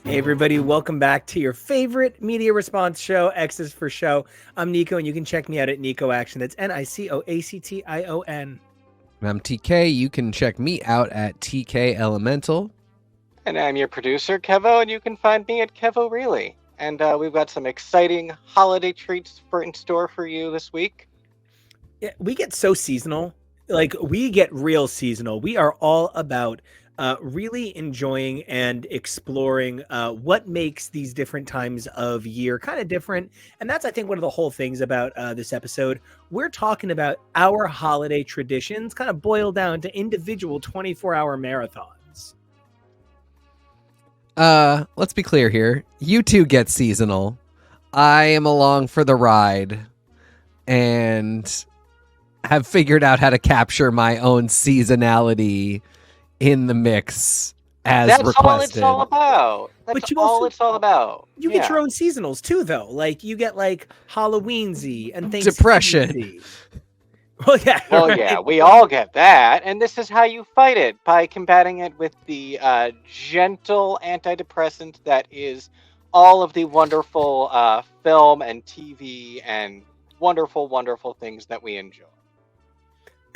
Hey everybody, welcome back to your favorite media response show, X is for Show. I'm Nico, and you can check me out at Nico Action. That's NICOACTION. I'm TK. You can check me out at TK Elemental. And I'm your producer, Kevo, and you can find me at Kevo Really. And we've got some exciting holiday treats in store for you this week. Yeah, we get so seasonal. Like, we get real seasonal. We are all about really enjoying and exploring what makes these different times of year kind of different. And that's, I think, one of the whole things about this episode. We're talking about our holiday traditions kind of boiled down to individual 24-hour marathons. Let's be clear here. You two get seasonal. I am along for the ride and have figured out how to capture my own seasonality in the mix as That's requested. all it's all about. That's But you all also- it's all about. You get your own seasonals too, though. Like, you get like Halloween-y and things. Depression. Well, yeah. Well, right. yeah, we all get that, and this is how you fight it, by combating it with the gentle antidepressant that is all of the wonderful film and TV and wonderful, wonderful things that we enjoy.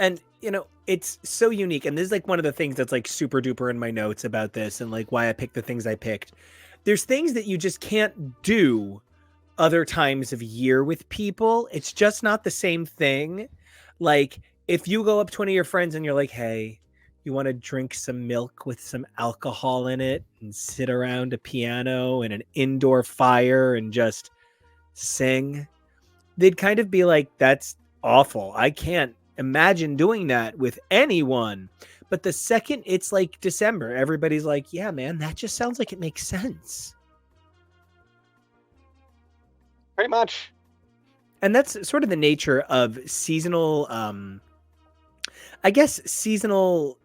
And, you know, it's so unique. And this is like one of the things that's like super duper in my notes about this and like why I picked the things I picked. There's things that you just can't do other times of year with people. It's just not the same thing. Like, if you go up to one of your friends and you're like, hey, you want to drink some milk with some alcohol in it and sit around a piano and an indoor fire and just sing, they'd kind of be like, that's awful. I can't imagine doing that with anyone. But the second it's like December, everybody's like, yeah, man, that just sounds like it makes sense. Pretty much. And that's sort of the nature of seasonal, I guess, seasonal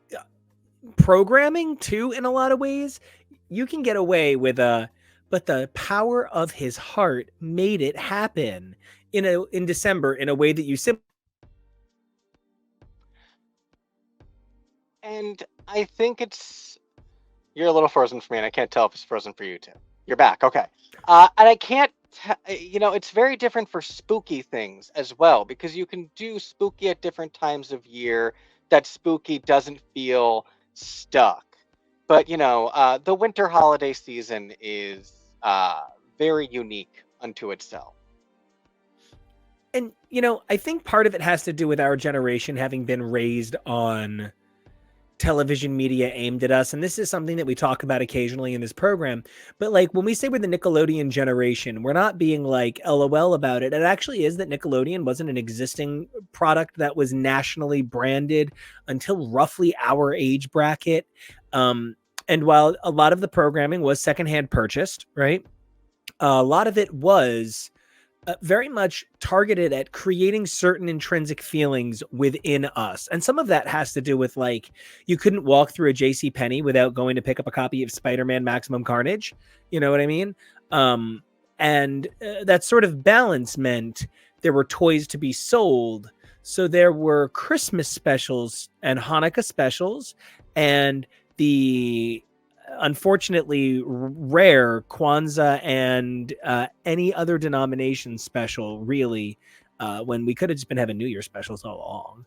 programming too, in a lot of ways. You can get away with but the power of his heart made it happen in December in a way that you simply. And I think you're a little frozen for me, and I can't tell if it's frozen for you too. You're back, okay. And I can't, it's very different for spooky things as well, because you can do spooky at different times of year that spooky doesn't feel stuck. But, the winter holiday season is very unique unto itself. And, I think part of it has to do with our generation having been raised on television media aimed at us. And this is something that we talk about occasionally in this program. But like, when we say we're the Nickelodeon generation, we're not being like LOL about it. It actually is that Nickelodeon wasn't an existing product that was nationally branded until roughly our age bracket. And while a lot of the programming was secondhand purchased, right? A lot of it was very much targeted at creating certain intrinsic feelings within us. And some of that has to do with, like, you couldn't walk through a JCPenney without going to pick up a copy of Spider-Man Maximum Carnage. You know what I mean? And that sort of balance meant there were toys to be sold. So there were Christmas specials and Hanukkah specials and the unfortunately rare Kwanzaa and any other denomination special, really, when we could have just been having New Year specials all along.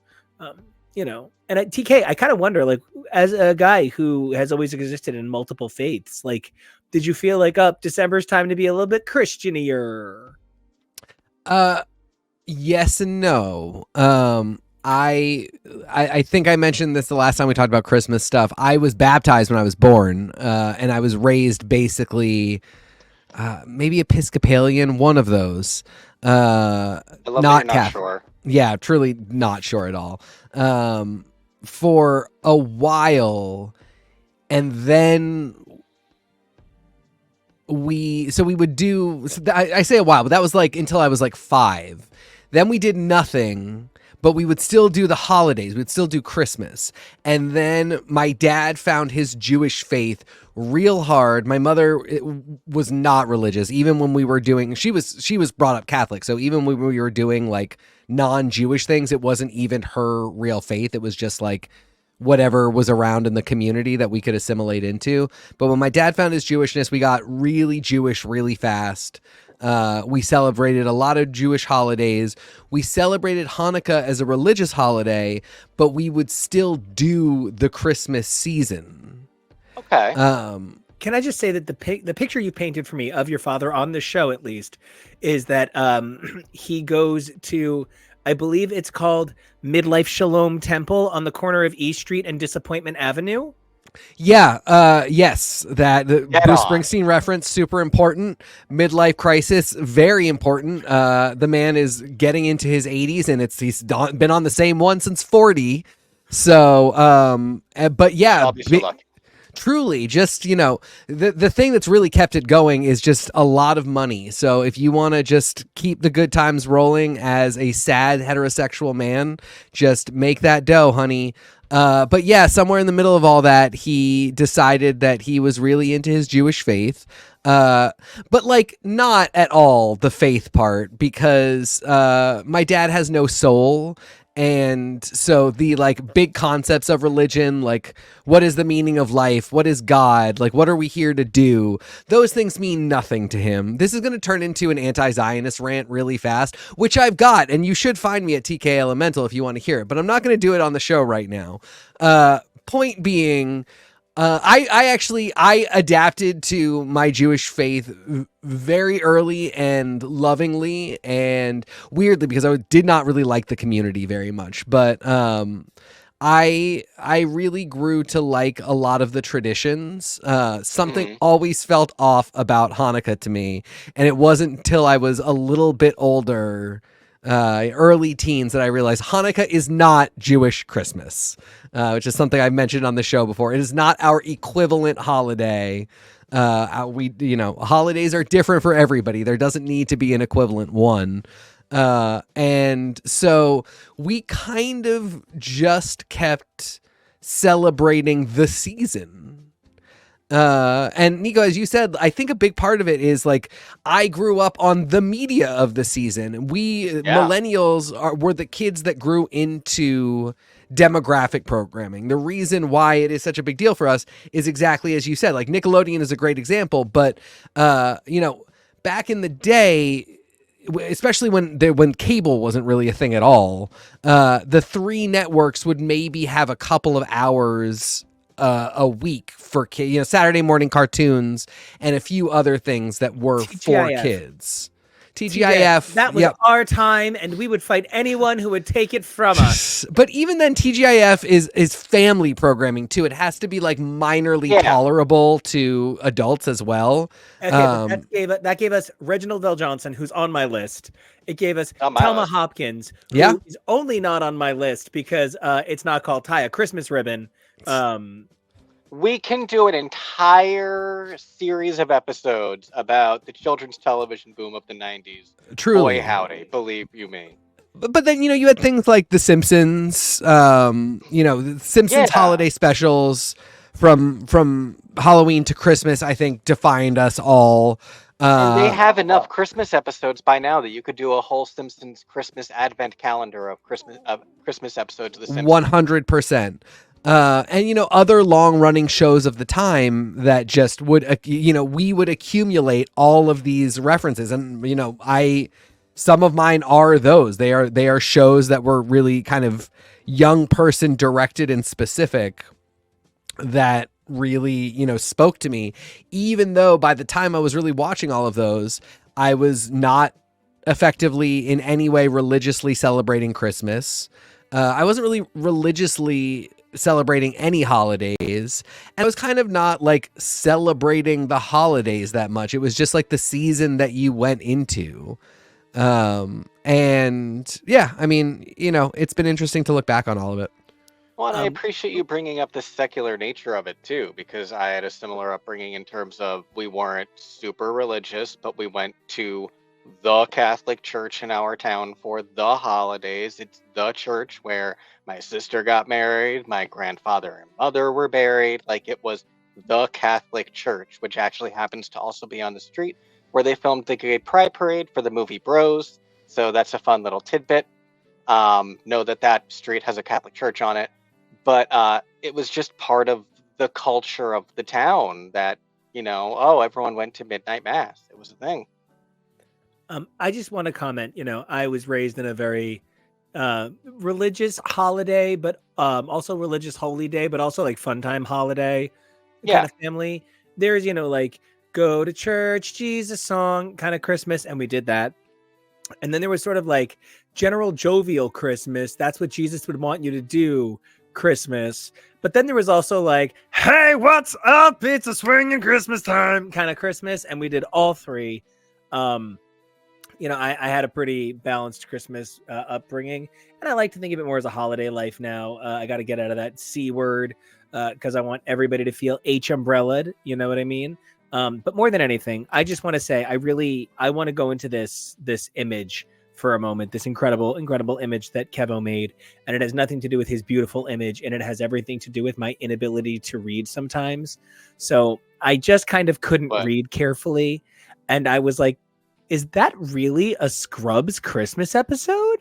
And at TK, I kind of wonder, like, as a guy who has always existed in multiple faiths, like, did you feel like, December's time to be a little bit Christianier? Yes and no. I think I mentioned this the last time we talked about Christmas stuff. I was baptized when I was born, and I was raised basically maybe Episcopalian, one of those. I love that Not you're not Catholic. sure. Yeah, truly not sure at all. For a while, and then we would do. I say a while, but that was like until I was like 5. Then we did nothing, but we would still do the holidays. We'd still do Christmas. And then my dad found his Jewish faith real hard. My mother was not religious, even when we were doing. She was brought up Catholic, so even when we were doing like non-Jewish things, it wasn't even her real faith. It was just like whatever was around in the community that we could assimilate into. But when my dad found his Jewishness, we got really Jewish really fast. We celebrated a lot of Jewish holidays. We celebrated Hanukkah as a religious holiday, but we would still do the Christmas season. Okay. Can I just say that the picture you painted for me of your father on the show, at least, is that he goes to, I believe it's called Midlife Shalom Temple on the corner of East Street and Disappointment Avenue. Yeah, yes, that the Get Bruce on. Springsteen reference, super important. Midlife crisis, very important. The man is getting into his 80s, and he's been on the same one since 40. So, but yeah, I'll be so lucky. truly, just the thing that's really kept it going is just a lot of money. So if you want to just keep the good times rolling as a sad heterosexual man, just make that dough, honey. But yeah, somewhere in the middle of all that, he decided that he was really into his Jewish faith. But like not at all the faith part, because my dad has no soul. And so the like big concepts of religion, like what is the meaning of life? What is God? Like, what are we here to do? Those things mean nothing to him. This is going to turn into an anti-Zionist rant really fast, which I've got. And you should find me at TK Elemental if you want to hear it, but I'm not going to do it on the show right now. Point being, I adapted to my Jewish faith very early and lovingly and weirdly, because I did not really like the community very much. But I really grew to like a lot of the traditions. Something always felt off about Hanukkah to me, and it wasn't until I was a little bit older, early teens, that I realized Hanukkah is not Jewish Christmas, which is something I've mentioned on the show before. It is not our equivalent holiday. Holidays are different for everybody. There doesn't need to be an equivalent one. And so we kind of just kept celebrating the season. And Nico, as you said, I think a big part of it is like I grew up on the media of the season. Millennials were the kids that grew into demographic programming. The reason why it is such a big deal for us is exactly as you said. Like Nickelodeon is a great example, but back in the day, especially when cable wasn't really a thing at all, the 3 networks would maybe have a couple of hours a week for Saturday morning cartoons and a few other things that were for kids. TGIF. That was our time, and we would fight anyone who would take it from us. But even then, TGIF is family programming too. It has to be like minorly tolerable to adults as well. Okay, but that gave us Reginald Vell Johnson, who's on my list. It gave us Thelma Hopkins, who is only not on my list because it's not called Tie a Christmas Ribbon. We can do an entire series of episodes about the children's television boom of the 90s. Truly. Boy, howdy, believe you me. But then, you had things like The Simpsons, the Simpsons holiday specials from Halloween to Christmas, I think, defined us all. And they have enough Christmas episodes by now that you could do a whole Simpsons Christmas advent calendar of Christmas episodes of The Simpsons. 100%. And other long-running shows of the time that just would, we would accumulate all of these references, and some of mine are those. They are shows that were really kind of young person directed and specific that really spoke to me. Even though by the time I was really watching all of those, I was not effectively in any way religiously celebrating Christmas. I wasn't really religiously celebrating any holidays, and I was kind of not like celebrating the holidays that much. It was just like the season that you went into. And yeah, I mean, it's been interesting to look back on all of it. Well, and I Um, appreciate you bringing up the secular nature of it too, because I had a similar upbringing in terms of we weren't super religious, but we went to the Catholic church in our town for the holidays. It's the church where my sister got married, my grandfather and mother were buried. Like it was the Catholic church, which actually happens to also be on the street where they filmed the Gay Pride Parade for the movie Bros. So that's a fun little tidbit. Know that that street has a Catholic church on it, but it was just part of the culture of the town that oh, everyone went to midnight mass. It was a thing. I just want to comment. I was raised in a very religious holiday, but also religious holy day, but also like fun time holiday kind Yeah, of family. There's like go to church, Jesus song kind of Christmas, and we did that. And then there was sort of like general jovial Christmas. That's what Jesus would want you to do, Christmas. But then there was also like, hey, what's up? It's a swinging Christmas time kind of Christmas. And we did all three. Um, I had a pretty balanced Christmas upbringing, and I like to think of it more as a holiday life now. I got to get out of that C word because I want everybody to feel H umbrellaed. You know what I mean? But more than anything, I just want to say I want to go into this image for a moment, this incredible image that Kevo made, and it has nothing to do with his beautiful image, and it has everything to do with my inability to read sometimes. So I just kind of couldn't but read carefully, and I was like, is that really a Scrubs Christmas episode?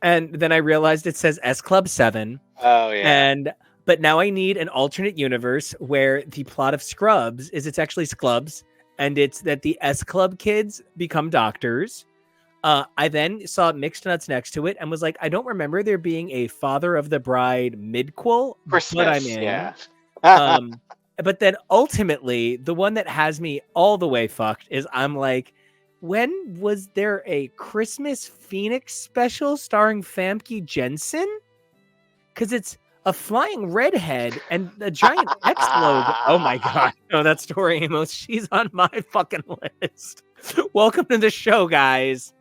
And then I realized it says S Club 7. oh yeah, But now I need an alternate universe where the plot of Scrubs is it's actually Scrubs, and it's that the S Club kids become doctors. I then saw Mixed Nuts next to it and was like, I don't remember there being a Father of the Bride midquel, but I'm Christmas. in. Yeah. But then ultimately, the one that has me all the way fucked is I'm like, when was there a Christmas Phoenix special starring Famke Jensen? Because it's a flying redhead and a giant X logo. Oh my god! No, that's Tori Amos. She's on my fucking list. Welcome to the show, guys.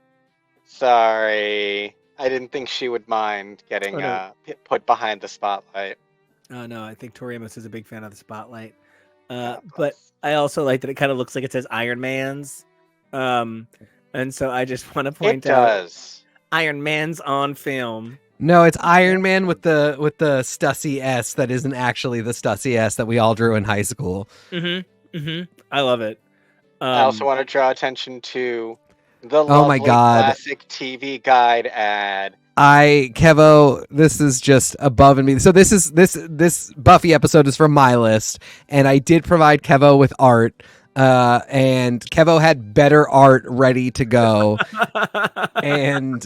Sorry, I didn't think she would mind getting Oh no, put behind the spotlight. oh no, I think Tori Amos is a big fan of the Spotlight. God But bless. I also like that it kind of looks like it says Iron Man's. And so I just want to It point out does. Iron Man's on film. No, it's Iron Man with the Stussy S that isn't actually the Stussy S that we all drew in high school. I love it. I also want to draw attention to the Oh my lovely God. classic TV guide ad. Kevo, this is just above and me. So this Buffy episode is from my list, and I did provide Kevo with art. And Kevo had better art ready to go. And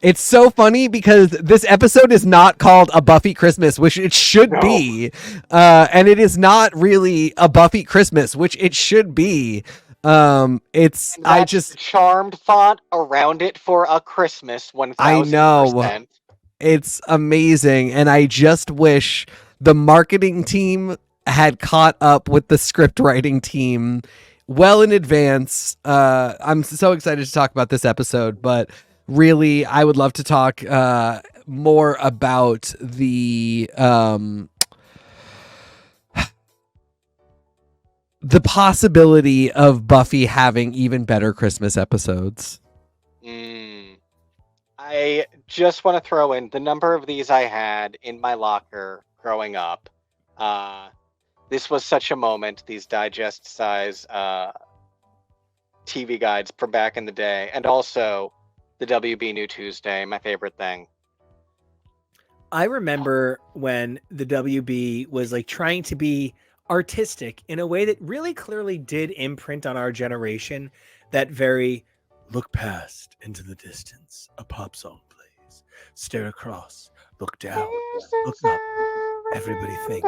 it's so funny because this episode is not called a Buffy Christmas, which it should No. be. And it is not really a Buffy Christmas, which it should be. It's And I that's just the charmed font around it for a Christmas 1000%. I know. It's amazing, and I just wish the marketing team had caught up with the script writing team well in advance. I'm so excited to talk about this episode, but really, I would love to talk more about the possibility of Buffy having even better Christmas episodes. I just want to throw in the number of these I had in my locker growing up. This was such a moment, these digest size TV guides from back in the day, and also the WB New Tuesday, my favorite thing. I remember when the WB was like trying to be artistic in a way that really clearly did imprint on our generation. That very look past into the distance, a pop song plays, stare across, look down, look up, everybody think,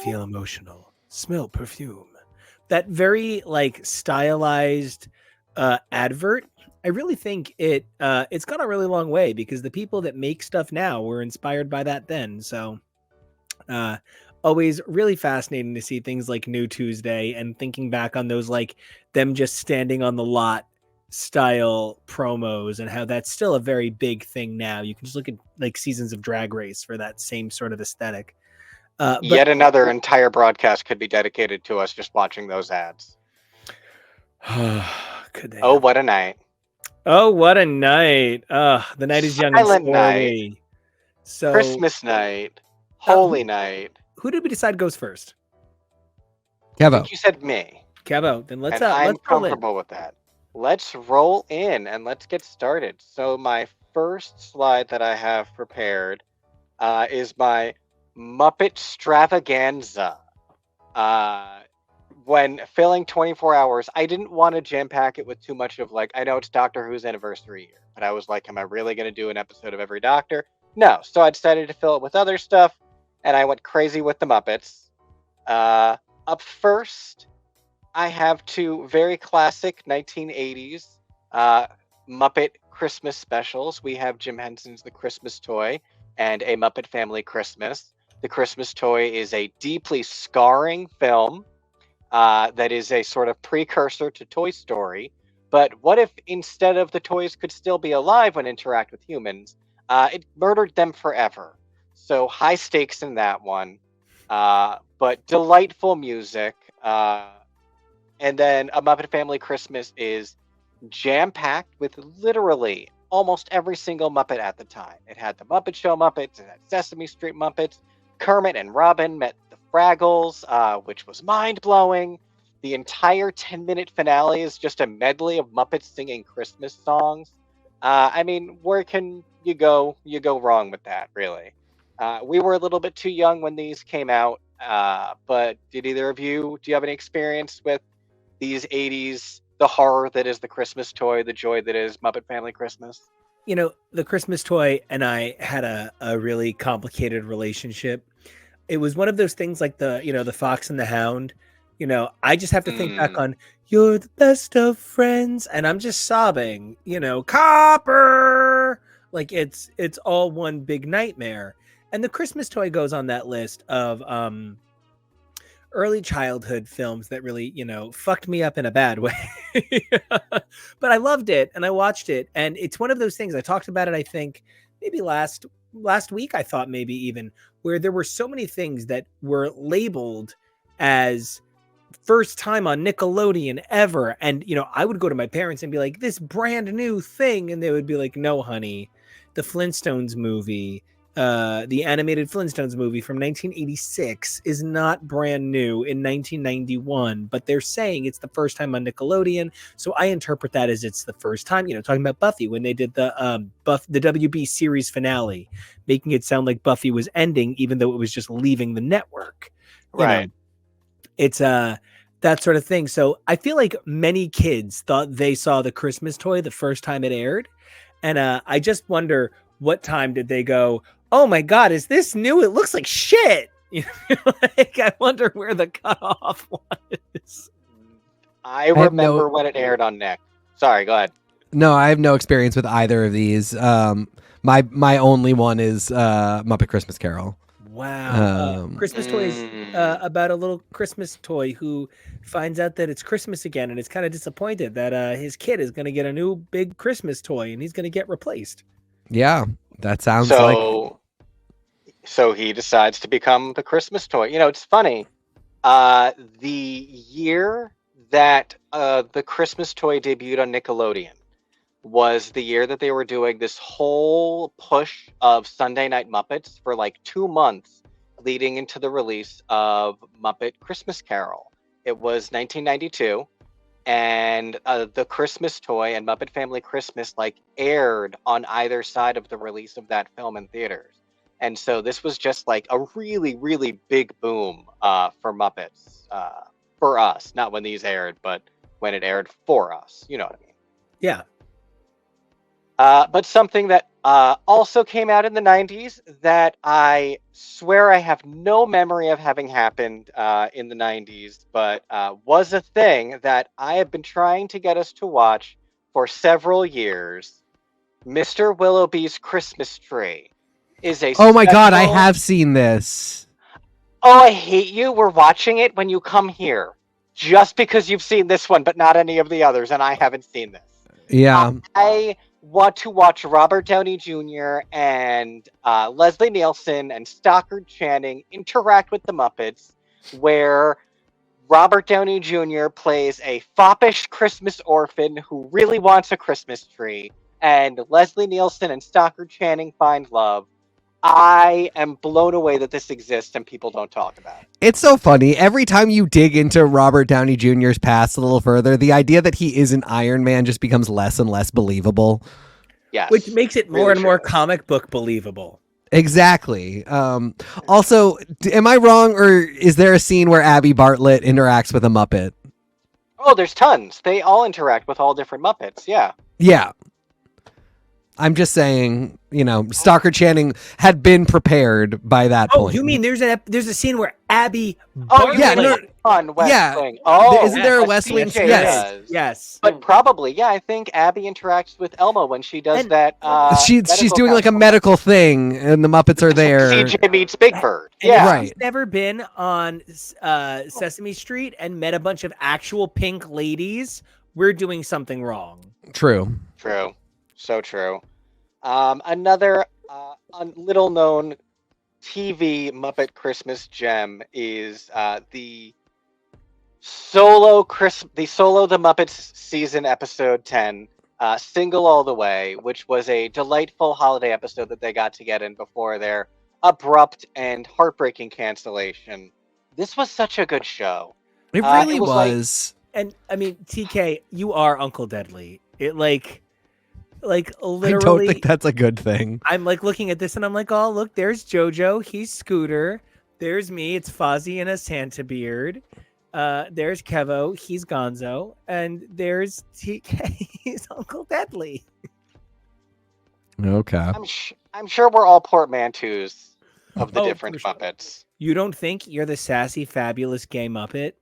feel emotional, smell perfume. That very like stylized advert, I really think it's gone a really long way because the people that make stuff now were inspired by that then. So always really fascinating to see things like New Tuesday and thinking back on those, like them just standing on the lot style promos and how that's still a very big thing now. You can just look at like seasons of Drag Race for that same sort of aesthetic. But Yet another entire broadcast could be dedicated to us just watching those ads. could they? Oh, what a night. Oh, what a night. The night is young Silent and night. snowy. So Christmas night. Holy night. who did we decide goes first? I Kevo. think you said me. Kevo, then let's and I'm let's roll in. comfortable with that. Let's roll in and let's get started. So my first slide that I have prepared is my Muppet Stravaganza. When filling 24 hours, I didn't want to jam pack it with too much of like, I know it's Doctor Who's anniversary year, but I was like, am I really going to do an episode of every Doctor? No. So I decided to fill it with other stuff, and I went crazy with the Muppets. Up first, I have two very classic 1980s Muppet Christmas specials. We have Jim Henson's The Christmas Toy and A Muppet Family Christmas. The Christmas Toy is a deeply scarring film that is a sort of precursor to Toy Story. But what if instead of the toys could still be alive when interact with humans, it murdered them forever? So high stakes in that one, but delightful music. And then A Muppet Family Christmas is jam-packed with literally almost every single Muppet at the time. It had the Muppet Show Muppets, it had Sesame Street Muppets, Kermit and Robin met the Fraggles, which was mind-blowing. The entire 10-minute finale is just a medley of Muppets singing Christmas songs. I mean, where can you go? You go wrong with that, really. We were a little bit too young when these came out, but do you have any experience with these 80s, the horror that is the Christmas Toy, the joy that is Muppet Family Christmas? You know, the Christmas Toy and I had a really complicated relationship. It was one of those things like the Fox and the Hound. I just have to think back on "You're the best of friends," and I'm just sobbing. Copper, like it's all one big nightmare. And the Christmas Toy goes on that list of early childhood films that really, fucked me up in a bad way. But I loved it and I watched it. And it's one of those things I talked about it, I think maybe last week, I thought maybe even, where there were so many things that were labeled as first time on Nickelodeon ever. And, I would go to my parents and be like, this brand new thing. And they would be like, no, honey, the Flintstones movie, the animated Flintstones movie from 1986 is not brand new in 1991, but they're saying it's the first time on Nickelodeon. So I interpret that as it's the first time, talking about Buffy when they did the WB series finale, making it sound like Buffy was ending, even though it was just leaving the network. Right. It's that sort of thing. So I feel like many kids thought they saw the Christmas Toy the first time it aired. And I just wonder, what time did they go, oh my God, is this new? It looks like shit. I wonder where the cutoff was. I remember when it aired on Nick. Sorry, go ahead. No, I have no experience with either of these. My only one is Muppet Christmas Carol. Wow. Christmas Toy is about a little Christmas toy who finds out that it's Christmas again and is kind of disappointed that his kid is going to get a new big Christmas toy and he's going to get replaced. Yeah, that sounds like... So he decides to become the Christmas Toy. It's funny. The year that the Christmas Toy debuted on Nickelodeon was the year that they were doing this whole push of Sunday Night Muppets for like 2 months leading into the release of Muppet Christmas Carol. It was 1992. And the Christmas Toy and Muppet Family Christmas aired on either side of the release of that film in theaters. And so this was just like a really, really big boom for Muppets for us. Not when these aired, but when it aired for us. You know what I mean? Yeah. But something that also came out in the 90s that I swear I have no memory of having happened in the 90s, but was a thing that I have been trying to get us to watch for several years, Mr. Willoughby's Christmas tree is a Oh my god, I special- have seen this. Oh, I hate you. We're watching it when you come here. Just because you've seen this one, but not any of the others, and I haven't seen this. Yeah. I want to watch Robert Downey Jr. and Leslie Nielsen and Stockard Channing interact with the Muppets, where Robert Downey Jr. plays a foppish Christmas orphan who really wants a Christmas tree, and Leslie Nielsen and Stockard Channing find love. I am blown away that this exists and people don't talk about it. It's so funny. Every time you dig into Robert Downey Jr.'s past a little further, the idea that he is an Iron Man just becomes less and less believable. Yes. Which makes it more Really and more true. comic book believable. Exactly. Also, am I wrong, or is there a scene where Abby Bartlett interacts with a Muppet? Oh, there's tons. They all interact with all different Muppets. Yeah. Yeah. I'm just saying, Stockard Channing had been prepared by that Oh, point. you mean there's a scene where Abby Oh, yeah, Bartlett- no, on West yeah. Wing. Oh, Isn't there a yes, West Wing? CJ Yes. does. Yes. But probably, yeah, I think Abby interacts with Elmo when she does And- that. she's medical doing like a counseling. medical thing, and the Muppets are there. CJ meets Big Bird. And Yeah. if Right. she's never been on Sesame Street and met a bunch of actual pink ladies, we're doing something wrong. True. True. So true. Another little known TV Muppet Christmas gem is the solo The Muppets season episode 10, Single All the Way, which was a delightful holiday episode that they got to get in before their abrupt and heartbreaking cancellation. This was such a good show. It it really was like- was. And I mean, TK, you are Uncle Deadly. It like I literally. don't think that's a good thing. I'm like looking at this and I'm like, oh look, there's JoJo. He's Scooter. There's me. It's Fozzie in a Santa beard. There's Kevo. He's Gonzo. And there's TK. He's Uncle Deadly. Okay. I'm sure we're all portmanteaus of the Oh, different for sure. Muppets. You don't think you're the sassy, fabulous gay Muppet?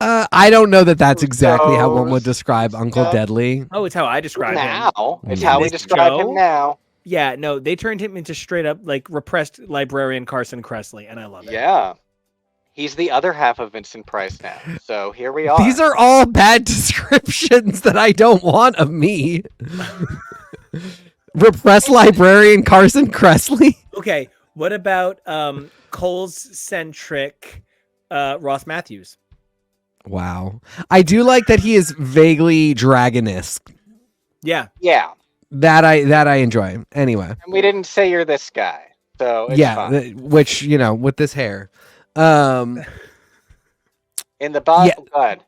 I don't know that that's exactly how one would Those- describe Uncle Yeah. Deadly. Oh, it's how I describe him. Now, it's Mm. how we This describe show? him now. Yeah, no, they turned him into straight up like repressed librarian Carson Kressley, and I love it. Yeah. He's the other half of Vincent Price now. So here we are. These are all bad descriptions that I don't want of me. Repressed librarian Carson Kressley. Okay, what about Cole's centric Ross Matthews? Wow. I do like that he is vaguely dragon-esque. Yeah, Yeah. That I enjoy. Anyway. And we didn't say you're this guy. So it's Yeah, fine. which, with this hair. In the bottom, yeah. good.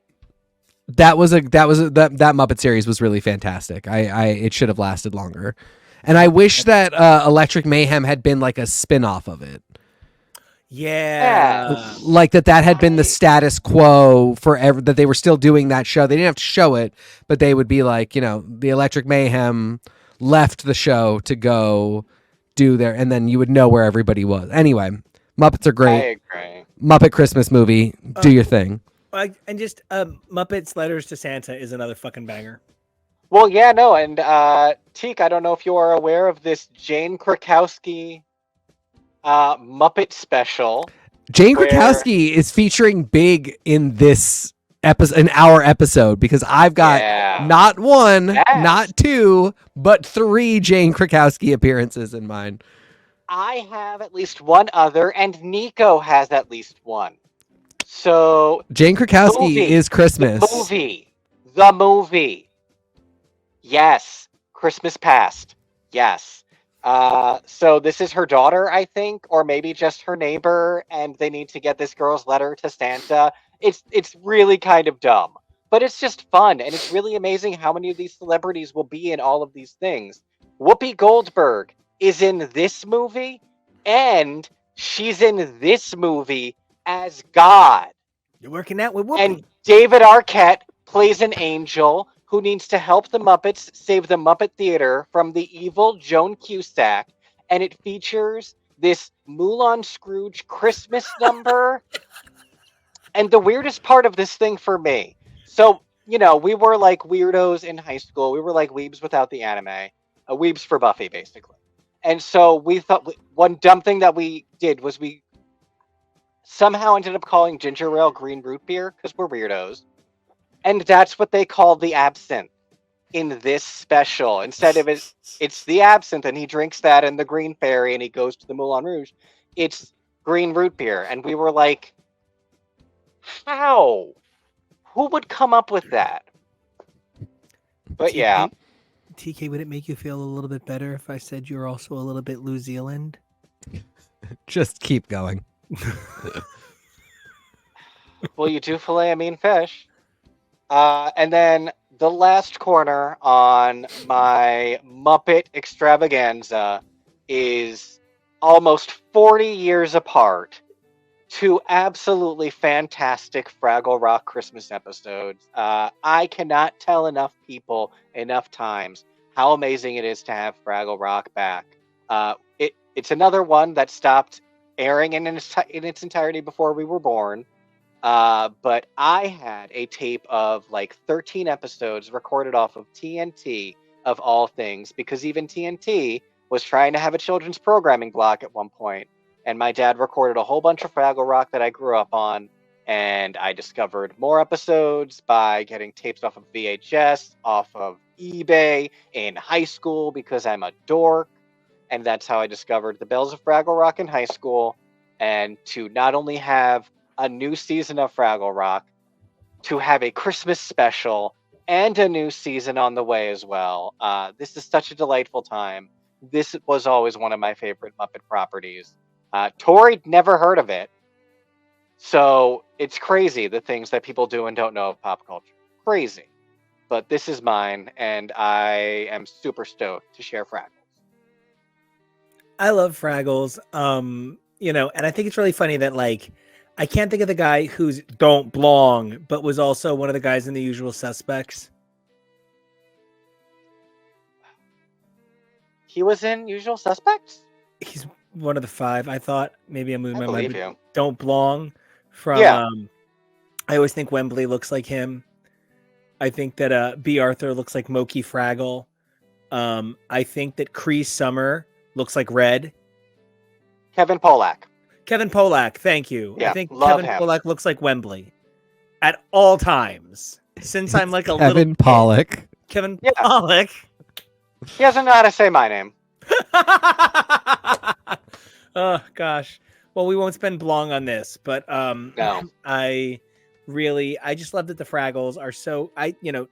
That Muppet series was really fantastic. It should have lasted longer. And I wish that Electric Mayhem had been like a spin-off of it. yeah. Like that had been the status quo forever, that they were still doing that show. They didn't have to show it, but they would be like, the Electric Mayhem left the show to go do their, and then you would know where everybody was. Anyway, Muppets are I great. agree. Muppet Christmas movie. Do your thing. And just Muppets Letters to Santa is another fucking banger. Well, yeah, no, and Teak, I don't know if you are aware of this Jane Krakowski Muppet special. Jane Where- Krakowski is featuring big in this episode, in our episode, because I've got Yeah. not one, Yes. not two, but 3 Jane Krakowski appearances in mine. I have at least one other, and Nico has at least one. So Jane Krakowski Movie. is Christmas. The movie. Yes. Christmas Past. Yes. So this is her daughter, I think, or maybe just her neighbor, and they need to get this girl's letter to Santa. It's really kind of dumb, but it's just fun, and it's really amazing how many of these celebrities will be in all of these things. Whoopi Goldberg is in this movie, and she's in this movie as God. You're working out with Whoopi. And David Arquette plays an angel who needs to help the Muppets save the Muppet Theater from the evil Joan Cusack. And it features this Moulin Scrooge Christmas number. And the weirdest part of this thing for me, so you know, we were like weirdos in high school. We were like weebs without the anime, weebs for Buffy, basically. And so we thought one dumb thing that we did was we somehow ended up calling ginger ale green root beer because we're weirdos, and that's what they call the absinthe in this special. Instead of it's the absinthe, and he drinks that and the green fairy, and he goes to the Moulin Rouge. It's green root beer, and we were like, how? Who would come up with that? But yeah. TK, would it make you feel a little bit better if I said you're also a little bit New Zealand? Just keep going. Well, you do fillet a mean fish. And then the last corner on my Muppet extravaganza is almost 40 years apart. Two absolutely fantastic Fraggle Rock Christmas episodes. I cannot tell enough people enough times how amazing it is to have Fraggle Rock back. It's another one that stopped airing in its entirety before we were born. But I had a tape of like 13 episodes recorded off of TNT of all things, because even TNT was trying to have a children's programming block at one point. And my dad recorded a whole bunch of Fraggle Rock that I grew up on. And I discovered more episodes by getting tapes off of VHS, off of eBay in high school because I'm a dork. And that's how I discovered the Bells of Fraggle Rock in high school. And to not only have a new season of Fraggle Rock, to have a Christmas special and a new season on the way as well. This is such a delightful time. This was always one of my favorite Muppet properties. Tori never heard of it, so it's crazy the things that people do and don't know of pop culture. Crazy. But this is mine, and I am super stoked to share Fraggles. I love Fraggles. And I think it's really funny that, like, I can't think of the guy who's Don't Blong, but was also one of the guys in The Usual Suspects. He was in Usual Suspects? He's one of the five. I thought maybe I'm moving my mind. You. Don't Blong from I always think Wembley looks like him. I think that B. Arthur looks like Moki Fraggle. I think that Cree Summer looks like Red. Kevin Pollak. Thank you. Yeah, I think Kevin Pollak looks like Wembley at all times. Since I'm like a little Kevin Pollak. Kevin Pollak. He doesn't know how to say my name. Oh gosh. Well, we won't spend long on this, but no. I just love that the Fraggles are so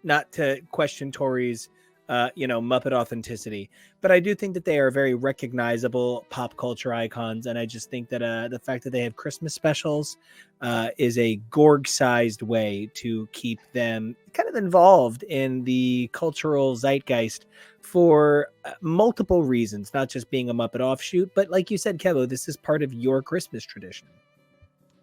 not to question Tori's Muppet authenticity, but I do think that they are very recognizable pop culture icons, and I just think that the fact that they have Christmas specials is a Gorg-sized way to keep them kind of involved in the cultural zeitgeist for multiple reasons, not just being a Muppet offshoot, but like you said, Kevo, this is part of your Christmas tradition.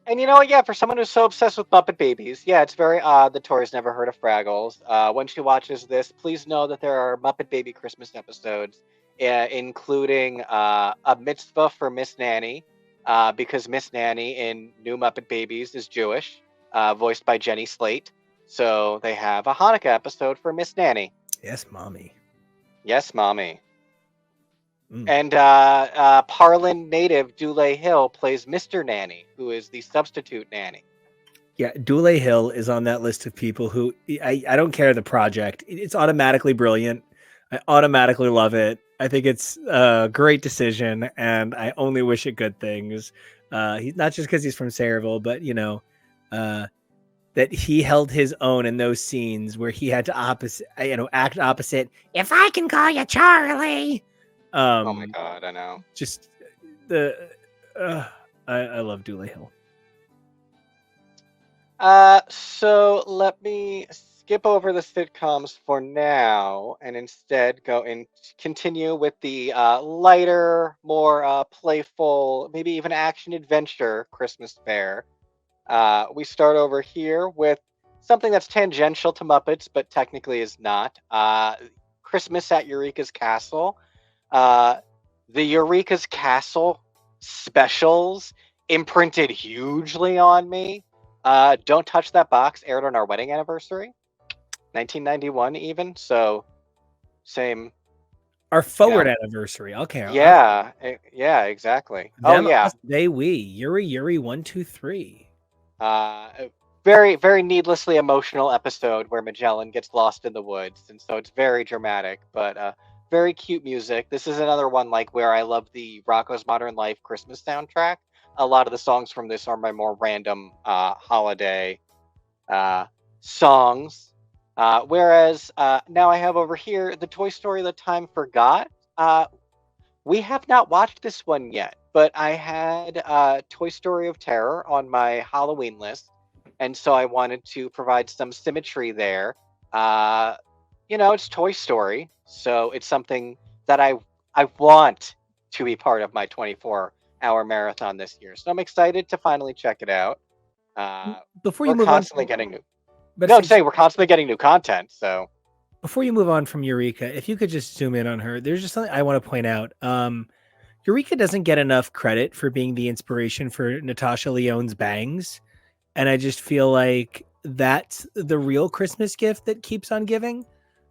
And you know what? Yeah, for someone who's so obsessed with Muppet Babies, yeah, it's very odd that Tori's never heard of Fraggles. When she watches this, please know that there are Muppet Baby Christmas episodes, including a mitzvah for Miss Nanny, because Miss Nanny in New Muppet Babies is Jewish, voiced by Jenny Slate. So they have a Hanukkah episode for Miss Nanny. Yes, mommy. Yes, mommy. And Parlin native Dule Hill plays Mr. Nanny, who is the substitute nanny. Yeah, Dule Hill is on that list of people who I don't care the project. It's automatically brilliant. I automatically love it. I think it's a great decision, and I only wish it good things. He's not just because he's from Sayreville, but that he held his own in those scenes where he had to act opposite. If I can call you Charlie. Oh my god, I know. Just I love Dule Hill. So let me skip over the sitcoms for now and instead go and continue with the lighter, more playful, maybe even action adventure Christmas fare. We start over here with something that's tangential to Muppets, but technically is not. Christmas at Eureka's Castle. The Eureka's Castle specials imprinted hugely on me. Don't Touch That Box aired on our wedding anniversary. 1991 even. So same. Our forward anniversary. Okay. Yeah, yeah, exactly. Them, Yeah. us, they, we. Yuri, 1, 2, 3. A very, very needlessly emotional episode where Magellan gets lost in the woods, and so it's very dramatic, but very cute music. This is another one like where I love the Rocko's Modern Life Christmas soundtrack. A lot of the songs from this are my more random holiday songs. Whereas now I have over here the Toy Story that Time Forgot. We have not watched this one yet, but I had Toy Story of Terror on my Halloween list, and so I wanted to provide some symmetry there. It's Toy Story, so it's something that I want to be part of my 24-hour marathon this year. So I'm excited to finally check it out. Before you We're move constantly on, getting new. but No, say we're constantly getting new content. So before you move on from Eureka, if you could just zoom in on her, there's just something I want to point out. Eureka doesn't get enough credit for being the inspiration for Natasha Lyonne's bangs, and I just feel like that's the real Christmas gift that keeps on giving.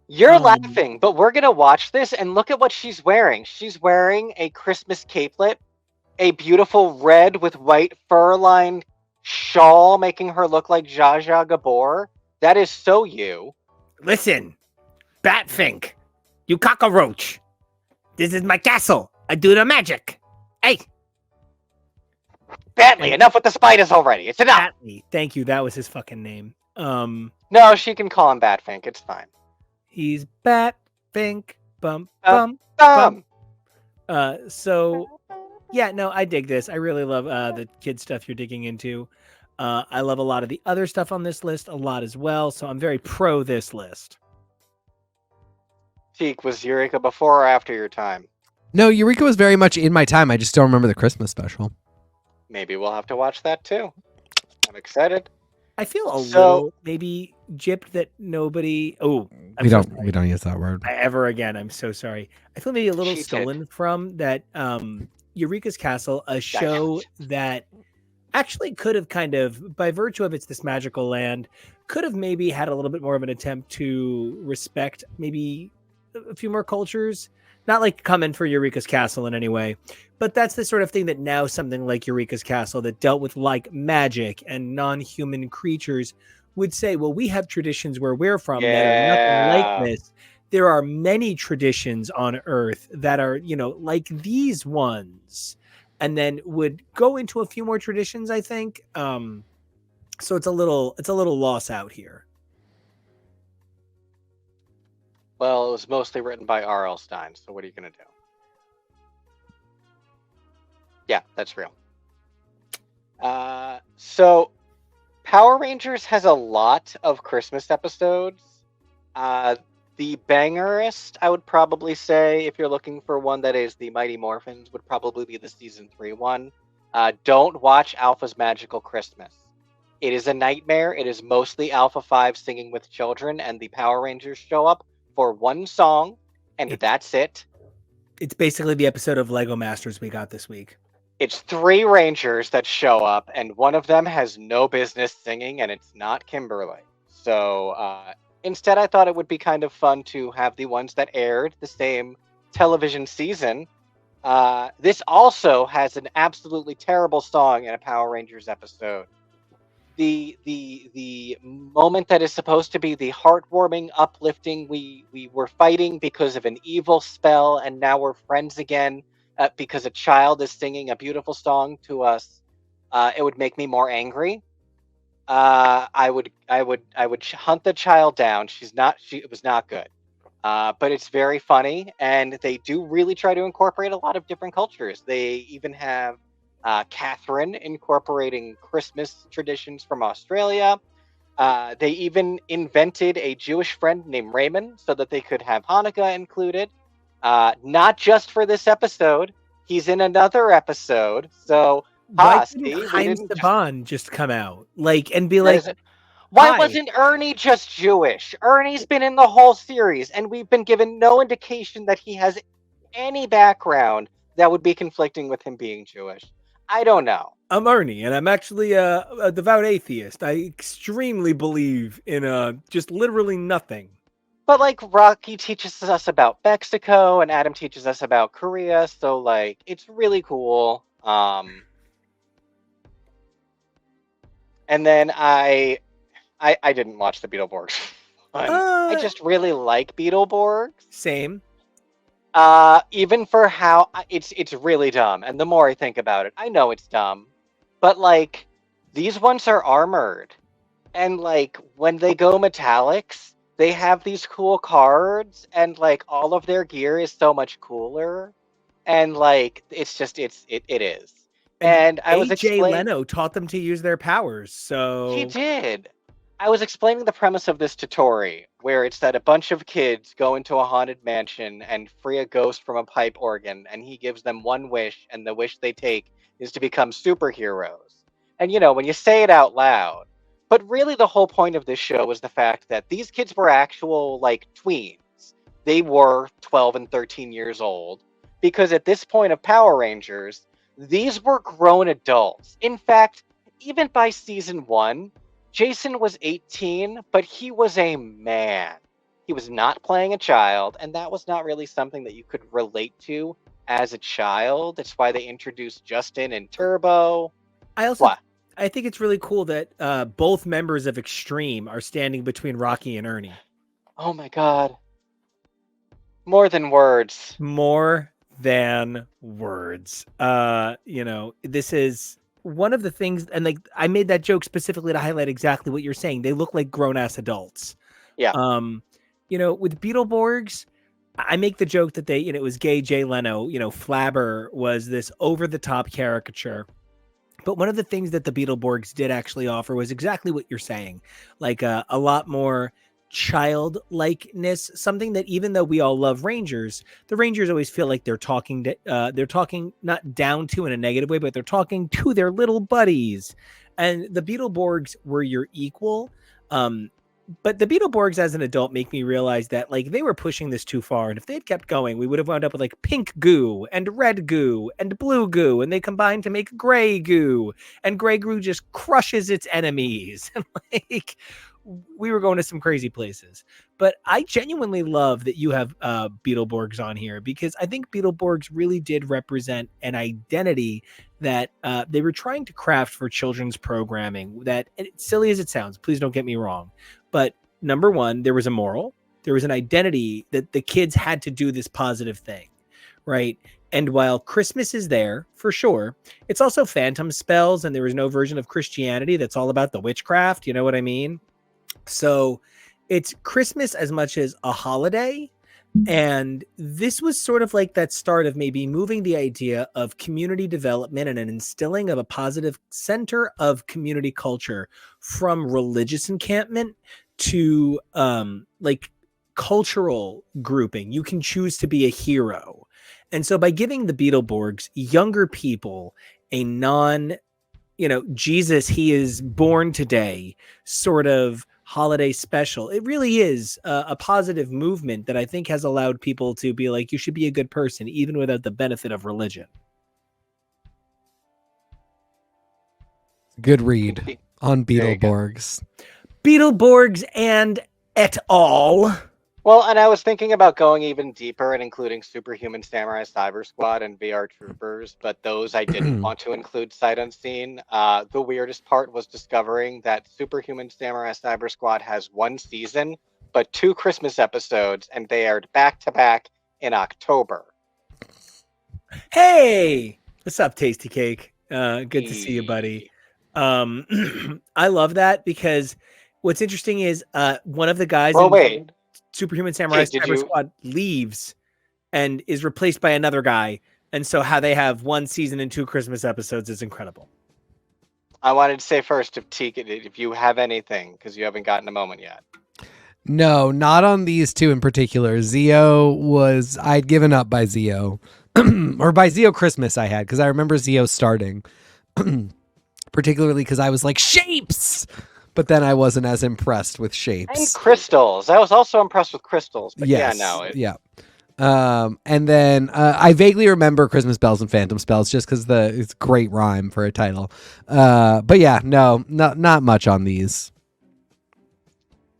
you're laughing, but we're gonna watch this and look at what she's wearing. She's wearing a Christmas capelet, a beautiful red with white fur-lined shawl, making her look like Zsa Zsa Gabor. That is so you. Listen, Batfink, you cockroach. This is my castle. I do the magic. Hey, Batley, enough with the spiders already. It's enough. Batley. Thank you. That was his fucking name. No, she can call him Batfink. It's fine. He's Batfink. Bum bum bum. So yeah, no, I dig this. I really love the kid stuff you're digging into. I love a lot of the other stuff on this list a lot as well. So I'm very pro this list. Teak, was Eureka before or after your time? No, Eureka was very much in my time. I just don't remember the Christmas special. Maybe we'll have to watch that too. I'm excited. I feel a little maybe gypped that nobody. Oh, we don't use that word ever again. I'm so sorry. I feel maybe a little stolen from that. Eureka's Castle, a show that actually could have kind of, by virtue of it's this magical land, could have maybe had a little bit more of an attempt to respect maybe a few more cultures. Not like coming for Eureka's Castle in any way, but that's the sort of thing that now something like Eureka's Castle that dealt with like magic and non-human creatures would say, well, we have traditions where we're from that are nothing like this. There are many traditions on Earth that are, like these ones, and then would go into a few more traditions, I think. So it's a little loss out here. Well, it was mostly written by R.L. Stine, so what are you going to do? Yeah, that's real. So Power Rangers has a lot of Christmas episodes. The bangerest, I would probably say, if you're looking for one that is the Mighty Morphins, would probably be the season 3 one. Don't watch Alpha's Magical Christmas. It is a nightmare. It is mostly Alpha 5 singing with children, and the Power Rangers show up for one song, and that's it. It's basically the episode of Lego Masters we got this week. It's 3 Rangers that show up, and one of them has no business singing, and it's not Kimberly. So instead, I thought it would be kind of fun to have the ones that aired the same television season. This also has an absolutely terrible song in a Power Rangers episode. The moment that is supposed to be the heartwarming, uplifting, we were fighting because of an evil spell, and now we're friends again because a child is singing a beautiful song to us. It would make me more angry. I would hunt the child down. It was not good. But it's very funny, and they do really try to incorporate a lot of different cultures. They even have Catherine incorporating Christmas traditions from Australia. They even invented a Jewish friend named Raymond so that they could have Hanukkah included. Not just for this episode. He's in another episode. So, why didn't Heinz Saban just come out and be like, why wasn't Ernie just Jewish? Ernie's been in the whole series, and we've been given no indication that he has any background that would be conflicting with him being Jewish. I don't know. I'm Ernie, and I'm actually a devout atheist. I extremely believe in just literally nothing. But like Rocky teaches us about Mexico and Adam teaches us about Korea, so like it's really cool. And then I didn't watch the Beetleborgs one. I Uh, just really like Beetleborgs. Same. Even for how it's really dumb. And the more I think about it, I know it's dumb. But like these ones are armored. And like when they go metallics, they have these cool cards and like all of their gear is so much cooler. And like it's just it is. And And I was AJ explaining Leno taught them to use their powers. he So did. I was explaining the premise of this to Tori, where it's that a bunch of kids go into a haunted mansion and free a ghost from a pipe organ, and he gives them one wish, and the wish they take is to become superheroes. And you know, when you say it out loud, but really the whole point of this show was the fact that these kids were actual, like, tweens. They were 12 and 13 years old, because at this point of Power Rangers, these were grown adults. In fact, even by season 1, Jason was 18, but he was a man. He was not playing a child, and that was not really something that you could relate to as a child. That's why they introduced Justin and Turbo. What? I think it's really cool that both members of Extreme are standing between Rocky and Ernie. Oh my god. More than words. More than words. This is one of the things, and like I made that joke specifically to highlight exactly what you're saying. They look like grown-ass adults. Yeah. With Beetleborgs, I make the joke that it was gay Jay Leno. Flabber was this over-the-top caricature. But one of the things that the Beetleborgs did actually offer was exactly what you're saying, like a lot more childlikeness, something that even though we all love Rangers, the Rangers always feel like they're talking not down to in a negative way, but they're talking to their little buddies. And the Beetleborgs were your equal. But the Beetleborgs as an adult make me realize that like they were pushing this too far. And if they'd kept going, we would have wound up with like pink goo and red goo and blue goo. And they combine to make gray goo. And gray goo just crushes its enemies. And like we were going to some crazy places. But I genuinely love that you have Beetleborgs on here, because I think Beetleborgs really did represent an identity that they were trying to craft for children's programming. That, silly as it sounds, please don't get me wrong, but number one, there was a moral, there was an identity that the kids had to do this positive thing, right? And while Christmas is there for sure, it's also phantom spells, and there was no version of Christianity that's all about the witchcraft. You know what I mean? So it's Christmas as much as a holiday. And this was sort of like that start of maybe moving the idea of community development and an instilling of a positive center of community culture from religious encampment to like cultural grouping. You can choose to be a hero. And so by giving the Beetleborgs younger people a Jesus, he is born today sort of holiday special, it really is a positive movement that I think has allowed people to be like, you should be a good person even without the benefit of religion. Good read on Beetleborgs. Beetleborgs and et al. Well, and I was thinking about going even deeper and including Superhuman Samurai Cyber Squad and VR Troopers, but those I didn't want to include sight unseen. The weirdest part was discovering that Superhuman Samurai Cyber Squad has one season, but 2 Christmas episodes, and they aired back to back in October. Hey, what's up, Tasty Cake? Good to see you, buddy. I love that, because what's interesting is one of the guys in Superhuman Samurai Cyber Squad leaves and is replaced by another guy. And so how they have one season and 2 Christmas episodes is incredible. I wanted to say first, if you have anything, because you haven't gotten a moment yet. No, not on these 2 in particular. I'd given up by Zeo. Or by Zeo Christmas I had, because I remember Zeo starting. Particularly because I was like, shapes! But then I wasn't as impressed with shapes. And crystals. I was also impressed with crystals. But yes, yeah, no. Yeah. And then I vaguely remember Christmas Bells and Phantom Spells just because it's a great rhyme for a title. But yeah, no, not much on these.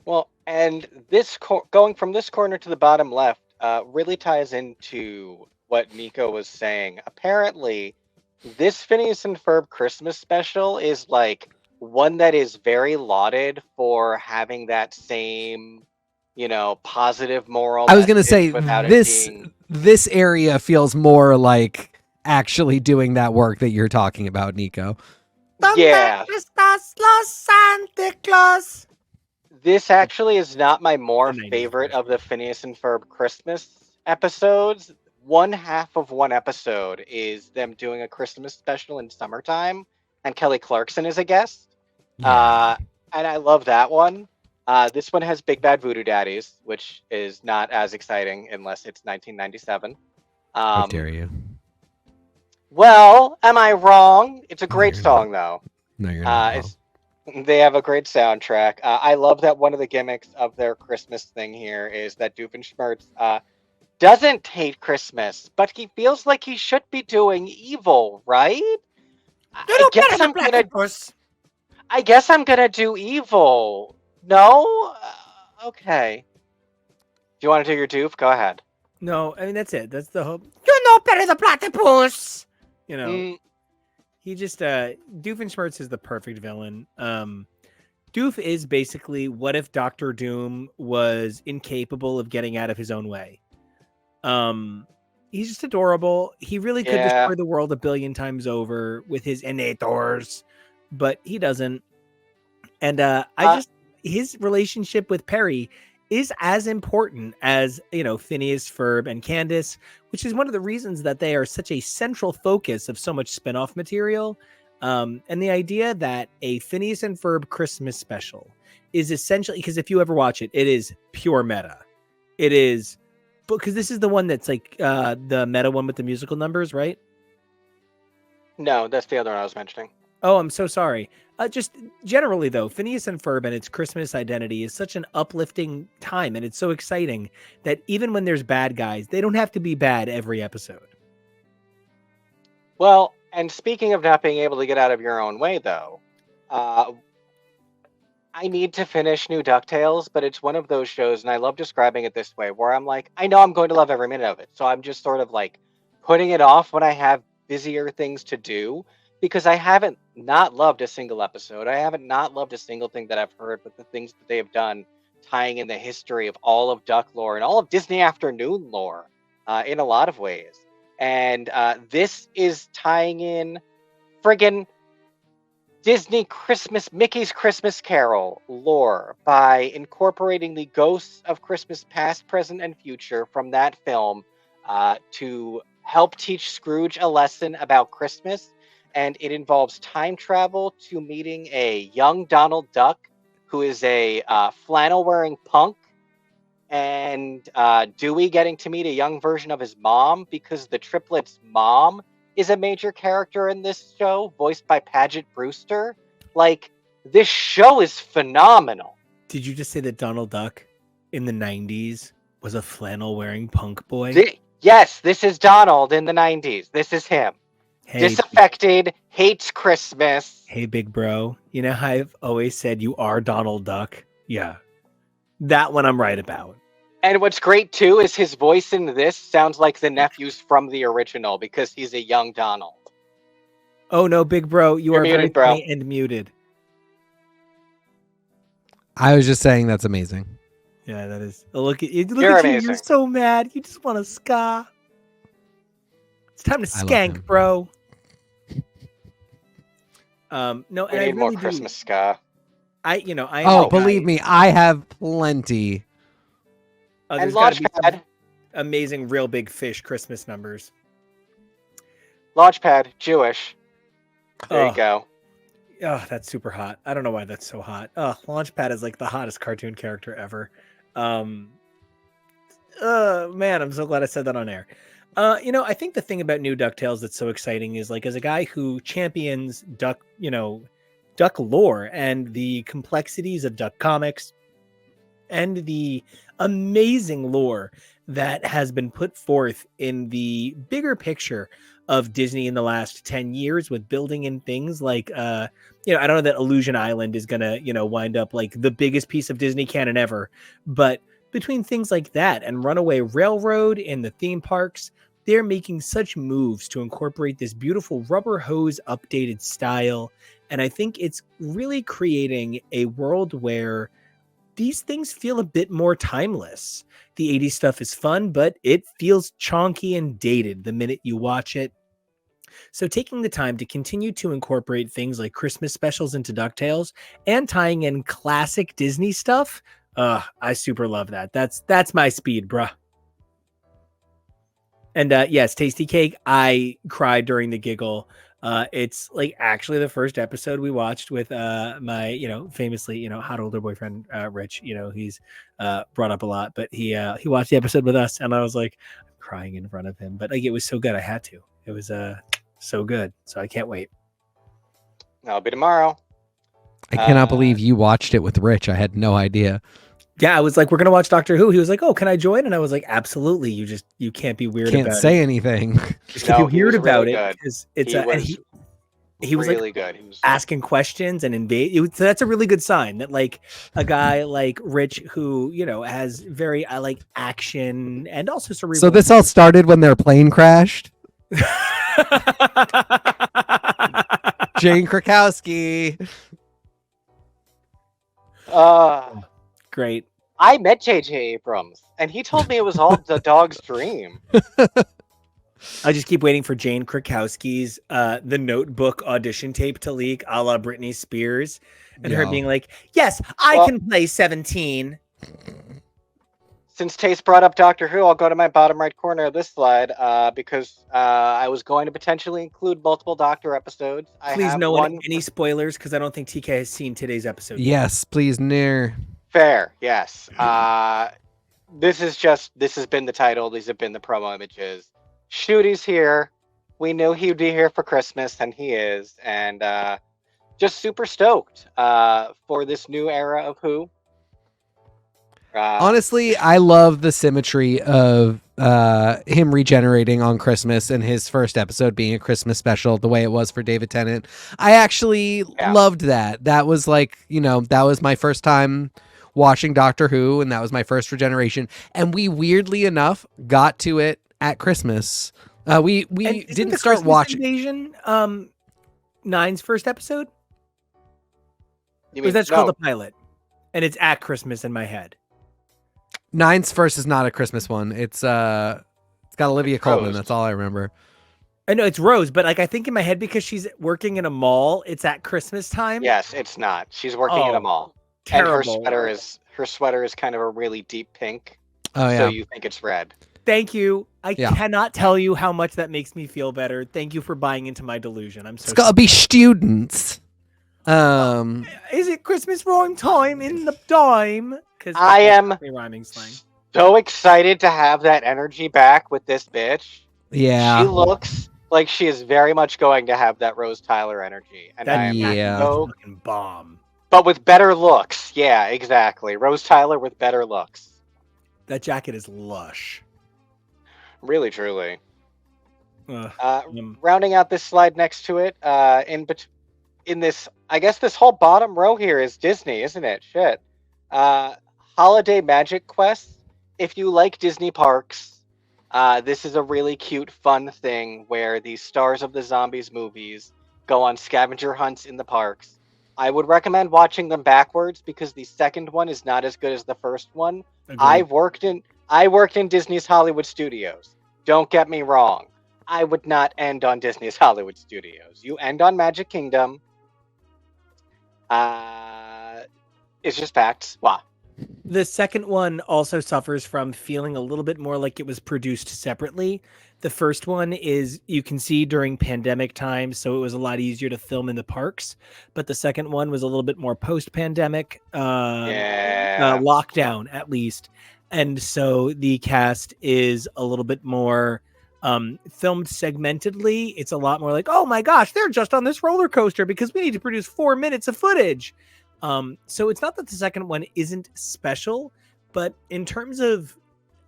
Well, and this going from this corner to the bottom left really ties into what Nico was saying. Apparently, this Phineas and Ferb Christmas special is like one that is very lauded for having that same, positive moral I was gonna message say without it this being. this area feels more like actually doing that work that you're talking about, Nico. Yeah, Estás los Santa Claus? this actually is not my more The 90s favorite of version. the Phineas and Ferb Christmas episodes. One half of one episode is them doing a Christmas special in summertime, and Kelly Clarkson is a guest. Yeah. And I love that one. This one has Big Bad Voodoo Daddies, which is not as exciting unless it's 1997. How dare you? Well, am I wrong? It's a No, great you're song, not. though. No, you're not. It's They have a great soundtrack. I love that one of the gimmicks of their Christmas thing here is that Doofenshmirtz doesn't hate Christmas, but he feels like he should be doing evil, right? I guess I'm gonna. platypus. I guess I'm gonna do evil. No. Okay. Do you want to do your doof? Go ahead. No, I mean that's it. That's the hope. You know better the platypus. You know, Mm, he just Doofenshmirtz is the perfect villain. Doof is basically what if Doctor Doom was incapable of getting out of his own way. He's just adorable. He really could yeah. destroy the world a billion times over with his innators, but he doesn't. And his relationship with Perry is as important as Phineas, Ferb, and Candace, which is one of the reasons that they are such a central focus of so much spinoff material. And the idea that a Phineas and Ferb Christmas special is essentially, because if you ever watch it, it is pure meta. It is, because this is the one that's like the meta one with the musical numbers, right? No, that's the other one I was mentioning. Oh, I'm so sorry. Just generally, though, Phineas and Ferb and its Christmas identity is such an uplifting time, and it's so exciting that even when there's bad guys, they don't have to be bad every episode. Well, and speaking of not being able to get out of your own way, though, I need to finish New DuckTales, but it's one of those shows, and I love describing it this way, where I'm like, I know I'm going to love every minute of it, so I'm just sort of like putting it off when I have busier things to do, because I haven't not loved a single episode. I haven't not loved a single thing that I've heard, but the things that they have done tying in the history of all of Duck lore and all of Disney Afternoon lore in a lot of ways. And this is tying in friggin' Mickey's Christmas Carol lore by incorporating the ghosts of Christmas past, present, and future from that film to help teach Scrooge a lesson about Christmas. And it involves time travel to meeting a young Donald Duck who is a flannel-wearing punk, and Dewey getting to meet a young version of his mom, because the triplets' mom is a major character in this show, voiced by Paget Brewster. Like, this show is phenomenal. Did you just say that Donald Duck in the 90s was a flannel-wearing punk boy? Yes, this is Donald in the 90s. This is him. Hey, Disaffected, hates Christmas. hey, big bro. You know how I've always said you are Donald Duck? Yeah. That one I'm right about. And what's great, too, is his voice in this sounds like the nephews from the original, because he's a young Donald. Oh, no, big bro. You're muted, very bro. funny and muted. I was just saying that's amazing. Yeah, that is. Look at you. You're You're amazing. so mad. You just want to ska. It's time to I love him. skank, bro. No, We and I need more really Christmas do. ska. Believe me, I have plenty. There's And gotta be some Launchpad. amazing, real big fish Christmas numbers. Launchpad, Jewish. There Oh. you go. Oh, that's super hot. I don't know why that's so hot. Oh, Launchpad is like the hottest cartoon character ever. Man, I'm so glad I said that on air. I think the thing about New DuckTales that's so exciting is, like, as a guy who champions Duck, Duck lore and the complexities of Duck comics and the amazing lore that has been put forth in the bigger picture of Disney in the last 10 years with building in things like, I don't know that Illusion Island is going to, wind up like the biggest piece of Disney canon ever, but between things like that and Runaway Railroad in the theme parks, they're making such moves to incorporate this beautiful rubber hose updated style. And I think it's really creating a world where these things feel a bit more timeless. The 80s stuff is fun, but it feels chonky and dated the minute you watch it. So taking the time to continue to incorporate things like Christmas specials into DuckTales and tying in classic Disney stuff, I super love that. That's my speed, bruh. And yes, Tasty Cake, I cried during the giggle. It's like actually the first episode we watched with my, famously, hot older boyfriend, Rich. He's brought up a lot, but he watched the episode with us, and I was like crying in front of him. But like it was so good, I had to. It was so good, so I can't wait. That'll be tomorrow. I cannot believe you watched it with Rich. I had no idea. Yeah, I was like, we're gonna watch Doctor Who. He was like, oh, can I join? And I was like, absolutely. You can't be weird. Can't about say it. anything. Just can't be weird about really it because it's he was really like good. He was asking questions and invade. So that's a really good sign that like a guy like Rich who has very like action and also cerebral. So this all started when their plane crashed. Jane Krakowski. Great. I met J.J. Abrams, and he told me it was all the dog's dream. I just keep waiting for Jane Krakowski's The Notebook audition tape to leak, a la Britney Spears, and her being like, "Yes, I can play 17." Since Taste brought up Doctor Who, I'll go to my bottom right corner of this slide because I was going to potentially include multiple Doctor episodes. Please no one any spoilers because I don't think TK has seen today's episode. Yes, please, near. Fair, yes. This has been the title. These have been the promo images. Shooty's here. We knew he'd be here for Christmas, and he is. And just super stoked for this new era of Who. Honestly, I love the symmetry of him regenerating on Christmas and his first episode being a Christmas special, the way it was for David Tennant. I actually loved that. That was like, that was my first time watching Doctor Who, and that was my first regeneration. And we weirdly enough got to it at Christmas. We didn't start Christmas watching Invasion, Nine's first episode. That's no. called the pilot, and it's at Christmas in my head. Nine's first is not a Christmas one. It's got Olivia Colman. That's all I remember. I know it's Rose, but like I think in my head because she's working in a mall, it's at Christmas time. Yes, it's not. She's working in a mall. Terrible. And her sweater is kind of a really deep pink. Oh yeah. So you think it's red. Thank you. I cannot tell you how much that makes me feel better. Thank you for buying into my delusion. It's gotta be students. Is it Christmas wrong time in the dime? Because I am rhyming slang. So excited to have that energy back with this bitch. Yeah. She looks like she is very much going to have that Rose Tyler energy. And I am so fucking bomb. But with better looks. Yeah, exactly. Rose Tyler with better looks. That jacket is lush. Really, truly. Rounding out this slide next to it, in this, I guess this whole bottom row here is Disney, isn't it? Shit. Holiday Magic Quest. If you like Disney parks, this is a really cute, fun thing where the stars of the Zombies movies go on scavenger hunts in the parks. I would recommend watching them backwards because the second one is not as good as the first one. Agreed. I worked in Disney's Hollywood Studios. Don't get me wrong. I would not end on Disney's Hollywood Studios. You end on Magic Kingdom. It's just facts. Wow. The second one also suffers from feeling a little bit more like it was produced separately. The first one is, you can see during pandemic times, so it was a lot easier to film in the parks. But the second one was a little bit more post-pandemic, lockdown at least. And so the cast is a little bit more filmed segmentedly. It's a lot more like, oh my gosh, they're just on this roller coaster because we need to produce 4 minutes of footage. So it's not that the second one isn't special, but in terms of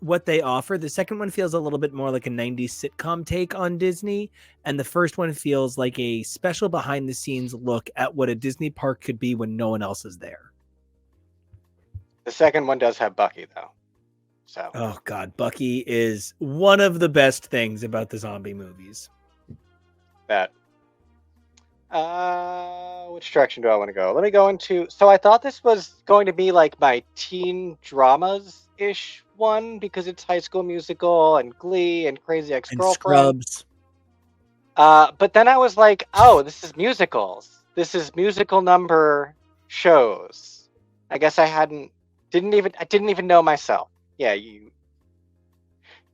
what they offer, the second one feels a little bit more like a 90s sitcom take on Disney, and the first one feels like a special behind the scenes look at what a Disney park could be when no one else is there. The second one does have Bucky, though. So. Oh God, Bucky is one of the best things about the zombie movies. That. Which direction do I want to go? Let me go into. So I thought this was going to be like my teen dramas-ish one because it's High School Musical and Glee and Crazy And Ex-Girlfriend. Scrubs. But then I was like, oh, this is musicals. This is musical number shows. I guess I didn't even know myself. Yeah,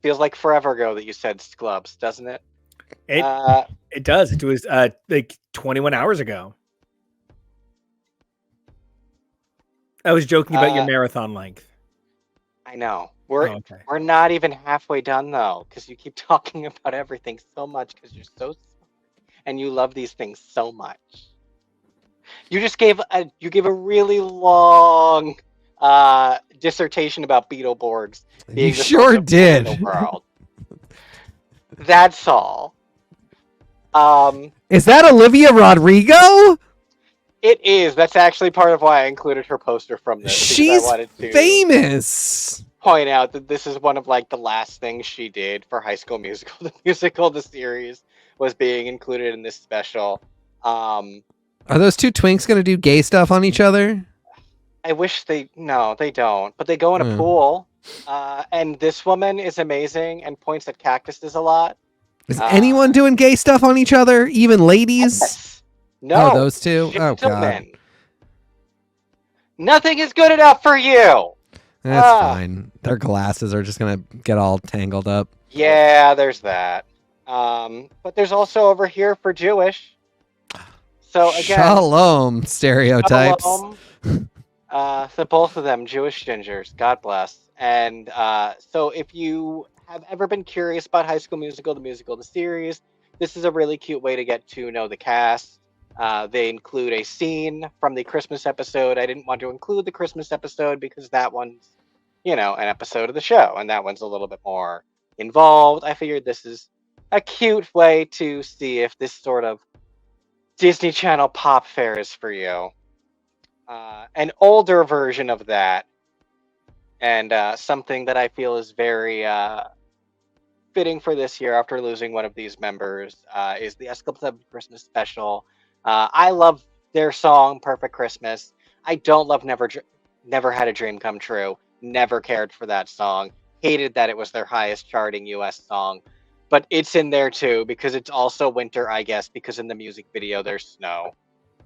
feels like forever ago that you said Scrubs, doesn't it? It does. It was like 21 hours ago. I was joking about your marathon length. I know. We're not even halfway done though, because you keep talking about everything so much because you're so smart and you love these things so much. You just gave a really long dissertation about Beetleborgs. You sure did. In the world. That's all. Is that Olivia Rodrigo? It is. That's actually part of why I included her poster from this. She's I wanted to famous. Point out that this is one of like the last things she did for High School Musical. The musical, the series, was being included in this special. Are those two twinks going to do gay stuff on each other? I wish no, they don't. But they go in a pool. And this woman is amazing and points at cactuses a lot. Is anyone doing gay stuff on each other? Even ladies? Yes. No. Oh, those two? Oh, God. Nothing is good enough for you. That's fine. Their glasses are just going to get all tangled up. Yeah, there's that. But there's also over here for Jewish. So again, Shalom stereotypes. Shalom. So both of them, Jewish gingers. God bless. And so if you have ever been curious about High School Musical, the series, this is a really cute way to get to know the cast. They include a scene from the Christmas episode. I didn't want to include the Christmas episode because that one's, an episode of the show, and that one's a little bit more involved. I figured this is a cute way to see if this sort of Disney Channel pop fare is for you. An older version of that, and something that I feel is very fitting for this year after losing one of these members, is the Escapade Christmas special. I love their song Perfect Christmas. I don't love Never Had a Dream Come True. Never cared for that song. Hated that it was their highest charting US song. But it's in there too because it's also winter, I guess, because in the music video there's snow.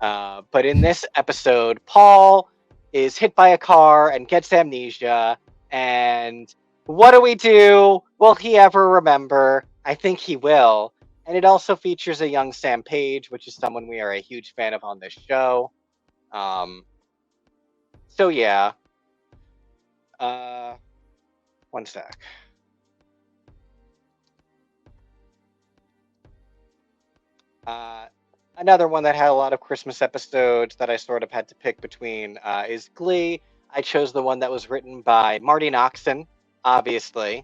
But in this episode, Paul is hit by a car and gets amnesia. And what do? Will he ever remember? I think he will. And it also features a young Sam Page, which is someone we are a huge fan of on this show. So yeah. One sec. Another one that had a lot of Christmas episodes that I sort of had to pick between is Glee. I chose the one that was written by Marty Noxon, obviously.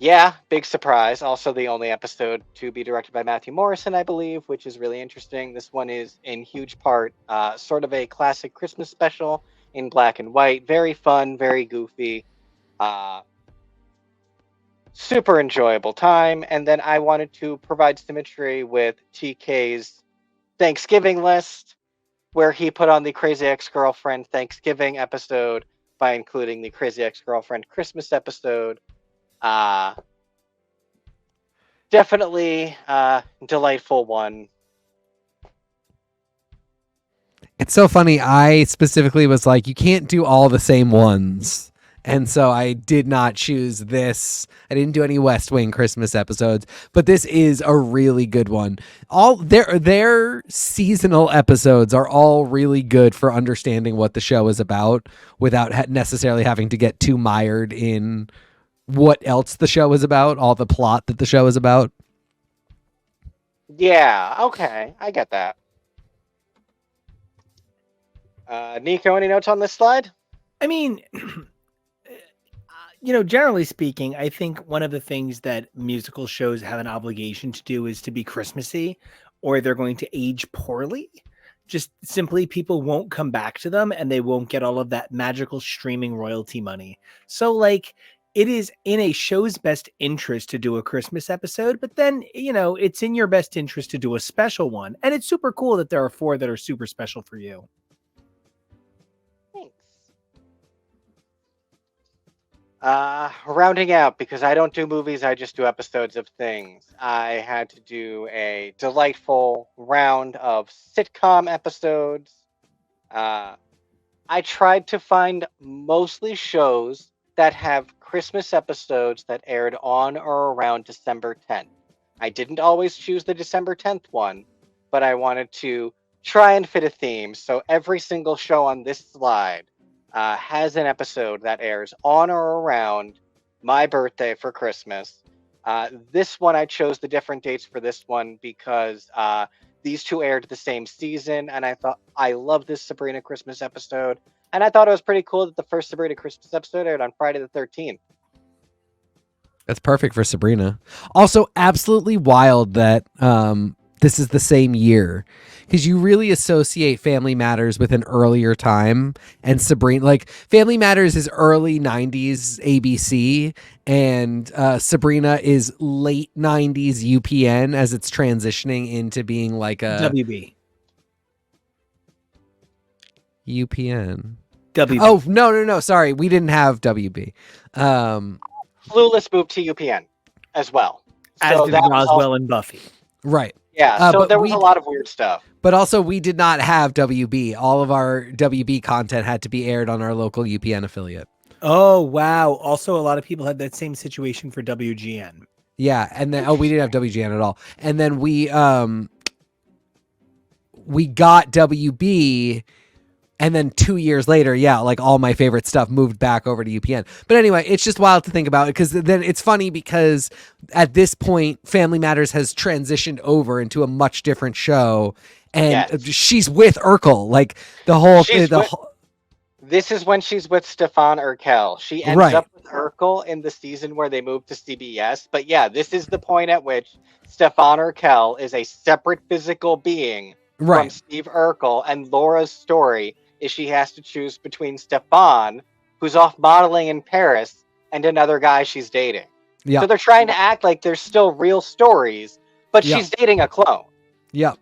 Yeah, big surprise. Also the only episode to be directed by Matthew Morrison, I believe, which is really interesting. This one is in huge part sort of a classic Christmas special in black and white. Very fun, very goofy. Super enjoyable time. And then I wanted to provide symmetry with TK's Thanksgiving list, where he put on the Crazy Ex-Girlfriend Thanksgiving episode by including the Crazy Ex-Girlfriend Christmas episode. Definitely delightful one. It's so funny. I specifically was like, you can't do all the same ones. And so I did not choose this. I didn't do any West Wing Christmas episodes, but this is a really good one. All their seasonal episodes are all really good for understanding what the show is about without necessarily having to get too mired in what else the show is about, all the plot that the show is about. Yeah, okay. I get that. Nico, any notes on this slide? I mean, generally speaking, I think one of the things that musical shows have an obligation to do is to be Christmassy, or they're going to age poorly. Just simply, people won't come back to them and they won't get all of that magical streaming royalty money. So, like, it is in a show's best interest to do a Christmas episode, but then, it's in your best interest to do a special one. And it's super cool that there are 4 that are super special for you. Thanks. Rounding out, because I don't do movies, I just do episodes of things. I had to do a delightful round of sitcom episodes. I tried to find mostly shows that have Christmas episodes that aired on or around December 10th. I didn't always choose the December 10th one, but I wanted to try and fit a theme. So every single show on this slide has an episode that airs on or around my birthday for Christmas. This one, I chose the different dates for this one because these 2 aired the same season, and I thought I love this Sabrina Christmas episode, and I thought it was pretty cool that the first Sabrina Christmas episode aired on Friday the 13th. That's perfect for Sabrina. Also, absolutely wild that this is the same year, because you really associate Family Matters with an earlier time, and Sabrina, like, Family Matters is early 90s ABC, and Sabrina is late 90s UPN as it's transitioning into being like a WB. UPN. WB. Oh, no. Sorry. We didn't have WB. Clueless moved to UPN as well. As So did that was Roswell and Buffy. Right. Yeah, so but there was a lot of weird stuff. But also, we did not have WB. All of our WB content had to be aired on our local UPN affiliate. Oh, wow. Also, a lot of people had that same situation for WGN. Yeah, and then we didn't have WGN at all. And then we got WB, and then 2 years later, like all my favorite stuff moved back over to UPN. But anyway, it's just wild to think about, because then it's funny because at this point, Family Matters has transitioned over into a much different show, and she's with Urkel, like the whole thing. This is when she's with Stefan Urkel. She ends up with Urkel in the season where they moved to CBS. But yeah, this is the point at which Stefan Urkel is a separate physical being from Steve Urkel, and Laura's story is she has to choose between Stefan, who's off modeling in Paris, and another guy she's dating. Yeah. So they're trying to act like there's still real stories, but she's dating a clone. Yep.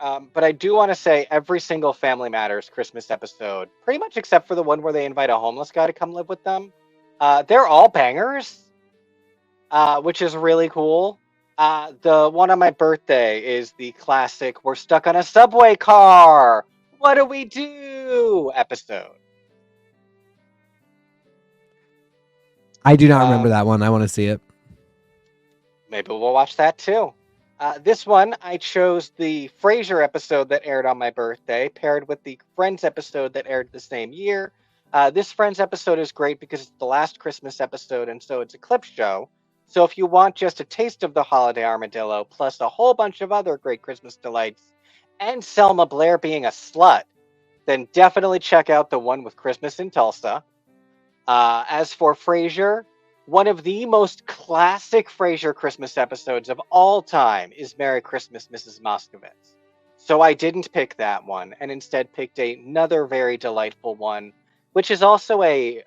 But I do want to say every single Family Matters Christmas episode, pretty much except for the one where they invite a homeless guy to come live with them, they're all bangers, which is really cool. The one on my birthday is the classic "We're stuck on a subway car. What do we do?" episode. I do not remember that one. I want to see it. Maybe we'll watch that too. This one, I chose the Frasier episode that aired on my birthday, paired with the Friends episode that aired the same year. This Friends episode is great because it's the last Christmas episode, and so it's a clip show. So if you want just a taste of the holiday armadillo, plus a whole bunch of other great Christmas delights, and Selma Blair being a slut, then definitely check out the one with Christmas in Tulsa. As for Frasier, one of the most classic Frasier Christmas episodes of all time is Merry Christmas, Mrs. Moskowitz. So I didn't pick that one, and instead picked another very delightful one, which is also a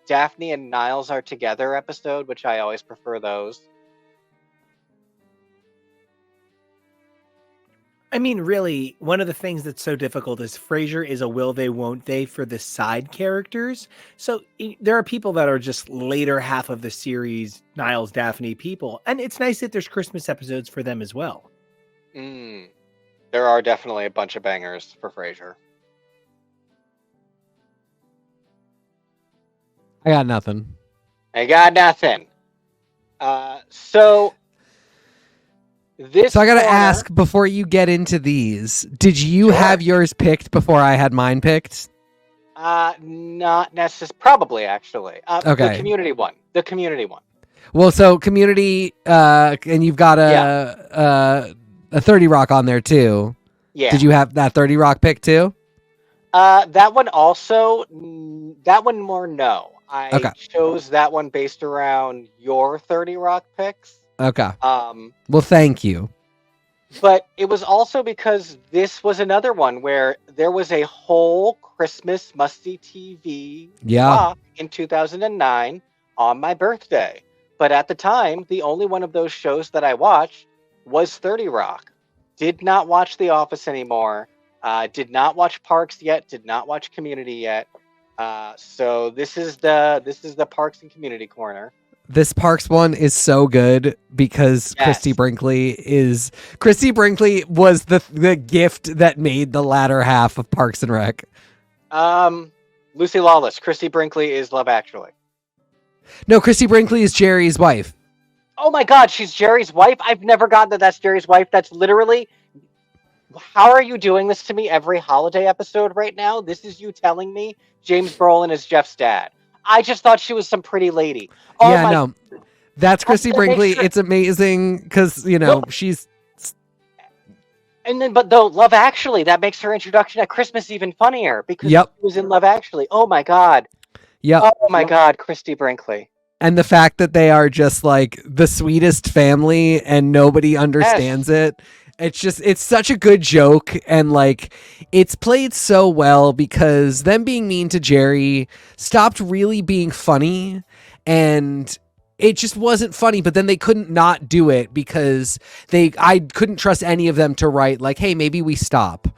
Daphne and Niles Are Together episode, which I always prefer those. I mean, really, one of the things that's so difficult is Frasier is a will they, won't they for the side characters. So there are people that are just later half of the series, Niles, Daphne people. And it's nice that there's Christmas episodes for them as well. There are definitely a bunch of bangers for Frasier. I got nothing. So I gotta ask, before you get into these, did you have yours picked before I had mine picked? Not necessarily. Probably, actually. Okay. The community one. Well, so Community, and you've got a 30 Rock on there too. Yeah. Did you have that 30 Rock pick too? That one also. That one more no. I Okay. chose that one based around your 30 Rock picks. Okay. Um, Well, thank you. but it was also because this was another one where there was a whole Christmas must-see TV Yeah. block in 2009 on my birthday. But at the time, the only one of those shows that I watched was 30 Rock. Did not watch The Office anymore. Did not watch Parks yet. Did not watch Community yet. So this is the Parks and Community corner. This Parks one is so good because Yes. Christy Brinkley was the gift that made the latter half of Parks and Rec. Lucy Lawless. Christy Brinkley is Love Actually. No, Christy Brinkley is Jerry's wife. Oh my God, she's Jerry's wife? I've never gotten that that's Jerry's wife. That's literally... How are you doing this to me every holiday episode right now? This is you telling me James Brolin is Jeff's dad. I just thought she was some pretty lady. Oh yeah, my... no. That's Christy That Brinkley. makes her- It's amazing because, Well- she's... And then, but though, Love Actually, that makes her introduction at Christmas even funnier because Yep. she was in Love Actually. Oh my God. Yep. Oh my God, Christy Brinkley. And the fact that they are just like the sweetest family and nobody understands it. It's such a good joke. And like, it's played so well because them being mean to Jerry stopped really being funny. And it just wasn't funny, but then they couldn't not do it because I couldn't trust any of them to write like, hey, maybe we stop.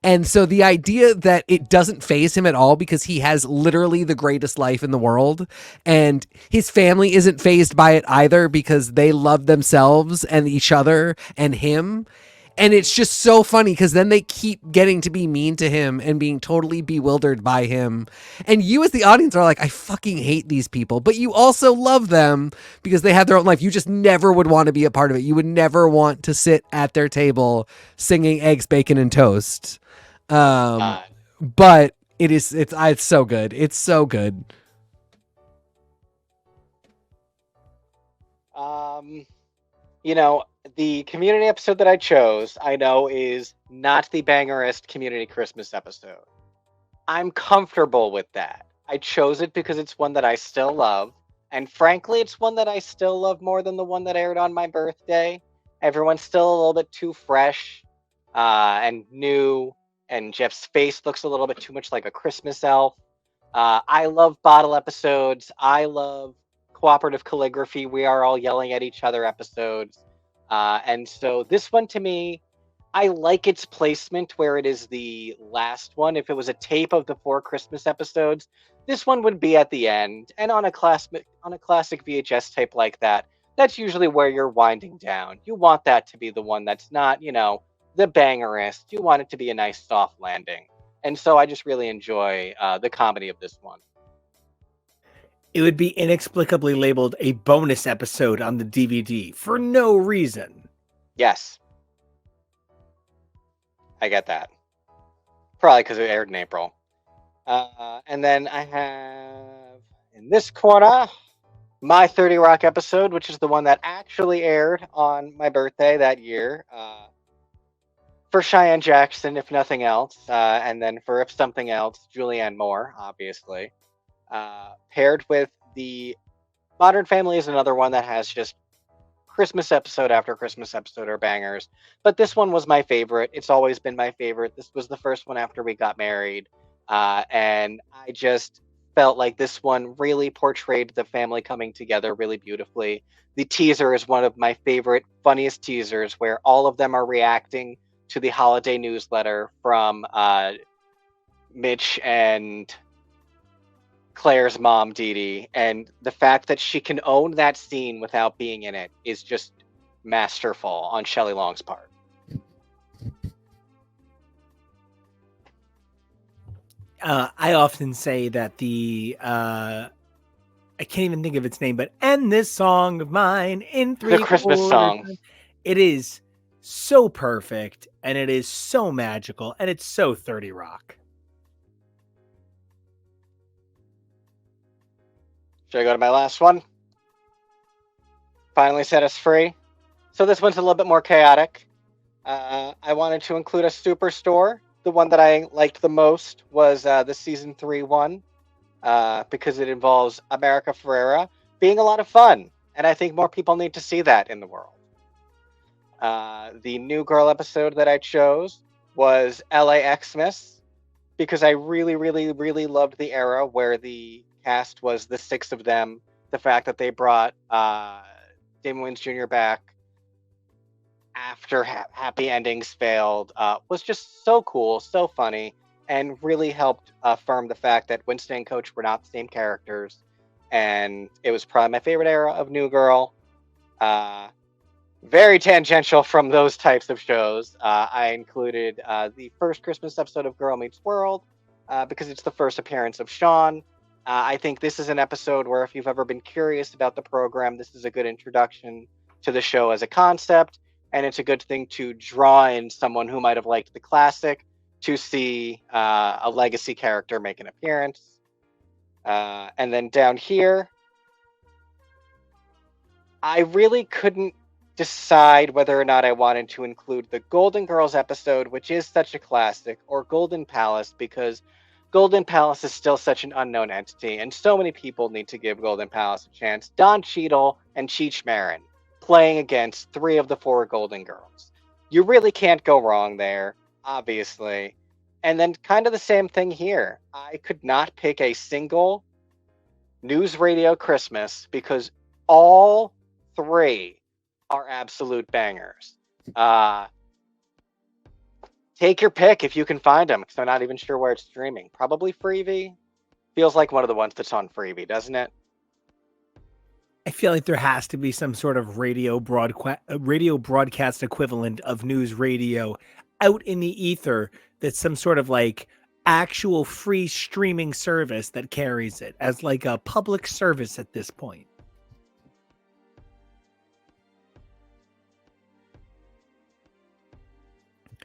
And so the idea that it doesn't faze him at all because he has literally the greatest life in the world and his family isn't fazed by it either because they love themselves and each other and him. And it's just so funny because then they keep getting to be mean to him and being totally bewildered by him. And you as the audience are like, I fucking hate these people. But you also love them because they have their own life. You just never would want to be a part of it. You would never want to sit at their table singing eggs, bacon, and toast. But it's so good. It's so good. The Community episode that I chose, I know, is not the bangerest Community Christmas episode. I'm comfortable with that. I chose it because it's one that I still love. And frankly, it's one that I still love more than the one that aired on my birthday. Everyone's still a little bit too fresh and new. And Jeff's face looks a little bit too much like a Christmas elf. I love bottle episodes. I love cooperative calligraphy. We are all yelling at each other episodes. And so this one to me, I like its placement where it is the last one. If it was a tape of the 4 Christmas episodes, this one would be at the end. And on a classic VHS tape like that, that's usually where you're winding down. You want that to be the one that's not, the bangerist. You want it to be a nice soft landing. And so I just really enjoy the comedy of this one. It would be inexplicably labeled a bonus episode on the DVD for no reason. Yes. I get that. Probably because it aired in April. And then I have in this corner my 30 Rock episode, which is the one that actually aired on my birthday that year. For Cheyenne Jackson, if nothing else. And then for If Something Else, Julianne Moore, obviously. Paired with the Modern Family is another one that has just Christmas episode after Christmas episode are bangers. But this one was my favorite. It's always been my favorite. This was the first one after we got married. And I just felt like this one really portrayed the family coming together really beautifully. The teaser is one of my favorite, funniest teasers where all of them are reacting to the holiday newsletter from Mitch and Claire's mom, Dee Dee, and the fact that she can own that scene without being in it is just masterful on Shelley Long's part. I often say that I can't even think of its name, but "And This Song of Mine in 3 The Christmas song. It is so perfect, and it is so magical, and it's so 30 Rock. Should I go to my last one? Finally set us free. So this one's a little bit more chaotic. I wanted to include a superstore. The one that I liked the most was the season 3 one, because it involves America Ferrera being a lot of fun, and I think more people need to see that in the world. The New Girl episode that I chose was LA Xmas, because I really, really, really loved the era where the cast was the 6 of them. The fact that they brought Damon Wayans Jr. back after happy endings failed was just so cool, so funny, and really helped affirm the fact that Winston and Coach were not the same characters. And it was probably my favorite era of New Girl. Very tangential from those types of shows. I included the first Christmas episode of Girl Meets World because it's the first appearance of Sean. I think this is an episode where if you've ever been curious about the program, this is a good introduction to the show as a concept. And it's a good thing to draw in someone who might have liked the classic to see a legacy character make an appearance. And then down here, I really couldn't decide whether or not I wanted to include the Golden Girls episode, which is such a classic, or Golden Palace, because Golden Palace is still such an unknown entity, and so many people need to give Golden Palace a chance. Don Cheadle and Cheech Marin playing against 3 of the 4 Golden Girls. You really can't go wrong there, obviously. And then kind of the same thing here. I could not pick a single news radio Christmas because all 3 are absolute bangers. Take your pick if you can find them, because I'm not even sure where it's streaming. Probably Freevee. Feels like one of the ones that's on Freevee, doesn't it? I feel like there has to be some sort of radio broadcast equivalent of news radio out in the ether that's some sort of like actual free streaming service that carries it as like a public service at this point.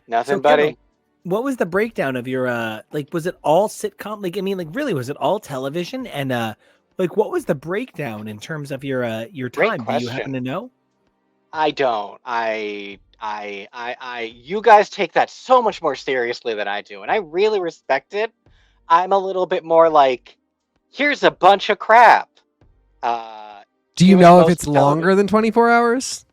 Nothing, So, buddy. Kevin, what was the breakdown of your like was it all sitcom? Like I mean, like really, was it all television? And like what was the breakdown in terms of your Great time? Do you happen question. to know? I don't. You guys take that so much more seriously than I do, and I really respect it. I'm a little bit more like, here's a bunch of crap. Do you Doing know if most it's longer than 24 hours?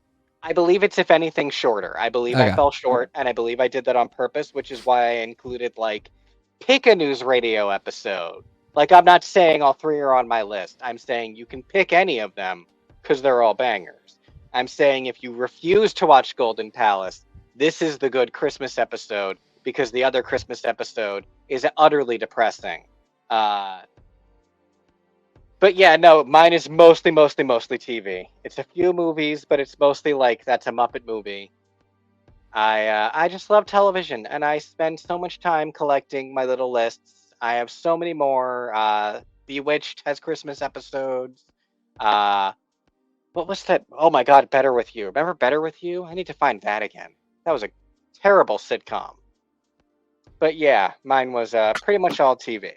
I believe it's, if anything, shorter. I believe I Okay. fell short, and I believe I did that on purpose, which is why I included, like, pick a news radio episode. Like, I'm not saying all 3 are on my list. I'm saying you can pick any of them because they're all bangers. I'm saying if you refuse to watch Golden Palace, this is the good Christmas episode because the other Christmas episode is utterly depressing. But yeah, no, mine is mostly TV. It's a few movies, but it's mostly like that's a Muppet movie. I just love television, and I spend so much time collecting my little lists. I have so many more. Bewitched has Christmas episodes. What was that? Oh my God, Better With You. Remember Better With You? I need to find that again. That was a terrible sitcom. But yeah, mine was pretty much all TV.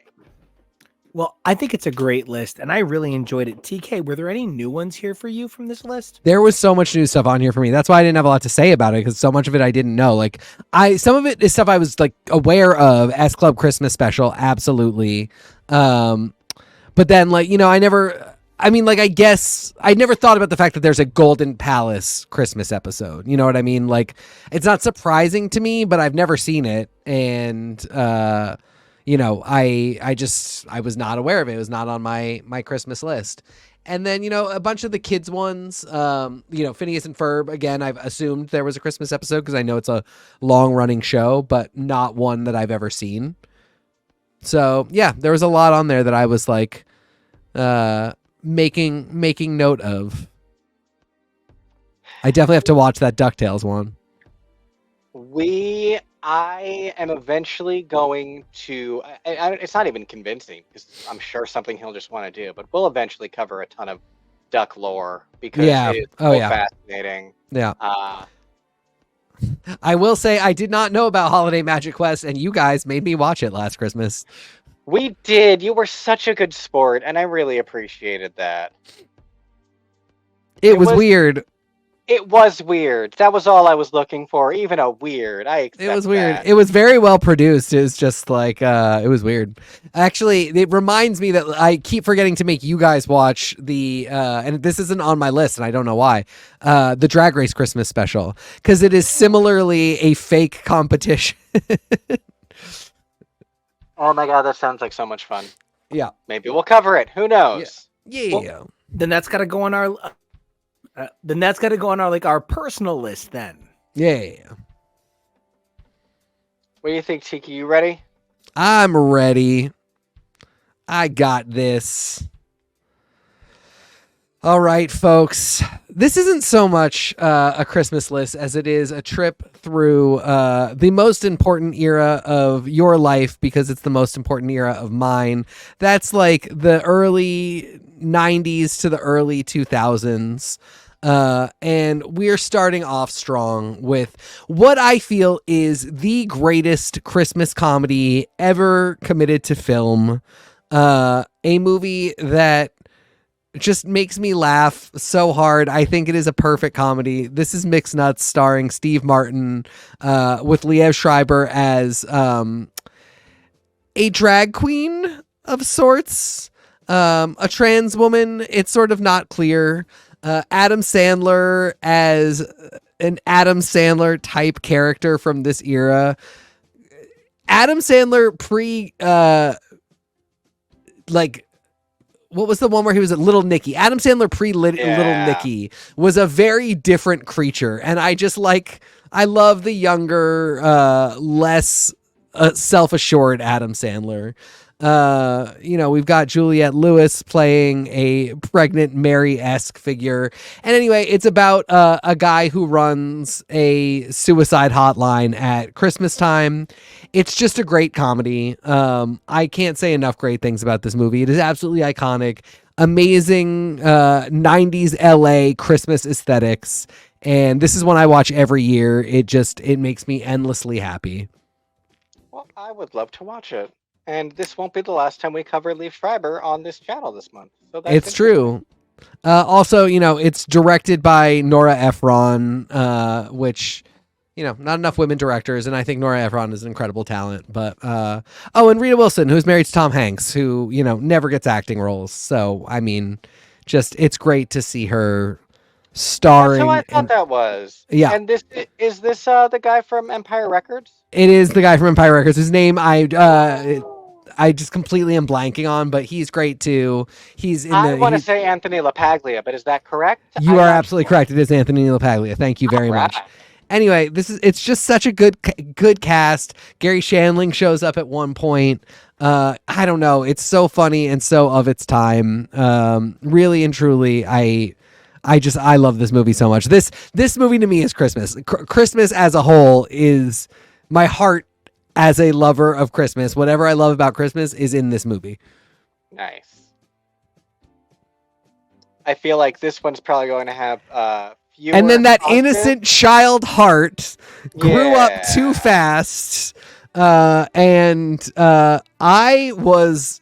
Well, I think it's a great list, and I really enjoyed it. TK, were there any new ones here for you from this list? There was so much new stuff on here for me. That's why I didn't have a lot to say about it, because so much of it I didn't know. Like, some of it is stuff I was like aware of. S Club Christmas Special, absolutely. But then, like, I guess I never thought about the fact that there's a Golden Palace Christmas episode. You know what I mean? Like, it's not surprising to me, but I've never seen it, and I was not aware of it. It was not on my Christmas list. And then, a bunch of the kids ones, Phineas and Ferb, again, I've assumed there was a Christmas episode because I know it's a long running show, but not one that I've ever seen. So yeah, there was a lot on there that I was like, making note of. I definitely have to watch that DuckTales one. I am eventually going to. It's not even convincing because I'm sure something he'll just want to do. But we'll eventually cover a ton of duck lore because it is so fascinating. Yeah. I will say I did not know about Holiday Magic Quest, and you guys made me watch it last Christmas. We did. You were such a good sport, and I really appreciated that. It was weird. It was weird. That was all I was looking for. Even a weird. I accept It was weird. that. It was very well produced. It was just like it was weird. Actually, it reminds me that I keep forgetting to make you guys watch the and this isn't on my list and I don't know why. The Drag Race Christmas special, because it is similarly a fake competition. Oh my god, that sounds like so much fun. Yeah. Maybe we'll cover it. Who knows? Yeah. Well, then that's got to go on our like our personal list then. Yeah. What do you think, Tiki? You ready? I'm ready. I got this. All right, folks. This isn't so much a Christmas list as it is a trip through the most important era of your life, because it's the most important era of mine. That's like the early 90s to the early 2000s. And we're starting off strong with what I feel is the greatest Christmas comedy ever committed to film. A movie that just makes me laugh so hard. I think it is a perfect comedy. This is Mixed Nuts, starring Steve Martin, with Liev Schreiber as a drag queen of sorts, a trans woman. It's sort of not clear. Adam Sandler as an Adam Sandler type character from this era. Adam Sandler what was the one where he was at Little Nicky? Adam Sandler Little Nicky was a very different creature. And I love the younger, less self-assured Adam Sandler. We've got Juliette Lewis playing a pregnant Mary-esque figure. And anyway, it's about a guy who runs a suicide hotline at Christmas time. It's just a great comedy. I can't say enough great things about this movie. It is absolutely iconic. Amazing 90s LA Christmas aesthetics. And this is one I watch every year. It makes me endlessly happy. Well, I would love to watch it. And this won't be the last time we cover Liev Schreiber on this channel this month. So that's It's true. Also, it's directed by Nora Ephron, which, not enough women directors, and I think Nora Ephron is an incredible talent. But and Rita Wilson, who's married to Tom Hanks, who never gets acting roles. So I mean, it's great to see her starring. That's who I thought that was. Yeah. And this is the guy from Empire Records? It is the guy from Empire Records. His name I just completely am blanking on, but he's great too. I want to say Anthony LaPaglia, but is that correct? You are absolutely correct. It is Anthony LaPaglia. Thank you very much. Anyway, it's just such a good cast. Gary Shandling shows up at one point. I don't know. It's so funny and so of its time. Really and truly, I love this movie so much. This movie to me is Christmas. Christmas as a whole is my heart. As a lover of Christmas, whatever I love about Christmas is in this movie. Nice. I feel like this one's probably going to have fewer. And then that innocent child heart grew up too fast. And I was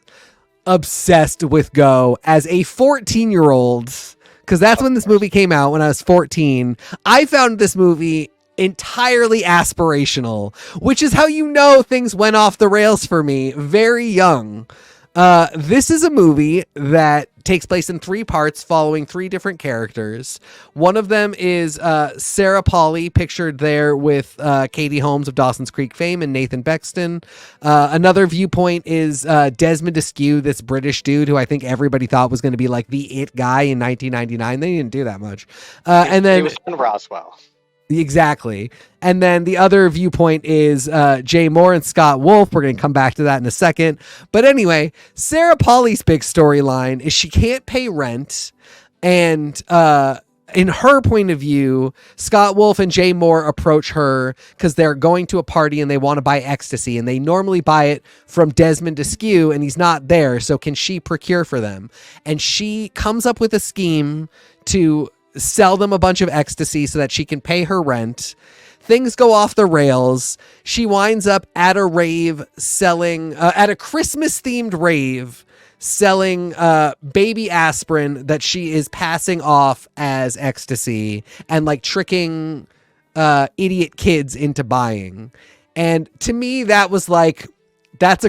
obsessed with Go as a 14-year-old, because that's when this movie came out, when I was 14. I found this movie entirely aspirational, which is how things went off the rails for me very young. This is a movie that takes place in 3 parts following 3 different characters. One of them is Sarah Polley, pictured there with Katie Holmes of Dawson's Creek fame and Nathan Bexton. Another viewpoint is Desmond Askew, this British dude who I think everybody thought was going to be like the it guy in 1999. They didn't do that much. And then he was in Roswell. Exactly. And then the other viewpoint is Jay Moore and Scott Wolf. We're going to come back to that in a second. But anyway, Sarah Polley's big storyline is she can't pay rent. And in her point of view, Scott Wolf and Jay Moore approach her because they're going to a party and they want to buy ecstasy. And they normally buy it from Desmond Askew and he's not there. So can she procure for them? And she comes up with a scheme to sell them a bunch of ecstasy so that she can pay her rent. Things go off the rails. She winds up at a rave selling, at a Christmas themed rave, selling baby aspirin that she is passing off as ecstasy and like tricking idiot kids into buying. And to me, that was like, that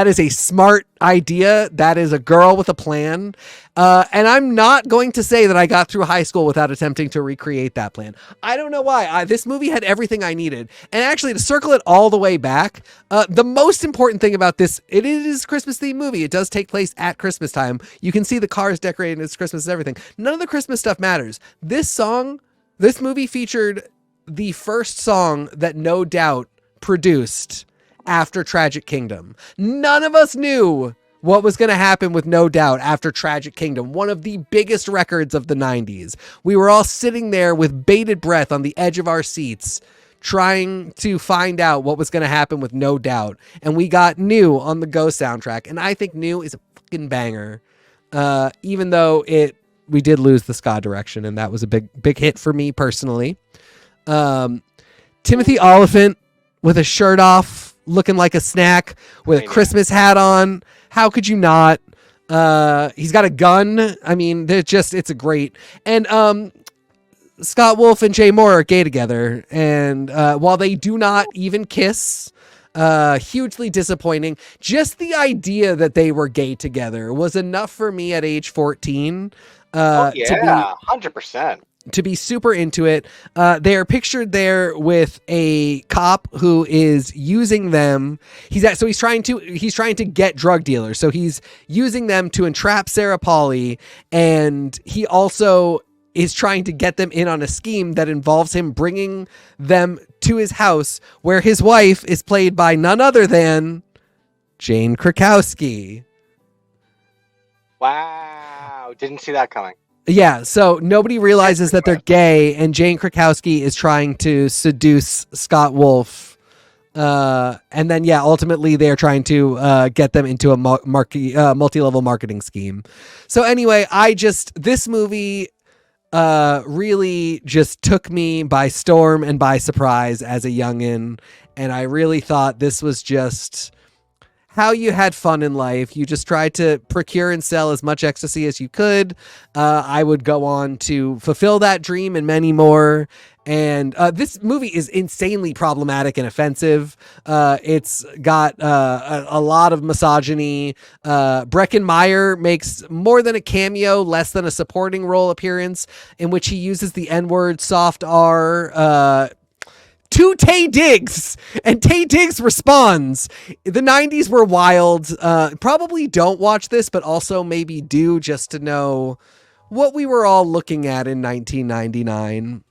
is a smart idea. That is a girl with a plan. And I'm not going to say that I got through high school without attempting to recreate that plan. I don't know why. This movie had everything I needed. And actually, to circle it all the way back, the most important thing about this, it is a Christmas themed movie. It does take place at Christmas time. You can see the cars decorated as Christmas and everything. None of the Christmas stuff matters. This movie featured the first song that No Doubt produced after Tragic Kingdom. None of us knew what was going to happen with No Doubt after Tragic Kingdom, one of the biggest records of the 90s. We were all sitting there with bated breath on the edge of our seats, trying to find out what was going to happen with No Doubt. And we got New on the Go soundtrack. And I think New is a fucking banger. Even though we did lose the ska direction, and that was a big hit for me personally. Timothy Olyphant with a shirt off, looking like a snack, with a Christmas hat on. How could you not? He's got a gun. I mean, it's a great. And Scott Wolf and Jay Moore are gay together, and while they do not even kiss, hugely disappointing. Just the idea that they were gay together was enough for me at age 14. Oh yeah, 100%. To be super into it. They are pictured there with a cop who is using them. He's trying to get drug dealers. So he's using them to entrap Sarah Polley, and he also is trying to get them in on a scheme that involves him bringing them to his house, where his wife is played by none other than Jane Krakowski. Wow, didn't see that coming. Yeah, so nobody realizes that they're gay, and Jane Krakowski is trying to seduce Scott Wolf. And then, ultimately they're trying to get them into a multi-level marketing scheme. So anyway, this movie really just took me by storm and by surprise as a youngin', and I really thought this was just how you had fun in life. You just tried to procure and sell as much ecstasy as you could. I would go on to fulfill that dream and many more. And this movie is insanely problematic and offensive. It's got a lot of misogyny. Breckin Meyer makes more than a cameo, less than a supporting role appearance, in which he uses the N-word, soft R, to Taye Diggs, and Taye Diggs responds. The 90s were wild. Probably don't watch this, but also maybe do, just to know what we were all looking at in 1999.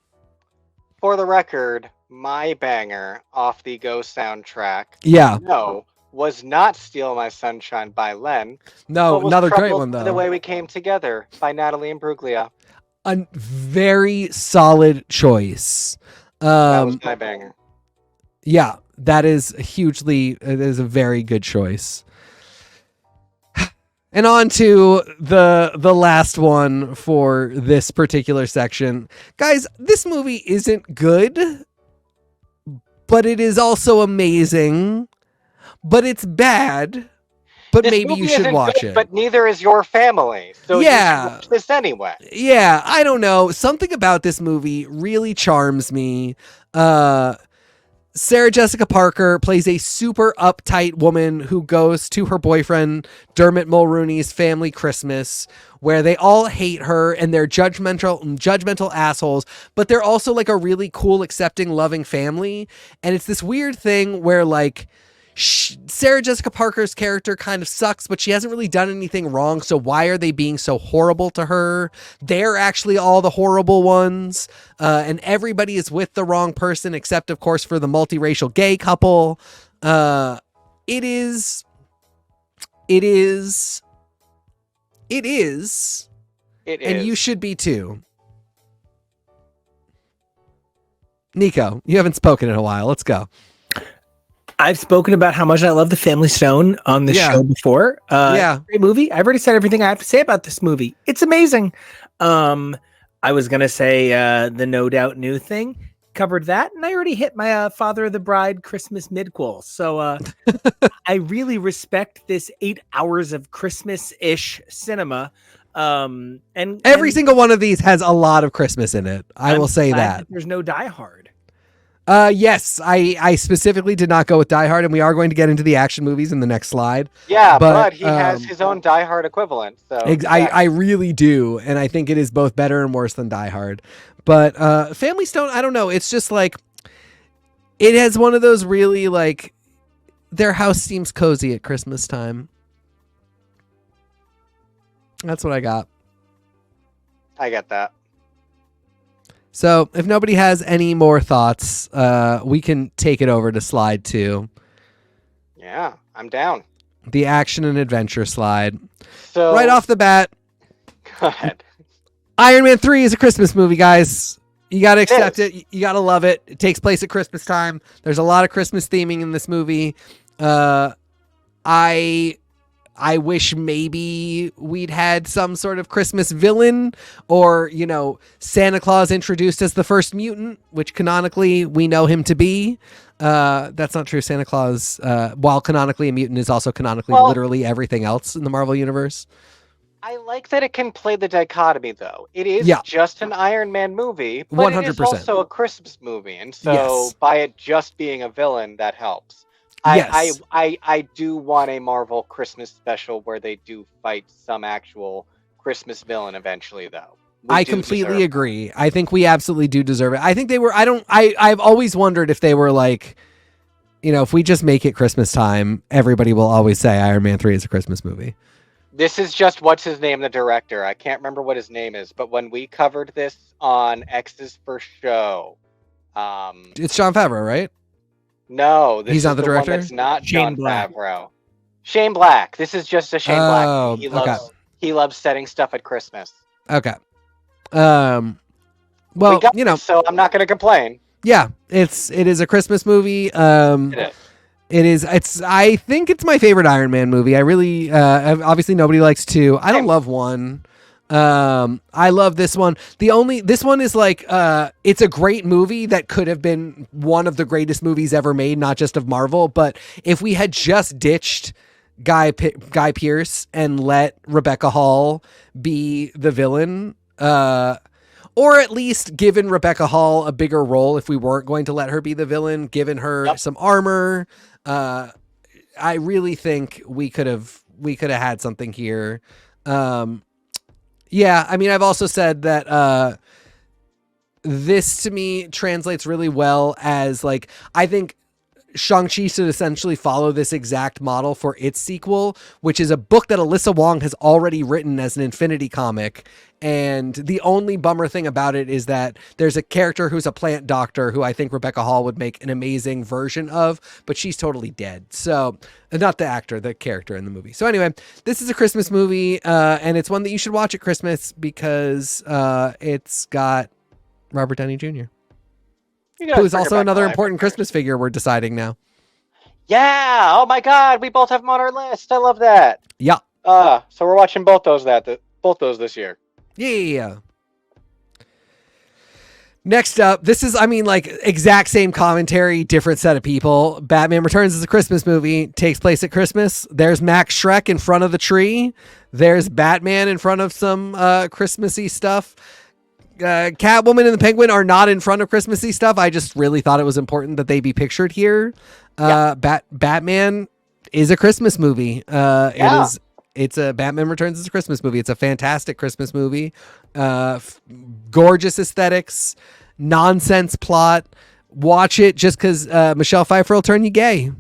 For the record, my banger off the Go soundtrack, was not Steal My Sunshine by Len. No, another great one, though. The Way We Came Together by Natalie Imbruglia. A very solid choice. That was my banger. Yeah, it is a very good choice. And on to the last one for this particular section. Guys, this movie isn't good, but it is also amazing, but it's bad. But this maybe you should watch it. But neither is your family. So you should watch this anyway. Yeah, I don't know. Something about this movie really charms me. Sarah Jessica Parker plays a super uptight woman who goes to her boyfriend Dermot Mulrooney's family Christmas, where they all hate her and they're judgmental assholes, but they're also like a really cool, accepting, loving family. And it's this weird thing where like Sarah Jessica Parker's character kind of sucks, but she hasn't really done anything wrong. So why are they being so horrible to her? They're actually all the horrible ones. And everybody is with the wrong person, except of course for the multiracial gay couple. It is. And you should be too. Nico, you haven't spoken in a while. Let's go. I've spoken about how much I love The Family Stone on this show before. Great movie. I've already said everything I have to say about this movie. It's amazing. I was going to say the No Doubt New thing. covered that, and I already hit my Father of the Bride Christmas midquel. So I really respect this 8 hours of Christmas-ish cinema. And Every single one of these has a lot of Christmas in it. I will say that. There's no Die Hard. Yes, I specifically did not go with Die Hard, and we are going to get into the action movies in the next slide. Yeah, but he has his own Die Hard equivalent. So I really do, and I think it is both better and worse than Die Hard. But Family Stone, I don't know. It's just like, it has one of those really, like, their house seems cozy at Christmas time. That's what I got. I get that. So if nobody has any more thoughts, we can take it over to slide 2. Yeah, I'm down. The action and adventure slide. So right off the bat, go ahead. Iron Man 3 is a Christmas movie, guys. You got to accept it. You got to love it. It takes place at Christmas time. There's a lot of Christmas theming in this movie. I wish maybe we'd had some sort of Christmas villain, or, you know, Santa Claus introduced as the first mutant, which canonically we know him to be. That's not true. Santa Claus, while canonically a mutant, is also canonically literally everything else in the Marvel universe. I like that it can play the dichotomy, though. It is just an Iron Man movie, but 100%. It is also a Christmas movie, and so by it just being a villain, that helps. I do want a Marvel Christmas special where they do fight some actual Christmas villain eventually, though. I completely agree. I think we absolutely do deserve it. I think they were, I've always wondered if they were like, you know, if we just make it Christmas time, everybody will always say Iron Man 3 is a Christmas movie. This is just, what's his name, the director. I can't remember what his name is, but when we covered this on X's First Show. It's Jon Favreau, right? No, he's not the director. It's not Jon Favreau. Shane Black. This is just a Shane Black. He loves setting stuff at Christmas. Okay. Well, you know, so I'm not going to complain. Yeah, it is a Christmas movie. It is. I think it's my favorite Iron Man movie. I really, obviously nobody likes 2. I don't love 1. I love this one. This one is like, it's a great movie that could have been one of the greatest movies ever made, not just of Marvel. But if we had just ditched Guy Pearce and let Rebecca Hall be the villain, or at least given Rebecca Hall a bigger role, if we weren't going to let her be the villain, given her some armor, I really think we could have had something here. Yeah, I mean, I've also said that this to me translates really well as, like, I think Shang-Chi should essentially follow this exact model for its sequel, which is a book that Alyssa Wong has already written as an Infinity comic. And the only bummer thing about it is that there's a character who's a plant doctor who I think Rebecca Hall would make an amazing version of, but she's totally dead. So, not the actor, the character in the movie. So anyway, this is a Christmas movie, and it's one that you should watch at Christmas because it's got Robert Downey Jr., who is also another important Christmas figure we're deciding now. Yeah. Oh my God. We both have them on our list. I love that. Yeah. So we're watching both those this year. Yeah. Next up, this is, I mean, like, exact same commentary, different set of people. Batman Returns is a Christmas movie, takes place at Christmas. There's Max Schreck in front of the tree. There's Batman in front of some Christmassy stuff. Catwoman and the Penguin are not in front of Christmassy stuff. I just really thought it was important that they be pictured here. Batman is a Christmas movie. It's a Batman Returns is a Christmas movie. It's a fantastic Christmas movie. Gorgeous aesthetics, nonsense plot. Watch it just because Michelle Pfeiffer will turn you gay.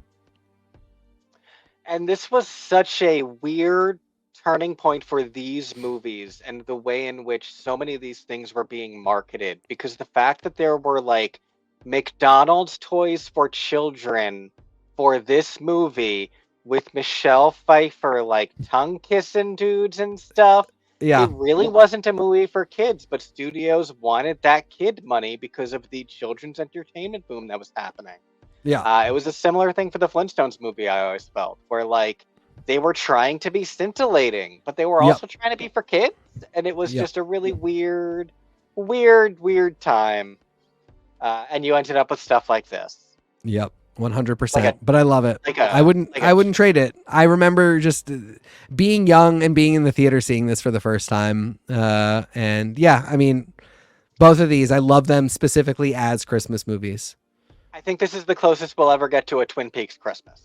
And this was such a weird turning point for these movies and the way in which so many of these things were being marketed, because the fact that there were like McDonald's toys for children for this movie with Michelle Pfeiffer like tongue kissing dudes and stuff. Yeah, it really wasn't a movie for kids, but studios wanted that kid money because of the children's entertainment boom that was happening. Yeah, it was a similar thing for the Flintstones movie. I always felt where like they were trying to be scintillating, but they were also trying to be for kids, and it was just a really weird time. and you ended up with stuff like this. Yep, 100%. Like But I love it. like I wouldn't trade it. I remember just being young and being in the theater, seeing this for the first time. And yeah, I mean, both of these, I love them specifically as Christmas movies. I think this is the closest we'll ever get to a Twin Peaks Christmas.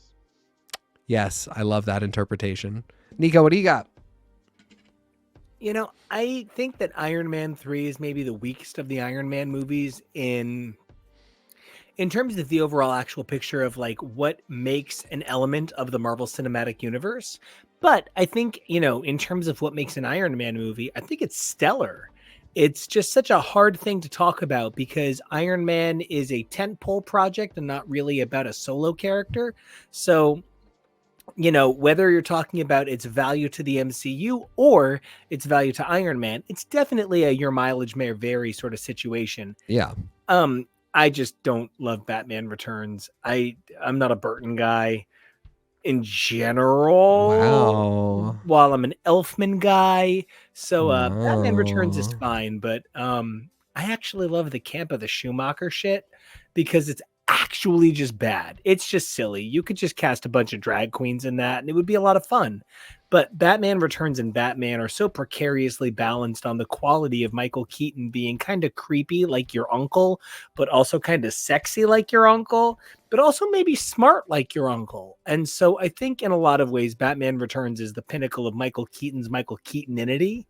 Yes, I love that interpretation. Nico, what do you got? I think that Iron Man 3 is maybe the weakest of the Iron Man movies in terms of the overall actual picture of like what makes an element of the Marvel Cinematic Universe. But I think, in terms of what makes an Iron Man movie, I think it's stellar. It's just such a hard thing to talk about because Iron Man is a tentpole project and not really about a solo character. So, whether you're talking about its value to the MCU or its value to Iron Man, it's definitely a your mileage may vary sort of situation. Yeah. I just don't love Batman Returns. I'm not a Burton guy in general. Wow. While I'm an Elfman guy. So Batman Returns is Oh. fine, but I actually love the Camp of the Schumacher shit because it's actually just bad. It's just silly. You could just cast a bunch of drag queens in that and it would be a lot of fun. But Batman Returns and Batman are so precariously balanced on the quality of Michael Keaton being kind of creepy like your uncle, but also kind of sexy like your uncle, but also maybe smart like your uncle. And so I think in a lot of ways, Batman Returns is the pinnacle of Michael Keaton's Michael Keatonity.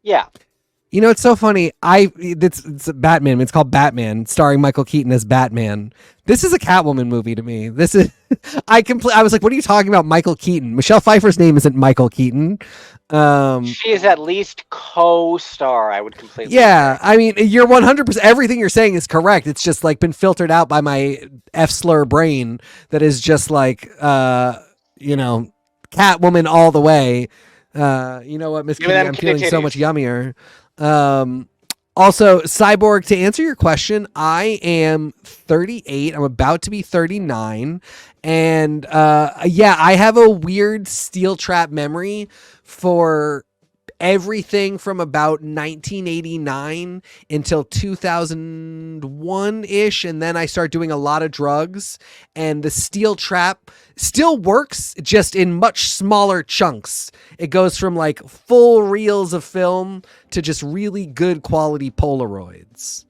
Yeah. It's so funny. It's Batman. It's called Batman, starring Michael Keaton as Batman. This is a Catwoman movie to me. This is I was like, what are you talking about, Michael Keaton? Michelle Pfeiffer's name isn't Michael Keaton. She is at least co-star. I would completely. Yeah, agree. I mean, you're 100%. Everything you're saying is correct. It's just like been filtered out by my F slur brain that is just like, Catwoman all the way. You know what, Miss Kitty? I'm feeling so much yummier. Also, Cyborg, to answer your question, I am 38. I'm about to be 39. And I have a weird steel trap memory for everything from about 1989 until 2001-ish, and then I start doing a lot of drugs, and the steel trap still works, just in much smaller chunks. It goes from like full reels of film to just really good quality Polaroids.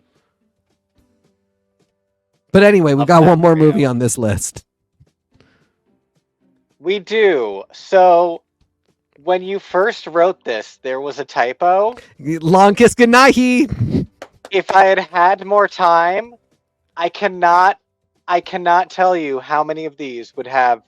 But anyway, we got one more movie on this list. We do. So when you first wrote this, there was a typo. Long kiss goodnight. If I had more time, I cannot tell you how many of these would have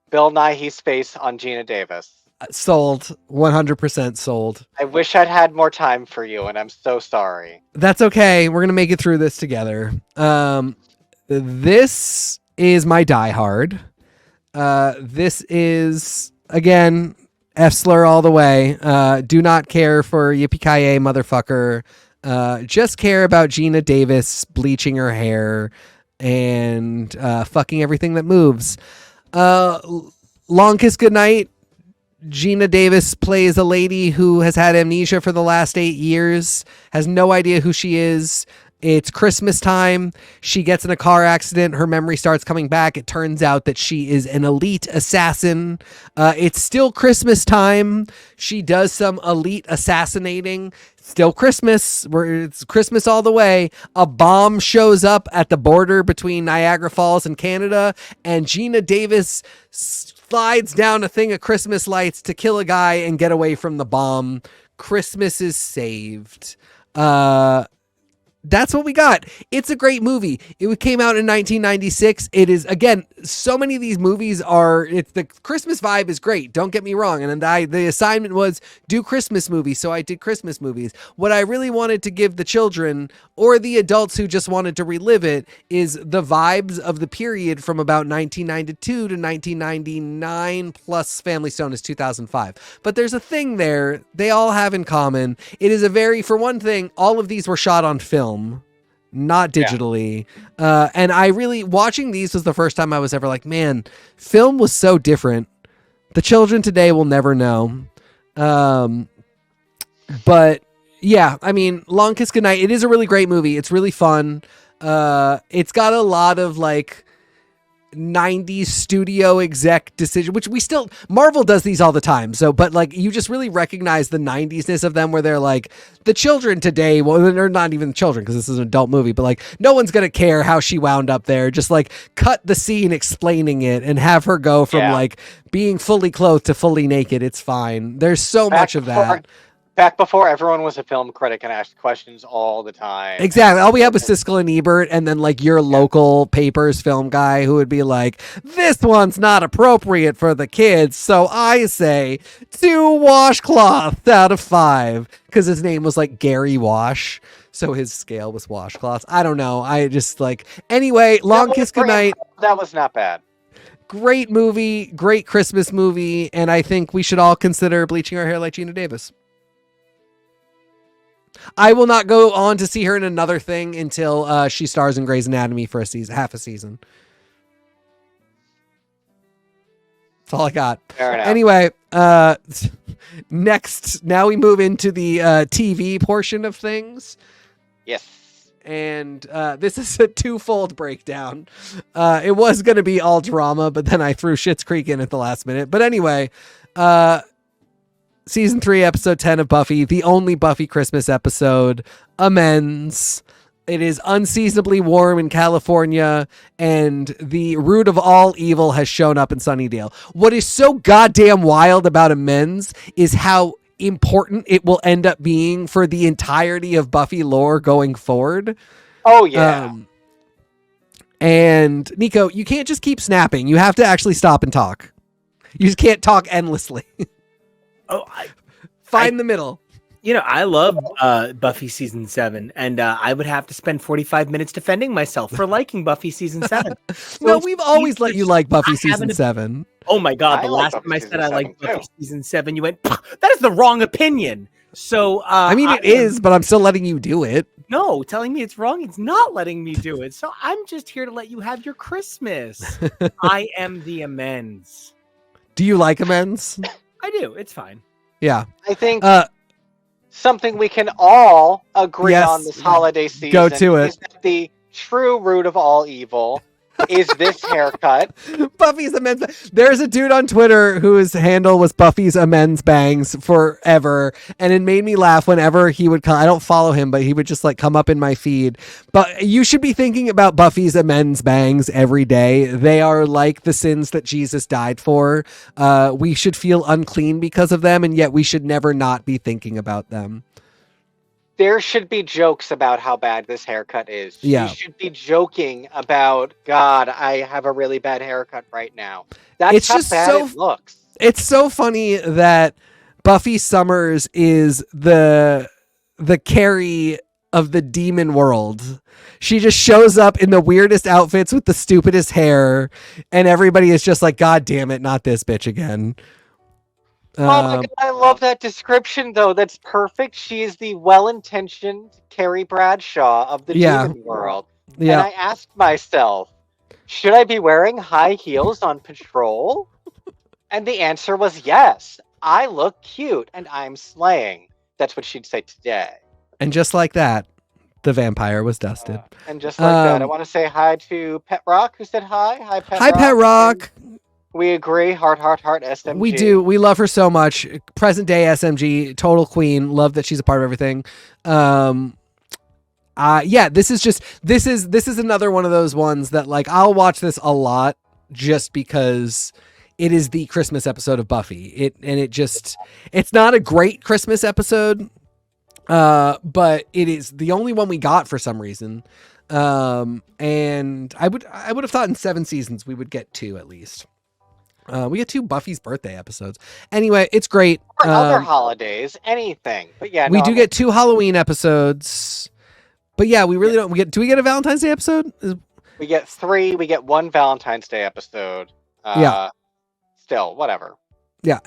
Bill Nighy's face on Gina Davis. Sold. 100% sold. I wish I'd had more time for you, and I'm so sorry. That's okay. We're going to make it through this together. This is my Die Hard. This is, again, F-slur all the way. Do not care for yippee-ki-yay, motherfucker. Just care about Gina Davis bleaching her hair and fucking everything that moves. Long Kiss Goodnight. Gina Davis plays a lady who has had amnesia for the last 8 years, has no idea who she is. It's Christmas time. She gets in a car accident. Her memory starts coming back. It turns out that she is an elite assassin. It's still Christmas time. She does some elite assassinating. Still Christmas. It's Christmas all the way. A bomb shows up at the border between Niagara Falls and Canada, and Gina Davis slides down a thing of Christmas lights to kill a guy and get away from the bomb. Christmas is saved. That's what we got. It's a great movie. It came out in 1996. It is, again, so many of these movies are, the Christmas vibe is great. Don't get me wrong. And the assignment was do Christmas movies. So I did Christmas movies. What I really wanted to give the children or the adults who just wanted to relive it is the vibes of the period from about 1992 to 1999 plus Family Stone is 2005. But there's a thing there they all have in common. It is for one thing, all of these were shot on film, not digitally. Yeah. And I really, watching these was the first time I was ever like, man, film was so different. The children today will never know. But Yeah, I mean, Long Kiss Goodnight, it is a really great movie. It's really fun. It's got a lot of like 90s studio exec decision, which Marvel does these all the time. So, but like you just really recognize the 90s-ness of them where they're like, the children today, well, they're not even children because this is an adult movie, but like no one's going to care how she wound up there. Just like cut the scene explaining it and have her go from like being fully clothed to fully naked. It's fine. There's so much of that. Back before everyone was a film critic and asked questions all the time. Exactly. All we had was Siskel and Ebert, and then like your local papers film guy who would be like, this one's not appropriate for the kids, so I say 2 washcloths out of 5. Because his name was like Gary Wash, so his scale was washcloths. I don't know. I just like... Anyway, Long Kiss Goodnight. That was not bad. Great movie, great Christmas movie, and I think we should all consider bleaching our hair like Gina Davis. I will not go on to see her in another thing until she stars in Grey's Anatomy for half a season. That's all I got. Fair enough. Anyway, next, now we move into the TV portion of things. Yes. And this is a twofold breakdown. It was going to be all drama, but then I threw Schitt's Creek in at the last minute. But anyway, Season 3, Episode 10 of Buffy, the only Buffy Christmas episode, Amends. It is unseasonably warm in California, and the root of all evil has shown up in Sunnydale. What is so goddamn wild about Amends is how important it will end up being for the entirety of Buffy lore going forward. Oh, yeah. And, Nico, you can't just keep snapping. You have to actually stop and talk. You just can't talk endlessly. Find the middle. You know, I love Buffy season 7, and I would have to spend 45 minutes defending myself for liking Buffy season 7. No, we've always let you like Buffy season 7. Oh my God, the last time I said I liked Buffy season 7, you went, that is the wrong opinion. So, I mean, it is, but I'm still letting you do it. No, telling me it's wrong, it's not letting me do it. So I'm just here to let you have your Christmas. I am the Amends. Do you like Amends? I do. It's fine. Yeah. I think something we can all agree on this holiday season Go to it. is that the true root of all evil is this haircut. Buffy's Amends. There's a dude on Twitter whose handle was Buffy's Amends Bangs forever, and it made me laugh whenever he would come. I don't follow him, but he would just like come up in my feed. But you should be thinking about Buffy's Amends Bangs every day. They are like the sins that Jesus died for. We should feel unclean because of them, and yet we should never not be thinking about them. There should be jokes about how bad this haircut is. Yeah. You should be joking about, God, I have a really bad haircut right now. That's how bad it looks. It's so funny that Buffy Summers is the Carrie of the demon world. She just shows up in the weirdest outfits with the stupidest hair, and everybody is just like, God damn it, not this bitch again. Oh my God, I love that description, though. That's perfect. She is the well-intentioned Carrie Bradshaw of the demon world. Yeah. And I asked myself, should I be wearing high heels on patrol? And the answer was yes. I look cute, and I'm slaying. That's what she'd say today. And just like that, the vampire was dusted. And just like that, I want to say hi to Pet Rock, who said hi. Hi, Pet Rock. Hi, Pet Rock. We agree. Heart, SMG. We do. We love her so much. Present day SMG, total queen. Love that she's a part of everything. Yeah, this is another one of those ones that like I'll watch this a lot just because it is the Christmas episode of Buffy. It's not a great Christmas episode, but it is the only one we got for some reason. And I would have thought in 7 seasons we would get 2 at least. We get 2 Buffy's birthday episodes. Anyway, it's great. For other holidays, anything. But yeah, we do get 2 Halloween episodes. But yeah, we really don't. Do we get a Valentine's Day episode? We get 3. We get 1 Valentine's Day episode. Yeah. Still, whatever. Yeah.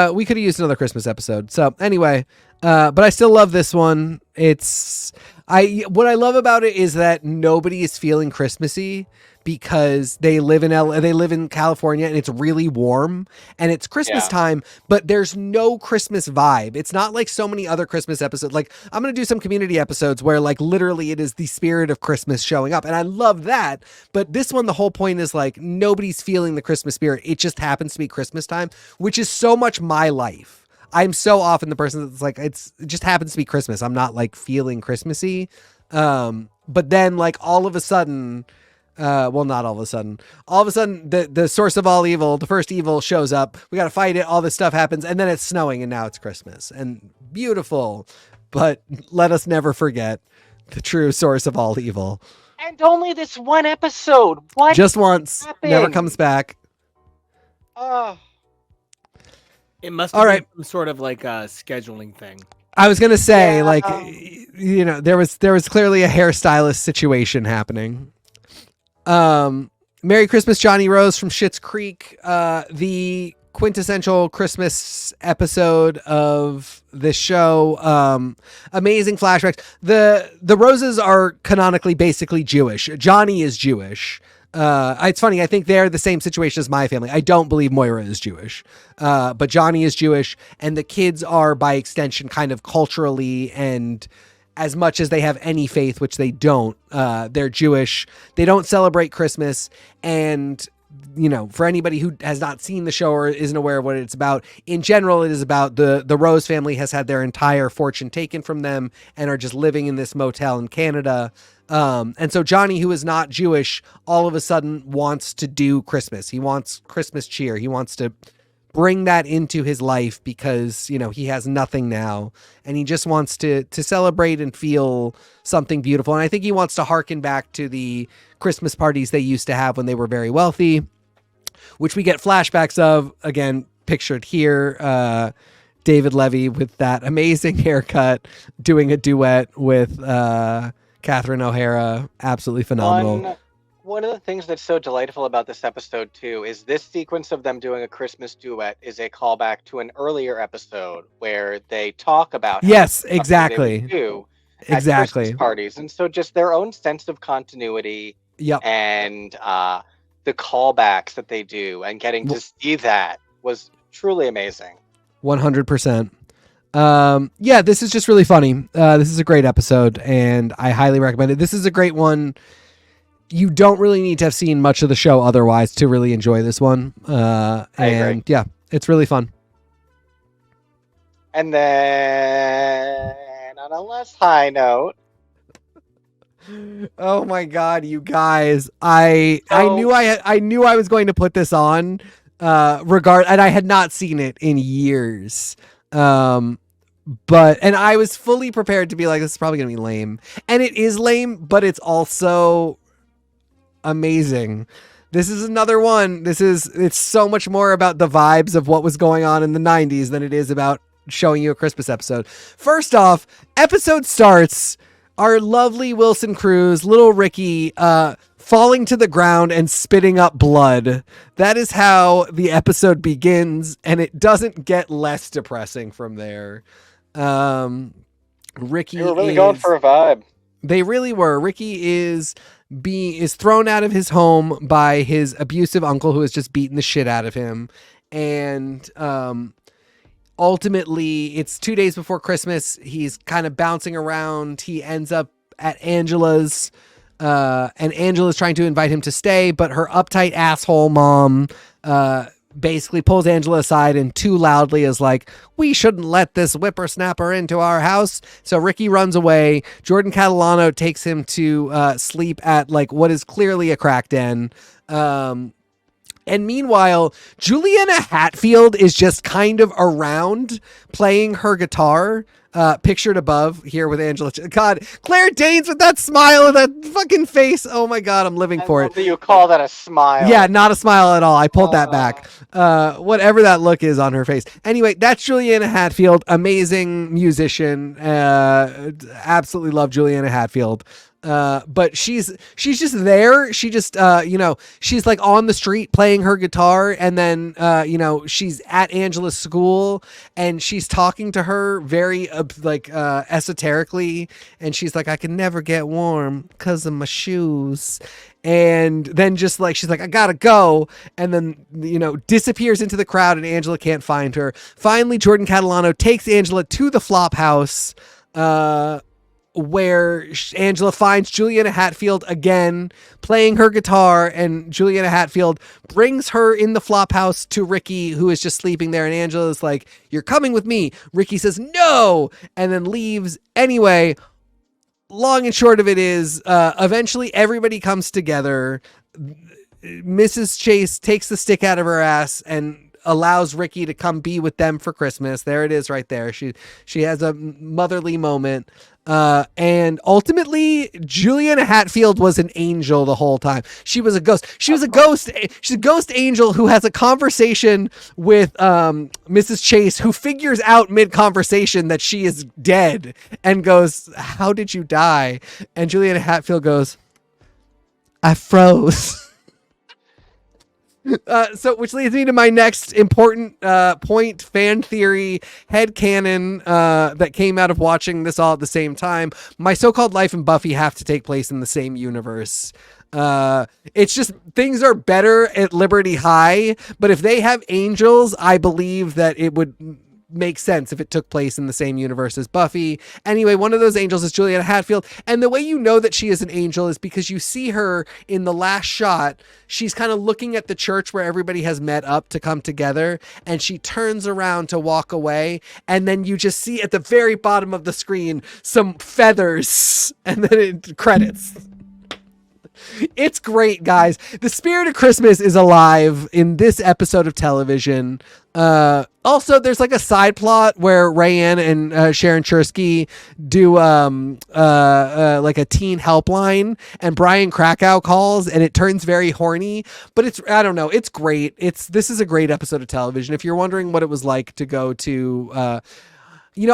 We could have used another Christmas episode. So anyway, but I still love this one. What I love about it is that nobody is feeling Christmassy because they live in California and it's really warm and it's Christmas time, but there's no Christmas vibe. It's not like so many other Christmas episodes. Like I'm going to do some community episodes where like literally it is the spirit of Christmas showing up. And I love that. But this one, the whole point is like nobody's feeling the Christmas spirit. It just happens to be Christmas time, which is so much my life. I'm so often the person that's like, it just happens to be Christmas. I'm not like feeling Christmassy. But then like all of a sudden, well, not all of a sudden, the source of all evil, the first evil shows up. We got to fight it. All this stuff happens. And then it's snowing and now it's Christmas and beautiful. But let us never forget the true source of all evil. And only this one episode. What? Just once. happened? Never comes back. It must have been some sort of like a scheduling thing. I was gonna say, like, you know, there was clearly a hairstylist situation happening. Merry Christmas, Johnny Rose from Schitt's Creek. The quintessential Christmas episode of this show. Amazing flashbacks. The Roses are canonically basically Jewish. Johnny is Jewish. It's funny. I think they're the same situation as my family. I don't believe Moira is Jewish, but Johnny is Jewish, and the kids are by extension kind of culturally and as much as they have any faith, which they don't. They're Jewish. They don't celebrate Christmas, and you know, for anybody who has not seen the show or isn't aware of what it's about, in general, it is about the Rose family has had their entire fortune taken from them and are just living in this motel in Canada. And so Johnny, who is not Jewish, all of a sudden wants to do Christmas. He wants Christmas cheer. He wants to bring that into his life because, you know, he has nothing now and he just wants to celebrate and feel something beautiful. And I think he wants to harken back to the Christmas parties they used to have when they were very wealthy, which we get flashbacks of, again, pictured here. David Levy with that amazing haircut doing a duet with, Catherine O'Hara, absolutely phenomenal. One of the things that's so delightful about this episode too is this sequence of them doing a Christmas duet is a callback to an earlier episode where they talk about exactly at Christmas parties, and so just their own sense of continuity. And the callbacks that they do and getting to see that was truly amazing. 100%. This is just really funny. This is a great episode and I highly recommend it. This is a great one. You don't really need to have seen much of the show otherwise to really enjoy this one. And yeah, it's really fun. And then on a less high note, oh my God, you guys, I knew I was going to put this on, and I had not seen it in years. And I was fully prepared to be like, this is probably gonna be lame, and it is lame, but it's also amazing. This is another one. It's so much more about the vibes of what was going on in the 90s than it is about showing you a Christmas episode. First off, episode starts, our lovely Wilson Cruz, little Ricky, falling to the ground and spitting up blood. That is how the episode begins, and it doesn't get less depressing from there. Ricky, they were really going for a vibe. They really were. Ricky is thrown out of his home by his abusive uncle who has just beaten the shit out of him, and ultimately it's 2 days before Christmas. He's kind of bouncing around. He ends up at Angela's, and Angela's trying to invite him to stay, but her uptight asshole mom basically pulls Angela aside and too loudly is like, we shouldn't let this whippersnapper into our house. So Ricky runs away. Jordan Catalano takes him to sleep at like what is clearly a crack den. And meanwhile, Juliana Hatfield is just kind of around playing her guitar, pictured above here with Angela. God, Claire Danes with that smile and that fucking face. Oh my God, I'm living for it. You call that a smile? Yeah, not a smile at all. I pulled that back. Whatever that look is on her face. Anyway, that's Juliana Hatfield, amazing musician. Absolutely love Juliana Hatfield. But she's just there. She just, she's like on the street playing her guitar, and then, she's at Angela's school and she's talking to her very, esoterically. And she's like, I can never get warm because of my shoes. and then just like she's like, I gotta go, and then disappears into the crowd, and Angela can't find her. Finally, Jordan Catalano takes Angela to the flop house, where Angela finds Juliana Hatfield again playing her guitar, and Juliana Hatfield brings her in the flop house to Ricky, who is just sleeping there, and Angela's like, you're coming with me. Ricky says no, and then leaves. Anyway, long and short of it is, eventually everybody comes together. Mrs. Chase takes the stick out of her ass and allows Ricky to come be with them for Christmas. There it is right there. She has a motherly moment. And ultimately, Juliana Hatfield was an angel the whole time. She was a ghost. She's a ghost angel who has a conversation with Mrs. Chase, who figures out mid-conversation that she is dead and goes, how did you die? And Juliana Hatfield goes, I froze. So, which leads me to my next important point, fan theory, headcanon, that came out of watching this all at the same time. My So-Called Life and Buffy have to take place in the same universe. It's just things are better at Liberty High, but if they have angels, I believe that it would make sense if it took place in the same universe as Buffy. Anyway, one of those angels is Juliana Hatfield, and the way you know that she is an angel is because you see her in the last shot. She's kind of looking at the church where everybody has met up to come together, and she turns around to walk away, and then you just see at the very bottom of the screen some feathers, and then it credits. It's great, guys. The spirit of Christmas is alive in this episode of television. Also, there's like a side plot where Rayanne and Sharon Chersky do like a teen helpline, and Brian Krakow calls, and it turns very horny. But I don't know. It's great. This is a great episode of television. If you're wondering what it was like to go to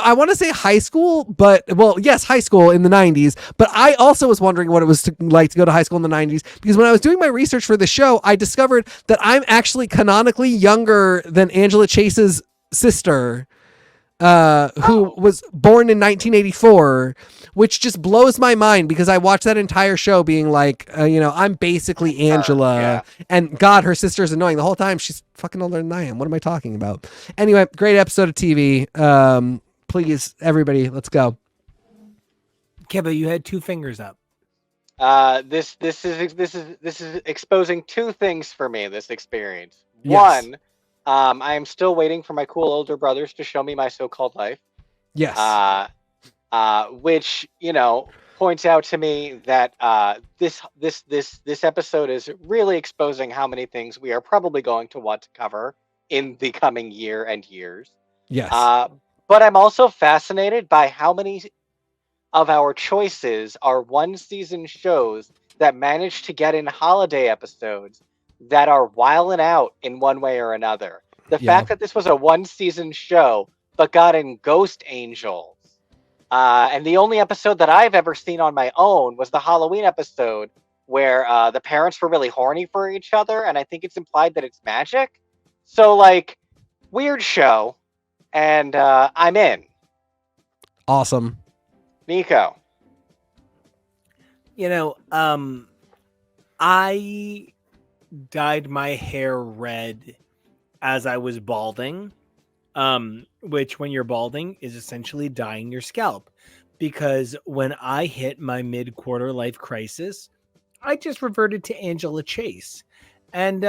I want to say high school, but yes, high school in the 90s. But I also was wondering what it was like to go to high school in the 90s, because when I was doing my research for the show, I discovered that I'm actually canonically younger than Angela Chase's sister, who was born in 1984, which just blows my mind because I watched that entire show being like, I'm basically Angela. Yeah. And God, her sister's annoying the whole time. She's fucking older than I am. What am I talking about? Anyway, great episode of TV. Please, everybody, let's go. Keba, you had two fingers up. This is exposing two things for me. This experience. Yes. One, I am still waiting for my cool older brothers to show me My So-Called Life. Yes. Which points out to me that this episode is really exposing how many things we are probably going to want to cover in the coming year and years. Yes. But I'm also fascinated by how many of our choices are one-season shows that manage to get in holiday episodes that are wilding out in one way or another. The fact that this was a one-season show but got in Ghost Angels. And the only episode that I've ever seen on my own was the Halloween episode where the parents were really horny for each other, and I think it's implied that it's magic. So, weird show. And I'm in. Awesome. Nico. I dyed my hair red as I was balding, which when you're balding is essentially dyeing your scalp. Because when I hit my mid-quarter life crisis, I just reverted to Angela Chase. And,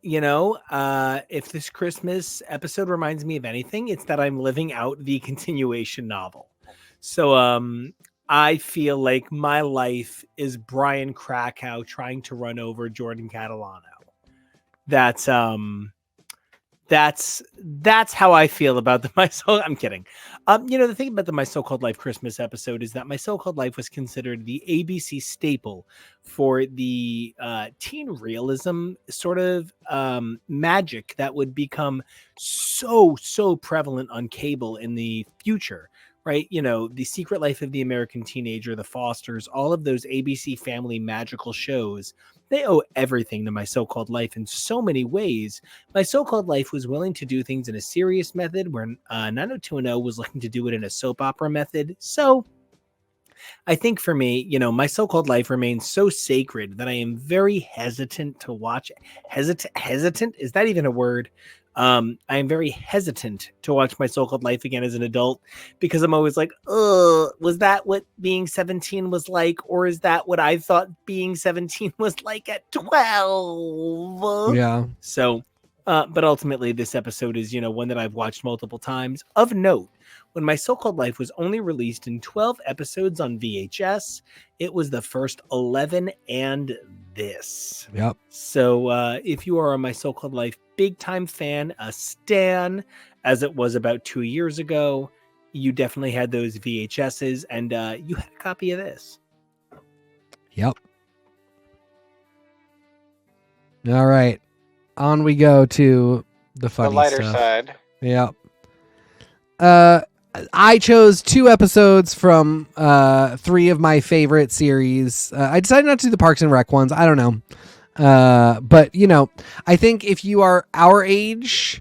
if this Christmas episode reminds me of anything, it's that I'm living out the continuation novel. So I feel like my life is Brian Krakow trying to run over Jordan Catalano. That's how I feel about I'm kidding. The thing about the My So-Called Life Christmas episode is that My So-Called Life was considered the ABC staple for the teen realism sort of magic that would become so prevalent on cable in the future. Right? The Secret Life of the American Teenager, The Fosters, all of those ABC Family magical shows, they owe everything to My So-Called Life in so many ways. My So-Called Life was willing to do things in a serious method where 90210 was looking to do it in a soap opera method. So I think for me, my so-called life remains so sacred that I am very hesitant to watch. Hesitant? Is that even a word? I am very hesitant to watch my so-called life again as an adult because I'm always like, was that what being 17 was like? Or is that what I thought being 17 was like at 12? Yeah. So, but ultimately this episode is, one that I've watched multiple times. Of note, when my so-called life was only released in 12 episodes on VHS, it was the first 11 and this. Yep. So if you are a My So-Called Life big time fan, a stan, as it was about 2 years ago, you definitely had those VHSs, and you had a copy of this. Yep. All right. On we go to the funny The lighter stuff. side. Yep. I chose 2 episodes from 3 of my favorite series. I decided not to do the Parks and Rec ones. I don't know. But, I think if you are our age,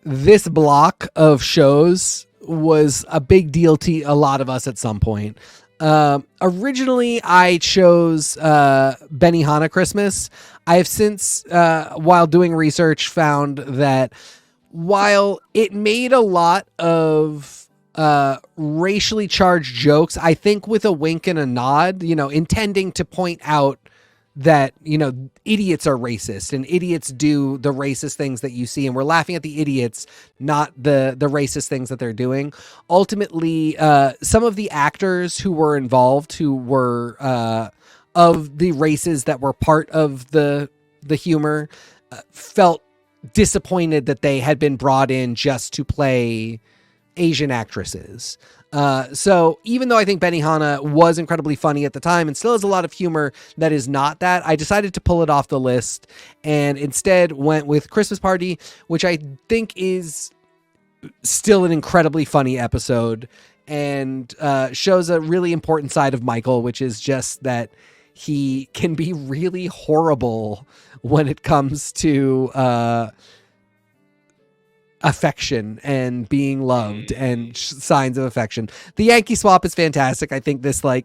this block of shows was a big deal to a lot of us at some point. Originally, I chose Benihana Christmas. I have since, while doing research, found that while it made a lot of racially charged jokes, I think with a wink and a nod, intending to point out that, idiots are racist and idiots do the racist things that you see. And we're laughing at the idiots, not the racist things that they're doing. Ultimately, some of the actors who were involved, who were of the races that were part of the humor, felt disappointed that they had been brought in just to play Asian actresses. So even though I think Benihana was incredibly funny at the time and still has a lot of humor that is not that, I decided to pull it off the list and instead went with Christmas Party, which I think is still an incredibly funny episode and shows a really important side of Michael, which is just that he can be really horrible when it comes to affection and being loved and signs of affection. The Yankee swap is fantastic. I think this I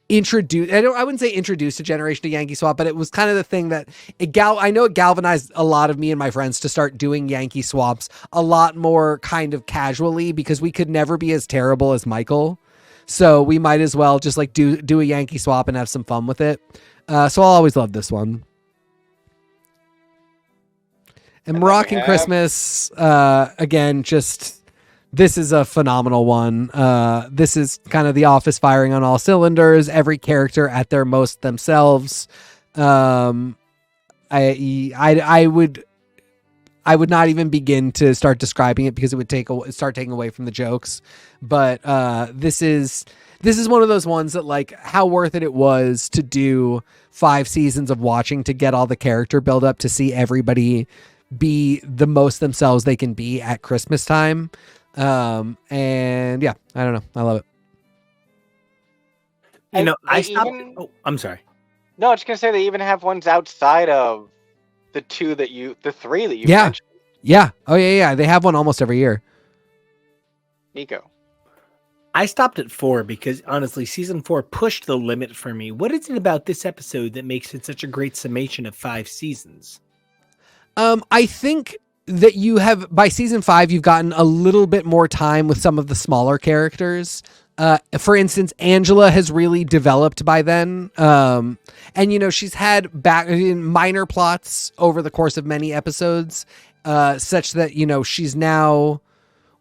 wouldn't say introduced a generation to Yankee swap, but it was kind of the thing that I know it galvanized a lot of me and my friends to start doing Yankee swaps a lot more kind of casually because we could never be as terrible as Michael. So we might as well just do a Yankee swap and have some fun with it. So I'll always love this one. And Moroccan Christmas, again, this is a phenomenal one. This is kind of The Office firing on all cylinders. Every character at their most themselves. I would not even begin to start describing it because it would start taking away from the jokes. But this is one of those ones that how worth it was to do 5 seasons of watching to get all the character build up to see everybody be the most themselves they can be at Christmas time. And yeah, I don't know. I love it. I stopped. I'm sorry. No, I was gonna say they even have ones outside of the 3 that you mentioned. Yeah. Oh yeah. They have one almost every year. Nico. I stopped at 4 because honestly, season 4 pushed the limit for me. What is it about this episode that makes it such a great summation of 5 seasons? I think that by season 5, you've gotten a little bit more time with some of the smaller characters. For instance, Angela has really developed by then. And, she's had back in minor plots over the course of many episodes, such that, she's now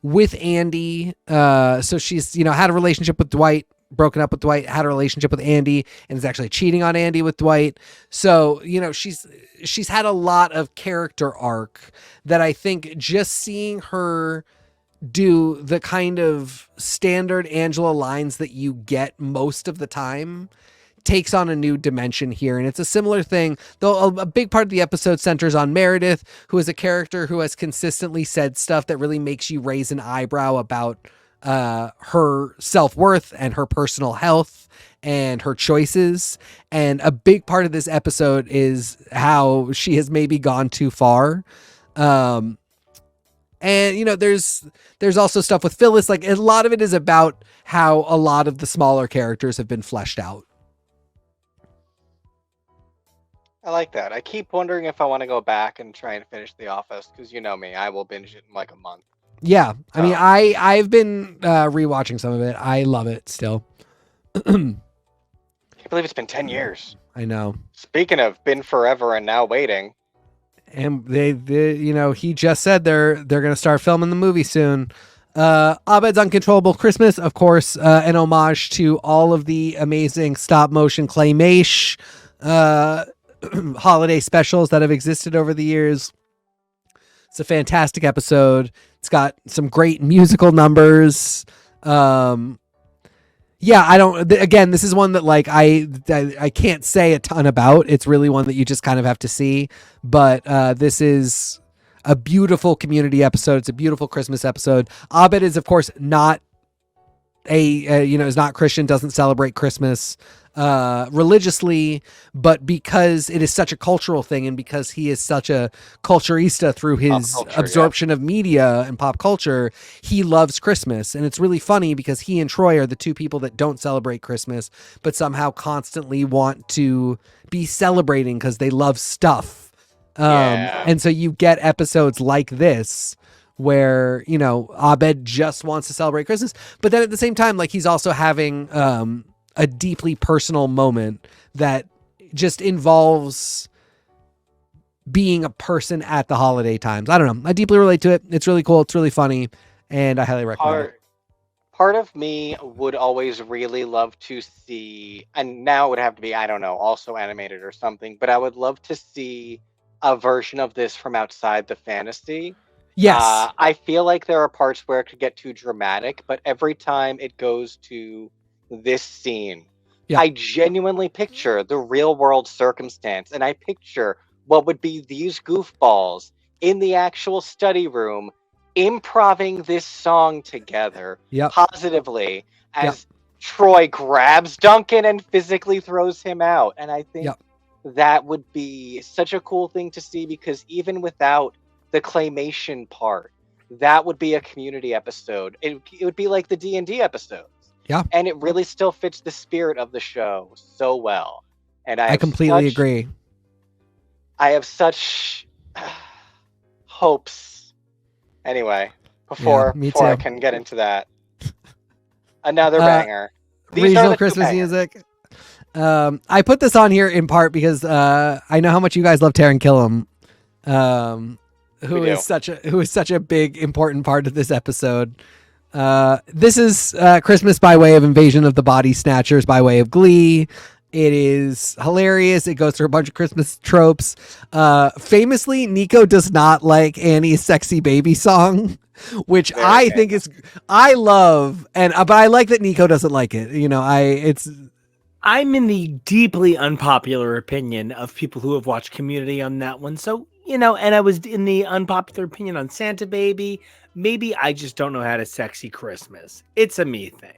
with Andy. So she's, had a relationship with Dwight, broken up with Dwight, had a relationship with Andy, and is actually cheating on Andy with Dwight. So, she's had a lot of character arc that I think just seeing her do the kind of standard Angela lines that you get most of the time takes on a new dimension here. And it's a similar thing, though a big part of the episode centers on Meredith, who is a character who has consistently said stuff that really makes you raise an eyebrow about her self-worth and her personal health and her choices. And a big part of this episode is how she has maybe gone too far. And And there's also stuff with Phyllis. Like, a lot of it is about how a lot of the smaller characters have been fleshed out. I like that. I keep wondering if I want to go back and try and finish The Office, because you know me, I will binge it in like a month. Yeah, I mean, I've been rewatching some of it. I love it still. Can't believe it's been 10 years. I know. Speaking of been forever and now waiting. And they he just said they're going to start filming the movie soon. Abed's Uncontrollable Christmas, of course, an homage to all of the amazing stop motion claymation holiday specials that have existed over the years. It's a fantastic episode. It's got some great musical numbers. Again, this is one that like I can't say a ton about. It's really one that you just kind of have to see. But this is a beautiful Community episode. It's a beautiful Christmas episode. Abed is, of course, not is not Christian, doesn't celebrate Christmas religiously, but because it is such a cultural thing and because he is such a culturista through his absorption of media and pop culture, he loves Christmas. And it's really funny because he and Troy are the two people that don't celebrate Christmas, but somehow constantly want to be celebrating because they love stuff. And so you get episodes like this where, Abed just wants to celebrate Christmas, but then at the same time, like, he's also having a deeply personal moment that just involves being a person at the holiday times. I don't know. I deeply relate to it. It's really cool. It's really funny, and I highly recommend it. Part of me would always really love to see, and now it would have to be, I don't know, also animated or something, but I would love to see a version of this from outside the fantasy. Yes. I feel like there are parts where it could get too dramatic, but every time it goes to this scene, I genuinely picture the real world circumstance, and I picture what would be these goofballs in the actual study room improving this song together positively as Troy grabs Duncan and physically throws him out. And I think that would be such a cool thing to see, because even without the claymation part, that would be a Community episode. It would be like the D&D episodes. Yeah. And it really still fits the spirit of the show so well. And I completely agree. I have such hopes. Anyway, before I can get into that, another banger. Regional Christmas music. I put this on here in part because I know how much you guys love Taran Killam, who is such a big important part of this episode. This is Christmas by way of Invasion of the Body Snatchers by way of Glee. It is hilarious. It goes through a bunch of Christmas tropes. Famously, Nico does not like Annie's Sexy Baby song, which I think I love, but I like that Nico doesn't like it. I'm in the deeply unpopular opinion of people who have watched Community on that one. So, and I was in the unpopular opinion on Santa Baby. Maybe I just don't know how to sexy Christmas. It's a me thing.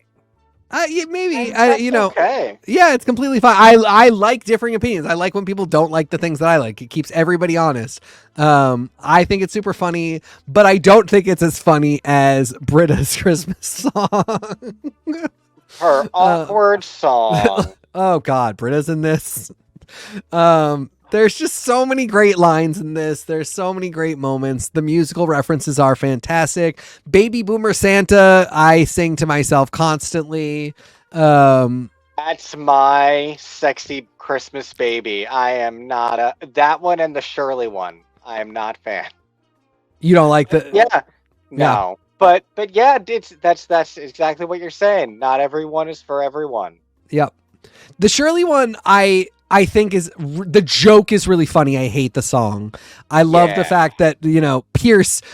Maybe okay. Yeah, it's completely fine. I like differing opinions. I like when people don't like the things that I like. It keeps everybody honest. I think it's super funny, but I don't think it's as funny as Britta's Christmas song. Her awkward song. Oh God, Britta's in this. There's just so many great lines in this. There's so many great moments. The musical references are fantastic. Baby Boomer Santa, I sing to myself constantly. That's my sexy Christmas baby. I am not that one and the Shirley one. I am not fan. You don't like the? Yeah. No. Yeah. But yeah, that's exactly what you're saying. Not everyone is for everyone. Yep. The Shirley one, I think the joke is really funny. I hate the song. I love the fact that,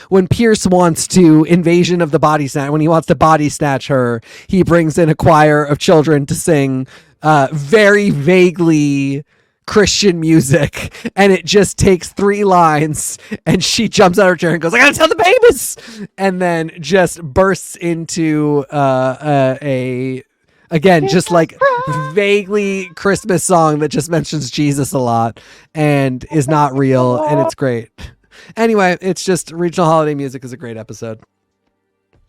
when Pierce wants to Invasion of the Body Snatch, when he wants to body snatch her, he brings in a choir of children to sing very vaguely Christian music, and it just takes 3 lines, and she jumps out of her chair and goes, "I gotta tell the babies," and then just bursts into again, just like vaguely Christmas song that just mentions Jesus a lot and is not real, and it's great. Anyway, it's just regional holiday music is a great episode.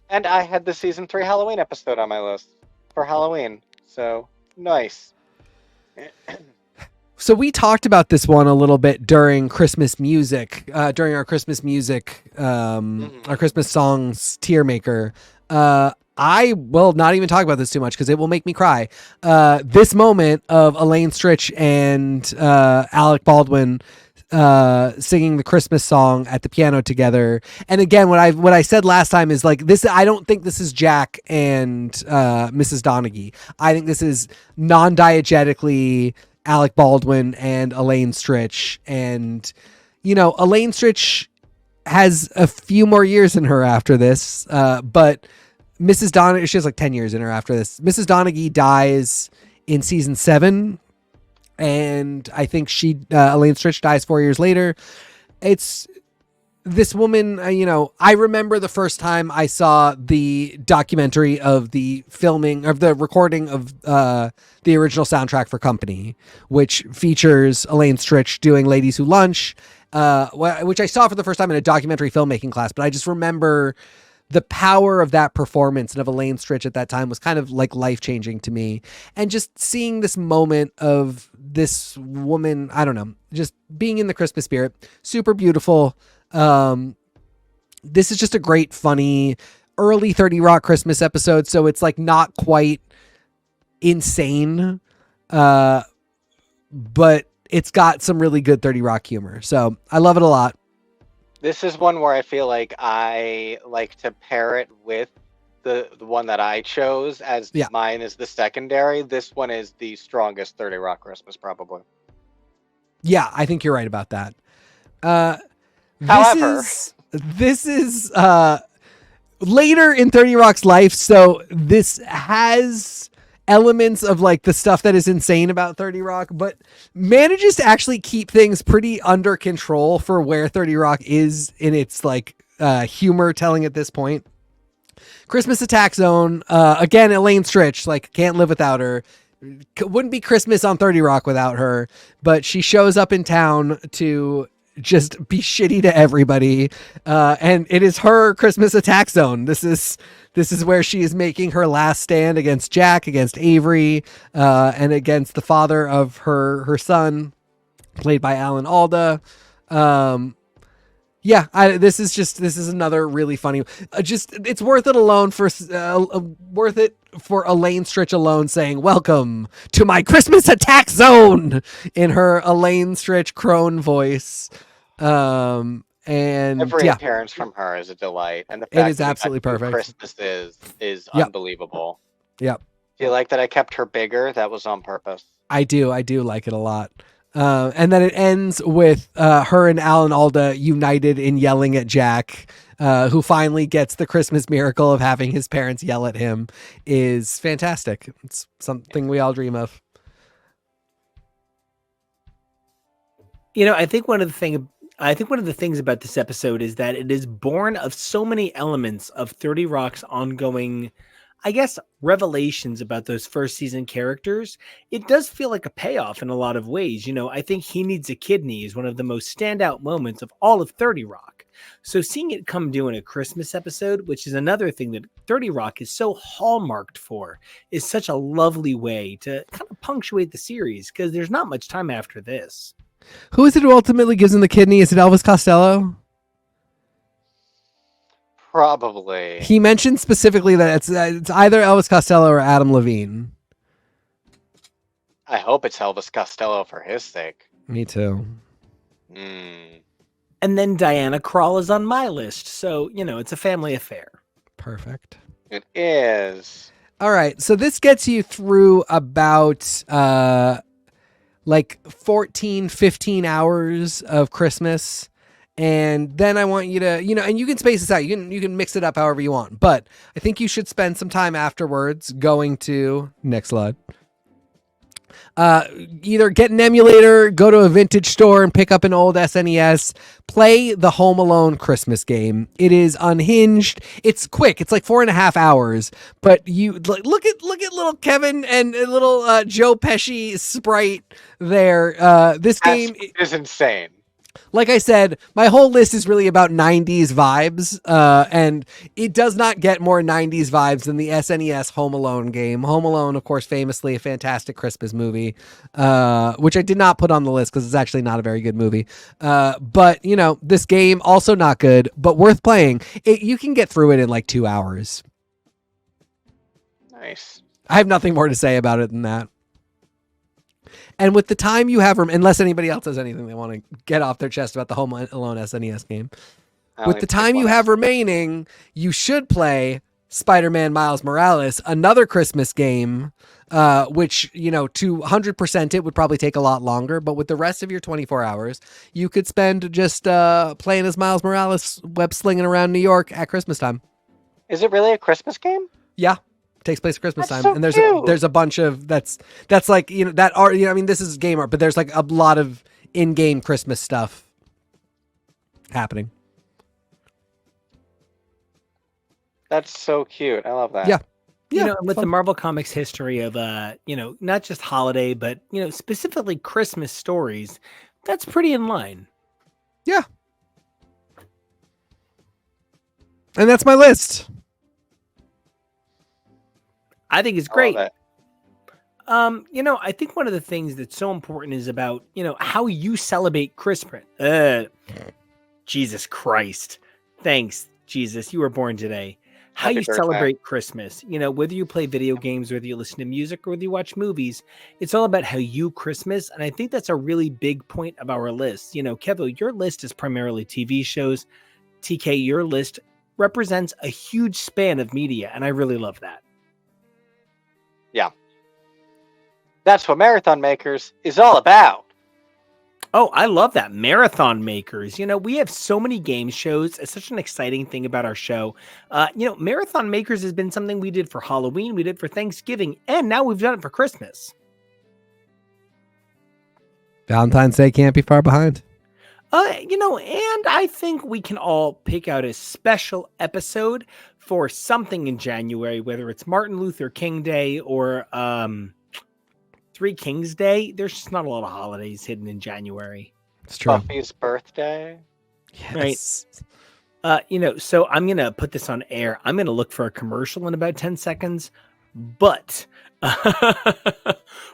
And I had the season 3 Halloween episode on my list for Halloween. So nice. So we talked about this one a little bit during Christmas music, during our Christmas music, our Christmas songs tier maker. I will not even talk about this too much because it will make me cry. This moment of Elaine Stritch and Alec Baldwin singing the Christmas song at the piano together. And again, what I said last time is like this. I don't think this is Jack and Mrs. Donaghy. I think this is non-diegetically Alec Baldwin and Elaine Stritch. And Elaine Stritch has a few more years in her after this, but Mrs. Donaghy, she has like 10 years in her after this. Mrs. Donaghy dies in season 7. And I think Elaine Stritch dies 4 years later. It's this woman, I remember the first time I saw the documentary of the recording of the original soundtrack for Company, which features Elaine Stritch doing Ladies Who Lunch, which I saw for the first time in a documentary filmmaking class. But I just remember the power of that performance and of Elaine Stritch at that time was kind of like life-changing to me. And just seeing this moment of this woman, I don't know, just being in the Christmas spirit, super beautiful. This is just a great, funny, early 30 Rock Christmas episode. So it's like not quite insane, but it's got some really good 30 Rock humor. So I love it a lot. This is one where I feel like I like to pair it with the one that I chose as mine is the secondary. This one is the strongest 30 Rock Christmas, probably. Yeah, I think you're right about that. However, this is later in 30 Rock's life, so this has elements of like the stuff that is insane about 30 Rock, but manages to actually keep things pretty under control for where 30 Rock is in its like humor telling at this point. Christmas Attack Zone, again, Elaine Stritch, like can't live without her. Wouldn't be Christmas on 30 Rock without her, but she shows up in town to just be shitty to everybody. And it is her Christmas Attack Zone. This is where she is making her last stand against Jack, against Avery, and against the father of her son, played by Alan Alda. This is another really funny. It's worth it alone for worth it for Elaine Stritch alone saying "Welcome to my Christmas Attack Zone" in her Elaine Stritch crone voice. And every appearance from her is a delight, and the fact it is absolutely perfect. Christmas is unbelievable. Yep. Do you like that I kept her bigger? That was on purpose. I do like it a lot. And then it ends with her and Alan Alda united in yelling at Jack, who finally gets the Christmas miracle of having his parents yell at him. Is fantastic. It's something we all dream of. I think one of the things about this episode is that it is born of so many elements of 30 Rock's ongoing, I guess, revelations about those first season characters. It does feel like a payoff in a lot of ways. I think He Needs a Kidney is one of the most standout moments of all of 30 Rock. So seeing it come due in a Christmas episode, which is another thing that 30 Rock is so hallmarked for, is such a lovely way to kind of punctuate the series because there's not much time after this. Who is it who ultimately gives him the kidney? Is it Elvis Costello? Probably. He mentioned specifically that it's either Elvis Costello or Adam Levine. I hope it's Elvis Costello for his sake. Me too. And then Diana Krall is on my list, so it's a family affair. Perfect. It is. All right, so this gets you through about like 14, 15 hours of Christmas. And then I want you to, and you can space this out. You can mix it up however you want. But I think you should spend some time afterwards going to next slide. Either get an emulator, go to a vintage store and pick up an old SNES, play the Home Alone Christmas game. It is unhinged. It's quick. It's like 4.5 hours, but you look at little Kevin and little Joe Pesci sprite there. This game is insane. like I said, my whole list is really about 90s vibes, and it does not get more 90s vibes than the SNES Home Alone game. Home Alone, of course, famously a fantastic Christmas movie, which I did not put on the list because it's actually not a very good movie. But, you know, this game, also not good, but worth playing. You can get through it in like 2 hours. Nice. I have nothing more to say about it than that. And with the time you have, unless anybody else has anything they want to get off their chest about the Home Alone SNES game, with the time you have remaining, you should play Spider-Man Miles Morales, another Christmas game, which, you know, to 100% it would probably take a lot longer, but with the rest of your 24 hours, you could spend just playing as Miles Morales, web slinging around New York at Christmas time. Is it really a Christmas game? Yeah. Takes place at Christmas time, so and cute. there's a bunch of that's like, you know, that art, you know, I mean, this is game art, but there's like a lot of in-game Christmas stuff happening. That's so cute. I love that. Yeah. You know, with the Marvel Comics history of you know, not just holiday, but, you know, specifically Christmas stories, that's pretty in line. Yeah. And that's my list. I think it's great. I love it. You know, I think one of the things that's so important is about, you know, how you celebrate Christmas. Jesus Christ. Thanks, Jesus. You were born today. How Happy you birthday. celebrate Christmas. You know, whether you play video games, whether you listen to music, or whether you watch movies, it's all about how you Christmas. And I think that's a really big point of our list. You know, Kevo, your list is primarily TV shows. TK, your list represents a huge span of media. And I really love that. That's what Marathon Makers is all about. Oh, I love that. Marathon Makers. You know, we have so many game shows. It's such an exciting thing about our show. You know, Marathon Makers has been something we did for Halloween, we did for Thanksgiving, and now we've done it for Christmas. Valentine's Day can't be far behind. You know, and I think we can all pick out a special episode for something in January, whether it's Martin Luther King Day or Three Kings Day. There's just not a lot of holidays hidden in January. It's true. Buffy's birthday. Yes. Right. You know, so I'm going to put this on air. I'm going to look for a commercial in about 10 seconds. But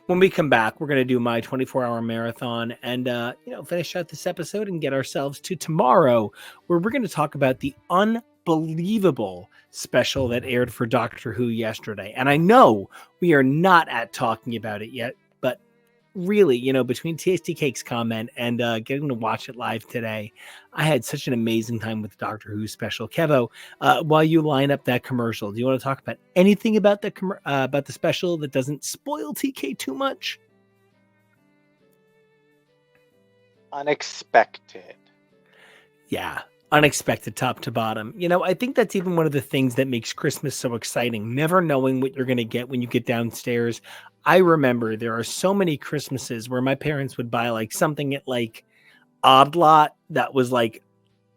when we come back, we're going to do my 24-hour marathon and, you know, finish out this episode and get ourselves to tomorrow, where we're going to talk about the unbelievable special that aired for Doctor Who yesterday. And I know we are not at talking about it yet, but really, you know, between Tasty Cake's comment and getting to watch it live today, I had such an amazing time with the Doctor Who special. Kevo, while you line up that commercial, do you want to talk about anything about the special that doesn't spoil TK too much? Unexpected. Yeah. Unexpected top to bottom. You know, I think that's even one of the things that makes Christmas so exciting, never knowing what you're going to get when you get downstairs. I remember there are so many Christmases where my parents would buy like something at like Odd Lot that was like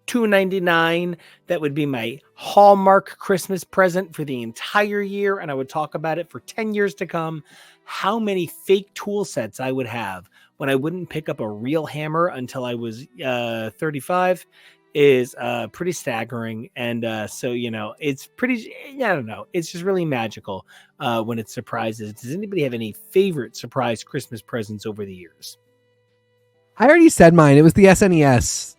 $2.99. That would be my Hallmark Christmas present for the entire year. And I would talk about it for 10 years to come. How many fake tool sets I would have when I wouldn't pick up a real hammer until I was 35 is pretty staggering. And so, you know, it's pretty, I don't know, it's just really magical when it surprises. Does anybody have any favorite surprise Christmas presents over the years? I already said mine. It was the SNES.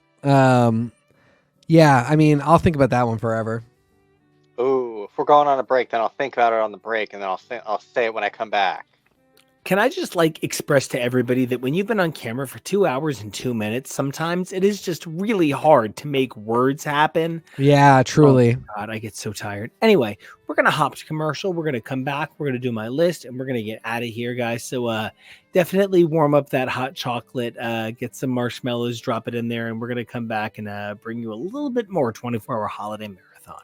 Yeah, I mean, I'll think about that one forever. Ooh, if we're going on a break, then I'll think about it on the break, and then I'll say it when I come back. Can I just like express to everybody that when you've been on camera for 2 hours and 2 minutes, sometimes it is just really hard to make words happen. Yeah, truly. Oh God, I get so tired. Anyway, we're going to hop to commercial. We're going to come back. We're going to do my list and we're going to get out of here, guys. So definitely warm up that hot chocolate, get some marshmallows, drop it in there. And we're going to come back and bring you a little bit more 24-hour holiday marathon.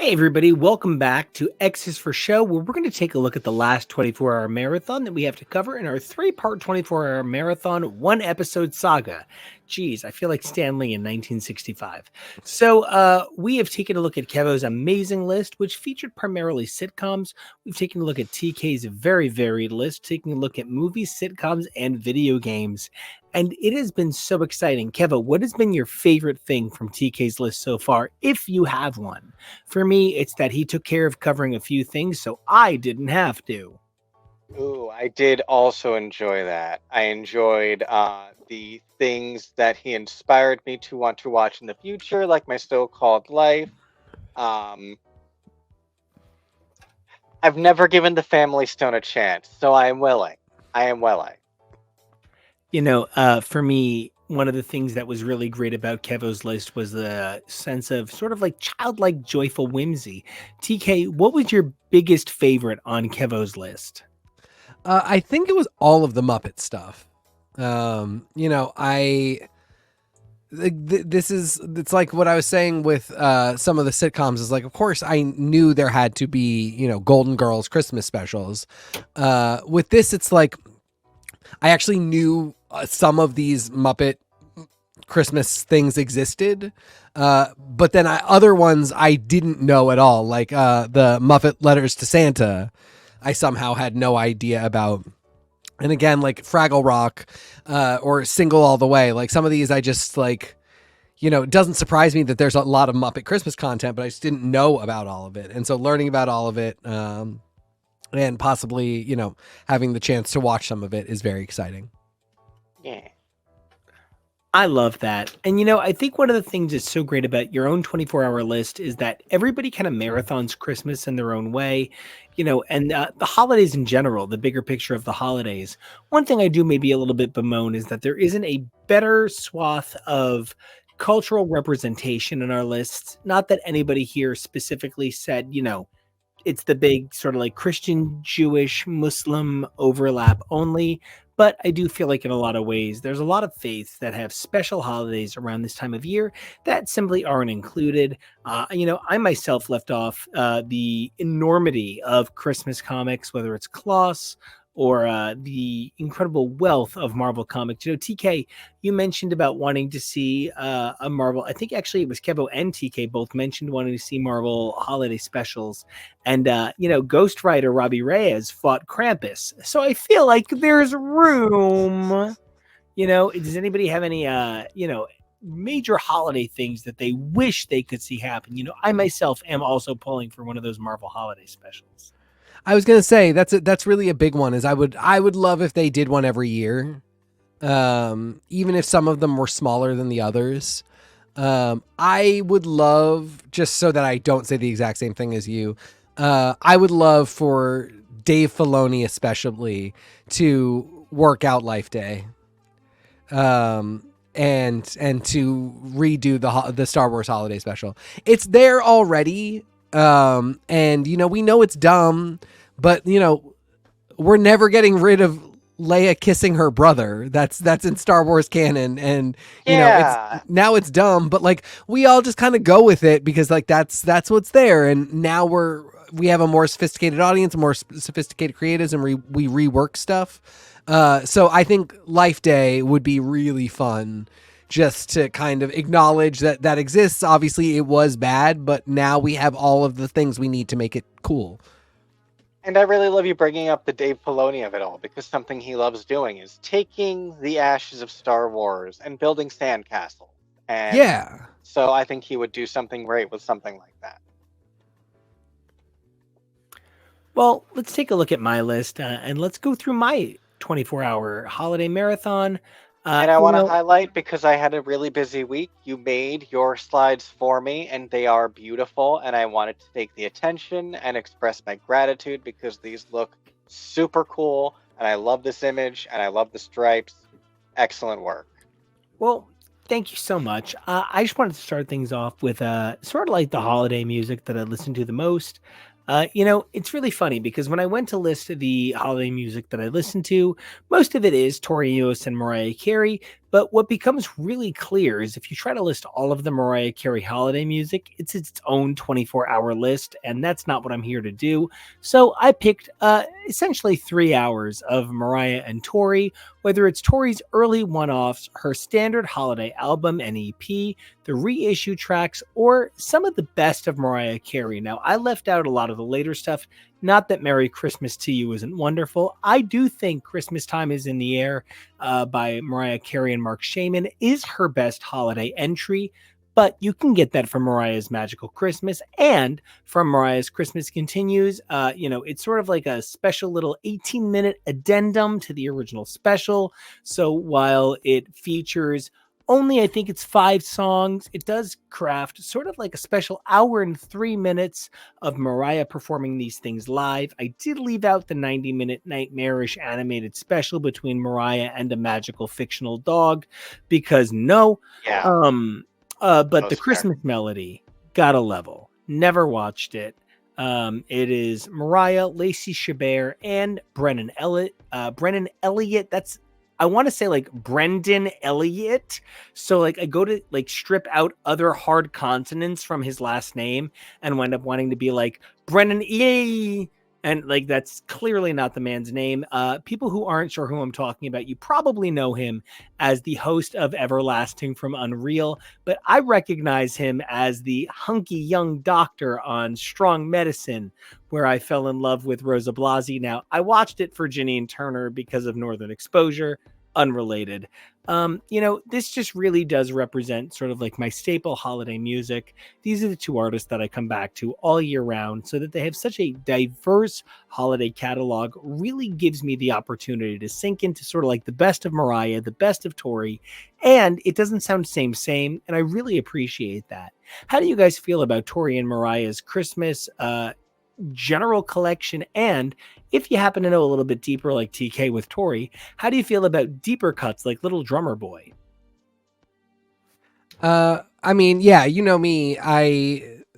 Hey, everybody, welcome back to X is for Show, where we're going to take a look at the last 24-hour marathon that we have to cover in our three-part 24-hour marathon, one-episode saga. Geez, I feel like Stan Lee in 1965. So we have taken a look at Kevo's amazing list, which featured primarily sitcoms. We've taken a look at TK's very varied list, taking a look at movies, sitcoms, and video games. And it has been so exciting. Kevo, what has been your favorite thing from TK's list so far, if you have one? For me, it's that he took care of covering a few things, so I didn't have to. Ooh, I did also enjoy that. I enjoyed the things that he inspired me to want to watch in the future, like My So-Called Life. Um, I've never given The Family Stone a chance, so I am willing. I am willing. For me, one of the things that was really great about Kevo's list was the sense of sort of like childlike, joyful whimsy. TK, what was your biggest favorite on Kevo's list? I think it was all of the Muppet stuff. It's like what I was saying with some of the sitcoms is like, of course I knew there had to be, Golden Girls Christmas specials. With this, it's like, I actually knew some of these Muppet Christmas things existed. But then other ones I didn't know at all, like the Muppet Letters to Santa. I somehow had no idea about. And again, like Fraggle Rock or Single All the Way, like some of these I just like, it doesn't surprise me that there's a lot of Muppet Christmas content, but I just didn't know about all of it. And so learning about all of it and possibly, having the chance to watch some of it is very exciting. Yeah. I love that. And, I think one of the things that's so great about your own 24-hour list is that everybody kind of marathons Christmas in their own way, and the holidays in general, the bigger picture of the holidays. One thing I do maybe a little bit bemoan is that there isn't a better swath of cultural representation in our lists. Not that anybody here specifically said, it's the big sort of like Christian, Jewish, Muslim overlap only. But I do feel like in a lot of ways, there's a lot of faiths that have special holidays around this time of year that simply aren't included. I myself left off the enormity of Christmas comics, whether it's Klaus or the incredible wealth of Marvel comics. TK, you mentioned about wanting to see a Marvel. I think actually it was Kevo and TK both mentioned wanting to see Marvel holiday specials. And, Ghost Rider Robbie Reyes fought Krampus. So I feel like there's room. Does anybody have any, major holiday things that they wish they could see happen? I myself am also pulling for one of those Marvel holiday specials. I was gonna say that's really a big one. Is I would love if they did one every year, even if some of them were smaller than the others. I would love, just so that I don't say the exact same thing as you. I would love for Dave Filoni especially to work out Life Day, and to redo the Star Wars holiday special. It's there already. And we know it's dumb, but we're never getting rid of Leia kissing her brother. That's in Star Wars canon, and it's dumb, but like we all just kind of go with it because like that's what's there, and now we have a more sophisticated audience, more sophisticated creatives, and we rework stuff. So I think Life Day would be really fun. Just to kind of acknowledge that exists. Obviously, it was bad, but now we have all of the things we need to make it cool. And I really love you bringing up the Dave Filoni of it all, because something he loves doing is taking the ashes of Star Wars and building sandcastles. And yeah. So I think he would do something great with something like that. Well, let's take a look at my list and let's go through my 24-hour holiday marathon. And I want to highlight, because I had a really busy week, you made your slides for me, and they are beautiful, and I wanted to take the attention and express my gratitude because these look super cool, and I love this image, and I love the stripes. Excellent work. Well, thank you so much. I just wanted to start things off with sort of like the holiday music that I listen to the most. It's really funny because when I went to list the holiday music that I listen to, most of it is Tori Amos and Mariah Carey. But what becomes really clear is if you try to list all of the Mariah Carey holiday music, it's its own 24-hour list, and that's not what I'm here to do. So I picked essentially 3 hours of Mariah and Tori, whether it's Tori's early one-offs, her standard holiday album and EP, the reissue tracks, or some of the best of Mariah Carey. Now, I left out a lot of the later stuff. Not that Merry Christmas to You isn't wonderful. I do think Christmas Time is in the Air by Mariah Carey and Mark Shaman is her best holiday entry, but you can get that from Mariah's Magical Christmas and from Mariah's Christmas Continues. It's sort of like a special little 18-minute addendum to the original special. So while it features only, I think it's 5 songs, it does craft sort of like a special hour and 3 minutes of Mariah performing these things live. I did leave out the 90-minute nightmarish animated special between Mariah and a magical fictional dog because Yeah. but the Christmas melody, gotta level. Never watched it. It is Mariah, Lacey Chabert, and Brennan Elliott. That's, I want to say like Brendan Elliott. So like I go to like strip out other hard consonants from his last name and wind up wanting to be like Brennan E. And like that's clearly not the man's name. People who aren't sure who I'm talking about, you probably know him as the host of Everlasting from Unreal, but I recognize him as the hunky young doctor on Strong Medicine, where I fell in love with Rosa Blasi. Now, I watched it for Janine Turner because of Northern Exposure, unrelated. This just really does represent sort of like my staple holiday music. These are the 2 artists that I come back to all year round, so that they have such a diverse holiday catalog really gives me the opportunity to sink into sort of like the best of Mariah, the best of Tori, and it doesn't sound same, and I really appreciate that. How do you guys feel about Tori and Mariah's Christmas general collection? And if you happen to know a little bit deeper, like TK with Tori, how do you feel about deeper cuts like Little Drummer Boy? I mean, yeah, you know me.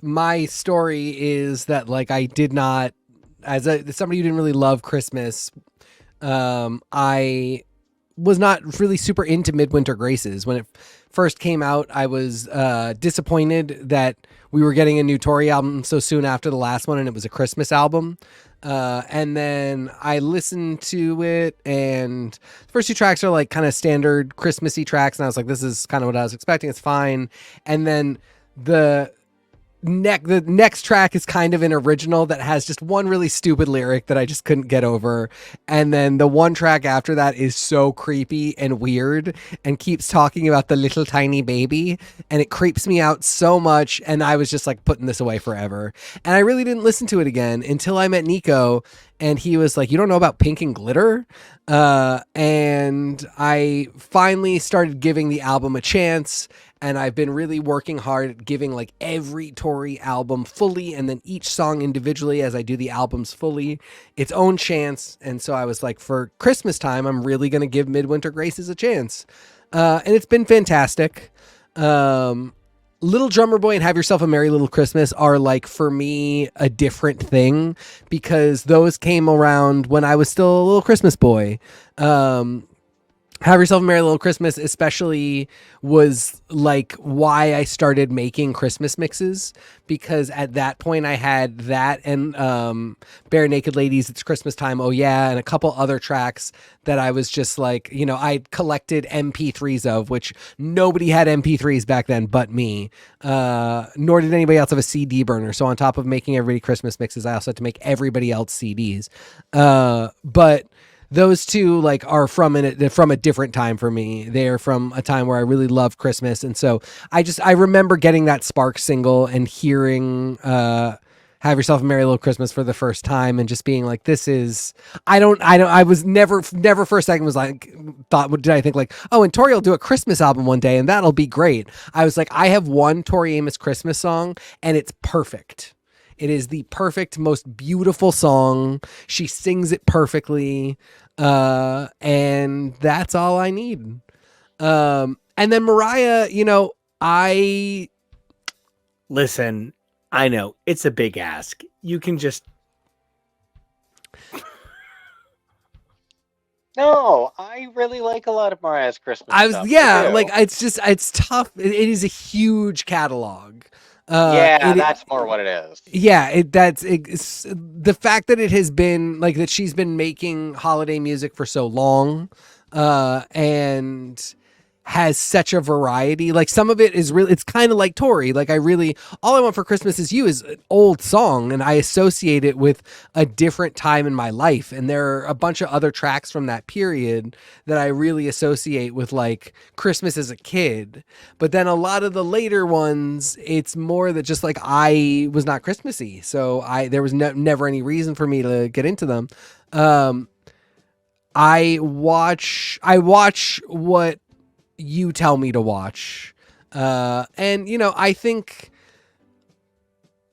My story is that like I did not, as somebody who didn't really love Christmas, I was not really super into Midwinter Graces. When it first came out, I was disappointed that we were getting a new Tori album so soon after the last one, and it was a Christmas album. And then I listened to it, and the first 2 tracks are like kind of standard Christmassy tracks, and I was like, this is kind of what I was expecting. It's fine. And then the next track is kind of an original that has just one really stupid lyric that I just couldn't get over. And then the one track after that is so creepy and weird and keeps talking about the little tiny baby, and it creeps me out so much. And I was just like putting this away forever. And I really didn't listen to it again until I met Nico, and he was like, you don't know about Pink and Glitter? And I finally started giving the album a chance. And I've been really working hard at giving like every Tori album fully, and then each song individually as I do the albums fully its own chance. And so I was like, for Christmas time, I'm really going to give Midwinter Graces a chance. And it's been fantastic. Little Drummer Boy and Have Yourself a Merry Little Christmas are like, for me, a different thing because those came around when I was still a little Christmas boy. Have Yourself a Merry Little Christmas especially was like why I started making Christmas mixes, because at that point I had that and Bare Naked Ladies, It's Christmas Time, Oh Yeah, and a couple other tracks that I was just like, I collected MP3s of, which nobody had MP3s back then but me, nor did anybody else have a CD burner. So on top of making everybody Christmas mixes, I also had to make everybody else CDs. But those 2 like are from a different time for me. They're from a time where I really loved Christmas. And so I remember getting that Spark single and hearing Have Yourself a Merry Little Christmas for the first time and just being like, this is, I was never for a second was like, did I think like, oh, and Tori will do a Christmas album one day and that'll be great. I was like, I have one Tori Amos Christmas song and it's perfect. It is the perfect, most beautiful song. She sings it perfectly. And that's all I need. And then Mariah, Listen, I know it's a big ask. You can just No, I really like a lot of Mariah's Christmas I was stuff. I yeah, like do. it's tough. It is a huge catalog. Yeah, It that's more what it is. yeah, it's the fact that it has been like that she's been making holiday music for so long, and has such a variety. Like some of it is really, it's kind of like Tori. Like all I want for Christmas is you is an old song, and I associate it with a different time in my life. And there are a bunch of other tracks from that period that I really associate with like Christmas as a kid. But then a lot of the later ones, it's more that just like I was not Christmassy, so there was never any reason for me to get into them. Um, I watch what you tell me to watch. And I think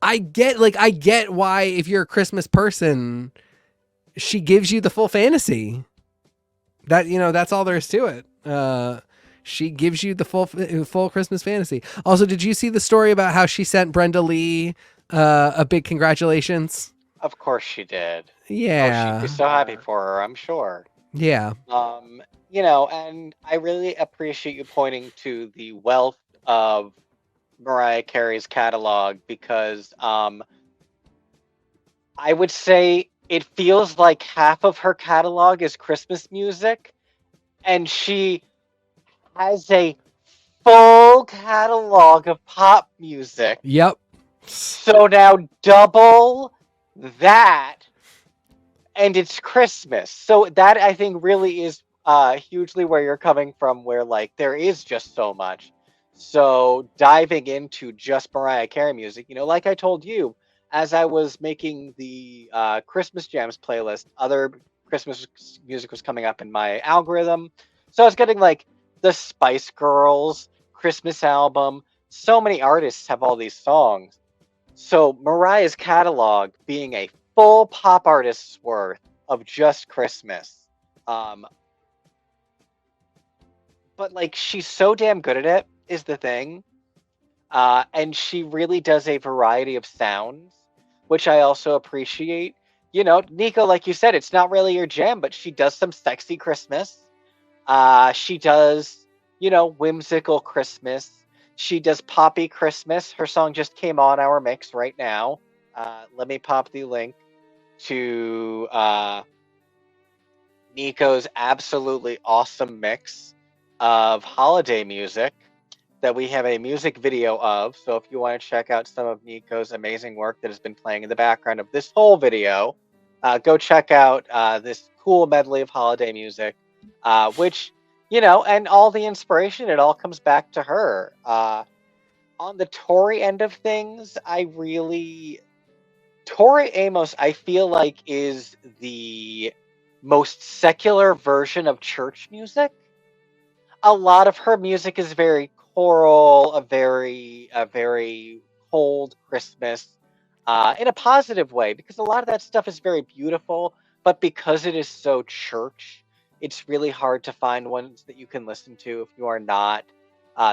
I get why, if you're a Christmas person, she gives you the full fantasy. That's all there is to it. She gives you the full Christmas fantasy. Also, did you see the story about how she sent Brenda Lee a big congratulations? Of course she did. Oh, she'd Yeah. be so happy for her, I'm sure. Yeah. And I really appreciate you pointing to the wealth of Mariah Carey's catalog because I would say it feels like half of her catalog is Christmas music, and she has a full catalog of pop music. Yep. So now double that, and it's Christmas. So that I think really is hugely where you're coming from, where like there is just so much. So diving into just Mariah Carey music, like I told you, as I was making the Christmas Jams playlist, other Christmas music was coming up in my algorithm. So I was getting like the Spice Girls Christmas album. So many artists have all these songs. So Mariah's catalog being a full pop artist's worth of just Christmas. But like she's so damn good at it is the thing. And she really does a variety of sounds, which I also appreciate. Nico, like you said, it's not really your jam, but she does some sexy Christmas. She does, whimsical Christmas. She does poppy Christmas. Her song just came on our mix right now. Let me pop the link to Nico's absolutely awesome mix of holiday music that we have a music video of. So if you want to check out some of Nico's amazing work that has been playing in the background of this whole video, go check out this cool medley of holiday music, which, and all the inspiration, it all comes back to her. On the Tori end of things, Tori Amos, I feel like, is the most secular version of church music. A lot of her music is very choral, a very cold Christmas, in a positive way, because a lot of that stuff is very beautiful, but because it is so church, it's really hard to find ones that you can listen to if you are not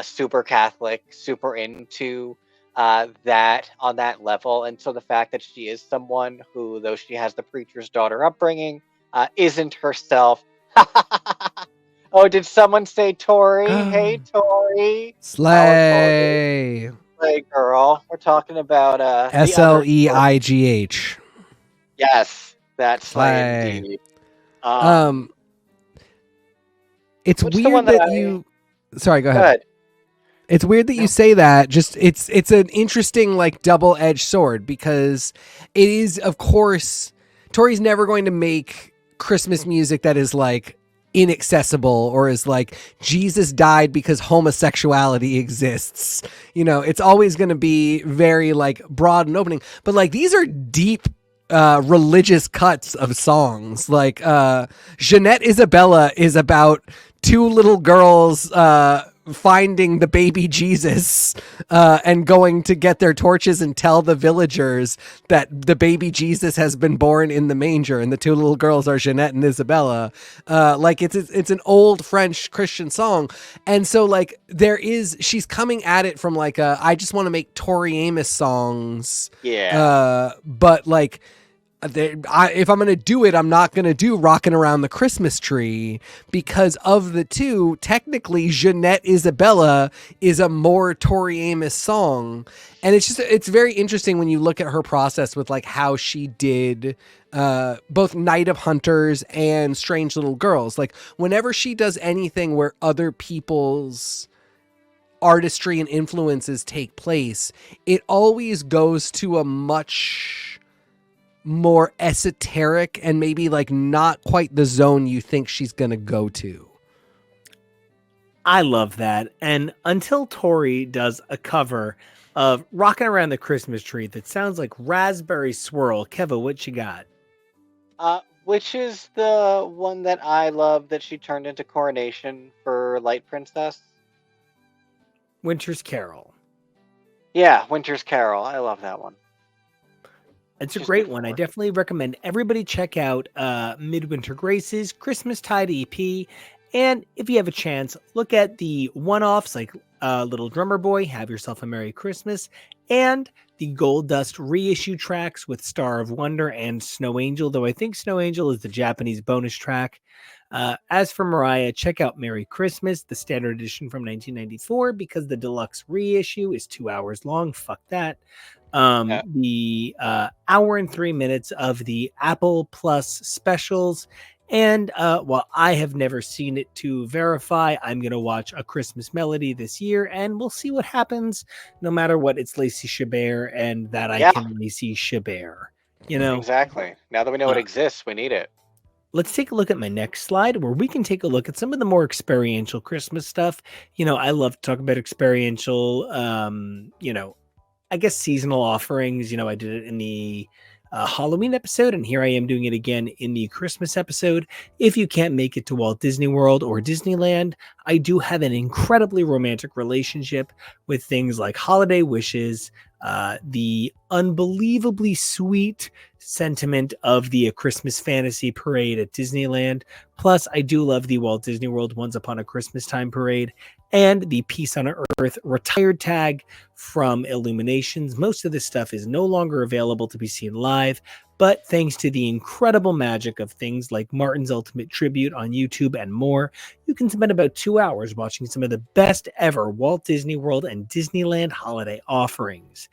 super Catholic, super into that on that level. And so the fact that she is someone who, though she has the preacher's daughter upbringing, isn't herself. Oh, did someone say Tori? Hey, Tori. Slay. Slay, girl. We're talking about SLEIGH. Yes, that's Slay. indeed. It's weird that you. Sorry, go ahead. Good. It's weird that you say that. Just it's an interesting like double-edged sword, because it is, of course, Tori's never going to make Christmas music that is like inaccessible or is like Jesus died because homosexuality exists. It's always going to be very like broad and opening. But like these are deep religious cuts of songs. Like Jeanette Isabella is about two little girls finding the baby Jesus and going to get their torches and tell the villagers that the baby Jesus has been born in the manger, and the two little girls are Jeanette and Isabella. Like it's an old French Christian song, and so like she's coming at it from like I just want to make Tori Amos songs. Yeah. But like if I'm going to do it, I'm not going to do Rockin' Around the Christmas Tree, because of the two, technically Jeanette Isabella is a more Tori Amos song. And it's very interesting when you look at her process with like how she did both Night of Hunters and Strange Little Girls. Like whenever she does anything where other people's artistry and influences take place, it always goes to a much more esoteric and maybe like not quite the zone you think she's gonna go to. I love that. And until Tori does a cover of Rockin' Around the Christmas Tree that sounds like Raspberry Swirl, Keva, what you got? Which is the one that I love that she turned into Coronation for Light Princess? Winter's Carol. Yeah, Winter's Carol. I love that one. It's a Just great one. I before. definitely recommend everybody check out Midwinter Grace's Christmastide EP. And if you have a chance, look at the one-offs like Little Drummer Boy, Have Yourself a Merry Christmas, and the Gold Dust reissue tracks with Star of Wonder and Snow Angel, though I think Snow Angel is the Japanese bonus track. As for Mariah, check out Merry Christmas, the standard edition from 1994, because the deluxe reissue is 2 hours long. Fuck that. Yeah. The hour and 3 minutes of the Apple Plus specials. And while I have never seen it to verify, I'm going to watch A Christmas Melody this year, and we'll see what happens. No matter what, it's Lacey Chabert, and that I Yeah. can Lacey Chabert. You know, Exactly. Now that we know it exists, we need it. let's take a look at my next slide where we can take a look at some of the more experiential Christmas stuff. You know, I love to talk about experiential, I guess seasonal offerings. You know, I did it in the Halloween episode, and here I am doing it again in the Christmas episode. If you can't make it to Walt Disney World or Disneyland, I do have an incredibly romantic relationship with things like holiday wishes, the unbelievably sweet sentiment of the Christmas Fantasy Parade at Disneyland. Plus, I do love the Walt Disney World Once Upon a Christmas Time Parade and the Peace on Earth retired tag from Illuminations. Most of this stuff is no longer available to be seen live, but thanks to the incredible magic of things like Martin's Ultimate Tribute on YouTube and more, you can spend about 2 hours watching some of the best ever Walt Disney World and Disneyland holiday offerings.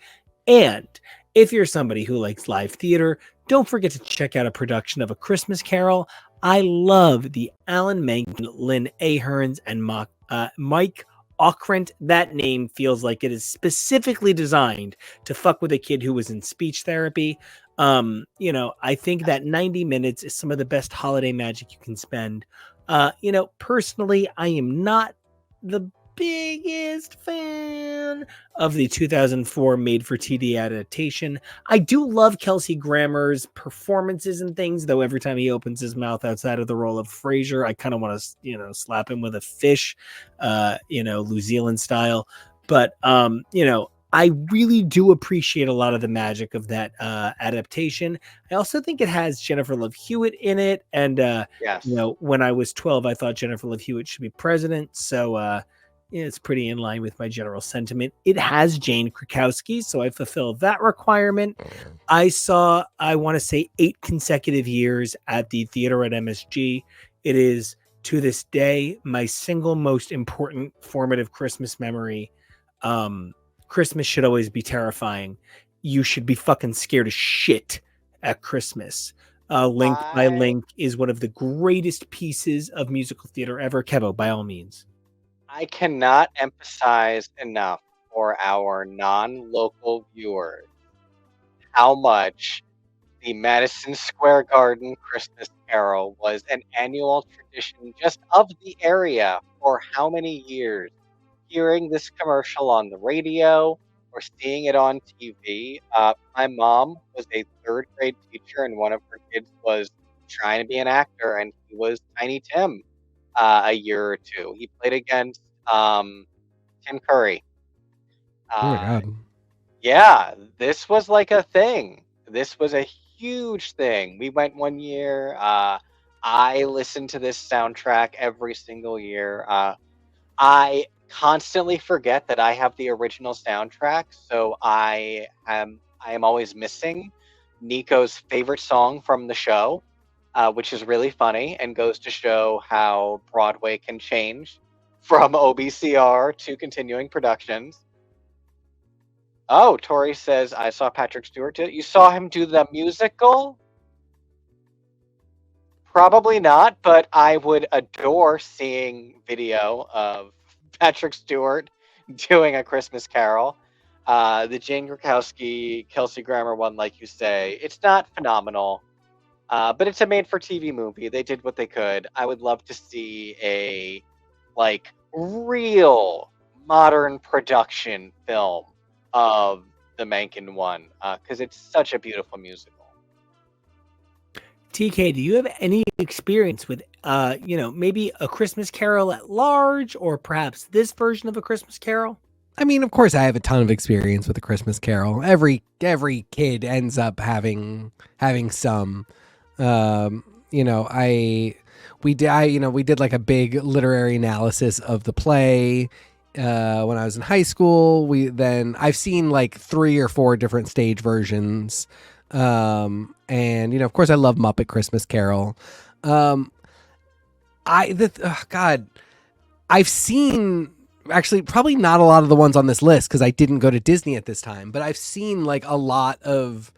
And if you're somebody who likes live theater, don't forget to check out a production of A Christmas Carol. I love the Alan Menken, Lynn Aherns, and Mike Ockrent. That name feels like it is specifically designed to fuck with a kid who was in speech therapy. I think that 90 minutes is some of the best holiday magic you can spend. Personally, I am not the biggest fan of the 2004 made for TV adaptation. I do love Kelsey Grammer's performances and things, though every time he opens his mouth outside of the role of Frasier, I kind of want to, slap him with a fish, New Zealand style. But, I really do appreciate a lot of the magic of that adaptation. I also think it has Jennifer Love Hewitt in it. And, Yes. when I was 12, I thought Jennifer Love Hewitt should be president. So, it's pretty in line with my general sentiment. It has Jane Krakowski, so I fulfill that requirement. I saw, I want to say, 8 consecutive years at the theater at MSG. It is, to this day, my single most important formative Christmas memory. Christmas should always be terrifying. You should be fucking scared as shit at Christmas. Link by Link is one of the greatest pieces of musical theater ever. Kevo, by all means. I cannot emphasize enough for our non-local viewers how much the Madison Square Garden Christmas Carol was an annual tradition just of the area for how many years. Hearing this commercial on the radio or seeing it on TV. My mom was a 3rd grade teacher, and one of her kids was trying to be an actor, and he was Tiny Tim. A year or two. He played against Tim Curry. Oh my God. Yeah, this was like a thing. This was a huge thing. We went one year. I listened to this soundtrack every single year. I constantly forget that I have the original soundtrack, so I am always missing Nico's favorite song from the show, which is really funny and goes to show how Broadway can change from OBCR to continuing productions. Oh, Tori says, I saw Patrick Stewart do it. You saw him do the musical? Probably not, but I would adore seeing video of Patrick Stewart doing A Christmas Carol. The Jane Krakowski, Kelsey Grammer one, like you say, it's not phenomenal, but it's a made-for-TV movie. They did what they could. I would love to see a, like, real modern production film of the Mencken one, because it's such a beautiful musical. TK, do you have any experience with, maybe A Christmas Carol at large, or perhaps this version of A Christmas Carol? I mean, of course, I have a ton of experience with A Christmas Carol. Every kid ends up having some. We did like a big literary analysis of the play when I was in high school. I've seen like 3 or 4 different stage versions. Of course, I love Muppet Christmas Carol. I've seen. Actually, probably not a lot of the ones on this list because I didn't go to Disney at this time, but I've seen like a lot of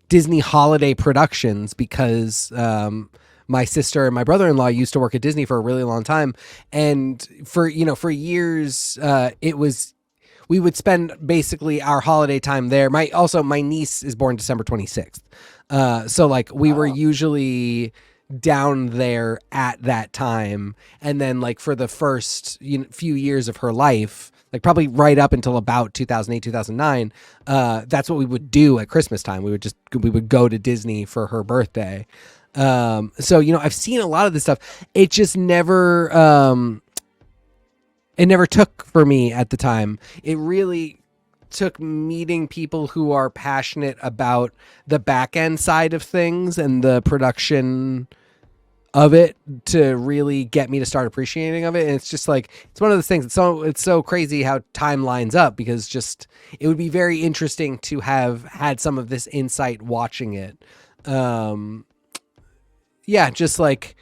Disney holiday productions because my sister and my brother-in-law used to work at Disney for a really long time. And for years, we would spend basically our holiday time there. My niece is born December 26th. So like we were usually down there at that time, and then like for the first few years of her life, like probably right up until about 2008 2009, that's what we would do at Christmas time. We would go to Disney for her birthday. So I've seen a lot of this stuff. It just never took for me at the time. It really took meeting people who are passionate about the back end side of things and the production of it to really get me to start appreciating of it. And it's just like, it's one of those things. It's so crazy how time lines up, because just, it would be very interesting to have had some of this insight watching it. Just like,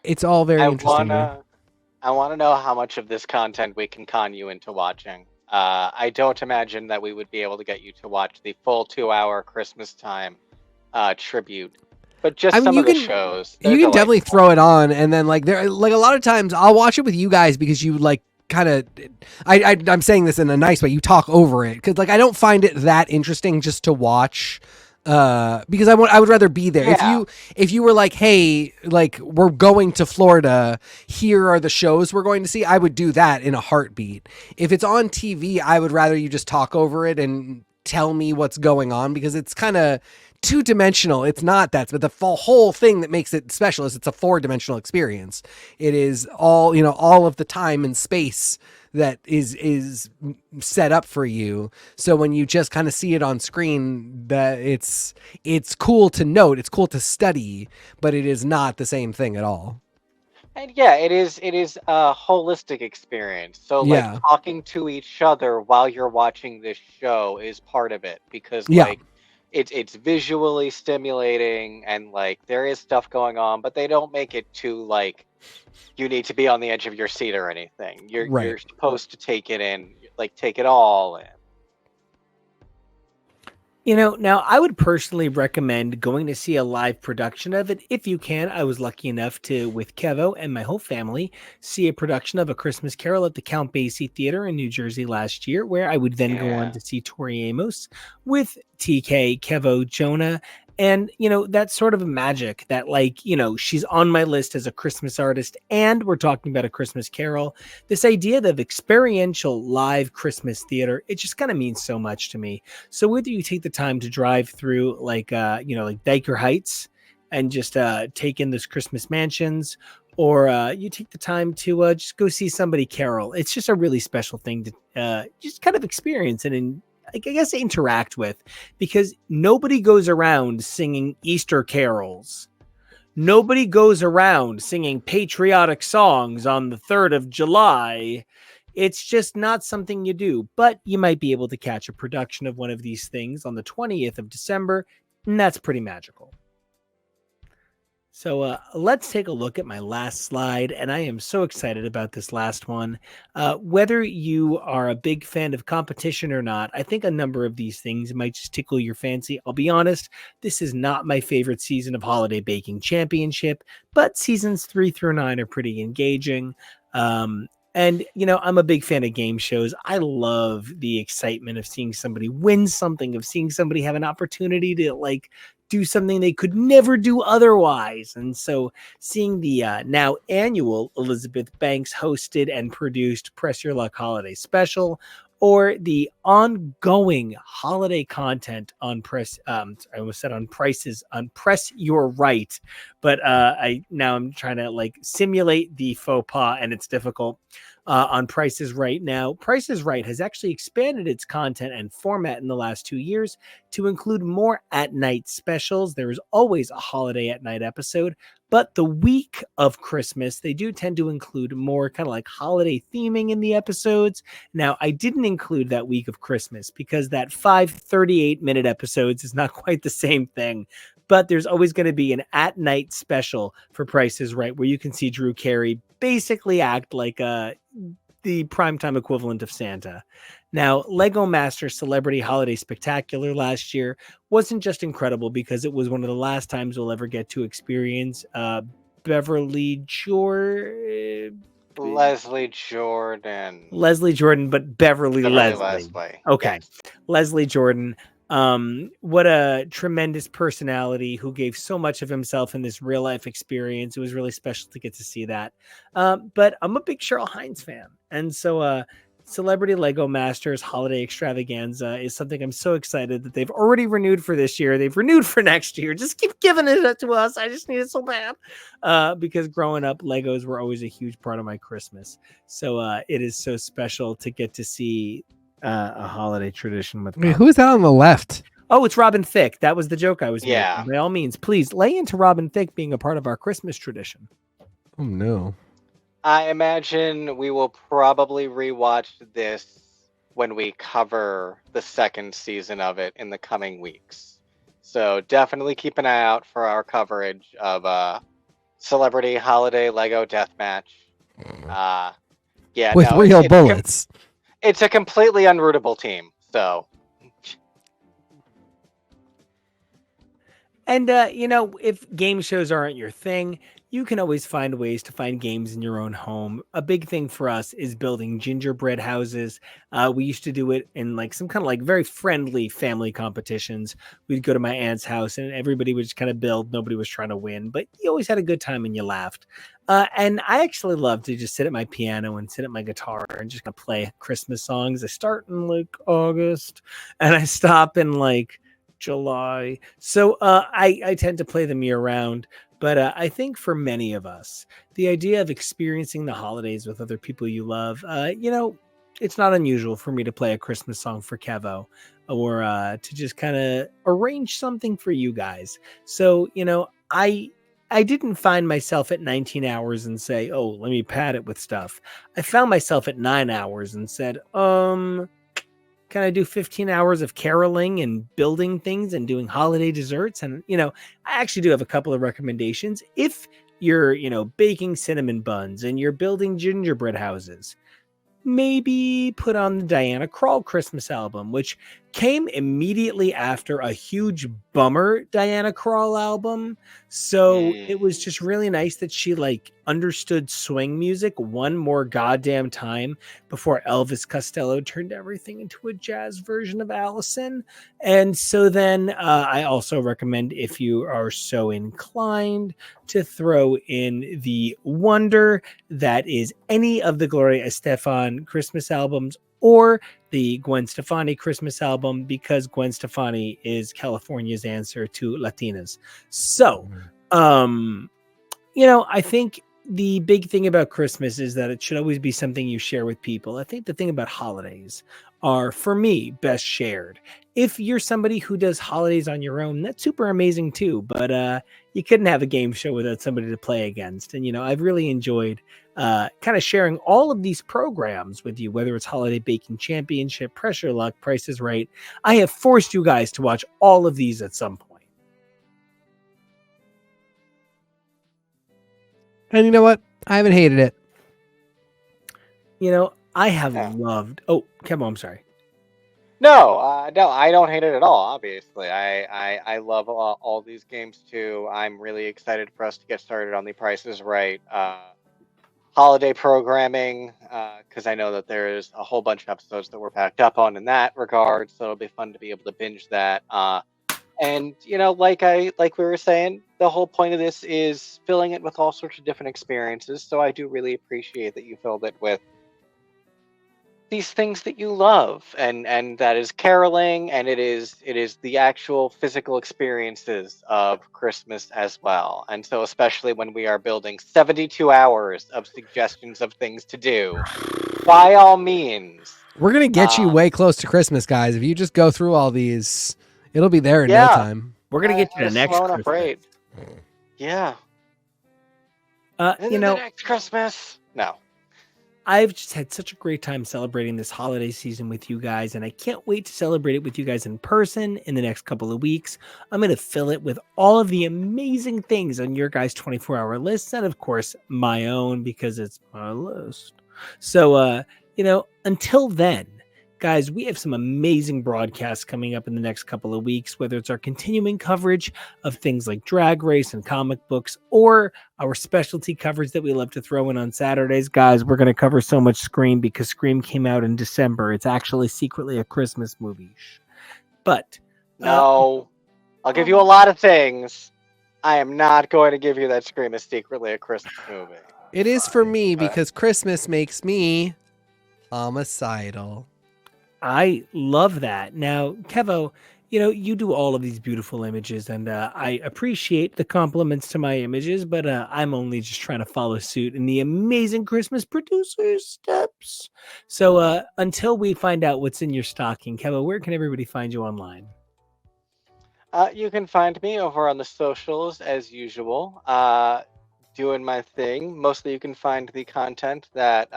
it's all very interesting. I want to know how much of this content we can con you into watching. I don't imagine that we would be able to get you to watch the full 2-hour Christmas time tribute. But just some of the shows. You can definitely throw it on, and then like a lot of times I'll watch it with you guys because you like kind of. I'm saying this in a nice way. You talk over it because like I don't find it that interesting just to watch. Because I would rather be there. Yeah. If you were like, hey, like we're going to Florida, here are the shows we're going to see, I would do that in a heartbeat. If it's on TV, I would rather you just talk over it and tell me what's going on, because it's kind of 2-dimensional. It's not that, but the whole thing that makes it special is it's a 4-dimensional experience. It is all of the time and space that is set up for you. So when you just kind of see it on screen, that it's cool to note, it's cool to study, but it is not the same thing at all. And yeah, it is a holistic experience. So like talking to each other while you're watching this show is part of it, because like it's visually stimulating, and like there is stuff going on, but they don't make it too like you need to be on the edge of your seat or anything. You're supposed to take it in, like take it all in. Now I would personally recommend going to see a live production of it if you can. I was lucky enough to, with Kevo and my whole family, see a production of A Christmas Carol at the Count Basie Theater in New Jersey last year, where I would then go on to see Tori Amos with TK, Kevo, Jonah. And, that's sort of a magic that, like, she's on my list as a Christmas artist, and we're talking about A Christmas Carol. This idea of experiential live Christmas theater, it just kind of means so much to me. So whether you take the time to drive through like Diker Heights and just take in those Christmas mansions, or you take the time to just go see somebody carol, it's just a really special thing to just kind of experience and I guess interact with, because nobody goes around singing Easter carols. Nobody goes around singing patriotic songs on the 3rd of July, It's just not something you do, but you might be able to catch a production of one of these things on the 20th of December, and that's pretty magical. So let's take a look at my last slide, and I am so excited about this last one. Whether you are a big fan of competition or not, I think a number of these things might just tickle your fancy. I'll be honest, this is not my favorite season of Holiday Baking Championship, but seasons 3 through 9 are pretty engaging. And, I'm a big fan of game shows. I love the excitement of seeing somebody win something, of seeing somebody have an opportunity to do something they could never do otherwise. And so seeing the now annual Elizabeth Banks hosted and produced Press Your Luck Holiday Special, or the ongoing holiday content on I almost said on Prices, on Press Your Right, but I'm trying to simulate the faux pas, and it's difficult. On Price is Right now. Price is Right has actually expanded its content and format in the last 2 years to include more at-night specials. There is always a holiday at night episode, but the week of Christmas, they do tend to include more kind of holiday theming in the episodes. Now, I didn't include that week of Christmas because that 5 38-minute episodes is not quite the same thing. But there's always going to be an at-night special for Price is Right where you can see Drew Carey basically act like the primetime equivalent of Santa. Now, Lego Master Celebrity Holiday Spectacular last year wasn't just incredible because it was one of the last times we'll ever get to experience Leslie Jordan, but Beverly Leslie. Okay. Yes. Leslie Jordan. What a tremendous personality who gave so much of himself in this real life experience. It was really special to get to see that. But I'm a big Cheryl Hines fan. And so Celebrity Lego Masters Holiday Extravaganza is something I'm so excited that they've already renewed for this year. They've renewed for next year. Just keep giving it to us. I just need it so bad. Because growing up, Legos were always a huge part of my Christmas. So it is so special to get to see a holiday tradition with. Wait, who's that on the left? Oh, it's Robin Thicke. That was the joke I was making. By all means, please lay into Robin Thicke being a part of our Christmas tradition. Oh no. I imagine we will probably rewatch this when we cover the second season of it in the coming weeks. So definitely keep an eye out for our coverage of Celebrity Holiday Lego Deathmatch. With real bullets. It's a completely unrootable team, so. And, if game shows aren't your thing, you can always find ways to find games in your own home. A big thing for us is building gingerbread houses. We used to do it in some kind of very friendly family competitions. We'd go to my aunt's house and everybody would just kind of build. Nobody was trying to win, but you always had a good time and you laughed. And I actually love to just sit at my piano and sit at my guitar and just kind of play Christmas songs. I start in August and I stop in July. So I tend to play them year round. But I think for many of us, the idea of experiencing the holidays with other people you love, it's not unusual for me to play a Christmas song for Kevo or to just kind of arrange something for you guys. So, I didn't find myself at 19 hours and say, oh, let me pad it with stuff. I found myself at 9 hours and said, can I do 15 hours of caroling and building things and doing holiday desserts? And, I actually do have a couple of recommendations. If you're, baking cinnamon buns and you're building gingerbread houses, maybe put on the Diana Krall Christmas album, which came immediately after a huge bummer Diana Krall album. So it was just really nice that she understood swing music one more goddamn time before Elvis Costello turned everything into a jazz version of Allison. And so then I also recommend, if you are so inclined, to throw in the wonder that is any of the Gloria Estefan Christmas albums or the Gwen Stefani Christmas album, because Gwen Stefani is California's answer to Latinas. So, I think the big thing about Christmas is that it should always be something you share with people. I think the thing about holidays are, for me, best shared. If you're somebody who does holidays on your own, that's super amazing too. But you couldn't have a game show without somebody to play against. And, I've really enjoyed kind of sharing all of these programs with you, whether it's Holiday Baking Championship, Pressure Luck, Price is Right. I have forced you guys to watch all of these at some point. And you know what? I haven't hated it. I have loved. Oh, Kevin, I'm sorry. No, I don't hate it at all. Obviously, I love all these games too. I'm really excited for us to get started on the Price is Right holiday programming, because I know that there is a whole bunch of episodes that we're packed up on in that regard. So it'll be fun to be able to binge that. And like we were saying, the whole point of this is filling it with all sorts of different experiences. So I do really appreciate that you filled it with these things that you love, and that is caroling, and it is the actual physical experiences of Christmas as well. And so especially when we are building 72 hours of suggestions of things to do, by all means, we're gonna get you way close to Christmas, guys. If you just go through all these, it'll be there in no time. We're gonna get you the next Christmas. Rate. Yeah. The next Christmas. No. I've just had such a great time celebrating this holiday season with you guys, and I can't wait to celebrate it with you guys in person in the next couple of weeks. I'm going to fill it with all of the amazing things on your guys' 24-hour lists, and of course, my own, because it's my list. So, until then, guys, we have some amazing broadcasts coming up in the next couple of weeks, whether it's our continuing coverage of things like Drag Race and comic books, or our specialty coverage that we love to throw in on Saturdays. Guys, we're going to cover so much Scream because Scream came out in December. It's actually secretly a Christmas movie. But no, I'll give you a lot of things. I am not going to give you that Scream is secretly a Christmas movie. It is for me because Christmas makes me homicidal. I love that. Now, Kevo, you do all of these beautiful images, and I appreciate the compliments to my images, but I'm only just trying to follow suit in the amazing Christmas producer's steps. So until we find out what's in your stocking, Kevo, where can everybody find you online? You can find me over on the socials as usual, doing my thing. Mostly you can find the content that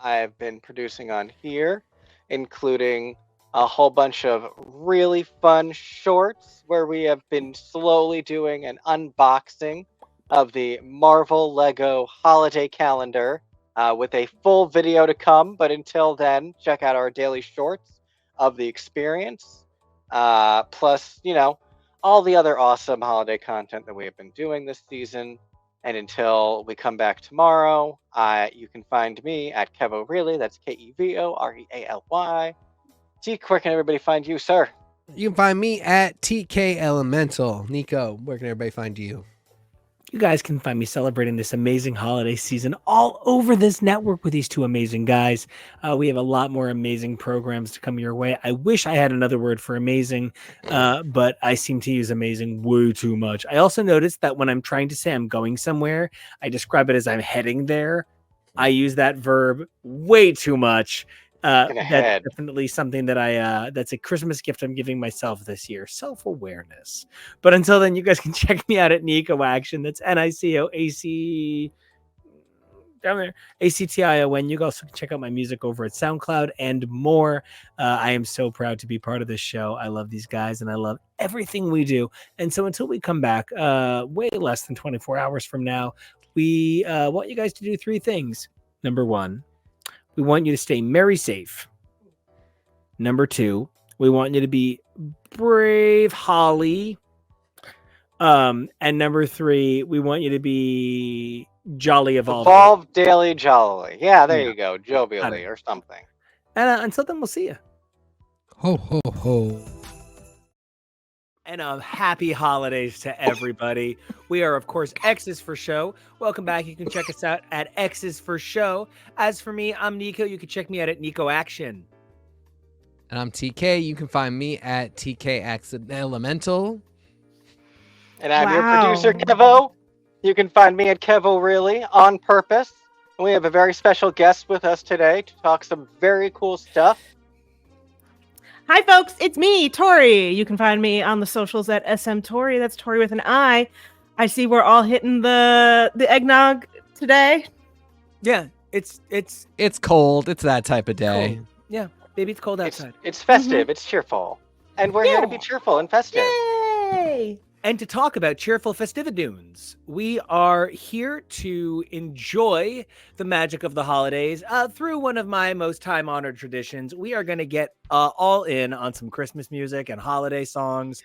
I've been producing on here, including a whole bunch of really fun shorts where we have been slowly doing an unboxing of the Marvel Lego holiday calendar with a full video to come. But until then, check out our daily shorts of the experience. Plus, all the other awesome holiday content that we have been doing this season. And until we come back tomorrow, you can find me at Kevo Really. That's KEVOREALY. Teak, where can everybody find you, sir? You can find me at TK Elemental. Nico, where can everybody find you? You guys can find me celebrating this amazing holiday season all over this network with these two amazing guys. We have a lot more amazing programs to come your way. I wish I had another word for amazing, but I seem to use amazing way too much. I also noticed that when I'm trying to say I'm going somewhere, I describe it as I'm heading there. I use that verb way too much. That's definitely something that that's a Christmas gift I'm giving myself this year. Self-awareness. But until then, you guys can check me out at Nico Action. That's NICOAC down there, ACTION. You also can check out my music over at SoundCloud and more. I am so proud to be part of this show. I love these guys and I love everything we do. And so until we come back, way less than 24 hours from now, we want you guys to do three things. Number one, we want you to stay merry safe. Number two, we want you to be brave, Holly. And number three, we want you to be jolly evolve daily jollily. Yeah, there you go. Jovially or something. And until then, we'll see you. Ho, ho, ho. And happy holidays to everybody. We are, of course, X's for Show. Welcome back. You can check us out at X's for Show. As for me, I'm Nico. You can check me out at Nico Action. And I'm TK. You can find me at TK Elemental. And I'm your producer, Kevo. You can find me at Kevo Really on purpose. And we have a very special guest with us today to talk some very cool stuff. Hi, folks. It's me, Tori. You can find me on the socials at SM Tori. That's Tori with an I. I see we're all hitting the eggnog today. Yeah, it's It's cold. It's that type of day. cold. Yeah, baby, it's cold outside. It's festive. It's cheerful, and we're here to be Yeah. cheerful and festive. Yay! And to talk about cheerful festividunes, we are here to enjoy the magic of the holidays through one of my most time-honored traditions. We are going to get all in on some Christmas music and holiday songs.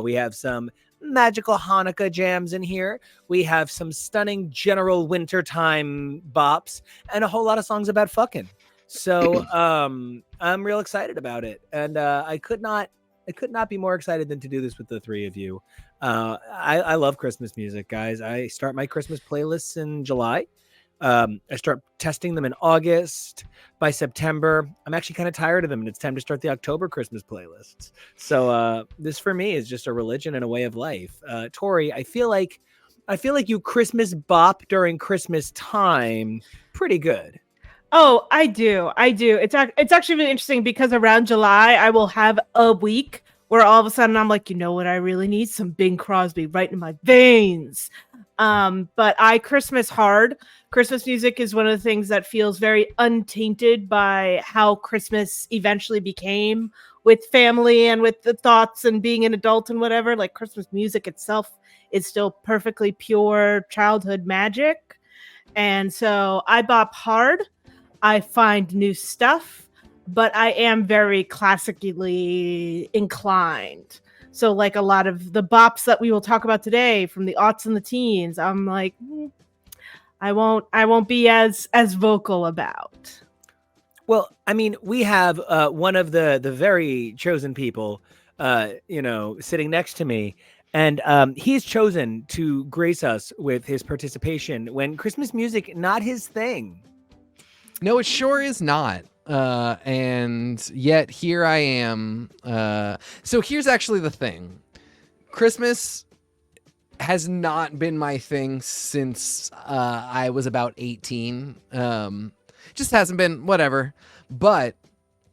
We have some magical Hanukkah jams in here. We have some stunning general wintertime bops and a whole lot of songs about fucking. So I'm real excited about it. And I could not be more excited than to do this with the three of you. I love Christmas music, guys. I start my Christmas playlists in July. I start testing them in August. By September, I'm actually kind of tired of them, and it's time to start the October Christmas playlists. So this for me is just a religion and a way of life. Tori, I feel like you Christmas bop during Christmas time pretty good. Oh, I do. It's actually really interesting because around July I will have a week where all of a sudden I'm like, you know what I really need? Some Bing Crosby right in my veins. But I Christmas hard. Christmas music is one of the things that feels very untainted by how Christmas eventually became with family and with the thoughts and being an adult and whatever. Like Christmas music itself is still perfectly pure childhood magic. And so I bop hard. I find new stuff, but I am very classically inclined. So like a lot of the bops that we will talk about today from the aughts and the teens, I'm like, I won't be as vocal about. Well, I mean, we have one of the very chosen people, sitting next to me, and he's chosen to grace us with his participation when Christmas music not his thing. No, it sure is not. And yet here I am. So here's actually the thing. Christmas has not been my thing since I was about 18. Just hasn't been, whatever. But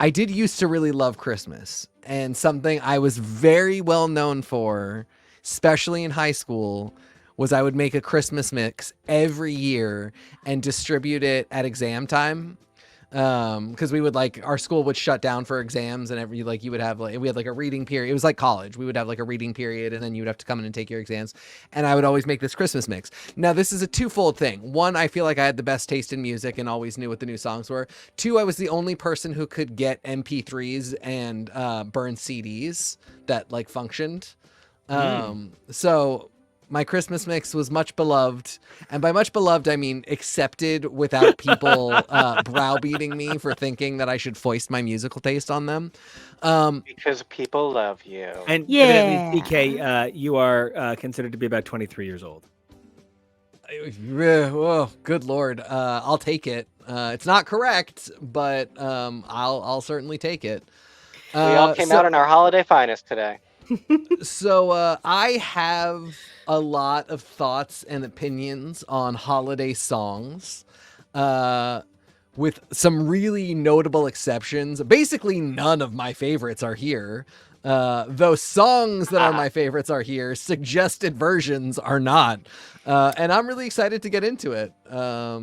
I did used to really love Christmas. And something I was very well known for, especially in high school, was I would make a Christmas mix every year and distribute it at exam time. Because we would our school would shut down for exams, and we had a reading period. It was like college. We would have a reading period, and then you would have to come in and take your exams. And I would always make this Christmas mix. Now, this is a twofold thing. One, I feel like I had the best taste in music and always knew what the new songs were. Two, I was the only person who could get MP3s and burn CDs that functioned. So my Christmas mix was much beloved. And by much beloved, I mean accepted without people browbeating me for thinking that I should foist my musical taste on them. Because people love you. And Yeah. evidently, DK, you are considered to be about 23 years old. Oh, good Lord. I'll take it. It's not correct, but I'll certainly take it. We all came out in our holiday finest today. So I have a lot of thoughts and opinions on holiday songs, with some really notable exceptions. Basically, none of my favorites are here. Though songs that are my favorites are here, suggested versions are not. And I'm really excited to get into it. I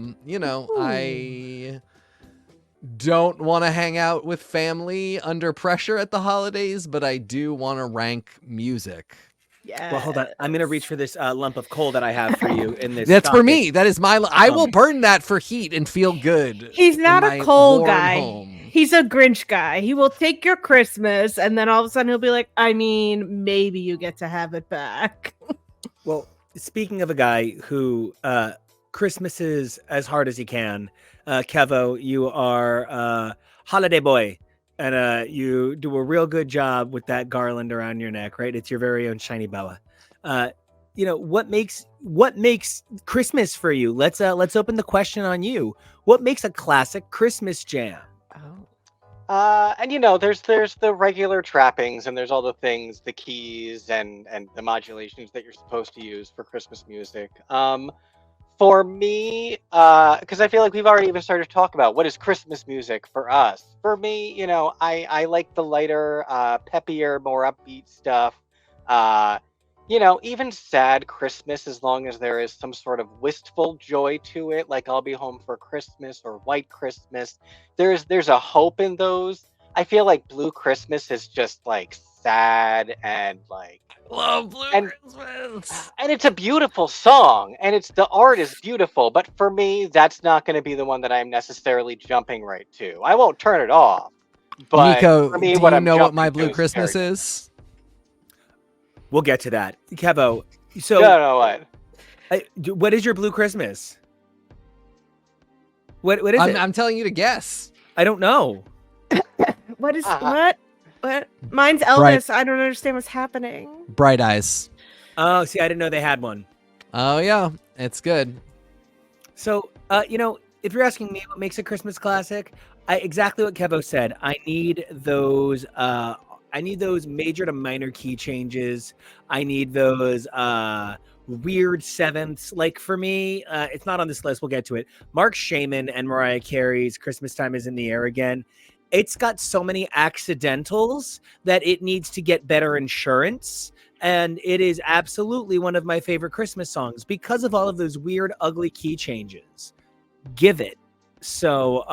don't want to hang out with family under pressure at the holidays, but I do want to rank music. Yeah. Well, hold on. I'm going to reach for this lump of coal that I have for you in this. That's for stocking. me. That is my. I will burn that for heat and feel good. He's not in a my coal warm guy. home. He's a Grinch guy. He will take your Christmas, and then all of a sudden he'll be like, I mean, maybe you get to have it back. Well, speaking of a guy who Christmases as hard as he can, Kevo, you are holiday boy, and you do a real good job with that garland around your neck, right? It's your very own shiny boa. What makes Christmas for you? Let's open the question on you. What makes a classic Christmas jam? And there's the regular trappings, and there's all the things, the keys and the modulations that you're supposed to use for Christmas music. For me, because I feel like we've already even started to talk about what is Christmas music for us. For me, I like the lighter, peppier, more upbeat stuff. even sad Christmas, as long as there is some sort of wistful joy to it, like I'll Be Home for Christmas or White Christmas, there's a hope in those. I feel like Blue Christmas is just like sad and like Love Blue and Christmas. and it's a beautiful song and the art is beautiful, but for me that's not going to be the one that I'm necessarily jumping right to. I won't turn it off, but Nico, for me do what you I'm know what jumping My to Blue is Christmas very is? We'll get to that. Kevo, so no what. what is your Blue Christmas? What is it? I'm telling you to guess. I don't know. What is Uh-huh. what? Mine's Elvis. Right. I don't understand what's happening. Bright Eyes. Oh, see, I didn't know they had one. Oh yeah, it's good. So, if you're asking me what makes a Christmas classic, exactly what Kevo said. I need those. I need those major to minor key changes. I need those weird sevenths. Like for me, it's not on this list. We'll get to it. Mark Shaman and Mariah Carey's "Christmas Time Is in the Air Again." It's got so many accidentals that it needs to get better insurance. And it is absolutely one of my favorite Christmas songs because of all of those weird, ugly key changes. Give it. So,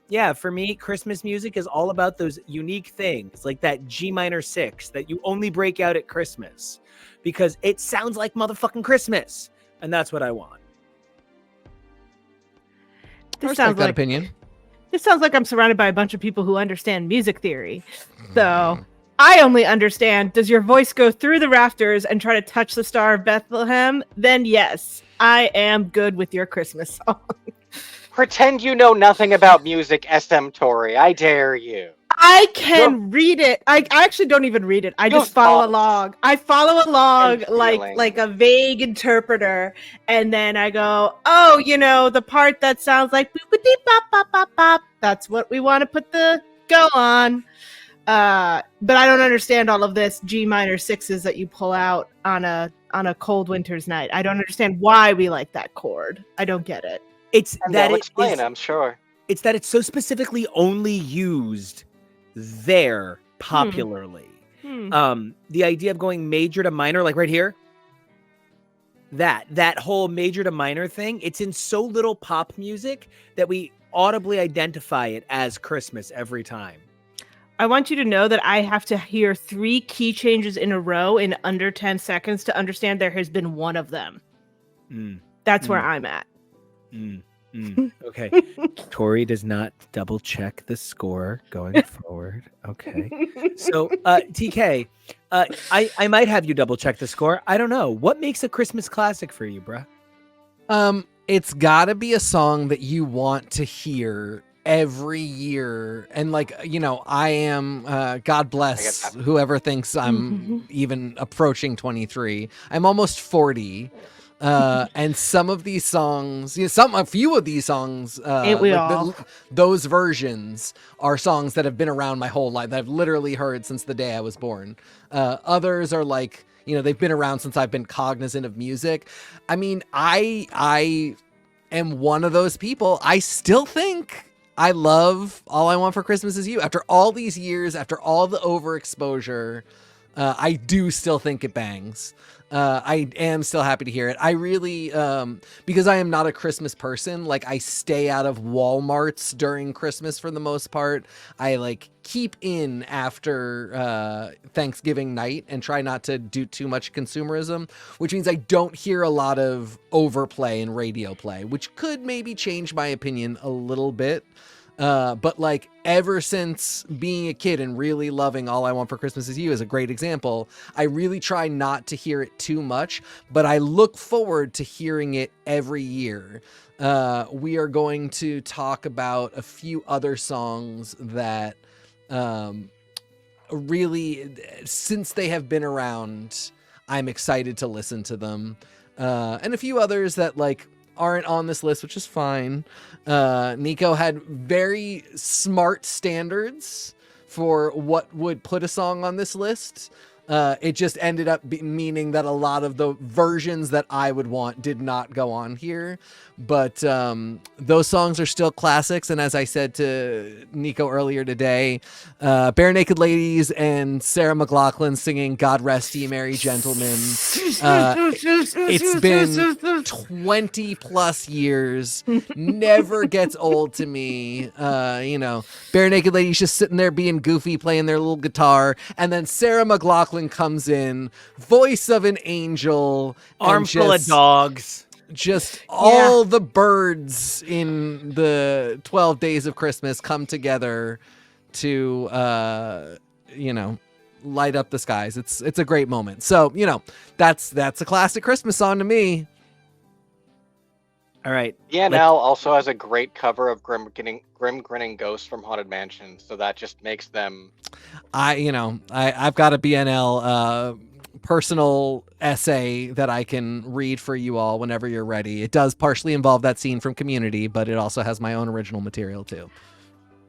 yeah, for me, Christmas music is all about those unique things, like that G minor 6 that you only break out at Christmas because it sounds like motherfucking Christmas. And that's what I want. I This respect sounds that like opinion. this sounds like I'm surrounded by a bunch of people who understand music theory. So I only understand, does your voice go through the rafters and try to touch the Star of Bethlehem? Then yes, I am good with your Christmas song. Pretend you know nothing about music, SM Tori. I dare you. I can read it. I actually don't even read it. I You're just follow false. along. I follow along And feeling. like a vague interpreter, and then I go, oh, the part that sounds like boop boop bop bop bop bop. That's what we want to put the go on. But I don't understand all of this G minor 6s that you pull out on a cold winter's night. I don't understand why we like that chord. I don't get it. It's And that they'll it explain, is, I'm sure. it's that it's so specifically only used there popularly. The idea of going major to minor, like right here, that whole major to minor thing, it's in so little pop music that we audibly identify it as Christmas every time. I want you to know that I have to hear 3 key changes in a row in under 10 seconds to understand there has been one of them. That's where I'm at. Okay. Tori does not double check the score going forward. Okay. So, TK, I might have you double check the score. I don't know. What makes a Christmas classic for you, bruh? It's gotta be a song that you want to hear every year. And I am, God bless whoever thinks I'm even approaching 23. I'm almost 40. And some of these songs, a few of these songs, Ain't we all? Those versions are songs that have been around my whole life that I've literally heard since the day I was born. Others are like, they've been around since I've been cognizant of music. I mean, I am one of those people. I still think I love All I Want for Christmas Is You. After all these years, after all the overexposure, I do still think it bangs. I am still happy to hear it. I really, because I am not a Christmas person, I stay out of Walmarts during Christmas for the most part. I keep in after Thanksgiving night and try not to do too much consumerism, which means I don't hear a lot of overplay and radio play, which could maybe change my opinion a little bit. But ever since being a kid and really loving All I Want for Christmas Is You is a great example, I really try not to hear it too much, but I look forward to hearing it every year. We are going to talk about a few other songs that, really, since they have been around, I'm excited to listen to them. And a few others that aren't on this list, which is fine. Nico had very smart standards for what would put a song on this list. It just ended up meaning that a lot of the versions that I would want did not go on here. But those songs are still classics. And as I said to Nico earlier today, Bare Naked Ladies and Sarah McLachlan singing God Rest Ye Merry Gentlemen. It's been 20 plus years, never gets old to me. Bare Naked Ladies just sitting there being goofy, playing their little guitar. And then Sarah McLachlan comes in, voice of an angel, Armful of dogs. Just all the birds in the 12 Days of Christmas come together to, light up the skies. It's a great moment. So, that's a classic Christmas song to me. All right. BNL also has a great cover of Grim Grinning Ghosts from Haunted Mansion, so that just makes them. I've got a BNL personal essay that I can read for you all whenever you're ready. It does partially involve that scene from Community, but it also has my own original material too.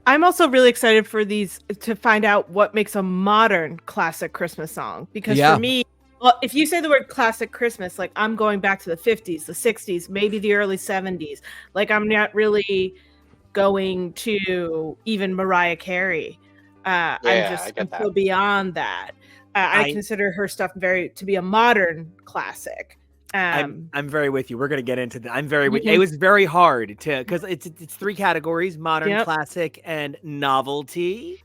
I'm also really excited for these to find out what makes a modern classic Christmas song. Because for me, well, if you say the word classic Christmas, like I'm going back to the 50s, the 60s, maybe the early 70s. Like I'm not really going to even Mariah Carey. I'm so beyond that. I consider her stuff to be a modern classic. I'm very with you. We're going to get into that. I'm very with you. It was very hard because it's three categories: modern, classic, and novelty.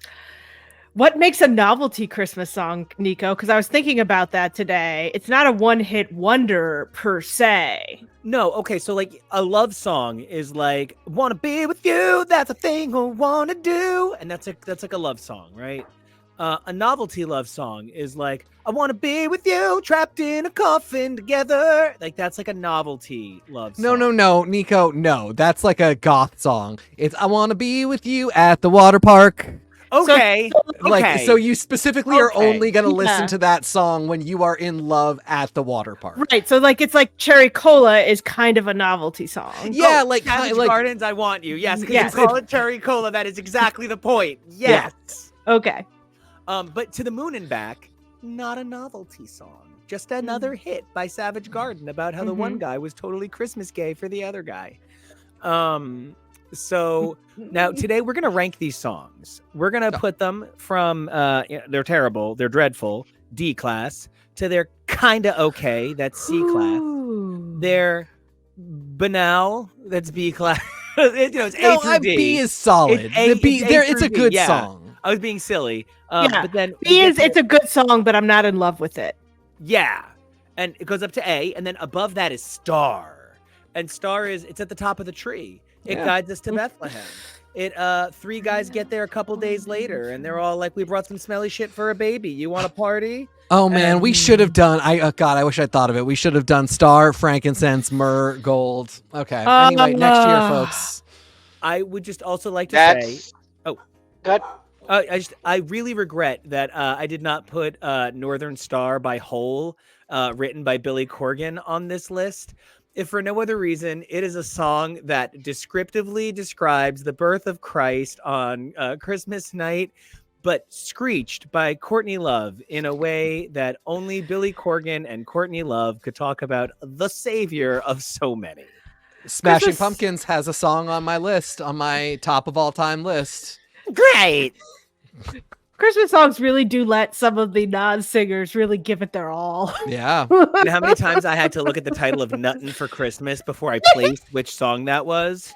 What makes a novelty Christmas song, Nico? Because I was thinking about that today. It's not a one-hit wonder per se. No, okay, so like a love song is like "Wanna Be With You," that's a thing I wanna do, and that's like a love song, right? A novelty love song is like, I want to be with you, trapped in a coffin together. Like, that's like a novelty love song. No, Nico, no. That's like a goth song. It's, I want to be with you at the water park. Okay. So you specifically are only going to listen to that song when you are in love at the water park. Right. So like, it's like Cherry Cola is kind of a novelty song. Yeah. Savage Gardens, I Want You. Yes. Because you call it Cherry Cola. That is exactly the point. Yes. Yeah. Okay. But To the Moon and Back, not a novelty song. Just another hit by Savage Garden about how the one guy was totally Christmas gay for the other guy. So now today we're going to rank these songs. We're going to put them from, they're terrible, they're dreadful, D class, to they're kind of okay, that's C class. They're banal, that's B class. It's A through D. B is solid. It's a good song. I was being silly. But then it's a good song, but I'm not in love with it. Yeah. And it goes up to A, and then above that is Star. And Star it's at the top of the tree. It guides us to Bethlehem. Three guys get there a couple days later, and they're all like, we brought some smelly shit for a baby. You want a party? Oh man, we should have done. I wish I'd thought of it. We should have done Star, frankincense, myrrh, gold. Okay. Anyway, next year, folks. I would just also like to say. Oh, good. I really regret that I did not put Northern Star by Hole, written by Billy Corgan, on this list. If for no other reason, it is a song that descriptively describes the birth of Christ on Christmas night, but screeched by Courtney Love in a way that only Billy Corgan and Courtney Love could talk about the savior of so many. Smashing Pumpkins has a song on my list, on my top of all time list. Great. Christmas songs really do let some of the non-singers really give it their all. Yeah. You know how many times I had to look at the title of Nuttin' for Christmas before I placed which song that was?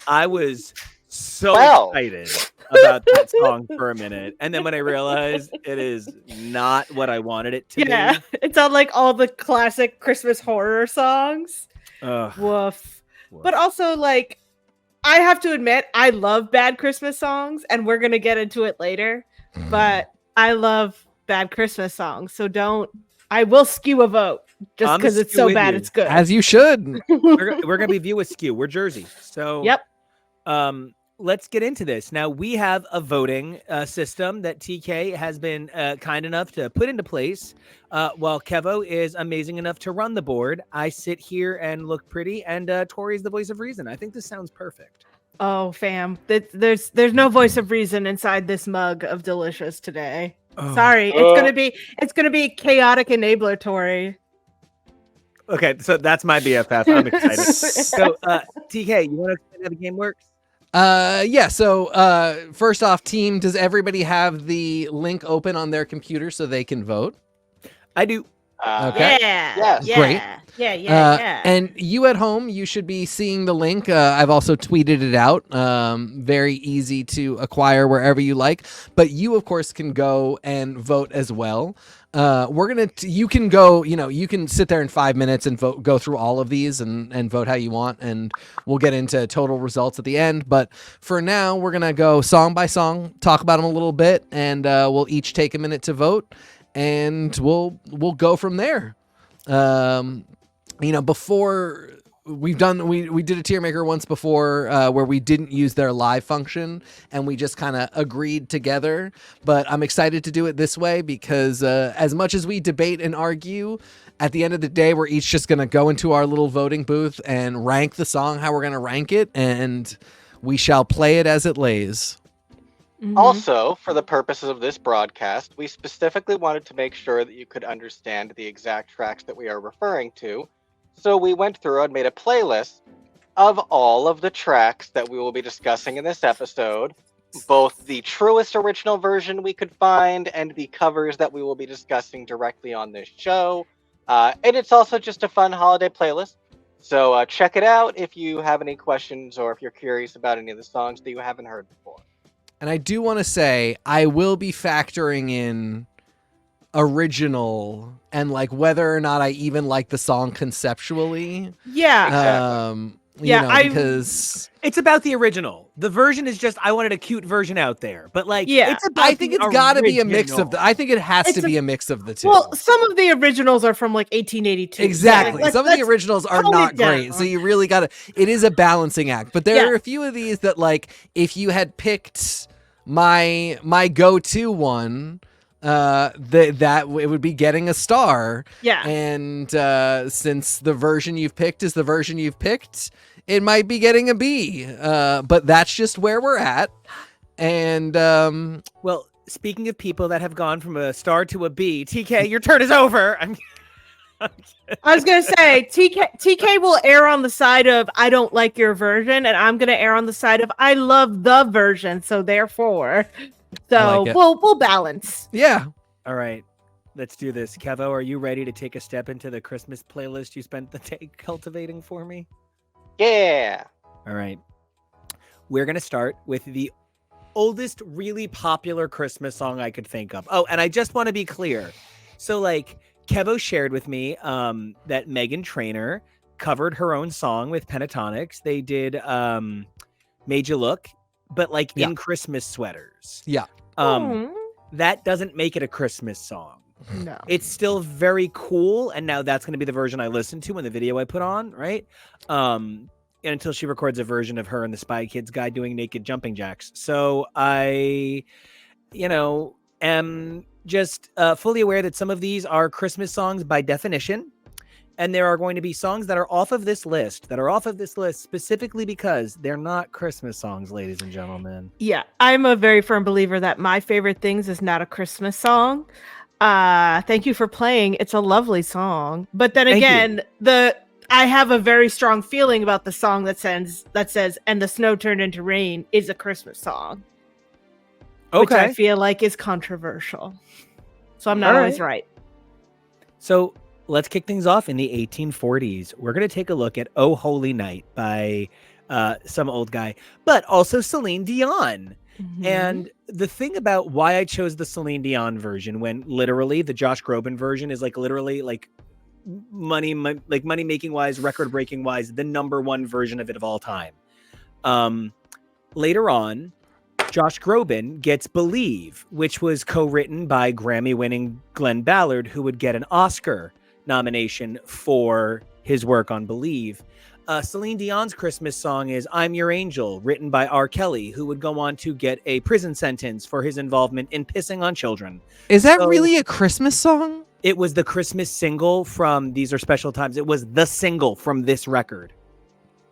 I was so excited about that song for a minute. And then when I realized it is not what I wanted it to be. It's on like all the classic Christmas horror songs. Woof. But also like, I have to admit, I love bad Christmas songs, and we're going to get into it later, but I love bad Christmas songs, so I will skew a vote, just because it's so bad it's good. As you should. We're going to be view askew. We're Jersey. So let's get into this. Now, we have a voting system that TK has been kind enough to put into place. While Kevo is amazing enough to run the board, I sit here and look pretty, and Tori's the voice of reason. I think this sounds perfect. Oh, fam. There's no voice of reason inside this mug of delicious today. Oh. Sorry, it's gonna be chaotic enabler Tori. Okay, so that's my BFF. I'm excited. So, TK, you want to explain how the game works? Yeah, so first off, team, does everybody have the link open on their computer so they can vote? I do. Okay. Yes. Great. Yeah. And you at home, you should be seeing the link. I've also tweeted it out. Very easy to acquire wherever you like. But you, of course, can go and vote as well. You can go, you can sit there in 5 minutes and go through all of these and vote how you want. And we'll get into total results at the end. But for now, we're going to go song by song, talk about them a little bit, and we'll each take a minute to vote. And we'll go from there. Before we did a tier maker once before where we didn't use their live function and we just kind of agreed together. But I'm excited to do it this way because as much as we debate and argue, at the end of the day, we're each just going to go into our little voting booth and rank the song how we're going to rank it, and we shall play it as it lays. Mm-hmm. Also, for the purposes of this broadcast, we specifically wanted to make sure that you could understand the exact tracks that we are referring to. So we went through and made a playlist of all of the tracks that we will be discussing in this episode, both the truest original version we could find and the covers that we will be discussing directly on this show. And it's also just a fun holiday playlist. So check it out if you have any questions or if you're curious about any of the songs that you haven't heard before. And I do want to say, I will be factoring in original and like whether or not I even like the song conceptually. Yeah. Exactly. Because It's about the original. The version is just I wanted a cute version out there, but like, it's about I think it's got to be a mix of original. I think it has to be a mix of the two. Well, some of the originals are from like 1882. Exactly. Yeah, Some of the originals are tone not it down. great. So you really got to, it is a balancing act. But there Yeah. are a few of these that like, if you had picked my go-to one, that it would be getting a star. Yeah. And since the version you've picked is the version you've picked, it might be getting a B. But that's just where we're at. And Well, speaking of people that have gone from a star to a B, TK, your turn is over. I was gonna say TK will err on the side of I don't like your version, and I'm gonna err on the side of I love the version. So therefore, like it. we'll balance. yeah. All right, let's do this. Kevo, are you ready to take a step into the Christmas playlist you spent the day cultivating for me? Yeah. All right. We're going to start with the oldest really popular Christmas song I could think of. Oh, and I just want to be clear. So like Kevo shared with me that Meghan Trainor covered her own song with Pentatonics. They did Made You Look, but like in Christmas sweaters. Yeah. That doesn't make it a Christmas song. No. It's still very cool, and now that's going to be the version I listen to in the video I put on, right? And until she records a version of her and the Spy Kids guy doing naked jumping jacks. So I, am just fully aware that some of these are Christmas songs by definition, and there are going to be songs that are off of this list specifically because they're not Christmas songs, ladies and gentlemen. Yeah, I'm a very firm believer that My Favorite Things is not a Christmas song. Thank you for playing. It's a lovely song. But then again, I have a very strong feeling about the song that says "And the Snow Turned into Rain" is a Christmas song. Okay. Which I feel like is controversial. So I'm not always right. So let's kick things off in the 1840s. We're going to take a look at "Oh Holy Night" by some old guy, but also Celine Dion. Mm-hmm. And the thing about why I chose the Celine Dion version, when literally the Josh Groban version is like literally like money making wise, record breaking wise, the number one version of it of all time. Later on, Josh Groban gets Believe, which was co-written by Grammy-winning Glenn Ballard, who would get an Oscar nomination for his work on Believe. Celine Dion's Christmas song is I'm Your Angel, written by R. Kelly, who would go on to get a prison sentence for his involvement in pissing on children. Is that really a Christmas song? It was the Christmas single from These Are Special Times. It was the single from this record.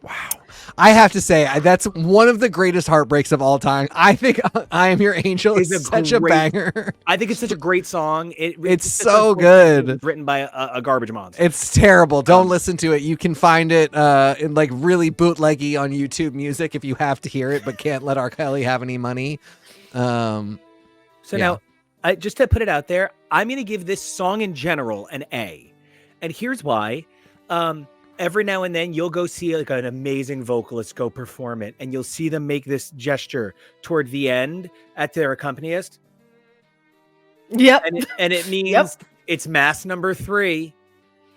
Wow. I have to say, that's one of the greatest heartbreaks of all time. I think I Am Your Angel is such a banger. I think it's such a great song. It's so good. It's written by a garbage monster. It's terrible. Don't listen to it. You can find it in like really bootleggy on YouTube Music if you have to hear it, but can't let R. Kelly have any money. So now, just to put it out there, I'm going to give this song in general an A. And here's why. Every now and then you'll go see like an amazing vocalist go perform it, and you'll see them make this gesture toward the end at their accompanist. Yep. And it means it's mass number 3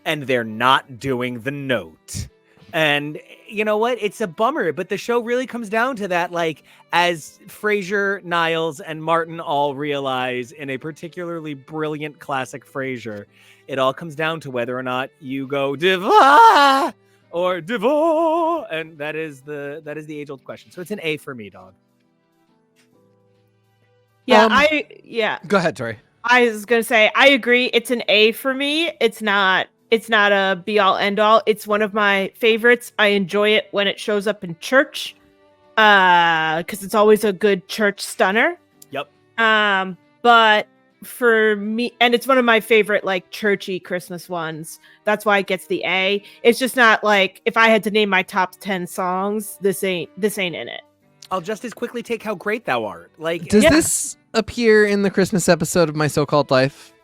and they're not doing the note. And you know what? It's a bummer, but the show really comes down to that. Like, as Frasier, Niles, and Martin all realize in a particularly brilliant classic Frasier, it all comes down to whether or not you go diva or diva, and that is the age-old question. So it's an A for me, dog. Yeah, Go ahead, Tori. I was gonna say I agree. It's an A for me. It's not a be-all end-all. It's one of my favorites. I enjoy it when it shows up in church, because it's always a good church stunner. Yep. But for me, and it's one of my favorite like churchy Christmas ones. That's why it gets the A. It's just not like, if I had to name my top 10 songs, this ain't in it. I'll just as quickly take How Great Thou Art. Like, Does this appear in the Christmas episode of My So-Called Life?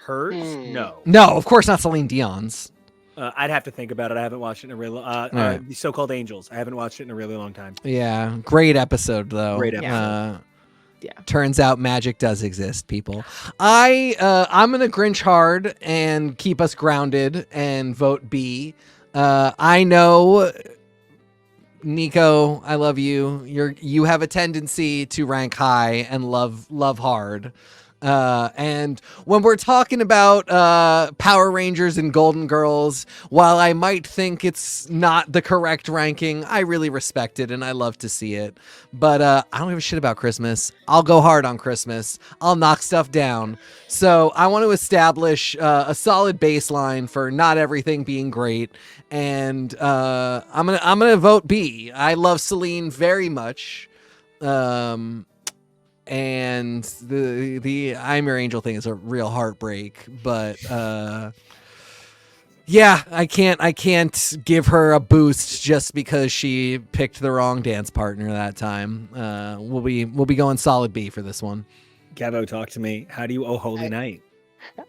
hers? No. No, of course not Celine Dion's. I'd have to think about it. I haven't watched it in a real right. The So-Called Angels. I haven't watched it in a really long time. Yeah, great episode though. Great episode. Yeah. Turns out magic does exist, people. I'm gonna Grinch hard and keep us grounded and vote B. I know, Nico, I love you. You have a tendency to rank high and love hard. And when we're talking about Power Rangers and Golden Girls, while I might think it's not the correct ranking, I really respect it and I love to see it. But I don't give a shit about Christmas. I'll go hard on Christmas. I'll knock stuff down. So I want to establish a solid baseline for not everything being great. And I'm gonna vote B. I love Celine very much. And the I'm Your Angel thing is a real heartbreak, but yeah, I can't give her a boost just because she picked the wrong dance partner that time. We'll be going solid B for this one. Gabo, talk to me. How do you Oh Holy Night?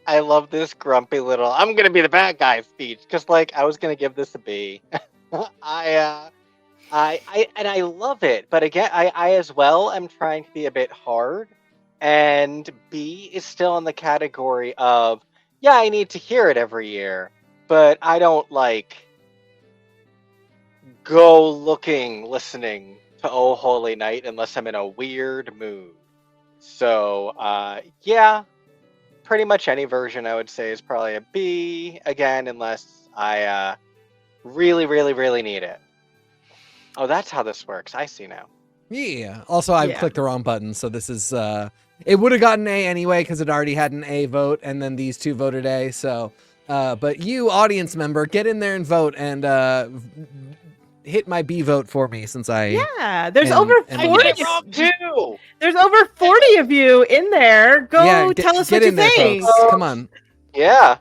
I love this grumpy little "I'm gonna be the bad guy" speech, because like I was gonna give this a B. I love it, but again, I as well am trying to be a bit hard, and B is still in the category of, yeah, I need to hear it every year, but I don't like go listening to Oh Holy Night unless I'm in a weird mood. So yeah, pretty much any version I would say is probably a B again, unless I really need it. Oh, that's how this works. I see now. Yeah. Also, I've clicked the wrong button, so this is it would have gotten A anyway because it already had an A vote, and then these two voted A. So, but you, audience member, get in there and vote and hit my B vote for me, since there's over 40. Too. There's over 40 of you in there. Go tell us what you think. Folks. Come on. Yeah.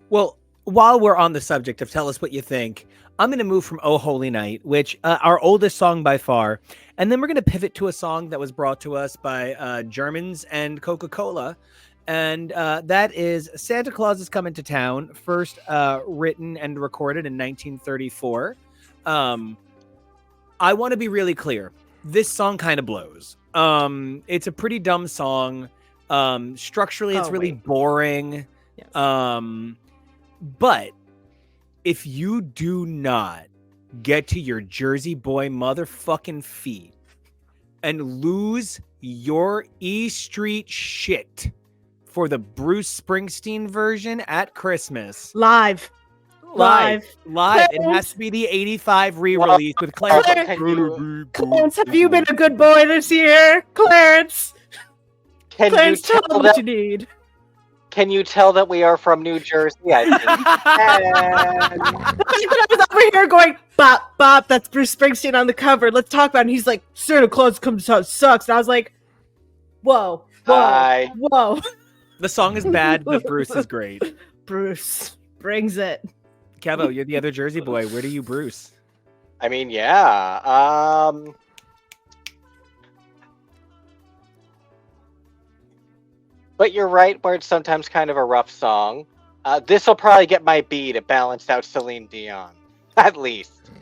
Well, while we're on the subject of tell us what you think, I'm going to move from Oh Holy Night, which our oldest song by far, and then we're going to pivot to a song that was brought to us by Germans and Coca-Cola, and that is Santa Claus is Coming to Town, first written and recorded in 1934. I want to be really clear. This song kind of blows. It's a pretty dumb song. Structurally, it's really boring. Yes. But if you do not get to your Jersey boy motherfucking feet and lose your E Street shit for the Bruce Springsteen version at Christmas. Live. It has to be the 85 re-release with Clarence. Clarence, have you been a good boy this year? Clarence, tell them what you need. Can you tell that we are from New Jersey? I think. And I was over here going, bop, bop, that's Bruce Springsteen on the cover. Let's talk about it. And he's like, Santa Claus comes out sucks. And I was like, whoa, Hi. whoa. The song is bad, but Bruce is great. Bruce brings it. Kevo, you're the other Jersey boy. Where do you Bruce? I mean, yeah. But you're right, where it's sometimes kind of a rough song. This will probably get my B to balance out Celine Dion, at least.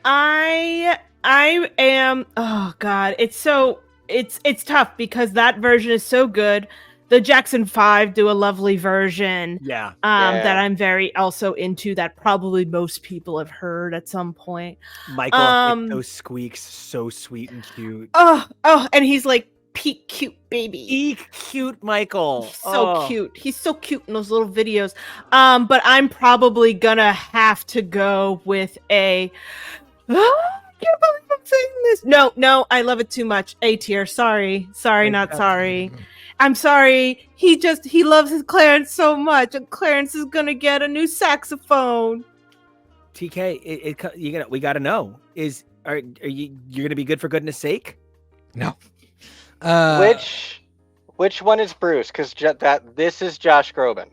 I am. Oh God, it's tough because that version is so good. The Jackson 5 do a lovely version. Yeah. That I'm very also into. That probably most people have heard at some point. Michael, those squeaks, so sweet and cute. Oh, and he's like peak cute baby. Eek, cute Michael. He's so cute. He's so cute in those little videos. But I'm probably gonna have to go with a. I can't believe I'm saying this. No, I love it too much. A tier. Sorry, not sorry. I'm sorry. He loves his Clarence so much, and Clarence is gonna get a new saxophone. TK, we gotta know. Are you're gonna be good for goodness sake? No. Which one is Bruce? Because this is Josh Groban.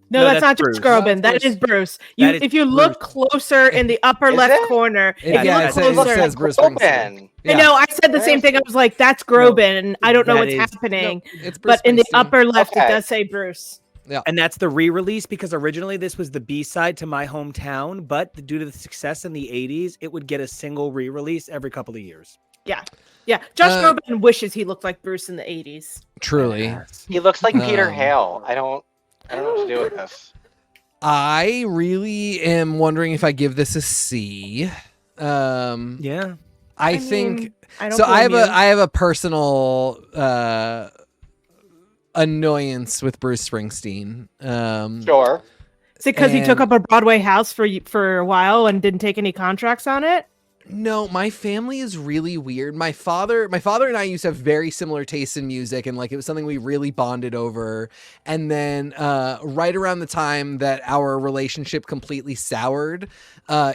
No, that's not Josh Groban. That is Bruce. If you look closer in the upper left corner, it says Bruce Springsteen. I know. I said the same thing. I was like, "That's Groban," and I don't know what's happening. It's Bruce but in the Springsteen. upper left, it does say Bruce. Yeah, and that's the re-release because originally this was the B-side to My Hometown, but due to the success in the '80s, it would get a single re-release every couple of years. Yeah. Josh Groban wishes he looked like Bruce in the '80s. Truly, he looks like Peter Hale. I don't know what to do with this. I really am wondering if I give this a C. Yeah. I think I don't so. I blame have a personal annoyance with Bruce Springsteen. Sure. Is it because he took up a Broadway house for a while and didn't take any contracts on it? No, my family is really weird. My father and I used to have very similar tastes in music, and like it was something we really bonded over. And then right around the time that our relationship completely soured,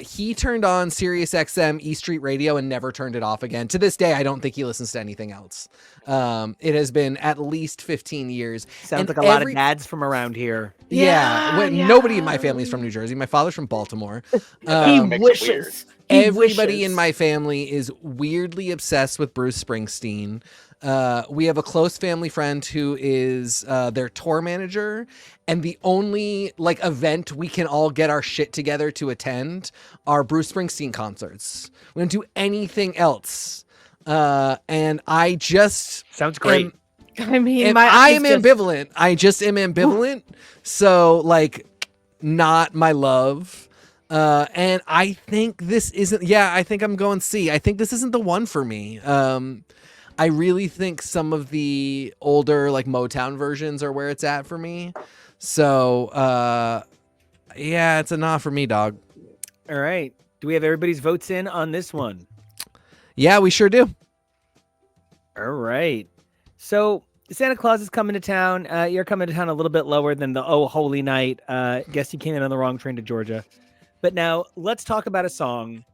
he turned on Sirius XM E Street Radio and never turned it off again. To this day, I don't think he listens to anything else. It has been at least 15 years. Sounds like a lot of dads from around here. Yeah. Nobody in my family is from New Jersey. My father's from Baltimore. He wishes. Everybody in my family is weirdly obsessed with Bruce Springsteen. We have a close family friend who is their tour manager, and the only like event we can all get our shit together to attend are Bruce Springsteen concerts. We don't do anything else. And I just sounds great. I mean, I am ambivalent. I just am ambivalent. So like, not my love. And I think this isn't. Yeah, I think I'm going C. I think this isn't the one for me. I really think some of the older like Motown versions are where it's at for me. So, yeah, it's a nah for me, dog. All right. Do we have everybody's votes in on this one? Yeah, we sure do. All right. So Santa Claus is coming to town. You're coming to town a little bit lower than the Oh Holy Night. Guess you came in on the wrong train to Georgia. But now let's talk about a song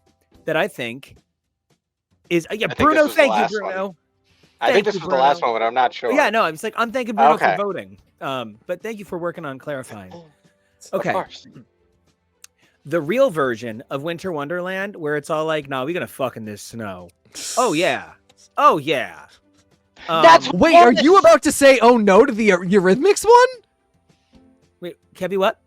that I think is Bruno. Thank you, Bruno. I think this was the last one, but I'm not sure. Yeah, no, I'm thanking Bruno for voting. But thank you for working on clarifying. Okay. Of course. The real version of Winter Wonderland, where it's all like, "No, we're gonna fuck in this snow." Oh yeah. Wait, are you about to say "Oh no" to the Eurythmics one? Wait, Kevy, what?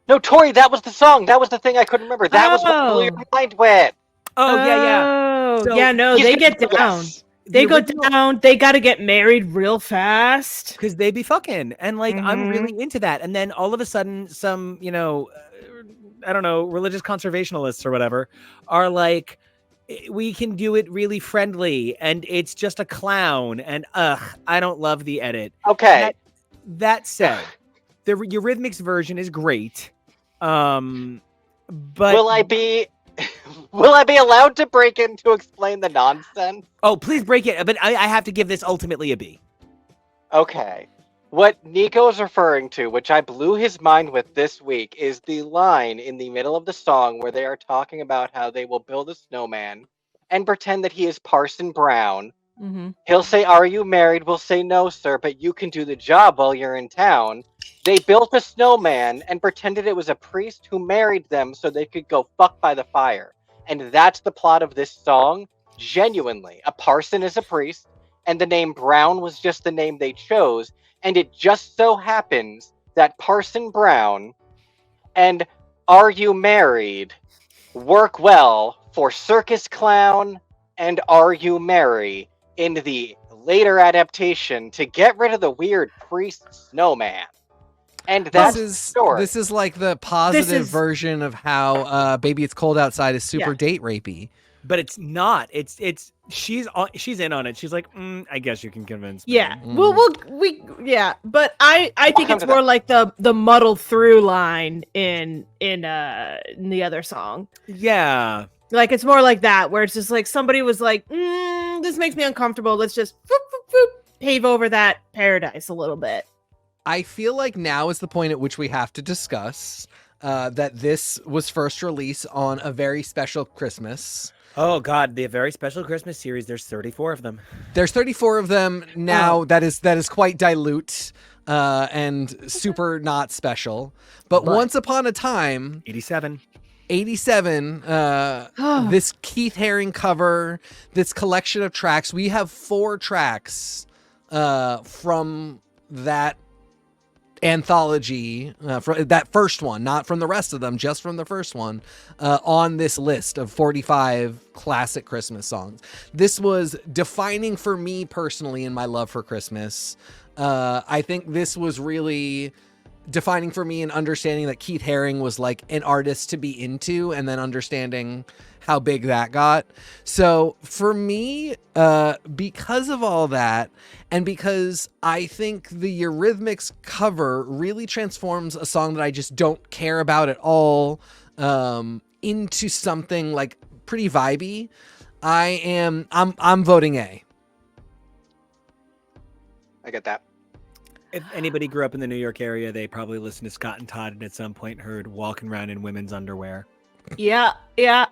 No, Tori, that was the song. That was the thing I couldn't remember. That was what blew your mind with. Oh, yeah. So, yeah, no, they get down. They go down. They got to get married real fast. Because they be fucking. And, like, I'm really into that. And then all of a sudden, some, I don't know, religious conservationists or whatever are like, we can do it really friendly. And it's just a clown. And, I don't love the edit. Okay. That said, the Eurythmics version is great. But will I be allowed to break in to explain the nonsense? Oh, please break it. But I have to give this ultimately a B. Okay. What Nico is referring to, which I blew his mind with this week, is the line in the middle of the song where they are talking about how they will build a snowman and pretend that he is Parson Brown. Mm-hmm. He'll say, "Are you married?" We'll say, "No, sir, but you can do the job while you're in town." They built a snowman and pretended it was a priest who married them so they could go fuck by the fire. And that's the plot of this song. Genuinely, a parson is a priest, and the name Brown was just the name they chose. And it just so happens that Parson Brown and "Are You Married" work well for Circus Clown and "Are You Merry" in the later adaptation to get rid of the weird priest snowman. And that's the story. This is like the positive version of how "Baby It's Cold Outside" is super date rapey. But it's not. It's she's in on it. She's like, I guess you can convince me. Yeah. But I think it's more like the muddle through line in the other song. Yeah. Like it's more like that, where it's just like somebody was like, this makes me uncomfortable. Let's just pave over that paradise a little bit. I feel like now is the point at which we have to discuss that this was first released on a very special Christmas. Oh God, the very special Christmas series. There's 34 of them. There's 34 of them now. That is quite dilute and super not special. But once upon a time, 87, this Keith Haring cover, this collection of tracks. We have 4 tracks from that anthology, from that first one, not from the rest of them, just from the first one, on this list of 45 classic Christmas songs. This was defining for me personally in my love for Christmas. I think this was really defining for me in understanding that Keith Haring was like an artist to be into, and then understanding how big that got. So for me, because of all that, and because I think the Eurythmics cover really transforms a song that I just don't care about at all into something like pretty vibey, I'm voting A. I get that. If anybody grew up in the New York area, they probably listened to Scott and Todd and at some point heard "Walking Around in Women's Underwear." Yeah. Yeah,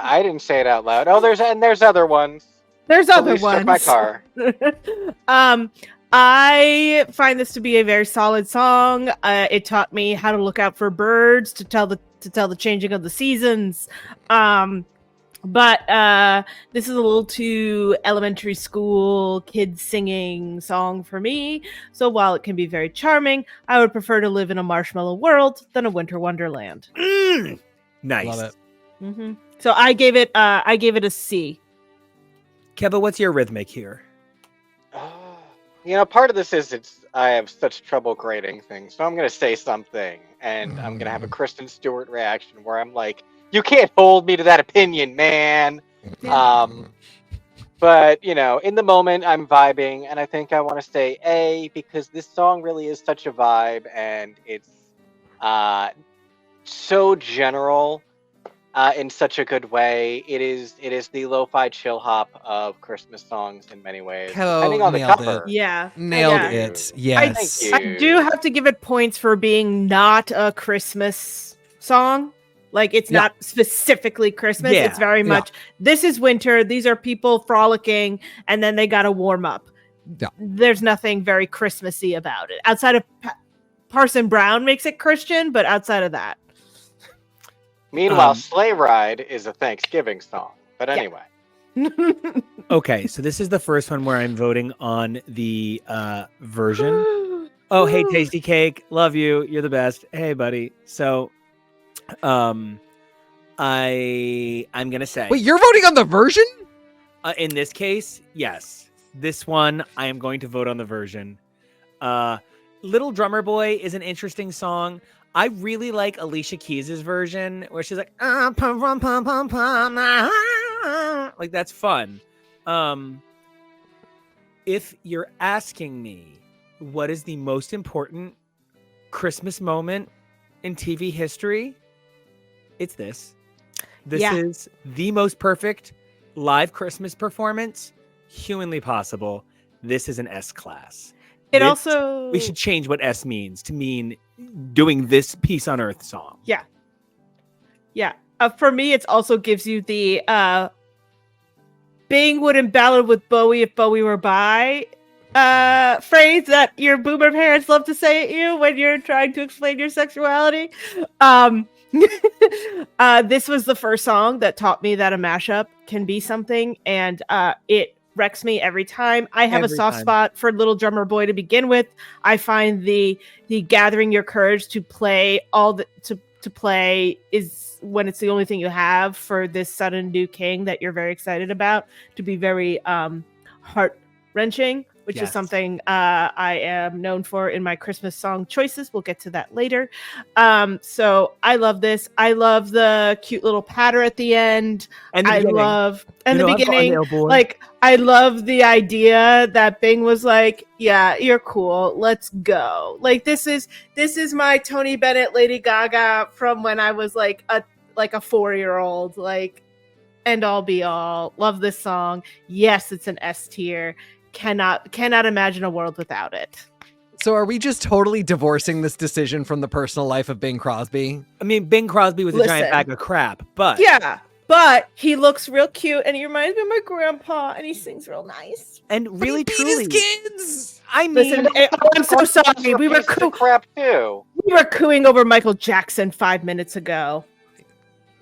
I didn't say it out loud. Oh, there's other ones. There's other Police took ones. my car. I find this to be a very solid song. It taught me how to look out for birds to tell the changing of the seasons. But this is a little too elementary school kids singing song for me. So while it can be very charming, I would prefer to live in a marshmallow world than a winter wonderland. Nice. Love it. Mm-hmm. So I gave it a C. Keva, what's your rhythmic here? Part of this is I have such trouble grading things, so I'm gonna say something, and I'm gonna have a Kristen Stewart reaction where I'm like, "You can't hold me to that opinion, man." But in the moment, I'm vibing, and I think I want to say A because this song really is such a vibe, and it's so general. In such a good way. It is the lo-fi chill hop of Christmas songs in many ways. Depending on the cover. Nailed it. Yes. I do have to give it points for being not a Christmas song. Like it's not specifically Christmas. Yeah. It's very much this is winter. These are people frolicking, and then they got to warm up. Yeah. There's nothing very Christmassy about it. Outside of Parson Brown makes it Christian, but outside of that. Meanwhile, Sleigh Ride is a Thanksgiving song. But anyway. Okay, so this is the first one where I'm voting on the version. Oh, hey, Tasty Cake. Love you. You're the best. Hey, buddy. So I'm going to say... Wait, you're voting on the version? In this case, yes. This one, I am going to vote on the version. Little Drummer Boy is an interesting song. I really like Alicia Keys' version where she's like, like that's fun. If you're asking me what is the most important Christmas moment in TV history, it's this. This is the most perfect live Christmas performance humanly possible. this is an S class. It This- also we should change what S means to mean doing this Peace on Earth song. Yeah. For me, it also gives you the Bing wouldn't ballad with Bowie if Bowie were by phrase that your boomer parents love to say at you when you're trying to explain your sexuality. This was the first song that taught me that a mashup can be something, and it wrecks me every time. I have Every a soft time. spot for Little Drummer Boy to begin with. I find the gathering your courage to play to play is when it's the only thing you have for this sudden new king that you're very excited about to be very heart wrenching, which is Yes. something I am known for in my Christmas song choices. We'll get to that later. So I love this. I love the cute little patter at the end. And the I beginning. love and You the know, I've got a beginning. nail boy. Like I love the idea that Bing was like, "Yeah, you're cool. Let's go." Like this is my Tony Bennett, Lady Gaga from when I was like a 4-year-old. Like end all be all. Love this song. Yes, it's an S tier. Cannot imagine a world without it. So are we just totally divorcing this decision from the personal life of Bing Crosby? I mean, Bing Crosby was a giant Listen. bag of crap, but Yeah, but he looks real cute and he reminds me of my grandpa and he sings real nice. and really He beat his truly, kids. I mean, Listen, I'm so sorry. We were Pieces of crap too. cooing over Michael Jackson 5 minutes ago.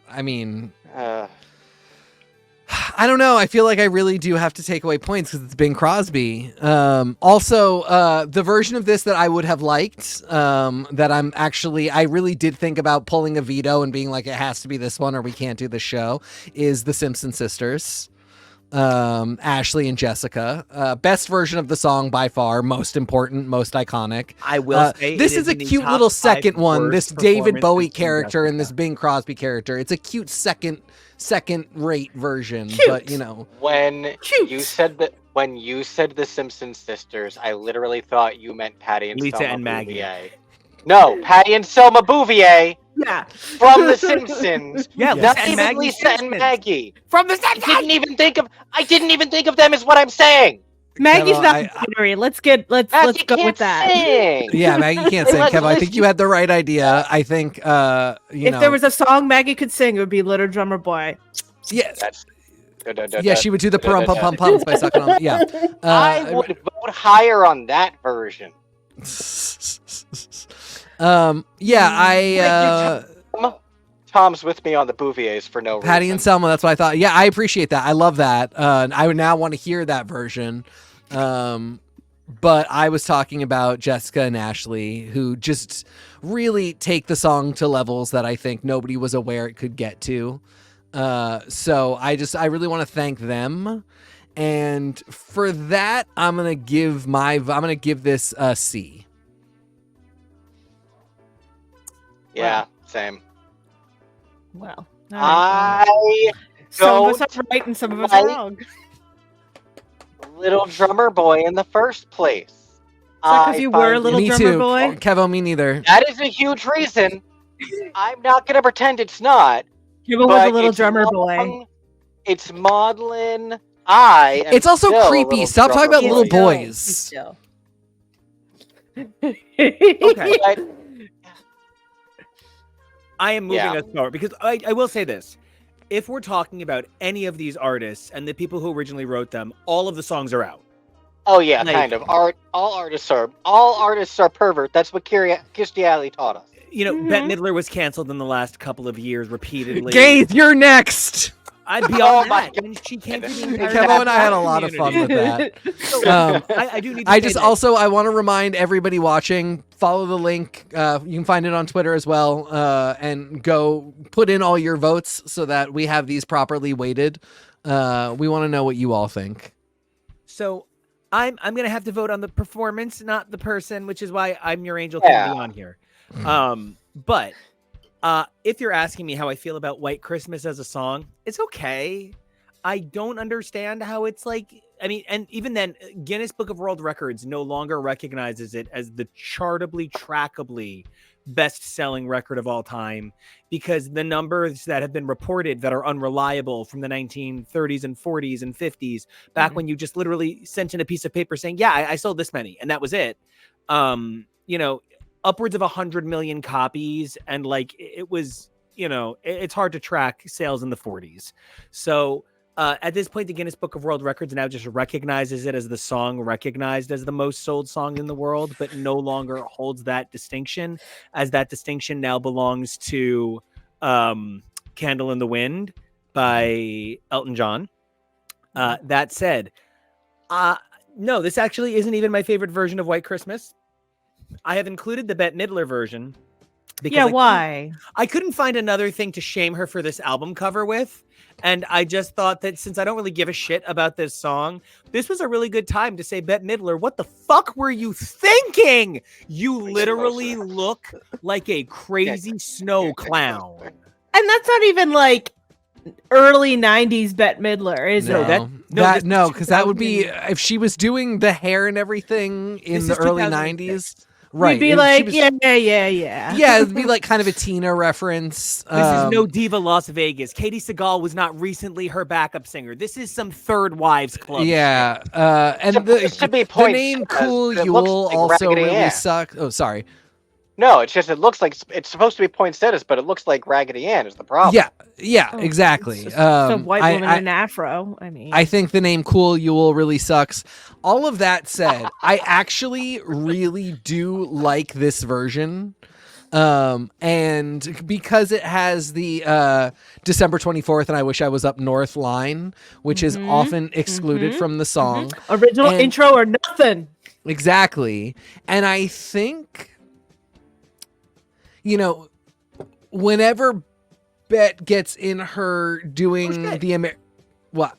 I mean, Uh, I don't know. I feel like I really do have to take away points because it's Bing Crosby. Also, the version of this that I would have liked, I really did think about pulling a veto and being like, it has to be this one or we can't do the show, is the Simpson sisters. Ashley and Jessica. Best version of the song by far, most important, most iconic. I will say This it is a in the cute top little 5 second one. This worst David Bowie performances from character and Jessica. this Bing Crosby character. It's a cute second rate version, Cute. but you know. when Cute. you said the Simpson sisters, I literally thought you meant Patty and Lisa Selma and Maggie. Bouvier. No, Patty and Selma Bouvier Yeah. from The Simpsons. Yeah, Not Lisa and even Maggie Lisa and Simpson. Maggie. From the I didn't even think of them as what I'm saying. Maggie's Kevo, not I- binary. Let's go Maggie with can't that. sing. Yeah, Maggie can't sing. Let's Kev, I think listen. you had the right idea. I think, If there was a song Maggie could sing, it would be Little Drummer Boy. yeah, That's yeah, she would do the pum pum pum pums by sucking on. Yeah, I would vote higher on that version. Tom's with me on the Bouviers for no reason. Patty and Selma. That's what I thought. Yeah, I appreciate that. I love that. And I would now want to hear that version. But I was talking about Jessica and Ashley, who just really take the song to levels that I think nobody was aware it could get to. So I really want to thank them. And for that, I'm gonna give this a C. Yeah, same. Well, I some of us don't are right and some of us like- are wrong. Little Drummer Boy in the first place. Because you were a find little Me drummer too. boy. Kevo, me neither. That is a huge reason. I'm not gonna pretend it's not. Kibble was but a little it's drummer long, boy. It's maudlin. I am It's also still a creepy. little Stop talking drummer about little boy. boys. Still. Okay. But I am moving Yeah. us forward because I will say this. If we're talking about any of these artists and the people who originally wrote them, all of the songs are out. oh yeah, Like- kind of. All artists are pervert. That's what Kirstie Alley taught us. You know, Bette Midler was canceled in the last couple of years repeatedly. Gaze, you're next. I'm beyond Oh my that. And she came through the entire Kevo and I had a black lot of fun community. with that. So, I do need to I say just that. also I want to remind everybody watching, follow the link. You can find it on Twitter as well, and go put in all your votes so that we have these properly weighted. We want to know what you all think. So I'm gonna have to vote on the performance, not the person, which is why I'm your angel Yeah. can be on here. But if you're asking me how I feel about White Christmas as a song, it's okay. I don't understand how it's like I mean, and even then, Guinness Book of World Records no longer recognizes it as the chartably, trackably best-selling record of all time, because the numbers that have been reported that are unreliable from the 1930s and 40s and 50s, back when you just literally sent in a piece of paper saying, yeah, I sold this many, and that was it. You know, upwards of 100 million copies, and like it was, you know, it's hard to track sales in the 40s. So at this point, the Guinness Book of World Records now just recognizes it as the song recognized as the most sold song in the world, but no longer holds that distinction, as that distinction now belongs to Candle in the Wind by Elton John. That said, no, this actually isn't even my favorite version of White Christmas. I have included the Bette Midler version. Because why? I couldn't find another thing to shame her for this album cover with. And I just thought that since I don't really give a shit about this song, this was a really good time to say, Bette Midler, what the fuck were you thinking? You literally look like a crazy snow clown. And that's not even like early 90s Bette Midler, is No, it? no, because that would be if she was doing the hair and everything in the early 90s. Right. We'd be like, yeah. It'd be like kind of a Tina reference. This is no Diva Las Vegas. Katie Seagal was not recently her backup singer. This is some Third Wives Club. Yeah. And the name Cool Yule like also really sucks. Oh, sorry. No, it's just, it looks like it's supposed to be poinsettias, but it looks like Raggedy Ann is the problem. Yeah, exactly. Some white woman in an afro. I mean, I think the name Cool Yule really sucks. All of that said, I actually really do like this version. And because it has the December 24th and I Wish I Was Up North line, which is often excluded from the song. Original intro or nothing. Exactly. And I think, you know, whenever Bette gets in her doing what?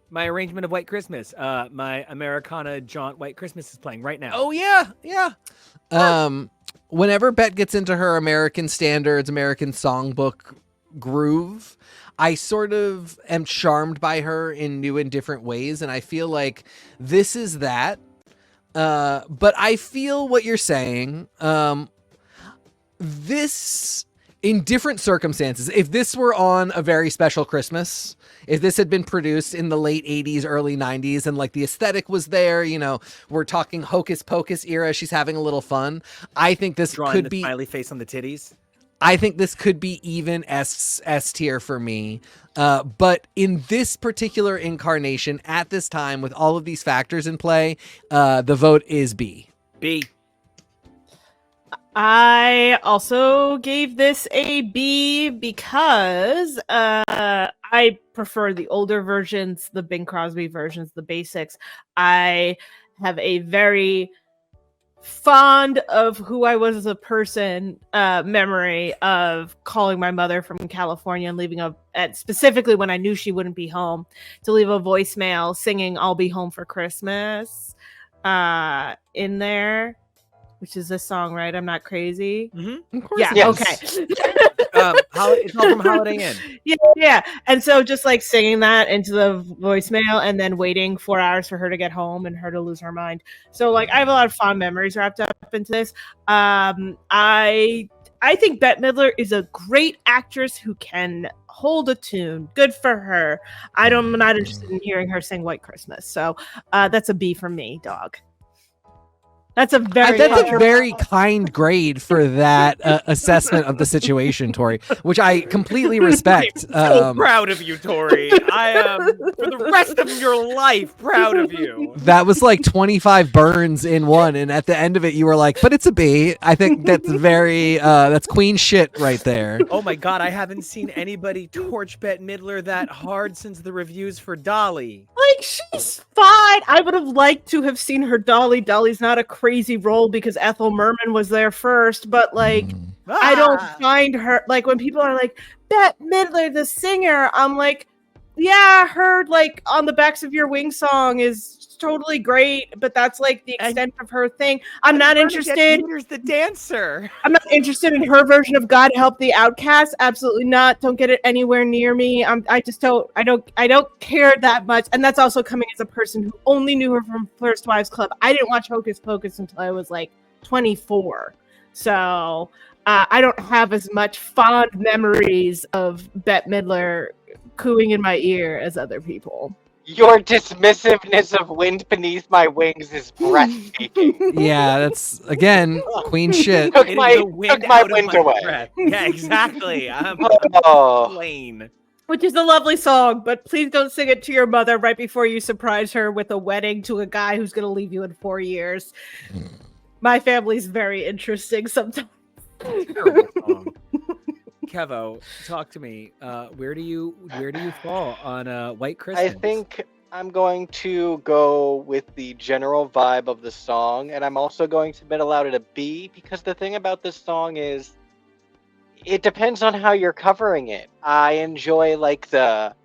My arrangement of White Christmas. My Americana Jaunt White Christmas is playing right now. Oh, yeah. Whenever Bette gets into her American standards, American songbook groove, I sort of am charmed by her in new and different ways. And I feel like this is that. But I feel what you're saying. This, in different circumstances, if this were on A Very Special Christmas, if this had been produced in the late 80s, early 90s, and like the aesthetic was there, you know, we're talking Hocus Pocus era, she's having a little fun, I think this could be smiley face on the titties. I think this could be even S tier for me. But in this particular incarnation, at this time, with all of these factors in play, the vote is B. B. I also gave this a B because I prefer the older versions, the Bing Crosby versions, the basics. I have a very fond of who I was as a person memory of calling my mother from California and leaving specifically when I knew she wouldn't be home, to leave a voicemail singing I'll Be Home for Christmas in there. Which is this song, right? I'm Not Crazy. Mm-hmm. Of course. Yeah. Okay. It's all from Holiday Inn. Yeah. And so just like singing that into the voicemail and then waiting 4 hours for her to get home and her to lose her mind. So like I have a lot of fond memories wrapped up into this. I think Bette Midler is a great actress who can hold a tune. Good for her. I'm not interested in hearing her sing White Christmas. So that's a B from me, dog. That's a very kind grade for that assessment of the situation, Tori, which I completely respect. I'm so proud of you, Tori. I am, for the rest of your life, proud of you. That was like 25 burns in one, and at the end of it, you were like, but it's a B. I think that's that's queen shit right there. Oh my God, I haven't seen anybody torch Bette Midler that hard since the reviews for Dolly. Like, she's fine. I would have liked to have seen her Dolly. Dolly's not a crazy role because Ethel Merman was there first, but like I don't find her, like when people are like Bette Midler the singer, I'm like, yeah, her like On the Backs of Your Wings song is totally great, but that's like the And- extent of her thing. I'm not interested. Here's the dancer. I'm not interested in her version of God Help the Outcast. Absolutely not. Don't get it anywhere near me. I just don't. I don't care that much. And that's also coming as a person who only knew her from First Wives Club. I didn't watch Hocus Pocus until I was like 24. So I don't have as much fond memories of Bette Midler cooing in my ear as other people. Your dismissiveness of Wind Beneath My Wings is breathtaking. Yeah, that's again queen shit. Took It my- is the wind took my out of wind my away. breath. Yeah, exactly. I'm Oh. plain. Which is a lovely song, but please don't sing it to your mother right before you surprise her with a wedding to a guy who's going to leave you in 4 years. My family's very interesting sometimes. Terrible song. Kevo, talk to me. Where do you fall on White Christmas? I think I'm going to go with the general vibe of the song, and I'm also going to middle out at a B, because the thing about this song is it depends on how you're covering it. I enjoy like the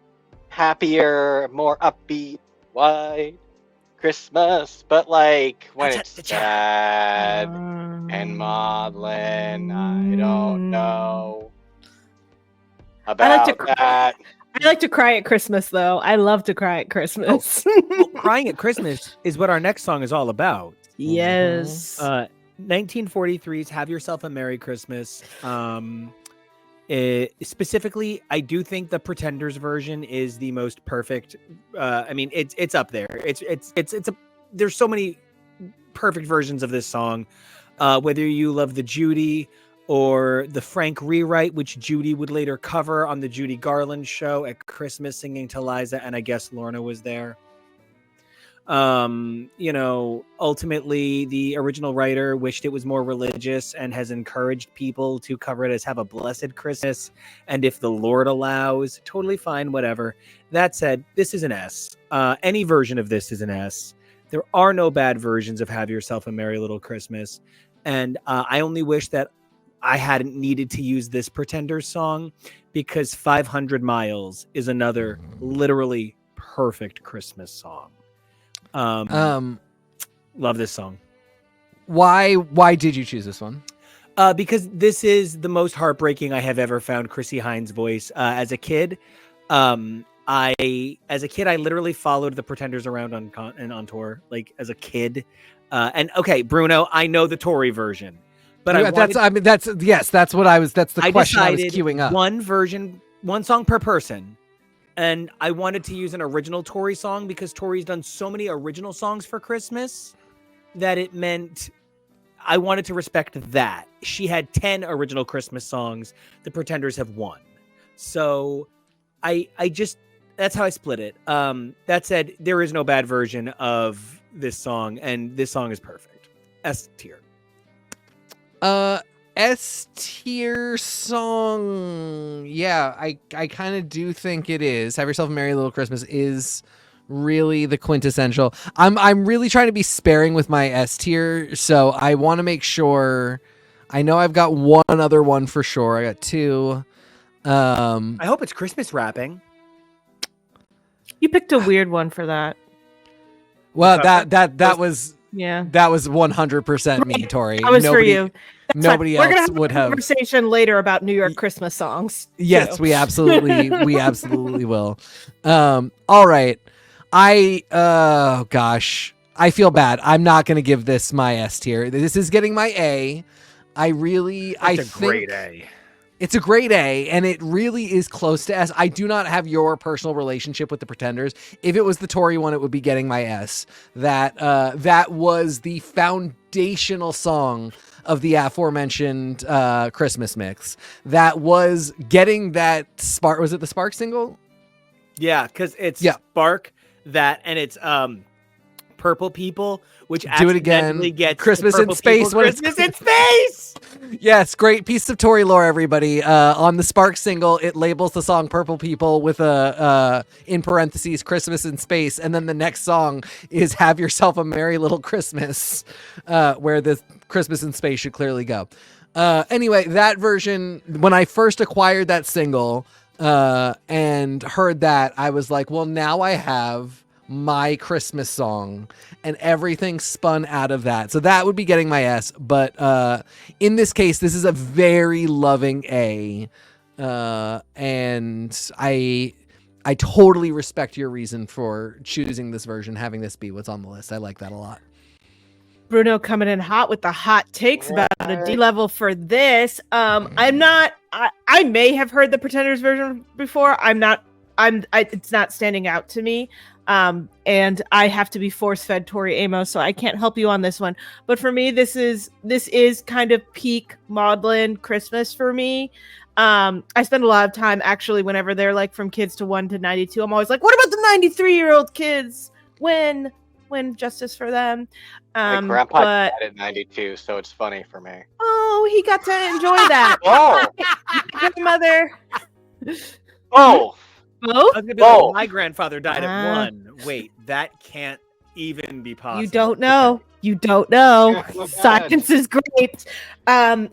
happier, more upbeat White Christmas, but like when it's sad and maudlin, I don't know about that. I like to cry at Christmas, though. I love to cry at Christmas. Well, crying at Christmas is what our next song is all about. Yes. 1943's "Have Yourself a Merry Christmas." Specifically, I do think the Pretenders version is the most perfect. I mean, it's up there. There's so many perfect versions of this song. Whether you love the Judy or the Frank rewrite, which Judy would later cover on the Judy Garland show at Christmas, singing to Liza, and I guess Lorna was there. Ultimately the original writer wished it was more religious and has encouraged people to cover it as "Have a Blessed Christmas," and "If the Lord Allows." Totally fine, whatever. That said, this is an S. Any version of this is an S. There are no bad versions of "Have Yourself a Merry Little Christmas," and I only wish that I hadn't needed to use this Pretenders song, because 500 Miles is another literally perfect Christmas song. Love this song. Why did you choose this one? Because this is the most heartbreaking I have ever found Chrissy Hines' voice. As a kid, I literally followed the Pretenders around on tour, like as a kid. And okay, Bruno, I know the Tory version, but that's the question I was queuing up. One song per person. And I wanted to use an original Tory song because Tory's done so many original songs for Christmas that it meant I wanted to respect that. She had 10 original Christmas songs. The Pretenders have 1. So that's how I split it. That said, there is no bad version of this song, and this song is perfect. S tier. S tier song. Yeah, I kind of do think it is. "Have Yourself a Merry Little Christmas" is really the quintessential. I'm really trying to be sparing with my S tier, so I want to make sure. I know I've got one other one for sure. I got 2. I hope it's Christmas wrapping. You picked a weird one for that. Well, that was Yeah. that was 100% me, Tori. That was for you. That's Nobody fine. We're else gonna have would a have. conversation later about New York Christmas songs. Yes, too. we absolutely will. All right. Gosh, I feel bad. I'm not going to give this my S tier. This is getting my A. It's a great A. It's a great A, and it really is close to S. I do not have your personal relationship with the Pretenders. If it was the Tory one, it would be getting my S. That was the foundational song of the aforementioned Christmas mix. That was getting that Spark. Was it the Spark single? Yeah, because it's Yeah. Spark, that, and it's Purple People, which Do it again. accidentally gets Christmas the in Purple Space People when it's- Christmas in Space. Yes, great piece of Tory lore, everybody. On the Spark single, it labels the song "Purple People" with a in parentheses "Christmas in Space," and then the next song is "Have Yourself a Merry Little Christmas," where the "Christmas in Space" should clearly go. Anyway, that version, when I first acquired that single and heard that, I was like, well, now I have my Christmas song, and everything spun out of that. So that would be getting my S. But in this case, this is a very loving A. And I totally respect your reason for choosing this version, having this be what's on the list. I like that a lot. Bruno coming in hot with the hot takes about a D level for this. I may have heard the Pretenders version before. It's not standing out to me. And I have to be force-fed Tori Amos, so I can't help you on this one. But for me, this is kind of peak maudlin Christmas for me. I spend a lot of time actually whenever they're like from kids to 1 to 92. I'm always like, what about the 93-year-old kids? When justice for them. My grandpa died at 92, so it's funny for me. Oh, he got to enjoy that. Oh, Grandmother. oh, I was gonna be like, my grandfather died at 1. Wait, that can't even be possible. You don't know. You don't know. Science is great.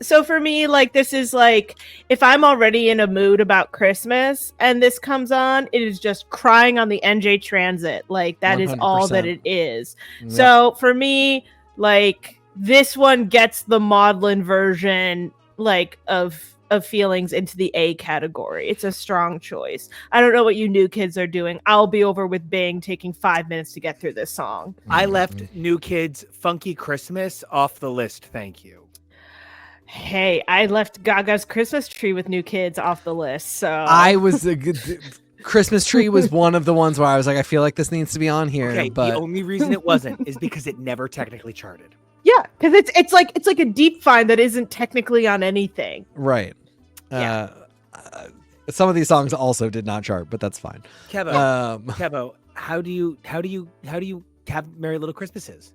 So for me, like, this is like, if I'm already in a mood about Christmas and this comes on, it is just crying on the NJ Transit. Like, that 100%. Is all that it is. Yep. So for me, like, this one gets the maudlin version, like, of feelings into the A category. It's a strong choice. I don't know what you new kids are doing. I'll be over with Bing taking 5 minutes to get through this song. I left New Kids' Funky Christmas off the list. Thank you. Hey, I left Gaga's Christmas Tree with New Kids off the list. So I was a good Christmas Tree was one of the ones where I was like, I feel like this needs to be on here. Okay, but the only reason it wasn't is because it never technically charted. Yeah, because it's like a deep find that isn't technically on anything. Right. Yeah. Some of these songs also did not chart, but that's fine. Kevo, how do you have Merry Little Christmases?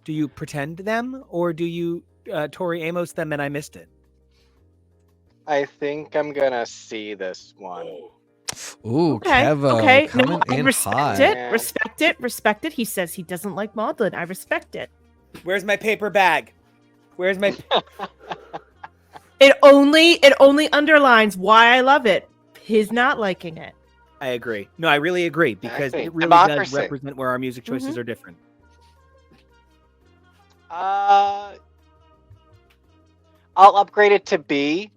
Do you pretend them, or do you Tori Amos them and I missed it? I think I'm gonna see this one. Ooh, okay. Kevo, okay. coming No, in respect hot. it. Respect it. He says he doesn't like maudlin. I respect it. Where's my paper bag? Where's my? It only underlines why I love it. His not liking it. I agree. No, I really agree, because it really does represent where our music choices are different. I'll upgrade it to B,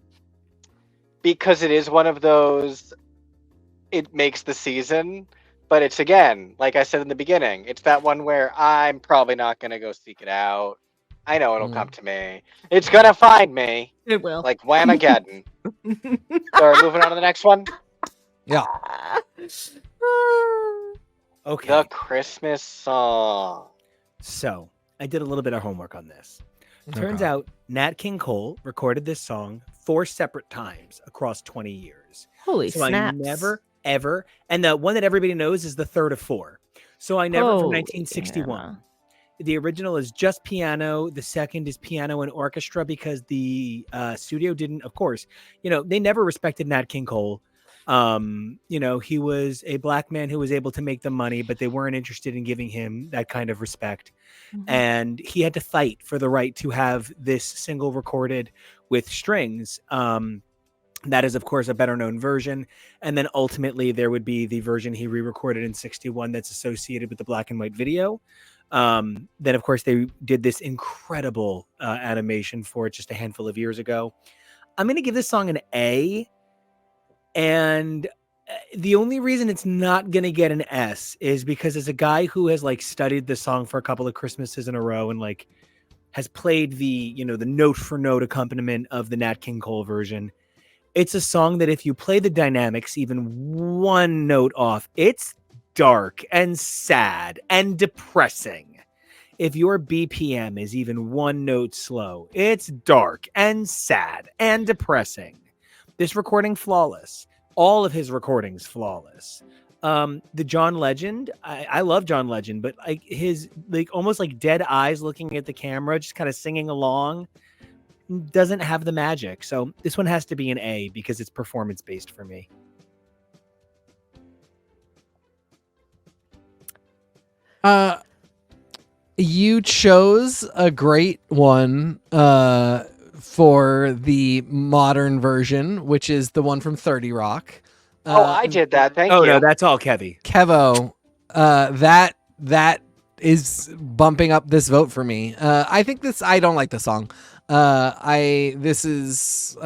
because it is one of those, it makes the season, but it's, again, like I said in the beginning, it's that one where I'm probably not going to go seek it out. I know it'll come to me. It's going to find me. It will. Like Whamageddon. So moving on to the next one. Yeah. Okay. The Christmas song. So I did a little bit of homework on this. Turns out Nat King Cole recorded this song 4 separate times across 20 years. Holy so snaps. I never, ever, and the one that everybody knows is the third of 4. So I never, from 1961. Yeah. The original is just piano. The second is piano and orchestra, because the studio didn't, of course, they never respected Nat King Cole. He was a black man who was able to make the money, but they weren't interested in giving him that kind of respect. Mm-hmm. And he had to fight for the right to have this single recorded with strings. That is, of course, a better known version. And then ultimately there would be the version he re-recorded in 61 that's associated with the black and white video. Then, of course, they did this incredible animation for it just a handful of years ago. I'm going to give this song an A. And the only reason it's not going to get an S is because, as a guy who has studied the song for a couple of Christmases in a row and has played the note for note accompaniment of the Nat King Cole version, it's a song that if you play the dynamics even one note off, it's dark and sad and depressing. If your BPM is even one note slow, it's dark and sad and depressing. This recording, flawless. All of his recordings, flawless. The John Legend, I love John Legend, but his almost dead eyes looking at the camera, just kind of singing along, doesn't have the magic. So this one has to be an A because it's performance based for me. You chose a great one for the modern version, which is the one from 30 Rock. I did that. Thank you. Oh, no, that's all Kevo. Kevo, that is bumping up this vote for me. I think I don't like the song. This is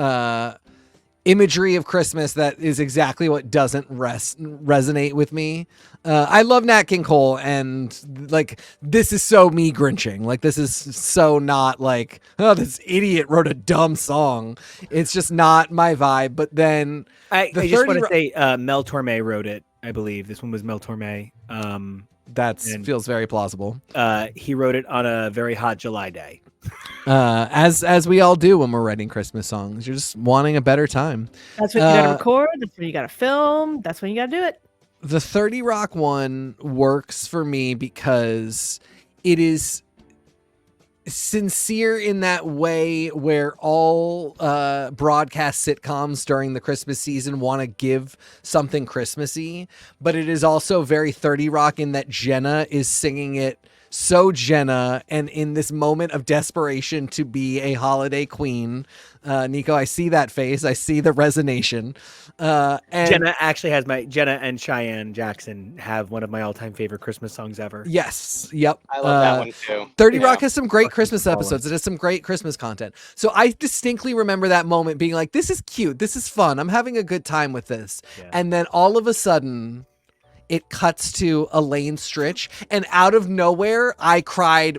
imagery of Christmas that is exactly what doesn't resonate with me. I love Nat King Cole, and like this is so me grinching. Like this is so not like, oh, this idiot wrote a dumb song. It's just not my vibe. But then I just want to say Mel Torme wrote it. I believe this one was Mel Torme. Feels very plausible. He wrote it on a very hot July day. As we all do when we're writing Christmas songs. You're just wanting a better time. That's when you gotta record. That's when you gotta film. That's when you gotta do it. The 30 Rock one works for me because it is sincere in that way where all broadcast sitcoms during the Christmas season want to give something Christmassy, but it is also very 30 Rock in that Jenna is singing it so Jenna, and in this moment of desperation to be a holiday queen. Nico, I see that face. I see the resonation. And Jenna actually has Jenna and Cheyenne Jackson have one of my all-time favorite Christmas songs ever. Yes. Yep. I love that one too. 30 Rock has some great Christmas episodes. It has some great Christmas content. So I distinctly remember that moment being like, this is cute. This is fun. I'm having a good time with this. Yeah. And then all of a sudden it cuts to Elaine Stritch, and out of nowhere, I cried.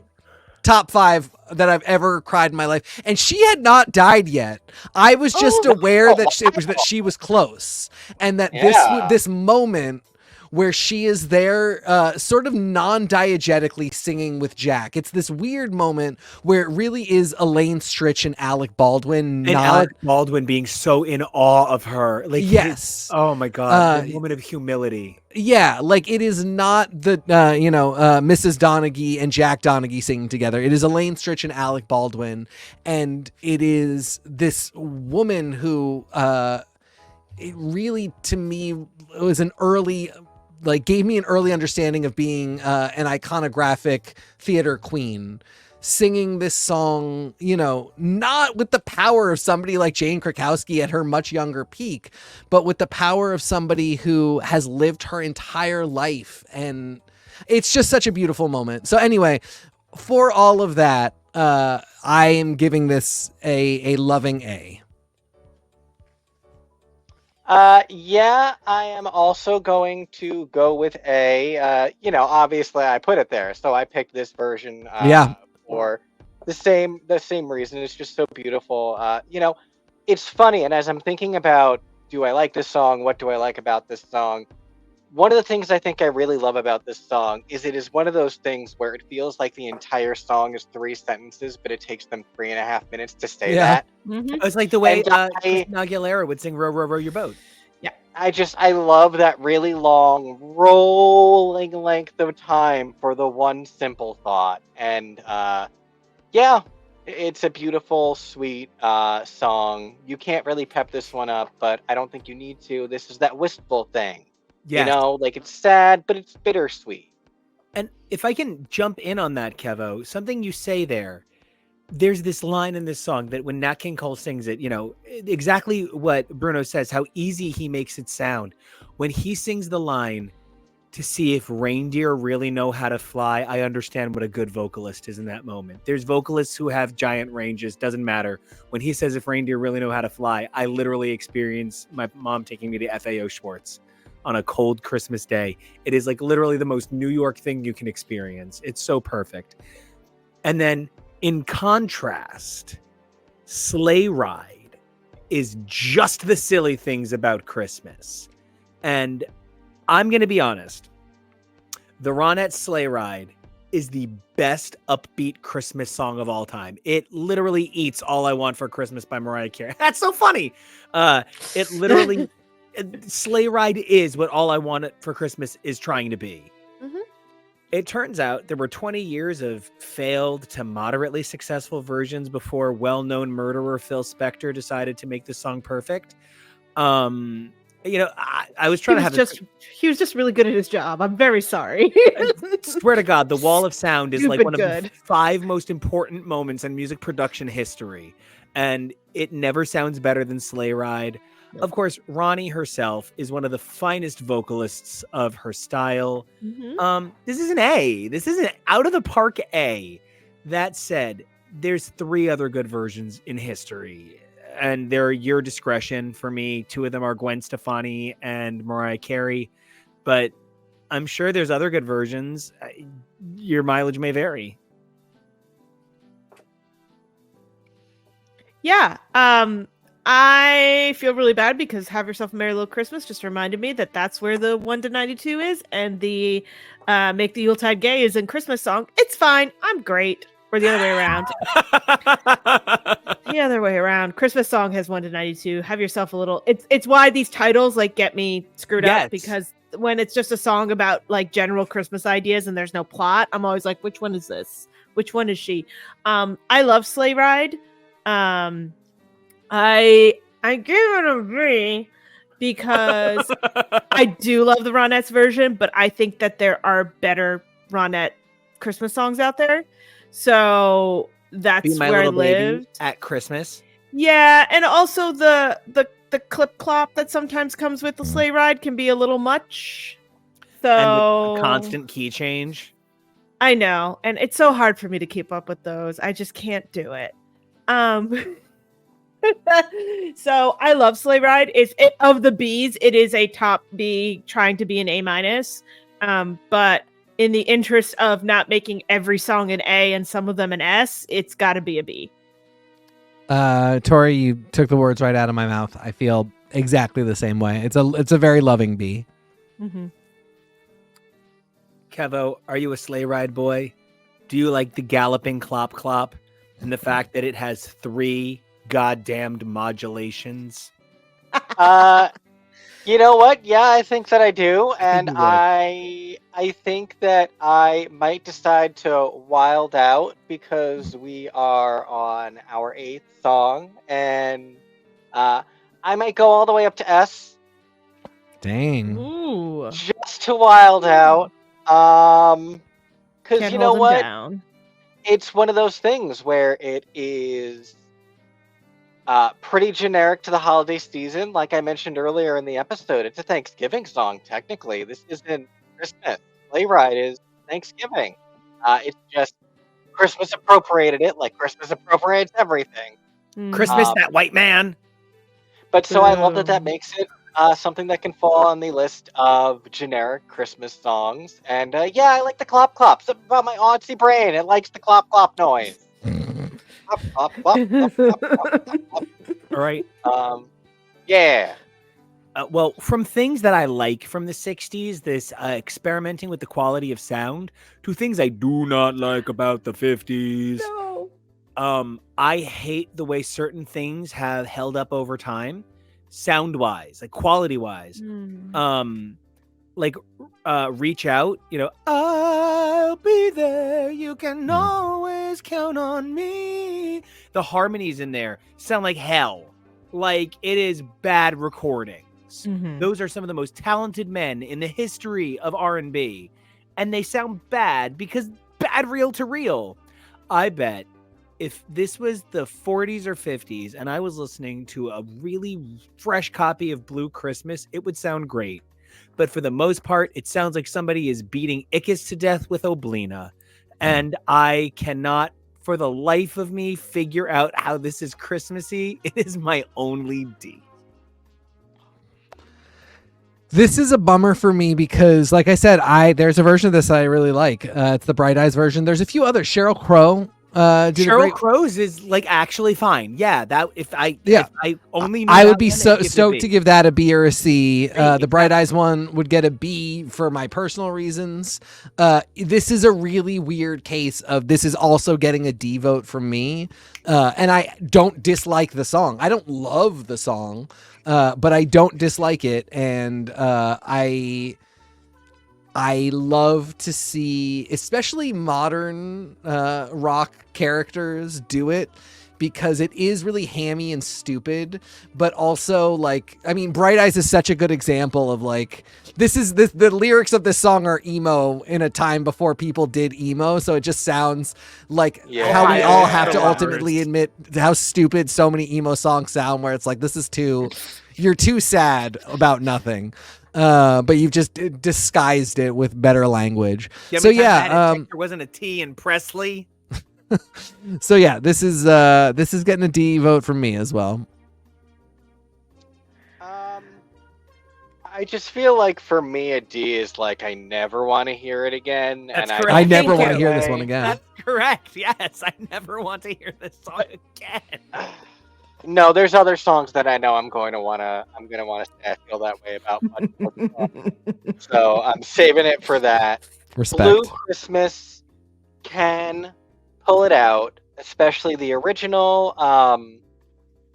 Top 5 that I've ever cried in my life, and she had not died yet. I was just aware that she was close, and that this moment where she is there, sort of non-diegetically singing with Jack. It's this weird moment where it really is Elaine Stritch and Alec Baldwin. Alec Baldwin being so in awe of her. Like, yes. Oh my God. The moment of humility. Yeah, like it is not the Mrs. Donaghy and Jack Donaghy singing together. It is Elaine Stritch and Alec Baldwin, and it is this woman who, it really to me was gave me an early understanding of being an iconographic theater queen. Singing this song, not with the power of somebody like Jane Krakowski at her much younger peak, but with the power of somebody who has lived her entire life. And it's just such a beautiful moment. So anyway, for all of that, I am giving this a loving A. Yeah, I am also going to go with A. Obviously I put it there, so I picked this version. For the same reason. It's just so beautiful. It's funny, and as I'm thinking about, do I like this song? What do I like about this song? One of the things I think I really love about this song is it is one of those things where it feels like the entire song is 3 sentences, but it takes them 3.5 minutes to say that. Mm-hmm. It's like the way Christina Aguilera would sing "Row, Row, Row Your Boat." Yeah, I love that really long rolling length of time for the one simple thought. And it's a beautiful, sweet song. You can't really pep this one up, but I don't think you need to. This is that wistful thing. Yes. It's sad, but it's bittersweet. And if I can jump in on that, Kevo, something you say there's this line in this song that when Nat King Cole sings it, exactly what Bruno says, how easy he makes it sound. When he sings the line, to see if reindeer really know how to fly, I understand what a good vocalist is in that moment. There's vocalists who have giant ranges, doesn't matter. When he says if reindeer really know how to fly, I literally experience my mom taking me to FAO Schwartz on a cold Christmas day. It is like literally the most New York thing you can experience. It's so perfect. And then in contrast, Sleigh Ride is just the silly things about Christmas. And I'm going to be honest. The Ronettes Sleigh Ride is the best upbeat Christmas song of all time. It literally eats All I Want for Christmas by Mariah Carey. That's so funny. It literally, Sleigh Ride is what All I Want for Christmas is trying to be. Mm-hmm. It turns out there were 20 years of failed to moderately successful versions before well-known murderer Phil Spector decided to make the song perfect. I was trying he was just really good at his job. I'm very sorry. I swear to God, the Wall of Sound is like one of the 5 most important moments in music production history. And it never sounds better than Sleigh Ride. Of course, Ronnie herself is one of the finest vocalists of her style. This is an A. This is an out of the park A. That said, there's 3 other good versions in history, and they're your discretion. For me, 2 of them are Gwen Stefani and Mariah Carey, but I'm sure there's other good versions. Your mileage may vary. Yeah. I feel really bad because Have Yourself a Merry Little Christmas just reminded me that that's where the 1 to 92 is, and the Make the Yuletide Gay is in Christmas song. It's fine. I'm great. Or the other way around. The other way around. Christmas song has 1 to 92. Have Yourself a Little. It's why these titles like get me screwed up, because when it's just a song about like general Christmas ideas and there's no plot, I'm always like, which one is this? Which one is she? I love Sleigh Ride. I give it a B because I do love the Ronettes version, but I think that there are better Ronette Christmas songs out there. So that's where I lived at Christmas. Yeah, and also the clip clop that sometimes comes with the sleigh ride can be a little much. So and the constant key change. I know, and it's so hard for me to keep up with those. I just can't do it. So I love Sleigh Ride. Of the B's, it is a top B, trying to be an A-. But in the interest of not making every song an A and some of them an S, it's got to be a B. Tori, you took the words right out of my mouth. I feel exactly the same way. It's a very loving B. Mm-hmm. Kevo, are you a Sleigh Ride boy? Do you like the galloping clop clop and the fact that it has 3 goddamned modulations? You know what? Yeah, I think that I do, and I think that I might decide to wild out because we are on our 8th song, and I might go all the way up to S. Dang. Ooh. Just to wild out. Because you know what? Down. It's one of those things where it is pretty generic to the holiday season. Like I mentioned earlier in the episode, it's a Thanksgiving song, technically. This isn't Christmas. Sleigh Ride is Thanksgiving. It's just Christmas appropriated it like Christmas appropriates everything. Christmas, that white man. But so I love that makes it something that can fall on the list of generic Christmas songs. And yeah, I like the clop clop. Something about my auntie brain. It likes the clop clop noise. Clop, clop, clop, clop, clop, clop, clop. All right. Yeah. Well, from things that I like from the 60s, this experimenting with the quality of sound, to things I do not like about the 50s. No. I hate the way certain things have held up over time, sound-wise, like quality-wise. Like Reach Out, I'll be there, you can always count on me. The harmonies in there sound like hell. Like it is bad recordings. Those are some of the most talented men in the history of R&B, and they sound bad because bad reel to reel. I bet if this was the 40s or 50s and I was listening to a really fresh copy of Blue Christmas, it would sound great. But for the most part, it sounds like somebody is beating Ickis to death with Oblina. And I cannot, for the life of me, figure out how this is Christmassy. It is my only D. This is a bummer for me because, like I said, there's a version of this I really like. It's the Bright Eyes version. There's a few others. Sheryl Crow. Sheryl Crow's is like actually fine. Yeah, that if I only knew I that would be one, so I'd give it a stoked B. to give that a B or a C. Exactly. The Bright Eyes one would get a B for my personal reasons. This is a really weird case of this is also getting a D vote from me. And I don't dislike the song. I don't love the song, but I don't dislike it. And I love to see, especially modern rock characters do it, because it is really hammy and stupid, but also like, I mean, Bright Eyes is such a good example of like, the lyrics of this song are emo in a time before people did emo. So it just sounds like how we all have to ultimately admit how stupid so many emo songs sound, where it's like, you're too sad about nothing. But you've just disguised it with better language. So yeah, there wasn't a T in Presley. So yeah, this is getting a D vote from me as well. I just feel like for me a D is like I never want to hear it again. That's and correct. I never want to hear this one again. That's correct. Yes, I never want to hear this song again. No, there's other songs that I know I'm going to feel that way about. So I'm saving it for that. Respect. Blue Christmas can pull it out, especially the original.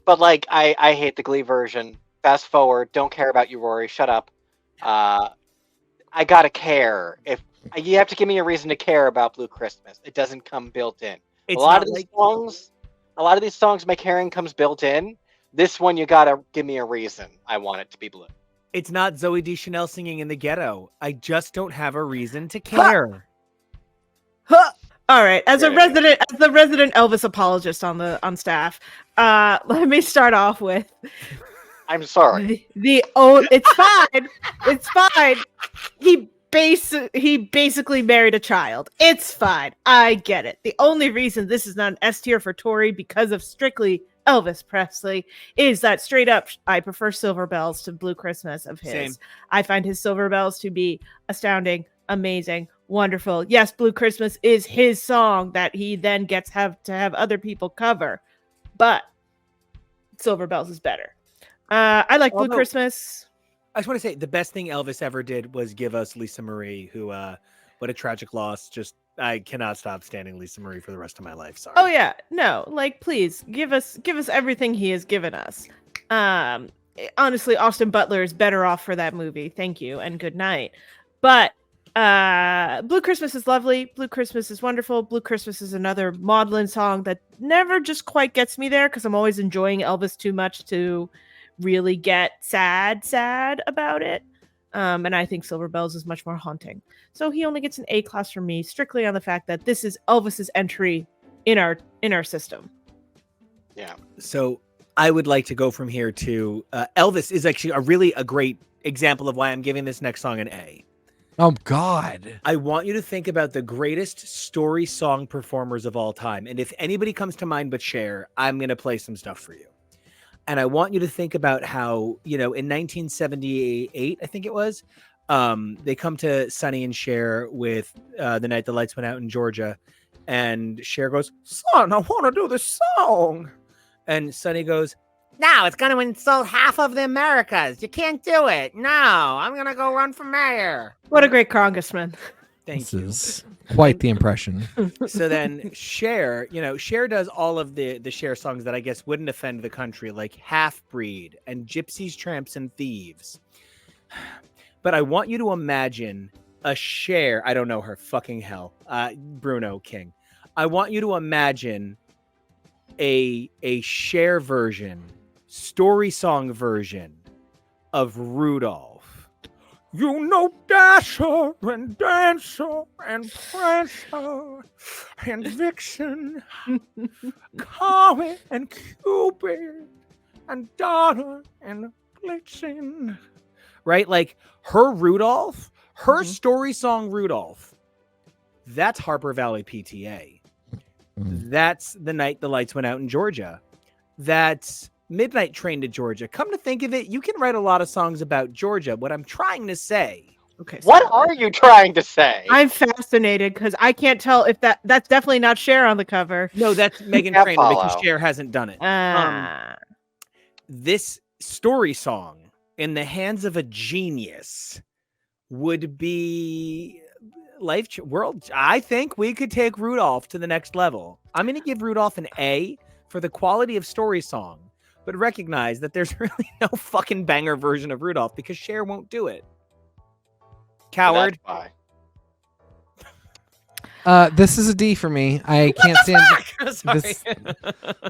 But like I hate the Glee version. Fast forward, don't care about you, Rory. Shut up. I gotta care. If you have to give me a reason to care about Blue Christmas, it doesn't come built in. A lot of these songs, my caring comes built in. This one, you gotta give me a reason. I want it to be blue. It's not Zooey Deschanel singing in the ghetto. I just don't have a reason to care. All right, as the resident Elvis apologist on staff, let me start off with. I'm sorry. It's fine. It's fine. He basically married a child. It's fine. I get it. The only reason this is not an S tier for Tori because of strictly Elvis Presley is that straight up I prefer Silver Bells to Blue Christmas of his. Same. I find his Silver Bells to be astounding, amazing, wonderful. Yes, Blue Christmas is his song that he then gets to have other people cover, but Silver Bells is better. I like Blue Christmas. I just want to say the best thing Elvis ever did was give us Lisa Marie, who, what a tragic loss. Just, I cannot stop standing Lisa Marie for the rest of my life. Sorry. Oh yeah, no, like please give us everything he has given us. Honestly, Austin Butler is better off for that movie. Thank you and good night. But Blue Christmas is lovely. Blue Christmas is wonderful. Blue Christmas is another maudlin song that never just quite gets me there because I'm always enjoying Elvis too much to really get sad about it. And I think Silver Bells is much more haunting. So he only gets an A class from me, strictly on the fact that this is Elvis's entry in our system. Yeah. So I would like to go from here to Elvis is actually a great example of why I'm giving this next song an A. Oh God. I want you to think about the greatest story song performers of all time. And if anybody comes to mind but Cher, I'm going to play some stuff for you. And I want you to think about how, in 1978, I think it was, they come to Sonny and Cher with The Night the Lights Went Out in Georgia. And Cher goes, "Son, I want to do this song." And Sonny goes, "No, it's going to insult half of the Americas. You can't do it. No, I'm going to go run for mayor." What a great congressman. Thank you. This is quite the impression. So then Cher, Cher does all of the Cher songs that I guess wouldn't offend the country, like Half Breed and Gypsies, Tramps, and Thieves. But I want you to imagine a Cher, I don't know her, fucking hell, Bruno King. I want you to imagine a Cher version, story song version of Rudolph. Dasher and Dancer and Prancer and Vixen, Comet and Cupid and Donner and Blitzen. Right? Like her Rudolph, her story song Rudolph, that's Harper Valley PTA. That's The Night the Lights Went Out in Georgia. That's Midnight Train to Georgia. Come to think of it, you can write a lot of songs about Georgia. What I'm trying to say. Okay. What are you trying to say? I'm fascinated because I can't tell if that's definitely not Cher on the cover. No, that's Megan Trainor because Cher hasn't done it. This story song in the hands of a genius would be world. I think we could take Rudolph to the next level. I'm going to give Rudolph an A for the quality of story song, but recognize that there's really no fucking banger version of Rudolph because Cher won't do it. Coward. That's why. This is a D for me. I can't stand. Sorry.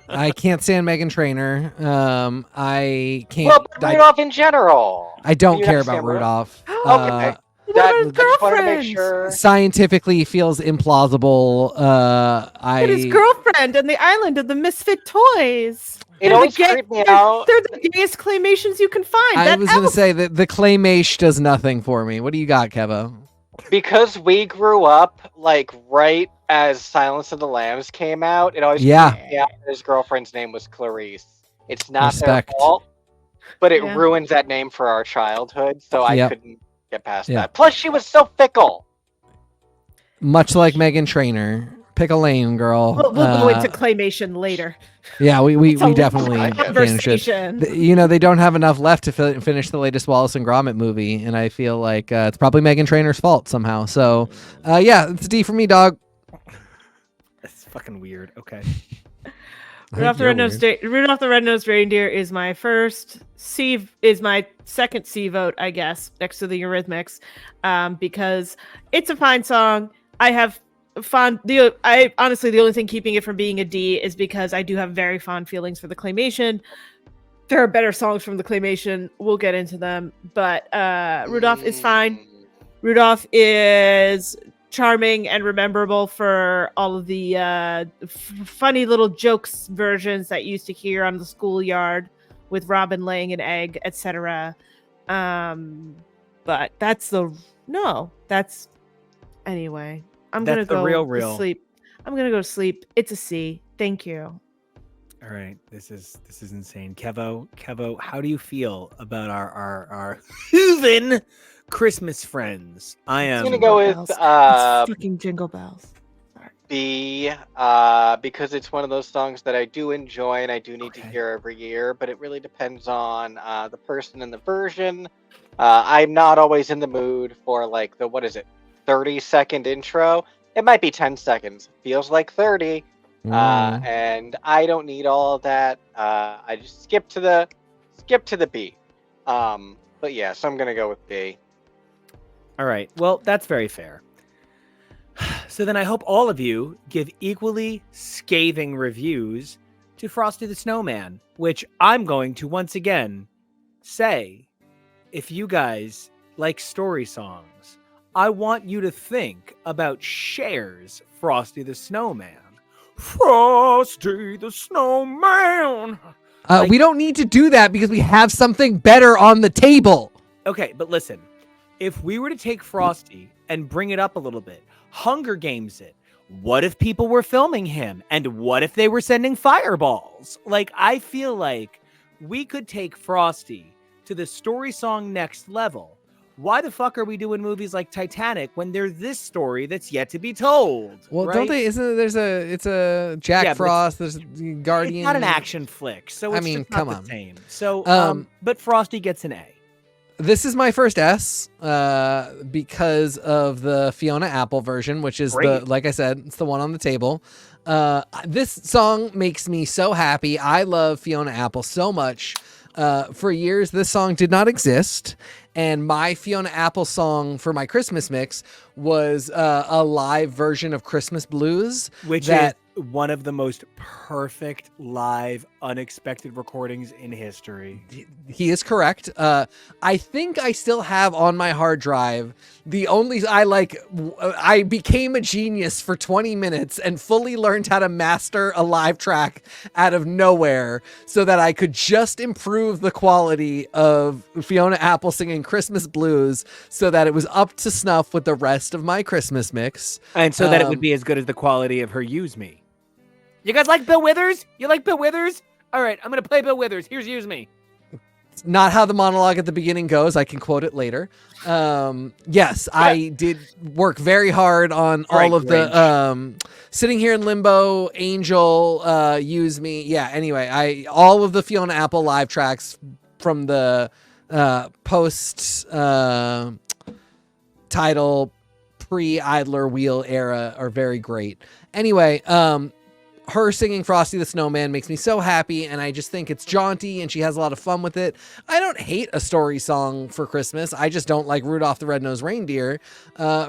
I can't stand Meghan Trainor. I can't. Well, but Rudolph in general. I don't Do you care not about stand Rudolph. Okay. What That, about his I just wanted to make girlfriend? sure. Scientifically feels implausible. And his girlfriend and the island of the misfit toys. It always creeped me out. They're the gayest claymations you can find. I That was going to elf- say that the claymation does nothing for me. What do you got, Kevo? Because we grew up like right as Silence of the Lambs came out, it always Yeah. creeped me out that his girlfriend's name was Clarice. It's not Respect. their fault, but it Yeah. ruins that name for our childhood, so I Yep. couldn't get past Yeah. that. Plus, she was so fickle. Much like Meghan Trainor. Pick a lane, girl. We'll go into claymation later. Yeah, we It's a definitely long finish it. conversation. You know, they don't have enough left to finish the latest Wallace and Gromit movie, and I feel like it's probably Meghan Trainor's fault somehow. So, yeah, it's a D for me, dog. That's fucking weird. Okay. Rudolph the Red-Nosed Reindeer is my second C vote, I guess, next to the Eurythmics, because it's a fine song. I have honestly, the only thing keeping it from being a D is because I do have very fond feelings for the claymation. There are better songs from the claymation. We'll get into them, but Rudolph is fine. Rudolph is charming and rememberable for all of the funny little jokes versions that you used to hear on the schoolyard with Robin laying an egg, etc. But anyway. I'm That's gonna the go real to sleep. I'm gonna go to sleep. It's a C. Thank you. All right. This is insane. Kevo, how do you feel about our Hooven Christmas friends? I am I'm gonna go with It's fucking Jingle Bells. B, because it's one of those songs that I do enjoy and I do need to hear every year, but it really depends on the person and the version. I'm not always in the mood for like the 30-second intro. It might be 10 seconds. Feels like 30. And I don't need all of that. I just skip to the B. But yeah, so I'm gonna go with B. All right. Well, that's very fair. So then I hope all of you give equally scathing reviews to Frosty the Snowman, which I'm going to once again say, if you guys like story songs, I want you to think about Cher's Frosty the Snowman. Frosty the Snowman. We don't need to do that because we have something better on the table. Okay, but listen. If we were to take Frosty and bring it up a little bit, Hunger Games it, what if people were filming him? And what if they were sending fireballs? Like, I feel like we could take Frosty to the story song next level. Why the fuck are we doing movies like Titanic when there's this story that's yet to be told? Well, right? don't they? It's a Jack Frost. There's Guardian. It's not an action flick, so it's just come not on. the same. So, but Frosty gets an A. This is my first S because of the Fiona Apple version, which is like I said, it's the one on the table. This song makes me so happy. I love Fiona Apple so much. For years, this song did not exist. And my Fiona Apple song for my Christmas mix was a live version of Christmas Blues. Which is one of the most perfect live, unexpected recordings in history. He is correct. I think I still have on my hard drive I became a genius for 20 minutes and fully learned how to master a live track out of nowhere so that I could just improve the quality of Fiona Apple singing Christmas Blues so that it was up to snuff with the rest of my Christmas mix. And so that it would be as good as the quality of her Use Me. You guys like Bill Withers? You like Bill Withers? All right, I'm going to play Bill Withers. Here's Use Me. It's not how the monologue at the beginning goes. I can quote it later. Yes, I did work very hard on all of the Sitting Here in Limbo, Angel, Use Me. Yeah, anyway, all of the Fiona Apple live tracks from the post title pre-Idler Wheel era are very great. Anyway, her singing Frosty the Snowman makes me so happy, and I just think it's jaunty and she has a lot of fun with it. I don't hate a story song for Christmas. I just don't like Rudolph the Red-Nosed Reindeer.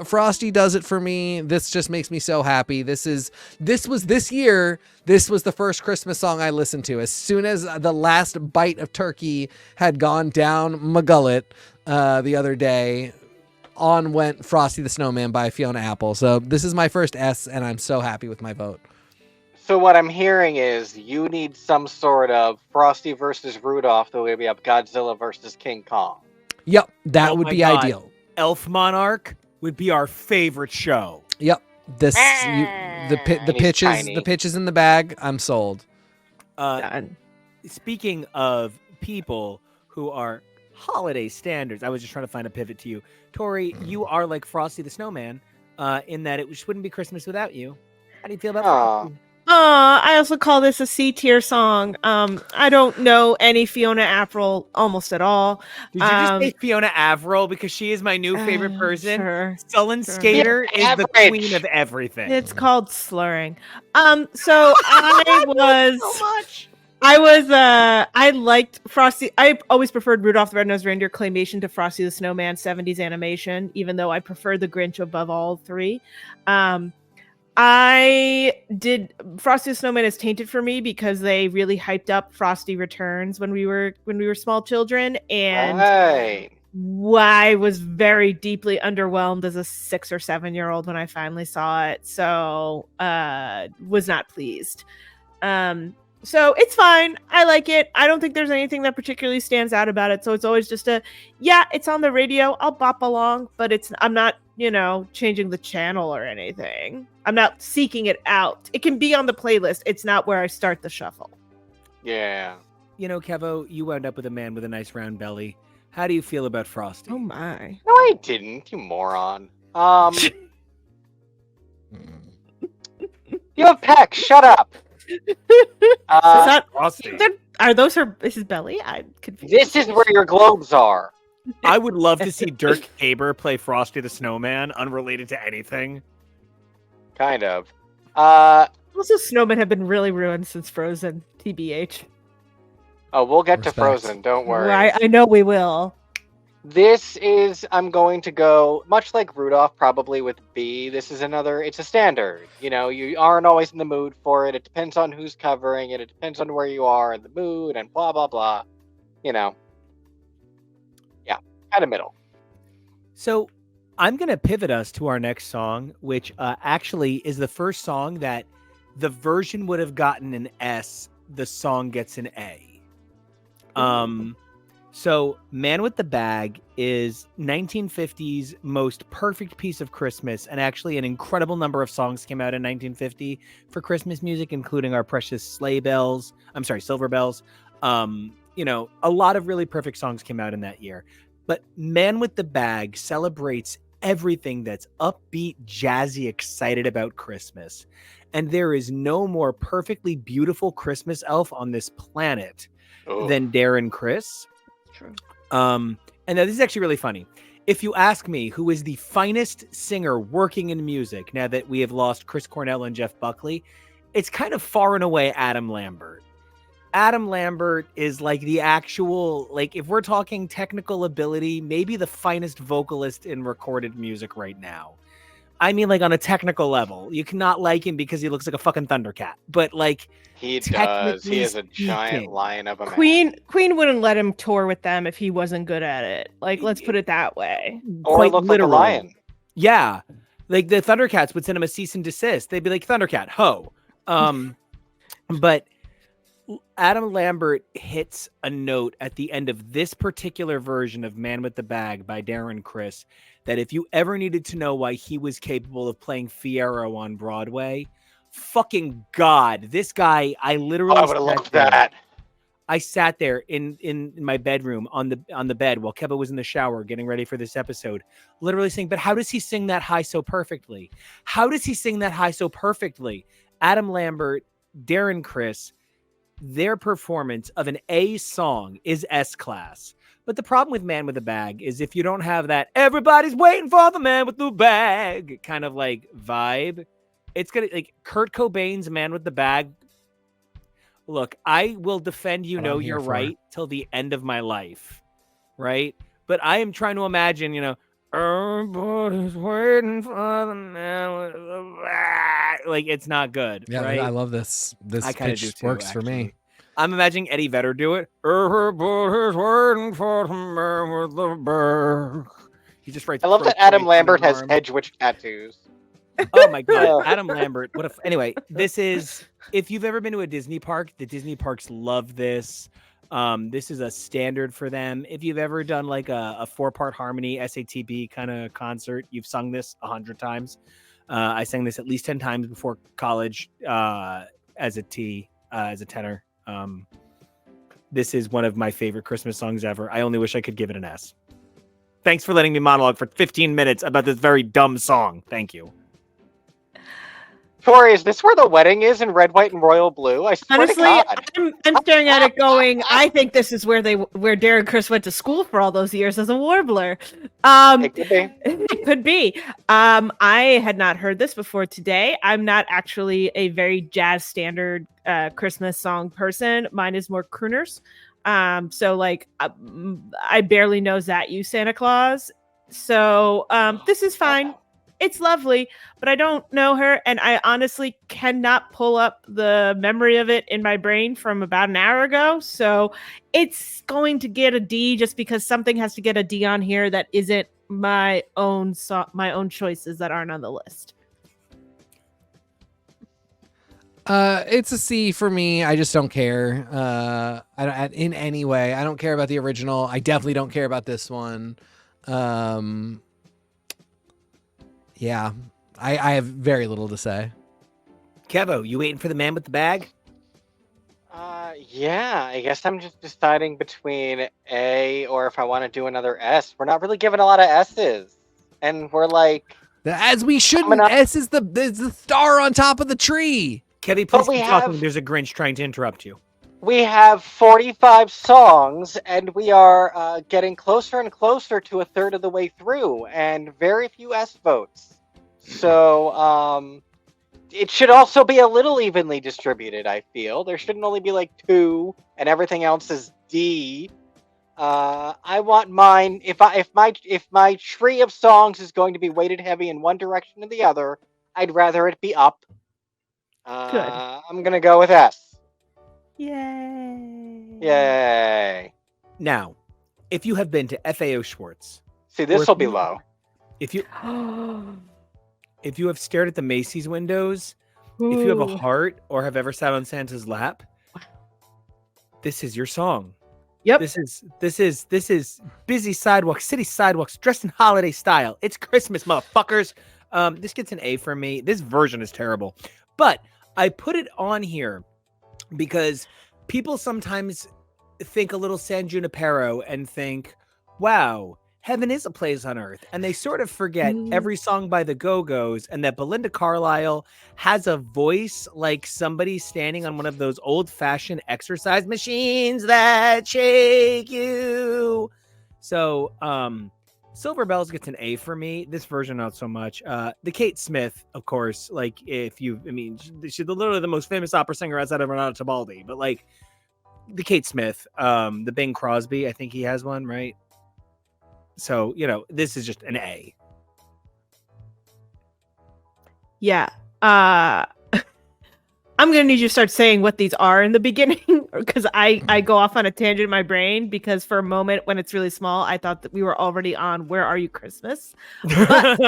Frosty does it for me. This just makes me so happy. This was this year. This was the first Christmas song I listened to. As soon as the last bite of turkey had gone down my gullet the other day, on went Frosty the Snowman by Fiona Apple. So this is my first S, and I'm so happy with my vote. So what I'm hearing is you need some sort of Frosty versus Rudolph the way we have Godzilla versus King Kong. Yep, that Oh would my be God. ideal. Elf Monarch would be our favorite show. Yep, the And he's pitches tiny. the pitches in the bag. I'm sold. Done. Speaking of people who are holiday standards, I was just trying to find a pivot to you. Tori, you are like Frosty the Snowman in that it just wouldn't be Christmas without you. How do you feel about Aw. Frosty? I also call this a C tier song. I don't know any Fiona Apple almost at all. Did you just say Fiona Avril? Because she is my new favorite person. Sure. Sullen Sure. Skater is the Average. queen of everything. It's called slurring. So I was so much. I liked Frosty. I always preferred Rudolph the Red-Nosed Reindeer claymation to Frosty the Snowman 70s animation, even though I preferred the Grinch above all three. I did Frosty the Snowman is tainted for me because they really hyped up Frosty Returns when we were small children, and Right. I was very deeply underwhelmed as a 6 or 7-year-old when I finally saw it. So was not pleased. So it's fine. I like it. I don't think there's anything that particularly stands out about it. So it's always just it's on the radio. I'll bop along, but I'm not, changing the channel or anything. I'm not seeking it out. It can be on the playlist. It's not where I start the shuffle. Yeah. Kevo, you wound up with a man with a nice round belly. How do you feel about Frosty? Oh my. No, I didn't, you moron. You have pecs. Shut up. Frosty. Are those her? This is Belly. I'm confused. This is where your globes are. I would love to see Dirk Haber play Frosty the Snowman, unrelated to anything. Kind of. Also, snowmen have been really ruined since Frozen. TBH. Oh, we'll get to Respect. Frozen. Don't worry. I know we will. I'm going to go, much like Rudolph, probably with B. This is it's a standard. You aren't always in the mood for it. It depends on who's covering it. It depends on where you are in the mood and blah, blah, blah. Yeah, kind of middle. So I'm going to pivot us to our next song, which actually is the first song that the version would have gotten an S. The song gets an A. So Man with the Bag is 1950's most perfect piece of Christmas, and actually an incredible number of songs came out in 1950 for Christmas music, including our precious Silver Bells. A lot of really perfect songs came out in that year. But Man with the Bag celebrates everything that's upbeat, jazzy, excited about Christmas. And there is no more perfectly beautiful Christmas elf on this planet than Darren Criss. True. And now this is actually really funny. If you ask me who is the finest singer working in music now that we have lost Chris Cornell and Jeff Buckley, it's kind of far and away Adam Lambert. Adam Lambert is like the actual, if we're talking technical ability, maybe the finest vocalist in recorded music right now. I mean, on a technical level, you cannot like him because he looks like a fucking Thundercat, but he does. He is a giant speaking, lion of a man. Queen wouldn't let him tour with them if he wasn't good at it. Let's put it that way. Or quite look literally. like a lion. Yeah. The Thundercats would send him a cease and desist. They'd be like, Thundercat, ho. But Adam Lambert hits a note at the end of this particular version of Man with the Bag by Darren Criss that if you ever needed to know why he was capable of playing Fiyero on Broadway, fucking God, this guy, I literally I would have loved that. I sat there in my bedroom on the bed while Keva was in the shower getting ready for this episode, literally saying, but how does he sing that high so perfectly? How does he sing that high so perfectly? Adam Lambert, Darren Criss, their performance of an A song is S-class. But the problem with Man with a Bag is if you don't have that everybody's waiting for the man with the bag kind of vibe, it's gonna like Kurt Cobain's "Man with the Bag." Look, I will defend What I'm here you're for. right till the end of my life, right? But I am trying to imagine, everybody's waiting for the man with the bag. Like it's not good, Yeah, right? I love this. This I kind of do pitch too. works for me. Actually. I'm imagining Eddie Vedder do it. Everybody's waiting for the man with the bag. He just writes. I love that Pro Adam Quake on his Lambert has arm. hedge witch tattoos. Oh my god, Oh. Adam Lambert. Anyway, this is if you've ever been to a Disney park, the Disney parks love this. This is a standard for them. If you've ever done like a 4-part harmony SATB kind of concert, you've sung this 100 times. I sang this at least 10 times before college as a tenor. This is one of my favorite Christmas songs ever. I only wish I could give it an S. Thanks for letting me monologue for 15 minutes about this very dumb song. Thank you. Tori, is this where the wedding is in red, white, and royal blue? I swear Honestly, to God. I'm staring at it going, I think this is where Derek Chris went to school for all those years as a warbler. It could be. It could be. I had not heard this before today. I'm not actually a very jazz standard Christmas song person. Mine is more crooners. So like I barely know That You Santa Claus. So this is fine. It's lovely, but I don't know her, and I honestly cannot pull up the memory of it in my brain from about an hour ago. So it's going to get a D just because something has to get a D on here that isn't my own choices that aren't on the list. It's a C for me. I just don't care. I don't in any way. I don't care about the original. I definitely don't care about this one. Yeah, I have very little to say. Kevo, you waiting for the man with the bag? Yeah, I guess I'm just deciding between A or if I want to do another S. We're not really given a lot of S's. And we're like... As we shouldn't. S is the star on top of the tree. Kevy, please keep talking. There's a Grinch trying to interrupt you. We have 45 songs, and we are getting closer and closer to a third of the way through, and very few S votes. So, it should also be a little evenly distributed, I feel. There shouldn't only be like 2, and everything else is D. I want mine, if my tree of songs is going to be weighted heavy in one direction or the other, I'd rather it be up. Good. I'm gonna go with S. Yay. Yay. Now, if you have been to FAO Schwartz. See, this will be low. If you have stared at the Macy's windows, if you have a heart or have ever sat on Santa's lap, this is your song. Yep. This is busy sidewalks, city sidewalks, dressed in holiday style. It's Christmas, motherfuckers. This gets an A for me. This version is terrible. But I put it on here because people sometimes think a little San Junipero and think, wow, heaven is a place on earth. And they sort of forget every song by the Go-Go's and that Belinda Carlisle has a voice like somebody standing on one of those old-fashioned exercise machines that shake you. So, Silver Bells gets an A for me. This version, not so much. The Kate Smith, of course, like she's literally the most famous opera singer outside of Renata Tebaldi, but like the Kate Smith, the Bing Crosby, I think he has one, right? So, this is just an A. Yeah. I'm going to need you to start saying what these are in the beginning because I go off on a tangent in my brain because for a moment when it's really small, I thought that we were already on Where Are You Christmas? But,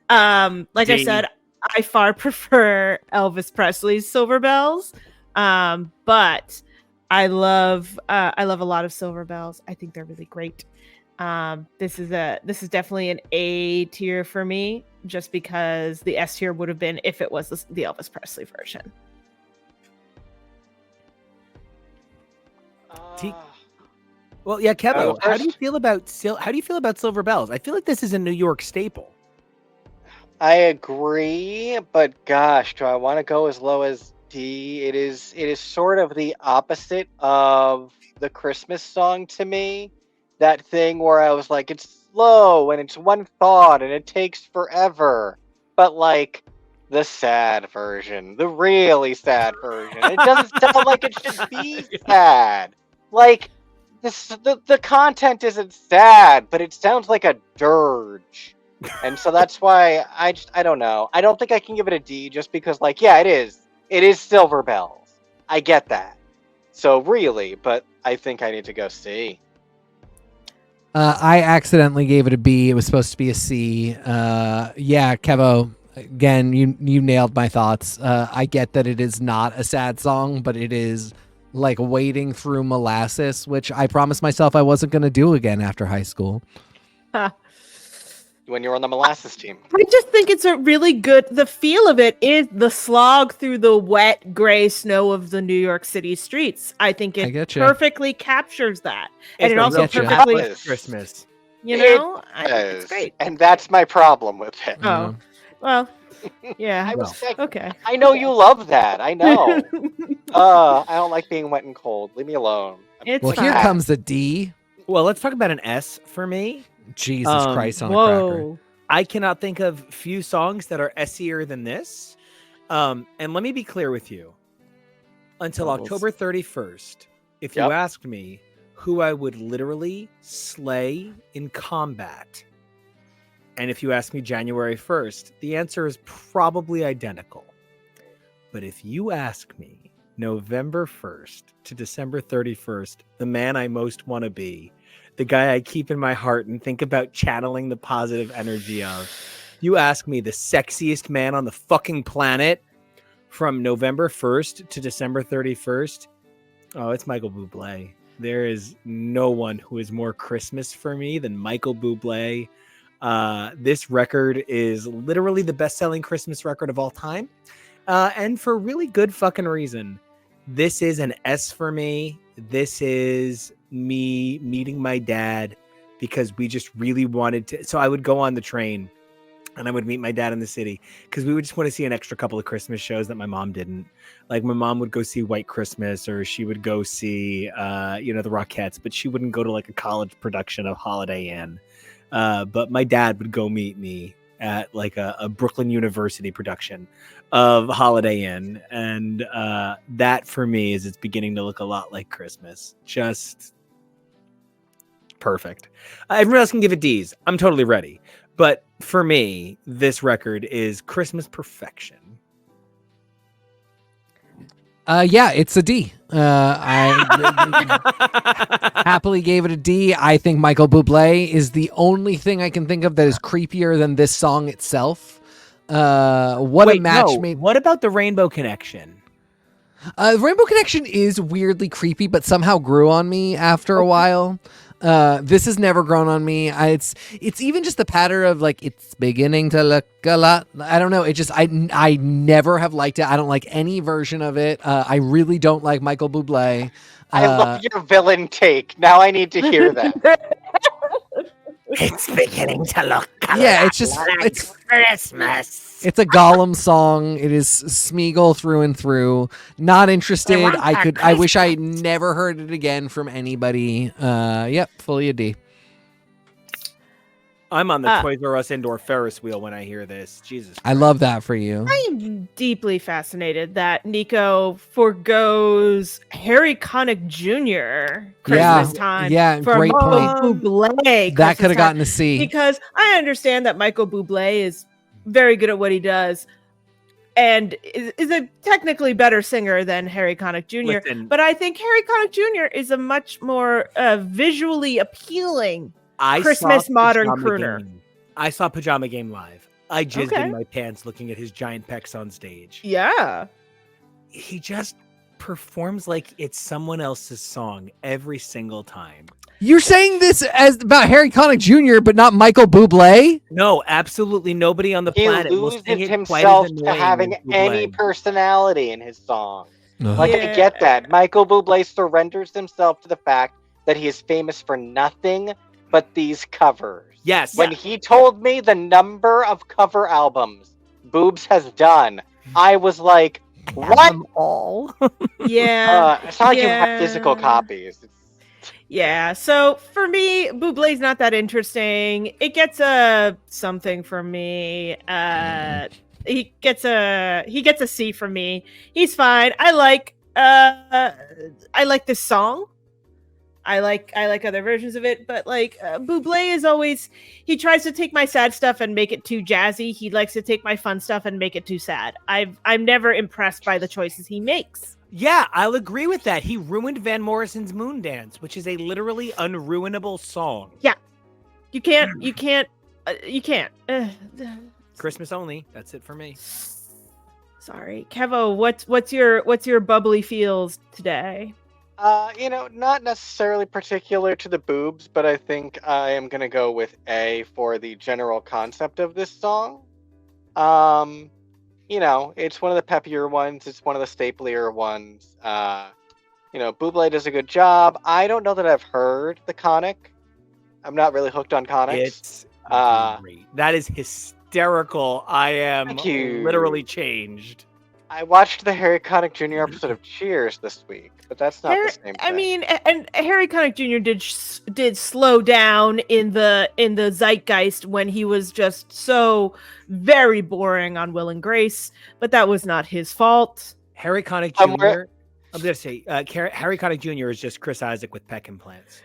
like I said, I far prefer Elvis Presley's Silver Bells. But I love a lot of Silver Bells. I think they're really great. This is definitely an A tier for me, just because the S tier would have been if it was the Elvis Presley version. Well, yeah, Kevo, how do you feel about Silver Bells? I feel like this is a New York staple. I agree, but gosh, do I want to go as low as D? It is sort of the opposite of the Christmas song to me. That thing where I was like, it's slow and it's one thought and it takes forever. But like, the sad version, the really sad version. It doesn't sound like it should be sad. Like the content isn't sad, but it sounds like a dirge. And so that's why I don't know. I don't think I can give it a D just because, like, yeah, it is. It is Silver Bells. I get that. So really, but I think I need to go C. I accidentally gave it a B. It was supposed to be a C. Yeah, Kevo, again, you nailed my thoughts. I get that it is not a sad song, but it is like wading through molasses, which I promised myself I wasn't going to do again after high school. When you're on the molasses team. I just think it's a really good. The feel of it is the slog through the wet gray snow of the New York City streets. I think I it getcha. perfectly captures that, and It's it a also real perfectly, Christmas. you know, I think Yes. it's great. And that's my problem with it. Oh, well, yeah. I respect. Okay. I know you love that. I know. I don't like being wet and cold. Leave me alone. It's Well, here fine. comes the D. Well, let's talk about an S for me. Jesus Christ on a cracker. Whoa. I cannot think of few songs that are S-ier than this. And let me be clear with you. Until Bubbles. October 31st, if you Yep. asked me who I would literally slay in combat, and if you ask me January 1st, the answer is probably identical. But if you ask me November 1st to December 31st, the man I most want to be, the guy I keep in my heart and think about channeling the positive energy of, you ask me the sexiest man on the fucking planet from November 1st to December 31st, oh, it's Michael Bublé. There is no one who is more Christmas for me than Michael Bublé. This record is literally the best-selling Christmas record of all time. And for really good fucking reason. This is an S for me. This is me meeting my dad because we just really wanted to. So I would go on the train and I would meet my dad in the city because we would just want to see an extra couple of Christmas shows that my mom didn't. Like my mom would go see White Christmas, or she would go see, the Rockettes, but she wouldn't go to like a college production of Holiday Inn. But my dad would go meet me at like a Brooklyn University production of Holiday Inn. And that for me is it's beginning to look a lot like Christmas. Just perfect. Everyone else can give it D's. I'm totally ready. But for me, this record is Christmas perfection. Yeah, it's a D. I happily gave it a D. I think Michael Bublé is the only thing I can think of that is creepier than this song itself. What Wait, a match no. made. What about the Rainbow Connection? Rainbow Connection is weirdly creepy, but somehow grew on me after a while. This has never grown on me. It's even just the pattern of like it's beginning to look a lot. I don't know. It just I never have liked it. I don't like any version of it. I really don't like Michael Bublé. I love your villain take. Now I need to hear that. It's beginning to look Yeah, it's just it's Christmas. it's a Gollum song. It is Smeagol through and through. Not interested. I wish I never heard it again from anybody. Yep, fully a D. I'm on the Toys R Us indoor Ferris wheel when I hear this. Jesus I love that for you. I am deeply fascinated that Nico forgoes Harry Connick Jr. Christmas time. Yeah, for great Michael point. Bublé. That could have Christmas gotten a C. because I understand that Michael Bublé is very good at what he does and is a technically better singer than Harry Connick Jr. Listen. But I think Harry Connick Jr. is a much more visually appealing Christmas saw modern Pajama crooner. Game. I saw Pajama Game live. I jizzed Okay. in my pants looking at his giant pecs on stage. Yeah. He just performs like it's someone else's song every single time. You're saying this as about Harry Connick Jr., but not Michael Bublé? No, absolutely nobody on the He planet will loses sing it quite himself as to annoying having as Bublé. any personality in his song. Like, Yeah. I get that. Michael Bublé surrenders himself to the fact that he is famous for nothing but these covers. Yes. When he told me the number of cover albums Boobs has done, I was like, what? All. Yeah. It's not like you have Yeah. physical copies. Yeah, so for me, Bublé's not that interesting. It gets a something from me. he gets a C from me. He's fine. I like this song. I like other versions of it, but like Bublé is always, he tries to take my sad stuff and make it too jazzy. He likes to take my fun stuff and make it too sad. I'm never impressed by the choices he makes. Yeah, I'll agree with that. He ruined Van Morrison's Moon Dance, which is a literally unruinable song. Yeah. You can't. Christmas only. That's it for me. Sorry, Kevo. What's your bubbly feels today? Not necessarily particular to the boobs, but I think I am gonna go with A for the general concept of this song. It's one of the peppier ones. It's one of the staplier ones. Bublé does a good job. I don't know that I've heard the Conic. I'm not really hooked on Conics. It's great. That is hysterical. I am literally changed. I watched the Harry Connick Jr. episode of Cheers this week, but that's not the same thing. I mean, and Harry Connick Jr. did slow down in the zeitgeist when he was just so very boring on Will and Grace, but that was not his fault. Harry Connick Jr. I'm gonna say Harry Connick Jr. is just Chris Isaac with peck implants.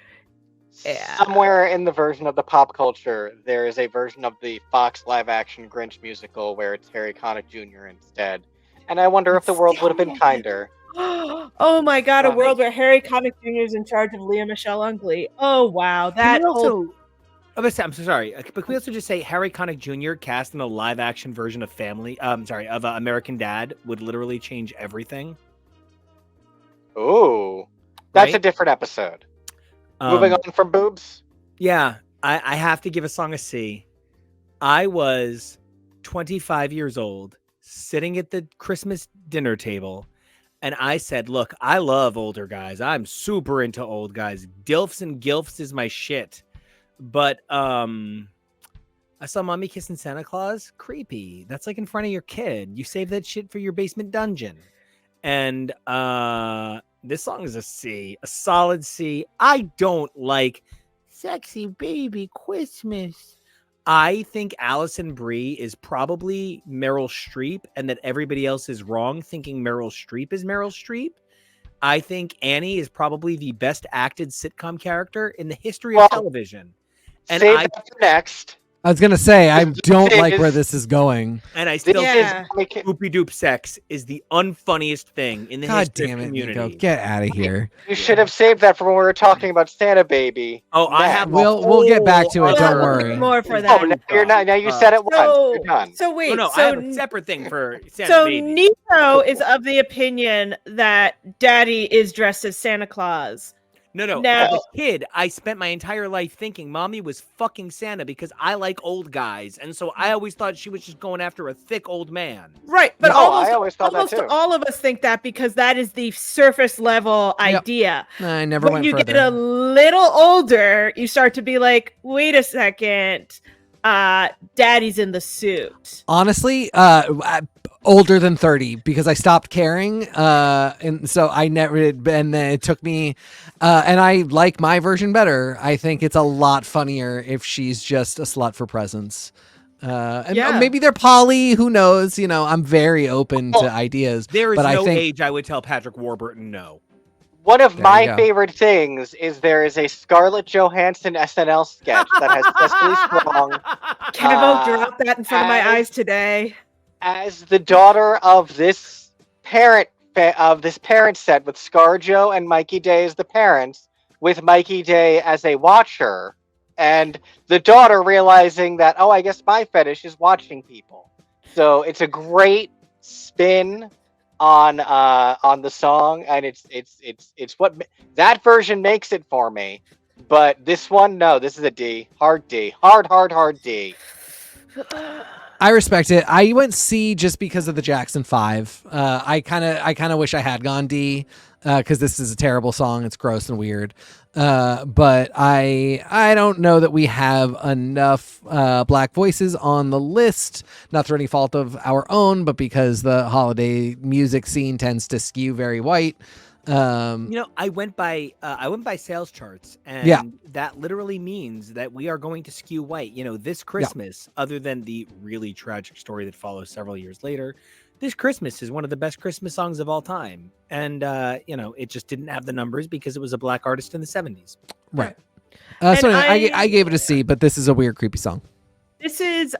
Yeah. Somewhere in the version of the pop culture, there is a version of the Fox live-action Grinch musical where it's Harry Connick Jr. instead. And I wonder if the world would have been kinder. Oh my God, a world where Harry Connick Jr. is in charge of Leah Michelle on Glee. Oh wow, that I'm so sorry, but can we also just say Harry Connick Jr. cast in a live-action version of American Dad would literally change everything. Ooh, that's right? A different episode. Moving on from boobs. Yeah, I have to give a song a C. I was 25 years old, sitting at the Christmas dinner table, and I said, look, I love older guys. I'm super into old guys. Dilfs and Gilfs is my shit. But I saw Mommy Kissing Santa Claus. Creepy. That's like in front of your kid. You save that shit for your basement dungeon. And this song is a C. A solid C. I don't like Sexy Baby Christmas. I think Alison Brie is probably Meryl Streep, and that everybody else is wrong thinking Meryl Streep is Meryl Streep. I think Annie is probably the best acted sitcom character in the history of television. And save that for next. I was gonna say I don't like where this is going. And I still think Poopy Doop Sex is the unfunniest thing in the history of community. Nico, get out of here. You should have saved that for when we were talking about Santa Baby. Oh, I have. We'll get back to it. Don't worry. More for that. Oh, no, you're not. Now you said it once. You're done. So wait. I have a separate thing for Santa Baby. So Nico is of the opinion that Daddy is dressed as Santa Claus. No. As a kid, I spent my entire life thinking Mommy was fucking Santa because I like old guys. And so I always thought she was just going after a thick old man. Right. But I always thought that too. All of us think that because that is the surface level idea. I never went further. When you get a little older, you start to be like, wait a second. Daddy's in the suit. Honestly, older than 30 because I stopped caring. And so I never, and then it took me, and I like my version better. I think it's a lot funnier if she's just a slut for presents. And maybe they're poly, who knows? I'm very open to ideas. There is no age I would tell Patrick Warburton no. One of my favorite things is there is a Scarlett Johansson SNL sketch that has Cecily Strong. Kevo dropped that in front of my eyes today. As the daughter of this parent set with ScarJo and Mikey Day as the parents, with Mikey Day as a watcher, and the daughter realizing that, I guess my fetish is watching people. So it's a great spin on the song, and it's what that version makes it for me. But this one, no, this is a D, hard D, hard D. I respect it. I went C just because of the Jackson 5. I kind of wish I had gone D because this is a terrible song. It's gross and weird. But I don't know that we have enough black voices on the list, not through any fault of our own, but because the holiday music scene tends to skew very white. I went by sales charts, and Yeah. that literally means that we are going to skew white. This Christmas, other than the really tragic story that follows several years later, this Christmas is one of the best Christmas songs of all time. And it just didn't have the numbers because it was a black artist in the 70s. Right. And So anyway, I gave it a C, but this is a weird, creepy song. This is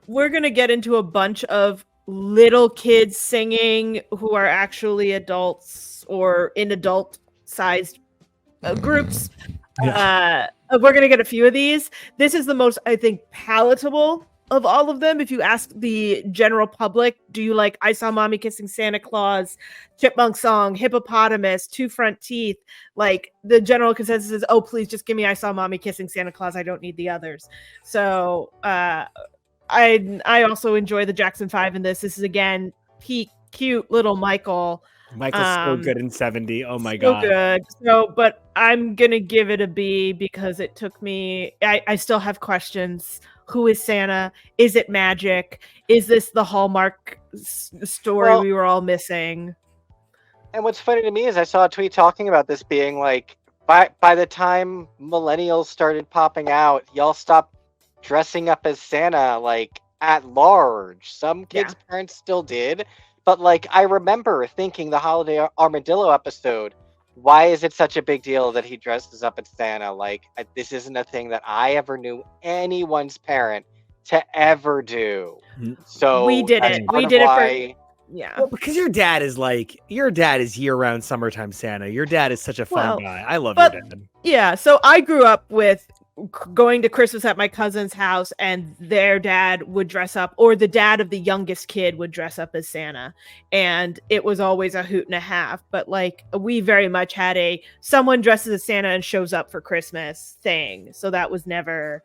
we're gonna get into a bunch of little kids singing who are actually adults or in adult-sized groups. We're gonna get a few of these. This is the most, I think, palatable of all of them. If you ask the general public, do you like I Saw Mommy Kissing Santa Claus, Chipmunk Song, Hippopotamus, Two Front Teeth? Like, the general consensus is, oh, please just give me I Saw Mommy Kissing Santa Claus. I don't need the others. So I also enjoy the Jackson 5 in this. This is, again, peak cute little Michael. Michael's so good in 70. Oh my so god. Good. So, but I'm gonna give it a B because it took me. I still have questions. Who is Santa? Is it magic? Is this the Hallmark story we were all missing? And what's funny to me is I saw a tweet talking about this being like, by the time millennials started popping out, y'all stopped dressing up as Santa like at large. Some kids' parents still did, but like I remember thinking the Holiday Armadillo episode, why is it such a big deal that he dresses up as Santa? Like, this isn't a thing that I ever knew anyone's parent to ever do. So we did it. We did it for Well, because your dad is year-round summertime Santa. Your dad is such a fun guy. I love your dad. Yeah, so I grew up with going to Christmas at my cousin's house, and their dad would dress up, or the dad of the youngest kid would dress up as Santa, and it was always a hoot and a half. But like, we very much had someone dresses as Santa and shows up for Christmas thing, so that was never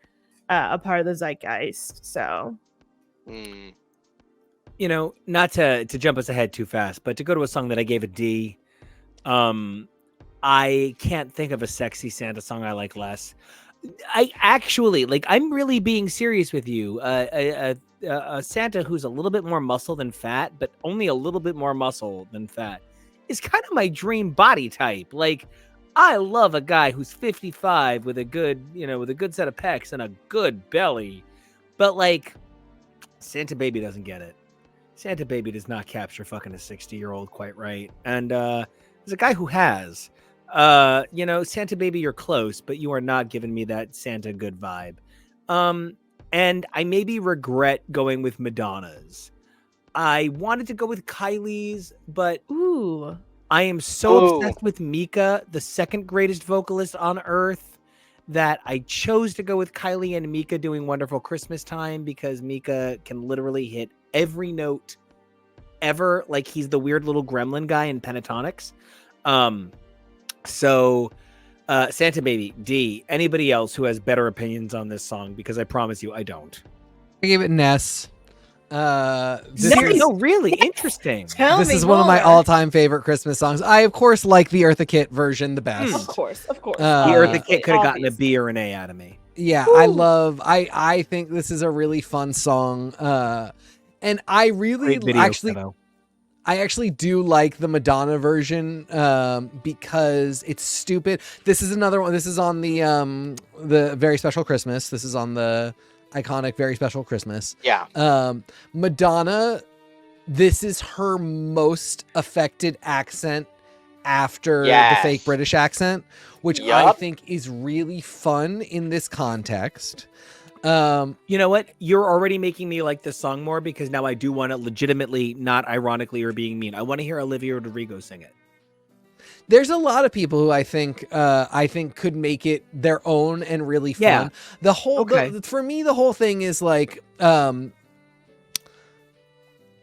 a part of the zeitgeist. So not to jump us ahead too fast, but to go to a song that I gave a D, I can't think of a sexy Santa song I like less. I actually, I'm really being serious with you. A Santa who's a little bit more muscle than fat, but only a little bit more muscle than fat, is kind of my dream body type. Like, I love a guy who's 55 with a good set of pecs and a good belly. But like, Santa Baby doesn't get it. Santa Baby does not capture fucking a 60-year-old quite right. And there's a guy who has. Santa Baby, you're close, but you are not giving me that Santa good vibe. And I maybe regret going with Madonna's. I wanted to go with Kylie's, but I am so obsessed with Mika, the second greatest vocalist on earth, that I chose to go with Kylie and Mika doing Wonderful Christmas Time, because Mika can literally hit every note ever. Like, he's the weird little gremlin guy in Pentatonics. So Santa Baby, D. Anybody else who has better opinions on this song? Because I promise you, I don't. I gave it an S. Really interesting. This is one of my all-time favorite Christmas songs. I, of course, like the Eartha Kitt version the best. Of course. The Eartha Kitt could have gotten a B or an A out of me. Yeah, I think this is a really fun song. And I really I actually do like the Madonna version because it's stupid. This is another one. This is on the Very Special Christmas. This is on the iconic Very Special Christmas. Yeah. Madonna, this is her most affected accent after the fake British accent, which I think is really fun in this context. You know what? You're already making me like this song more, because now I do want to legitimately, not ironically or being mean, I want to hear Olivia Rodrigo sing it. There's a lot of people who I think could make it their own and really fun. Yeah. The whole for me, the whole thing is like the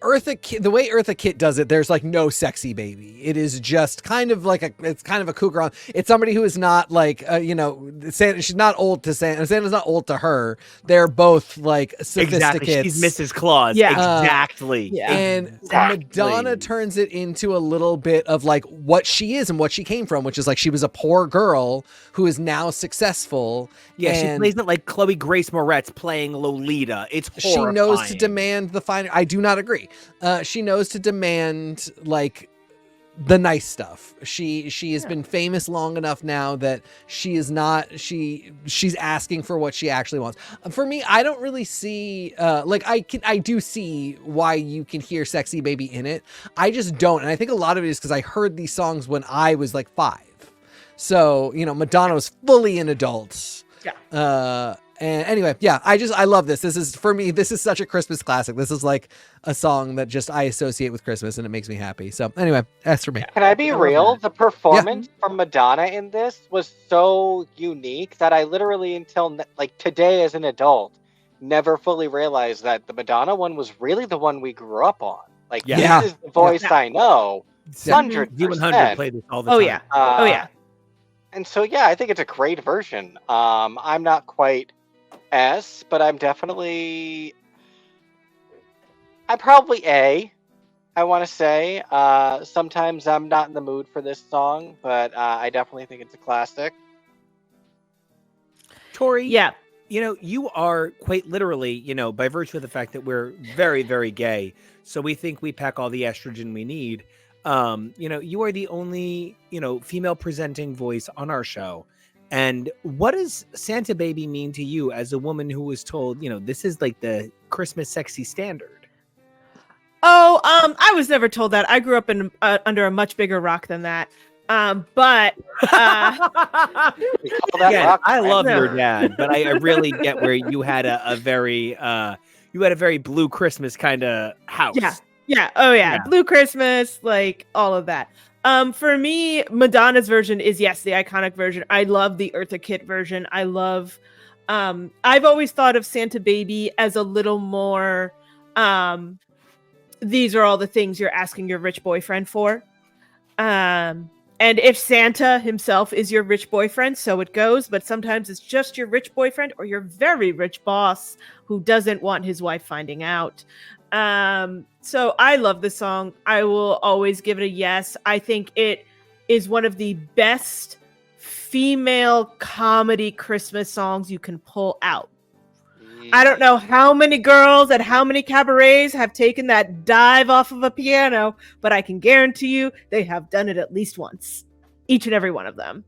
way Eartha Kitt does it, there's like no sexy baby. It is just kind of like it's kind of a cougar. It's somebody who is not like, Santa, she's not old to Santa. Santa's not old to her. They're both like sophisticated. Exactly. She's Mrs. Claus. Yeah. Exactly. And Madonna turns it into a little bit of like what she is and what she came from, which is like she was a poor girl who is now successful. Yeah, she plays it like Chloe Grace Moretz playing Lolita. It's horrifying. She knows to demand the finer. I do not agree. She knows to demand like the nice stuff. She has been famous long enough now that she is not she's asking for what she actually wants. For me, I don't really see I do see why you can hear Sexy Baby in it. I just don't, and I think a lot of it is because I heard these songs when I was like 5. So, Madonna was fully an adult. Yeah. And anyway, yeah, I love this. This is such a Christmas classic. This is like a song that just I associate with Christmas, and it makes me happy. So anyway, that's for me. Can I be real? The performance from Madonna in this was so unique that I literally, until like today as an adult, never fully realized that the Madonna one was really the one we grew up on. Like, this is the voice I know. 100%. Z100 play this all the time. Oh yeah. And so, yeah, I think it's a great version. I'm not quite S, but I'm probably A, I want to say. Sometimes I'm not in the mood for this song, but I definitely think it's a classic. Tori, Yeah. You are quite literally, by virtue of the fact that we're very, very gay, so we think we pack all the estrogen we need. You are the only, female presenting voice on our show. And what does Santa Baby mean to you as a woman who was told, this is like the Christmas sexy standard? Oh, I was never told that. I grew up in under a much bigger rock than that. But again, I love your dad, but I really get where you had a very Blue Christmas kind of house. Yeah. Oh yeah. Blue Christmas, like all of that. For me, Madonna's version is the iconic version. I love the Eartha Kitt version. I love I've always thought of Santa Baby as a little more these are all the things you're asking your rich boyfriend for. And if Santa himself is your rich boyfriend, so it goes, but sometimes it's just your rich boyfriend or your very rich boss who doesn't want his wife finding out. So I love this song. I will always give it a yes. I think it is one of the best female comedy Christmas songs you can pull out. I don't know how many girls at how many cabarets have taken that dive off of a piano, but I can guarantee you they have done it at least once. Each and every one of them.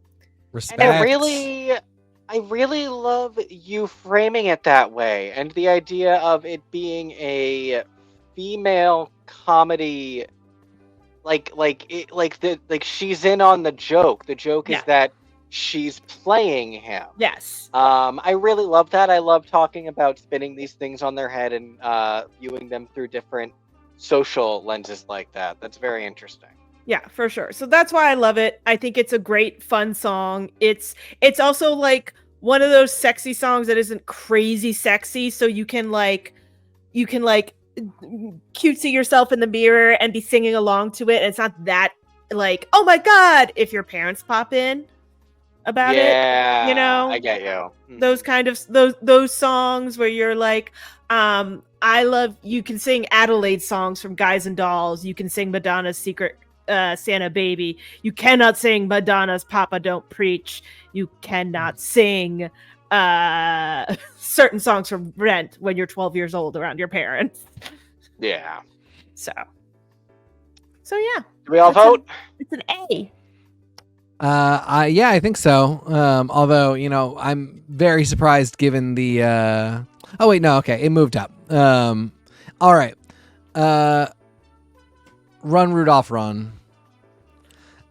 Respect. And I really love you framing it that way, and the idea of it being a female comedy, like she's in on the joke. The joke is that she's playing him. Yes. I really love that. I love talking about spinning these things on their head and viewing them through different social lenses like that. That's very interesting. Yeah, for sure. So that's why I love it. I think it's a great, fun song. It's also like one of those sexy songs that isn't crazy sexy, so you can cutesy yourself in the mirror and be singing along to it. And it's not that like, oh my god, if your parents pop in about it, I get you. Those kind of those songs where you're like, you can sing Adelaide songs from Guys and Dolls. You can sing Madonna's Secret Santa Baby. You cannot sing Madonna's Papa Don't Preach. You cannot sing certain songs from Rent when you're 12 years old around your parents. Yeah. So yeah. Do we all vote? It's an A. Yeah, I think so. Although, I'm very surprised given the oh wait, no, okay, it moved up. All right. Run Rudolph Run.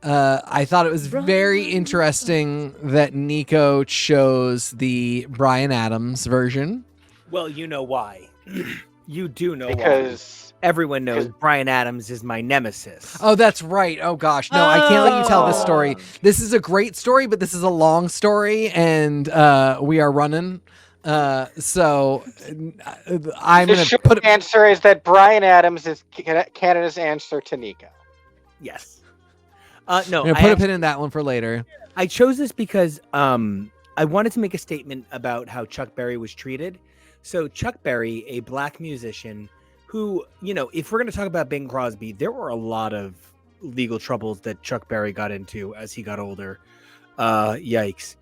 I thought it was very interesting that Nico chose the Bryan Adams version. Well, you know why. You do know why. Because everyone knows Bryan Adams is my nemesis. Oh, that's right. Oh gosh, no, I can't let you tell this story. This is a great story, but this is a long story, and we are running. So I'm the gonna short put answer is that Bryan Adams is Canada's answer to Nico. Yes. I'm gonna put a pin in that one for later. I chose this because I wanted to make a statement about how Chuck Berry was treated. So Chuck Berry, a black musician who, if we're going to talk about Bing Crosby, there were a lot of legal troubles that Chuck Berry got into as he got older. Yikes.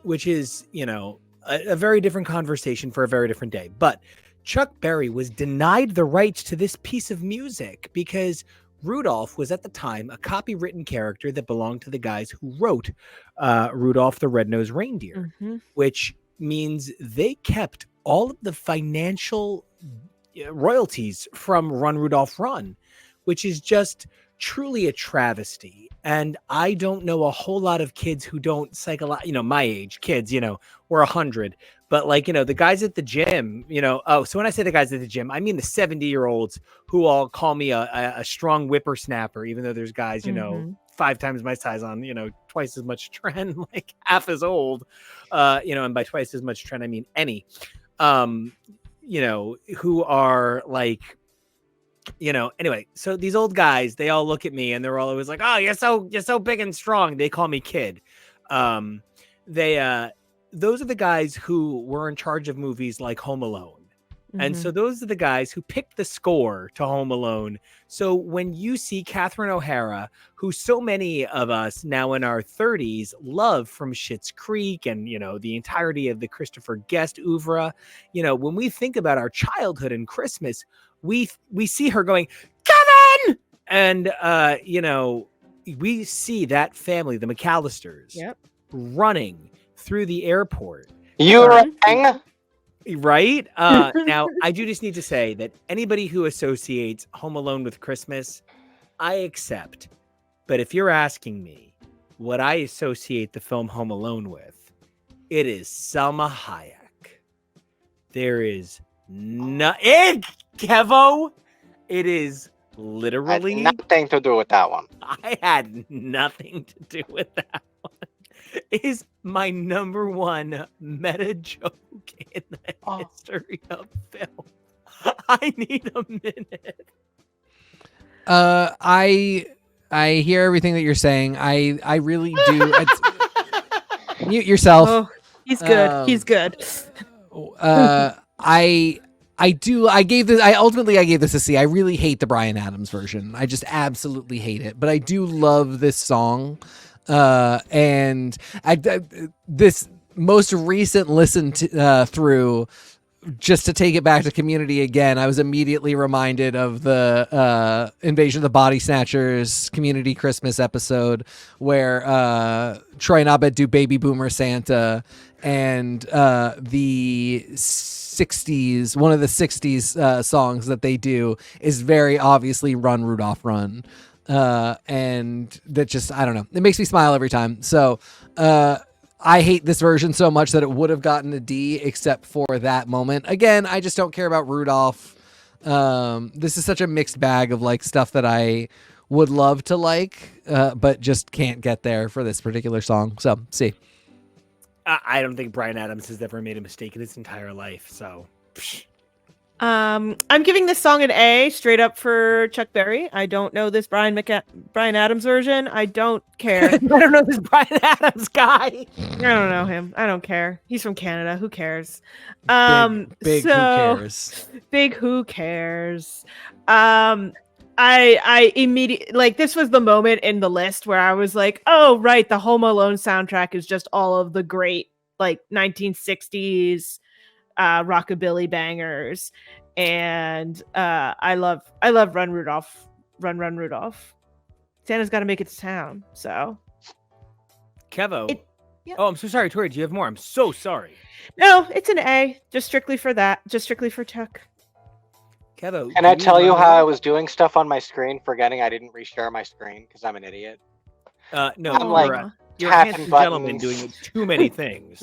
Which is, a very different conversation for a very different day. But Chuck Berry was denied the rights to this piece of music because Rudolph was at the time a copywritten character that belonged to the guys who wrote Rudolph the Red-Nosed Reindeer, which means they kept all of the financial royalties from Run Rudolph Run, which is just truly a travesty. And I don't know a whole lot of kids who don't my age kids, we're 100, but like, the guys at the gym, so when I say the guys at the gym, I mean the 70-year-olds who all call me a strong whippersnapper, even though there's guys, 5 times my size on, twice as much trend, like half as old, and by twice as much trend, I mean any, who are like, anyway, so these old guys, they all look at me and they're all always like, oh, you're so big and strong. They call me kid. Those are the guys who were in charge of movies like Home Alone. And so those are the guys who picked the score to Home Alone. So when you see Catherine O'Hara, who so many of us now in our 30s love from Schitt's Creek and, the entirety of the Christopher Guest oeuvre, when we think about our childhood and Christmas, we see her going, Kevin! And, we see that family, the McAllisters, running through the airport. You rang? Right? Now, I do just need to say that anybody who associates Home Alone with Christmas, I accept. But if you're asking me what I associate the film Home Alone with, it is Selma Hayek. There is Kevo! It is literally... Had nothing to do with that one. I had nothing to do with that one. Is my number one meta joke in the history of film. I need a minute. I hear everything that you're saying. I really do. Mute yourself. Oh, he's good. He's good. I gave this a C. I really hate the Bryan Adams version. I just absolutely hate it. But I do love this song. And this most recent listen through, just to take it back to Community again, I was immediately reminded of the Invasion of the Body Snatchers Community Christmas episode where Troy and Abed do Baby Boomer Santa, and the 60s, one of the 60s songs that they do is very obviously Run Rudolph Run. And that just, I don't know, it makes me smile every time. So I hate this version so much that it would have gotten a D except for that moment. Again, I just don't care about Rudolph. This is such a mixed bag of like stuff that I would love to like, but just can't get there for this particular song. So C. I don't think Bryan Adams has ever made a mistake in his entire life. So I'm giving this song an A straight up for Chuck Berry. I don't know this Bryan Adams version. I don't care. I don't know this Bryan Adams guy. I don't know him. I don't care. He's from Canada. Who cares? Big who cares? Big who cares? I immediately, like, this was the moment in the list where I was like, oh right, the Home Alone soundtrack is just all of the great like 1960s rockabilly bangers, and I love Run Rudolph, Run Rudolph. Santa's got to make it to town. So Kevo. Oh, I'm so sorry, Tori. Do you have more? I'm so sorry. No, it's an A, just strictly for that, just strictly for Chuck. Kevo, can I tell you how I was doing stuff on my screen, forgetting I didn't reshare my screen because I'm an idiot? No, I'm like you're a handsome gentleman doing too many things.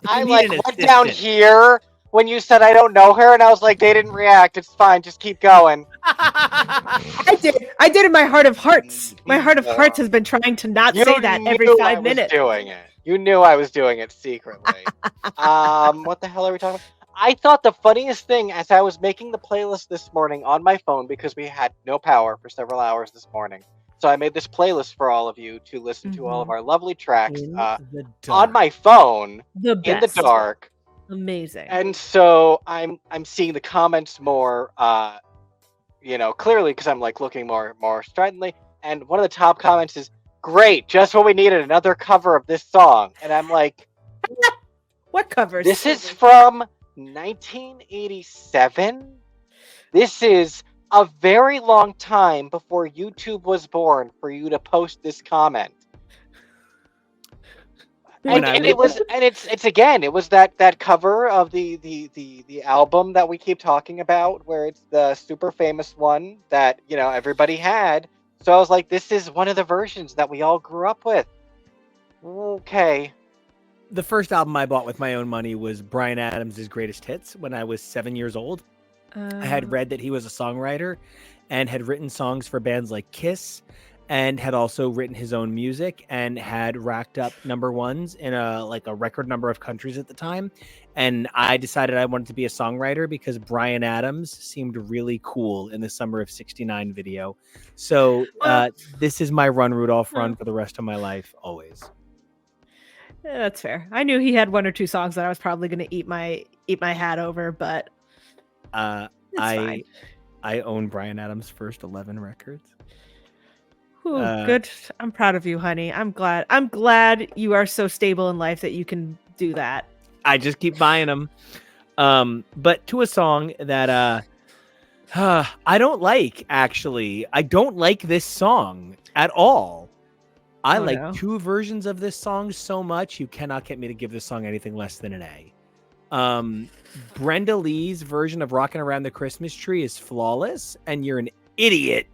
I like went down here when you said I don't know her, and I was like, they didn't react. It's fine. Just keep going. I did in my heart of hearts. My heart of hearts has been trying to not say that every 5 minutes. Doing it. You knew I was doing it secretly. What the hell are we talking about? I thought the funniest thing as I was making the playlist this morning on my phone, because we had no power for several hours this morning. So I made this playlist for all of you to listen to all of our lovely tracks on my phone in the dark. Amazing. And so I'm seeing the comments more, clearly, because I'm like looking more stridently. And one of the top comments is, "Great, just what we needed, another cover of this song." And I'm like, "What covers?" This is from 1987. This is a very long time before YouTube was born for you to post this comment. When And it was, and it's again, it was that cover of the album that we keep talking about, where it's the super famous one that everybody had. So I was like, this is one of the versions that we all grew up with. Okay. The first album I bought with my own money was Bryan Adams' Greatest Hits when I was 7 years old. I had read that he was a songwriter and had written songs for bands like Kiss, and had also written his own music and had racked up number ones in a record number of countries at the time. And I decided I wanted to be a songwriter because Bryan Adams seemed really cool in the Summer of '69 video. So this is my Run Rudolph run for the rest of my life, always. Yeah, that's fair. I knew he had one or two songs that I was probably going to eat my hat over, but it's fine. I own Bryan Adams' first 11 records. Ooh, good. I'm proud of you, honey. I'm glad you are so stable in life that you can do that. I just keep buying them. But to a song that I don't like, actually. I don't like this song at all. I like two versions of this song so much, you cannot get me to give this song anything less than an A. Brenda Lee's version of Rockin' Around the Christmas Tree is flawless, and you're an idiot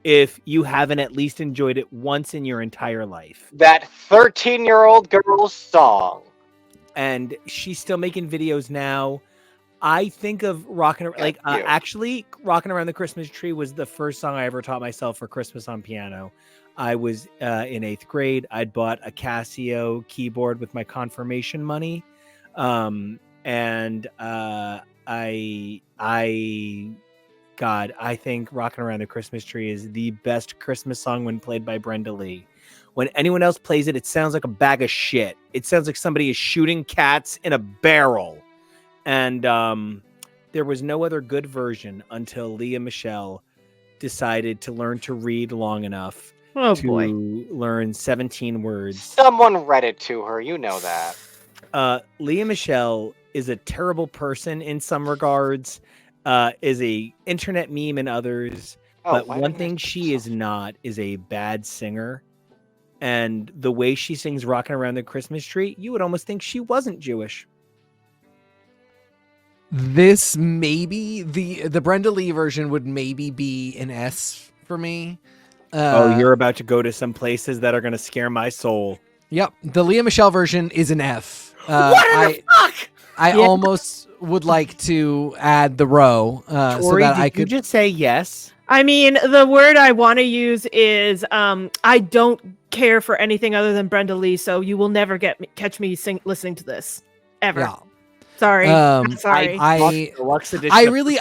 if you haven't at least enjoyed it once in your entire life. That 13-year-old girl's song. And she's still making videos now. I think of actually Rockin' Around the Christmas Tree was the first song I ever taught myself for Christmas on piano. I was in 8th grade. I'd bought a Casio keyboard with my confirmation money. I think Rockin' Around the Christmas Tree is the best Christmas song when played by Brenda Lee. When anyone else plays it, it sounds like a bag of shit. It sounds like somebody is shooting cats in a barrel. And there was no other good version until Leah Michele decided to learn to read long enough to learn 17 words. Someone read it to her. You know that. Leah Michele is a terrible person in some regards. Is a internet meme in others, but one thing she is not is a bad singer. And the way she sings Rockin' Around the Christmas Tree, you would almost think she wasn't Jewish. This maybe the Brenda Lee version would maybe be an S for me. You're about to go to some places that are going to scare my soul. Yep, the Leah Michele version is an F. What the fuck? I almost would like to add the row so that I could just say yes. I mean, the word I want to use is I don't care for anything other than Brenda Lee, so you will never catch me listening to this ever. Yeah. Sorry. Sorry. I really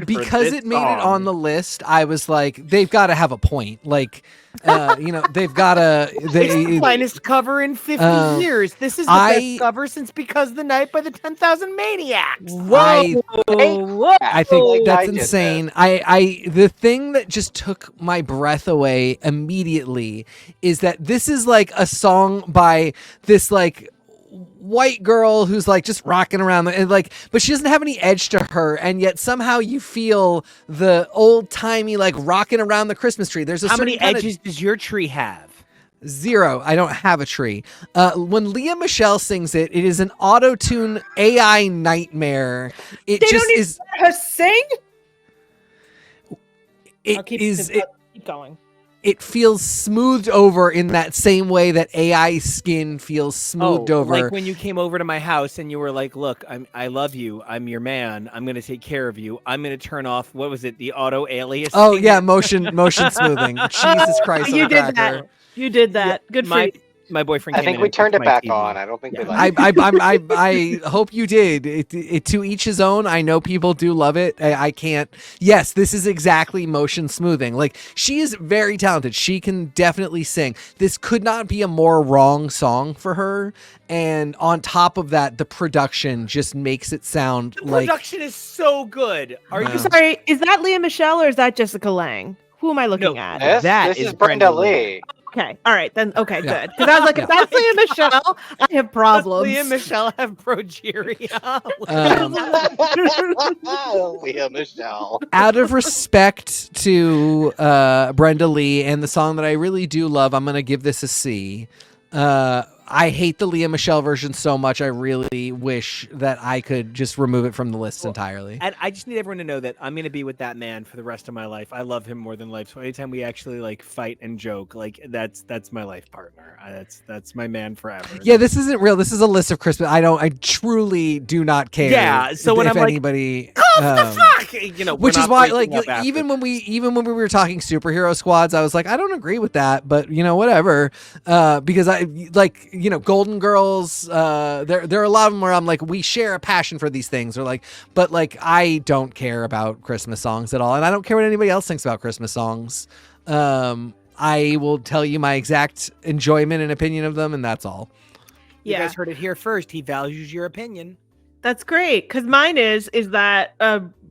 because it made it on the list. I was like, they've got to have a point. Like, they've got to. It's the finest cover in 50 years. This is the best cover since "Because the Night" by the 10,000 Maniacs. Whoa! I think that's insane. The thing that just took my breath away immediately is that this is like a song by this like white girl who's like just rocking around and like, but she doesn't have any edge to her, and yet somehow you feel the old timey like rocking around the Christmas tree. There's how many edges does your tree have? 0. I don't have a tree. When Leah Michele sings it, it is an auto-tune AI nightmare. It they just don't is. Let her sing. Keep going. It feels smoothed over in that same way that AI skin feels smoothed over. Like when you came over to my house and you were like, look, I love you. I'm your man. I'm going to take care of you. I'm going to turn off, what was it, the auto alias? Oh, yeah, motion smoothing. Jesus Christ. You did that. You did that. Yeah, good for you. My boyfriend. I think we turned it back on. I don't think we liked it. I hope you did. It to each his own. I know people do love it. I can't. Yes, this is exactly motion smoothing. Like, she is very talented. She can definitely sing. This could not be a more wrong song for her. And on top of that, the production just makes it sound like. The production is so good. Are you sorry? Is that Leah Michele or is that Jessica Lange? Who am I looking at? This is Brenda Lee. Okay. All right. Then okay, Yeah. good. Because I was like, if that's Leah Michelle, I have problems. Leah Michelle have progeria. Leah Michelle. Out of respect to Brenda Lee and the song that I really do love, I'm going to give this a C. I hate the Leah Michelle version so much. I really wish that I could just remove it from the list entirely. And I just need everyone to know that I'm going to be with that man for the rest of my life. I love him more than life. So anytime we actually like fight and joke, like that's my life partner. That's my man forever. Yeah, this isn't real. This is a list of Christmas. I truly do not care. Yeah, so when if I'm like, anybody, the fuck, you know, which we're is not why, breaking like, up after. even when we were talking superhero squads, I was like, I don't agree with that, but whatever. Because I like, Golden Girls. There are a lot of them where I'm like, we share a passion for these things, or like, but like, I don't care about Christmas songs at all, and I don't care what anybody else thinks about Christmas songs. I will tell you my exact enjoyment and opinion of them, and that's all. You Yeah, guys heard it here first. He values your opinion. that's great. Because mine is that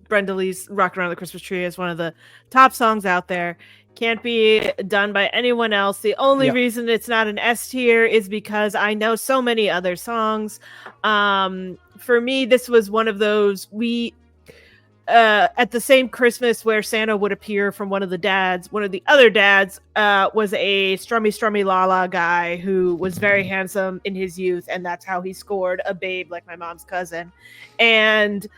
Brenda Lee's "Rock Around the Christmas Tree" is one of the top songs out there. Can't be done by anyone else. The only reason it's not an S tier is because I know so many other songs. For me, this was one of those at the same Christmas where Santa would appear from one of the other dads was a strummy la la guy who was very handsome in his youth, and that's how he scored a babe like my mom's cousin. And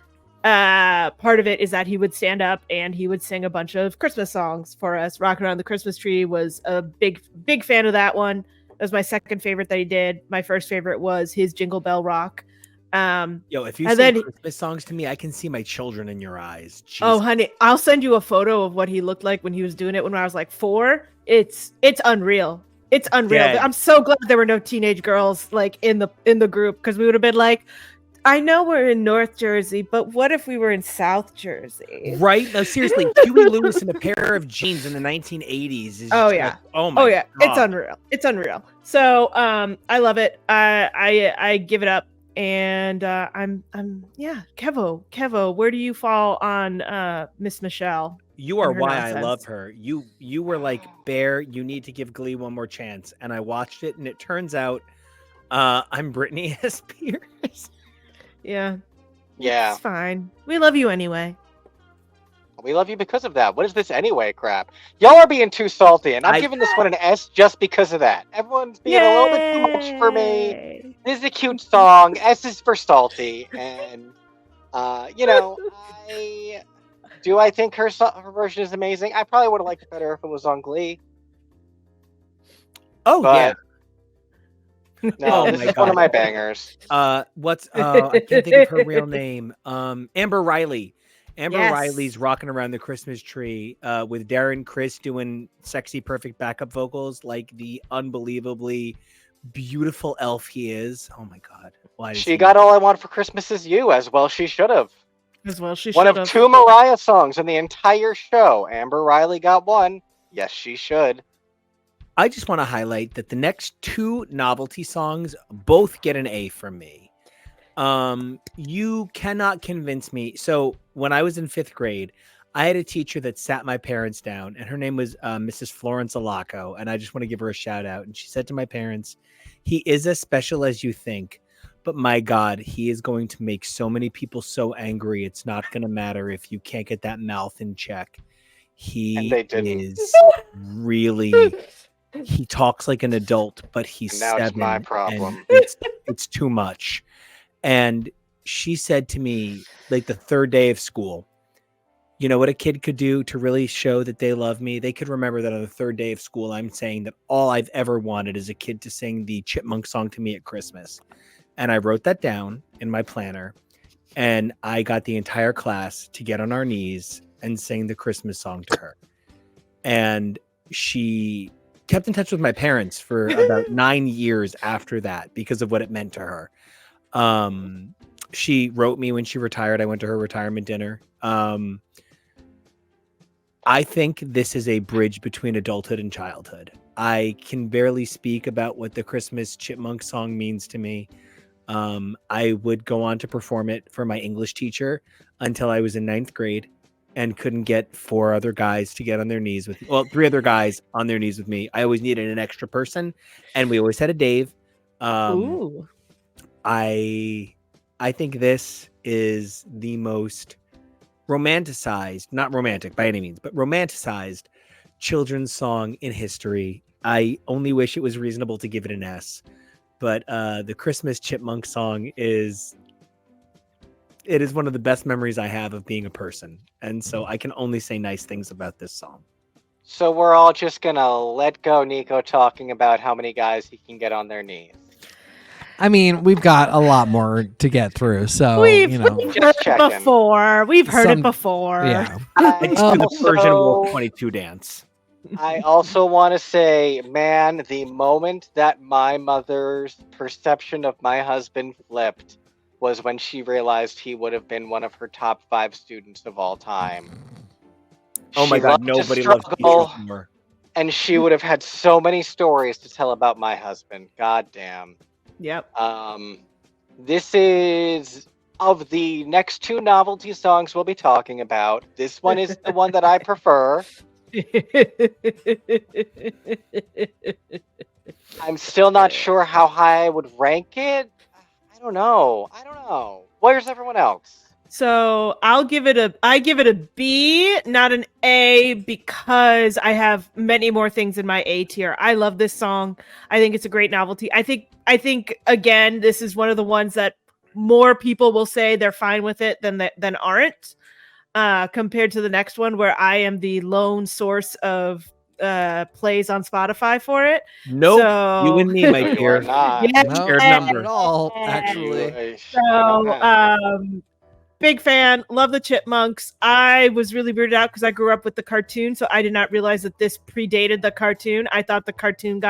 part of it is that he would stand up and he would sing a bunch of Christmas songs for us. Rock Around the Christmas Tree was a big fan of that one. That was my second favorite that he did. My first favorite was his Jingle Bell Rock. If you sing Christmas songs to me, I can see my children in your eyes. Jesus. Oh, honey, I'll send you a photo of what he looked like when he was doing it when I was like 4. It's unreal. It's unreal. Yeah. I'm so glad there were no teenage girls like in the group, because we would have been like, I know we're in North Jersey, but what if we were in South Jersey? Right? No, seriously, Huey Lewis in a pair of jeans in the 1980s. Is Oh, just yeah. like, oh my God. It's unreal. It's unreal. So I love it. I give it up. And Kevo, where do you fall on Miss Michelle? You are her why nonsense? I love her. You were like, Bear, you need to give Glee one more chance. And I watched it, and it turns out I'm Britney Spears. Yeah. Yeah. It's fine. We love you anyway. We love you because of that. What is this anyway crap? Y'all are being too salty, and I'm giving this one an S just because of that. Everyone's being a little bit too much for me. Yay! This is a cute song. S is for salty, and I think her version is amazing. I probably would have liked it better if it was on Glee. Oh, But yeah. no, Oh this my is one of God. my bangers. I can't think of her real name. Amber Riley. Amber Yes. Riley's rocking around the Christmas tree with Darren Criss doing sexy, perfect backup vocals like the unbelievably beautiful elf he is. Oh my God. Why does She he- got All I Want for Christmas Is You, as well she should have. As well, she One should of have. 2 Mariah songs in the entire show. Amber Riley got one. Yes, she should. I just want to highlight that the next 2 novelty songs both get an A from me. You cannot convince me. So when I was in 5th grade, I had a teacher that sat my parents down, and her name was Mrs. Florence Alaco, and I just want to give her a shout out. And she said to my parents, "He is as special as you think, but my God, he is going to make so many people so angry. It's not going to matter if you can't get that mouth in check. And He they didn't. is really." He talks like an adult, but he's And now it's 7. my and problem. it's too much. And she said to me, like the 3rd day of school, you know what a kid could do to really show that they love me? They could remember that on the 3rd day of school, I'm saying that all I've ever wanted is a kid to sing the Chipmunk song to me at Christmas. And I wrote that down in my planner, and I got the entire class to get on our knees and sing the Christmas song to her. And she kept in touch with my parents for about 9 years after that because of what it meant to her. She wrote me when she retired. I went to her retirement dinner. I think this is a bridge between adulthood and childhood. I can barely speak about what the Christmas Chipmunk song means to me. I would go on to perform it for my English teacher until I was in 9th grade. and couldn't get 4 other guys to get on their knees with, well, 3 other guys on their knees with me. I always needed an extra person, and we always had a Dave. Ooh. I think this is the most romanticized, not romantic by any means, but romanticized children's song in history. I only wish it was reasonable to give it an S, but the Christmas Chipmunk song is one of the best memories I have of being a person, and so I can only say nice things about this song. So we're all just gonna let go Nico talking about how many guys he can get on their knees. I mean, we've got a lot more to get through, so We've you know. heard Just it checking. before. We've heard Some- it before. Yeah. I just do the Persian Wolf Also, 22 dance. I also want to say, man, the moment that my mother's perception of my husband flipped was when she realized he would have been one of her top 5 students of all time. Oh my She God, loved to nobody loves struggle, teachers more. and she would have had so many stories to tell about my husband. God damn. Yep. This is, of the next 2 novelty songs we'll be talking about, this one is the one that I prefer. I'm still not sure how high I would rank it. I don't know. Where's everyone else? So I give it a B, not an A, because I have many more things in my A tier. I love this song. I think it's a great novelty. I think again, this is one of the ones that more people will say they're fine with it than aren't. Compared to the next one, where I am the lone source of plays on Spotify for it. Nope, So... you and me, my You are dear. not. Yeah. No, Shared not number. at all, actually. So, big fan. Love the Chipmunks. I was really weirded out because I grew up with the cartoon, so I did not realize that this predated the cartoon. I thought the cartoon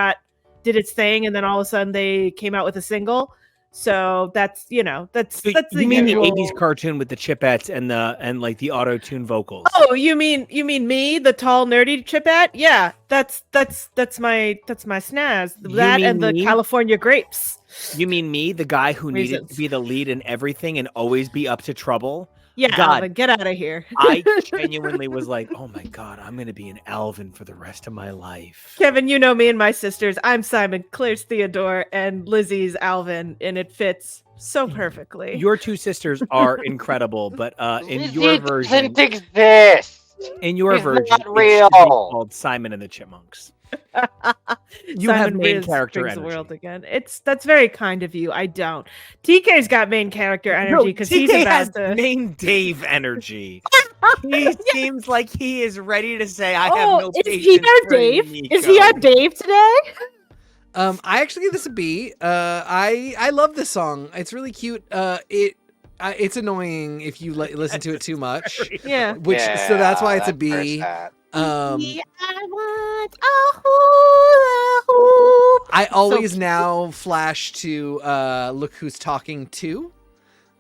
did its thing, and then all of a sudden they came out with a single. So that's So the you mean usual. the 80s cartoon with the Chipettes and like the auto-tune vocals? Oh, you mean me, the tall nerdy Chipette? Yeah, that's my snaz. You That mean and the me? California grapes. You mean me, the guy who needed Reasons. to be the lead in everything and always be up to trouble? Yeah, God. Alvin, get out of here. I genuinely was like, oh my God, I'm going to be an Alvin for the rest of my life. Kevin, you know me and my sisters. I'm Simon, Claire's Theodore, and Lizzie's Alvin, and it fits so perfectly. Your 2 sisters are incredible, but in your Lizzie version, doesn't exist. in your He's version, not it should be real. called Simon and the Chipmunks. You have Simon main Riz character brings the energy. world again. That's very kind of you. I don't. TK's got main character energy because he's TK about has to. main Dave energy. He seems like he is ready to say, "I have no is patience he our for Dave? Nico." Is he our Dave today? I actually give this a B. I love this song. It's really cute. It's annoying if you listen to it too much. Yeah. So that's why it's a that B. hurts that. I want a hula hoop. I always cute. now flash to Look Who's Talking To,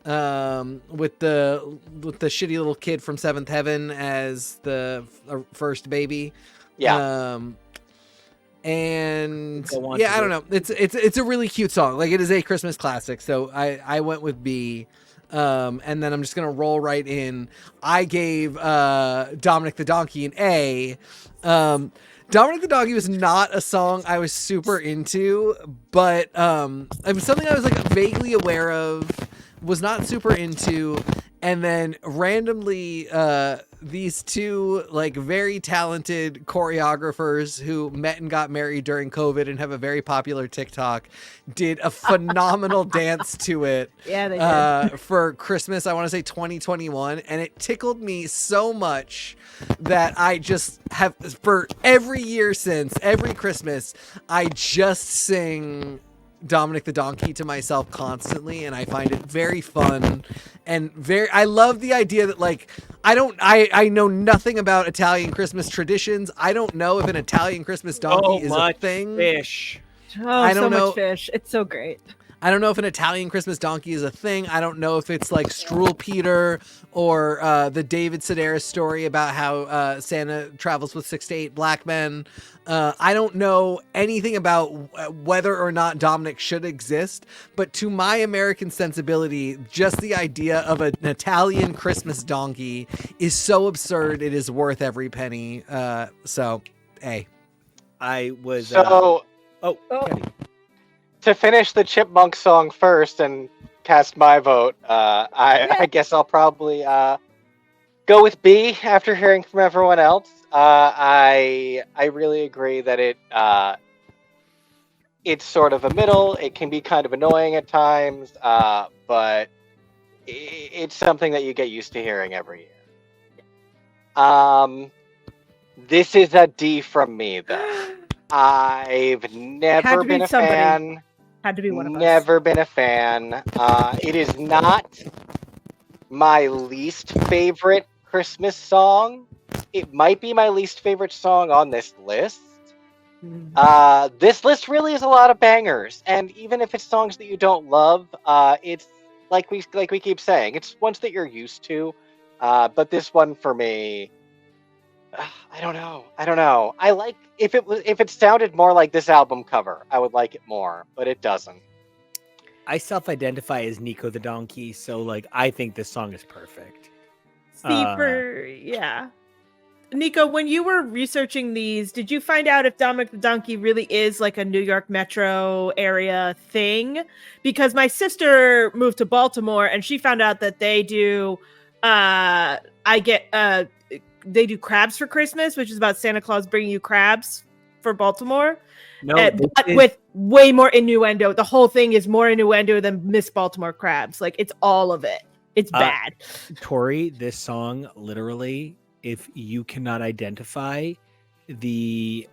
with the shitty little kid from Seventh Heaven as the first baby. Yeah. And Go on yeah, to I don't know. It's a really cute song. Like, it is a Christmas classic. So I went with B. And then I'm just gonna roll right in. I gave Dominic the Donkey an A. Dominic the Donkey was not a song I was super into, but it was something I was like vaguely aware of, was not super into, and then randomly these 2 like very talented choreographers who met and got married during COVID and have a very popular TikTok did a phenomenal dance to it. Yeah, they did. For Christmas, I want to say 2021, and it tickled me so much that I just have, for every year since, every Christmas, I just sing Dominic the Donkey to myself constantly, and I find it very fun and I love the idea that, like, I know nothing about Italian Christmas traditions. I don't know if an Italian Christmas donkey is a thing. Fish. Oh, I don't so know. much fish. It's so great. I don't know if an Italian Christmas donkey is a thing. I don't know if it's like Struel Peter or the David Sedaris story about how Santa travels with 6 to 8 black men. I don't know anything about whether or not Dominic should exist, but to my American sensibility, just the idea of an Italian Christmas donkey is so absurd. It is worth every penny. So, hey. I was So Kenny. to finish the Chipmunk song first and cast my vote, I guess I'll probably go with B after hearing from everyone else. I really agree that it's sort of a middle. It can be kind of annoying at times, but it's something that you get used to hearing every year. This is a D from me, though. I've never been a fan. Had to be one of us. Never been a fan. It is not my least favorite Christmas song. It might be my least favorite song on this list. This list really is a lot of bangers, and even if it's songs that you don't love, it's like we keep saying, it's ones that you're used to. But this one for me, I don't know. I like if it sounded more like this album cover, I would like it more, but it doesn't. I self-identify as Nico the Donkey, so like I think this song is perfect. Yeah. Nico, when you were researching these, did you find out if Dominic the Donkey really is like a New York metro area thing? Because my sister moved to Baltimore and she found out that they do they do crabs for Christmas, which is about Santa Claus bringing you crabs for Baltimore. No, But with way more innuendo. The whole thing is more innuendo than Miss Baltimore crabs. Like, it's all of it. It's bad. Tori, this song, literally, if you cannot identify the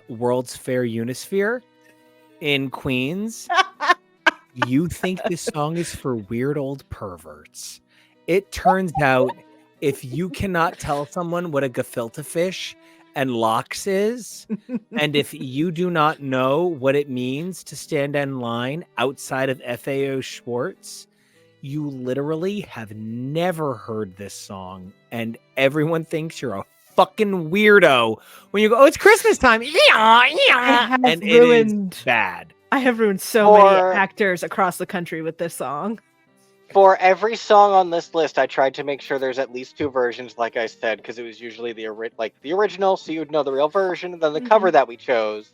World's Fair Unisphere in Queens, you think this song is for weird old perverts. It turns out, if you cannot tell someone what a gefilte fish and lox is, and if you do not know what it means to stand in line outside of FAO Schwartz, you literally have never heard this song, and everyone thinks you're a fucking weirdo when you go, "Oh, it's Christmas time," and it is bad. I have ruined so many actors across the country with this song. For every song on this list, I tried to make sure there's at least 2 versions, like I said, because it was usually the original, so you'd know the real version, and then the cover that we chose.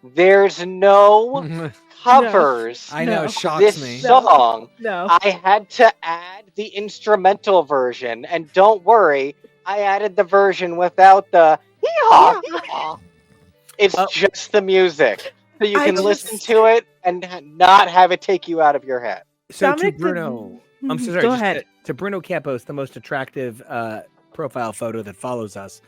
There's no covers. I know, it shocks this me. song. No. I had to add the instrumental version, and don't worry, I added the version without the hee-haw, hee-haw. It's just the music, so you can listen to it and not have it take you out of your head. So Dominic, to Bruno, I'm so sorry. Go ahead. To Bruno Campos, the most attractive profile photo that follows us.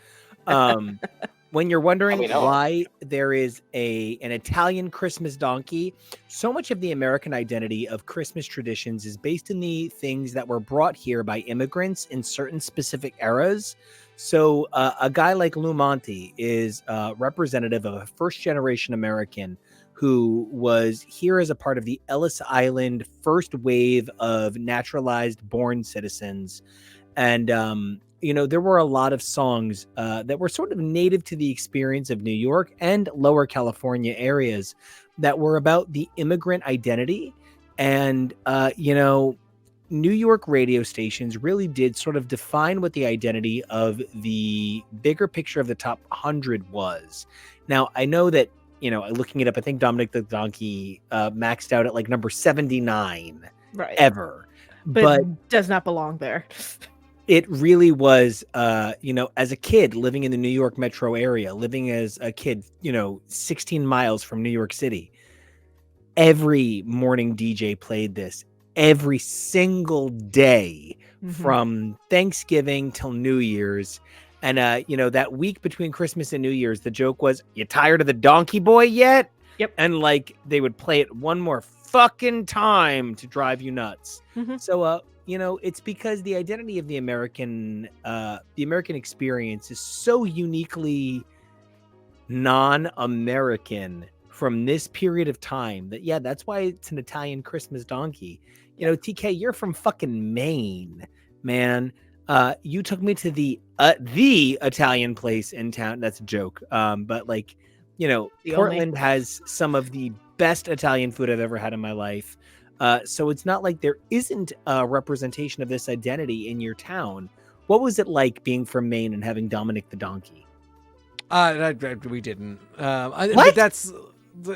When you're wondering why there is an Italian Christmas donkey, so much of the American identity of Christmas traditions is based in the things that were brought here by immigrants in certain specific eras. So a guy like Lou Monte is representative of a first-generation American who was here as a part of the Ellis Island first wave of naturalized born citizens. And, there were a lot of songs that were sort of native to the experience of New York and lower California areas that were about the immigrant identity. And, New York radio stations really did sort of define what the identity of the bigger picture of the top 100 was. Now, I know that, looking it up, I think Dominic the Donkey maxed out at like number 79 ever. But does not belong there. It really was, as a kid living in the New York metro area, living as a kid, 16 miles from New York City, every morning DJ played this every single day from Thanksgiving till New Year's. And, that week between Christmas and New Year's, the joke was, "You tired of the Donkey Boy yet?" Yep. And they would play it one more fucking time to drive you nuts. So, it's because the identity of the American experience is so uniquely non-American from this period of time that, yeah, that's why it's an Italian Christmas donkey. You know, TK, you're from fucking Maine, man. You took me to the Italian place in town. That's a joke. But like, you know, The Portland has some of the best Italian food I've ever had in my life. So it's not like there isn't a representation of this identity in your town. What was it like being from Maine and having Dominic the donkey? We didn't. What? But that's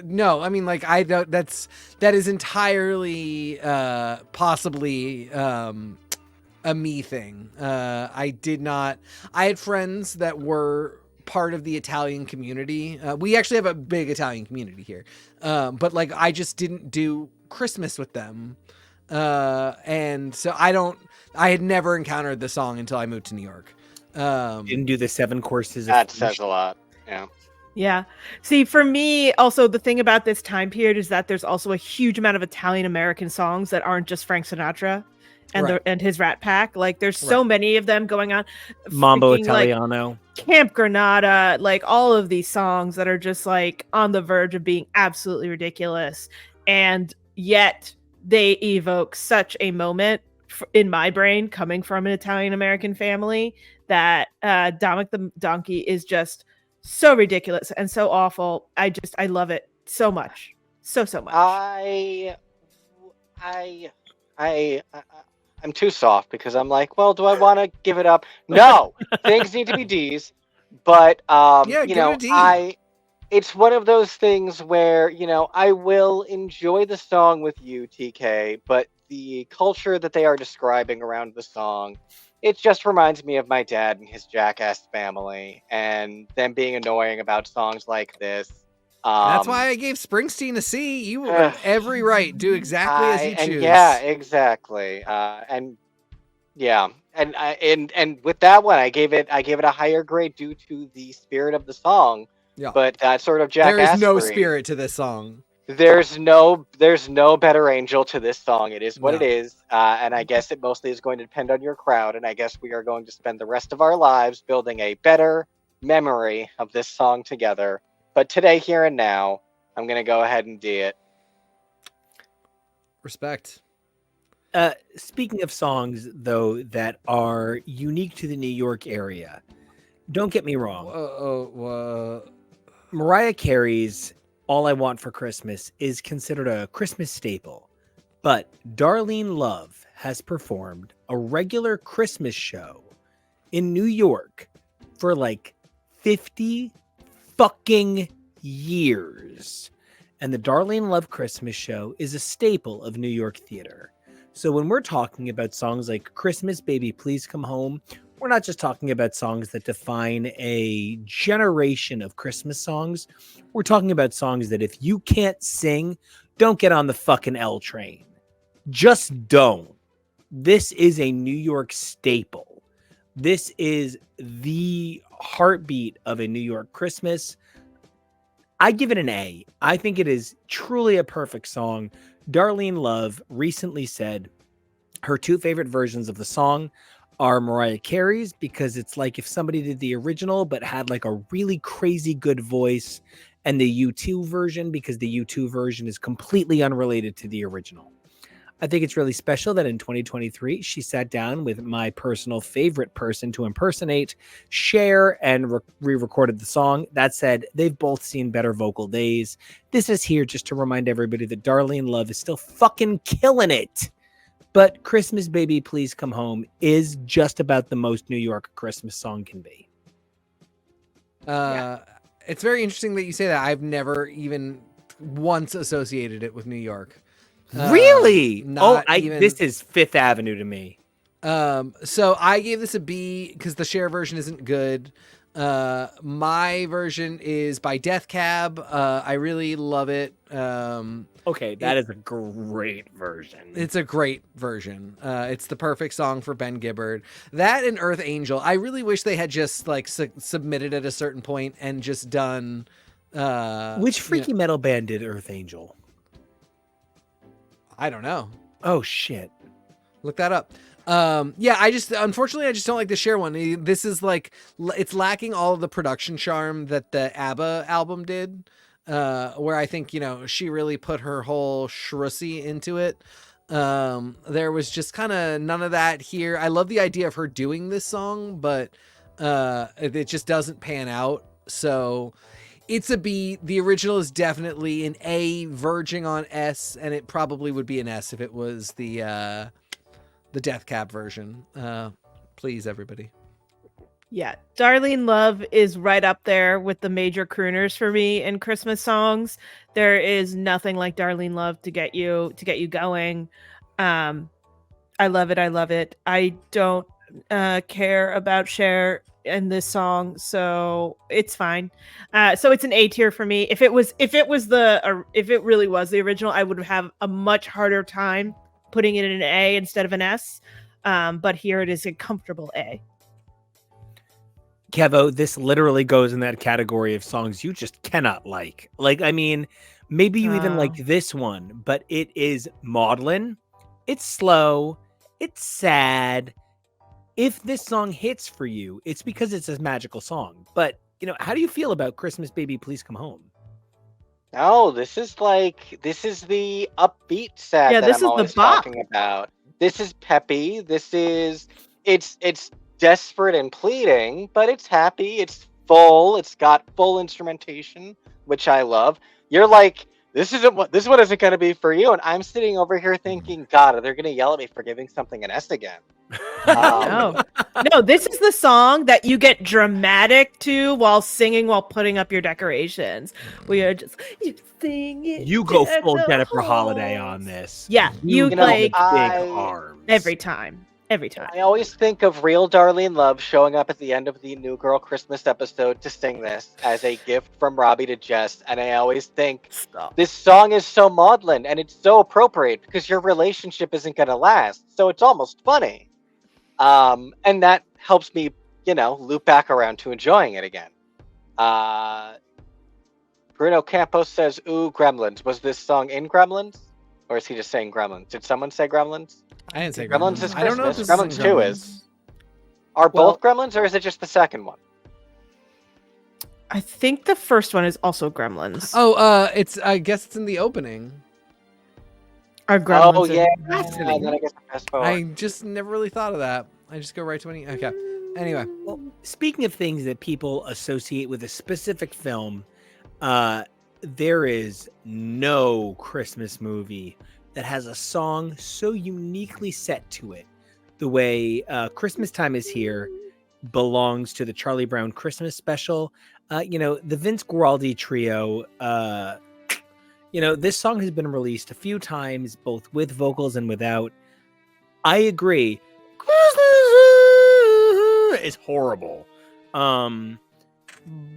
no. I mean, like that is entirely possibly a me thing. I did not. I had friends that were part of the Italian community. We actually have a big Italian community here, but like I just didn't do Christmas with them, and so I had never encountered the song until I moved to New York. Didn't do the 7 courses. That says a lot. Yeah. Yeah. See, for me, also the thing about this time period is that there's also a huge amount of Italian American songs that aren't just Frank Sinatra and Right. and his Rat Pack. Like, there's so many of them going on. Mambo Freaking, like, Italiano. Camp Granada, like all of these songs that are just like on the verge of being absolutely ridiculous, and yet they evoke such a moment in my brain coming from an Italian American family that Dominic the Donkey is just so ridiculous and so awful. I love it so much, so much. I'm too soft because I'm like, well, do I want to give it up? No, things need to be D's. But Yeah, you give know, it a D. it's one of those things where, you know, I will enjoy the song with you, TK, but the culture that they are describing around the song, it just reminds me of my dad and his jackass family, and them being annoying about songs like this. That's why I gave Springsteen a C. You have every right. Do exactly as you choose. Yeah, exactly. And yeah, and with that one, I gave it a higher grade due to the spirit of the song. Yeah. But that sort of jackass. There is no spirit to this song. There's no better angel to this song. It is what No. it is, and I guess it mostly is going to depend on your crowd. And I guess we are going to spend the rest of our lives building a better memory of this song together. But today, here and now, I'm going to go ahead and D it. Respect. Speaking of songs, though, that are unique to the New York area, don't get me wrong. Mariah Carey's All I Want for Christmas is considered a Christmas staple, but Darlene Love has performed a regular Christmas show in New York for like 50 fucking years. And the Darlene Love Christmas show is a staple of New York theater. So when we're talking about songs like Christmas Baby Please Come Home, we're not just talking about songs that define a generation of Christmas songs. We're talking about songs that if you can't sing, don't get on the fucking L train. Just don't. This is a New York staple. This is the heartbeat of a New York Christmas. I give it an A. I think it is truly a perfect song. Darlene Love recently said her 2 favorite versions of the song are Mariah Carey's, because it's like if somebody did the original but had like a really crazy good voice, and the U2 version, because the U2 version is completely unrelated to the original. I think it's really special that in 2023, she sat down with my personal favorite person to impersonate, Cher, and re-recorded the song. That said, they've both seen better vocal days. This is here just to remind everybody that Darlene Love is still fucking killing it. But Christmas Baby Please Come Home is just about the most New York Christmas song can be. It's very interesting that you say that. I've never even once associated it with New York. Really? Even... This is Fifth Avenue to me. So I gave this a B because the Cher version isn't good. My version is by Death Cab. I really love it. Okay, that is a great version. It's a great version. It's the perfect song for Ben Gibbard. That and Earth Angel. I really wish they had just like submitted at a certain point and just done. Which freaky metal band did Earth Angel? I don't know. Oh shit! Look that up. Unfortunately I just don't like the Cher one. This is like, it's lacking all of the production charm that the ABBA album did. where I think, she really put her whole shrussy into it. There was just kind of none of that here. I love the idea of her doing this song, but it just doesn't pan out. So it's a B. The original is definitely an A, verging on S, and it probably would be an S if it was the Death Cab version. Please, everybody. Yeah, Darlene Love is right up there with the major crooners for me in Christmas songs. There is nothing like Darlene Love to get you going. I love it. I love it. I don't care about Cher in this song, so it's fine. So it's an A tier for me. If it really was the original, I would have a much harder time putting it in an A instead of an S. But here it is a comfortable A. Kevo, this literally goes in that category of songs you just cannot like. Like, I mean, maybe you even like this one, but it is maudlin. It's slow. It's sad. If this song hits for you, it's because it's a magical song. But, how do you feel about Christmas Baby Please Come Home? No, this is the upbeat sad that I'm always talking about. This is peppy. It's desperate and pleading, but it's happy. It's full. It's got full instrumentation, which I love. You're like, this one isn't going to be for you, and I'm sitting over here thinking, God, are they going to yell at me for giving something an S again? No, this is the song that you get dramatic to while singing while putting up your decorations. We are just singing. You go full Jennifer Holiday on this. Yeah, you like big arms every time. Every time. I always think of real Darlene Love showing up at the end of the New Girl Christmas episode to sing this as a gift from Robbie to Jess, and I always think this song is so maudlin and it's so appropriate because your relationship isn't going to last, so it's almost funny. And that helps me, loop back around to enjoying it again. Bruno Campos says, ooh, Gremlins. Was this song in Gremlins? Or is he just saying Gremlins? Did someone say Gremlins? I didn't say Gremlins is Christmas. I don't know if this Gremlins is 2 is. Are both Gremlins, or is it just the second one? I think the first one is also Gremlins. Oh, I guess it's in the opening. Are Gremlins? Oh, yeah. Fascinating. Then I guess I fast forward. I just never really thought of that. I just go right to any. Okay. Anyway. Well, speaking of things that people associate with a specific film, there is no Christmas movie that has a song so uniquely set to it the way Christmas Time Is Here belongs to the Charlie Brown Christmas special. The Vince Guaraldi trio, this song has been released a few times, both with vocals and without. I agree. Christmas is horrible.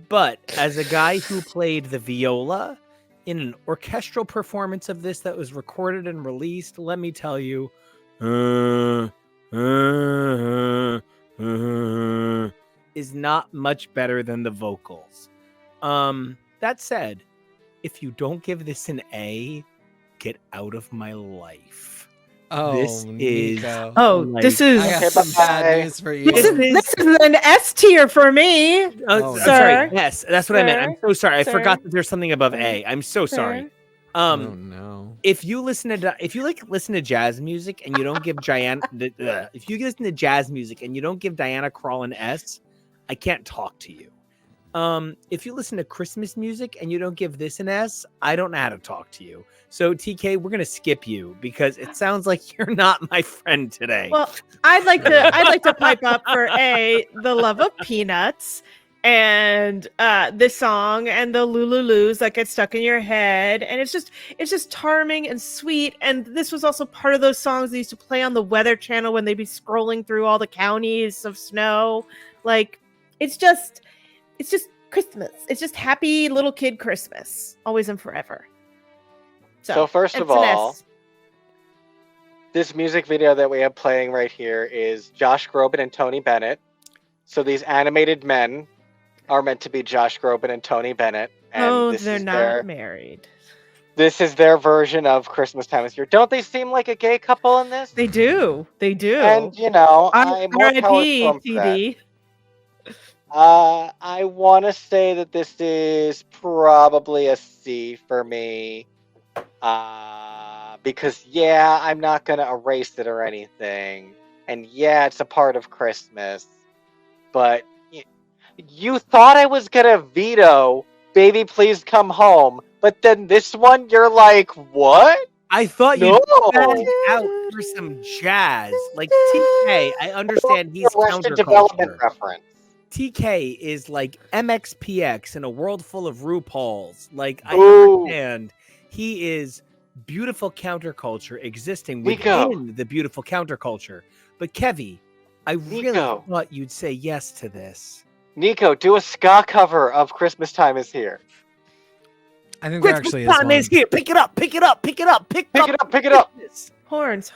But as a guy who played the viola in an orchestral performance of this that was recorded and released, let me tell you, is not much better than the vocals. That said, if you don't give this an A, get out of my life. Oh, this is Nico. This is I got some bad news for you. this is an S tier for me. I'm sir. sorry. Yes, that's what I meant. Sir. I'm so sorry. I Sir. forgot that there's something above A. I'm so sorry. Oh no. If you listen to jazz music and you don't give Diana Krall an S, I can't talk to you. If you listen to Christmas music and you don't give this an S, I don't know how to talk to you. So TK, we're gonna skip you because it sounds like you're not my friend today. Well, I'd like to pipe up for A, the love of peanuts, and this song and the Lululus that get stuck in your head, and it's just charming and sweet. And this was also part of those songs they used to play on the Weather Channel when they'd be scrolling through all the counties of snow. Like it's just Christmas. It's just happy little kid Christmas, always and forever. So first of all, this music video that we have playing right here is Josh Groban and Tony Bennett. So these animated men are meant to be Josh Groban and Tony Bennett. And they're not married. This is their version of Christmas Time Is Here. Don't they seem like a gay couple in this? They do. And, I'm more power to R.I.P. them for that. TD. I want to say that this is probably a C for me. Because yeah, I'm not gonna erase it or anything, and yeah, it's a part of Christmas. But you thought I was gonna veto "Baby Please Come Home," but then this one, you're like, what? I thought No. you'd bag out for some jazz. Like TK, I understand he's Arrested Development counterculture. reference. TK is like MXPX in a world full of RuPauls. Like, I Ooh. understand he is beautiful counterculture existing Nico. within the beautiful counterculture. But Kevy, I really Nico. thought you'd say yes to this. Nico, do a ska cover of "Christmas Time Is Here." I think there actually is Time one. is here. Pick it up. Pick it up. Pick it up. Pick Pick it up. Pick it up. Horns.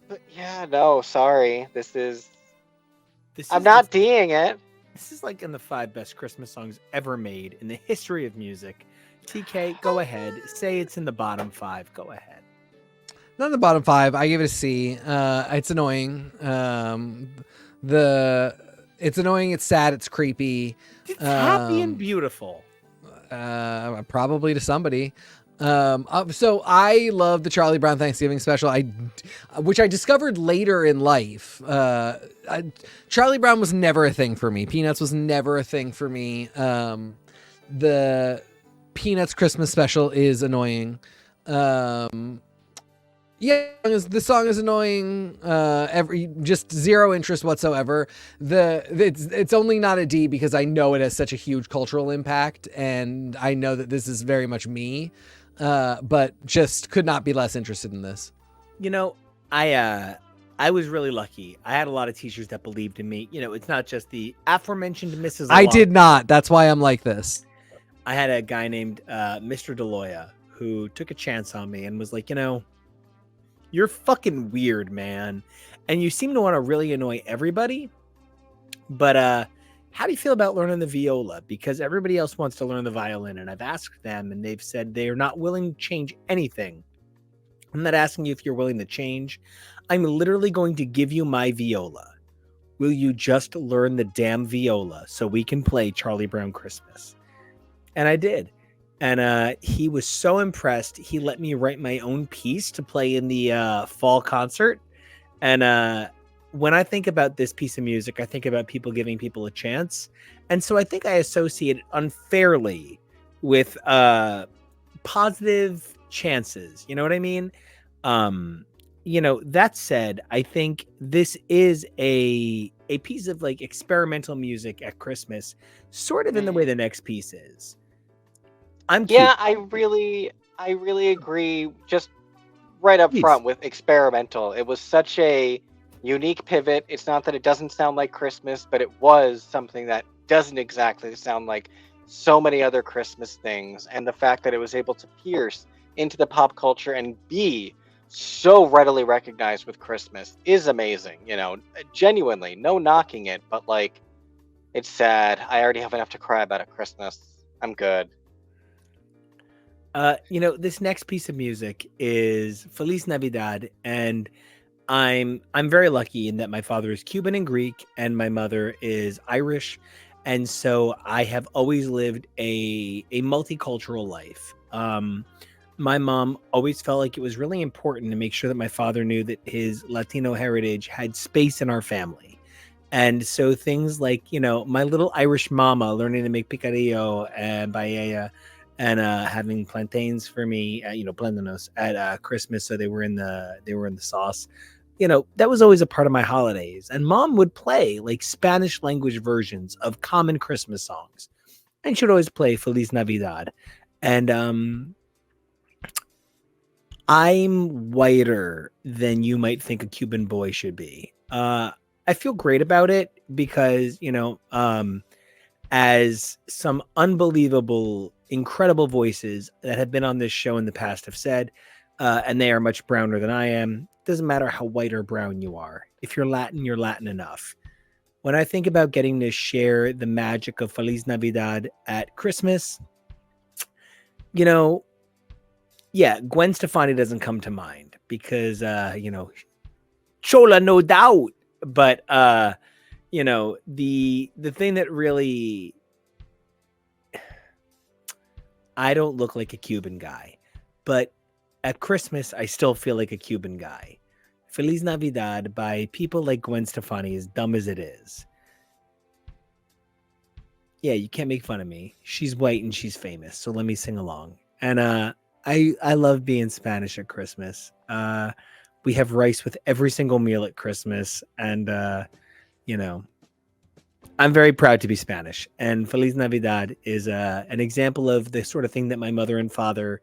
But yeah, no, sorry. This I'm is not D'ing it. This is like in the 5 best Christmas songs ever made in the history of music. TK, go ahead. Say it's in the bottom 5. Go ahead. Not in the bottom 5. I give it a C. It's annoying. It's annoying. It's sad. It's creepy. It's happy and beautiful. Probably to somebody. So I love the Charlie Brown Thanksgiving special. Which I discovered later in life. Charlie Brown was never a thing for me. Peanuts was never a thing for me. The Peanuts Christmas special is annoying. Yeah, the song is annoying. Just zero interest whatsoever. It's only not a D because I know it has such a huge cultural impact, and I know that this is very much me. But just could not be less interested in this. You know, I was really lucky. I had a lot of teachers that believed in me. You know, it's not just the aforementioned Mrs. I Alon. did not. That's why I'm like this. I had a guy named Mr. Deloya who took a chance on me and was like, you're fucking weird, man. And you seem to want to really annoy everybody. But how do you feel about learning the viola? Because everybody else wants to learn the violin. And I've asked them and they've said they're not willing to change anything. I'm not asking you if you're willing to change. I'm literally going to give you my viola. Will you just learn the damn viola so we can play Charlie Brown Christmas? And I did. And he was so impressed. He let me write my own piece to play in the fall concert. And when I think about this piece of music, I think about people giving people a chance. And so I think I associate it unfairly with positive chances. You know what I mean? That said, I think this is a piece of like experimental music at Christmas, sort of in the way the next piece is. I really agree. Just right up front with experimental. It was such a unique pivot. It's not that it doesn't sound like Christmas, but it was something that doesn't exactly sound like so many other Christmas things. And the fact that it was able to pierce into the pop culture and be so readily recognized with Christmas is amazing. Genuinely, no knocking it, but like, it's sad. I already have enough to cry about at Christmas. I'm good. This next piece of music is Feliz Navidad, and I'm very lucky in that my father is Cuban and Greek, and my mother is Irish, and so I have always lived a multicultural life. My mom always felt like it was really important to make sure that my father knew that his Latino heritage had space in our family. And so things like, my little Irish mama learning to make picadillo and paella, and having plantains for me, plátanos at Christmas, so they were in the sauce. That was always a part of my holidays. And Mom would play like Spanish language versions of common Christmas songs, and she'd always play Feliz Navidad. And I'm whiter than you might think a Cuban boy should be. I feel great about it because as some unbelievable, incredible voices that have been on this show in the past have said, and they are much browner than I am. Doesn't matter how white or brown you are. If you're Latin enough. When I think about getting to share the magic of Feliz Navidad at Christmas, Gwen Stefani doesn't come to mind because, Chola, no doubt. But you know, the thing that really, I don't look like a Cuban guy, but at Christmas I still feel like a Cuban guy. Feliz Navidad by people like Gwen Stefani, as dumb as it is. Yeah, you can't make fun of me. She's white and she's famous, so let me sing along. And I love being Spanish at Christmas. We have rice with every single meal at Christmas, and you know, I'm very proud to be Spanish. And Feliz Navidad is an example of the sort of thing that my mother and father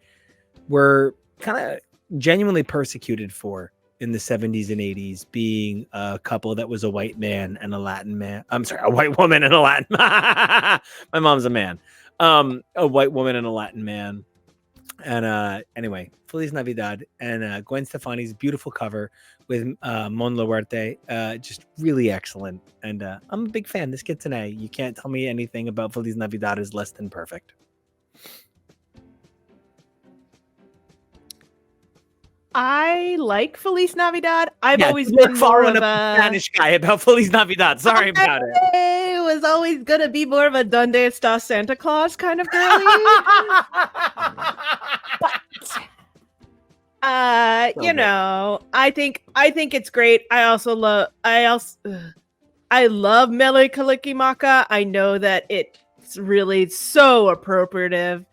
were kind of genuinely persecuted for in the 70s and 80s, being a couple that was a white man and a Latin man. I'm sorry, a white woman and a Latin. My mom's a man. A white woman and a Latin man. And anyway, Feliz Navidad and Gwen Stefani's beautiful cover with Mon Laferte, just really excellent. And I'm a big fan. This kid today, you can't tell me anything about Feliz Navidad is less than perfect. I like Feliz Navidad. I've Yeah, always you been were more following of up the a Spanish guy about Feliz Navidad. Sorry about it. I was always gonna be more of a Donde está Santa Claus kind of girly. You know, I think it's great. I love Mele Kalikimaka. I know that it's really so appropriative.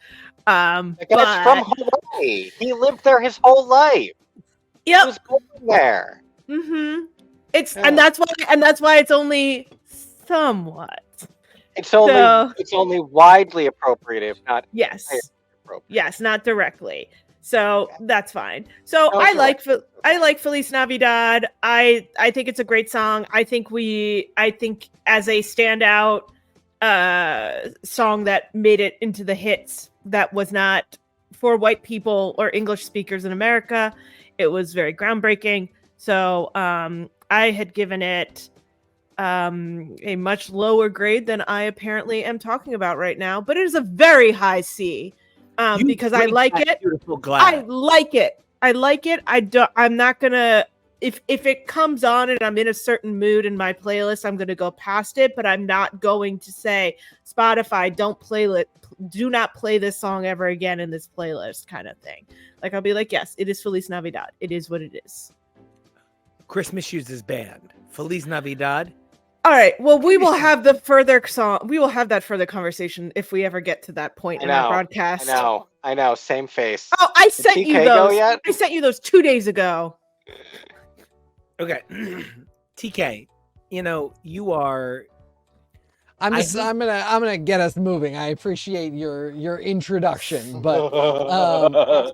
The guy's from Hawaii. He lived there his whole life. He Yep. was born there. Mm-hmm. It's Yeah. and that's why it's only somewhat. It's only widely appropriative, not Yes. appropriate. Yes, not directly. So that's fine. So Oh, I sure. like Feliz Navidad. I think it's a great song. I think as a standout song that made it into the hits, that was not for white people or English speakers in America. It was very groundbreaking. So I had given it a much lower grade than I apparently am talking about right now, but it is a very high C. Because I like it. Beautiful glass. I like it. I'm not gonna, if it comes on and I'm in a certain mood in my playlist, I'm gonna go past it, but I'm not going to say, Spotify, do not play this song ever again in this playlist, kind of thing. Like, I'll be like, yes, it is Feliz Navidad. It is what it is. Christmas Shoes is banned. Feliz Navidad. All right. Well, we will have that further conversation if we ever get to that point in our broadcast. I know. Same face. Oh, I sent TK you go those. yet? I sent you those 2 days ago. Okay. TK, you know, you are. I'm gonna get us moving. I appreciate your introduction, but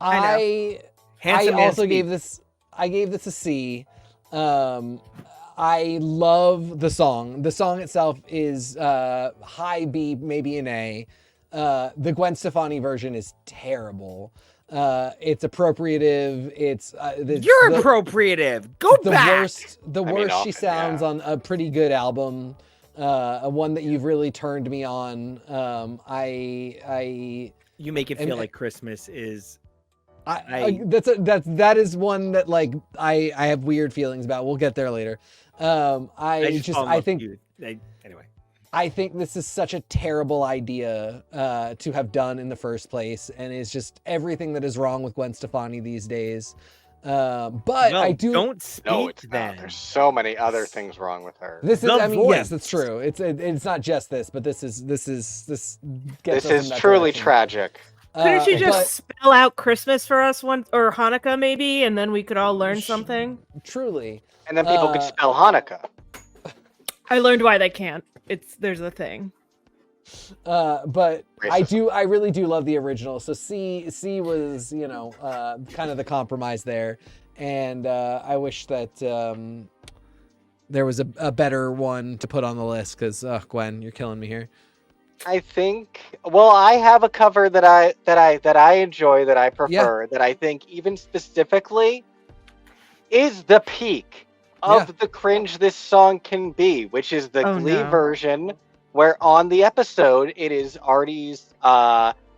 I also gave this a C. I love the song. The song itself is high B, maybe an A. The Gwen Stefani version is terrible. It's appropriative. You're appropriative. Go back. The worst she sounds on a pretty good album. One that you've really turned me on. You make it feel like Christmas is. That is one that like I have weird feelings about. We'll get there later. Anyway. I think this is such a terrible idea to have done in the first place, and is just everything that is wrong with Gwen Stefani these days. Don't speak. No, it's then. not. There's so many other things wrong with her. Yes, it's true. It's not just this, but this is truly tragic. Couldn't you just spell out Christmas for us once, or Hanukkah maybe, and then we could all learn something? Truly. And then people could spell Hanukkah. I learned why they can't. There's a thing. But Racism. I really do love the original. So C was, kind of the compromise there. And I wish that there was a better one to put on the list, because Gwen, you're killing me here. I think. Well, I have a cover that I enjoy, that I prefer, that I think even specifically is the peak of the cringe this song can be, which is the Glee version, where on the episode it is Artie's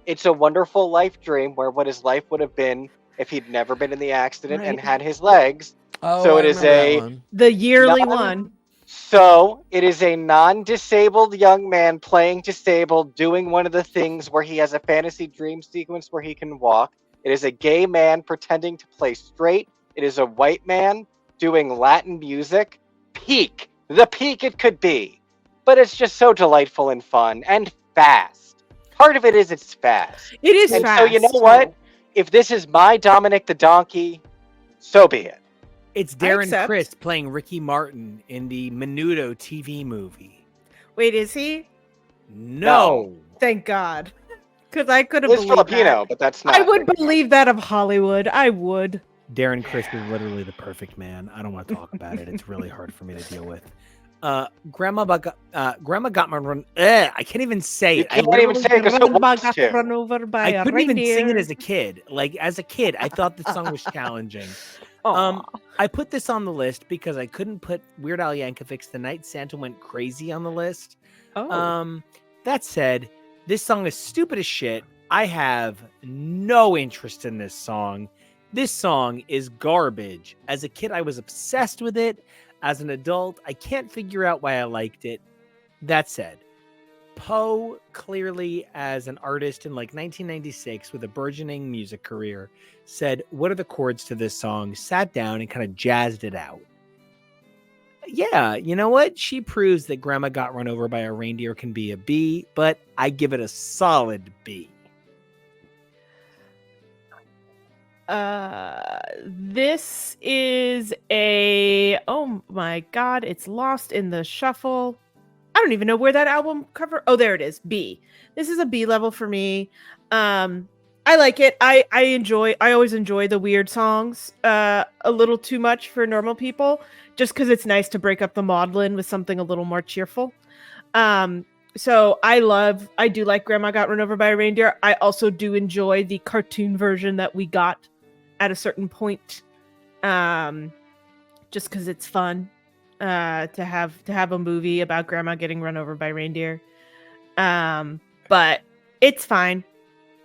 "It's a Wonderful Life" dream, where what his life would have been if he'd never been in the accident and had his legs. Oh, so I it is remember that one. The yearly one. So it is a non-disabled young man playing disabled, doing one of the things where he has a fantasy dream sequence where he can walk. It is a gay man pretending to play straight. It is a white man doing Latin music. Peak. The peak it could be. But it's just so delightful and fun and fast. Part of it is it's fast. It is And fast. so you know what? If this is my Dominic the Donkey, so be it. It's I Darren accept. Criss playing Ricky Martin in the Menudo TV movie. Wait, is he? No. Thank God. Because I could have It's believed Filipino, that. but that's not. I would believe that of Hollywood. I would. Darren Criss is literally the perfect man. I don't want to talk about it. It's really hard for me to deal with. Grandma got my run. I can't even say You it. I can't even say it because who wants Got to? run over by I a couldn't even sing it reindeer. as a kid. Like as a kid, I thought the song was challenging. Aw. I put this on the list because I couldn't put Weird Al Yankovic's "The Night Santa Went Crazy" on the list. Oh. That said, this song is stupid as shit. I have no interest in this song. This song is garbage. As a kid, I was obsessed with it. As an adult, I can't figure out why I liked it. That said, Poe, clearly as an artist in like 1996 with a burgeoning music career, said, what are the chords to this song? Sat down and kind of jazzed it out. Yeah, you know what? She proves that Grandma Got Run Over by a Reindeer can be a B, but I give it a solid B. This is a, oh my God, it's lost in the shuffle. I don't even know where that album cover. Oh, there it is. B. This is a B level for me. I like it. I always enjoy the weird songs a little too much for normal people, just because it's nice to break up the maudlin with something a little more cheerful. So I do like Grandma Got Run Over by a Reindeer. I also do enjoy the cartoon version that we got at a certain point, just because it's fun to have a movie about grandma getting run over by reindeer. But it's fine.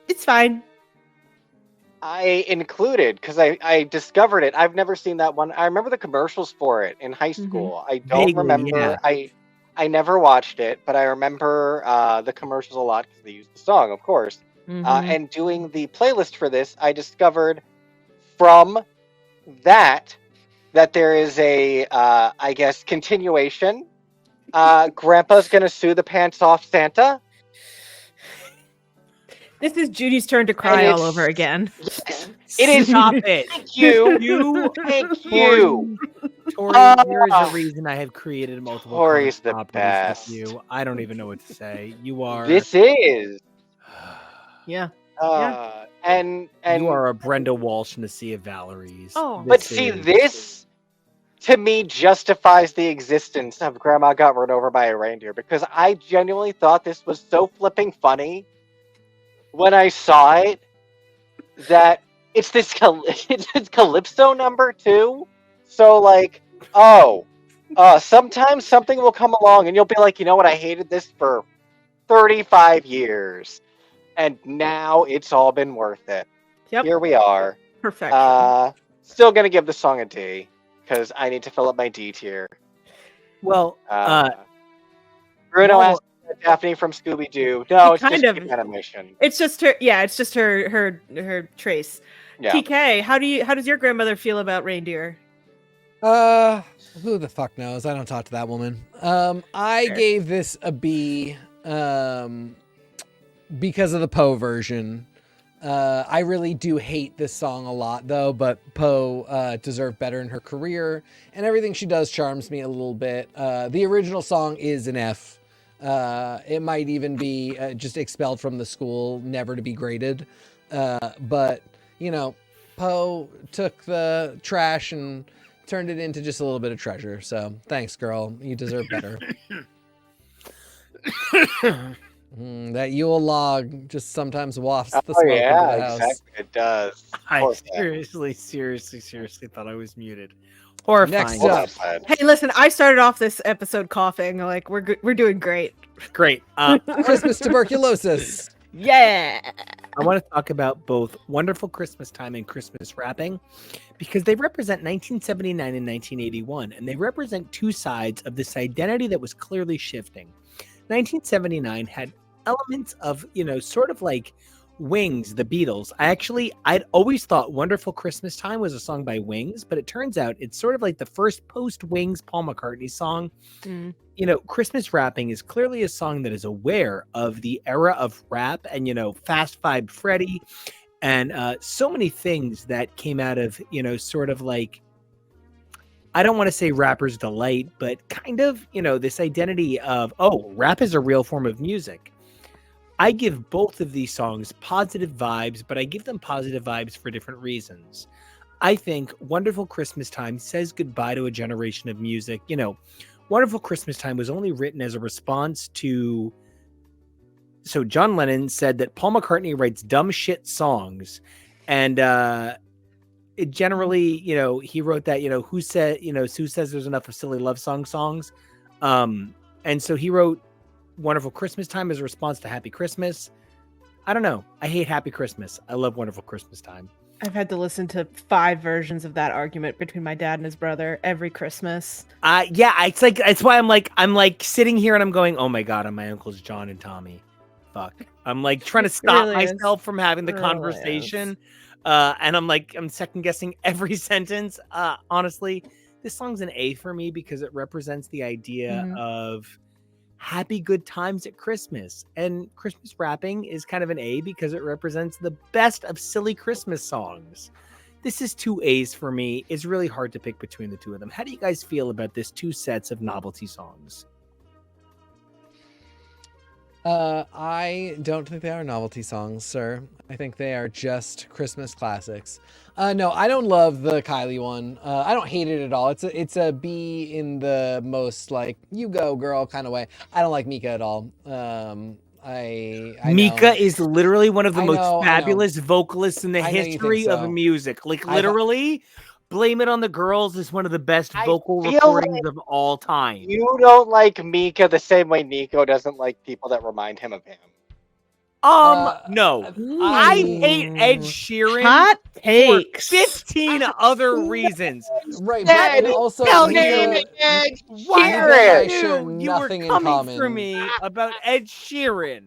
It's fine. I included because I discovered it. I've never seen that one. I remember the commercials for it in high school. I don't Vaguely, remember. yeah. I never watched it, but I remember the commercials a lot because they used the song, of course. Mhm. And doing the playlist for this, I discovered from that there is a I guess continuation. Grandpa's gonna sue the pants off Santa. This is Judy's turn to cry all over again. Yes, it is. Stop it. Thank you. Thank you. Tori, there is a reason I have created multiple Tori's the properties best. with you. I don't even know what to say. You are This is. Yeah. And you are a Brenda Walsh in the Sea of Valeries. Oh. but This see, is- this to me justifies the existence of Grandma Got Run Over by a Reindeer because I genuinely thought this was so flipping funny when I saw it that it's this it's Calypso number too. So like, sometimes something will come along and you'll be like, you know what, I hated this for 35 years. And now it's all been worth it. Yep. Here we are. Perfection. Still gonna give the song a D because I need to fill up my D tier. Well, Bruno well- asked Daphne from Scooby Doo. No, He it's just kind of- animation. It's just her. Yeah, it's just her trace. Yeah. TK, how does your grandmother feel about reindeer? Who the fuck knows? I don't talk to that woman. I Fair. gave this a B because of the Poe version. I really do hate this song a lot though, but Poe deserved better in her career, and everything she does charms me a little bit. The original song is an F. It might even be just expelled from the school, never to be graded. But, you know, Poe took the trash and turned it into just a little bit of treasure. So thanks, girl. You deserve better. That Yule log just sometimes wafts the smoke into the house. exactly. It does. I Poor thing. seriously thought I was muted. Horrifying. Next Well up. said. Hey, listen, I started off this episode coughing. Like we're doing great. Great. Christmas tuberculosis. Yeah. I want to talk about both Wonderful Christmas Time and Christmas Wrapping because they represent 1979 and 1981, and they represent two sides of this identity that was clearly shifting. 1979 had elements of, sort of like Wings, the Beatles. I'd always thought Wonderful Christmas Time was a song by Wings, but it turns out it's sort of like the first post-Wings Paul McCartney song. Christmas Wrapping is clearly a song that is aware of the era of rap and, Fast Five Freddy and so many things that came out of, sort of like, I don't want to say rapper's delight, but kind of, this identity of, rap is a real form of music. I give both of these songs positive vibes, but I give them positive vibes for different reasons. I think Wonderful Christmas Time says goodbye to a generation of music. Wonderful Christmas Time was only written as a response to... So John Lennon said that Paul McCartney writes dumb shit songs. And it generally, he wrote that, who says there's enough of silly love songs. And so he wrote Wonderful Christmas Time as a response to Happy Christmas. I don't know. I hate Happy Christmas. I love Wonderful Christmas Time. I've had to listen to 5 versions of that argument between my dad and his brother every Christmas. It's why I'm like sitting here and I'm going, oh my God, I'm my uncles John and Tommy. Fuck. I'm like trying to stop myself from having the conversation. And I'm second guessing every sentence. Honestly, this song's an A for me because it represents the idea of happy good times at Christmas, and Christmas Wrapping is kind of an A because it represents the best of silly Christmas songs. This is 2 A's for me. It's really hard to pick between the two of them. How do you guys feel about this 2 sets of novelty songs? I don't think they are novelty songs, sir. I think they are just Christmas classics. No, I don't love the Kylie one. I don't hate it at all. It's a B in the most like you go girl kind of way. I don't like Mika at all. I Mika know. is literally one of the most know. fabulous vocalists in the history of music. Like literally, Blame It on the Girls is one of the best vocal recordings of all time. You don't like Mika the same way Nico doesn't like people that remind him of him. No. I hate Ed Sheeran Hot takes. for 15 other reasons. Right, but and also Ed Why Sheeran. you were coming for me about Ed Sheeran?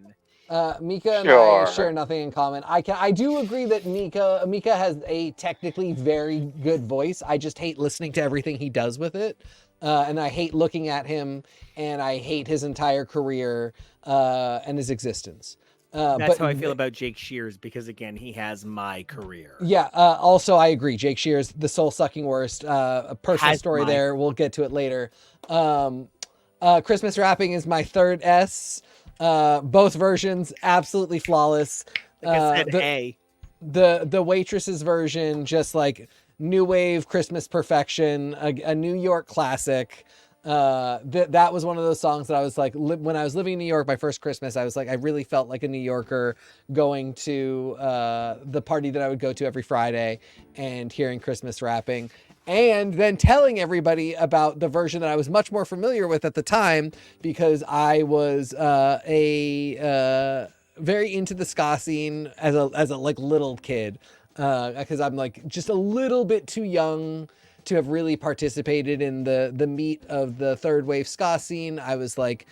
Mika and I share nothing in common. I do agree that Mika has a technically very good voice. I just hate listening to everything he does with it. And I hate looking at him, and I hate his entire career and his existence. That's how I feel about Jake Shears, because again, he has my career. Yeah. Also, I agree. Jake Shears, the soul-sucking worst. A personal story there. We'll get to it later. Christmas Wrapping is my third S. Both versions absolutely flawless. Like I said, A. The Waitress's version, just like new wave Christmas perfection, a New York classic. That was one of those songs that I was like, when I was living in New York, my first Christmas, I was like, I really felt like a New Yorker going to the party that I would go to every Friday and hearing Christmas Wrapping. And then telling everybody about the version that I was much more familiar with at the time, because I was very into the ska scene as a like little kid, because I'm like just a little bit too young to have really participated in the meat of the third wave ska scene. I was like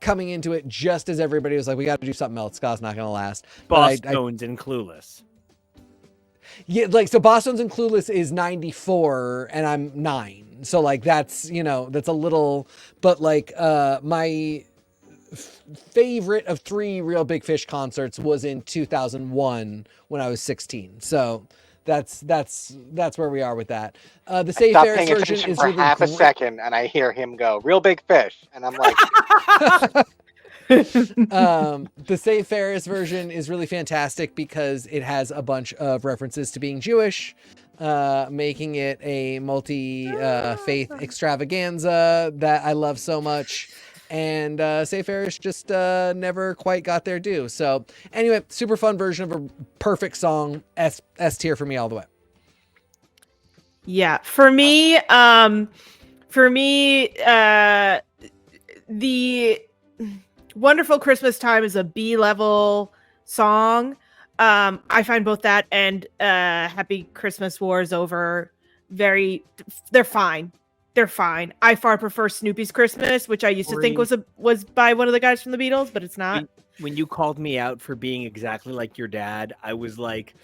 coming into it just as everybody was like, we got to do something else. Ska's not going to last. Boston's and Clueless. Yeah, like, so Boston's and Clueless is 94 and I'm 9. So like, that's, that's a little, but like, my favorite of 3 Real Big Fish concerts was in 2001 when I was 16. So that's where we are with that. The Save Ferris version is for really half a second, and I hear him go, "Real Big Fish," and I'm like, the Save Ferris version is really fantastic because it has a bunch of references to being Jewish, making it a multi-faith extravaganza that I love so much. And Save Ferris just never quite got their due. So anyway, super fun version of a perfect song. S tier for me all the way. Yeah, for me, the Wonderful Christmas Time is a B level song. I find both that and Happy Christmas War is Over they're fine. They're fine. I far prefer Snoopy's Christmas, which I used to think was by one of the guys from the Beatles, but it's not. When you called me out for being exactly like your dad, I was like,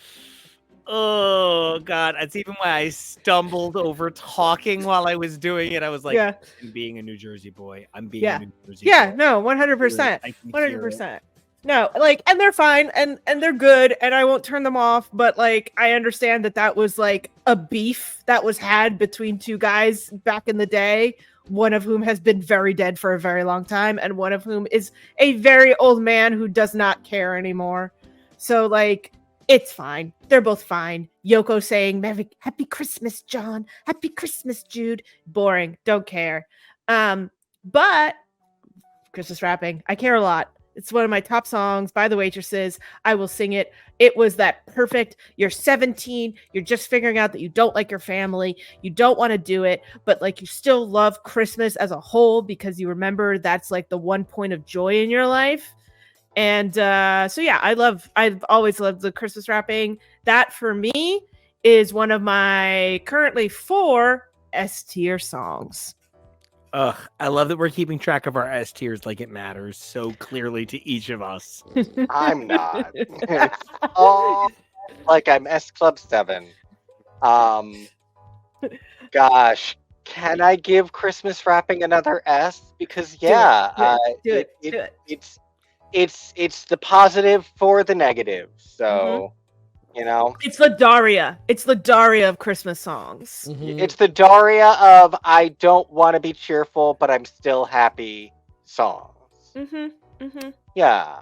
oh God. That's even why I stumbled over talking while I was doing it. I was like, Yeah. I'm being a New Jersey boy. I'm being Yeah. a New Jersey Yeah, boy. no, 100%. I can hear it. 100%. No, like, and they're fine and they're good and I won't turn them off, but like I understand that was like a beef that was had between two guys back in the day, one of whom has been very dead for a very long time and one of whom is a very old man who does not care anymore. So like it's fine. They're both fine. Yoko saying Happy Christmas, John. Happy Christmas, Jude. Boring. Don't care. But Christmas rapping, I care a lot. It's one of my top songs by the Waitresses. I will sing it. It was that perfect. You're 17. You're just figuring out that you don't like your family. You don't want to do it, but like you still love Christmas as a whole because you remember that's like the one point of joy in your life. And so yeah, I've always loved the Christmas rapping. That for me is one of my currently 4 S tier songs. Ugh, I love that we're keeping track of our S tiers like it matters so clearly to each of us. I'm not. It's all like I'm S Club 7. Gosh, can I give Christmas rapping another S? Because Do it. it's the positive for the negative. So, you know, It's the Daria. It's the Daria of Christmas songs. it's the Daria of I don't want to be cheerful, but I'm still happy songs. Yeah.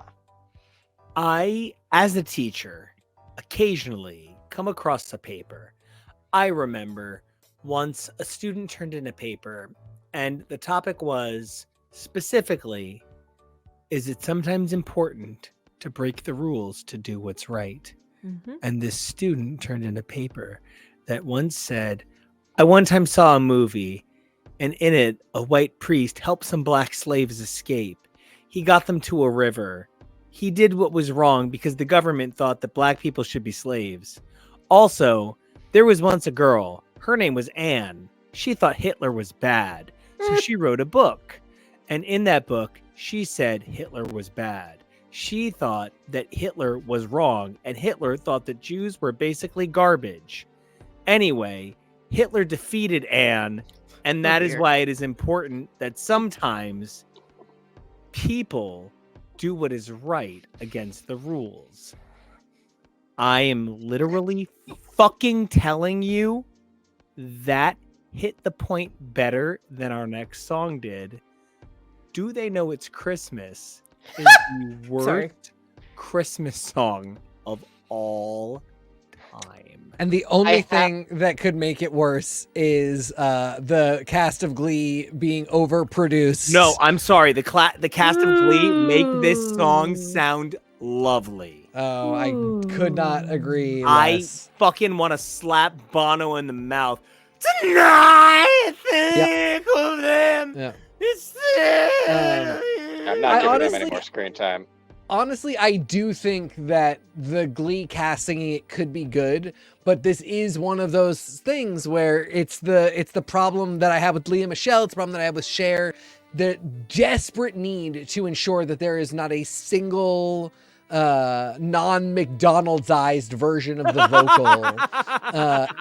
I, as a teacher, occasionally come across a paper. I remember once a student turned in a paper, and the topic was specifically, is it sometimes important to break the rules to do what's right? And this student turned in a paper that once said, I one time saw a movie, and in it, a white priest helped some black slaves escape. He got them to a river. He did what was wrong because the government thought that black people should be slaves. Also, there was once a girl. Her name was Anne. She thought Hitler was bad, so she wrote a book. And in that book, she said Hitler was bad. She thought that Hitler was wrong, and Hitler thought that Jews were basically garbage. Anyway, Hitler defeated Anne, and that is why it is important that sometimes people do what is right against the rules. I am literally fucking telling you that hit the point better than our next song did. Do They Know It's Christmas is the worst Christmas song of all time. And the only thing that could make it worse is the cast of Glee being overproduced. No, I'm sorry. The cast of Glee make this song sound lovely. Oh, I could not agree I less. fucking want to slap Bono in the mouth. Tonight, think of them. Yeah. It's I'm not giving them any more screen time. Honestly, I do think that the Glee cast singing it could be good, but this is one of those things where it's the problem that I have with Leah Michelle, it's the problem that I have with Cher, the desperate need to ensure that there is not a single non-McDonald's-ized version of the vocal.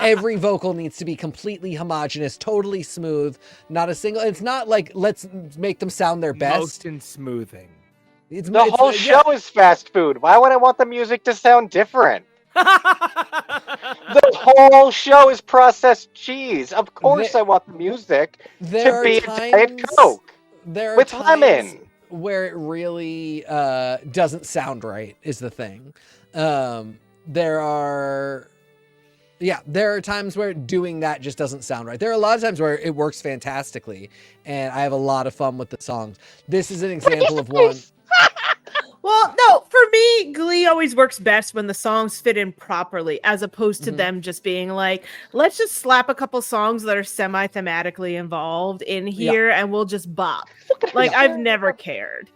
Every vocal needs to be completely homogenous, totally smooth, not a single. It's not like let's make them sound their best. Most in smoothing. The whole show is fast food. Why would I want the music to sound different? The whole show is processed cheese. Of course, I want the music to be a Diet Coke with lemon. Where it really doesn't sound right is the thing. There are times where doing that just doesn't sound right. There are a lot of times where it works fantastically, and I have a lot of fun with the songs. This is an example of one. Well, no, for me, Glee always works best when the songs fit in properly, as opposed to them just being like, let's just slap a couple songs that are semi-thematically involved in here and we'll just bop. Like, I've never cared.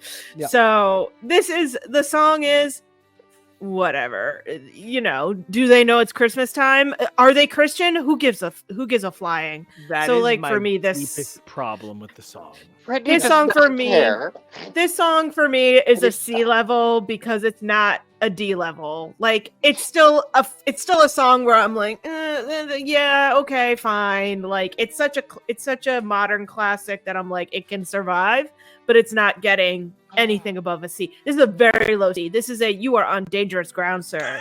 So the song is whatever. Do they know it's Christmas time? Are they Christian? Who gives a flying? That So, is like, my for me, deepest problem with the song. Brittany This does song not for me- care. This song for me is a It is C level because it's not a D level. Like, it's still a song where I'm like, yeah, okay, fine. Like, it's such a modern classic that I'm like, it can survive, but it's not getting anything above a C. This is a very low C. This is you are on dangerous ground, sir.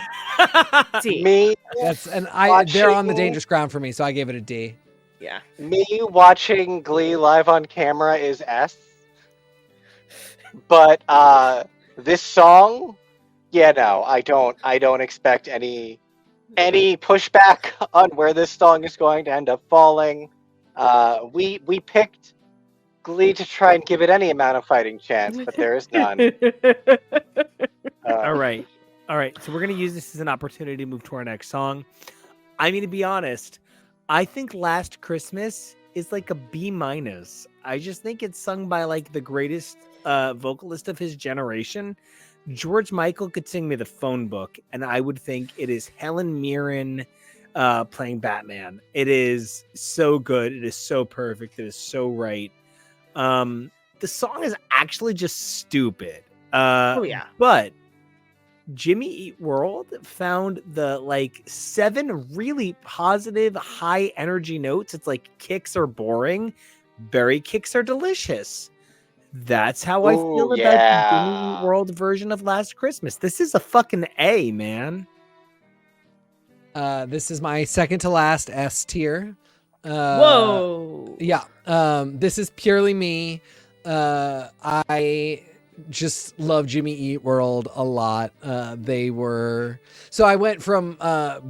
C. Me They're on the watching- dangerous ground for me, so I gave it a D. Yeah. Me watching Glee live on camera is S. But this song, yeah, no, I don't expect any pushback on where this song is going to end up falling. We picked Glee to try and give it any amount of fighting chance, but there is none. All right. So we're going to use this as an opportunity to move to our next song. I'm going to be honest. I think Last Christmas is like a B-. I just think it's sung by like the greatest vocalist of his generation. George Michael could sing me the phone book, and I would think it is Helen Mirren playing Batman. It is so good. It is so perfect. It is so right. The song is actually just stupid. Oh yeah. But Jimmy Eat World found the like 7 really positive, high energy notes. It's like kicks are boring, berry kicks are delicious. That's how I feel about the Jimmy Eat World version of Last Christmas. This is a fucking A, man. This is my second to last S tier. Whoa. Yeah. This is purely me. I just love Jimmy Eat World a lot. So I went from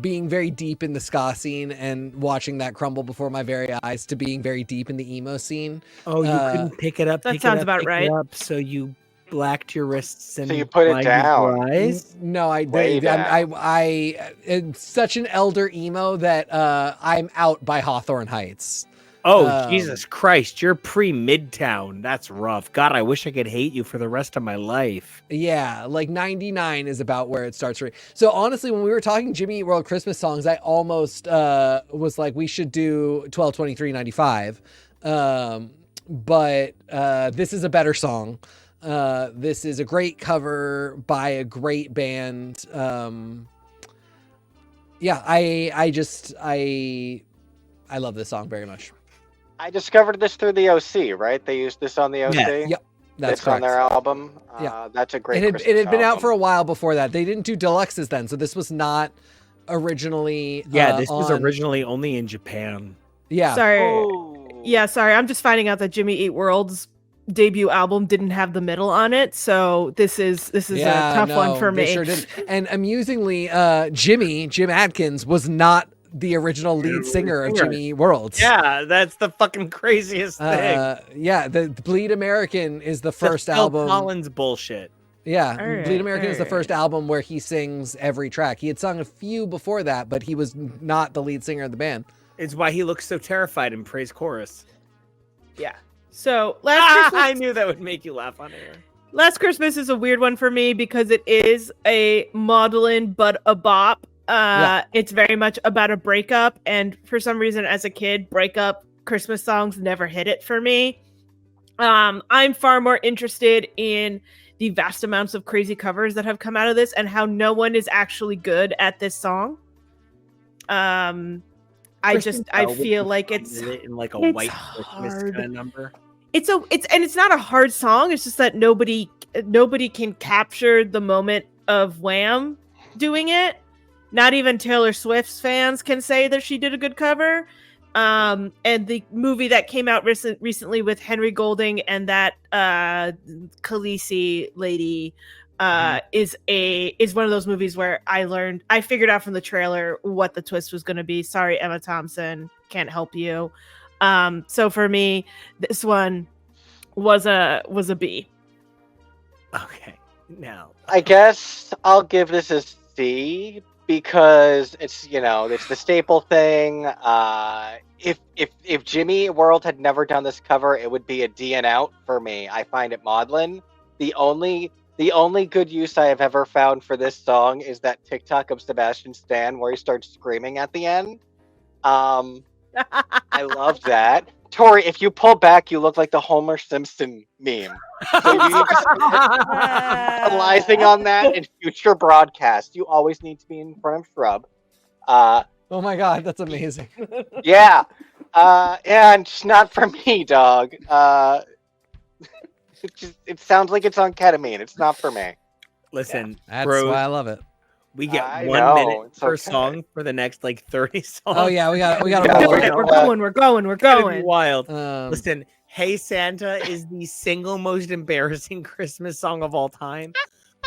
being very deep in the ska scene and watching that crumble before my very eyes to being very deep in the emo scene. Oh, you couldn't pick it up. That pick sounds it up, about pick right. It up, so you blacked your wrists and So you put it blinded your down. eyes? No, Way down. I am such an elder emo that I'm out by Hawthorne Heights. Oh, Jesus Christ. You're pre-Midtown. That's rough. God, I wish I could hate you for the rest of my life. Yeah, like 99 is about where it starts. So honestly, when we were talking Jimmy Eat World Christmas songs, I almost was like, we should do 12/23/95. But this is a better song. This is a great cover by a great band. Yeah, I love this song very much. I discovered this through the OC, right? They used this on the OC. Yeah, yep, that's it's on correct. their album. Yeah. That's a great. It had been out album. for a while before that. They didn't do deluxes then, so this was not originally. Yeah, this was on- originally only in Japan. Yeah, Sorry. Ooh. Yeah, sorry. I'm just finding out that Jimmy Eat World's debut album didn't have the middle on it, so this is a tough one for they me. Sure did. And amusingly, Jim Adkins was not the original lead singer of Jimmy Eat World. Yeah, that's the fucking craziest thing. Yeah, the Bleed American is the first Phil album. Collins bullshit. Yeah, All right, Bleed American is the all first album where he sings every track. He had sung a few before that, but he was not the lead singer of the band. It's why he looks so terrified in Praise Chorus. Yeah. So Last Christmas, I knew that would make you laugh on air. Last Christmas is a weird one for me because it is a maudlin but a bop. It's very much about a breakup, and for some reason, as a kid, breakup Christmas songs never hit it for me. I'm far more interested in the vast amounts of crazy covers that have come out of this, and how no one is actually good at this song. I feel like it's in like a it's white Christmas hard. kind of number. it's not a hard song. It's just that nobody can capture the moment of Wham doing it. Not even Taylor Swift's fans can say that she did a good cover. And the movie that came out recently with Henry Golding and that Khaleesi lady is one of those movies where I figured out from the trailer what the twist was going to be. Sorry, Emma Thompson, can't help you. So for me, this one was a B. Okay, now I guess I'll give this a C because it's the staple thing. If Jimmy World had never done this cover, it would be a D and out for me. I find it maudlin. The only The only good use I have ever found for this song is that TikTok of Sebastian Stan where he starts screaming at the end. I love that. Tori, if you pull back, you look like the Homer Simpson meme. So you need to start capitalizing on that in future broadcasts. You always need to be in front of Shrub. Oh my god, that's amazing. Yeah. And it's not for me, dog. It sounds like it's on ketamine. It's not for me. Listen, That's bros, why I love it. we get I 1 know, minute it's per okay. song for the next like 30 songs. Oh yeah, we got Yeah, to we're roll. gonna- We're going. It's gonna be wild. Um, Listen, Hey Santa is the single most embarrassing Christmas song of all time.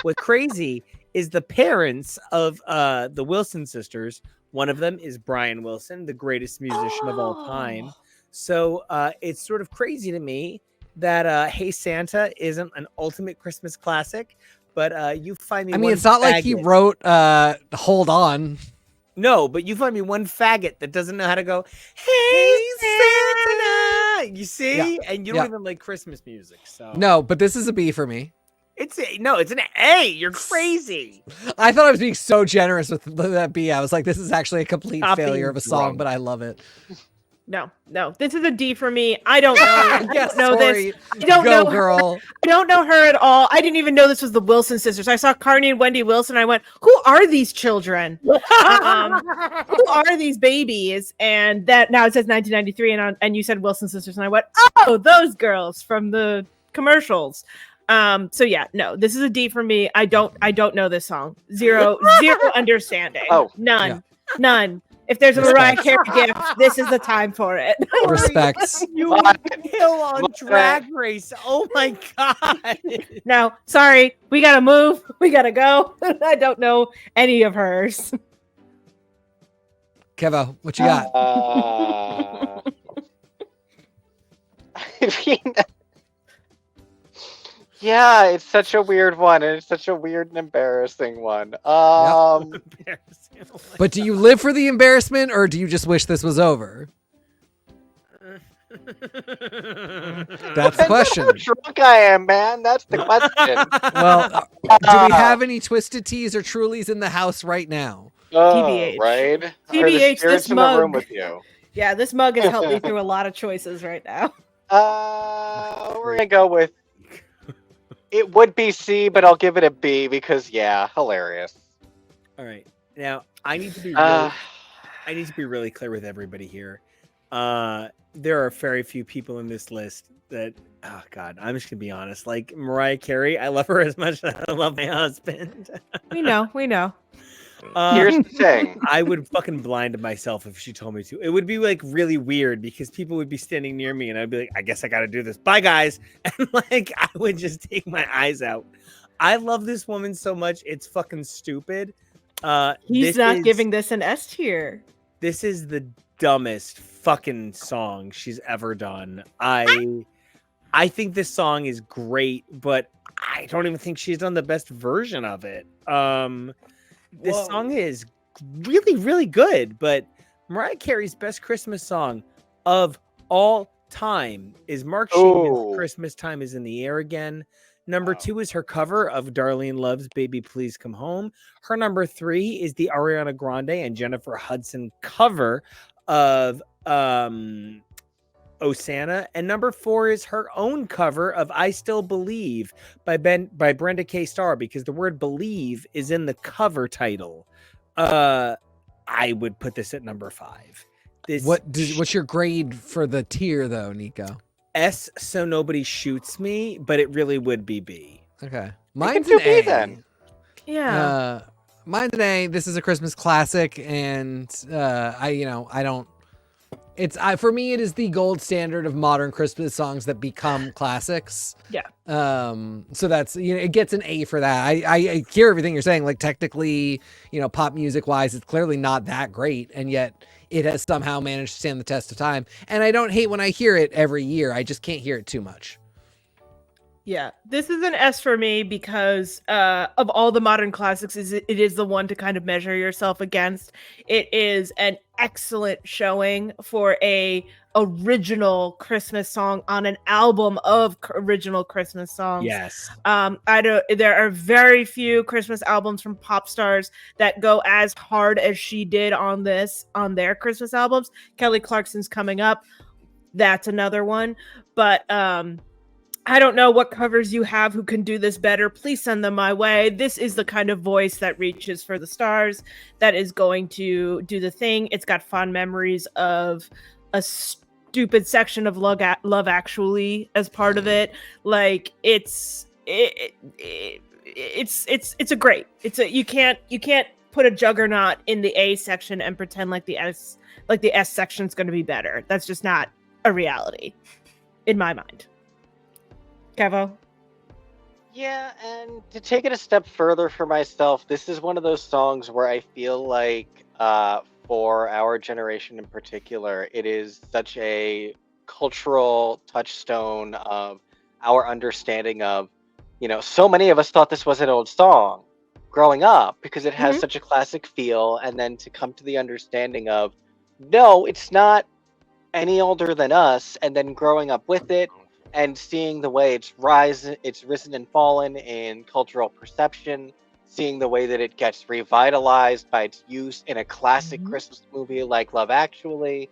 What's crazy is the parents of the Wilson sisters. One of them is Brian Wilson, the greatest musician of all time. So it's sort of crazy to me that Hey Santa isn't an ultimate Christmas classic, but you find me. I mean, one it's not like he faggot- wrote "Hold On." No, but you find me one faggot that doesn't know how to go, Hey Santa. You see? And you don't Yeah. even like Christmas music. So No, but this is a B for me. it's an A. You're crazy. I thought I was being so generous with that B. I was like, this is actually a complete Stop failure being of a song, drunk. but I love it. No. This is a D for me. I don't know. I Yes, don't know Tori, this. I don't go, know her. girl. I don't know her at all. I didn't even know this was the Wilson sisters. I saw Carney and Wendy Wilson. I went, who are these children? Who are these babies? And that now it says 1993, and you said Wilson sisters, and I went, oh, those girls from the commercials. So yeah, no, this is a D for me. I don't know this song. Zero understanding. Oh. None. If there's a Mariah Carey gift, this is the time for it. Respects. You But- kill on but- Drag Race. Oh my god. No, sorry, we gotta move. We gotta go. I don't know any of hers. Kevo, what you got? I mean, yeah, it's such a weird one, and it's such a weird and embarrassing one. Embarrassing. Oh my But do you live for the embarrassment, or do you just wish this was over? That's the question. How drunk I am, man. That's the question. Well, do we have any Twisted Teas or Trulies in the house right now? TBH. Right? Are the TBH, this spirits in the room mug. with you? Yeah, this mug has helped me through a lot of choices right now. We're gonna go with. It would be C, but I'll give it a B because yeah, hilarious. All right. Now I need to be Uh, really clear with everybody here. There are very few people in this list that, oh God, I'm just gonna be honest. Like Mariah Carey, I love her as much as I love my husband. We know. Here's the thing. I would fucking blind myself if she told me to. It would be like really weird because people would be standing near me and I'd be like, I guess I got to do this. Bye, guys. And like, I would just take my eyes out. I love this woman so much. It's fucking stupid. He's not giving this an S tier. This is the dumbest fucking song she's ever done. I think this song is great, but I don't even think she's done the best version of it. This Whoa. song is really, really good, but Mariah Carey's best Christmas song of all time is Mark Sheehan's Ooh. Christmas Time is in the Air Again. Number Wow. 2 is her cover of Darlene Love's Baby Please Come Home. Her number 3 is the Ariana Grande and Jennifer Hudson cover of Osana. And number 4 is her own cover of I Still Believe by Brenda K. Starr, because the word believe is in the cover title. I would put this at number 5. What's your grade for the tier though, Nico? S, so nobody shoots me, but it really would be B. Okay, Mine's mine's an B A. then. Yeah. Mine's an A. This is a Christmas classic, and I don't. For me, it is the gold standard of modern Christmas songs that become classics. Yeah. So that's, it gets an A for that. I hear everything you're saying. Like technically, pop music wise, it's clearly not that great, and yet it has somehow managed to stand the test of time. And I don't hate when I hear it every year. I just can't hear it too much. Yeah, this is an S for me because of all the modern classics, it is the one to kind of measure yourself against. It is an excellent showing for a original Christmas song on an album of original Christmas songs. Yes. There are very few Christmas albums from pop stars that go as hard as she did on their Christmas albums. Kelly Clarkson's coming up. That's another one. But I don't know what covers you have who can do this better. Please send them my way. This is the kind of voice that reaches for the stars, that is going to do the thing. It's got fond memories of a stupid section of Love Actually as part of it. Like it's a great. You can't put a Juggernaut in the A section and pretend like the S section is going to be better. That's just not a reality in my mind. Kevo? Yeah, and to take it a step further for myself, this is one of those songs where I feel like for our generation in particular, it is such a cultural touchstone of our understanding of, so many of us thought this was an old song growing up because it has such a classic feel, and then to come to the understanding of, no, it's not any older than us, and then growing up with it, and seeing the way it's risen and fallen in cultural perception, seeing the way that it gets revitalized by its use in a classic Christmas movie like Love Actually.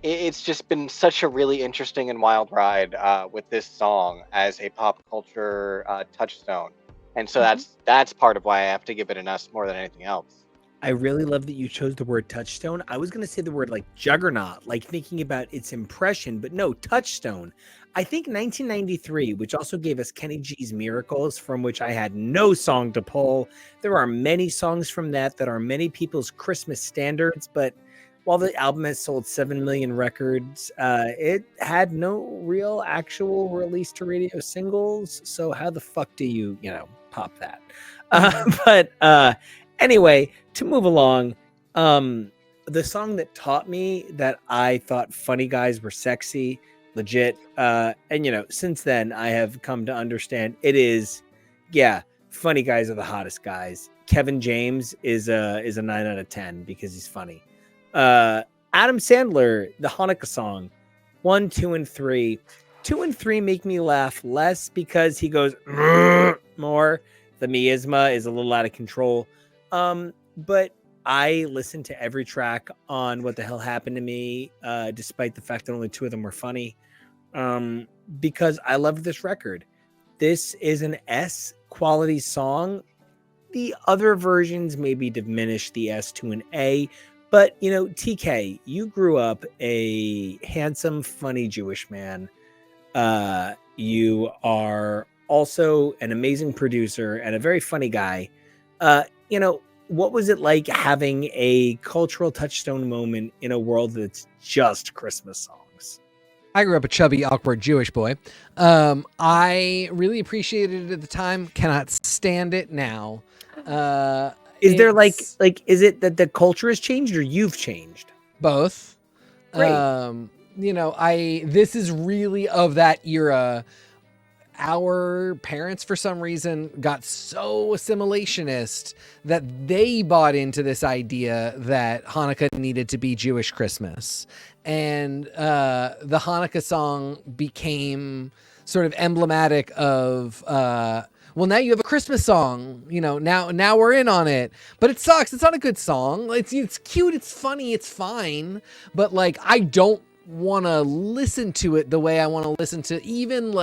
It's just been such a really interesting and wild ride with this song as a pop culture touchstone. And so that's part of why I have to give it an S more than anything else. I really love that you chose the word touchstone. I was going to say the word like juggernaut, like thinking about its impression, but no, touchstone. I think 1993, which also gave us Kenny G's Miracles, from which I had no song to pull. There are many songs from that are many people's Christmas standards, but while the album has sold 7 million records, it had no real actual release to radio singles. So how the fuck do you pop that? But anyway, to move along, the song that taught me that I thought funny guys were sexy, legit, and since then I have come to understand it is, funny guys are the hottest guys. Kevin James is a 9 out of 10 because he's funny. Adam Sandler, the Hanukkah song, 1, 2, and 3. 2 and 3 make me laugh less because he goes more. The miasma is a little out of control. But I listened to every track on What the Hell Happened to Me, despite the fact that only 2 of them were funny, because I love this record. This is an S quality song. The other versions maybe diminish the S to an A, but TK, you grew up a handsome, funny Jewish man. You are also an amazing producer and a very funny guy. What was it like having a cultural touchstone moment in a world that's just Christmas songs? I grew up a chubby, awkward Jewish boy. I really appreciated it at the time. Cannot stand it now. Is there like is it that the culture has changed or you've changed? Both. Great. This is really of that era. Our parents, for some reason, got so assimilationist that they bought into this idea that Hanukkah needed to be Jewish Christmas. And the Hanukkah song became sort of emblematic of, well, now you have a Christmas song, now we're in on it. But it sucks. It's not a good song. It's cute. It's funny. It's fine. But, I don't want to listen to it the way I want to listen to even,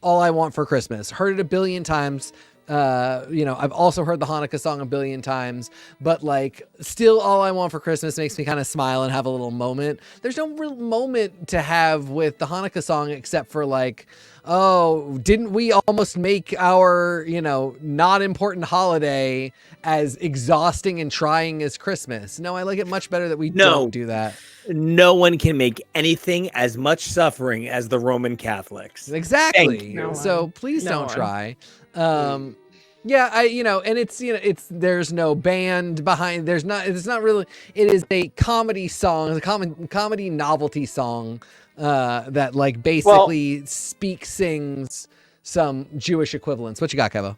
All I Want for Christmas. Heard it a billion times. I've also heard the Hanukkah song a billion times, but still All I Want for Christmas makes me kind of smile and have a little moment. There's no real moment to have with the Hanukkah song except for oh, didn't we almost make our, not important holiday as exhausting and trying as Christmas? No, I like it much better that we don't do that. No one can make anything as much suffering as the Roman Catholics. Exactly. So please don't try. And it's there's no band behind. It's not really. It is a comedy song, a comedy novelty song that basically sings some Jewish equivalents. What you got, Kevo?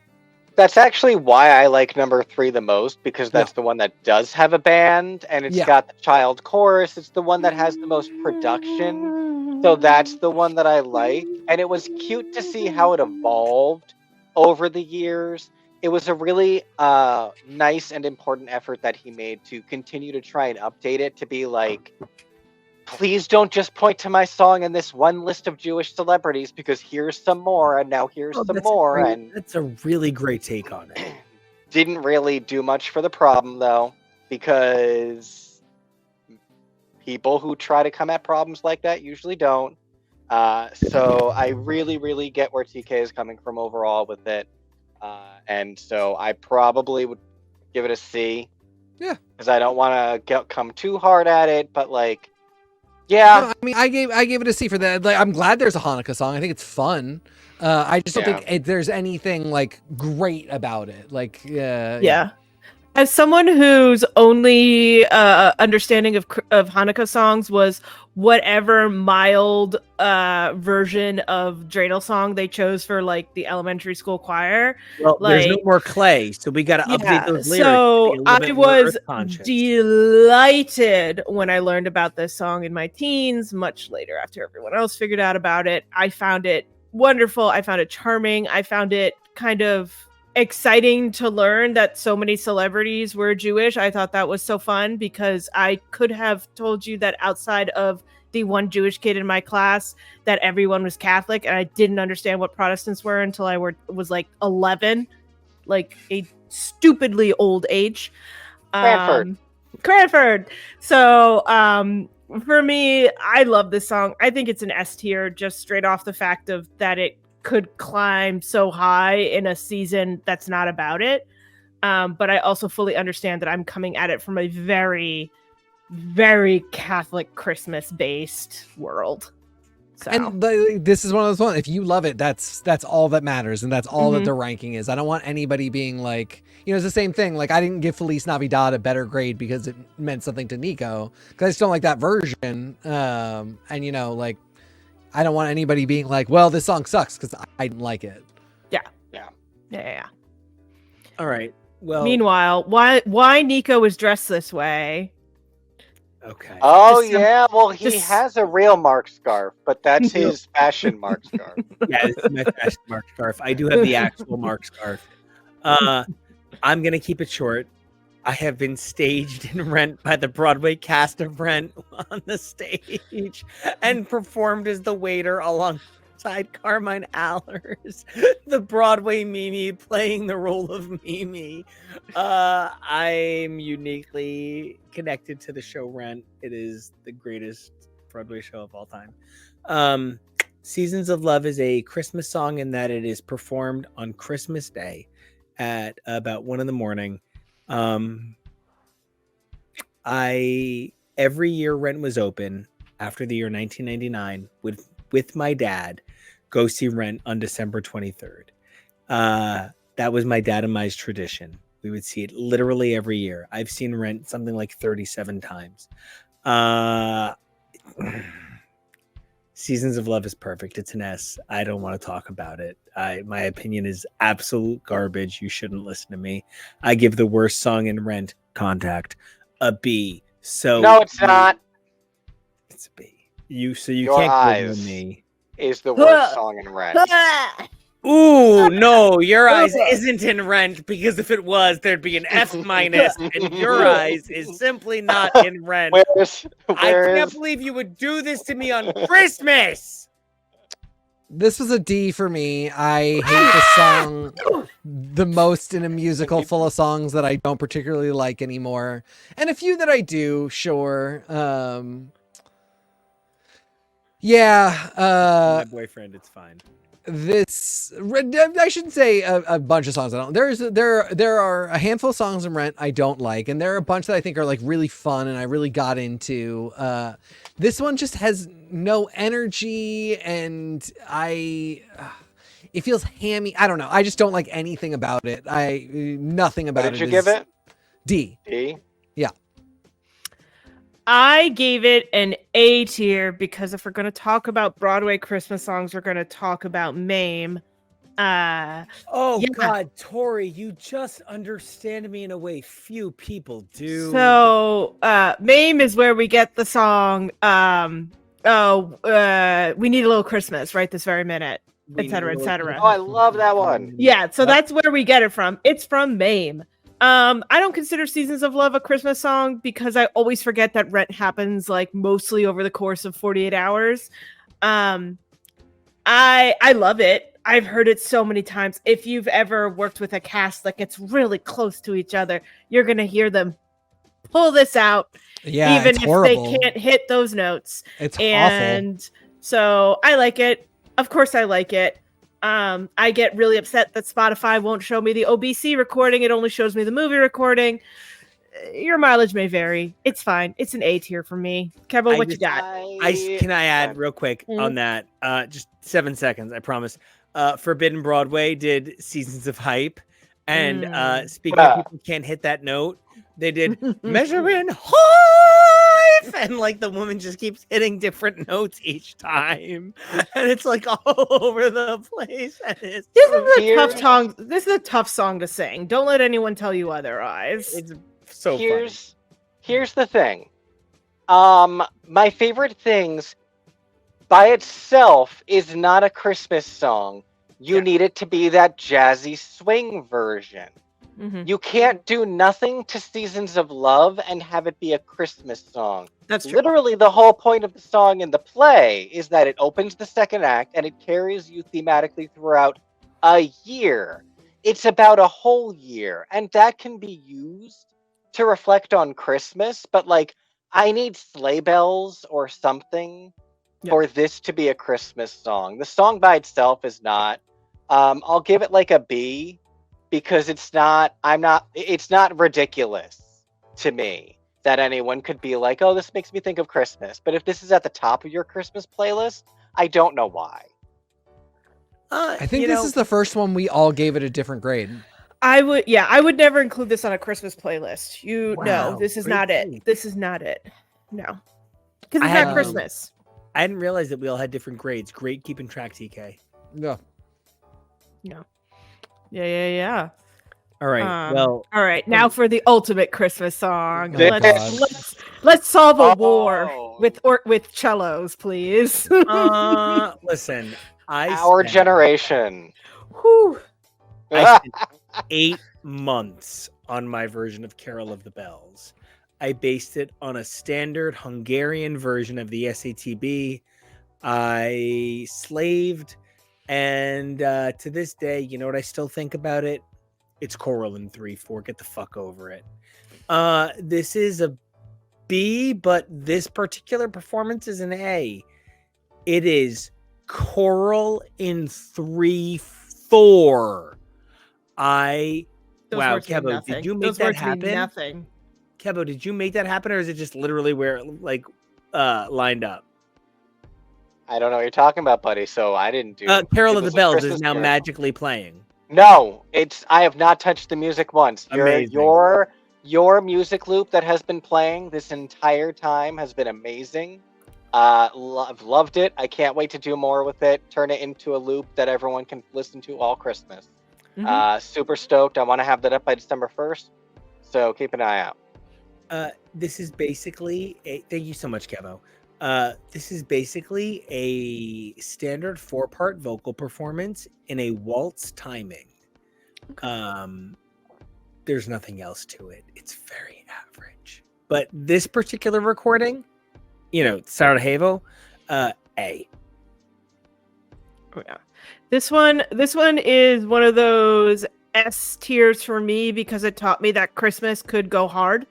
That's actually why I like number 3 the most, because that's the one that does have a band and it's got the child chorus. It's the one that has the most production. So that's the one that I like. And it was cute to see how it evolved over the years. It was a really nice and important effort that he made to continue to try and update it to be like, please don't just point to my song in this one list of Jewish celebrities, because here's some more, and now here's some more. And that's a really great take on it. Didn't really do much for the problem, though, because people who try to come at problems like that usually don't. So I really, really get where TK is coming from overall with it. And so I probably would give it a C. Yeah. Because I don't want to come too hard at it, but like, yeah. No, I mean, I gave it a C for that. Like, I'm glad there's a Hanukkah song. I think it's fun. I just don't think there's anything like great about it. Like, yeah. As someone whose only understanding of Hanukkah songs was whatever mild version of dreidel song they chose for like the elementary school choir. Well, like, there's no more clay, so we got to update those lyrics. So I was delighted when I learned about this song in my teens, much later after everyone else figured out about it. I found it wonderful. I found it charming. I found it kind of exciting to learn that so many celebrities were Jewish. I thought that was so fun because I could have told you that outside of the one Jewish kid in my class that everyone was Catholic, and I didn't understand what Protestants were until I was like 11, like a stupidly old age. Cranford. So for me, I love this song. I think it's an S tier just straight off the fact of that it could climb so high in a season that's not about it. But I also fully understand that I'm coming at it from a very, very Catholic Christmas based world. So. And this is one of those ones. If you love it, that's all that matters, and that's all that the ranking is. I don't want anybody being like, it's the same thing. Like, I didn't give Feliz Navidad a better grade because it meant something to Nico, because I just don't like that version. And like, I don't want anybody being like, well, this song sucks because I didn't like it. Yeah. All right. Well, meanwhile, why Nico was dressed this way? Okay. Oh, yeah. Well, he has a real Mark scarf, but that's his fashion Mark scarf. Yeah, this is my fashion Mark scarf. I do have the actual Mark scarf. I'm going to keep it short. I have been staged in Rent by the Broadway cast of Rent on the stage and performed as the waiter alongside Carmine Allers, the Broadway Mimi, playing the role of Mimi. I'm uniquely connected to the show Rent. It is the greatest Broadway show of all time. Seasons of Love is a Christmas song in that it is performed on Christmas Day at about 1 a.m. Every year Rent was open after the year 1999 with my dad go see Rent on December 23rd. That was my dad and my's tradition. We would see it literally every year. I've seen Rent something like 37 times. Seasons of Love is perfect. It's an S. I don't want to talk about it. My opinion is absolute garbage. You shouldn't listen to me. I give the worst song in Rent, Contact, a B. So no, it's not. It's a B. You Your can't Eyes go me. Is the worst song in Rent. Ooh, no, Your Eyes isn't in Rent, because if it was, there'd be an F-, and Your Eyes is simply not in Rent. I can't believe you would do this to me on Christmas. This was a D for me. I hate the song the most in a musical full of songs that I don't particularly like anymore. And a few that I do, sure. My boyfriend, it's fine. I shouldn't say a bunch of songs I don't. There are a handful of songs in Rent I don't like, and there are a bunch that I think are like really fun and I really got into. This one just has no energy, and it feels hammy. I don't know. I just don't like anything about it. Nothing about it. What did you give it? D. D? Yeah. I gave it an A tier because if we're going to talk about Broadway Christmas songs, we're going to talk about MAME. Oh Yeah. God, Tori, you just understand me in a way few people do. So MAME is where we get the song We Need a Little Christmas right this very minute, We etc., need a little etc. Oh, I love that one. Yeah, so Yep. that's where we get it from. It's from MAME. I don't consider Seasons of Love a Christmas song because I always forget that Rent happens like mostly over the course of 48 hours. I love it. I've heard it so many times. If you've ever worked with a cast that gets really close to each other, you're gonna hear them pull this out, Yeah, even it's if horrible. they can't hit those notes. It's awful. And so I like it. Of course I like it. I get really upset that Spotify won't show me the OBC recording. It only shows me the movie recording. Your mileage may vary. It's fine. It's an A tier for me. Kevo, what you got? Can I add real quick on that? Just 7 seconds, I promise. Forbidden Broadway did Seasons of Hype, and speaking of people who can't hit that note, they did Measure in Hype, and like the woman just keeps hitting different notes each time, and it's like all over the place. And it's This is a tough song. This is a tough song to sing. Don't let anyone tell you otherwise. It's so funny. Here's the thing. My favorite things by itself is not a Christmas song. You need it to be that jazzy swing version. You can't do nothing to Seasons of Love and have it be a Christmas song. That's true. Literally, the whole point of the song in the play is that it opens the second act and it carries you thematically throughout a year. It's about a whole year, and that can be used to reflect on Christmas, but like, I need sleigh bells or something for this to be a Christmas song. The song by itself is not. I'll give it like a B because it's not ridiculous to me that anyone could be like, oh, this makes me think of Christmas. But if this is at the top of your Christmas playlist, I don't know why. I think this is the first one we all gave it a different grade. I would never include this on a Christmas playlist. No, this is great not take. it. This is not it. No. Because it's I not Christmas. I didn't realize that we all had different grades. Great keeping track, TK. No. No. Yeah. All right. Well, all right. Now for the ultimate Christmas song. Oh, Let's solve a war with cellos, please. listen, Our generation. Whew. I spent 8 months on my version of Carol of the Bells. I based it on a standard Hungarian version of the SATB. I slaved, and to this day, you know what I still think about it? It's choral in 3/4. Get the fuck over it. This is a B, but this particular performance is an A. It is choral in 3/4. Those Wow, words mean Kevo, nothing. did you make Those that words mean happen? nothing. Kevo, did you make that happen, or is it just literally where it like lined up? I don't know what you're talking about, buddy. So I didn't do. Carol it of the was a Bells Christmas is now Carol. magically playing. No, I have not touched the music once. Amazing. Your music loop that has been playing this entire time has been amazing. I've loved it. I can't wait to do more with it. Turn it into a loop that everyone can listen to all Christmas. Super stoked. I want to have that up by December 1st. So keep an eye out. This is basically thank you so much, Kevo. This is basically a standard 4-part vocal performance in a waltz timing. There's nothing else to it. It's very average. But this particular recording, Sarajevo, A. Oh, yeah. This one is one of those S tiers for me because it taught me that Christmas could go hard.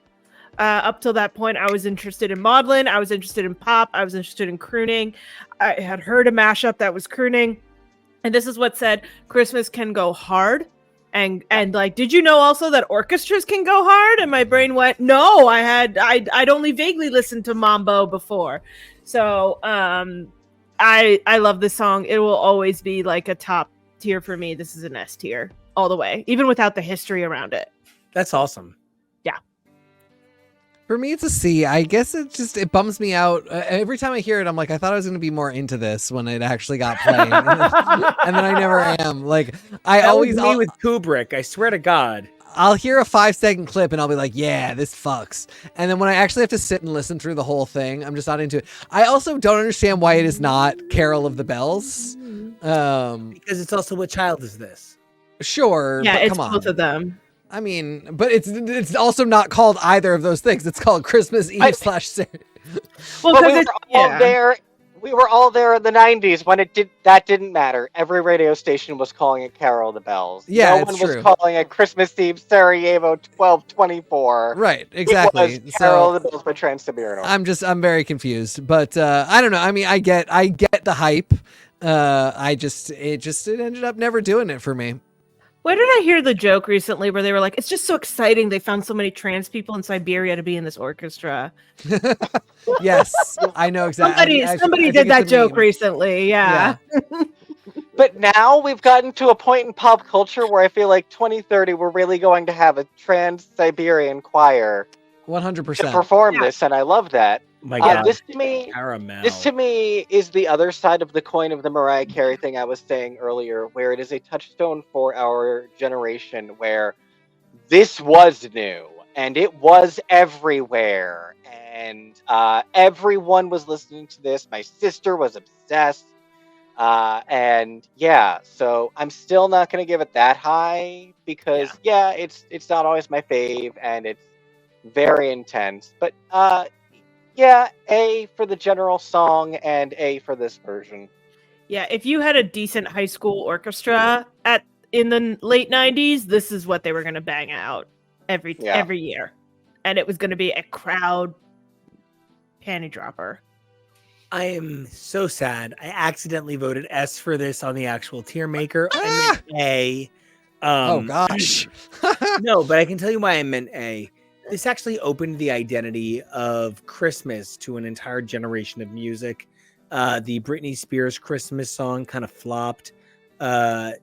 Up till that point, I was interested in maudlin. I was interested in pop. I was interested in crooning. I had heard a mashup that was crooning. And this is what said Christmas can go hard. And like, did you know also that orchestras can go hard? And my brain went, no, I'd only vaguely listened to Mambo before. So I love this song. It will always be like a top tier for me. This is an S tier all the way, even without the history around it. That's awesome. Yeah. For me, it's a C. I guess it bums me out. Every time I hear it, I'm like, I thought I was going to be more into this when it actually got played. And then I never am. Like, That was me with Kubrick. I swear to God. I'll hear a 5-second clip and I'll be like, yeah, this fucks. And then when I actually have to sit and listen through the whole thing, I'm just not into it. I also don't understand why it is not Carol of the Bells. Because it's also What Child Is This? Sure. Yeah, but it's come on. both of them. I mean, but it's also not called either of those things. It's called Christmas Eve / Sarah. Well, But we were all there in the 90s when that didn't matter. Every radio station was calling it Carol of the Bells. Yeah, no one was calling it Christmas Eve Sarajevo 1224. Right, exactly. It was Carol of the Bells by Trans-Siberian. I'm very confused, but I don't know. I mean, I get the hype. It ended up never doing it for me. Where did I hear the joke recently where they were like, it's just so exciting they found so many trans people in Siberia to be in this orchestra? Yes, I know exactly. Somebody did that joke recently, yeah. But now we've gotten to a point in pop culture where I feel like 2030 we're really going to have a trans-Siberian choir 100% to perform this, and I love that. My God. This to me is the other side of the coin of the Mariah Carey thing I was saying earlier, where it is a touchstone for our generation, where this was new and it was everywhere, and everyone was listening to this. My sister was obsessed, and yeah, so I'm still not going to give it that high because it's not always my fave and it's very intense, but yeah, A for the general song and A for this version. Yeah, if you had a decent high school orchestra in the late 90s, this is what they were going to bang out every year. And it was going to be a crowd panty dropper. I am so sad. I accidentally voted S for this on the actual tier maker. I meant A. Oh gosh. No, but I can tell you why I meant A. This actually opened the identity of Christmas to an entire generation of music. The Britney Spears Christmas song kind of flopped.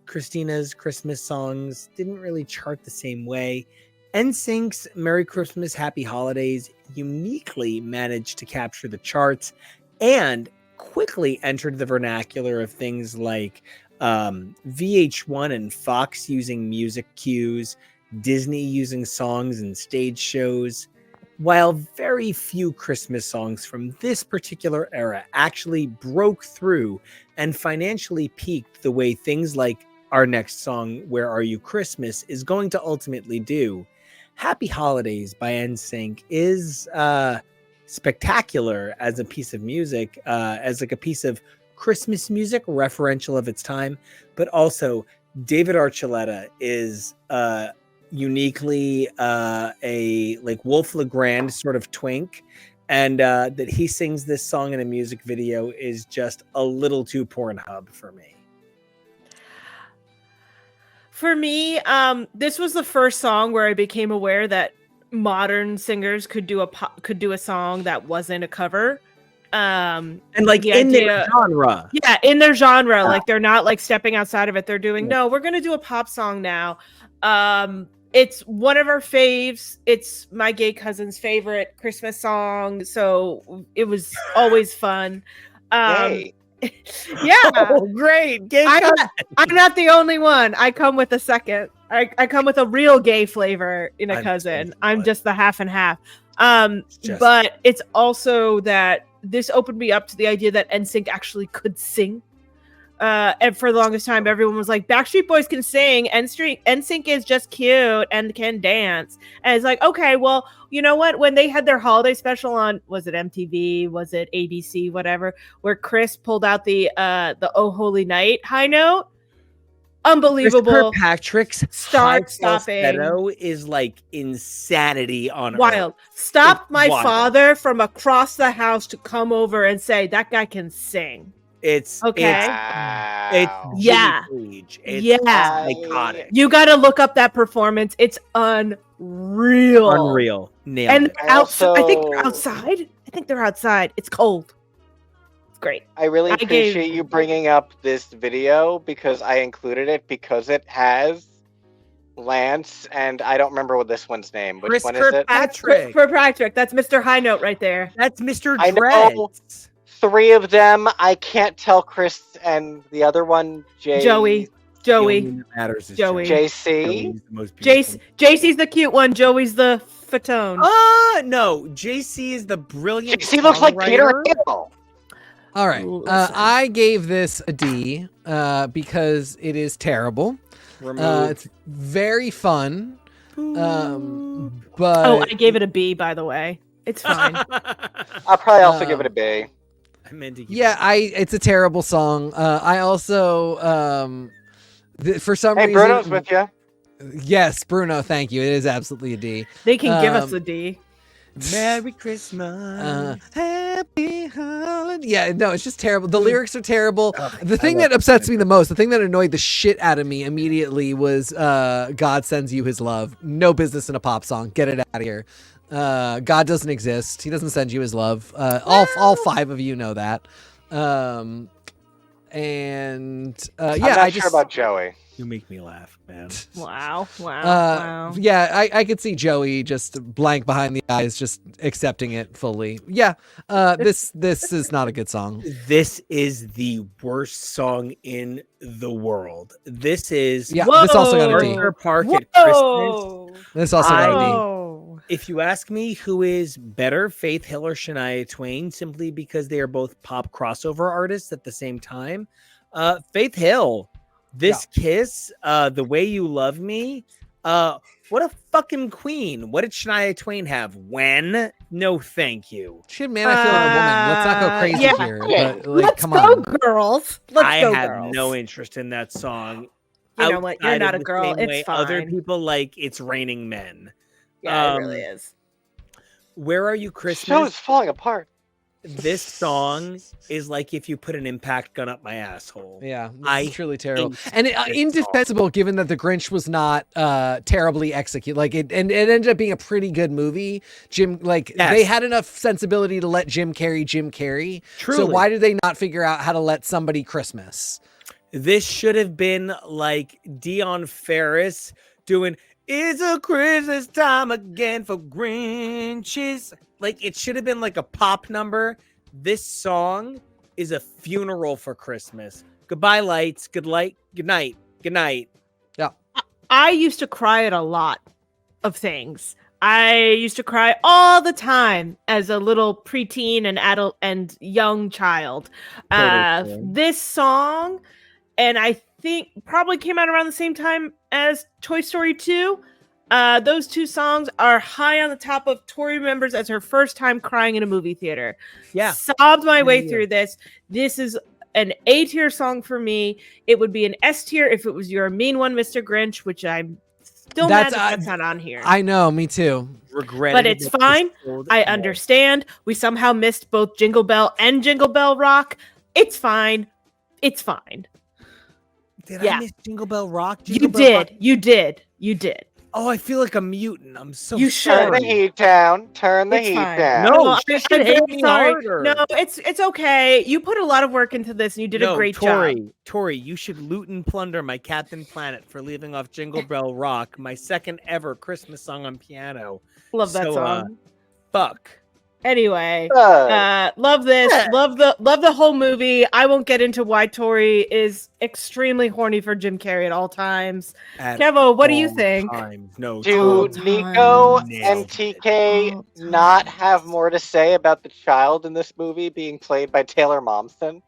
Christina's Christmas songs didn't really chart the same way. NSYNC's Merry Christmas, Happy Holidays uniquely managed to capture the charts and quickly entered the vernacular of things like VH1 and Fox using music cues, Disney using songs and stage shows. While very few Christmas songs from this particular era actually broke through and financially peaked the way things like our next song, Where Are You Christmas, is going to ultimately do, Happy Holidays by NSYNC is spectacular as a piece of music, as like a piece of Christmas music referential of its time, but also David Archuleta is uniquely a like Wolf LeGrand sort of twink, and that he sings this song in a music video is just a little too Pornhub for me. For me, this was the first song where I became aware that modern singers could do a song that wasn't a cover. And like their genre. Yeah, in their genre. Like they're not like stepping outside of it. They're doing, no, we're gonna do a pop song now. It's one of our faves. It's my gay cousin's favorite Christmas song, so it was always fun. Yeah. Oh, great. Gay cousin. I'm not the only one. I come with a second. I come with a real gay flavor in a cousin. I'm just the half and half. But it's also that this opened me up to the idea that NSYNC actually could sing. And for the longest time, everyone was like, Backstreet Boys can sing, NSYNC is just cute and can dance. And it's like, okay, well, you know what? When they had their holiday special on, was it MTV? Was it ABC? Whatever, where Chris pulled out the Oh Holy Night high note. Unbelievable. Chris Kirkpatrick's stopping is like insanity on wild. Earth. Stop my father from across the house to come over and say that guy can sing. It's okay. It's iconic. You got to look up that performance. It's unreal. Nailed and it. I think they're outside. It's cold. It's great. I really appreciate you bringing up this video because I included it because it has Lance, and I don't remember what this one's name. Which Chris one is it? Kirkpatrick. Patrick. That's Mr. High Note right there. That's Mr. I know. Dreads. 3 of them. I can't tell Chris and the other one, Joey. The only one that matters is Joey. JC. Joey's the most beautiful. JC's the cute one. Joey's the fatone. No. JC is the brilliant. JC looks like Peter songwriter. Hill. All right. Listen. I gave this a D because it is terrible. It's very fun. But I gave it a B, by the way. It's fine. I'll probably also give it a B. I meant to give it's a terrible song. I also for some Hey, reason Bruno's with you. Yes, Bruno, thank you. It is absolutely a D. They can give us a D. Merry Christmas. Happy holiday. Yeah, no, it's just terrible. The lyrics are terrible. The thing love that upsets me the most, the thing that annoyed the shit out of me immediately was God sends you his love. No business in a pop song. Get it out of here. God doesn't exist. He doesn't send you his love. All 5 of you know that. I'm yeah, not sure about Joey. You make me laugh, man. Wow. Wow. Yeah, I could see Joey just blank behind the eyes, just accepting it fully. Yeah, this is not a good song. This is the worst song in the world. This is Yeah, Whoa. this also got a D. Arthur Park at Christmas. Whoa. This also got a D. Whoa. If you ask me who is better, Faith Hill or Shania Twain, simply because they are both pop crossover artists at the same time, Faith Hill. This Kiss, The Way You Love Me, what a fucking queen. What did Shania Twain have? When? No, thank you. Shit, man, I feel like a woman. Let's not go crazy yeah. here. Yeah. But, like, Let's come go, on. girls. I Let's go, have girls. no interest in that song. You know what? You're outside not of a the girl. same It's way fine. Other people like It's Raining Men. Yeah, it really is. Where Are You The Christmas? show is falling apart. This song is like if you put an impact gun up my asshole. Yeah, this I is truly terrible. hate And this song. indefensible given that The Grinch was not terribly executed. Like it ended up being a pretty good movie. Yes. They had enough sensibility to let Jim Carrey. Truly. So why did they not figure out how to let somebody Christmas? This should have been like Dion Ferris doing "It's a Christmas Time Again" for Grinches. Like it should have been like a pop number. This song is a funeral for Christmas. Goodbye lights. Good night. Good night. I used to cry at a lot of things. I used to cry all the time as a little preteen and adult and young child. Totally. This song, and I think probably came out around the same time as Toy Story 2. Those 2 songs are high on the top of Tori remembers as her first time crying in a movie theater. Yeah. Sobbed my way Yeah. through this. This is an A tier song for me. It would be an S tier if it was Your Mean One, Mr. Grinch, which I'm still mad that's not on here. I know, me too. Regret. But it's fine. I understand. We somehow missed both Jingle Bell and Jingle Bell Rock. It's fine. It's fine. Did Yeah. I miss Jingle Bell Rock? You Jingle Bell Rock? did. You did. You did. Oh, I feel like a mutant. I'm so You Turn sorry. the heat down. Turn the It's heat fine. down. No, I'm she should hit very me sorry. harder. No, it's okay. You put a lot of work into this, and you did a great job. Tori, you should loot and plunder my Captain Planet for leaving off Jingle Bell Rock, my second ever Christmas song on piano. Love that So, song. Fuck. Anyway, love this. Love the whole movie. I won't get into why Tori is extremely horny for Jim Carrey at all times. At Kevo, what do you all think? times. No, Do all Nico time. and TK All time. not have more to say about the child in this movie being played by Taylor Momsen?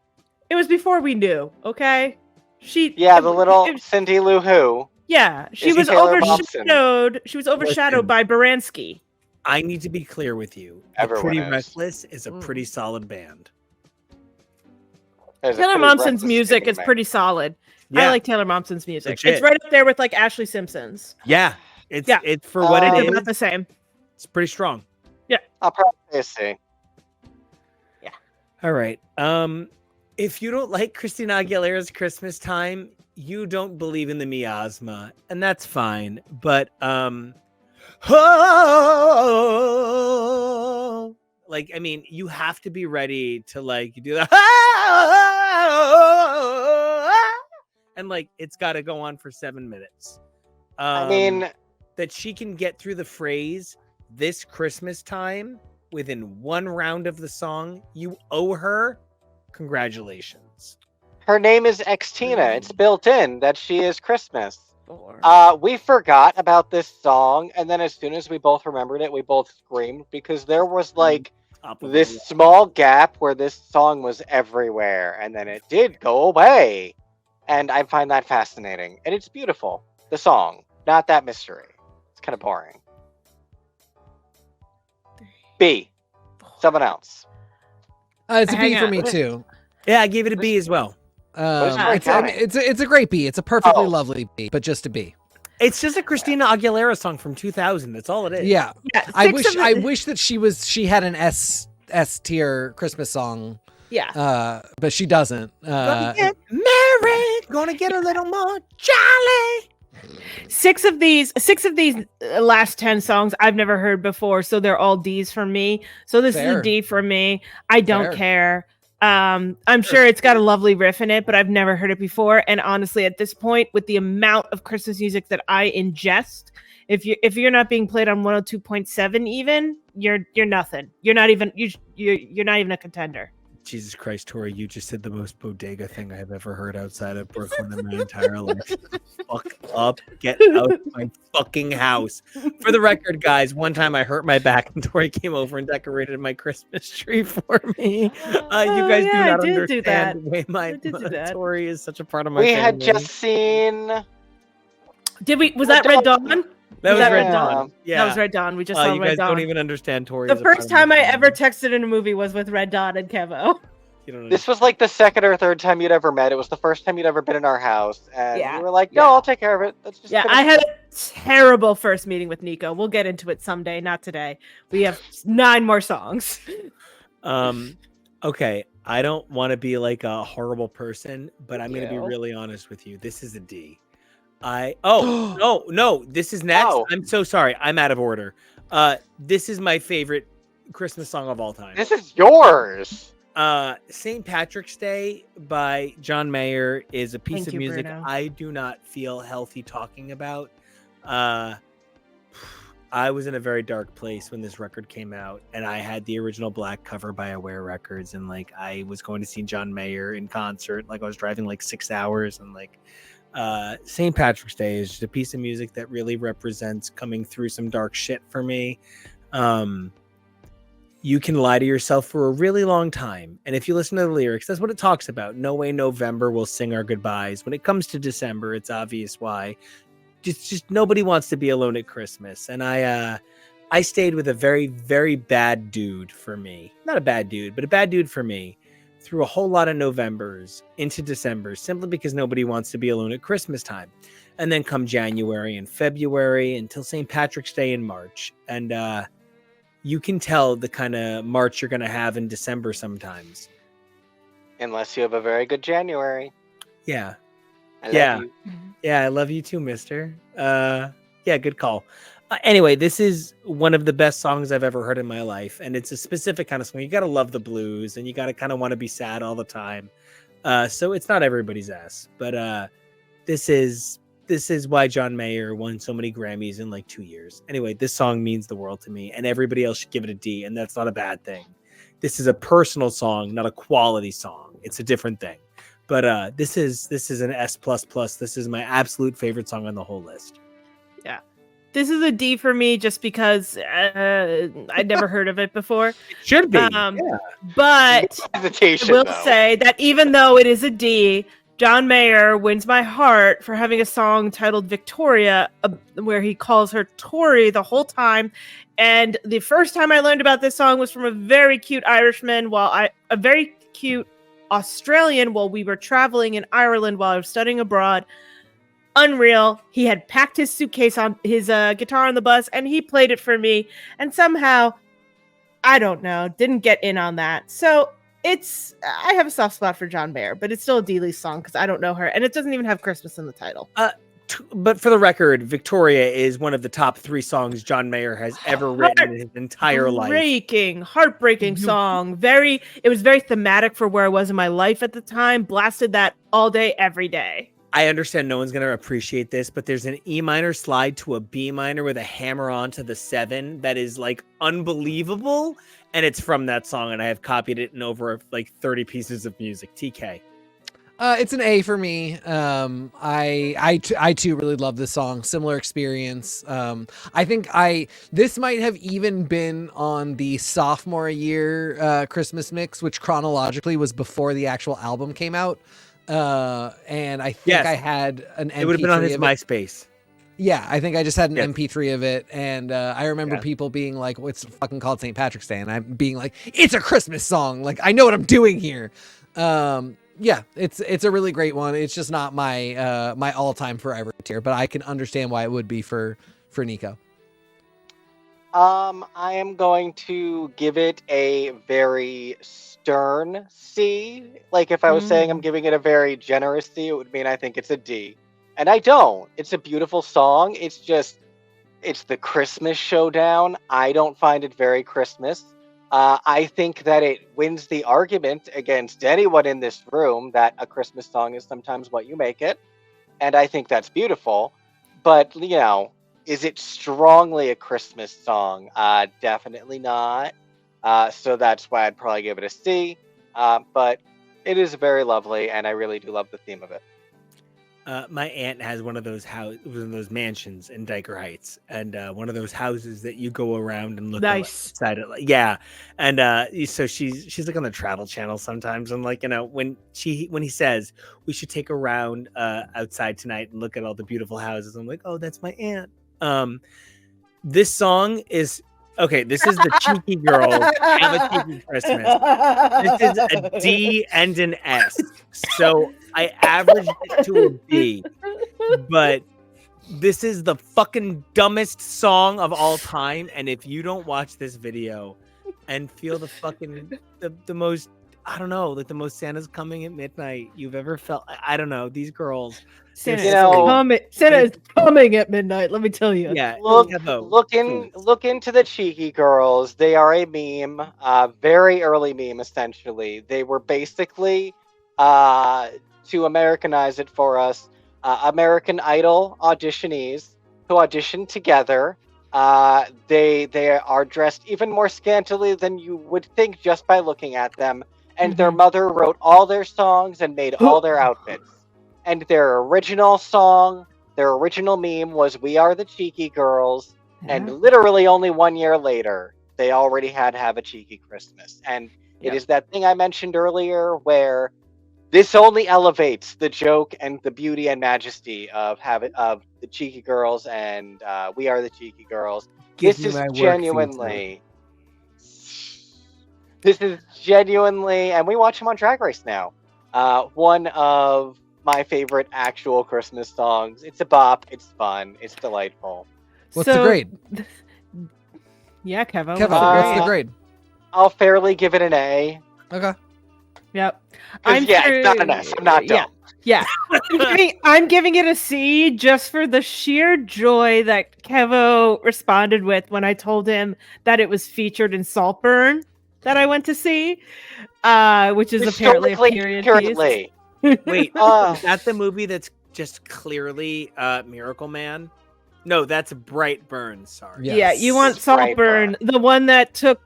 It was before we knew. Okay, Yeah, the little Cindy Lou Who. Yeah, she Is he was Taylor Momsen? overshadowed. She was overshadowed Listen. by Baranski. I need to be clear with you. Everyone Pretty is. Reckless is a pretty solid band. There's a Taylor pretty Momsen's reckless music singing is man. pretty solid. Yeah, I like Taylor Momsen's music. Legit. It's right up there with like Ashley Simpson's. yeah. It's Yeah. it's for what It's it It's is. about the same. It's pretty strong. I'll probably say C. All right. If you don't like Christina Aguilera's Christmas Time, you don't believe in the miasma, and that's fine. But like I mean, you have to be ready to like do that, and like it's got to go on for 7 minutes. I mean, that she can get through the phrase "this Christmas time" within one round of the song. You owe her congratulations. her name is Xtina. It's built in that she is Christmas. Four. We forgot about this song, and then as soon as we both remembered it, we both screamed because there was like Top of this the- small gap where this song was everywhere, and then it did go away. And I find that fascinating. And it's beautiful. The song, not that mystery. It's kind of boring. B. Someone else. It's a Hang B for on. me too. Yeah, I gave it a B as well. is my counting? It's a great B. It's a perfectly Oh. lovely B, but just a B. It's just a Christina Aguilera song from 2000. That's all it is. Yeah, Yeah, I six wish of the- I wish that she had an S tier Christmas song. Yeah. But she doesn't. Gonna get married. Gonna get a little more jolly. Six of these last 10 songs I've never heard before, so they're all D's for me. So this is Fair. a D for me. I don't Fair. care. I'm sure it's got a lovely riff in it, but I've never heard it before. And honestly, at this point, with the amount of Christmas music that I ingest, if you're not being played on 102.7, even you're nothing. You're not even you're not even a contender. Jesus Christ, Tori, you just said the most bodega thing I've ever heard outside of Brooklyn in my entire life. Fuck up. Get out of my fucking house. For the record, guys, one time I hurt my back and Tori came over and decorated my Christmas tree for me. You guys do yeah, not I did do understand that. the way my I did do that. Tori is such a part of my We family. had just seen. Did we? Was that Red Dawn? That was that Red Red Dawn. Dawn? Yeah. That was Red Dawn. We just saw You Red guys Dawn. don't even understand Tori. The is a part first of my time I family. ever texted in a movie was with Red Dawn and Kevo. You don't This was like the second or third time you'd ever met. It was the first time you'd ever been in our house, and Yeah. we were like, "No, Yeah. I'll take care of it." Let's just Yeah, finish I had it." a terrible first meeting with Nico. We'll get into it someday, not today. We have 9 more songs. Okay, I don't want to be like a horrible person, but I'm going to be you. really honest with you. This is a D. No, this is next. Oh. I'm so sorry. I'm out of order. This is my favorite Christmas song of all time. This is yours. St. Patrick's Day by John Mayer is a piece Thank of you, music Bruno. I do not feel healthy talking about. I was in a very dark place when this record came out, and I had the original black cover by Aware Records, and like I was going to see John Mayer in concert. Like I was driving like 6 hours, and like St. Patrick's Day is just a piece of music that really represents coming through some dark shit for me. You can lie to yourself for a really long time. And if you listen to the lyrics, that's what it talks about. No way November will sing our goodbyes. When it comes to December, it's obvious why. Just nobody wants to be alone at Christmas. And I stayed with a very, very bad dude for me. Not a bad dude, but a bad dude for me through a whole lot of Novembers into December, simply because nobody wants to be alone at Christmas time. And then come January and February until St. Patrick's Day in March. And you can tell the kind of March you're going to have in December sometimes. Unless you have a very good January. Yeah. I love Yeah. you. Yeah, I love you too, mister. Yeah, good call. Anyway, this is one of the best songs I've ever heard in my life. And it's a specific kind of song. You got to love the blues and you got to kind of want to be sad all the time. So it's not everybody's ass. But this is why John Mayer won so many Grammys in like 2 years. Anyway, this song means the world to me, and everybody else should give it a D, and that's not a bad thing. This is a personal song, not a quality song. It's a different thing. But this is an S++. This is my absolute favorite song on the whole list. This is a D for me just because I'd never heard of it before. It should be. But Hesitation, I will though. say that even though it is a D, John Mayer wins my heart for having a song titled Victoria, where he calls her Tori the whole time. And the first time I learned about this song was from a very cute Irishman, a very cute Australian while we were traveling in Ireland while I was studying abroad. Unreal. He had packed his suitcase on his guitar on the bus, and he played it for me. And somehow, I don't know, didn't get in on that. So I have a soft spot for John Mayer, but it's still a D-List song because I don't know her, and it doesn't even have Christmas in the title. But for the record, Victoria is one of the top 3 songs John Mayer has ever written in his entire life. Heartbreaking song. It was very thematic for where I was in my life at the time. Blasted that all day, every day. I understand no one's going to appreciate this, but there's an E minor slide to a B minor with a hammer onto the 7 that is like unbelievable, and it's from that song, and I have copied it in over like 30 pieces of music. TK. It's an A for me. I too really love this song. Similar experience. I think this might have even been on the sophomore year Christmas mix, which chronologically was before the actual album came out. And I think I had an MP3 It would have been on his of it. MySpace. Yeah, I think I just had an Yes. MP3 of it, and I remember people being like, "Well, it's fucking called St. Patrick's Day," and I'm being like, "It's a Christmas song! Like, I know what I'm doing here." Yeah, it's a really great one. It's just not my my all-time forever tier, but I can understand why it would be for Nico. I am going to give it a very stern C. Like if I was saying I'm giving it a very generous C, it would mean I think it's a D. And I don't. It's a beautiful song. It's the Christmas Showdown. I don't find it very Christmas. I think that it wins the argument against anyone in this room that a Christmas song is sometimes what you make it. And I think that's beautiful. But, you know, is it strongly a Christmas song? Definitely not. So that's why I'd probably give it a C. But it is very lovely, and I really do love the theme of it. My aunt has one of those mansions in Diker Heights, and one of those houses that you go around and look outside it. Yeah, and so she's like on the Travel Channel sometimes, and like, you know, when he says we should take a round outside tonight and look at all the beautiful houses, I'm like, oh, that's my aunt. This song is okay. This is the Cheeky Girls Have a Cheeky Christmas. This is a D and an S. So I averaged it to a B, but this is the fucking dumbest song of all time. And if you don't watch this video and feel the fucking the most, I don't know, like the most Santa's coming at midnight you've ever felt. I don't know. These girls. Santa is coming at midnight. Let me tell you. Yeah. Look into the Cheeky Girls. They are a meme, very early meme. Essentially, they were basically, to Americanize it for us, American Idol auditionees who auditioned together. They are dressed even more scantily than you would think just by looking at them. And their mother wrote all their songs and made all their outfits. And their original song, their original meme was "We Are the Cheeky Girls." And literally only 1 year later, they already had Have a Cheeky Christmas. And it is that thing I mentioned earlier where this only elevates the joke and the beauty and majesty of the Cheeky Girls and We Are the Cheeky Girls. This is genuinely, and we watch them on Drag Race now. One of my favorite actual Christmas songs. It's a bop. It's fun. It's delightful. What's the grade? Yeah, Kevin. What's the grade? I'll fairly give it an A. Okay. Yep. It's not an S. I'm not dumb. Yeah. I'm giving it a C just for the sheer joy that Kevo responded with when I told him that it was featured in Saltburn that I went to see, which is apparently a period piece. Wait, is that the movie that's just clearly Miracle Man? No, that's Brightburn. Sorry. Yes. Yeah, you want Saltburn, the one that took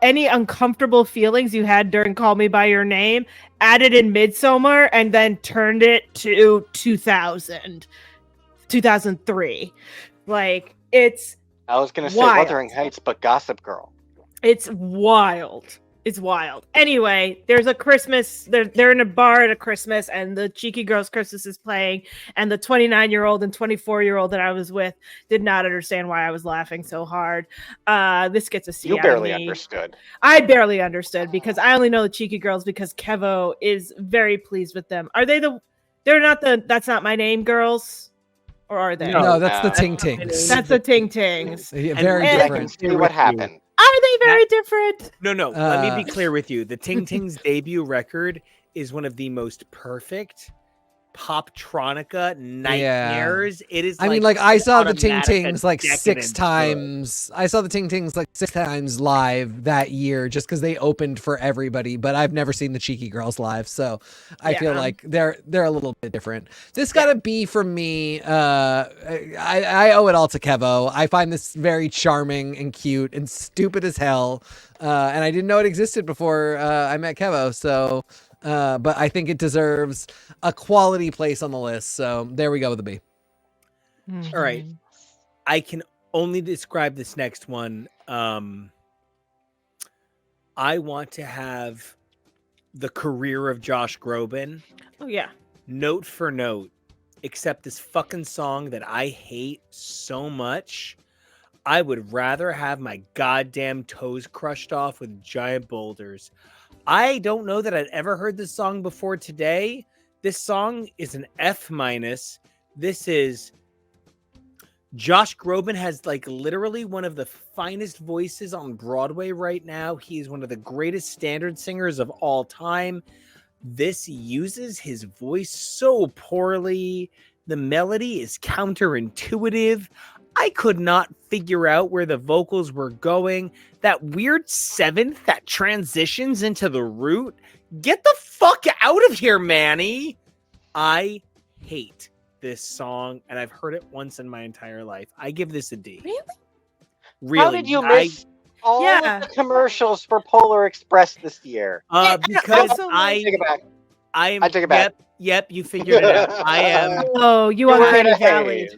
any uncomfortable feelings you had during Call Me by Your Name, added in Midsommar, and then turned it to 2003. Like, it's I was gonna say wild. Wuthering Heights, but Gossip Girl. It's wild. It's wild. Anyway, there's a Christmas. They're in a bar at a Christmas, and the Cheeky Girls Christmas is playing. And the 29-year-old and 24-year-old that I was with did not understand why I was laughing so hard. This gets a C. You barely understood. I barely understood because I only know the Cheeky Girls because Kevo is very pleased with them. Are they They're not the That's Not My Name girls, or are they? No, that's the Ting Tings. That's the Ting Tings. Very I different. can see what happened. Are they very different? No. Let me be clear with you. The Ting Tings debut record is one of the most perfect Poptronica nightmares. It is. I mean, like I an saw the Automatica Ting Tings like decadent 6 good. times. I saw the Ting Tings like 6 times live that year just because they opened for everybody. But I've never seen the Cheeky Girls live, so I feel like they're a little bit different. This got to be for me. I owe it all to Kevo. I find this very charming and cute and stupid as hell, and I didn't know it existed before I met Kevo. So. But I think it deserves a quality place on the list. So there we go with a B. All right. I can only describe this next one. I want to have the career of Josh Groban. Oh, yeah. Note for note, except this fucking song that I hate so much. I would rather have my goddamn toes crushed off with giant boulders. I don't know that I'd ever heard this song before today. This song is an F-. This is Josh Groban has like literally one of the finest voices on Broadway right now. He is one of the greatest standard singers of all time. This uses his voice so poorly. The melody is counterintuitive. I could not figure out where the vocals were going. That weird seventh that transitions into the root. Get the fuck out of here, Manny. I hate this song, and I've heard it once in my entire life. I give this a D. Really? How did you miss all of the commercials for Polar Express this year? Because I take it back. I take it back. Yep, you figured it out. I am. Oh, you Uncanny Valley.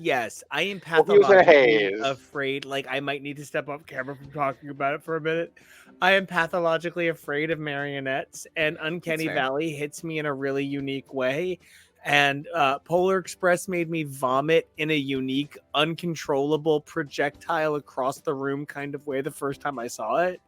Yes, I am Well, pathologically afraid. Like, I might need to step off camera from talking about it for a minute. I am pathologically afraid of marionettes, and Uncanny Valley hits me in a really unique way. And Polar Express made me vomit in a unique, uncontrollable projectile across the room kind of way the first time I saw it.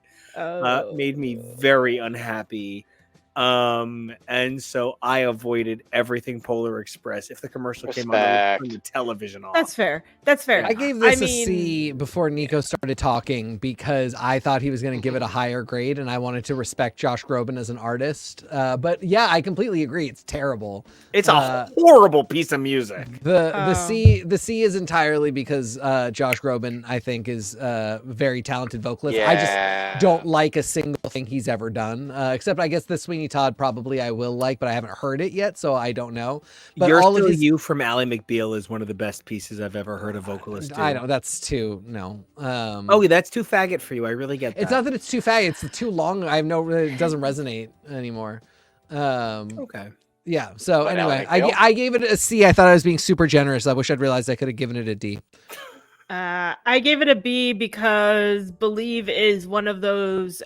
Made me very unhappy. And so I avoided everything Polar Express. If the commercial came on, I would turn the television off. That's fair. That's fair. I gave this a C before Nico started talking because I thought he was going to give it a higher grade, and I wanted to respect Josh Groban as an artist. But yeah, I completely agree. It's terrible. It's a horrible piece of music. The C is entirely because Josh Groban, I think, is a very talented vocalist. I just don't like a single thing he's ever done, except I guess the Sweeney Todd probably I will like, but I haven't heard it yet, so I don't know. But You're all Still of his... You from Ally McBeal is one of the best pieces I've ever heard a vocalist do. I know that's too that's too faggot for you. I really get that. It's not that it's too faggot; it's too long. It doesn't resonate anymore. Okay. Yeah. So anyway, I gave it a C. I thought I was being super generous. I wish I'd realized I could have given it a D. I gave it a B because Believe is one of those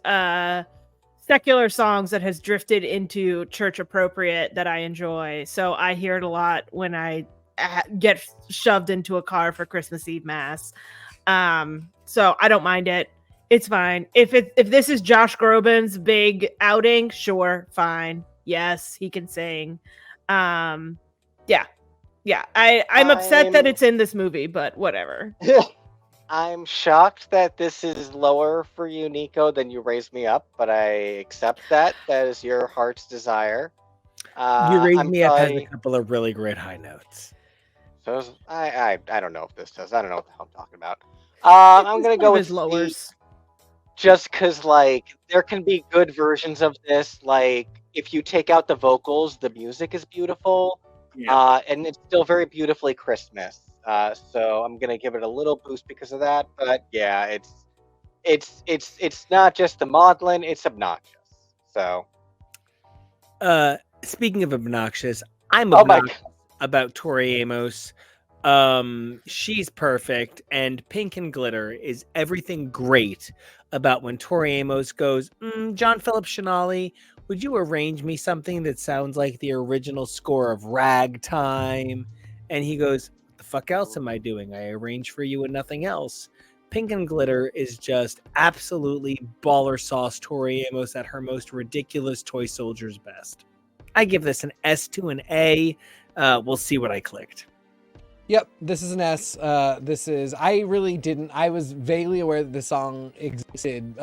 secular songs that has drifted into church appropriate that I enjoy. So I hear it a lot when I get shoved into a car for Christmas Eve Mass. So I don't mind it. It's fine. If this is Josh Groban's big outing, sure, fine. Yes, he can sing. I'm upset that it's in this movie, but whatever. I'm shocked that this is lower for you, Nico, than You Raised Me Up, but I accept that. That is your heart's desire. You Raised Me Up has a couple of really great high notes. So I don't know if this does. I don't know what the hell I'm talking about. I'm gonna go with lowers, just because like there can be good versions of this. Like if you take out the vocals, the music is beautiful, and it's still very beautifully Christmas. So I'm gonna give it a little boost because of that. But yeah, it's not just the maudlin; it's obnoxious. So, speaking of obnoxious, I'm obnoxious about Tori Amos. She's perfect, and Pink and Glitter is everything great about when Tori Amos goes, John Philip Shinali, would you arrange me something that sounds like the original score of Ragtime? And he goes, what the fuck else am I doing? I arrange for you and nothing else. Pink and Glitter is just absolutely baller sauce Tori Amos at her most ridiculous toy soldier's best. I give this an S to an A. We'll see what I clicked. Yep, this is an S. I really didn't. I was vaguely aware that this song existed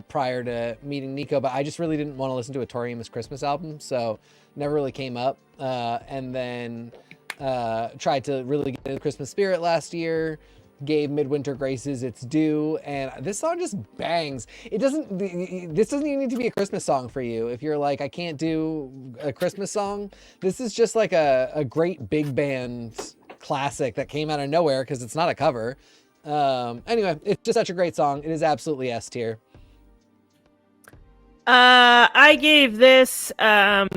prior to meeting Nico, but I just really didn't want to listen to a Tori Amos Christmas album, so never really came up. And then tried to really get into the Christmas spirit last year. Gave Midwinter Graces its due, and this song just bangs. This doesn't even need to be a Christmas song for you. If you're like, I can't do a Christmas song, this is just like a great big band classic that came out of nowhere because it's not a cover. Anyway, it's just such a great song. It is absolutely S tier. I gave this a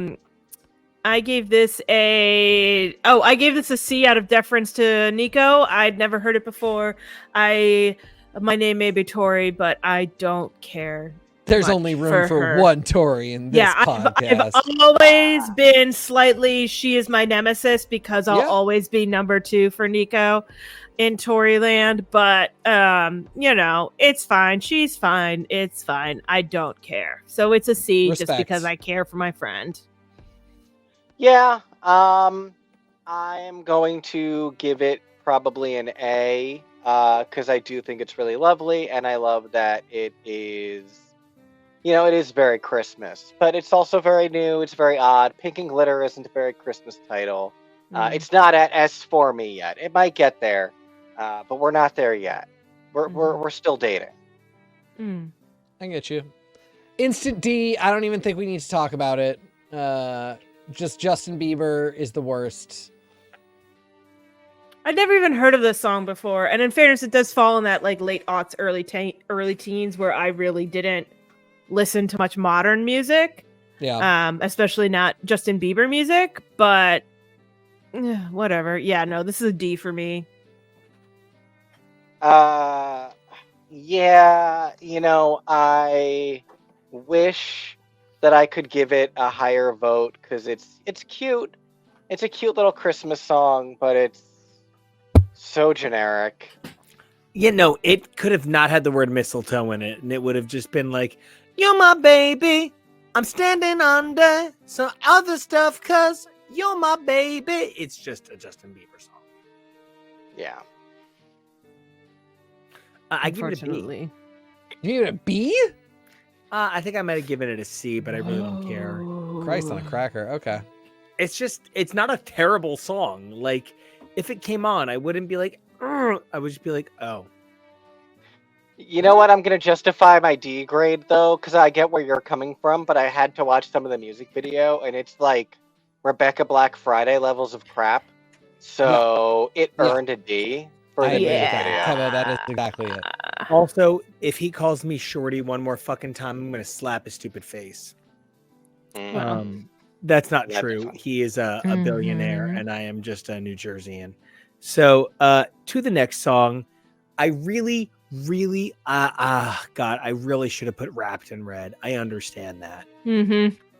C out of deference to Nico. I'd never heard it before. My name may be Tori, but I don't care. There's only room for one Tori in this podcast. I've always been slightly, she is my nemesis because I'll always be number 2 for Nico in Toryland, but it's fine. She's fine. It's fine. I don't care. So it's a C. Just because I care for my friend. Yeah, I'm going to give it probably an A, because I do think it's really lovely, and I love that it is, it is very Christmas, but it's also very new, it's very odd. Pink and Glitter isn't a very Christmas title. It's not at S for me yet. It might get there, but we're not there yet. We're still dating. I get you. Instant D, I don't even think we need to talk about it. Just Justin Bieber is the worst. I'd never even heard of this song before, and in fairness, it does fall in that like late aughts, early teens where I really didn't listen to much modern music. Yeah. Especially not Justin Bieber music, but whatever. Yeah, no, this is a D for me. Yeah, I wish that I could give it a higher vote because it's cute. It's a cute little Christmas song, but it's so generic. It could have not had the word mistletoe in it, and it would have just been like, "You're my baby, I'm standing under some other stuff, 'cause you're my baby." It's just a Justin Bieber song. Yeah. I give it a B. You give it a B? I think I might have given it a C, but I really don't care. Christ on a cracker. Okay. It's not a terrible song. Like, if it came on, I wouldn't be like, "Ugh." I would just be like, oh. You know what? I'm going to justify my D grade, though, because I get where you're coming from, but I had to watch some of the music video, and it's like Rebecca Black Friday levels of crap. So it earned a D. I agree with that. Kevin, that is exactly it. Also, if he calls me Shorty one more fucking time, I'm going to slap his stupid face. That's not true. He is a billionaire, and I am just a New Jerseyan. So to the next song, I really God, I really should have put Wrapped in Red. I understand that.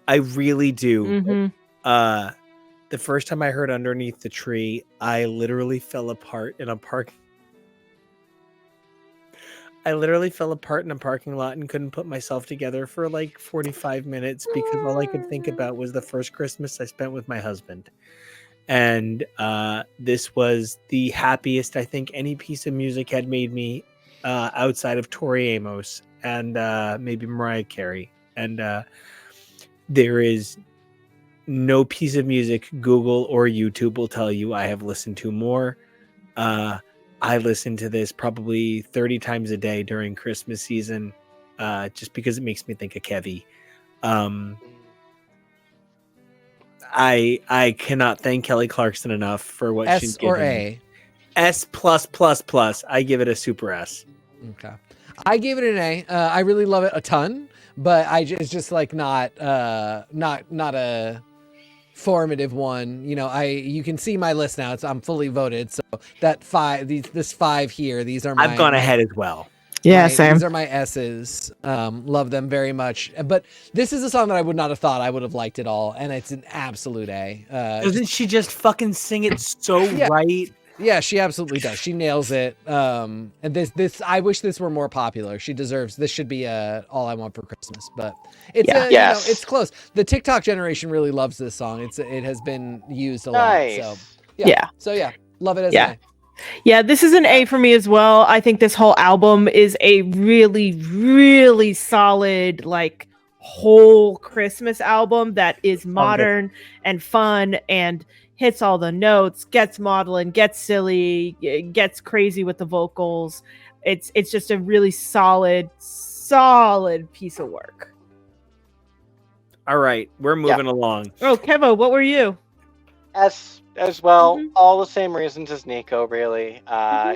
I really do. The first time I heard Underneath the Tree, I literally fell apart in a parking lot and couldn't put myself together for like 45 minutes because all I could think about was the first Christmas I spent with my husband. And this was the happiest I think any piece of music had made me outside of Tori Amos and maybe Mariah Carey. And there is no piece of music Google or YouTube will tell you I have listened to more. I listen to this probably 30 times a day during Christmas season, just because it makes me think of Kevy. I cannot thank Kelly Clarkson enough for what she's given. S or A? S plus plus plus. I give it a super S. Okay. I gave it an A. I really love it a ton, but it's just like not a formative one. You can see my list now. I'm fully voted. So that this 5 here, these are I've gone ahead as well. Yeah, same. These are my S's. Love them very much. But this is a song that I would not have thought I would have liked at all, and it's an absolute A. Doesn't she just fucking sing it so right? Yeah, she absolutely does. She nails it. And this I wish this were more popular. She deserves this. Should be All I Want for Christmas, but it's it's close. The TikTok generation really loves this song. It has been used a lot. So yeah. Love it as Yeah. an Yeah, this is an A for me as well. I think this whole album is a really, really solid, like, whole Christmas album that is modern and fun and hits all the notes, gets maudlin, gets silly, gets crazy with the vocals. It's just a really solid piece of work. All right, we're moving along. Oh, Kevo, what were you? As well, Mhm. all the same reasons as Nico, really.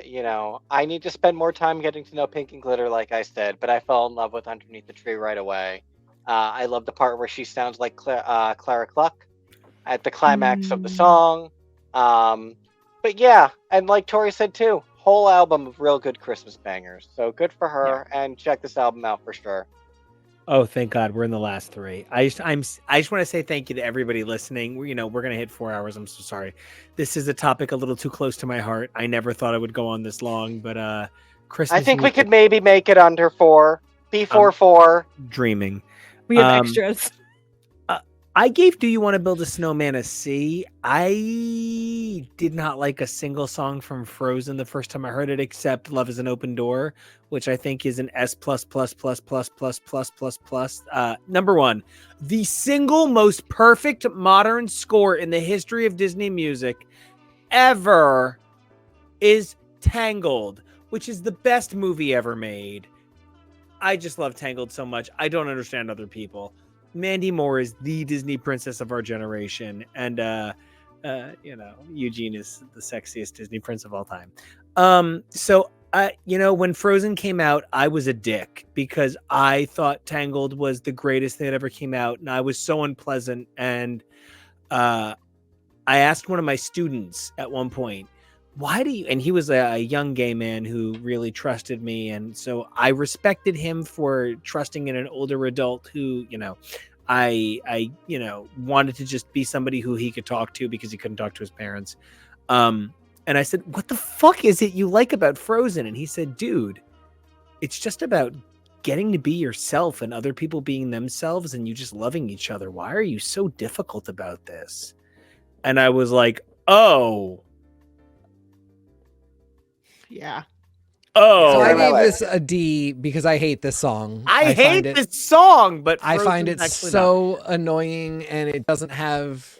You know, I need to spend more time getting to know Pink and Glitter, like I said, but I fell in love with Underneath the Tree right away. I love the part where she sounds like Clara Cluck at the climax of the song. But yeah, and like Tori said too, whole album of real good Christmas bangers. So good for her, and check this album out for sure. Oh, thank God, we're in the last three. I just want to say thank you to everybody listening. We're gonna hit 4 hours. I'm so sorry. This is a topic a little too close to my heart. I never thought it would go on this long, but Christmas. I think we music, could maybe make it under 4. Before 4. dreaming. We have extras. I gave "Do You Want to Build a Snowman" a C. I did not like a single song from Frozen the first time I heard it, except "Love Is an Open Door," which I think is an S plus plus plus plus plus plus plus plus. Number one, the single most perfect modern score in the history of Disney music ever is Tangled, which is the best movie ever made. I just love Tangled so much. I don't understand other people. Mandy Moore is the Disney princess of our generation, and you know, Eugene is the sexiest Disney prince of all time. So you know, when Frozen came out, I was a dick because I thought Tangled was the greatest thing that ever came out, and I was so unpleasant. And I asked one of my students at one point, why do you, and he was a young gay man who really trusted me, and so I respected him for trusting in an older adult who, you know, I you know, wanted to just be somebody who he could talk to because he couldn't talk to his parents. And I said, what the fuck is it you like about Frozen? And he said, dude, it's just about getting to be yourself and other people being themselves and you just loving each other. Why are you so difficult about this? And I was like, oh. Yeah. Oh, So I Yeah, gave right. this a D because I hate this song. I hate find it, this song, but I find Frozen's it actually so annoying, and it doesn't have.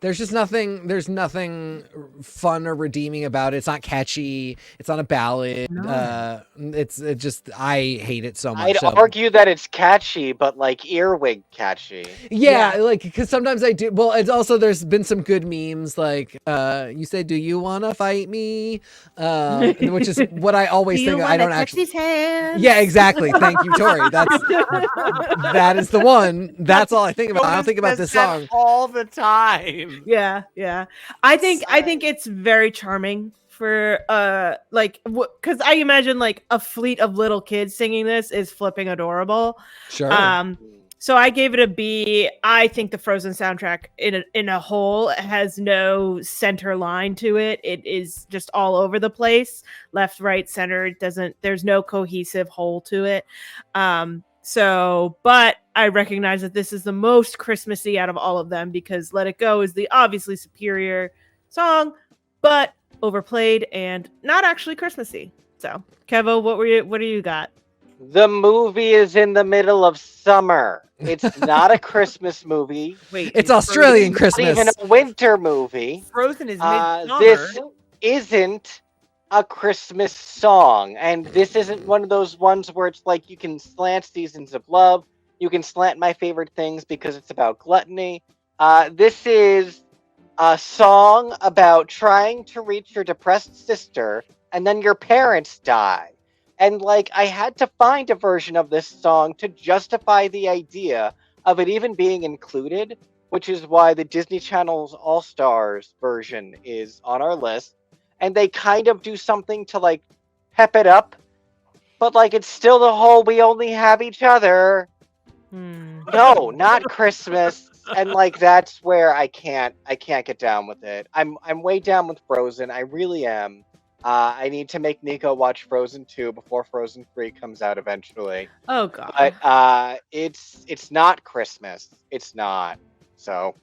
There's just nothing. There's nothing fun or redeeming about it. It's not catchy. It's not a ballad. No. It just. I hate it so much. I'd so. argue that it's catchy, but like earwig catchy. Yeah, like because sometimes I do. Well, it's also there's been some good memes like you say, "Do you want to fight me?" Which is what I always think. I don't actually. Yeah, exactly. Thank you, Tori. That is the one. That's all I think about. I don't think about this song all the time. Yeah. I think it's very charming for like because I imagine like a fleet of little kids singing this is flipping adorable. Sure. So I gave it a B. I think the Frozen soundtrack in a whole has no center line to it. It is just all over the place, left, right, center. There's no cohesive whole to it. But I recognize that this is the most Christmassy out of all of them because Let It Go is the obviously superior song, but overplayed and not actually Christmassy. So, Kevo, what do you got? The movie is in the middle of summer. It's not a Christmas movie. Wait, It's Australian It's Christmas. not even a winter movie. Frozen is midsummer. This isn't a Christmas song, and this isn't one of those ones where it's like you can slant Seasons of Love, you can slant My Favorite Things because it's about gluttony. This is a song about trying to reach your depressed sister, and then your parents die. And like, I had to find a version of this song to justify the idea of it even being included, which is why the Disney Channel's All Stars version is on our list. And they kind of do something to like pep it up, but like it's still the whole "we only have each other." No, not Christmas. And like that's where I can't get down with it. I'm way down with Frozen. I really am. I need to make Nico watch Frozen 2 before Frozen 3 comes out eventually. Oh god. But it's not Christmas. It's not. So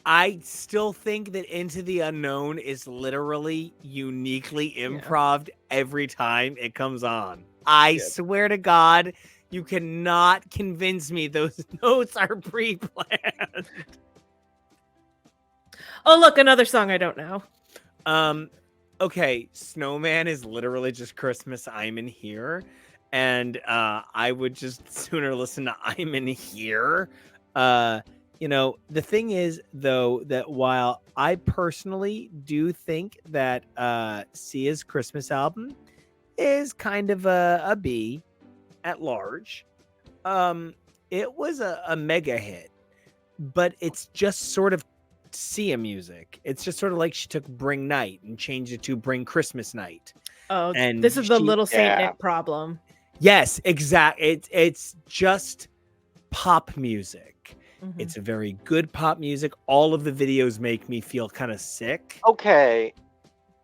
I still think that Into the Unknown is literally uniquely improv every time it comes on. I swear to God, you cannot convince me those notes are pre-planned. Oh, look, another song I don't know. Okay, Snowman is literally just Christmas I'm in Here. And I would just sooner listen to I'm in Here. The thing is, though, that while I personally do think that Sia's Christmas album is kind of a B at large, it was a mega hit, but it's just sort of Sia music. It's just sort of like she took Bring Night and changed it to Bring Christmas Night. Oh, And this is the she- Little Saint yeah. Nick problem. Yes, exactly. It's just pop music. Mhm. It's a very good pop music. All of the videos make me feel kind of sick. Okay,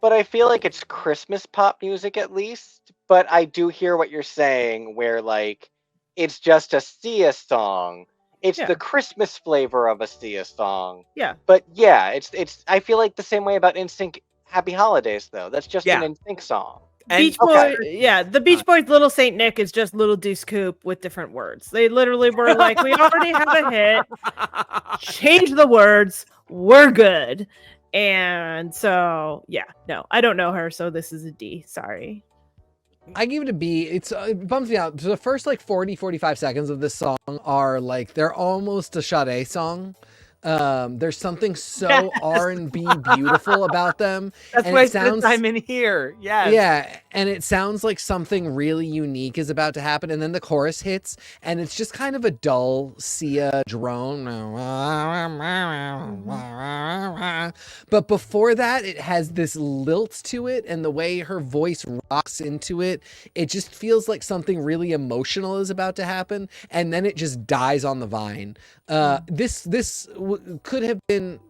but I feel like it's Christmas pop music at least. But I do hear what you're saying, where like it's just a Sia song. It's Yeah. the Christmas flavor of a Sia song. Yeah. But yeah, it's. I feel like the same way about NSYNC Happy Holidays though. That's just Yeah. an NSYNC song. And- Beach okay. Boy, yeah, the Beach Boys' Little Saint Nick is just Little Deuce Coupe with different words. They literally were like, we already have a hit, change the words, we're good. And so, yeah, no, I don't know her, so this is a D. Sorry. I give it a B. It bums me out. The first like 45 seconds of this song are like they're almost a Sade song. There's something so R&B beautiful about them. That's and why it sounds I'm in here. Yes. Yeah, and it sounds like something really unique is about to happen, and then the chorus hits, and it's just kind of a dull Sia drone. But before that, it has this lilt to it, and the way her voice rocks into it, it just feels like something really emotional is about to happen, and then it just dies on the vine. This could have been,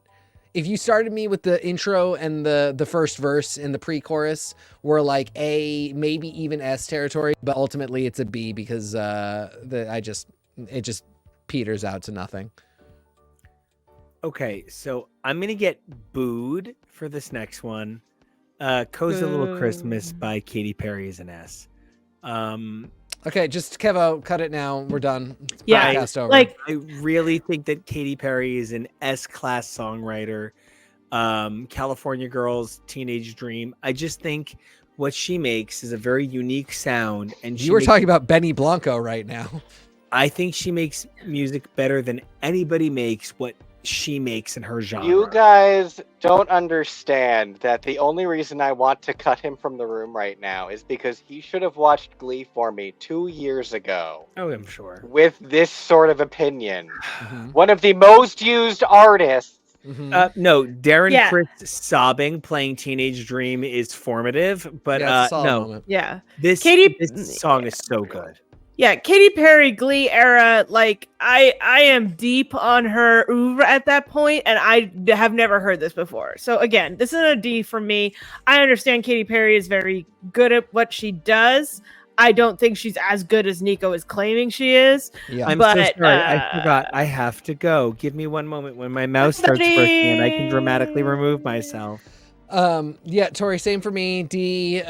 if you started me with the intro and the first verse and the pre-chorus were like A, maybe even S territory, but ultimately it's a B because it just peters out to nothing. Okay, so I'm gonna get booed for this next one. Cozy Little Christmas by Katy Perry is an S. Okay, just Kevo, cut it now. We're done. Yeah, Podcast over. like I really think that Katy Perry is an S-class songwriter. California Girls, Teenage Dream. I just think what she makes is a very unique sound. And you were talking about Benny Blanco right now. I think she makes music better than anybody makes what she makes in her genre. You guys don't understand that the only reason I want to cut him from the room right now is because he should have watched Glee for me 2 years ago Oh, I'm sure. with this sort of opinion. Mhm. One of the most used artists. Mhm. No, Darren Yeah. Criss sobbing playing Teenage Dream is formative, but Yeah, it's a solid no, moment. yeah. this Katy- song is so good. Yeah, Katy Perry Glee era, like I am deep on her oeuvre at that point, and I have never heard this before. So again, this is a D for me. I understand Katy Perry is very good at what she does. I don't think she's as good as Nico is claiming she is. Yeah. I'm so But, sorry. I forgot. I have to go. Give me one moment when my mouse starts working and I can dramatically remove myself. Yeah, Tori, same for me. D,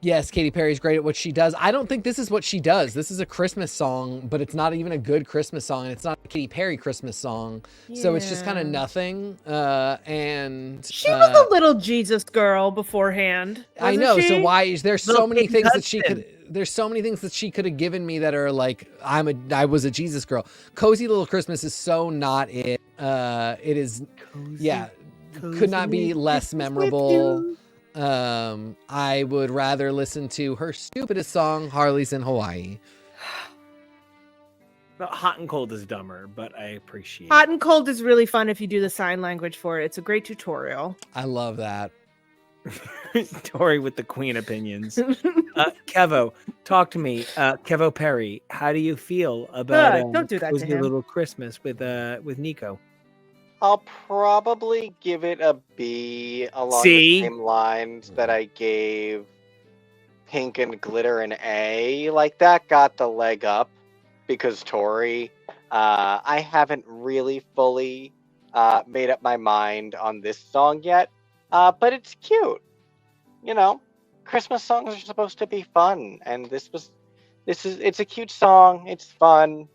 yes, Katy Perry's great at what she does. I don't think this is what she does. This is a Christmas song, but it's not even a good Christmas song, and it's not a Katy Perry Christmas song. So it's just kind of Yeah. nothing. And She was a little Jesus girl beforehand. I wasn't know. So she? why there's so Little many Kate things that she Hudson. could there's so many things that she could have given me that are like I was a Jesus girl. Cozy Little Christmas is so not it. It is yeah, could not be less memorable. I would rather listen to her stupidest song, Harley's in Hawaii. Hot and Cold is dumber, but I appreciate Hot and Cold is really fun if you do the sign language for it. It's a great tutorial. I love that. it. Tori with the queen opinions. Kevo, talk to me. Kevo Perry, how do you feel about don't do that to Cozy him. Little Christmas with Nico? I'll probably give it a B along See? the same lines that I gave Pink and Glitter an A. Like that got the leg up because Tori. I haven't really fully made up my mind on this song yet, but it's cute. You know, Christmas songs are supposed to be fun, and it's a cute song. It's fun.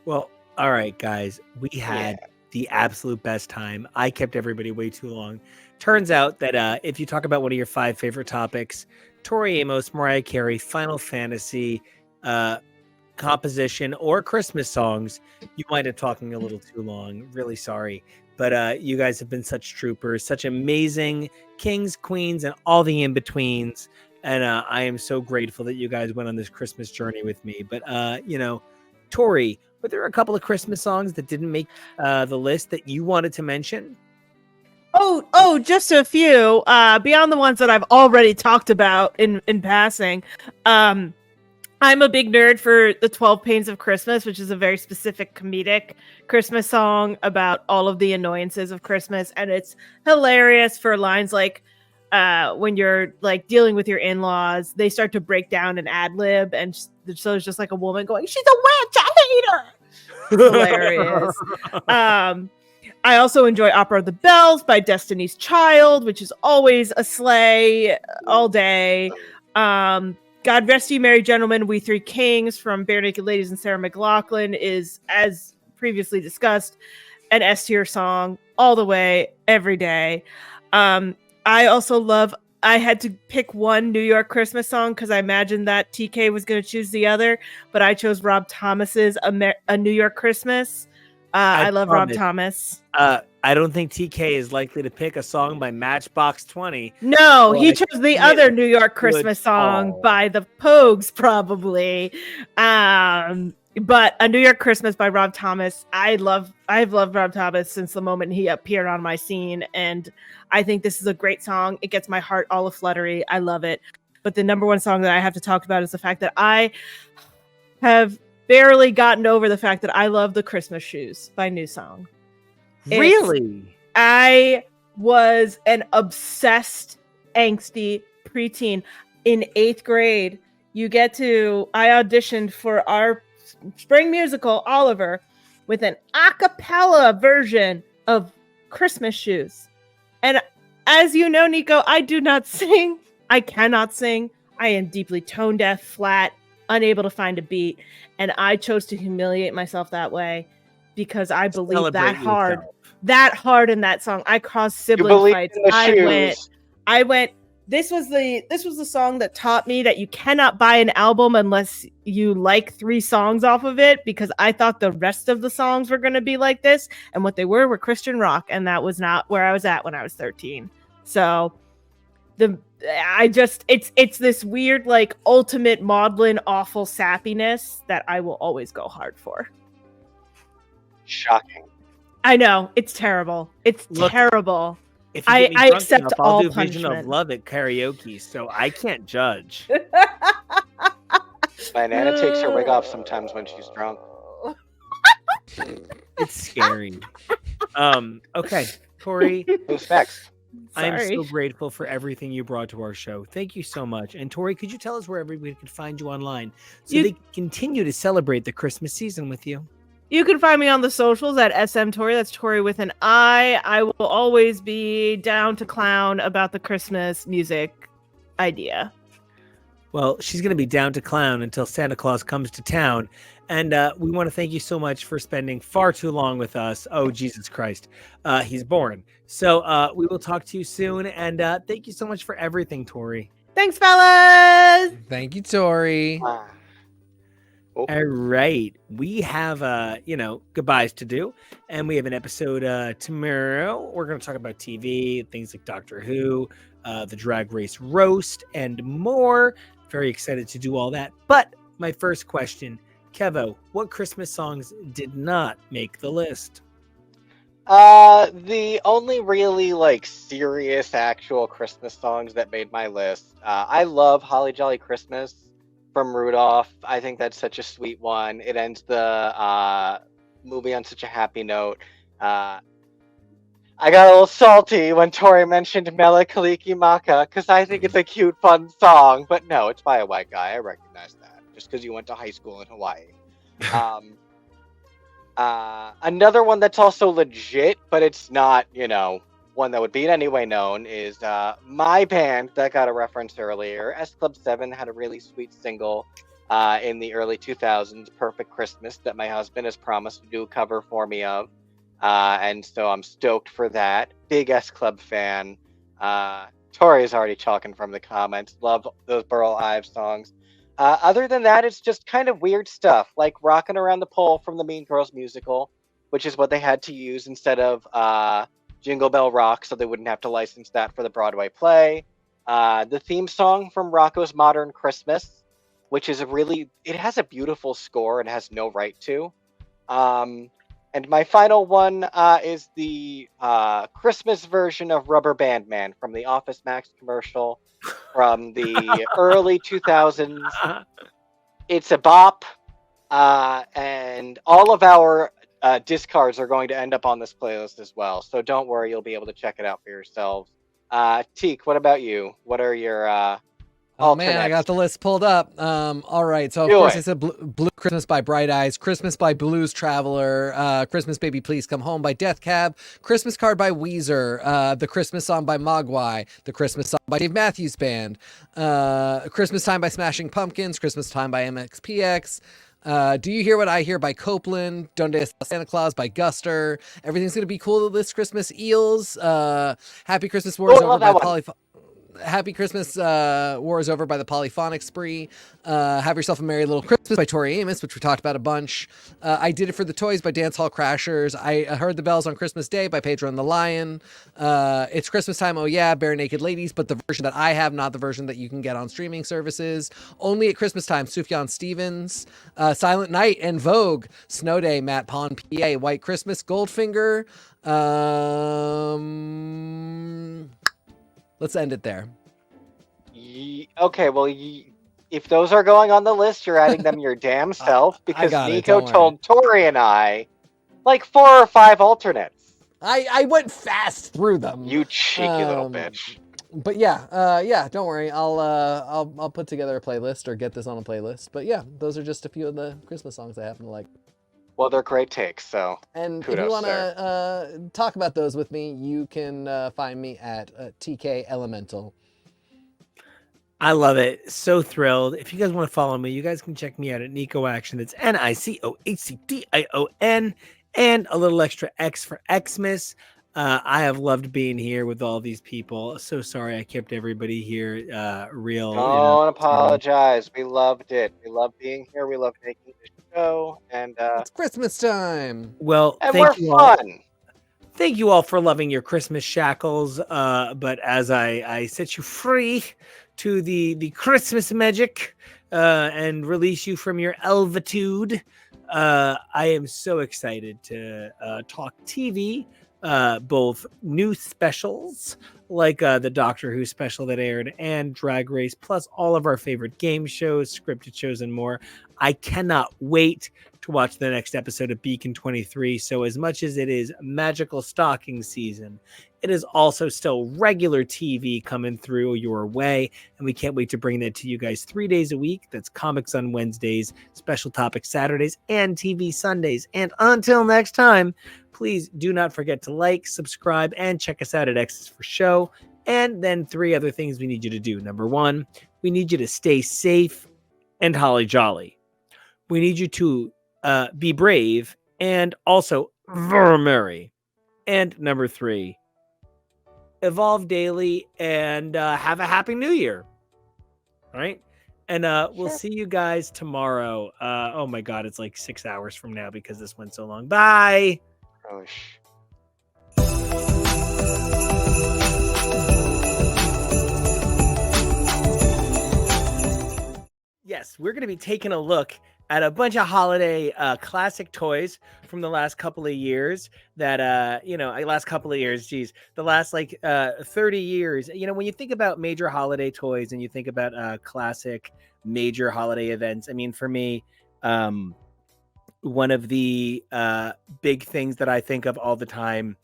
Well, all right, guys, we had the absolute best time. I kept everybody way too long. Turns out that if you talk about one of your 5 favorite topics, Tori Amos, Mariah Carey, Final Fantasy, composition, or Christmas songs, you wind up talking a little too long. Really sorry. But you guys have been such troopers, such amazing kings, queens, and all the in-betweens. And I am so grateful that you guys went on this Christmas journey with me. But, Tori, were there a couple of Christmas songs that didn't make the list that you wanted to mention? Oh, just a few. Beyond the ones that I've already talked about in passing. I'm a big nerd for the 12 Pains of Christmas, which is a very specific comedic Christmas song about all of the annoyances of Christmas. And it's hilarious for lines like when you're like dealing with your in-laws, they start to break down an ad lib. And so there's just like a woman going, "She's a witch, I hate her." It's hilarious. I also enjoy Opera of the Bells by Destiny's Child, which is always a sleigh all day. God Rest You Merry Gentlemen, We Three Kings from Bare Naked Ladies and Sarah McLachlan is, as previously discussed, an S-tier song all the way, every day. I also love, I had to pick one New York Christmas song because I imagined that TK was going to choose the other, but I chose Rob Thomas's A New York Christmas. I love Rob Thomas. I don't think TK is likely to pick a song by Matchbox 20. No, he chose the other New York Christmas song by the Pogues, probably. But A New York Christmas by Rob Thomas. I've loved Rob Thomas since the moment he appeared on my scene, and I think this is a great song. It gets my heart all afluttery. I love it. But the number one song that I have to talk about is the fact that I have barely gotten over the fact that I love The Christmas Shoes by New Song. Really? I was an obsessed, angsty preteen. In 8th grade, I auditioned for our spring musical, Oliver, with an a cappella version of Christmas Shoes. And as you know, Nico, I do not sing. I cannot sing. I am deeply tone deaf, flat, unable to find a beat. And I chose to humiliate myself that way because I believe that hard in that song. I caused sibling fights. I went. This was the song that taught me that you cannot buy an album unless you like 3 songs off of it, because I thought the rest of the songs were going to be like this, and what they were Christian rock, and that was not where I was at when I was 13. So it's this weird, like, ultimate maudlin, awful sappiness that I will always go hard for. Shocking. I know, it's terrible. Terrible. If you get me drunk accept enough, all I'll do punishment. Vision of Love at karaoke, so I can't judge. My Nana takes her wig off sometimes when she's drunk. It's scary. Okay, Tori. Who's next? I am so grateful for everything you brought to our show. Thank you so much. And Tori, could you tell us where everybody can find you online so they can continue to celebrate the Christmas season with you? You can find me on the socials at smTori. That's Tori with an I. I will always be down to clown about the Christmas music idea. Well, she's going to be down to clown until Santa Claus comes to town. And we want to thank you so much for spending far too long with us. Oh, Jesus Christ. He's born. So we will talk to you soon. And thank you so much for everything, Tori. Thanks, fellas. Thank you, Tori. All right. We have, goodbyes to do. And we have an episode tomorrow. We're going to talk about TV, things like Doctor Who, the Drag Race Roast, and more. Very excited to do all that. But my first question, Kevo, what Christmas songs did not make the list? The only really, serious actual Christmas songs that made my list. I love Holly Jolly Christmas from Rudolph. I think that's such a sweet one. It ends the movie on such a happy note. I got a little salty when Tori mentioned Mele Kalikimaka because I think it's a cute, fun song. But no, it's by a white guy. I recognize that just because you went to high school in Hawaii. Another one that's also legit, but it's not, one that would be in any way known, is my band that got a reference earlier. S Club 7 had a really sweet single in the early 2000s, Perfect Christmas, that my husband has promised to do a cover for me of. And so I'm stoked for that. Big S Club fan. Tori is already talking from the comments. Love those Burl Ives songs. Other than that, it's just kind of weird stuff, like Rockin' Around the Pole from the Mean Girls musical, which is what they had to use instead of Jingle Bell Rock, so they wouldn't have to license that for the Broadway play. The theme song from Rocco's Modern Christmas, which is it has a beautiful score and has no right to. And my final one is the Christmas version of Rubber Band Man from the Office Max commercial from the early 2000s. It's a bop, and all of our discards are going to end up on this playlist as well. So don't worry, you'll be able to check it out for yourselves. Teak, what about you? What are your Oh man, I got the list pulled up. All right, so of course I said Blue Christmas by Bright Eyes, Christmas by Blues Traveler, Christmas Baby Please Come Home by Death Cab, Christmas Card by Weezer, the Christmas Song by Mogwai, the Christmas Song by Dave Matthews Band, Christmas Time by Smashing Pumpkins, Christmas Time by MXPX, Do You Hear What I Hear by Copeland, Donde Está Santa Claus by Guster, Everything's Gonna Be Cool this Christmas, Eels, Happy Christmas War is Over by Happy Christmas War is Over by the Polyphonic Spree. Have Yourself a Merry Little Christmas by Tori Amos, which we talked about a bunch. I Did It for the Toys by Dance Hall Crashers. I Heard the Bells on Christmas Day by Pedro and the Lion. It's Christmas Time, Oh Yeah, Bare Naked Ladies, but the version that I have, not the version that you can get on streaming services. Only at Christmas Time, Sufjan Stevens. Silent Night and Vogue. Snow Day, Matt Pond, PA. White Christmas, Goldfinger. Let's end it there. Okay, well, if those are going on the list, you're adding them your damn self, because Nico told Tori and I like 4 or 5 alternates. I went fast through them. You cheeky little bitch. But yeah, don't worry. I'll put together a playlist or get this on a playlist. But yeah, those are just a few of the Christmas songs I happen to like. Well, they're great takes, so and if you want to talk about those with me, you can find me at TK Elemental. I love it. So thrilled. If you guys want to follow me, you guys can check me out at Nico Action. That's NICOHCDION, and a little extra X for Xmas. I have loved being here with all these people. So sorry I kept everybody here real. Don't apologize. We loved it. We love being here. We love making this show, and it's Christmas time. Well, and we're fun. Thank you all for loving your Christmas shackles. But as I set you free to the Christmas magic and release you from your elvitude, I am so excited to talk TV. Both new specials like the Doctor Who special that aired and Drag Race, plus all of our favorite game shows, scripted shows, and more. I cannot wait to watch the next episode of Beacon 23. So as much as it is magical stocking season, it is also still regular TV coming through your way. And we can't wait to bring that to you guys 3 days a week. That's comics on Wednesdays, special topics Saturdays, and TV Sundays. And until next time, please do not forget to like, subscribe, and check us out at X's for Show. And then 3 other things we need you to do. Number 1, we need you to stay safe and holly jolly. We need you to be brave and also very merry. And number 3, evolve daily and have a happy new year. All right. And we'll see you guys tomorrow. Oh my God, it's like 6 hours from now because this went so long. Bye. Yes, we're going to be taking a look at a bunch of holiday classic toys from the last couple of years that, last couple of years, the last 30 years. When you think about major holiday toys and you think about classic major holiday events, I mean, for me, one of the big things that I think of all the time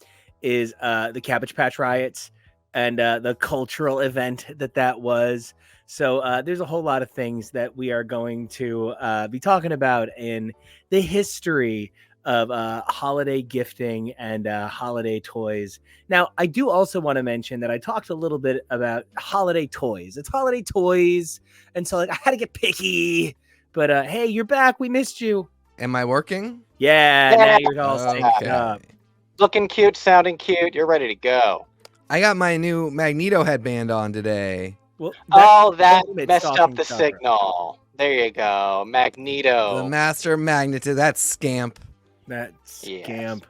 is the Cabbage Patch Riots and the cultural event that was. So there's a whole lot of things that we are going to be talking about in the history of holiday gifting and holiday toys. Now, I do also want to mention that I talked a little bit about holiday toys. It's holiday toys, and so like I had to get picky. But hey, you're back. We missed you. Am I working? Yeah, now you're all synced Okay. up. Looking cute, sounding cute. You're ready to go. I got my new Magneto headband on today. Well, Oh, that ultimate messed up stocking the stuffer. signal. There you go. Magneto. The Master Magneto, that scamp. That Yes. scamp.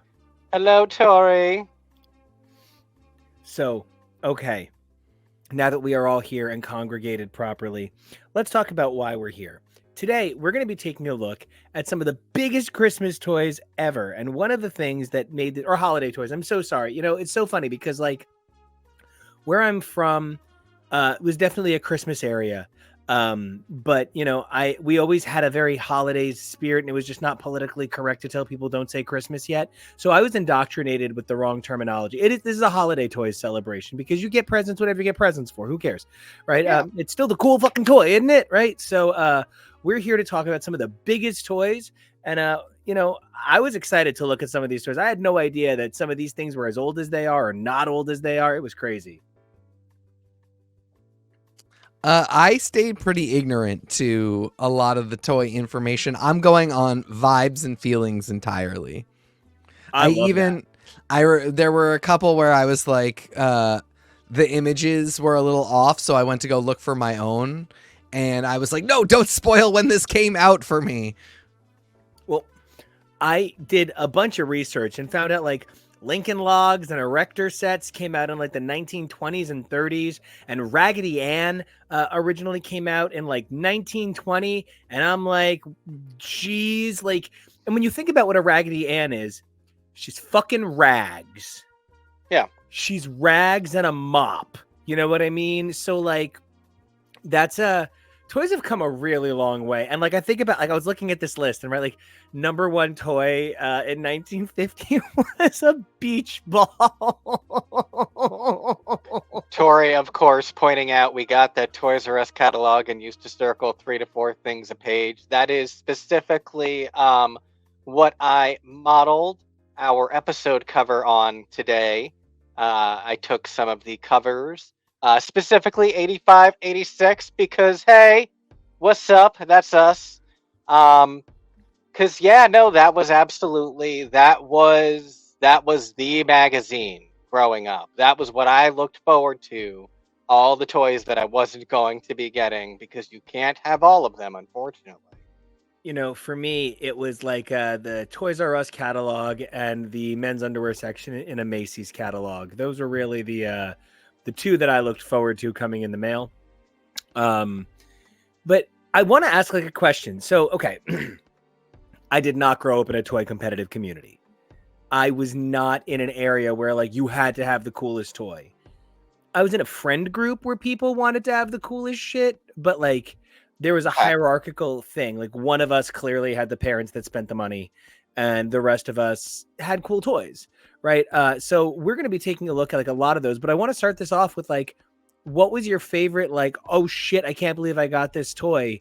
Hello, Tori. So, okay. Now that we are all here and congregated properly, let's talk about why we're here. Today, we're going to be taking a look at some of the biggest Christmas toys ever. And one of the things that made or holiday toys, I'm so sorry. You know, it's so funny because like where I'm from was definitely a Christmas area. But you know, we always had a very holidays spirit, and it was just not politically correct to tell people don't say Christmas yet. So I was indoctrinated with the wrong terminology. This is a holiday toys celebration because you get presents whatever you get presents for. Who cares, right? Yeah. It's still the cool fucking toy, isn't it? Right? So we're here to talk about some of the biggest toys, and you know, I was excited to look at some of these toys. I had no idea that some of these things were as old as they are or not old as they are. It was crazy. I stayed pretty ignorant to a lot of the toy information. I'm going on vibes and feelings entirely. There were a couple where I was like, the images were a little off, so I went to go look for my own, and I was like, no, don't spoil when this came out for me. Well, I did a bunch of research and found out like Lincoln Logs and Erector sets came out in like the 1920s and 30s, and Raggedy Ann originally came out in like 1920. And I'm like, geez, like, and when you think about what a Raggedy Ann is, she's fucking rags. Yeah. She's rags and a mop. You know what I mean? So like, that's toys have come a really long way. And like, I think about, like, I was looking at this list and right, like number one toy in 1950 was a beach ball. Tori, of course, pointing out we got that Toys R Us catalog and used to circle 3 to 4 things a page. That is specifically what I modeled our episode cover on today. I took some of the covers, specifically 85, 86, because hey, what's up? That's us. Because yeah, no, that was the magazine growing up. That was what I looked forward to. All the toys that I wasn't going to be getting because you can't have all of them, unfortunately. You know, for me, it was like the Toys R Us catalog and the men's underwear section in a Macy's catalog. Those were really the two that I looked forward to coming in the mail. But I want to ask like a question. So, okay, I did not grow up in a toy competitive community. I was not in an area where like you had to have the coolest toy. I was in a friend group where people wanted to have the coolest shit, but like there was a hierarchical thing. Like one of us clearly had the parents that spent the money and the rest of us had cool toys, right? So we're going to be taking a look at like a lot of those, but I want to start this off with like, what was your favorite, like, oh shit, I can't believe I got this toy.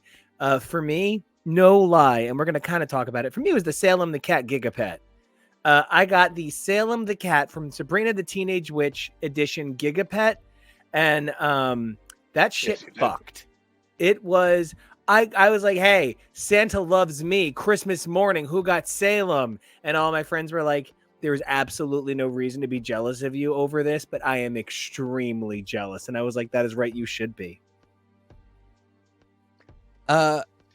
For me, no lie, and we're going to kind of talk about it. For me, it was the Salem the Cat Gigapet. I got the Salem the Cat from Sabrina the Teenage Witch edition Gigapet, and that shit fucked. It was, I was like, hey, Santa loves me, Christmas morning, who got Salem? And all my friends were like, there's absolutely no reason to be jealous of you over this, but I am extremely jealous. And I was like, that is right, you should be.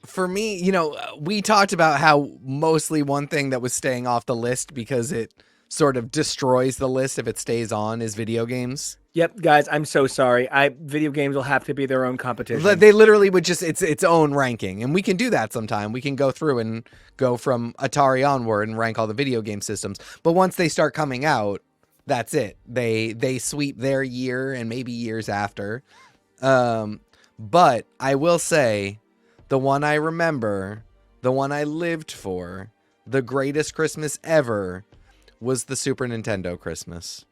For me, you know, we talked about how mostly one thing that was staying off the list because it sort of destroys the list if it stays on is video games. Yep, guys, I'm so sorry. Video games will have to be their own competition. They literally would just, it's own ranking, and we can do that sometime. We can go through and go from Atari onward and rank all the video game systems. But once they start coming out, that's it. They sweep their year and maybe years after. But I will say, the one I remember, the one I lived for, the greatest Christmas ever was the Super Nintendo Christmas.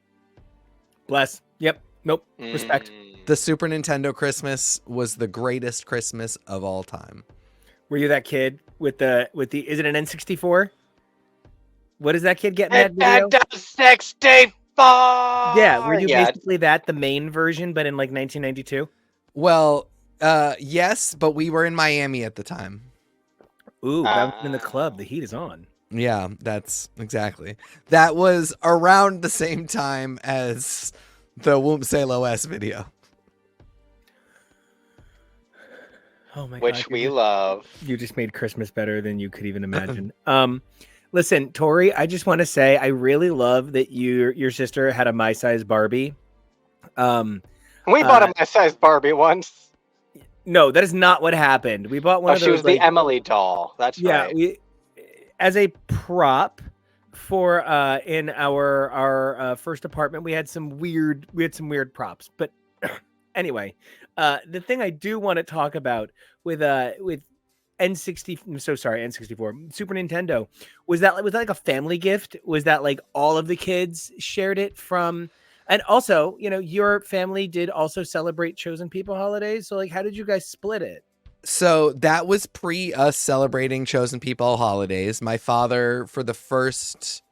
Bless. Yep. Nope. Respect. The Super Nintendo Christmas was the greatest Christmas of all time. Were you that kid with the is it an N64? What does that kid get in that Head video? back to 64. Yeah, were you Yeah, basically the main version, but in like 1992? Well, yes, but we were in Miami at the time. Ooh, bouncing in the club. The heat is on. Yeah, that's exactly. That was around the same time as the Womp Salo S video. Oh my which god. we love. You just made Christmas better than you could even imagine. Listen, Tori, I just want to say I really love that your sister had a my size Barbie. We bought a my-sized Barbie once. No, that is not what happened. We bought one of those. She was the Emily doll. That's right. We as a prop for in our first apartment, we had some weird props. But anyway, the thing I do want to talk about with N64, Super Nintendo, was that like a family gift? Was that like all of the kids shared it from? And also, your family did also celebrate chosen people holidays. So like, how did you guys split it? So that was pre us celebrating chosen people holidays. My father, for the first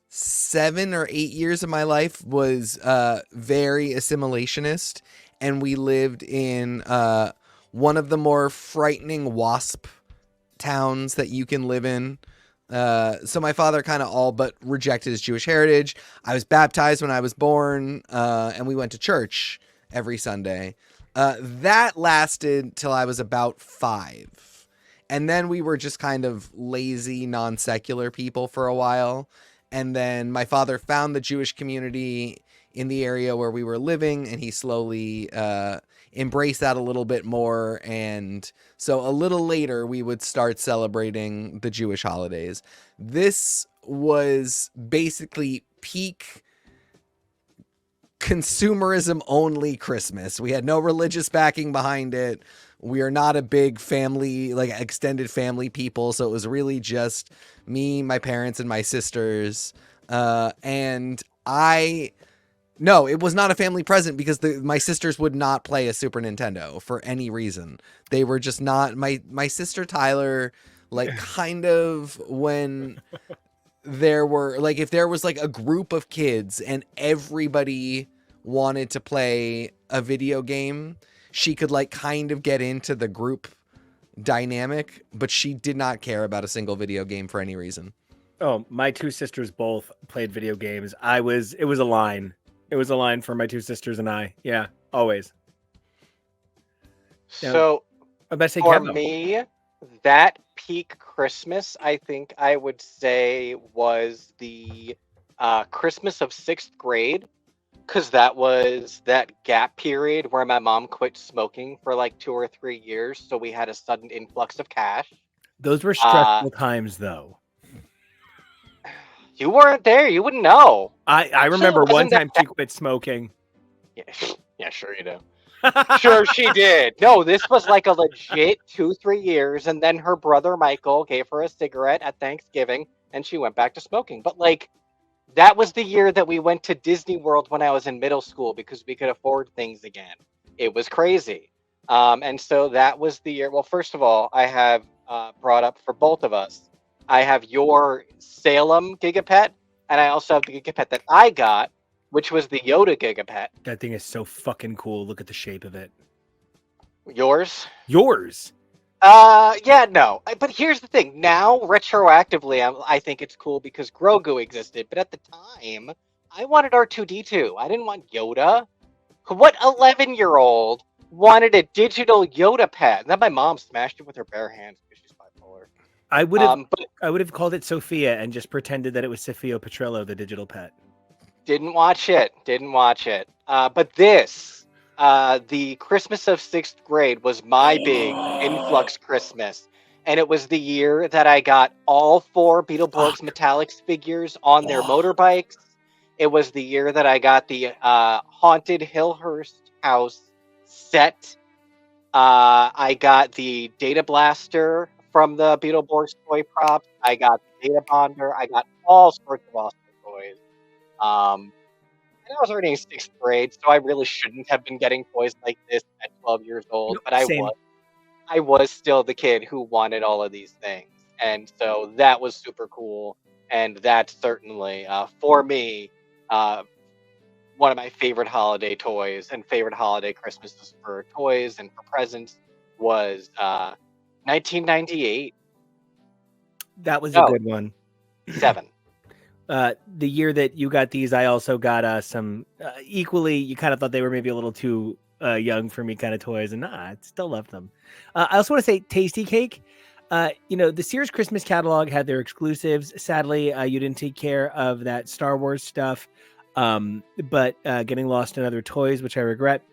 7 or 8 years of my life, was very assimilationist, and we lived in one of the more frightening WASP towns that you can live in. So my father kind of all but rejected his Jewish heritage. I was baptized when I was born, and we went to church every Sunday. That lasted till I was about 5. And then we were just kind of lazy, non-secular people for a while. And then my father found the Jewish community in the area where we were living, and he slowly embraced that a little bit more. And so a little later, we would start celebrating the Jewish holidays. This was basically peak consumerism only Christmas. We had no religious backing behind it. We are not a big family, like extended family people. So it was really just me, my parents, and my sisters. No, it was not a family present because my sisters would not play a Super Nintendo for any reason. They were just not. My sister Tyler, like, kind of when there were, like, if there was like a group of kids and everybody wanted to play a video game, she could like kind of get into the group dynamic, but she did not care about a single video game for any reason. Oh, my two sisters both played video games. It was a line. It was a line for my two sisters and I. Yeah, always. So for me, that peak Christmas, I think I would say, was the Christmas of 6th grade, because that was that gap period where my mom quit smoking for like 2 or 3 years, so we had a sudden influx of cash. Those were stressful times, though. You weren't there. You wouldn't know. I remember one time she quit smoking. Yeah, sure you do. Sure she did. No, this was like a legit 2-3 years, and then her brother Michael gave her a cigarette at Thanksgiving, and she went back to smoking. But like, that was the year that we went to Disney World when I was in middle school because we could afford things again. It was crazy. And so that was the year. Well, first of all, I have brought up for both of us, I have your Salem Gigapet, and I also have the Gigapet that I got, which was the Yoda Gigapet. That thing is so fucking cool. Look at the shape of it. Yours? Yeah, no. But here's the thing. Now, retroactively, I think it's cool because Grogu existed. But at the time, I wanted R2-D2. I didn't want Yoda. What 11-year-old wanted a digital Yoda pet? And then my mom smashed it with her bare hands because she's bipolar. I would have called it Sophia and just pretended that it was Sophia Petrillo, the digital pet. Didn't watch it. But this, the Christmas of 6th grade was my big influx Christmas. And it was the year that I got all 4 Beetleborgs Metallics figures on their motorbikes. It was the year that I got the Haunted Hillhurst house set. I got the Data Blaster from the Beetleborgs toy props. I got the Data Bonder. I got all sorts of awesome toys. And I was already in 6th grade, so I really shouldn't have been getting toys like this at 12 years old. But I was still the kid who wanted all of these things. And so that was super cool. and that's certainly for me one of my favorite holiday toys and favorite holiday Christmases for toys and for presents was 1998. That was a No, good one. 7. The year that you got these, I also got some equally. You kind of thought they were maybe a little too young for me, kind of toys, and I still love them. I also want to say, Tasty Cake. The Sears Christmas catalog had their exclusives. Sadly, you didn't take care of that Star Wars stuff, but getting lost in other toys, which I regret.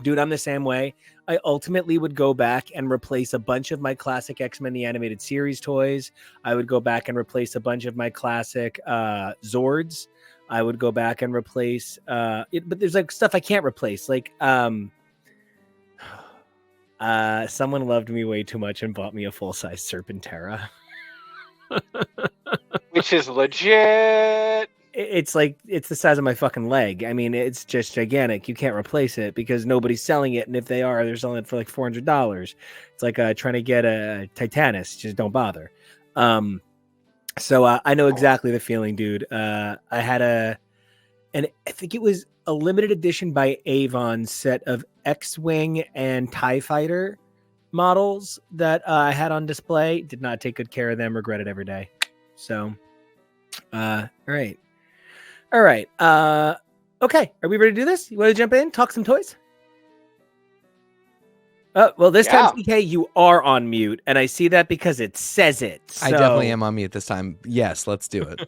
Dude, I'm the same way. I ultimately would go back and replace a bunch of my classic X-Men the Animated Series toys. I would go back and replace a bunch of my classic Zords. I would go back and replace but there's like stuff I can't replace. Like someone loved me way too much and bought me a full-size Serpentera. Which is legit. It's like it's the size of my fucking leg. I mean, it's just gigantic. You can't replace it because nobody's selling it, and if they are, they're selling it for like $400. It's like trying to get a Titanus. Just don't bother. So I know exactly the feeling, dude. I had and I think it was a limited edition by Avon set of X-Wing and TIE Fighter models that I had on display. Did not take good care of them. Regret it every day. So, all right. All right. Okay. Are we ready to do this? You want to jump in, talk some toys? Well, this time, TK, you are on mute, and I see that because it says it. So... I definitely am on mute this time. Yes, let's do it.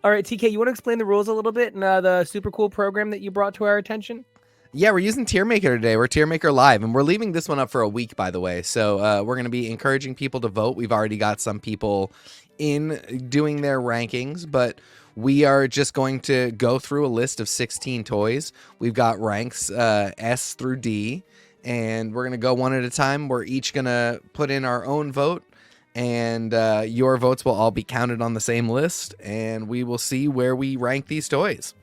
All right, TK, you want to explain the rules a little bit and the super cool program that you brought to our attention? Yeah, we're using Tier Maker today. We're Tier Maker Live, and we're leaving this one up for a week, by the way. So we're going to be encouraging people to vote. We've already got some people in doing their rankings, but we are just going to go through a list of 16 toys. We've got ranks S through D, and we're going to go one at a time. We're each going to put in our own vote, and your votes will all be counted on the same list, and we will see where we rank these toys.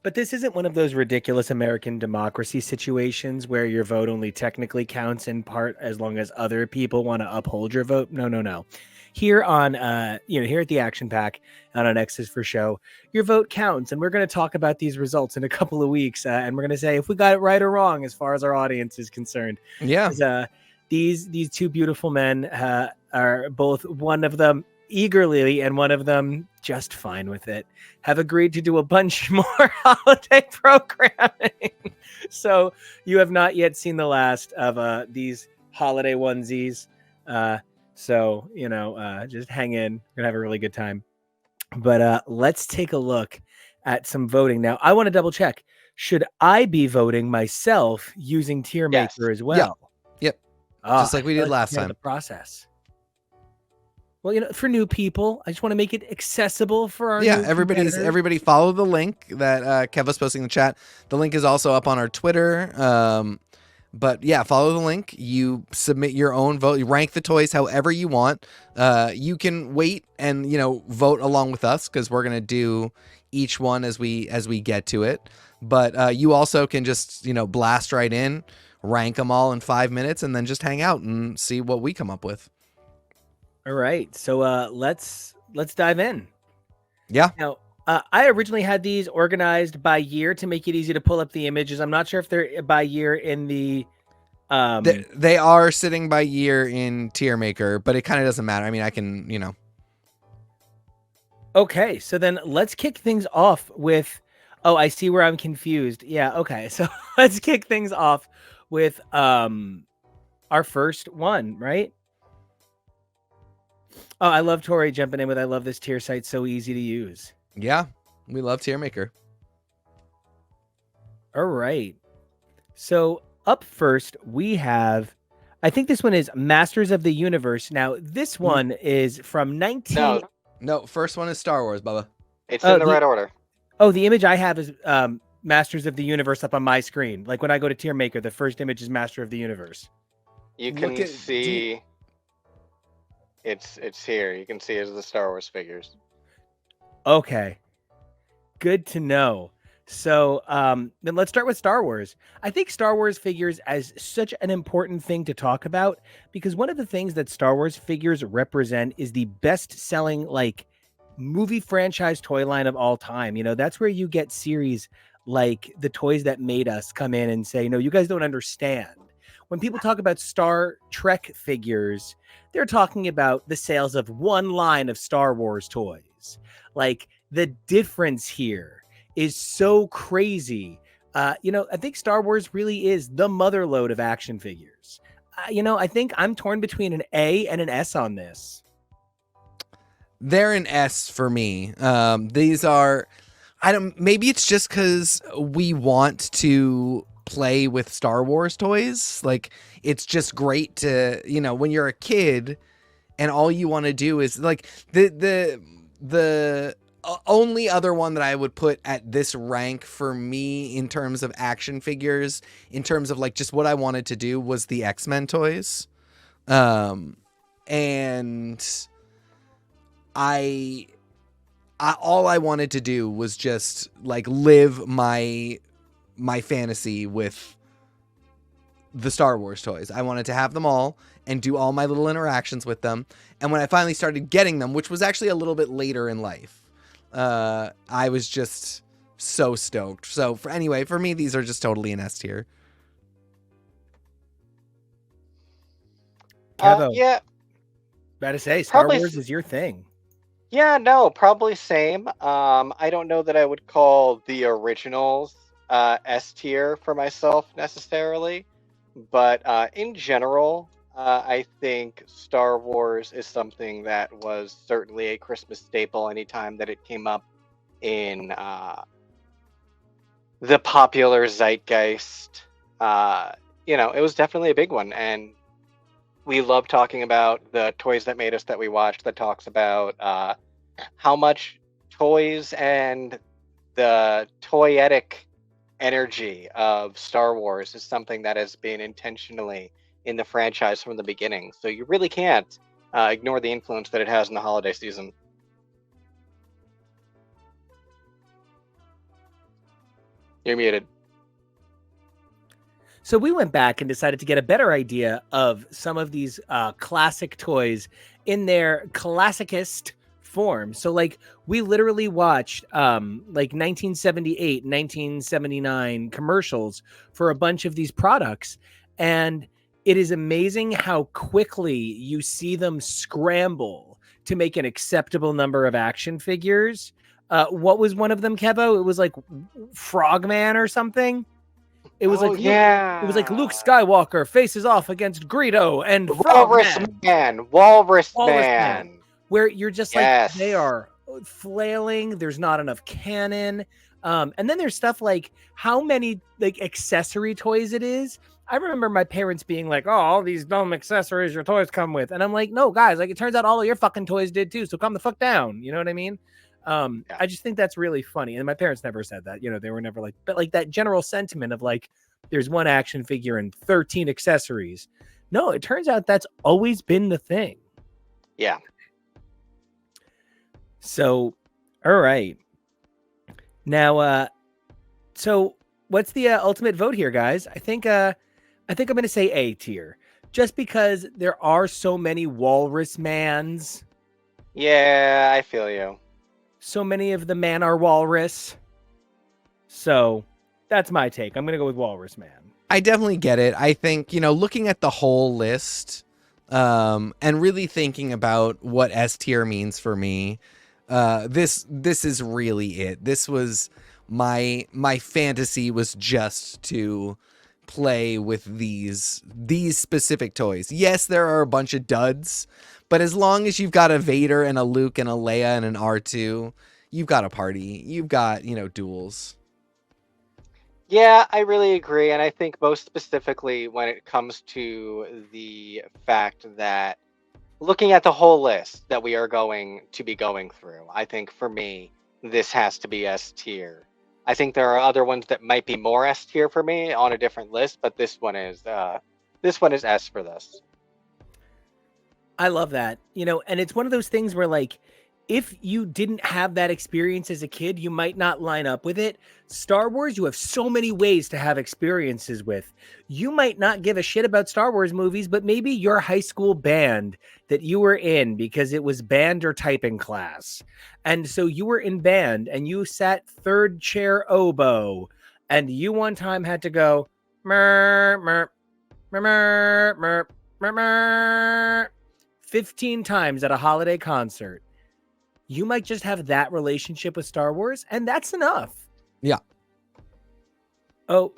But this isn't one of those ridiculous American democracy situations where your vote only technically counts in part as long as other people want to uphold your vote. No. Here on, here at the Action Pack and on X's for Show, your vote counts, and we're going to talk about these results in a couple of weeks, and we're going to say if we got it right or wrong as far as our audience is concerned. Yeah. These two beautiful men are both, one of them eagerly and one of them just fine with it, have agreed to do a bunch more holiday programming. So you have not yet seen the last of these holiday onesies. So, just hang in. We're going to have a really good time. But let's take a look at some voting. Now, I want to double check. Should I be voting myself using Tier Maker as well? Yep. Just like we did last time. The process. Well, for new people, I just want to make it accessible for our everybody follow the link that Kev was posting in the chat. The link is also up on our Twitter. But yeah, follow the link. You submit your own vote. You rank the toys however you want. You can wait and vote along with us because we're gonna do each one as we get to it. But you also can just blast right in, rank them all in 5 minutes, and then just hang out and see what we come up with. All right, so let's dive in. Yeah. Now, I originally had these organized by year to make it easy to pull up the images. I'm not sure if they're by year in the. They are sitting by year in Tier Maker, but it kind of doesn't matter. I mean, I can, Okay, so then let's kick things off with. Oh, I see where I'm confused. Yeah. Okay, so let's kick things off with our first one, right? Oh, I love Tori jumping in with I love this tier site, so easy to use. Yeah, we love Tier Maker. All right. So up first, we have, I think this one is Masters of the Universe. Now, this one is from 19... No, first one is Star Wars, Bubba. It's in the right order. Oh, the image I have is Masters of the Universe up on my screen. Like when I go to Tier Maker, the first image is Master of the Universe. You can see... It's here. You can see it as the Star Wars figures. Okay. Good to know. So then let's start with Star Wars. I think Star Wars figures as such an important thing to talk about because one of the things that Star Wars figures represent is the best selling like movie franchise toy line of all time. You know, that's where you get series like the Toys That Made Us come in and say, no, you guys don't understand. When people talk about Star Trek figures, they're talking about the sales of one line of Star Wars toys. Like the difference here is so crazy. I think Star Wars really is the motherlode of action figures. I think I'm torn between an A and an S on this. They're an S for me. These are, maybe it's just because we want to play with Star Wars toys. Like, it's just great to, when you're a kid and all you want to do is like the only other one that I would put at this rank for me in terms of action figures, in terms of like just what I wanted to do, was the X-Men toys. And I all I wanted to do was just like live my fantasy with the Star Wars toys. I wanted to have them all and do all my little interactions with them. And when I finally started getting them, which was actually a little bit later in life, I was just so stoked. So for me, these are just totally an S tier. Yeah. About to say, Star Probably Wars is your thing. Yeah, no, probably same. I don't know that I would call the originals S tier for myself necessarily, but in general, I think Star Wars is something that was certainly a Christmas staple anytime that it came up in the popular zeitgeist. It was definitely a big one, and we love talking about the Toys That Made Us that we watched that talks about how much toys and the toyetic energy of Star Wars is something that has been intentionally in the franchise from the beginning. So you really can't ignore the influence that it has in the holiday season. You're muted. So we went back and decided to get a better idea of some of these classic toys in their classicist form. So like we literally watched like 1978, 1979 commercials for a bunch of these products. And it is amazing how quickly you see them scramble to make an acceptable number of action figures. What was one of them, Kevo? It was like Frogman or something. It was Luke Skywalker faces off against Greedo and Walrus Man. Where you're just like, they are flailing. There's not enough cannon. And then there's stuff like how many like accessory toys it is. I remember my parents being like, oh, all these dumb accessories your toys come with. And I'm like, no, guys, like it turns out all of your fucking toys did too. So calm the fuck down. You know what I mean? I just think that's really funny. And my parents never said that, they were never like, but like that general sentiment of like, there's one action figure and 13 accessories. No, it turns out that's always been the thing. Yeah. So, all right. Now, so what's the ultimate vote here, guys? I think I'm going to say A tier, just because there are so many Walrus Mans. Yeah, I feel you. So many of the man are walrus. So that's my take. I'm going to go with Walrus Man. I definitely get it. I think, looking at the whole list and really thinking about what S tier means for me, this is really it. This was my fantasy was just to play with these specific toys. Yes, there are a bunch of duds, but as long as you've got a Vader and a Luke and a Leia and an R2, you've got a party. You've got, duels. Yeah, I really agree. And I think most specifically when it comes to the fact that looking at the whole list that we are going to be going through, I think for me, this has to be S tier. I think there are other ones that might be more S tier for me on a different list, but this one is S for this. I love that. And it's one of those things where like if you didn't have that experience as a kid, you might not line up with it. Star Wars, you have so many ways to have experiences with. You might not give a shit about Star Wars movies, but maybe your high school band that you were in, because it was band or typing class. And so you were in band and you sat third chair oboe, and you one time had to go, mer, mer, mer, mer, mer, mer, mer, 15 times at a holiday concert. You might just have that relationship with Star Wars, and that's enough. Yeah. Oh,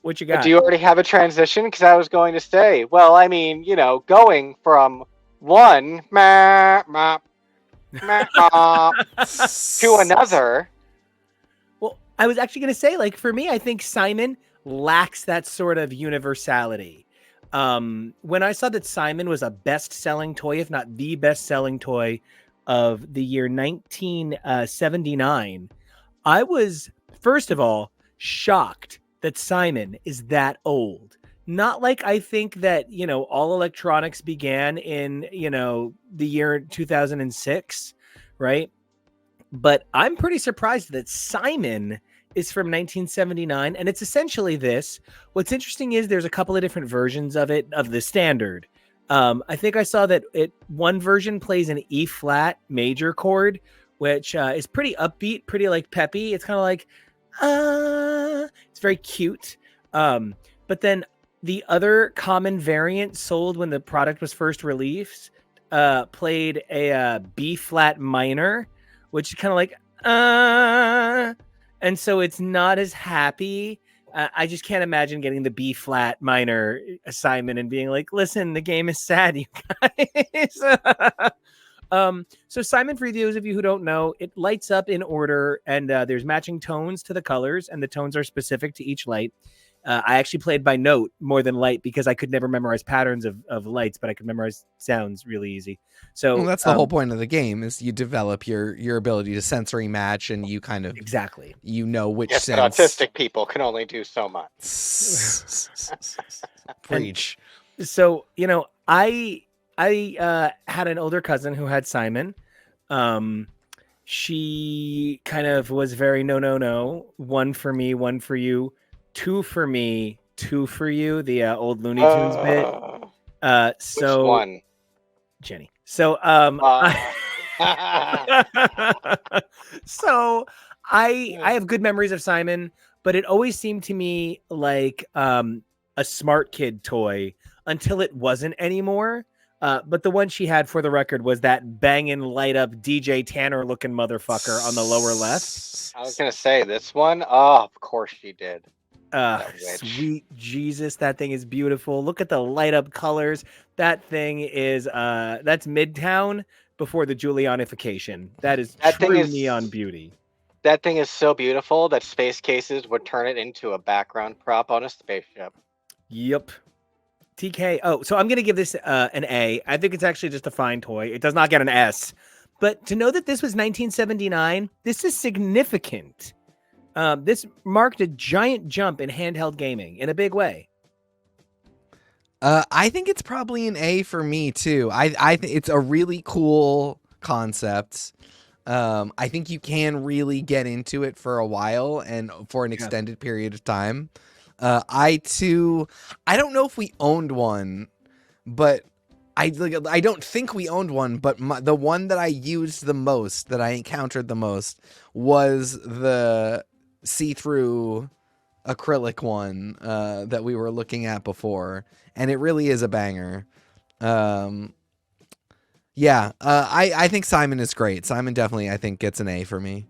what you got? Do you already have a transition? Because I was going to say, well, I mean, going from one to another. Well, I was actually going to say, like, for me, I think Simon lacks that sort of universality. When I saw that Simon was a best-selling toy, if not the best-selling toy of the year 1979, I was, first of all, shocked that Simon is that old. Not like I think that, all electronics began in, the year 2006, right? But I'm pretty surprised that Simon is from 1979, and it's essentially this. What's interesting is there's a couple of different versions of it, of the standard. I think I saw that one version plays an E flat major chord, which is pretty upbeat, pretty like peppy. It's kind of like, it's very cute. But then the other common variant sold when the product was first released played a B flat minor, which is kind of like, and so it's not as happy. I just can't imagine getting the B flat minor assignment and being like, listen, the game is sad, you guys. So Simon, for those of you who don't know, it lights up in order, and there's matching tones to the colors, and the tones are specific to each light. I actually played by note more than light because I could never memorize patterns of lights, but I could memorize sounds really easy. So that's the whole point of the game, is you develop your ability to sensory match, and you kind of exactly which yes, sense. But autistic people can only do so much. Preach. And so I had an older cousin who had Simon. She kind of was very no. One for me, one for you. Two for me, two for you. The old Looney Tunes bit. So which one? Jenny. So so I have good memories of Simon, but it always seemed to me like a smart kid toy until it wasn't anymore. But the one she had, for the record, was that banging light up DJ Tanner looking motherfucker on the lower left. I was gonna say this one. Oh, of course she did. Sweet Jesus, that thing is beautiful. Look at the light up colors. That thing is that's Midtown before the Giulianification. That is true neon beauty. That thing is so beautiful that Space Cases would turn it into a background prop on a spaceship. Yep. TK. Oh, so I'm gonna give this an A. I think it's actually just a fine toy. It does not get an S. But to know that this was 1979, this is significant. This marked a giant jump in handheld gaming in a big way. I think it's probably an A for me too. I think it's a really cool concept. I think you can really get into it for a while and for an extended period of time. I don't know if we owned one, but I don't think we owned one, but the one that I used the most, that I encountered the most, was the see-through acrylic one that we were looking at before, and it really is a banger. I think Simon is great. Simon definitely, I think, gets an A for me.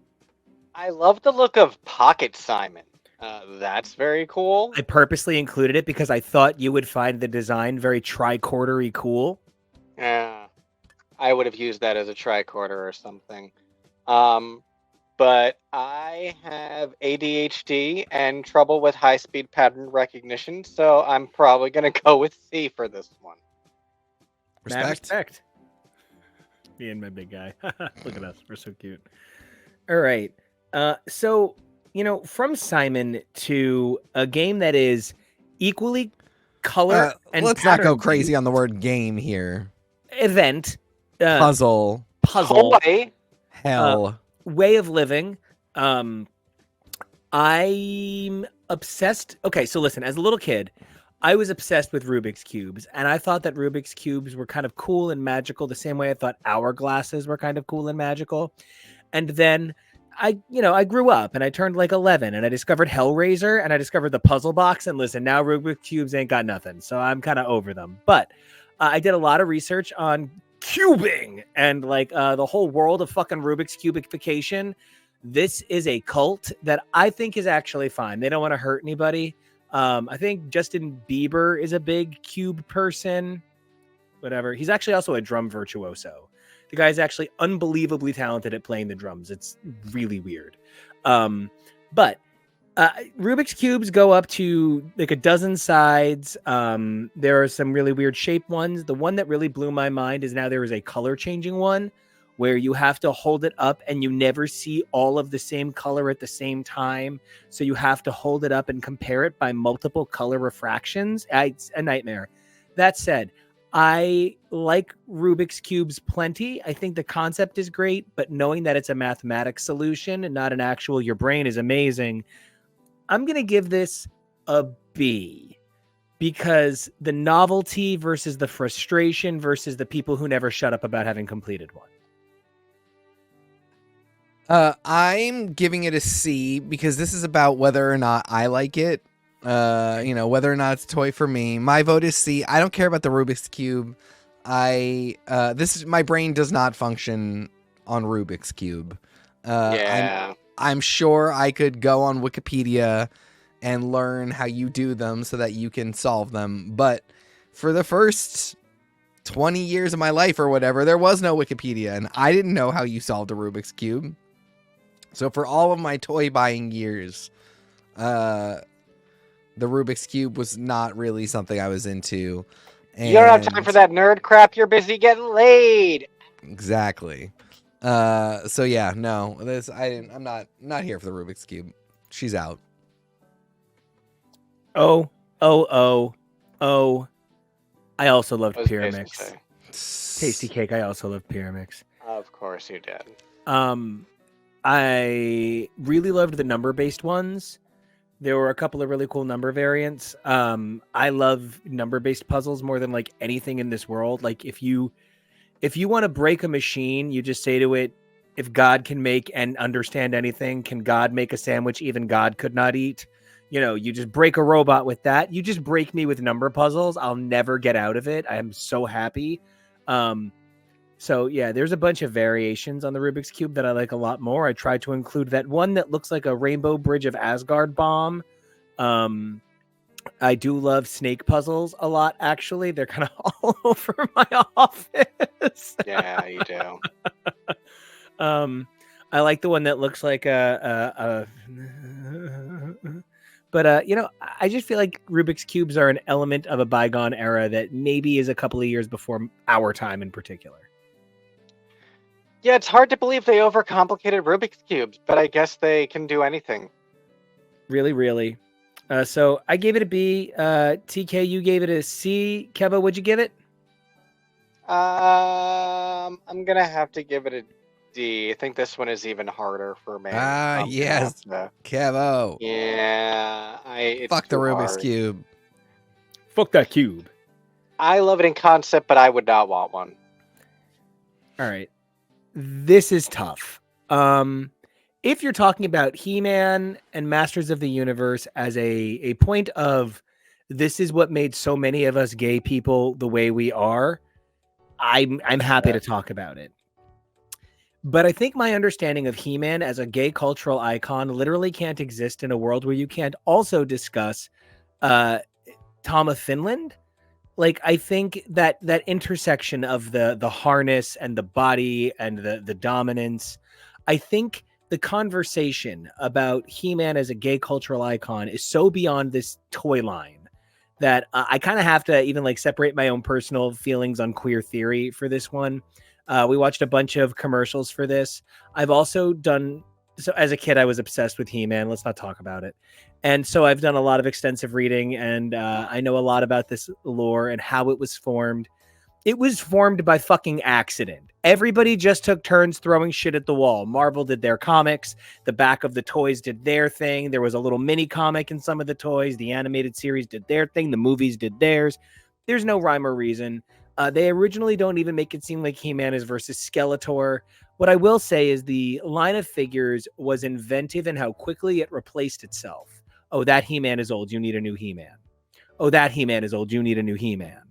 I love the look of Pocket Simon. That's very cool. I purposely included it because I thought you would find the design very tricorder-y cool. Yeah, I would have used that as a tricorder or something. But I have ADHD and trouble with high-speed pattern recognition, so I'm probably going to go with C for this one. Respect. Me and my big guy. Look at us. We're so cute. All right. So, from Simon to a game that is equally color and let's not go crazy on the word game here. Event. Puzzle. Toy. Hell. Way of living. I'm obsessed. Okay, so listen, as a little kid, I was obsessed with Rubik's Cubes, and I thought that Rubik's Cubes were kind of cool and magical the same way I thought hourglasses were kind of cool and magical. And then I grew up and I turned like 11 and I discovered Hellraiser and I discovered the puzzle box. And listen, now Rubik's Cubes ain't got nothing. So I'm kind of over them. But I did a lot of research on cubing and like the whole world of fucking Rubik's cubification. This is a cult that I think is actually fine. They don't want to hurt anybody. I think Justin Bieber is a big cube person. Whatever. He's actually also a drum virtuoso. The guy's actually unbelievably talented at playing the drums. It's really weird. But Rubik's Cubes go up to like a dozen sides. There are some really weird shaped ones. The one that really blew my mind is now there is a color changing one where you have to hold it up and you never see all of the same color at the same time. So you have to hold it up and compare it by multiple color refractions. It's a nightmare. That said, I like Rubik's Cubes plenty. I think the concept is great, but knowing that it's a mathematics solution and not an actual your brain is amazing. I'm going to give this a B because the novelty versus the frustration versus the people who never shut up about having completed one. I'm giving it a C because this is about whether or not I like it. Whether or not it's a toy for me. My vote is C. I don't care about the Rubik's Cube. My brain does not function on Rubik's Cube. I'm sure I could go on Wikipedia and learn how you do them so that you can solve them. But for the first 20 years of my life or whatever, there was no Wikipedia and I didn't know how you solved a Rubik's Cube. So for all of my toy buying years, the Rubik's Cube was not really something I was into. And you don't have time for that nerd crap. You're busy getting laid. Exactly. So yeah, no, I'm not here for the Rubik's Cube. She's out. Oh. I also loved Pyramix. Tasty cake. I also love Pyramix. Of course you did. I really loved the number-based ones. There were a couple of really cool number variants. I love number-based puzzles more than like anything in this world. Like if you want to break a machine, you just say to it, if God can make and understand anything, can God make a sandwich even God could not eat? You just break a robot with that. You just break me with number puzzles. I'll never get out of it. I am so happy. So yeah, there's a bunch of variations on the Rubik's Cube that I like a lot more. I tried to include that one that looks like a Rainbow Bridge of Asgard bomb. I do love snake puzzles a lot, actually. They're kind of all over my office. Yeah, you do. I like the one that looks like but I just feel like Rubik's Cubes are an element of a bygone era that maybe is a couple of years before our time in particular. Yeah, it's hard to believe they overcomplicated Rubik's Cubes, but I guess they can do anything. Really, really. So I gave it a B. TK, you gave it a C. Keva, what'd you give it? I'm gonna have to give it a D. I think this one is even harder for me. Yes, Kevo. Yeah, Fuck the Rubik's Cube. Fuck that cube. I love it in concept, but I would not want one. All right. This is tough. If you're talking about He-Man and Masters of the Universe as a point of this is what made so many of us gay people the way we are, I'm happy to talk about it. But I think my understanding of He-Man as a gay cultural icon literally can't exist in a world where you can't also discuss Tom of Finland. Like, I think that intersection of the harness and the body and the dominance, I think the conversation about He-Man as a gay cultural icon is so beyond this toy line that I kind of have to even like separate my own personal feelings on queer theory for this one. We watched a bunch of commercials for this. I've also done, so as a kid, I was obsessed with He-Man. Let's not talk about it. And so I've done a lot of extensive reading and I know a lot about this lore and how it was formed. It was formed by fucking accident. Everybody just took turns throwing shit at the wall. Marvel did their comics. The back of the toys did their thing. There was a little mini comic in some of the toys. The animated series did their thing. The movies did theirs. There's no rhyme or reason. They originally don't even make it seem like He-Man is versus Skeletor. What I will say is the line of figures was inventive in how quickly it replaced itself. Oh, that He-Man is old. You need a new He-Man. Oh, that He-Man is old. You need a new He-Man.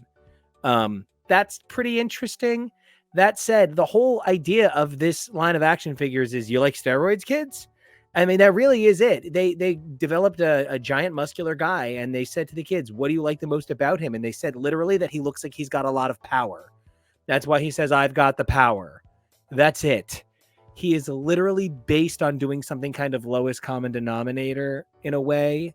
That's pretty interesting. That said, the whole idea of this line of action figures is you like steroids, kids? I mean, that really is it. They developed a giant muscular guy and they said to the kids, what do you like the most about him? And they said literally that he looks like he's got a lot of power. That's why he says, I've got the power. That's it. He is literally based on doing something kind of lowest common denominator in a way.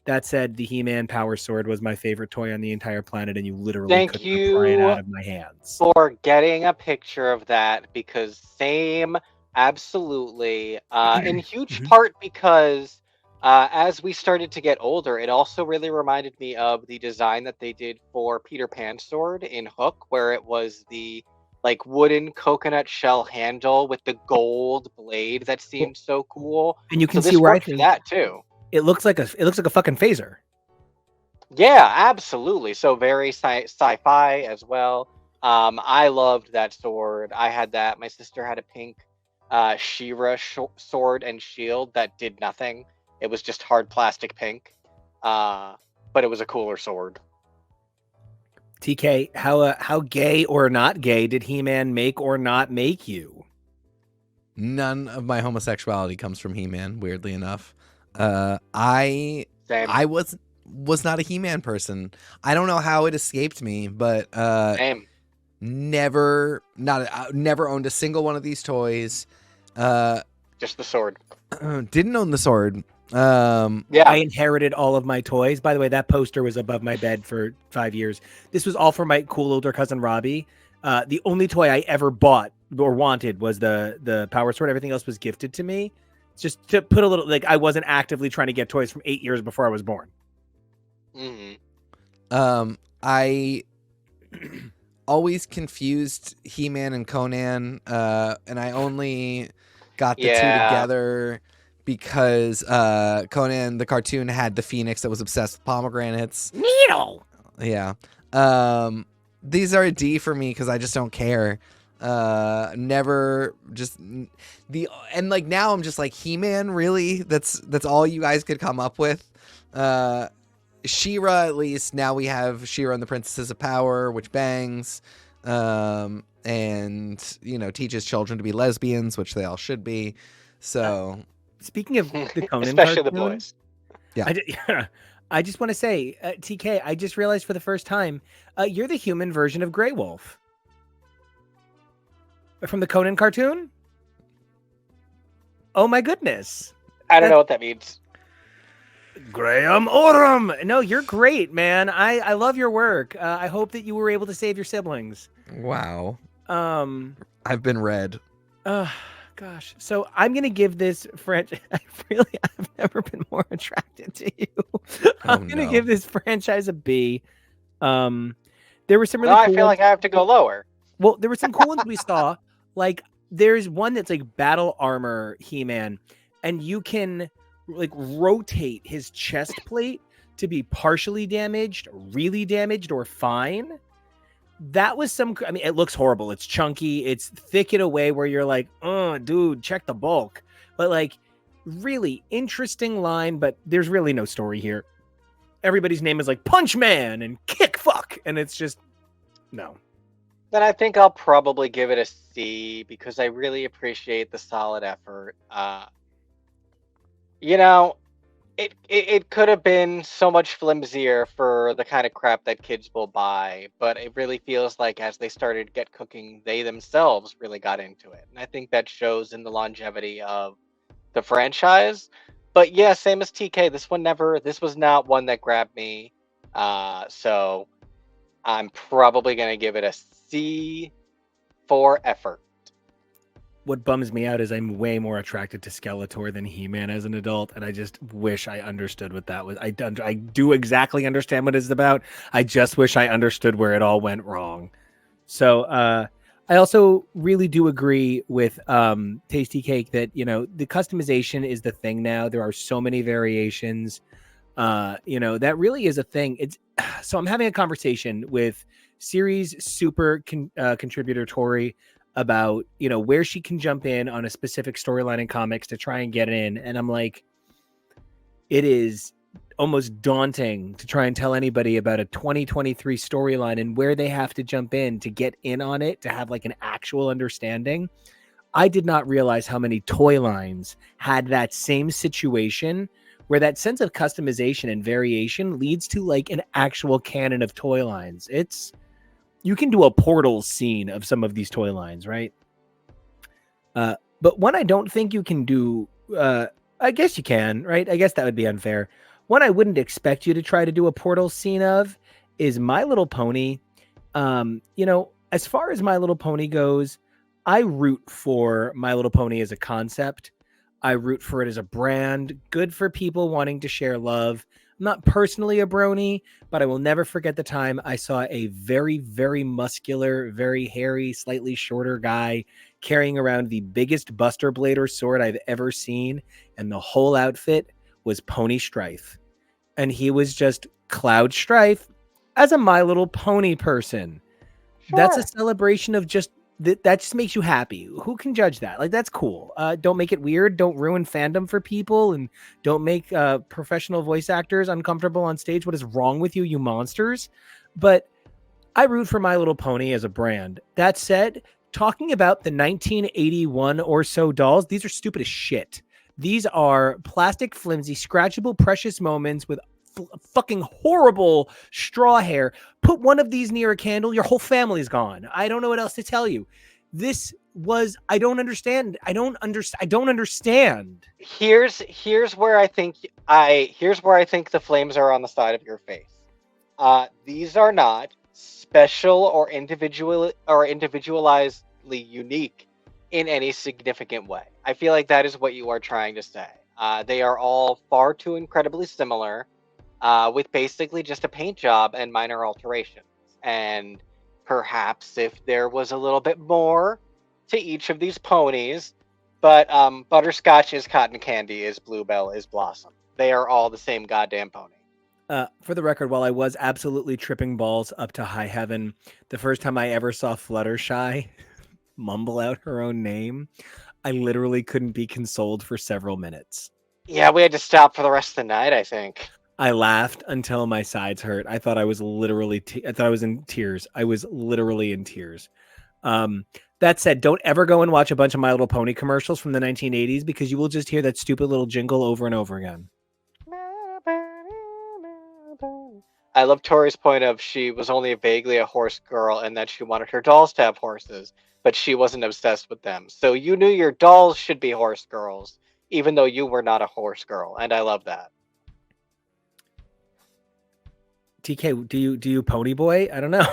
That said, the He-Man Power Sword was my favorite toy on the entire planet, and you literally couldn't pry it out of my hands. For getting a picture of that, because same, absolutely, in huge part because as we started to get older, it also really reminded me of the design that they did for Peter Pan's sword in Hook, where it was the like wooden coconut shell handle with the gold blade that seemed so cool. And you can so see where I worked for think that too. it looks like a fucking phaser. Yeah, absolutely. So very sci-fi as well. I loved that sword. I had that. My sister had a pink She-Ra sword and shield that did nothing. It was just hard plastic pink. But it was a cooler sword. TK, how gay or not gay did He-Man make or not make you? None of my homosexuality comes from He-Man, weirdly enough. I was not a He-Man person. I don't know how it escaped me, but Same. never owned a single one of these toys. Just the sword. Didn't own the sword. Yeah. I inherited all of my toys. By the way, that poster was above my bed for 5 years. This was all for my cool older cousin Robbie. The only toy I ever bought or wanted was the Power Sword. Everything else was gifted to me. Just to put a little, like, I wasn't actively trying to get toys from 8 years before I was born. Mm-hmm. I always confused He-Man and Conan, and I only got the two together because Conan, the cartoon, had the Phoenix that was obsessed with pomegranates. Needle! Yeah. These are a D for me because I just don't care. Never just and like now I'm just like, He-Man, really? That's all you guys could come up with? She-Ra, at least now we have She-Ra and the Princesses of Power, which bangs, and teaches children to be lesbians, which they all should be. So speaking of the Conan especially cartoon, the boys. Yeah. I just want to say, TK, I just realized for the first time, you're the human version of Grey Wolf. From the Conan cartoon? Oh my goodness. I don't know what that means. Graham Oram. No, you're great, man. I love your work. I hope that you were able to save your siblings. wow. I've been read. Gosh. So I'm gonna give this franchise. I've never been more attracted to you. I'm gonna give this franchise a B. There were some really cool I feel like I have to go lower. Well, there were some cool ones we saw. Like, there's one that's like battle armor He-Man, and you can like rotate his chest plate to be partially damaged, really damaged, or fine. That was I mean, it looks horrible. It's chunky. It's thick in a way where you're like, oh, dude, check the bulk. But like, really interesting line, but there's really no story here. Everybody's name is like Punch Man and Kick Fuck, and it's just, no. Then I think I'll probably give it a C because I really appreciate the solid effort. It could have been so much flimsier for the kind of crap that kids will buy, but it really feels like as they started to get cooking, they themselves really got into it. And I think that shows in the longevity of the franchise. But yeah, same as TK, this was not one that grabbed me. So I'm probably going to give it a C for effort. what bums me out is I'm way more attracted to Skeletor than He-Man as an adult, and I just wish I understood what that was. I do exactly understand what it's about. I just wish I understood where it all went wrong. So I also really do agree with Tasty Cake that, you know, the customization is the thing now. There are so many variations. You know, that really is a thing. It's so I'm having a conversation with series super contributor Tori about, you know, where she can jump in on a specific storyline in comics to try and get in. And I'm like, it is almost daunting to try and tell anybody about a 2023 storyline and where they have to jump in to get in on it, to have like an actual understanding. I did not realize how many toy lines had that same situation where that sense of customization and variation leads to like an actual canon of toy lines. You can do a Portal scene of some of these toy lines, right? But one I don't think you can do, I guess you can, right? I guess that would be unfair. One I wouldn't expect you to try to do a Portal scene of is My Little Pony. You know, as far as My Little Pony goes, I root for My Little Pony as a concept. I root for it as a brand, good for people wanting to share love. I'm not personally a brony, but I will never forget the time I saw a very, very muscular, very hairy, slightly shorter guy carrying around the biggest Buster Blade or sword I've ever seen, and the whole outfit was Pony Strife. And he was just Cloud Strife as a My Little Pony person. That's a celebration of just that just makes you happy. Who can judge that? Like, that's cool. Don't make it weird. Don't ruin fandom for people, and don't make professional voice actors uncomfortable on stage. What is wrong with you, you monsters? But I root for My Little Pony as a brand. That said, talking about the 1981 or so dolls, these are stupid as shit. These are plastic, flimsy, scratchable, precious moments with fucking horrible straw hair. Put one of these near a candle, your whole family's gone. I don't know what else to tell you. This was, I don't understand. I don't understand. Here's where I think the flames are on the side of your face. These are not special or individualizedly unique in any significant way. I feel like that is what you are trying to say. They are all far too incredibly similar, with basically just a paint job and minor alterations. And perhaps if there was a little bit more to each of these ponies, but Butterscotch is cotton candy, is Bluebell, is Blossom. They are all the same goddamn pony. For the record, while I was absolutely tripping balls up to high heaven, the first time I ever saw Fluttershy mumble out her own name, I literally couldn't be consoled for several minutes. Yeah, we had to stop for the rest of the night, I think. I laughed until my sides hurt. I thought I was literally, I thought I was in tears. I was literally in tears. That said, don't ever go and watch a bunch of My Little Pony commercials from the 1980s, because you will just hear that stupid little jingle over and over again. I love Tori's point of she was only vaguely a horse girl and that she wanted her dolls to have horses, but she wasn't obsessed with them. So you knew your dolls should be horse girls, even though you were not a horse girl. And I love that. TK, do you pony boy? I don't know.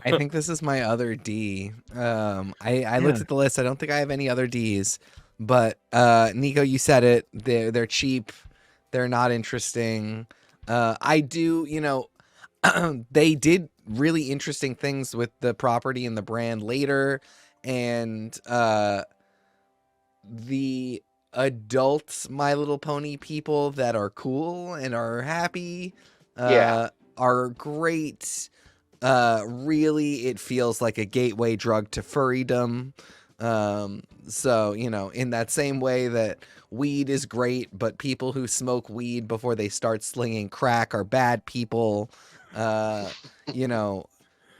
I think this is my other D. I looked at the list. I don't think I have any other Ds, but Nico, you said it. They're cheap. They're not interesting. I do, you know, they did really interesting things with the property and the brand later, and the adult My Little Pony people that are cool and are happy are great. Really, it feels like a gateway drug to furrydom. So, you know, in that same way that weed is great, but people who smoke weed before they start slinging crack are bad people. You know,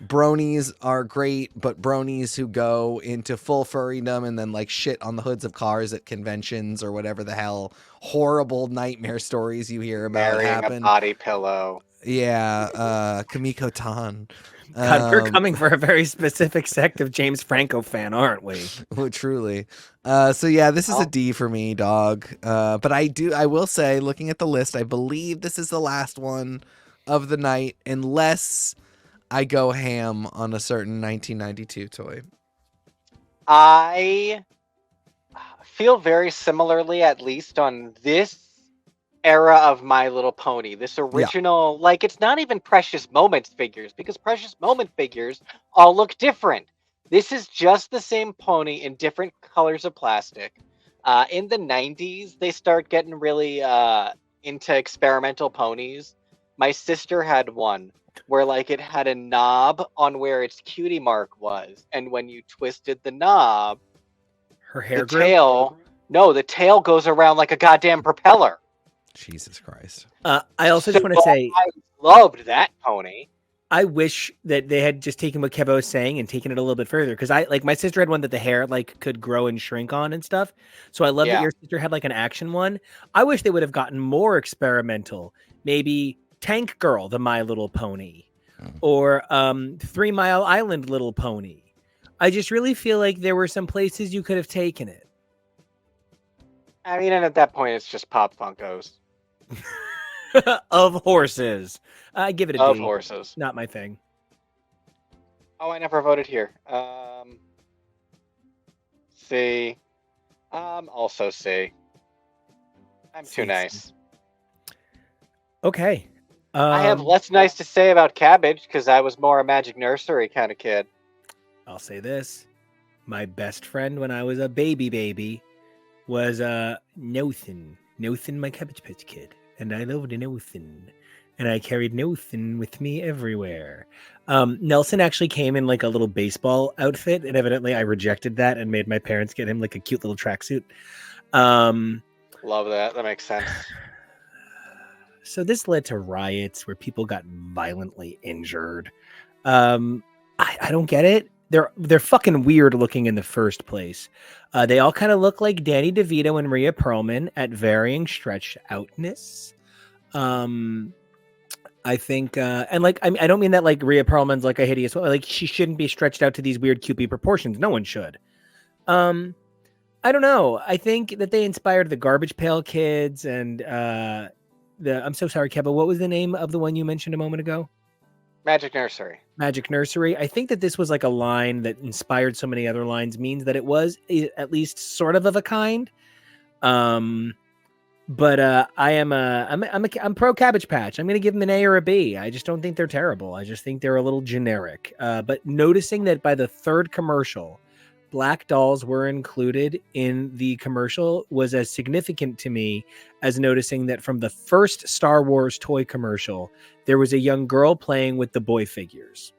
bronies are great, but bronies who go into full furrydom and then like shit on the hoods of cars at conventions or whatever the hell horrible nightmare stories you hear about Marrying happen. a body pillow. Yeah, Kamiko Tan. God, we're coming for a very specific sect of James Franco fan, aren't we? Oh, truly. So yeah, this is a D for me, dog. But I will say, looking at the list, I believe this is the last one of the night, unless I go ham on a certain 1992 toy. I feel very similarly, at least on this era of My Little Pony. This original, like, it's not even Precious Moments figures, because Precious Moment figures all look different. This is just the same pony in different colors of plastic. In the 90s, they start getting really into experimental ponies. My sister had one where, like, it had a knob on where its cutie mark was, and when you twisted the knob, Her the hair grew. tail, no, the tail goes around like a goddamn propeller. Jesus Christ. I also just want to say, I loved that pony. I wish that they had just taken what Kevo was saying and taken it a little bit further, because I like my sister had one that the hair like could grow and shrink on and stuff. So I love that Yeah. your sister had like an action one. I wish they would have gotten more experimental. Maybe Tank Girl, the My Little Pony, or 3 Mile Island Little Pony. I just really feel like there were some places you could have taken it. I mean, and at that point, it's just Pop Funkos Of horses. I give it a of B. horses. Not my thing. Oh, I never voted here. C. Also C. I'm C, too nice. Okay. I have less nice to say about Cabbage because I was more a Magic Nursery kind of kid. I'll say this. My best friend when I was a baby was Nothin. Nothin, my Cabbage Patch Kid. And I loved Nothin. And I carried Nothin with me everywhere. Nelson actually came in like a little baseball outfit, and evidently I rejected that and made my parents get him like a cute little tracksuit. Love that. That makes sense. So this led to riots where people got violently injured. I don't get it. They're fucking weird looking in the first place. They all kind of look like Danny DeVito and Rhea Perlman at varying stretched outness. I think, and like, I don't mean that like Rhea Perlman's like a hideous, like she shouldn't be stretched out to these weird cupid proportions. No one should. I don't know. I think that they inspired the Garbage Pail Kids and I'm so sorry, Keba. What was the name of the one you mentioned a moment ago? Magic Nursery. Magic Nursery. I think that this was like a line that inspired so many other lines, means that it was at least sort of a kind. But I'm pro Cabbage Patch. I'm going to give them an A or a B. I just don't think they're terrible. I just think they're a little generic. But noticing that by the third commercial, black dolls were included in the commercial was as significant to me as noticing that from the first Star Wars toy commercial, there was a young girl playing with the boy figures.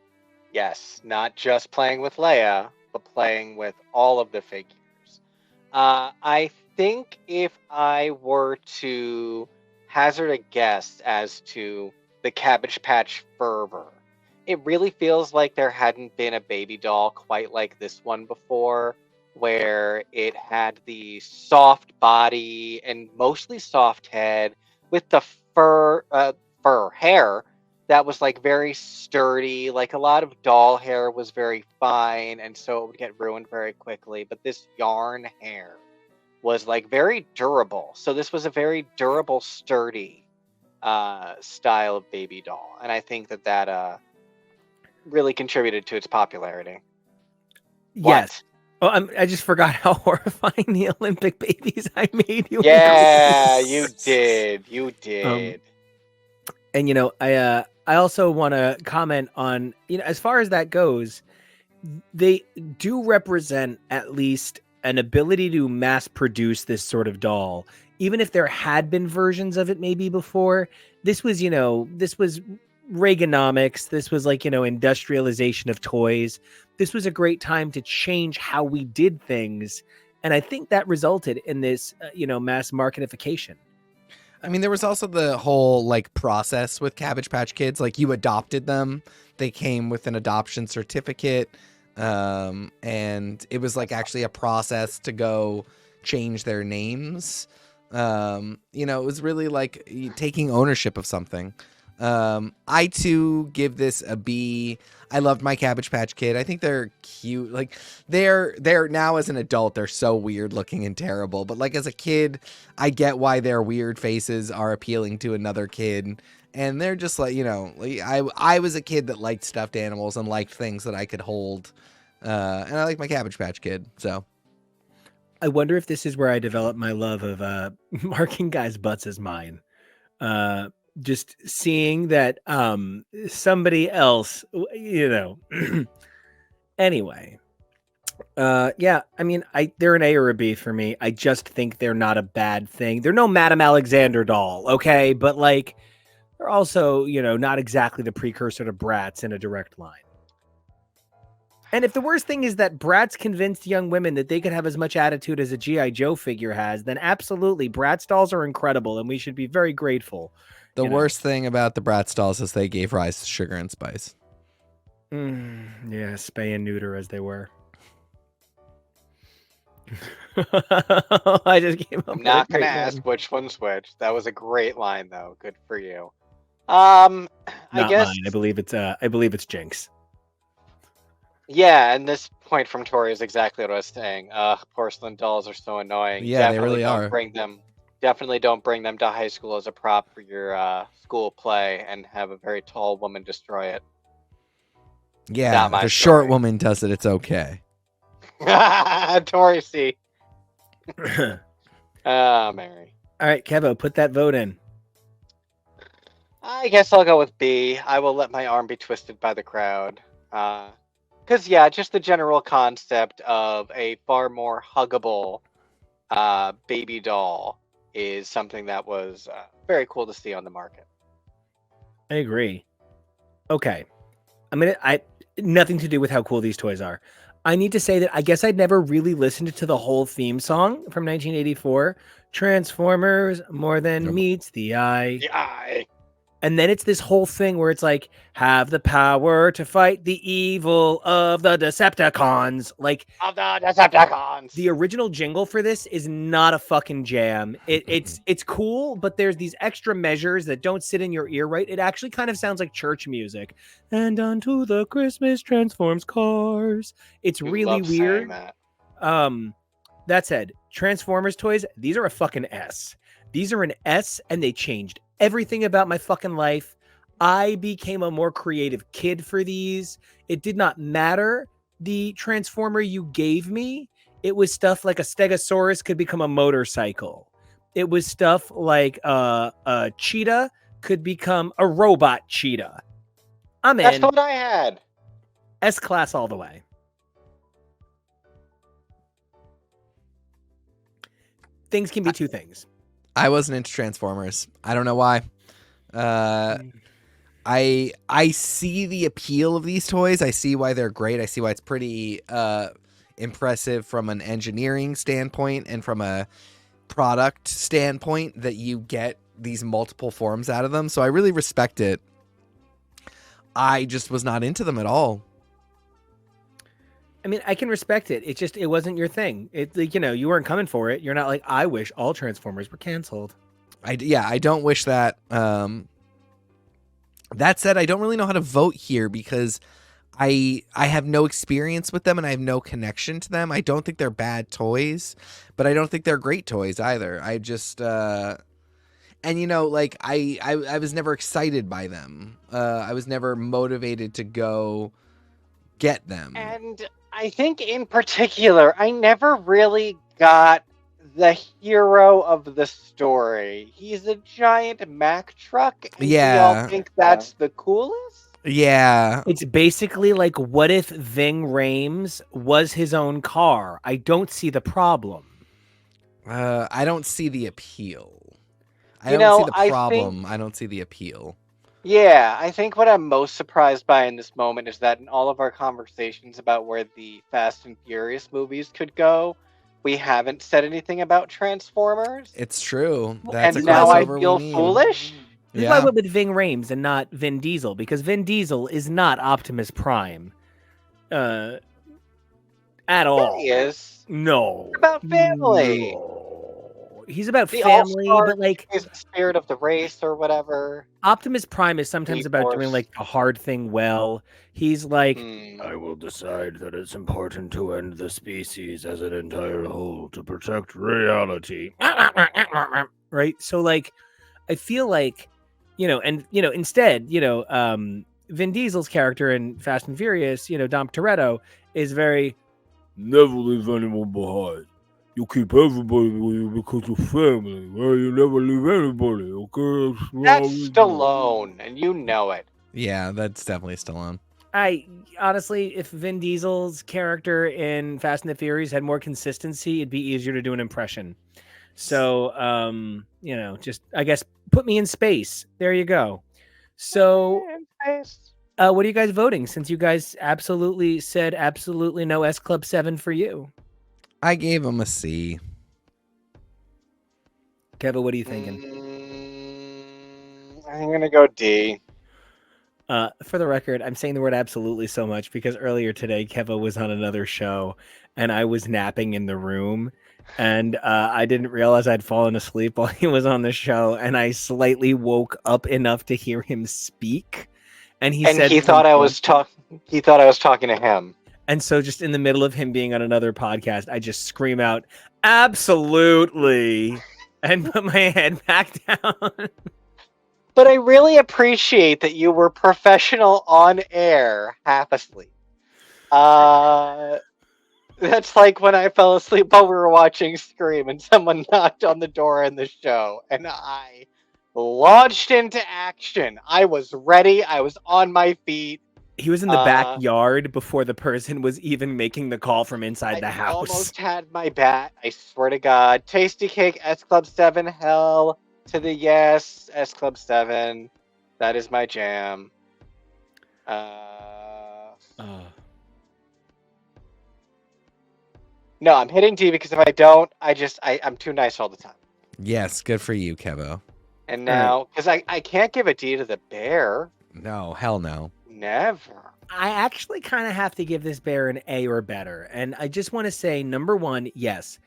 Yes, not just playing with Leia, but playing with all of the figures. I think if I were to hazard a guess as to the Cabbage Patch fervor, it really feels like there hadn't been a baby doll quite like this one before, where it had the soft body and mostly soft head with the fur hair that was like very sturdy. Like a lot of doll hair was very fine, and so it would get ruined very quickly. But this yarn hair was like very durable. So this was a very durable, sturdy style of baby doll, and I think that really contributed to its popularity. Yes. Oh, I just forgot how horrifying the Olympic babies I made you. Yeah, you did. You did. And you know, I also want to comment on, you know, as far as that goes, they do represent at least an ability to mass produce this sort of doll. Even if there had been versions of it maybe before, this was, you know, this was Reaganomics. This was like, you know, industrialization of toys. This was a great time to change how we did things. And I think that resulted in this, you know, mass marketification. I mean, there was also the whole like process with Cabbage Patch Kids. Like you adopted them. They came with an adoption certificate. And it was like actually a process to go change their names. You know, it was really like taking ownership of something. I too give this a B. I loved my Cabbage Patch Kid. I think they're cute. Like they're now as an adult, they're so weird looking and terrible. But like as a kid, I get why their weird faces are appealing to another kid. And they're just like, you know, like I was a kid that liked stuffed animals and liked things that I could hold. And I like my Cabbage Patch Kid. So I wonder if this is where I developed my love of marking guys' butts as mine. Just seeing that somebody else, anyway. Yeah, I mean, they're an A or a B for me. I just think they're not a bad thing. They're no Madame Alexander doll, okay? But like, they're also, not exactly the precursor to Bratz in a direct line. And if the worst thing is that Bratz convinced young women that they could have as much attitude as a G.I. Joe figure has, then absolutely, Bratz dolls are incredible, and we should be very grateful. the worst thing about the Bratz dolls is they gave rise to Sugar and Spice. Yeah, spay and neuter as they were. I just came up. I'm not gonna ask which one's which. That was a great line, though. Good for you. I guess mine. I believe it's Jinx. Yeah, and this point from Tori is exactly what I was saying. Porcelain dolls are so annoying. Yeah, they really don't are. Definitely don't bring them to high school as a prop for your school play and have a very tall woman destroy it. Yeah, Not my if a short story. woman does it, it's okay. Tori, see. Mary. All right, Kevo, put that vote in. I guess I'll go with B. I will let my arm be twisted by the crowd. Because, yeah, just the general concept of a far more huggable baby doll is something that was very cool to see on the market. I agree. Okay. Nothing to do with how cool these toys are. I need to say that I guess I'd never really listened to the whole theme song from 1984. Transformers, more than meets the eye. The eye. And then it's this whole thing where it's like, have the power to fight the evil of the Decepticons. Like, of the Decepticons. The original jingle for this is not a fucking jam. It's cool, but there's these extra measures that don't sit in your ear right. It actually kind of sounds like church music. And unto the Christmas transforms cars. It's really weird. That said, Transformers toys, these are a fucking S. These are an S, and they changed everything about my fucking life. I became a more creative kid for these. It did not matter the Transformer you gave me. It was stuff like a Stegosaurus could become a motorcycle. It was stuff like a cheetah could become a robot cheetah. I'm in. That's what I had. S-class all the way. Things can be two things. I wasn't into Transformers. I don't know why. I see the appeal of these toys. I see why they're great. I see why it's pretty impressive from an engineering standpoint and from a product standpoint that you get these multiple forms out of them. So I really respect it. I just was not into them at all. I mean, I can respect it. It wasn't your thing. It, like, you weren't coming for it. You're not like, I wish all Transformers were canceled. I don't wish that. That said, I don't really know how to vote here because I have no experience with them and I have no connection to them. I don't think they're bad toys, but I don't think they're great toys either. I just I was never excited by them. I was never motivated to go get them. And I think in particular, I never really got the hero of the story. He's a giant Mack truck. And Yeah. y'all think that's the coolest? Yeah. It's basically like, what if Ving Rhames was his own car? I don't see the problem. I don't see the appeal. I You don't know, see the I problem. think- I don't see the appeal. Yeah, I think what I'm most surprised by in this moment is that in all of our conversations about where the Fast and Furious movies could go, we haven't said anything about Transformers. It's true. That's And a now I crossover we feel need. foolish. This is why I Yeah. went with Ving Rhames and not Vin Diesel, because Vin Diesel is not Optimus Prime. At all. He is. No. It's about family. No. He's about The family, All-Star but like is the spirit of the race or whatever. Optimus Prime is sometimes about doing Force. like the hard thing well. He's like, Hmm. I will decide that it's important to end the species as an entire whole to protect reality. Right? So like, I feel like, instead, Vin Diesel's character in Fast and Furious, Dom Toretto, is very never leave anyone behind. You keep everybody with you because you're family, right? You never leave anybody, okay? That's Stallone, and you know it. Yeah, that's definitely Stallone. I honestly, if Vin Diesel's character in Fast and the Furious had more consistency, it'd be easier to do an impression. So, just I guess put me in space. There you go. So, what are you guys voting? Since you guys absolutely said absolutely no S Club 7 for you, I gave him a C. Kevin, what are you thinking? I'm gonna go D. For the record, I'm saying the word absolutely so much because earlier today, Keva was on another show and I was napping in the room and I didn't realize I'd fallen asleep while he was on the show. And I slightly woke up enough to hear him speak. And he said, he thought I was talking to him. And so just in the middle of him being on another podcast, I just scream out, absolutely, and put my head back down. But I really appreciate that you were professional on air, half asleep. That's like when I fell asleep while we were watching Scream and someone knocked on the door in the show and I launched into action. I was ready. I was on my feet. He was in the backyard before the person was even making the call from inside the house. I almost had my bat. I swear to God. Tasty Cake, S Club 7, hell to the yes, S Club 7. That is my jam. No, I'm hitting D because if I don't, I'm too nice all the time. Yes, good for you, Kevo. And now, because I can't give a D to the bear. No, hell no. Never. I actually kind of have to give this bear an A or better. And I just want to say, number one, yes,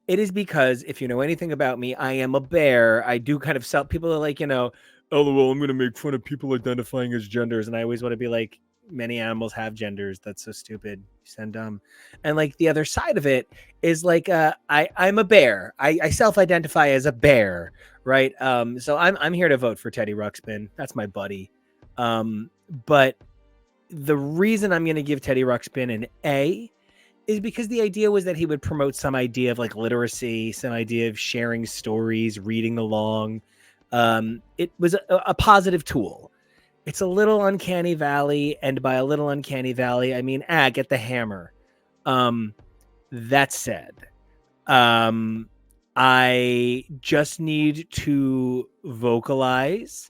it is because if you know anything about me, I am a bear. I do kind of sell. People are like, LOL, I'm going to make fun of people identifying as genders. And I always want to be like, many animals have genders. That's so stupid. You sound dumb. And like the other side of it is like, I'm a bear. I self-identify as a bear, right? So I'm here to vote for Teddy Ruxpin. That's my buddy. But the reason I'm going to give Teddy Ruxpin an A is because the idea was that he would promote some idea of like literacy, some idea of sharing stories, reading along. It was a positive tool. It's a little uncanny valley, and by a little uncanny valley, I mean, get the hammer. That said, I just need to vocalize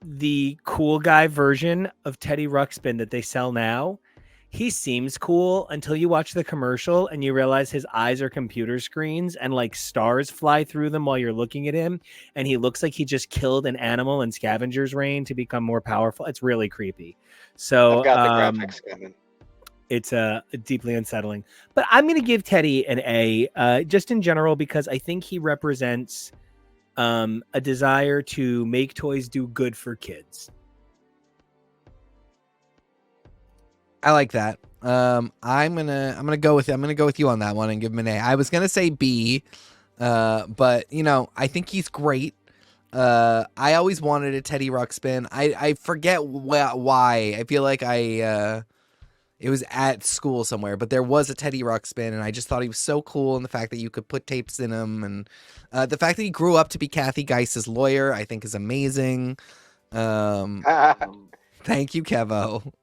the cool guy version of Teddy Ruxpin that they sell now. He seems cool until you watch the commercial and you realize his eyes are computer screens and like stars fly through them while you're looking at him. And he looks like he just killed an animal in Scavenger's Reign to become more powerful. It's really creepy. So I've got the graphics coming. It's deeply unsettling. But I'm going to give Teddy an A just in general because I think he represents a desire to make toys do good for kids. I like that. I'm gonna go with you on that one and give him an A. I was gonna say B, but I think he's great. I always wanted a Teddy Ruxpin. I forget why. I feel like it was at school somewhere, but there was a Teddy Ruxpin, and I just thought he was so cool, and the fact that you could put tapes in him, and the fact that he grew up to be Kathy Geis's lawyer, I think is amazing. Thank you, Kevo.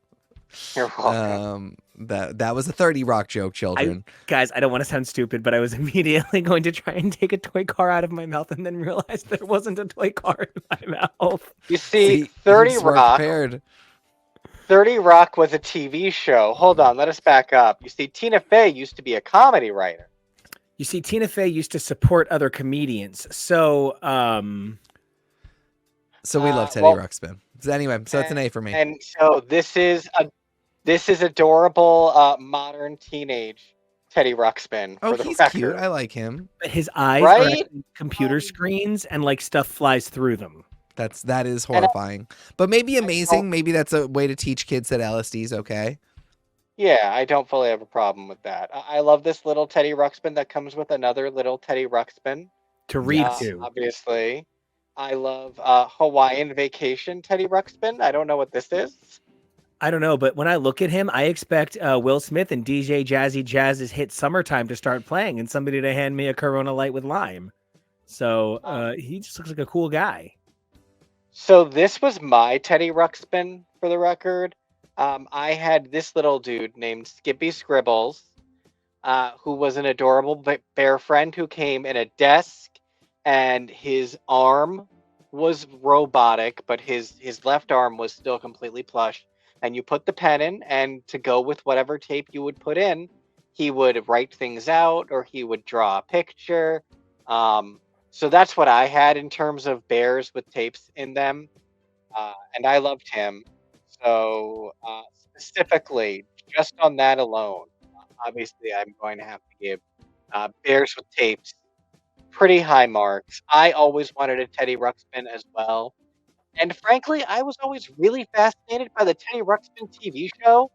You're welcome. That was a 30 Rock joke, children. Guys, I don't want to sound stupid, but I was immediately going to try and take a toy car out of my mouth and then realized there wasn't a toy car in my mouth. You see 30 Rock. 30 Rock was a TV show. Hold on, let us back up. You see, Tina Fey used to be a comedy writer. You see, Tina Fey used to support other comedians. So we love Teddy Ruxpin. So anyway, so it's an A for me. And so this is adorable modern teenage Teddy Ruxpin. Oh, for the he's record. cute. I like him. But his eyes are actually computer screens and like stuff flies through them. That is horrifying. But maybe amazing. Maybe that's a way to teach kids that LSD is okay. Yeah, I don't fully have a problem with that. I love this little Teddy Ruxpin that comes with another little Teddy Ruxpin. To read to. Obviously. I love Hawaiian Vacation Teddy Ruxpin. I don't know what this is. I don't know, but when I look at him, I expect Will Smith and DJ Jazzy Jazz's hit "Summertime" to start playing, and somebody to hand me a Corona Light with lime. So he just looks like a cool guy. So this was my Teddy Ruxpin, for the record. I had this little dude named Skippy Scribbles, who was an adorable bear friend who came in a desk, and his arm was robotic, but his left arm was still completely plush. And you put the pen in, and to go with whatever tape you would put in, he would write things out or he would draw a picture. So that's what I had in terms of bears with tapes in them, and I loved him. So specifically, just on that alone, obviously I'm going to have to give bears with tapes pretty high marks. I always wanted a Teddy Ruxpin as well. And frankly, I was always really fascinated by the Teddy Ruxpin TV show.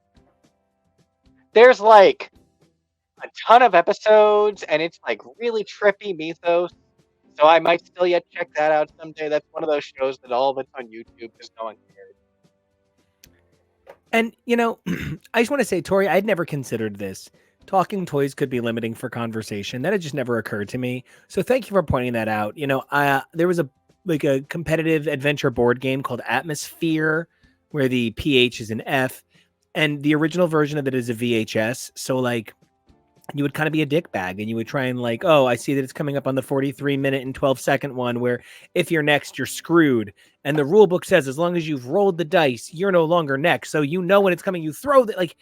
There's like a ton of episodes, and it's like really trippy mythos. So I might still yet check that out someday. That's one of those shows that all of it's on YouTube because no one cares. And, you know, I just want to say, Tori, I'd never considered this. Talking toys could be limiting for conversation. That had just never occurred to me. So thank you for pointing that out. You know, there was a competitive adventure board game called Atmosphere, where the PH is an F, and the original version of it is a VHS. So like, you would kind of be a dick bag, and you would try and like, oh, I see that it's coming up on the 43-minute and 12-second one, where if you're next, you're screwed. And the rule book says as long as you've rolled the dice, you're no longer next. So you know when it's coming, you throw the like.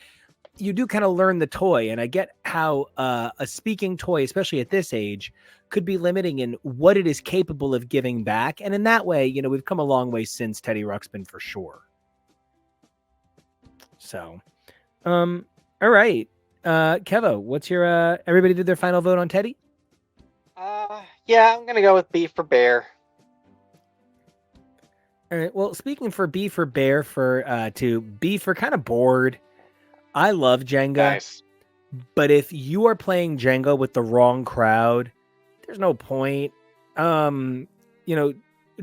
You do kind of learn the toy, and I get how a speaking toy, especially at this age, could be limiting in what it is capable of giving back. And in that way, you know, we've come a long way since Teddy Ruxpin for sure. So, all right. Kevo, what's your everybody did their final vote on Teddy? Yeah, I'm gonna go with B for bear. All right. Well, speaking for B for bear, for to B for kind of bored. I love Jenga, Nice. but if you are playing Jenga with the wrong crowd, there's no point. You know,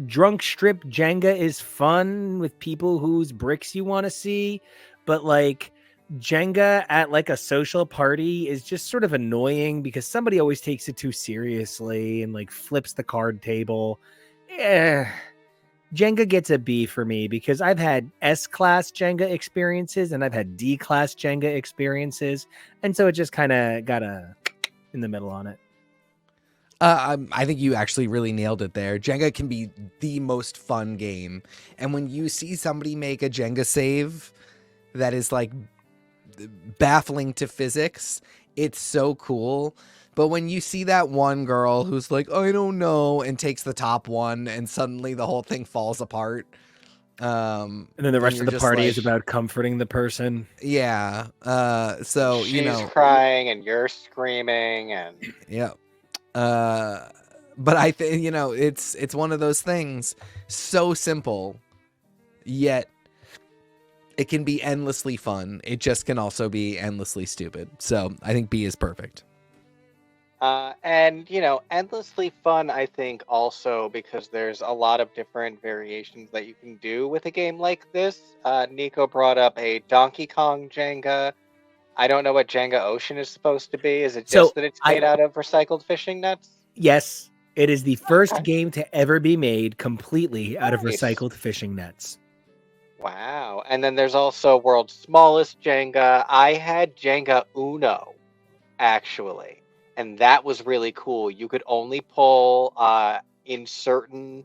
drunk strip Jenga is fun with people whose bricks you want to see, but like Jenga at like a social party is just sort of annoying because somebody always takes it too seriously and like flips the card table. Jenga gets a B for me because I've had S-class Jenga experiences and I've had D-class Jenga experiences. And so it just kind of got in the middle on it. I think you actually really nailed it there. Jenga can be the most fun game. And when you see somebody make a Jenga save that is like baffling to physics, it's so cool. But when you see that one girl who's like, I don't know, and takes the top one, and suddenly the whole thing falls apart. And then the rest of the party is about comforting the person. Yeah. So, you know. She's crying and you're screaming and. Yeah. But I think, you know, it's one of those things so simple, yet it can be endlessly fun. It just can also be endlessly stupid. So I think B is perfect. And, you know, endlessly fun, I think, also because there's a lot of different variations that you can do with a game like this. Nico brought up a Donkey Kong Jenga. I don't know what Jenga Ocean is supposed to be. Is it just that it's made out of recycled fishing nets? Yes, it is the first game to ever be made completely out of recycled fishing nets. Wow. And then there's also World's Smallest Jenga. I had Jenga Uno, actually. And that was really cool. You could only pull in certain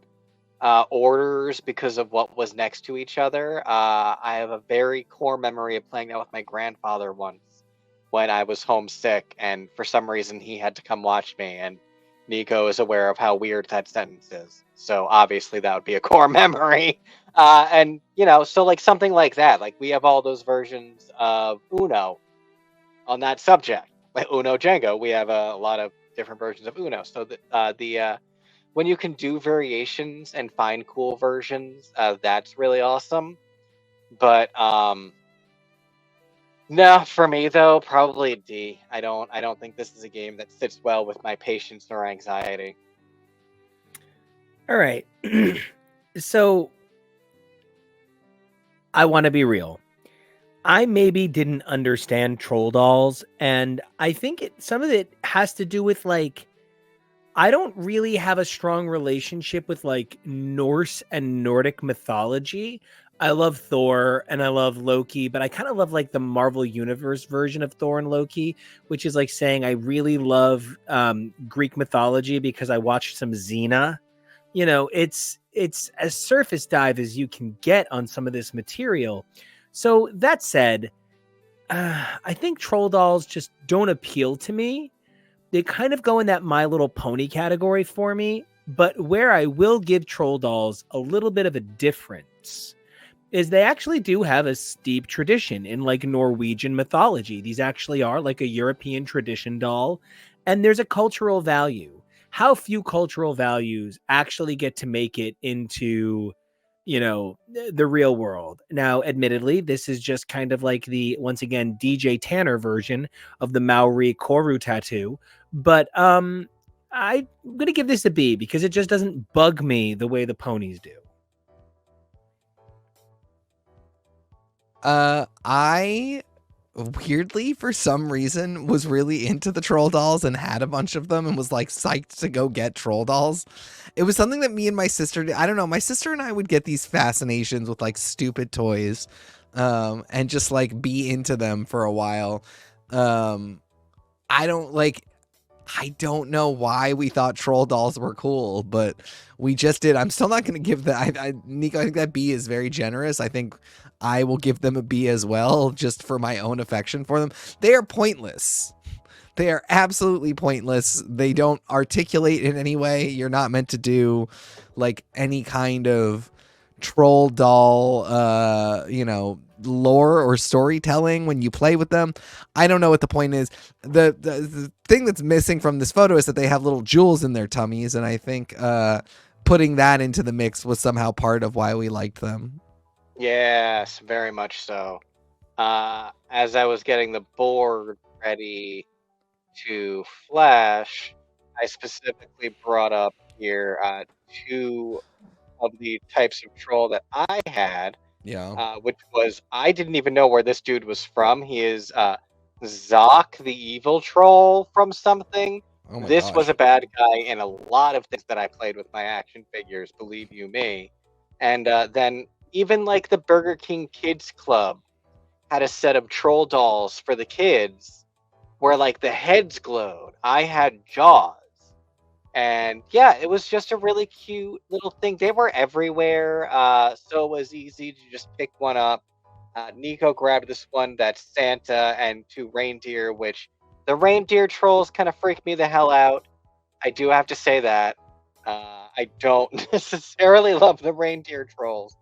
orders because of what was next to each other. I have a very core memory of playing that with my grandfather once when I was homesick, and for some reason he had to come watch me, and Nico is aware of how weird that sentence is. So obviously that would be a core memory. And, you know, so like something like that. Like we have all those versions of Uno on that subject. Like Uno Jenga, we have a lot of different versions of Uno. So when you can do variations and find cool versions, that's really awesome. But no, for me though, probably a D. I don't think this is a game that sits well with my patience or anxiety. All right. So I want to be real. I maybe didn't understand troll dolls, and I think some of it has to do with like I don't really have a strong relationship with like Norse and Nordic mythology. I love Thor and I love Loki, but I kind of love like the Marvel Universe version of Thor and Loki, which is like saying I really love Greek mythology because I watched some Xena. You know, it's as surface dive as you can get on some of this material. So that said, I think troll dolls just don't appeal to me. They kind of go in that My Little Pony category for me, but where I will give troll dolls a little bit of a difference is they actually do have a steep tradition in like Norwegian mythology. These actually are like a European tradition doll, and there's a cultural value. How few cultural values actually get to make it into, you know, the real world. Now, admittedly, this is just kind of like the, once again, DJ Tanner version of the Maori Koru tattoo. But I'm going to give this a B because it just doesn't bug me the way the ponies do. I weirdly, for some reason, was really into the troll dolls and had a bunch of them and was like psyched to go get troll dolls. It was something that me and my sister did. I don't know. My sister and I would get these fascinations with like stupid toys, and just like be into them for a while. I don't know why we thought troll dolls were cool, but we just did. I'm still not going to give that. Nico, I think that B is very generous. I think I will give them a B as well, just for my own affection for them. They are pointless. They are absolutely pointless. They don't articulate in any way. You're not meant to do like any kind of troll doll, lore or storytelling when you play with them. I don't know what the point is. The thing that's missing from this photo is that they have little jewels in their tummies, and I think putting that into the mix was somehow part of why we liked them. Yes, very much so. As I was getting the board ready to flash, I specifically brought up here two of the types of troll that I had. Yeah. Which was, I didn't even know where this dude was from. He is Zoc, the evil troll from something. Oh my This gosh. was a bad guy in a lot of things that I played with my action figures, believe you me. And then even like the Burger King Kids Club had a set of troll dolls for the kids where like the heads glowed. I had Jaws. And yeah, it was just a really cute little thing. They were everywhere, so it was easy to just pick one up. Nico grabbed this one that's Santa and two reindeer, which the reindeer trolls kind of freak me the hell out. I do have to say that. I don't necessarily love the reindeer trolls.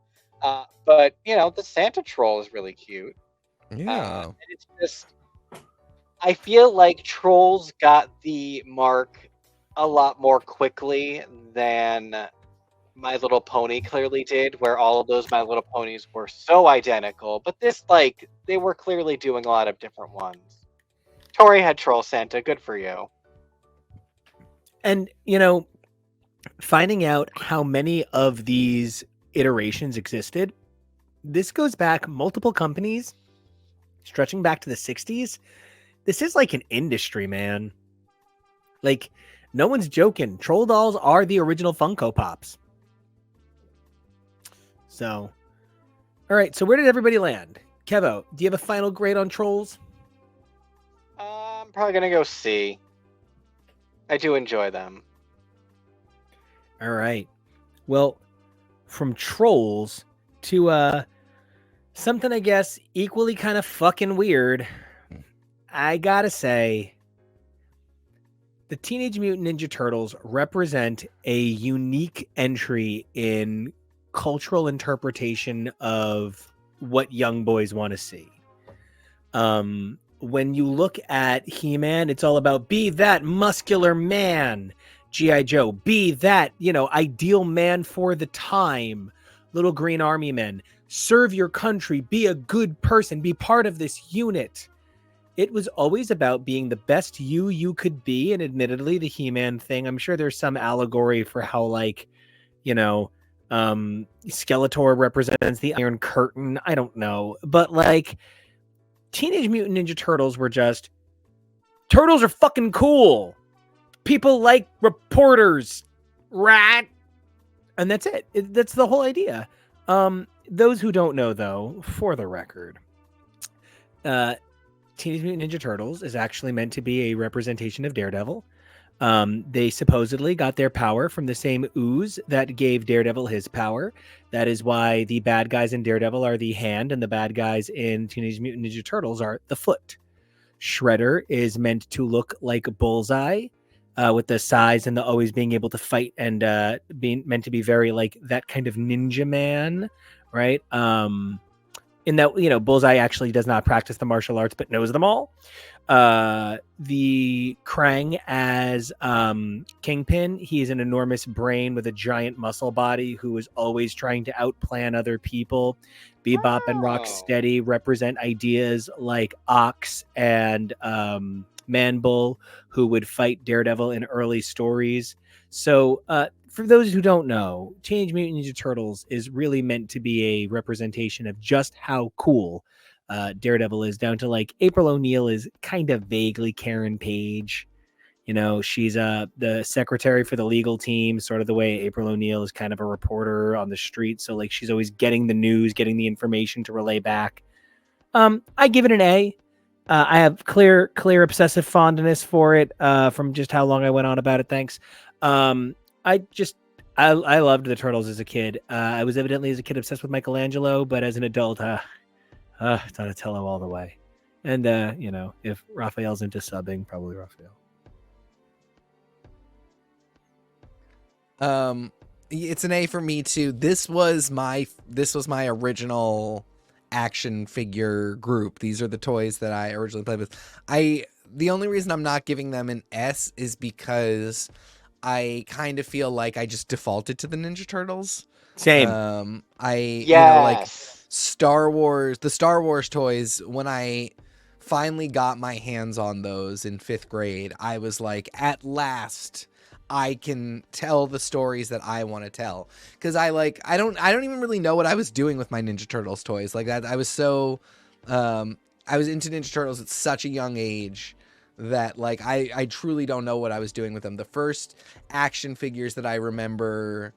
But, the Santa troll is really cute. Yeah. And it's just, I feel like trolls got the mark a lot more quickly than My Little Pony clearly did, where all of those My Little Ponies were so identical. But this, they were clearly doing a lot of different ones. Tori had Troll Santa. Good for you. And, finding out how many of these iterations existed, this goes back multiple companies, stretching back to the 60s. This is like an industry, man. Like, no one's joking. Troll dolls are the original Funko Pops. So, all right. So where did everybody land? Kevo, do you have a final grade on trolls? I'm probably going to go C. I do enjoy them. All right. Well, from trolls to something I guess equally kind of fucking weird, I gotta say, the Teenage Mutant Ninja Turtles represent a unique entry in cultural interpretation of what young boys want to see. When you look at He-Man, it's all about be that muscular man. G.I. Joe, be that, ideal man for the time. Little Green Army Men, serve your country, be a good person, be part of this unit. It was always about being the best you could be, and admittedly, the He-Man thing, I'm sure there's some allegory for how, Skeletor represents the Iron Curtain. I don't know. But, Teenage Mutant Ninja Turtles were just turtles are fucking cool. People like reporters, rat, and that's it. That's the whole idea. Those who don't know, though, for the record, Teenage Mutant Ninja Turtles is actually meant to be a representation of Daredevil. They supposedly got their power from the same ooze that gave Daredevil his power. That is why the bad guys in Daredevil are the hand, and the bad guys in Teenage Mutant Ninja Turtles are the foot. Shredder is meant to look like Bullseye, with the size and the always being able to fight, and being meant to be very like that kind of ninja man, right? In that, Bullseye actually does not practice the martial arts but knows them all. The Krang as Kingpin, he is an enormous brain with a giant muscle body who is always trying to outplan other people. Bebop and Rocksteady represent ideas like Ox and Manbull, who would fight Daredevil in early stories. So for those who don't know, Teenage Mutant Ninja Turtles is really meant to be a representation of just how cool Daredevil is, down to like April O'Neil is kind of vaguely Karen Page. She's the secretary for the legal team, sort of the way April O'Neil is kind of a reporter on the street. So like she's always getting the news, getting the information to relay back. I give it an A. I have clear obsessive fondness for it from just how long I went on about it. Thanks. I loved the Turtles as a kid. I was evidently as a kid obsessed with Michelangelo, but as an adult, Donatello all the way. And if Raphael's into subbing, probably Raphael. It's an A for me too. This was my original action figure group. These are the toys that I originally played with. The only reason I'm not giving them an S is because I kind of feel like I just defaulted to the Ninja Turtles. Same. Like Star Wars, the Star Wars toys, when I finally got my hands on those in 5th grade, I was like, at last I can tell the stories that I want to tell. Cause I don't even really know what I was doing with my Ninja Turtles toys. Like that, I was so, I was into Ninja Turtles at such a young age that like, I truly don't know what I was doing with them. The first action figures that I remember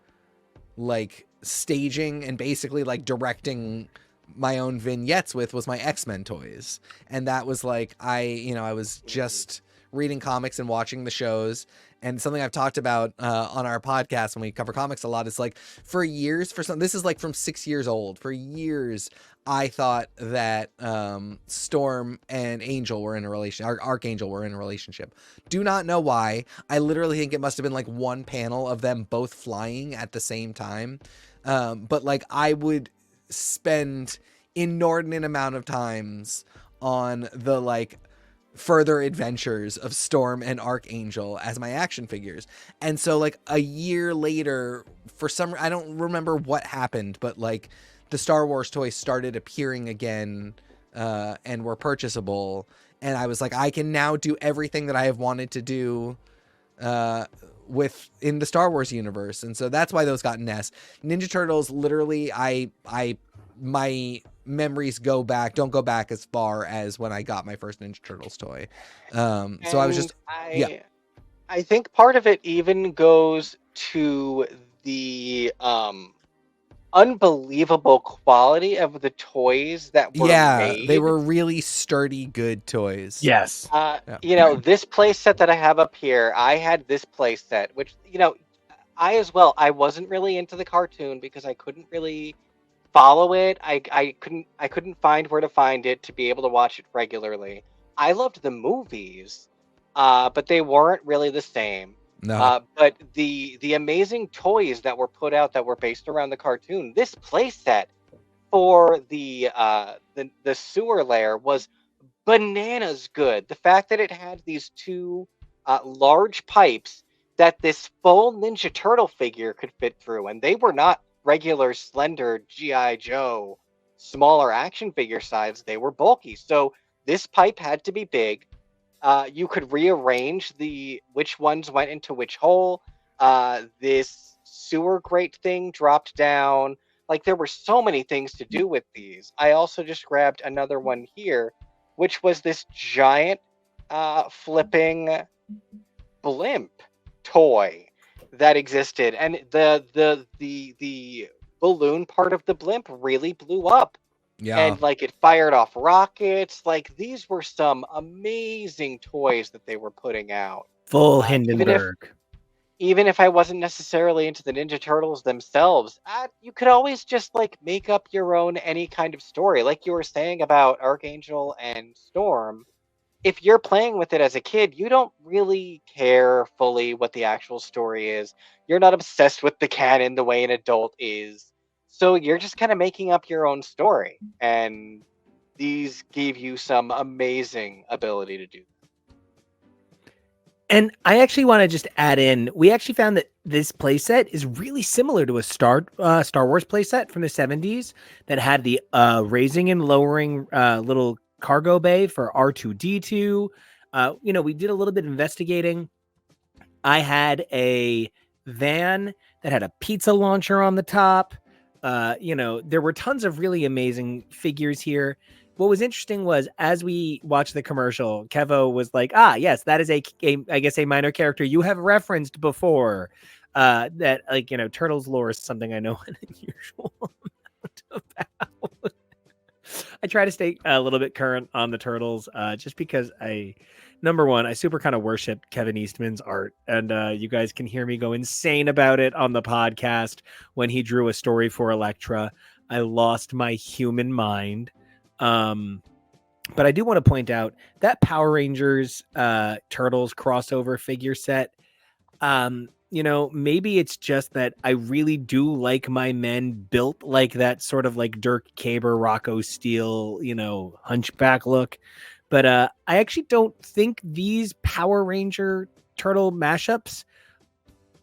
like staging and basically like directing my own vignettes with was my X-Men toys. And that was like, I was just reading comics and watching the shows. And something I've talked about on our podcast when we cover comics a lot is like for years, this is like from 6 years old. For years, I thought that Storm and Angel were in a relationship. Archangel were in a relationship. Do not know why. I literally think it must have been like one panel of them both flying at the same time. But like I would spend inordinate amount of times on the like further adventures of Storm and Archangel as my action figures. And so like a year later, for some, I don't remember what happened, but like the Star Wars toys started appearing again and were purchasable. And I was like, I can now do everything that I have wanted to do in the Star Wars universe. And so that's why those got an S. Ninja Turtles, literally, my memories don't go back as far as when I got my first Ninja Turtles toy. So I was just, I think part of it even goes to the unbelievable quality of the toys that were made. They were really sturdy, good toys. Yes. This play set that I have up here, I had this play set, which, I wasn't really into the cartoon because I couldn't really follow it. I couldn't find where to find it to be able to watch it regularly. I loved the movies, but they weren't really the same. No. But the amazing toys that were put out that were based around the cartoon, this play set for the sewer layer was bananas good. The fact that it had these two large pipes that this full Ninja Turtle figure could fit through, and they were not regular slender G.I. Joe smaller action figure size. They were bulky, so this pipe had to be big. You could rearrange which ones went into which hole. This sewer grate thing dropped down. Like, there were so many things to do with these. I also just grabbed another one here. which was this giant flipping blimp toy that existed, and the balloon part of the blimp really blew up. Yeah. And like it fired off rockets. Like these were some amazing toys that they were putting out. Full Even if Hindenburg. even if I wasn't necessarily into the Ninja Turtles themselves, you could always just like make up your own any kind of story. Like you were saying about Archangel and Storm, if you're playing with it as a kid, you don't really care fully what the actual story is. You're not obsessed with the canon the way an adult is. So you're just kind of making up your own story. And these gave you some amazing ability to do. And I actually want to just add in, we actually found that this playset is really similar to a Star Wars playset from the 70s that had the raising and lowering little cargo bay for R2-D2. We did a little bit of investigating. I had a van that had a pizza launcher on the top. There were tons of really amazing figures here. What was interesting was, as we watched the commercial, Kevo was like, yes, that is a minor character you have referenced before. That Turtles lore is something I know an unusual amount about. I try to stay a little bit current on the Turtles, just because number one, I super kind of worship Kevin Eastman's art, and you guys can hear me go insane about it on the podcast when he drew a story for Elektra. I lost my human mind. But I do want to point out that Power Rangers Turtles crossover figure set. Maybe it's just that I really do like my men built like that sort of like Dirk Caber, Rocco Steele, hunchback look. But I actually don't think these Power Ranger Turtle mashups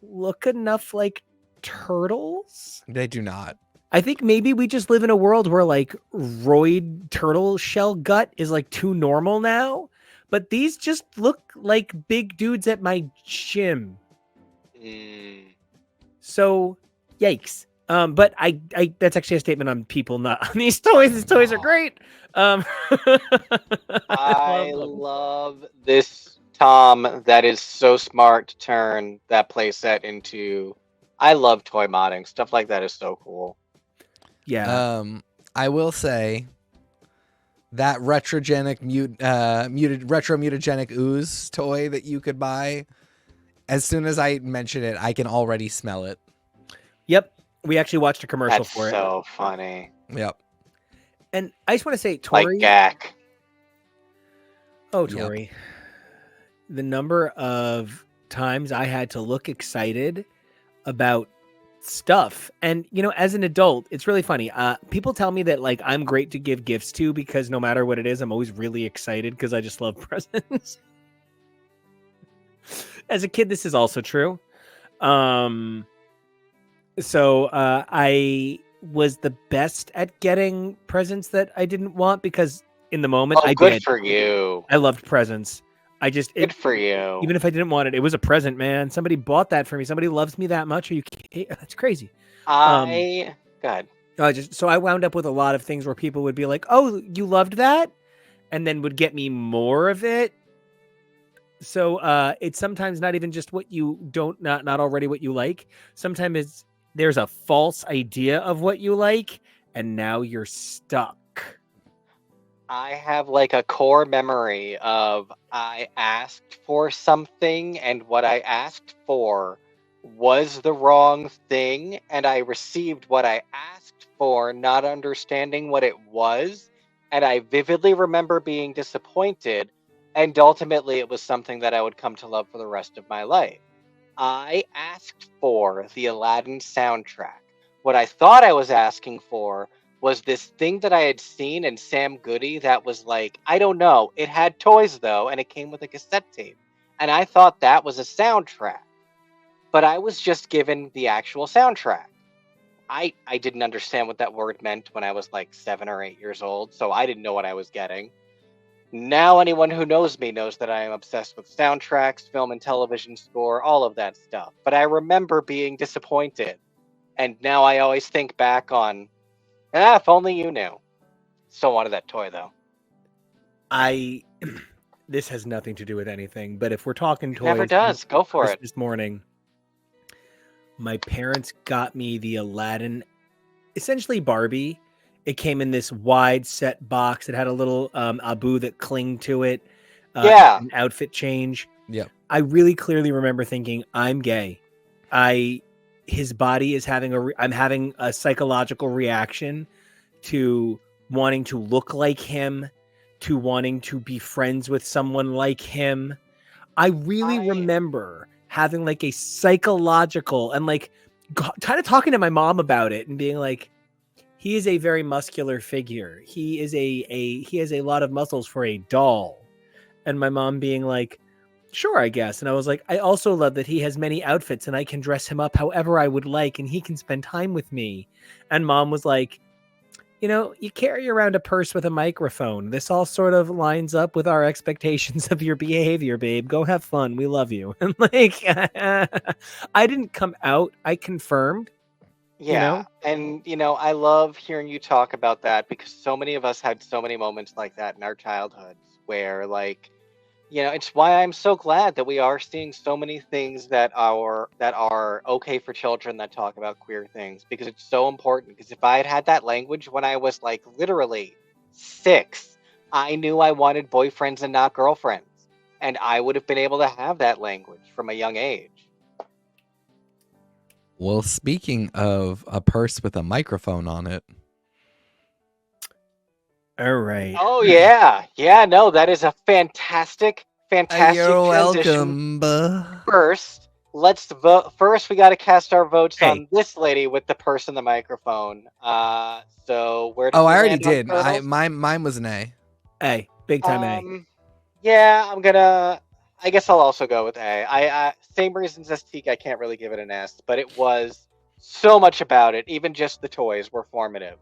look enough like Turtles. They do not. I think maybe we just live in a world where like roid turtle shell gut is like too normal now, but these just look like big dudes at my gym. So yikes. But I that's actually a statement on people, not on these toys. These toys are great. I love this Tom that is so smart to turn that playset into. I love toy modding. Stuff like that is so cool. Yeah. I will say that retro mutagenic ooze toy that you could buy, as soon as I mention it, I can already smell it. Yep. We actually watched a commercial That's for it. so funny. Yep. And I just want to say, Tori. Like Gak. Oh, Tori. Yep. The number of times I had to look excited about stuff, and as an adult, it's really funny. People tell me that like I'm great to give gifts to, because no matter what it is, I'm always really excited because I just love presents. As a kid, this is also true. So I was the best at getting presents that I didn't want, because in the moment good for you. I loved presents. Good for you. Even if I didn't want it, it was a present, man. Somebody bought that for me. Somebody loves me that much. Are you kidding? That's crazy. God. So I wound up with a lot of things where people would be like, "Oh, you loved that," and then would get me more of it. So it's sometimes not even just what you not already what you like. Sometimes there's a false idea of what you like, and now you're stuck. I have like a core memory of I asked for something, and what I asked for was the wrong thing, and I received what I asked for, not understanding what it was, and I vividly remember being disappointed, and ultimately it was something that I would come to love for the rest of my life. I asked for the Aladdin soundtrack. What I thought I was asking for was this thing that I had seen in Sam Goody that was like, I don't know, it had toys though, and it came with a cassette tape. And I thought that was a soundtrack. But I was just given the actual soundtrack. I didn't understand what that word meant when I was like 7 or 8 years old, so I didn't know what I was getting. Now anyone who knows me knows that I am obsessed with soundtracks, film and television score, all of that stuff. But I remember being disappointed. And now I always think back on, if only you knew. Still wanted that toy, though. I this has nothing to do with anything, but if we're talking It never toys, does. Go for it. Christmas morning, my parents got me the Aladdin, essentially Barbie. It came in this wide set box. It had a little Abu that clinged to it. Yeah. An outfit change. Yep. I really clearly remember thinking, I'm gay. His body is I'm having a psychological reaction to wanting to look like him, to wanting to be friends with someone like him. I really remember having like a psychological and like kind of talking to my mom about it and being like, he is a very muscular figure. He is he has a lot of muscles for a doll. And my mom being like, sure, I guess. And I was like, I also love that he has many outfits and I can dress him up however I would like and he can spend time with me. And mom was like, you know, you carry around a purse with a microphone. This all sort of lines up with our expectations of your behavior, babe. Go have fun. We love you. And like, I didn't come out. I confirmed. Yeah. You know? And, you know, I love hearing you talk about that because so many of us had so many moments like that in our childhoods where, like, you know, it's why I'm so glad that we are seeing so many things that are okay for children that talk about queer things, because it's so important. Because if I had had that language when I was like literally 6, I knew I wanted boyfriends and not girlfriends, and I would have been able to have that language from a young age. Well, speaking of a purse with a microphone on it. All right. Oh yeah, yeah. No, that is a fantastic You're transition. welcome. First, let's vote. First, we got to cast our votes Hey. on this lady with the purse and the microphone. So where? Did Oh, we I already land on did. turtles? Mine was an A. Hey, big time A. Yeah, I guess I'll also go with A. I same reasons as Teak. I can't really give it an S, but it was so much about it. Even just the toys were formative.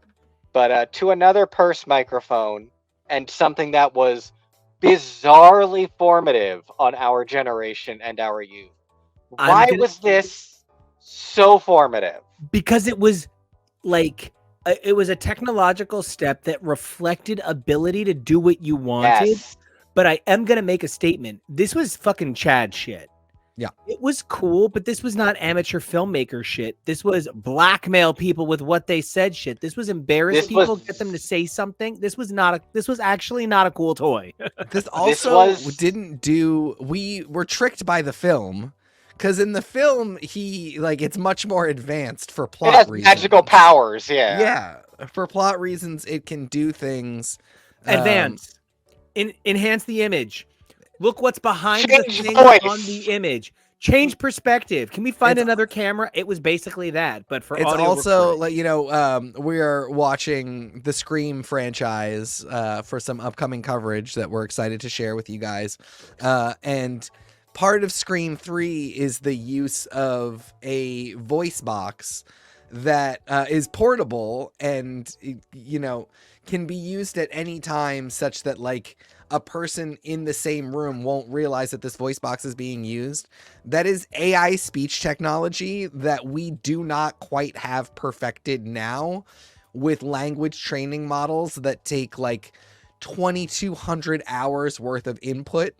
But to another purse microphone and something that was bizarrely formative on our generation and our youth. Why was this so formative? Because it was like it was a technological step that reflected ability to do what you wanted. Yes. But I am gonna make a statement. This was fucking Chad shit. Yeah. It was cool, but this was not amateur filmmaker shit. This was blackmail people with what they said shit. This was embarrass people, get them to say something. This was actually not a cool toy. This also we were tricked by the film, because in the film it's much more advanced for plot It has reasons. magical powers, yeah. Yeah, for plot reasons, it can do things. Advance, enhance the image. Look what's behind Change the thing voice. on the image. Change perspective. Can we find another camera? It was basically that, but for It's audio also recording. we are watching the Scream franchise for some upcoming coverage that we're excited to share with you guys. And part of Scream 3 is the use of a voice box that is portable and can be used at any time, such that like a person in the same room won't realize that this voice box is being used. That is AI speech technology that we do not quite have perfected now, with language training models that take like 2,200 hours worth of input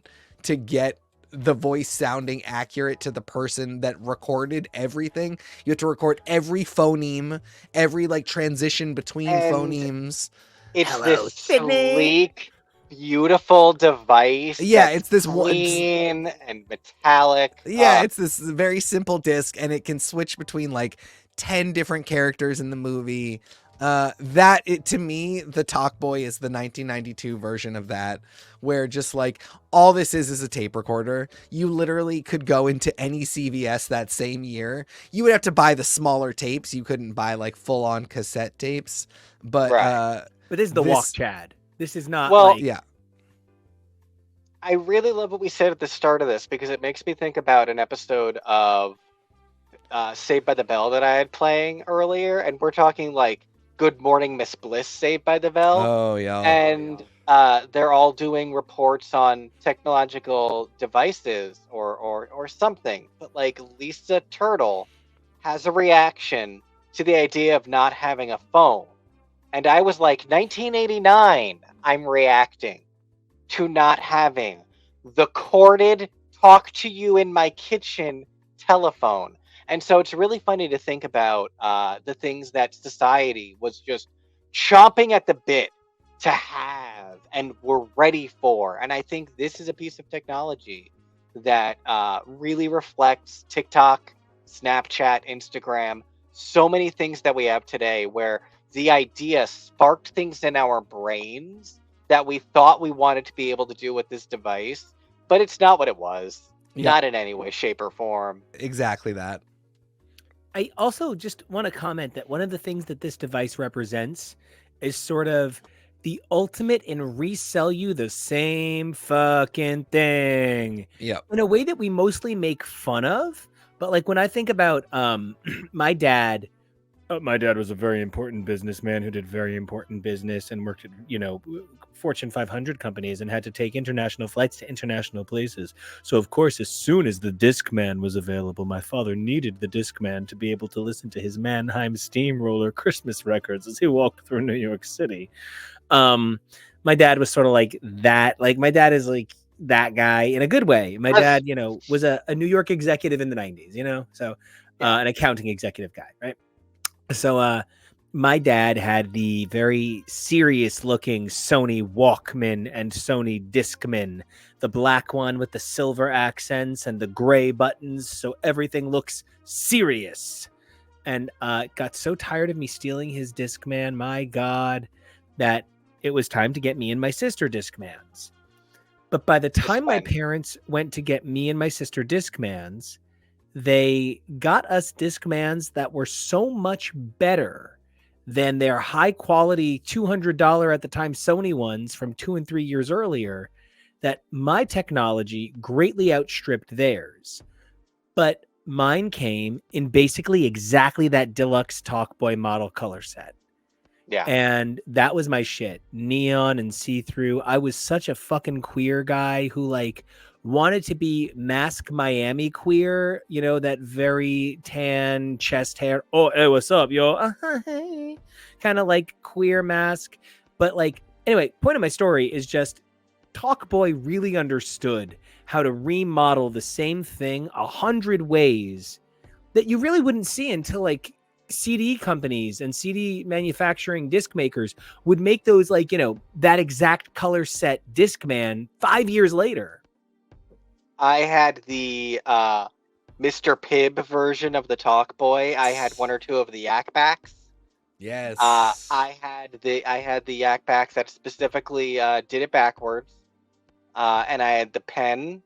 to get the voice sounding accurate to the person that recorded everything. You have to record every phoneme, every like transition between phonemes. It's Hello, this Sydney. sleek, beautiful device. Yeah, that's it's this clean and metallic. Yeah, it's this very simple disc, and it can switch between like 10 different characters in the movie. To me, the Talk Boy is the 1992 version of that, where just like all this is a tape recorder. You literally could go into any CVS that same year. You would have to buy the smaller tapes. You couldn't buy like full on cassette tapes. But but this is the walk Chad. This is not yeah. I really love what we said at the start of this, because it makes me think about an episode of Saved by the Bell that I had playing earlier, and we're talking like Good Morning Miss Bliss Saved by the Bell. Oh yeah. And they're all doing reports on technological devices or something. But like Lisa Turtle has a reaction to the idea of not having a phone. And I was like, 1989, I'm reacting. to not having the corded talk to you in my kitchen telephone. And so it's really funny to think about the things that society was just chomping at the bit to have and were ready for. And I think this is a piece of technology that really reflects TikTok, Snapchat, Instagram, so many things that we have today where the idea sparked things in our brains that we thought we wanted to be able to do with this device, but it's not what it was. Yeah. Not in any way, shape, or form. Exactly that. I also just want to comment that one of the things that this device represents is sort of the ultimate in resell you the same fucking thing. Yep. In a way that we mostly make fun of. But like when I think about my dad was a very important businessman who did very important business and worked at, Fortune 500 companies and had to take international flights to international places. So, of course, as soon as the Discman was available, my father needed the Discman to be able to listen to his Mannheim Steamroller Christmas records as he walked through New York City. My dad was sort of like that. Like, my dad is like that guy in a good way. My dad, was a New York executive in the 90s, so an accounting executive guy, right? So my dad had the very serious looking Sony Walkman and Sony Discman, the black one with the silver accents and the gray buttons, so everything looks serious. And got so tired of me stealing his Discman, my God, that it was time to get me and my sister Discmans. But by the time my parents went to get me and my sister Discmans, they got us Discmans that were so much better than their high quality $200 at the time Sony ones from 2 and 3 years earlier that my technology greatly outstripped theirs. But mine came in basically exactly that deluxe Talkboy model color set. Yeah. And that was my shit. Neon and see-through. I was such a fucking queer guy who wanted to be Mask Miami queer, that very tan chest hair. Oh, hey, what's up, yo? Hey. Kind of like queer Mask. But anyway, point of my story is just Talkboy really understood how to remodel the same thing 100 ways that you really wouldn't see until CD companies and CD manufacturing disc makers would make those that exact color set Discman 5 years later. I had the Mr. Pibb version of the Talkboy. I had one or two of the Yak Backs. Yes. I had the Yak Backs that specifically did it backwards. And I had the pen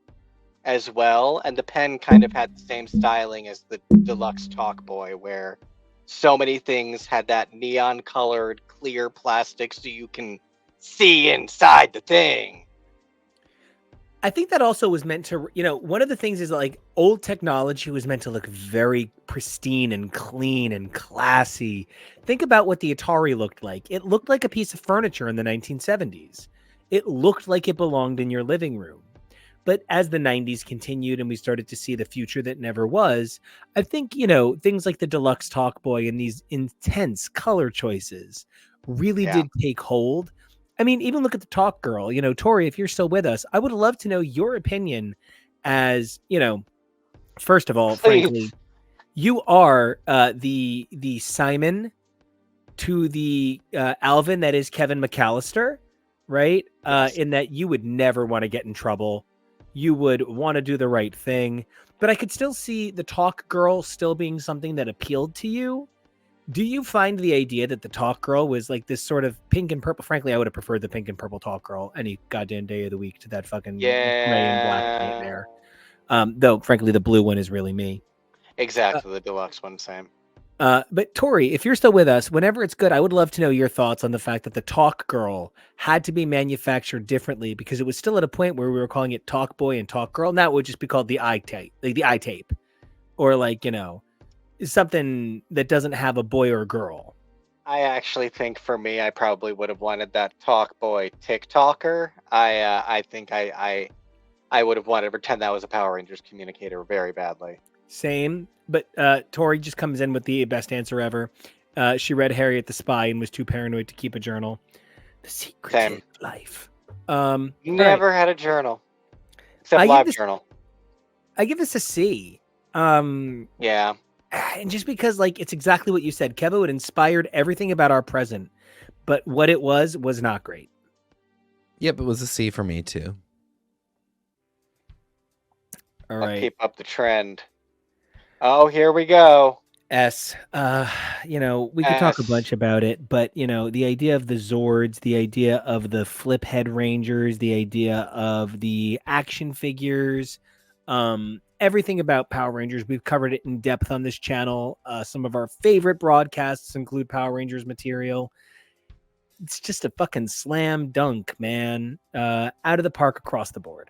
as well. And the pen kind of had the same styling as the deluxe Talkboy, where so many things had that neon colored clear plastic so you can see inside the thing. I think that also was meant to, one of the things is old technology was meant to look very pristine and clean and classy. Think about what the Atari looked like. It looked like a piece of furniture in the 1970s. It looked like it belonged in your living room. But as the 90s continued and we started to see the future that never was, I think, things like the deluxe Talkboy and these intense color choices really did take hold. I mean, even look at the Talk Girl, Tori, if you're still with us, I would love to know your opinion as, first of all, frankly, you are the Simon to the Alvin that is Kevin McAllister, right? Yes. In that you would never want to get in trouble. You would want to do the right thing. But I could still see the Talk Girl still being something that appealed to you. Do you find the idea that the Talk Girl was this sort of pink and purple? Frankly, I would have preferred the pink and purple Talk Girl any goddamn day of the week to that fucking gray and black nightmare. Though, frankly, the blue one is really me. Exactly, the deluxe one, same. But Tori, if you're still with us, whenever it's good, I would love to know your thoughts on the fact that the Talk Girl had to be manufactured differently because it was still at a point where we were calling it Talk Boy and Talk Girl. Now it would just be called the iTape, the iTape, or something that doesn't have a boy or a girl. I actually think for me, I probably would have wanted that Talkboy TikToker. I think I would have wanted to pretend that was a Power Rangers communicator very badly. Same, but Tori just comes in with the best answer ever. She read Harriet the Spy and was too paranoid to keep a journal. The secret of life. Never had a journal. Except I give live this- journal. I give this a C. Yeah. And just because, like, it's exactly what you said, Kevo, it inspired everything about our present, but what it was not great. Yep, it was a C for me too. All I'll right. keep up the trend. Oh, here we go. S. We could talk a S. bunch about it, but the idea of the Zords, the idea of the flip head Rangers, the idea of the action figures, everything about Power Rangers, we've covered it in depth on this channel. Some of our favorite broadcasts include Power Rangers material. It's just a fucking slam dunk, man. Out of the park across the board.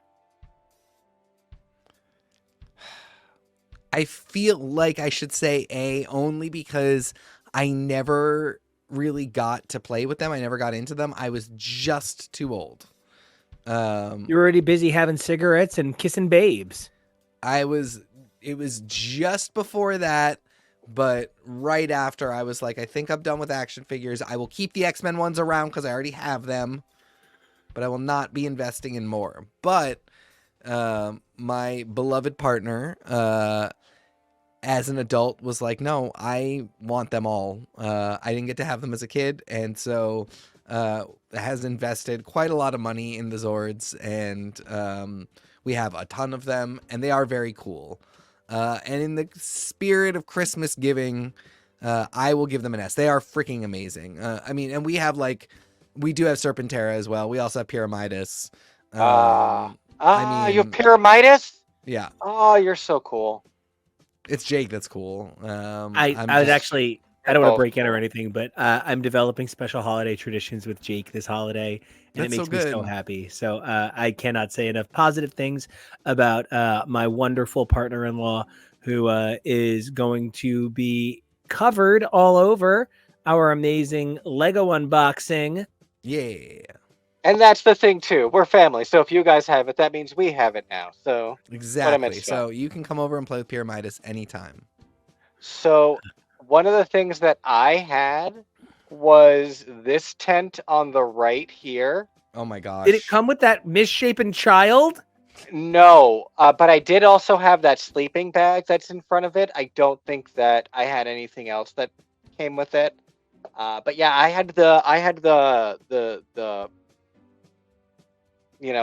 I feel like I should say A only because I never really got to play with them. I never got into them. I was just too old. You're already busy having cigarettes and kissing babes. It was just before that, but right after I was like, I think I'm done with action figures. I will keep the X-Men ones around because I already have them, but I will not be investing in more. But my beloved partner, as an adult, was like, no, I want them all. I didn't get to have them as a kid, and so has invested quite a lot of money in the Zords, and we have a ton of them, and they are very cool. And in the spirit of Christmas giving, I will give them an S. They are freaking amazing. And we do have Serpentera as well. We also have Pyramidas. You have Pyramidas? Yeah. Oh, you're so cool. It's Jake that's cool. I don't want to break in or anything, but I'm developing special holiday traditions with Jake this holiday, and That's it makes so me good. so happy. So I cannot say enough positive things about my wonderful partner-in-law, who is going to be covered all over our amazing Lego unboxing. Yeah. And that's the thing too. We're family, so if you guys have it, that means we have it now. So Exactly. So you can come over and play with Pyramidas anytime. So one of the things that I had was this tent on the right here. Oh my gosh. Did it come with that misshapen child? No, but I did also have that sleeping bag that's in front of it. I don't think that I had anything else that came with it. But yeah, I had the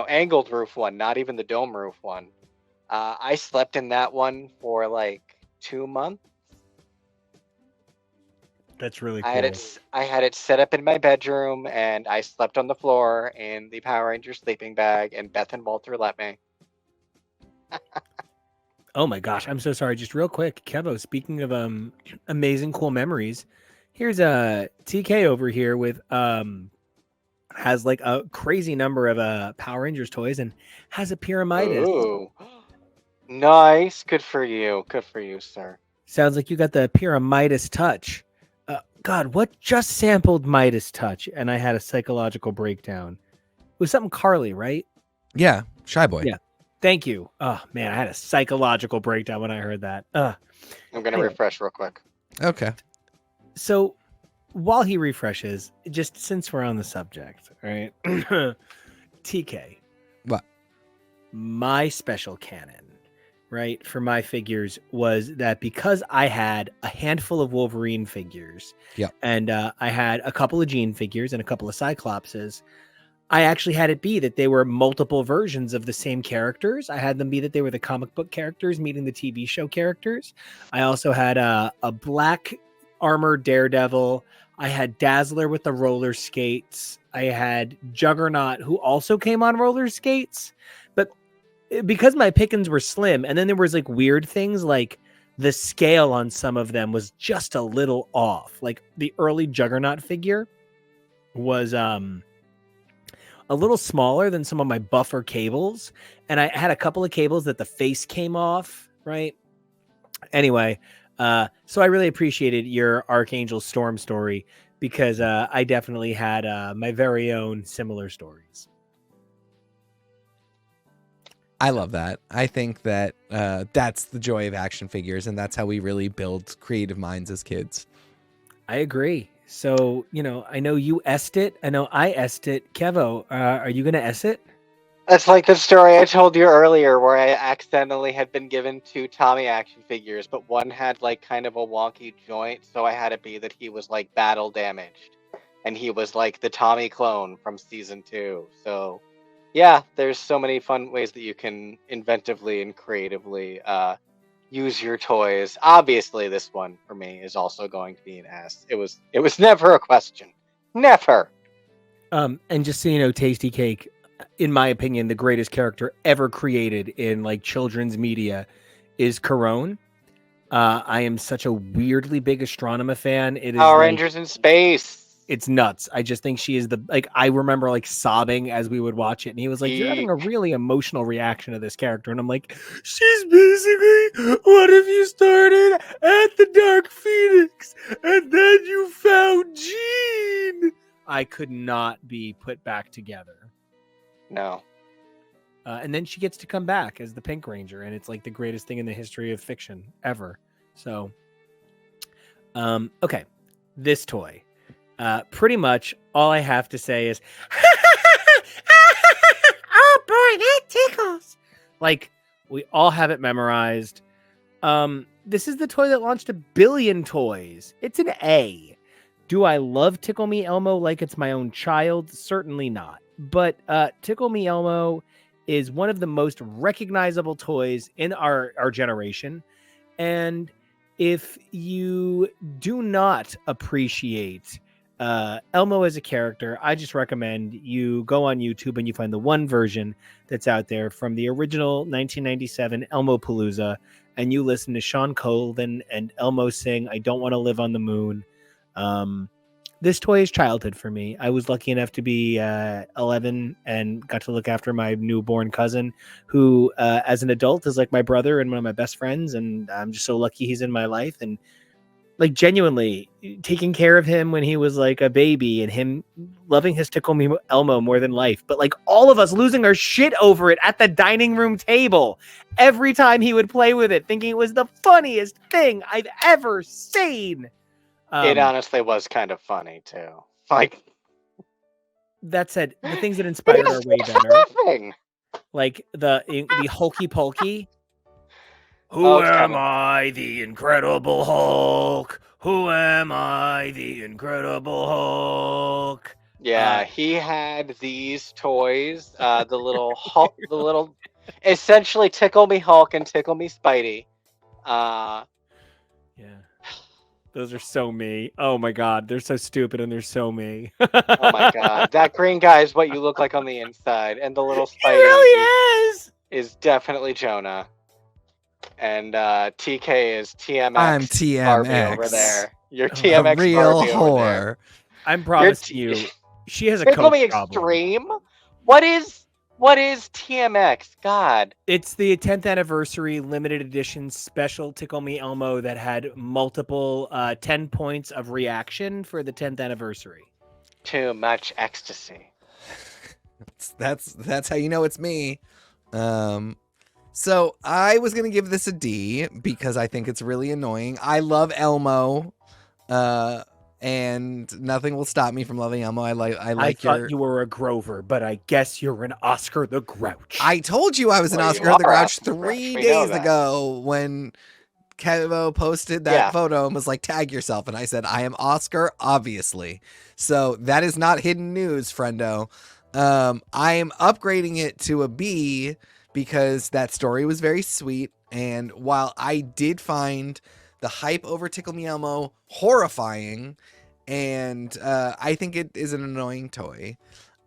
angled roof one, not even the dome roof one. I slept in that one for like 2 months. That's really cool. I had it set up in my bedroom, and I slept on the floor in the Power Ranger sleeping bag, and Beth and Walter let me. Oh my gosh, I'm so sorry. Just real quick, Kevo, speaking of amazing cool memories, here's a TK over here with has like a crazy number of Power Rangers toys and has a Pyramidas. Ooh. Nice. Good for you, sir. Sounds like you got the Pyramidas touch. God, what just sampled Midas touch? And I had a psychological breakdown. It was something Carly, right? Yeah. Shy Boy. Yeah. Thank you. Oh man, I had a psychological breakdown when I heard that. I'm gonna refresh real quick. Okay. So while he refreshes, just since we're on the subject, right? TK. What? My special canon, right, for my figures was that because I had a handful of Wolverine figures, and I had a couple of Jean figures and a couple of Cyclopses, I actually had it be that they were multiple versions of the same characters. I had them be that they were the comic book characters meeting the TV show characters. I also had a black armored Daredevil. I had Dazzler with the roller skates. I had Juggernaut, who also came on roller skates. But because my pickings were slim, and then there was like weird things like the scale on some of them was just a little off. Like the early Juggernaut figure was a little smaller than some of my buffer cables, and I had a couple of cables that the face came off, right? Anyway, so I really appreciated your Archangel Storm story because I definitely had my very own similar stories. I love that. I think that that's the joy of action figures, and that's how we really build creative minds as kids. I agree. So, I know you est it. I know I est it. Kevo, are you going to est it? That's like the story I told you earlier where I accidentally had been given 2 Tommy action figures, but one had like kind of a wonky joint, so I had it be that he was like battle damaged. And he was like the Tommy clone from season 2. So yeah, there's so many fun ways that you can inventively and creatively use your toys. Obviously, this one for me is also going to be an S. It was never a question. Never. And just so you know, Tasty Cake, in my opinion, the greatest character ever created in like children's media is Corone. I am such a weirdly big Astronema fan. It is Power like, Rangers in space. it's nuts. I just think she is I remember like sobbing as we would watch it, and he was like, "You're having a really emotional reaction to this character," and I'm like, "She's basically what if you started at the Dark Phoenix and then you found Jean." I could not be put back together. No. And then she gets to come back as the Pink Ranger, and it's like the greatest thing in the history of fiction ever. So, okay, this toy. Pretty much all I have to say is, oh boy, that tickles. Like, we all have it memorized. This is the toy that launched 1 billion toys. It's an A. Do I love Tickle Me Elmo like it's my own child? Certainly not. But Tickle Me Elmo is one of the most recognizable toys in our generation. And if you do not appreciate Elmo as a character, I just recommend you go on YouTube and you find the one version that's out there from the original 1997 Elmo Palooza, and you listen to Sean Colvin and Elmo sing "I Don't Want to Live on the Moon." This toy is childhood for me. I was lucky enough to be 11 and got to look after my newborn cousin, who as an adult is like my brother and one of my best friends, and I'm just so lucky he's in my life. And like genuinely taking care of him when he was like a baby, and him loving his Tickle Me Elmo more than life, but like all of us losing our shit over it at the dining room table every time he would play with it, thinking it was the funniest thing I've ever seen. It honestly was kind of funny too. Like, that said, the things that inspired are way better. Laughing. Like the Hulky Pulky. Who Oh, am Kevin. I, the Incredible Hulk? Who am I, the Incredible Hulk? Yeah, he had these toys, the little Hulk, the little, essentially Tickle Me Hulk and Tickle Me Spidey. Yeah. Those are so me. Oh my god, they're so stupid and they're so me. Oh my god, that green guy is what you look like on the inside, and the little He Spidey really is definitely Jonah. And TK is TMX. I'm Barbie TMX. over there. You're A TMX real Barbie over there. whore. I'm promising You're you, she has a Tickle coke Me problem. Extreme? What is TMX? God. It's the 10th anniversary limited edition special Tickle Me Elmo that had multiple 10 points of reaction for the 10th anniversary. Too much ecstasy. That's how you know it's me. So I was gonna give this a D because I think it's really annoying. I love Elmo, and nothing will stop me from loving Elmo. I thought you were a Grover, but I guess you're an Oscar the Grouch. I told you I was an Well, Oscar you the are Grouch Oscar the Grouch. 3 We know days that. ago when Kevo posted that Yeah. photo and was like, tag yourself. And I said, I am Oscar, obviously. So that is not hidden news, friendo. I am upgrading it to a B because that story was very sweet. And while I did find the hype over Tickle Me Elmo horrifying, and I think it is an annoying toy,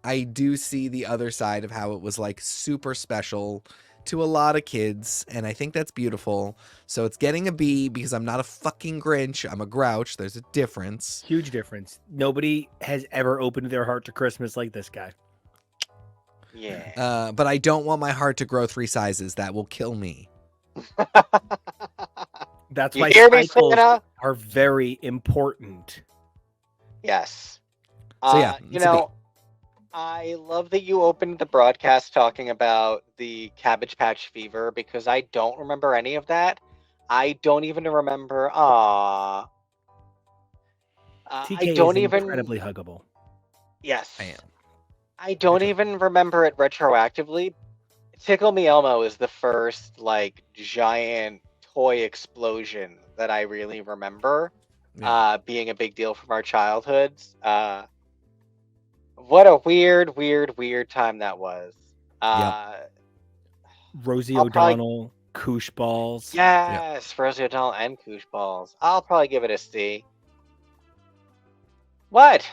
I do see the other side of how it was like super special to a lot of kids, and I think that's beautiful. So it's getting a B because I'm not a fucking Grinch. I'm a Grouch. There's a difference. Huge difference. Nobody has ever opened their heart to Christmas like this guy. Yeah. But I don't want my heart to grow 3 sizes. That will kill me. That's You why hear me, cycles Santa? are very important. Yes. So yeah, You it's a B. know, I love that you opened the broadcast talking about the Cabbage Patch Fever because I don't remember any of that. I don't even remember. I TK don't is even. incredibly huggable. Yes. I am. I don't Okay. even remember it retroactively. Tickle Me Elmo is the first like giant toy explosion that I really remember Yeah. being a big deal from our childhoods. What a weird time that was. Yep. Rosie I'll probably O'Donnell, Koosh Balls. yes, Rosie O'Donnell and Koosh Balls. I'll probably give it a C. What?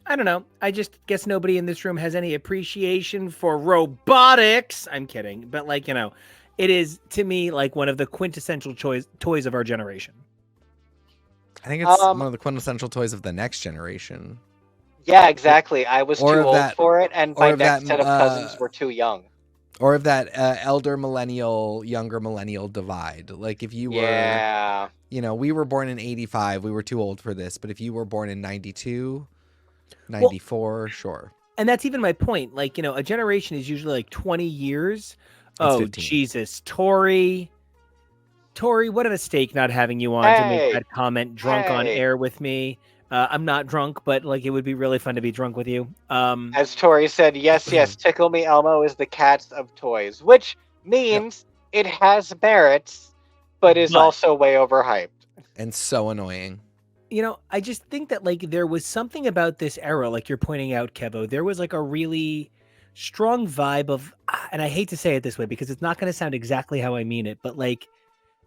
I don't know. I just guess nobody in this room has any appreciation for robotics. I'm kidding. But, like, you know, it is, to me, like one of the quintessential toys of our generation. I think it's Um, one of the quintessential toys of the next generation. Yeah, exactly. I was or too of old that- for it, and or my of that, next set of cousins were too young. Or of that elder millennial, younger millennial divide. Like if you were, Yeah. you know, we were born in 85, we were too old for this. But if you were born in 92, 94, sure. And that's even my point. Like, you know, a generation is usually like 20 years. It's Oh, 15. Jesus. Tori, what a mistake not having you on to make Hey. that comment drunk on Hey. air with me. I'm not drunk, but like it would be really fun to be drunk with you. As Tori said, yes, Tickle Me Elmo is the cats of toys, which means it has merits, but is also way overhyped. And so annoying. You know, I just think that like there was something about this era, like you're pointing out, Kevo. There was like a really strong vibe of, and I hate to say it this way because it's not going to sound exactly how I mean it, but like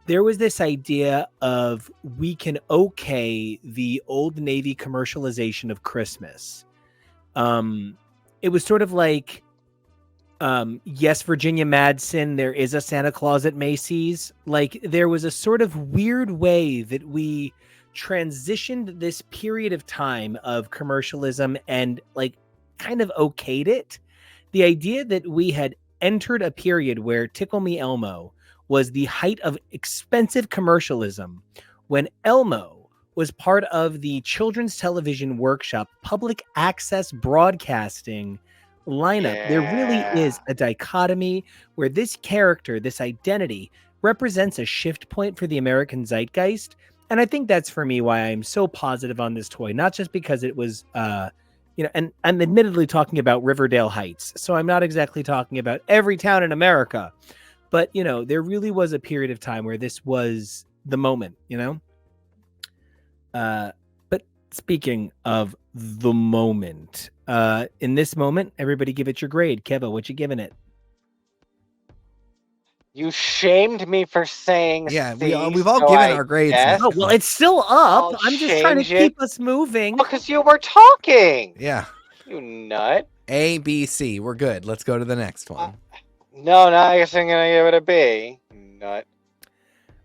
there was this idea of we can okay the old Navy commercialization of Christmas. It was sort of like, yes, Virginia Madsen, there is a Santa Claus at Macy's. Like there was a sort of weird way that we transitioned this period of time of commercialism and like kind of okayed it. The idea that we had entered a period where Tickle Me Elmo was the height of expensive commercialism when Elmo was part of the Children's Television Workshop public access broadcasting lineup. There really is a dichotomy where this character, this identity, represents a shift point for the American zeitgeist. And I think that's for me why I'm so positive on this toy, not just because it was you know, and I'm admittedly talking about Riverdale Heights, so I'm not exactly talking about every town in America. But, you know, there really was a period of time where this was the moment, you know? But speaking of the moment, in this moment, everybody give it your grade. Kevo, what you giving it? You shamed me for saying Yeah, C, we've all so given I our grades guess. now. Oh, well, it's still up. I'll I'm just trying to change keep it. us moving. Because you were talking. Yeah. You nut. A, B, C. We're good. Let's go to the next one. No, I guess I'm gonna give it a B. Nut.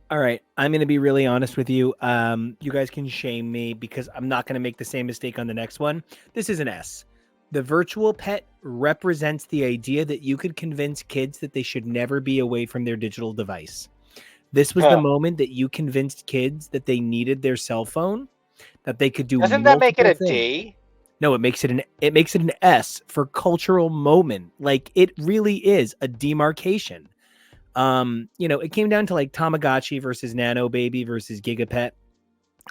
All right, I'm going to be really honest with you. You guys can shame me because I'm not going to make the same mistake on the next one. This is an S. The virtual pet represents the idea that you could convince kids that they should never be away from their digital device. This was the moment that you convinced kids that they needed their cell phone, that they could do. Doesn't that make it a things. D? No, it makes it an S for cultural moment. Like it really is a demarcation. You know, it came down to like Tamagotchi versus Nano Baby versus Gigapet.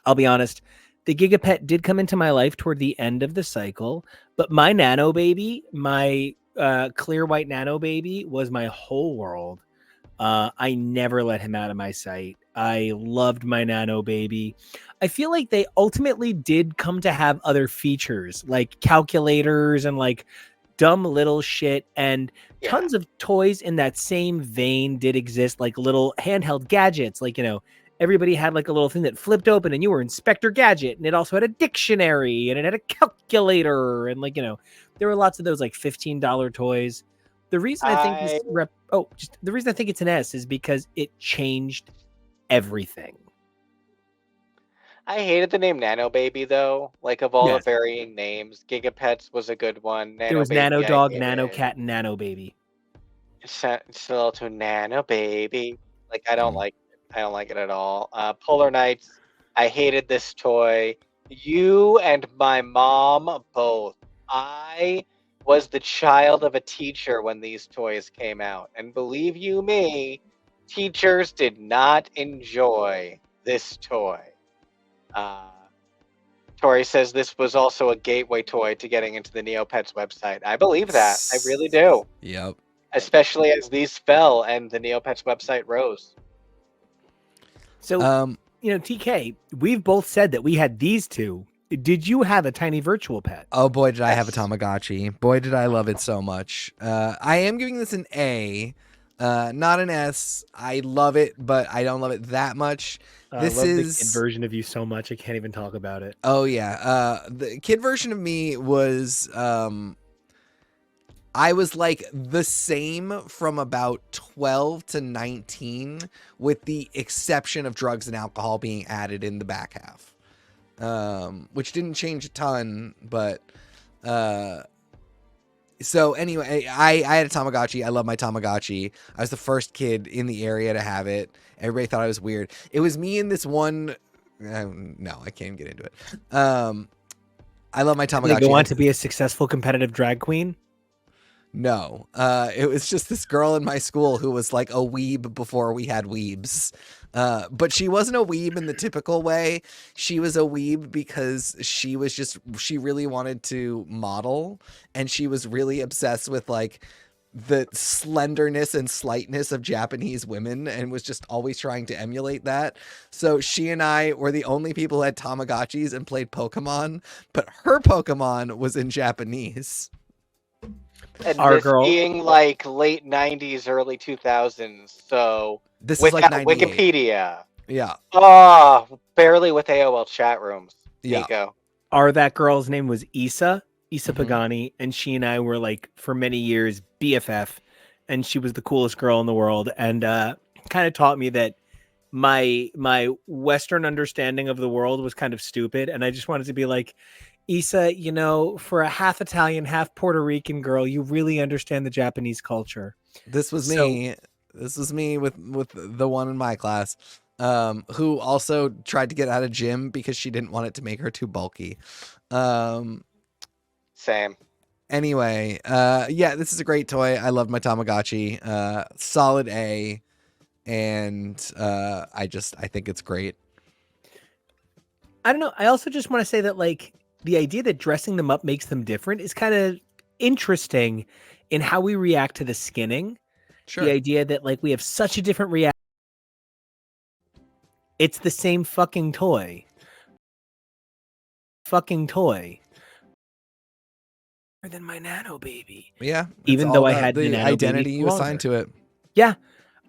I'll be honest, the Gigapet did come into my life toward the end of the cycle, but my Nano Baby, my clear white Nano Baby was my whole world. I never let him out of my sight. I loved my Nano Baby. I feel like they ultimately did come to have other features like calculators and like dumb little shit, and tons of toys in that same vein did exist, like little handheld gadgets. Like, you know, everybody had like a little thing that flipped open and you were Inspector Gadget, and it also had a dictionary and it had a calculator, and like, you know, there were lots of those like $15 toys. The reason I think the reason I think it's an S is because it changed everything. I hated the name Nano Baby though. Like of all the varying names, Gigapets was a good one. There was Nano Dog, Nano Cat, and Nano Baby. It's a little too Nano Baby. Like I don't like it at all. Polar Knights. I hated this toy. You and my mom both. I was the child of a teacher when these toys came out, and believe you me, teachers did not enjoy this toy. Tori says this was also a gateway toy to getting into the Neopets website. I believe that. I really do. Yep. Especially as these fell and the Neopets website rose. So, TK, we've both said that we had these two. Did you have a tiny virtual pet? Oh boy, did I have a Yes. Tamagotchi. Boy, did I love it so much. I am giving this an A, not an S. I love it, but I don't love it that much. This I love is the kid version of you so much I can't even talk about it. Oh yeah. The kid version of me was I was like the same from about 12 to 19 with the exception of drugs and alcohol being added in the back half. Which didn't change a ton, but so anyway, I had a Tamagotchi. I love my Tamagotchi. I was the first kid in the area to have it. Everybody thought I was weird. It was me and this one. No, I can't get into it. I love my Tamagotchi. Did they go on to be a successful competitive drag queen? No, it was just this girl in my school who was like a weeb before we had weebs. But she wasn't a weeb in the typical way. She was a weeb because she really wanted to model, and she was really obsessed with like the slenderness and slightness of Japanese women and was just always trying to emulate that. So she and I were the only people who had Tamagotchis and played Pokemon, but her Pokemon was in Japanese. And Our this girl- being like late 90s, early 2000s. So This is like 98. Wikipedia. Yeah. Oh, barely with AOL chat rooms. Yeah. Nico. That girl's name was Isa Mhm. Pagani, and she and I were like for many years BFF, and she was the coolest girl in the world, and kind of taught me that my Western understanding of the world was kind of stupid, and I just wanted to be like, Isa, for a half Italian, half Puerto Rican girl, you really understand the Japanese culture. This was So- me. This was me with the one in my class, who also tried to get out of gym because she didn't want it to make her too bulky. Same. Anyway, yeah, this is a great toy. I love my Tamagotchi. Solid A, and I think it's great. I don't know. I also just want to say that like the idea that dressing them up makes them different is kind of interesting in how we react to the skinning. Sure. The idea that like we have such a different reaction. It's the same fucking toy. More than my nano baby. Yeah. Even it's though all I about had the the Nano identity Baby you assign to it. Yeah.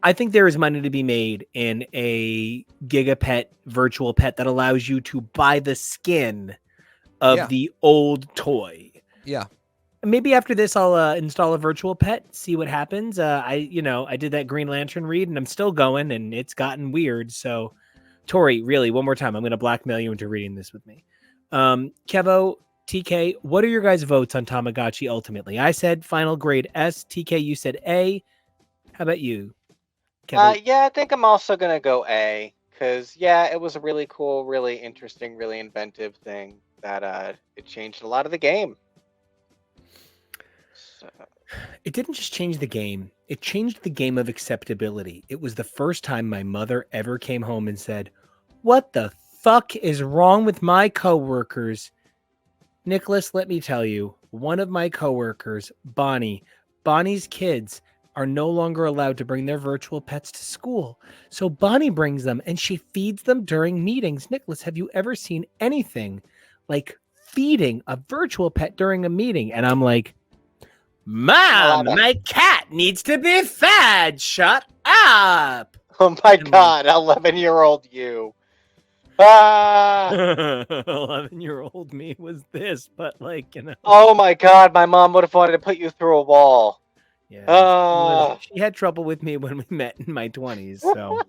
I think there is money to be made in a Gigapet virtual pet that allows you to buy the skin of Yeah. the old toy. Yeah. Maybe after this, I'll install a virtual pet, see what happens. I did that Green Lantern read, and I'm still going, and it's gotten weird. So, Tori, really, one more time, I'm going to blackmail you into reading this with me. Kevo, TK, what are your guys' votes on Tamagotchi ultimately? I said final grade S. TK, you said A. How about you, Kevo? Yeah, I think I'm also gonna go A, because it was a really cool, really interesting, really inventive thing that it changed a lot of the game. So, It didn't just change the game. It changed the game of acceptability. It was the first time my mother ever came home and said, "What the fuck is wrong with my coworkers?" Nicholas, let me tell you, one of my coworkers, Bonnie's kids are no longer allowed to bring their virtual pets to school. So Bonnie brings them and she feeds them during meetings. Nicholas, have you ever seen anything like feeding a virtual pet during a meeting? And I'm like, Mom, my cat needs to be fed. Shut up. oh my God, 11-year-old you. Ah! 11-year-old me was this, but like, Oh my God, my mom would have wanted to put you through a wall. yeah, she had trouble with me when we met in my 20s. So,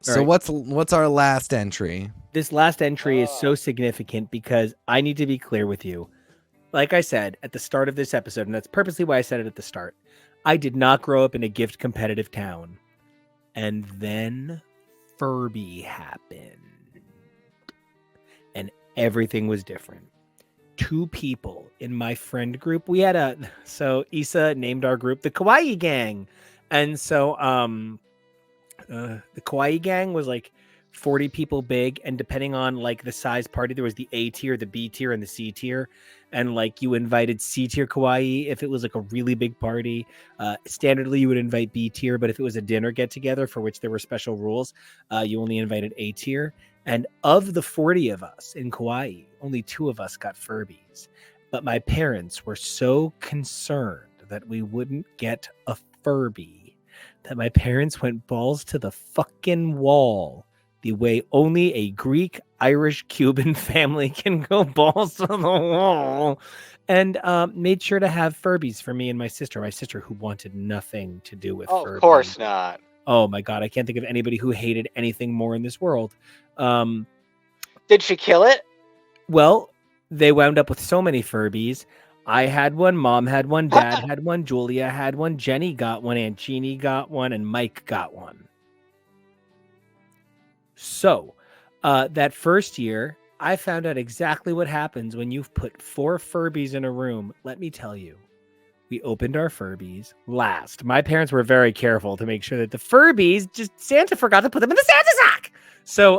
So right. what's our last entry? This last entry is so significant because I need to be clear with you. Like I said at the start of this episode, and that's purposely why I said it at the start, I did not grow up in a gift competitive town. And then Furby happened. And everything was different. 2 people in my friend group. We had so Issa named our group the Kawaii Gang. And so the Kawaii Gang was like 40 people big, and depending on like the size party, there was the A tier, the B tier, and the C tier. And like you invited C tier kawaii if it was like a really big party. Standardly, you would invite B tier, but if it was a dinner get together for which there were special rules, you only invited A tier. And of the 40 of us in Kauai, only 2 of us got Furbies. But my parents were so concerned that we wouldn't get a Furby that my parents went balls to the fucking wall the way only a Greek, Irish, Cuban family can go balls to the wall, and made sure to have Furbies for me and my sister who wanted nothing to do with Furbies. Of course not. Oh my God, I can't think of anybody who hated anything more in this world. Did she kill it? Well, they wound up with so many Furbies. I had one, Mom had one, Dad had one, Julia had one, Jenny got one, Aunt Jeannie got one, and Mike got one. So, that first year, I found out exactly what happens when you've put 4 Furbies in a room. Let me tell you, we opened our Furbies last. My parents were very careful to make sure that the Furbies, just Santa forgot to put them in the Santa sack. So,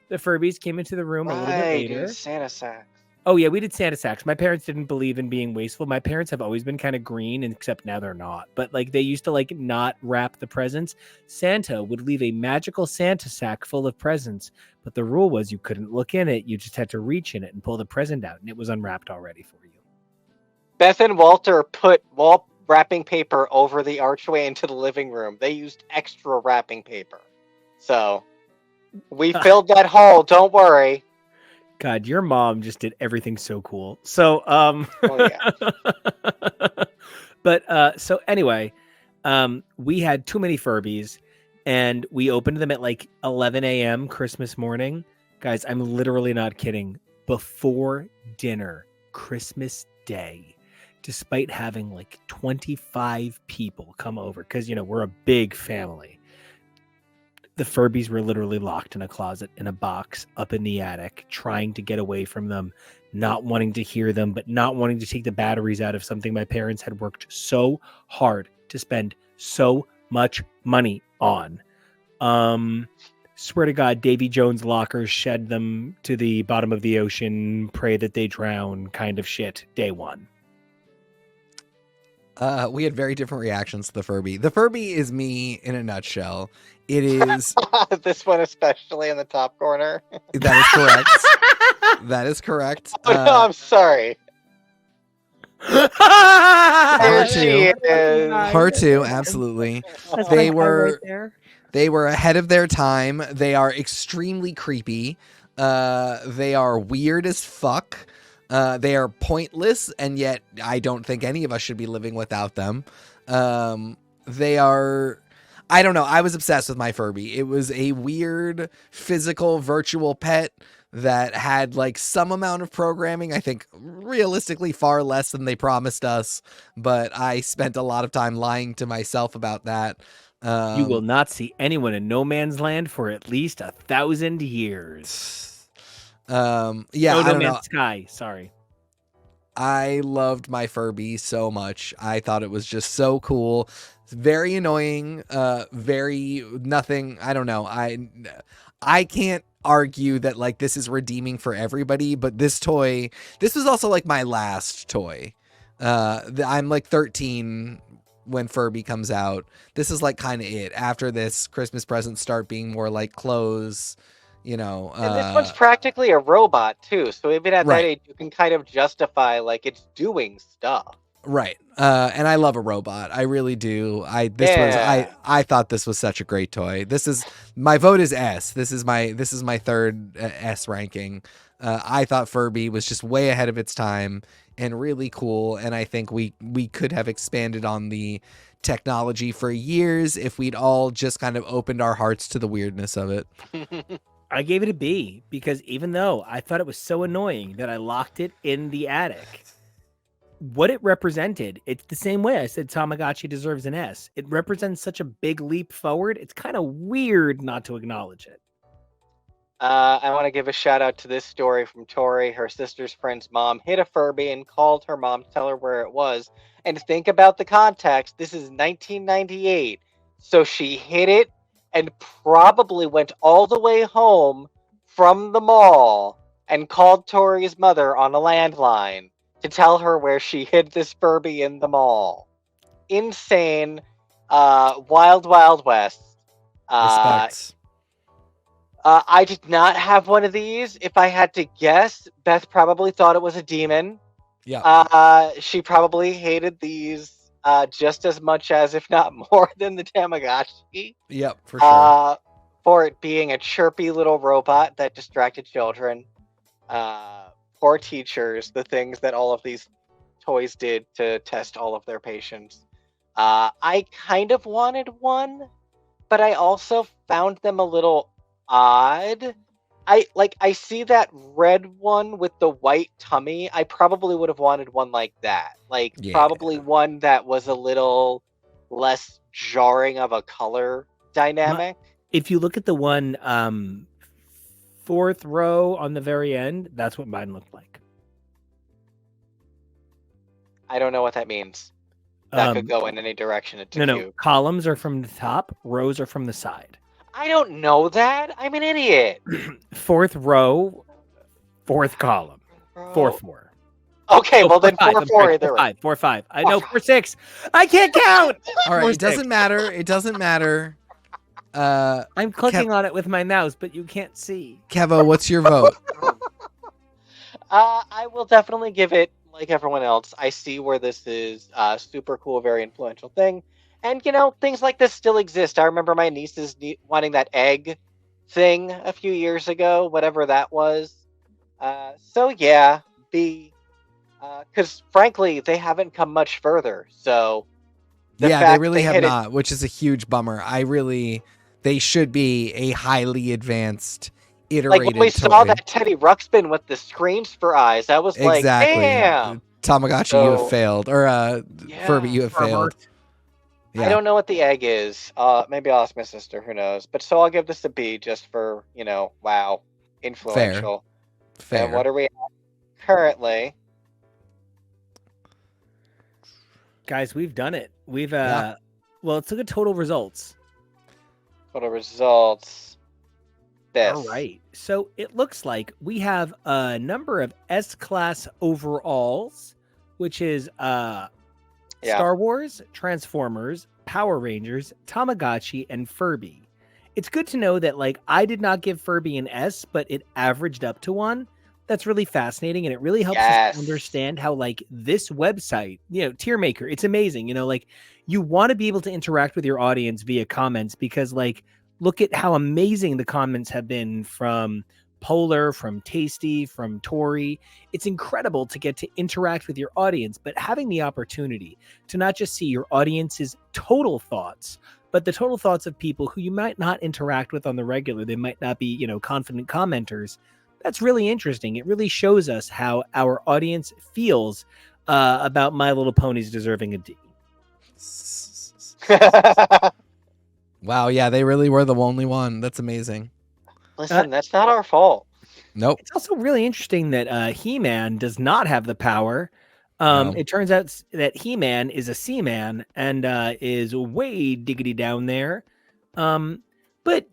the Furbies came into the room a little bit later. Santa sacks. Oh yeah, we did Santa sacks. My parents didn't believe in being wasteful. My parents have always been kind of green, except now they're not. But like they used to like not wrap the presents. Santa would leave a magical Santa sack full of presents, but the rule was you couldn't look in it. You just had to reach in it and pull the present out, and it was unwrapped already for you. Beth and Walter put wall wrapping paper over the archway into the living room. They used extra wrapping paper. So we filled that hole, don't worry. God, your mom just did everything so cool. So, Oh, yeah. but so anyway, we had too many Furbies, and we opened them at like 11 a.m. Christmas morning. Guys, I'm literally not kidding. Before dinner, Christmas Day, despite having like 25 people come over, because you know we're a big family. The Furbies were literally locked in a closet in a box up in the attic, trying to get away from them, not wanting to hear them, but not wanting to take the batteries out of something my parents had worked so hard to spend so much money on. Swear to God, Davy Jones' lockers shed them to the bottom of the ocean, pray that they drown kind of shit, day one. We had very different reactions to the Furby. The Furby is me in a nutshell. It is This one especially in the top corner. that is correct. That is correct. Oh, no, I'm sorry. There Her she too. is. Her too, absolutely. That's They my were- right there. They were ahead of their time. They are extremely creepy. They are weird as fuck. They are pointless, and yet I don't think any of us should be living without them. They are... I don't know. I was obsessed with my Furby. It was a weird physical virtual pet that had like some amount of programming. I think realistically far less than they promised us, but I spent a lot of time lying to myself about that. You will not see anyone in no man's land for at least 1,000 years. Yeah, No I don't Man's know. Sky. Sorry. I loved my Furby so much. I thought it was just so cool. It's very annoying. Very nothing. I don't know. I can't argue that like this is redeeming for everybody, but this was also like my last toy. I'm like 13 when Furby comes out. This is like kind of it. After this, Christmas presents start being more like clothes. You know, And this one's practically a robot too, so even at Right. that age, you can kind of justify like it's doing stuff. right. And I love a robot. I really do. I thought this was such a great toy. My vote is S. This is my third S ranking. I thought Furby was just way ahead of its time and really cool. And I think we could have expanded on the technology for years if we'd all just kind of opened our hearts to the weirdness of it. I gave it a B because even though I thought it was so annoying that I locked it in the attic, what it represented, it's the same way I said Tamagotchi deserves an S. It represents such a big leap forward. It's kind of weird not to acknowledge it. I want to give a shout out to this story from Tori. Her sister's friend's mom hid a Furby and called her mom to tell her where it was. And think about the context. This is 1998. So she hid it and probably went all the way home from the mall and called Tori's mother on a landline to tell her where she hid this Furby in the mall. Insane, wild, wild west. Respects. I did not have one of these. If I had to guess, Beth probably thought it was a demon. Yeah. She probably hated these just as much as, if not more than, the Tamagotchi. Yep, for sure. For it being a chirpy little robot that distracted children. Poor teachers, the things that all of these toys did to test all of their patients. I kind of wanted one, but I also found them a little odd. I see that red one with the white tummy. I probably would have wanted one like that. Probably one that was a little less jarring of a color dynamic. If you look at the one fourth row on the very end, that's what mine looked like. I don't know what that means. That could go in any direction. It's a cube. Columns are from the top, rows are from the side. I don't know that. I'm an idiot. Fourth row, fourth column, 4-4. Okay, well then 4-4 either. 4-5. I know 4-6. I can't count. All right, it doesn't matter. It doesn't matter. I'm clicking on it with my mouse, but you can't see. Kevo, what's your vote? I will definitely give it, like everyone else. I see where this is a super cool, very influential thing. And, things like this still exist. I remember my nieces wanting that egg thing a few years ago, whatever that was. So, yeah, because, frankly, they haven't come much further. So, they really have not, which is a huge bummer. They should be a highly advanced, iterated Like when we saw that Teddy Ruxpin with the screens for eyes, I was like, damn! Tamagotchi, you have failed. Or Furby, you have failed. Yeah. I don't know what the egg is. Maybe I'll ask my sister. Who knows? But so I'll give this a B just for, wow, influential. Fair. And what are we at currently? Guys, we've done it. We've, well, let's look at total results. Total results. This. All right. So it looks like we have a number of S-class overalls, which is Star Wars, Transformers, Power Rangers, Tamagotchi, and Furby. It's good to know that, I did not give Furby an S, but it averaged up to 1. That's really fascinating, and it really helps us understand how, this website, Tier Maker, it's amazing. You want to be able to interact with your audience via comments because, look at how amazing the comments have been from Polar, from Tasty, from Tori. It's incredible to get to interact with your audience, but having the opportunity to not just see your audience's total thoughts, but the total thoughts of people who you might not interact with on the regular. They might not be, confident commenters. That's really interesting. It really shows us how our audience feels about My Little Ponies deserving a D. Wow, yeah, they really were the only one. That's amazing. Listen, that's not our fault. Nope. It's also really interesting that He-Man does not have the power. No. It turns out that He-Man is a Seaman and is way diggity down there. But,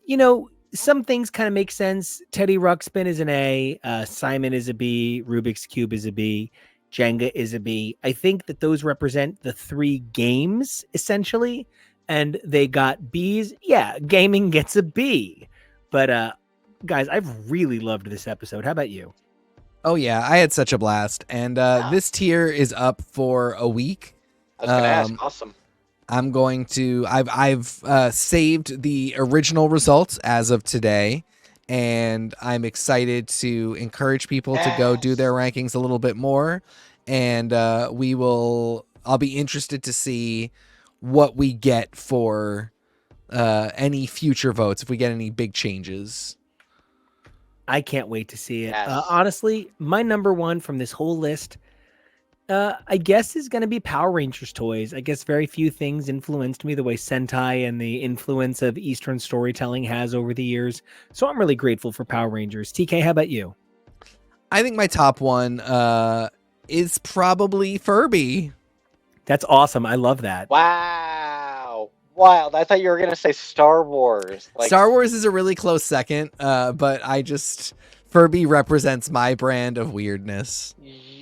some things kind of make sense. Teddy Ruxpin is an A. Simon is a B. Rubik's Cube is a B. Jenga is a B. I think that those represent the 3 games, essentially. And they got Bs. Yeah, gaming gets a B. But, guys, I've really loved this episode. How about you? Oh, yeah, I had such a blast. And this tier is up for a week. I was going to ask. Awesome. I'm going to... I've saved the original results as of today. And I'm excited to encourage people to go do their rankings a little bit more. And I'll be interested to see what we get for any future votes, if we get any big changes. I can't wait to see it. Yes. Honestly, my number one from this whole list, I guess, is going to be Power Rangers toys. I guess very few things influenced me the way Sentai and the influence of Eastern storytelling has over the years. So I'm really grateful for Power Rangers. TK, how about you? I think my top one is probably Furby. That's awesome. I love that. Wow. wild. I thought you were gonna say Star Wars. Like Star Wars is a really close second, but Furby represents my brand of weirdness.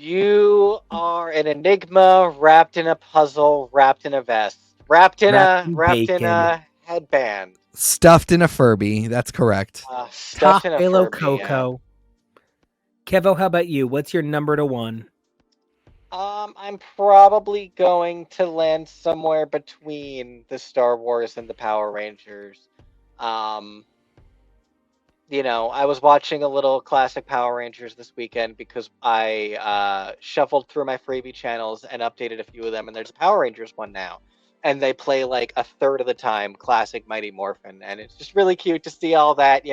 you are an enigma wrapped in a puzzle, wrapped in a vest, wrapped in bacon. a headband, Stuffed in a Furby. That's correct. stuffed in a Halo Furby. Coco. Kevo, how about you? What's your number to one? I'm probably going to land somewhere between the Star Wars and the Power Rangers. I was watching a little classic Power Rangers this weekend because I shuffled through my freebie channels and updated a few of them, and there's a Power Rangers one now. And they play like a third of the time classic Mighty Morphin, and it's just really cute to see all that,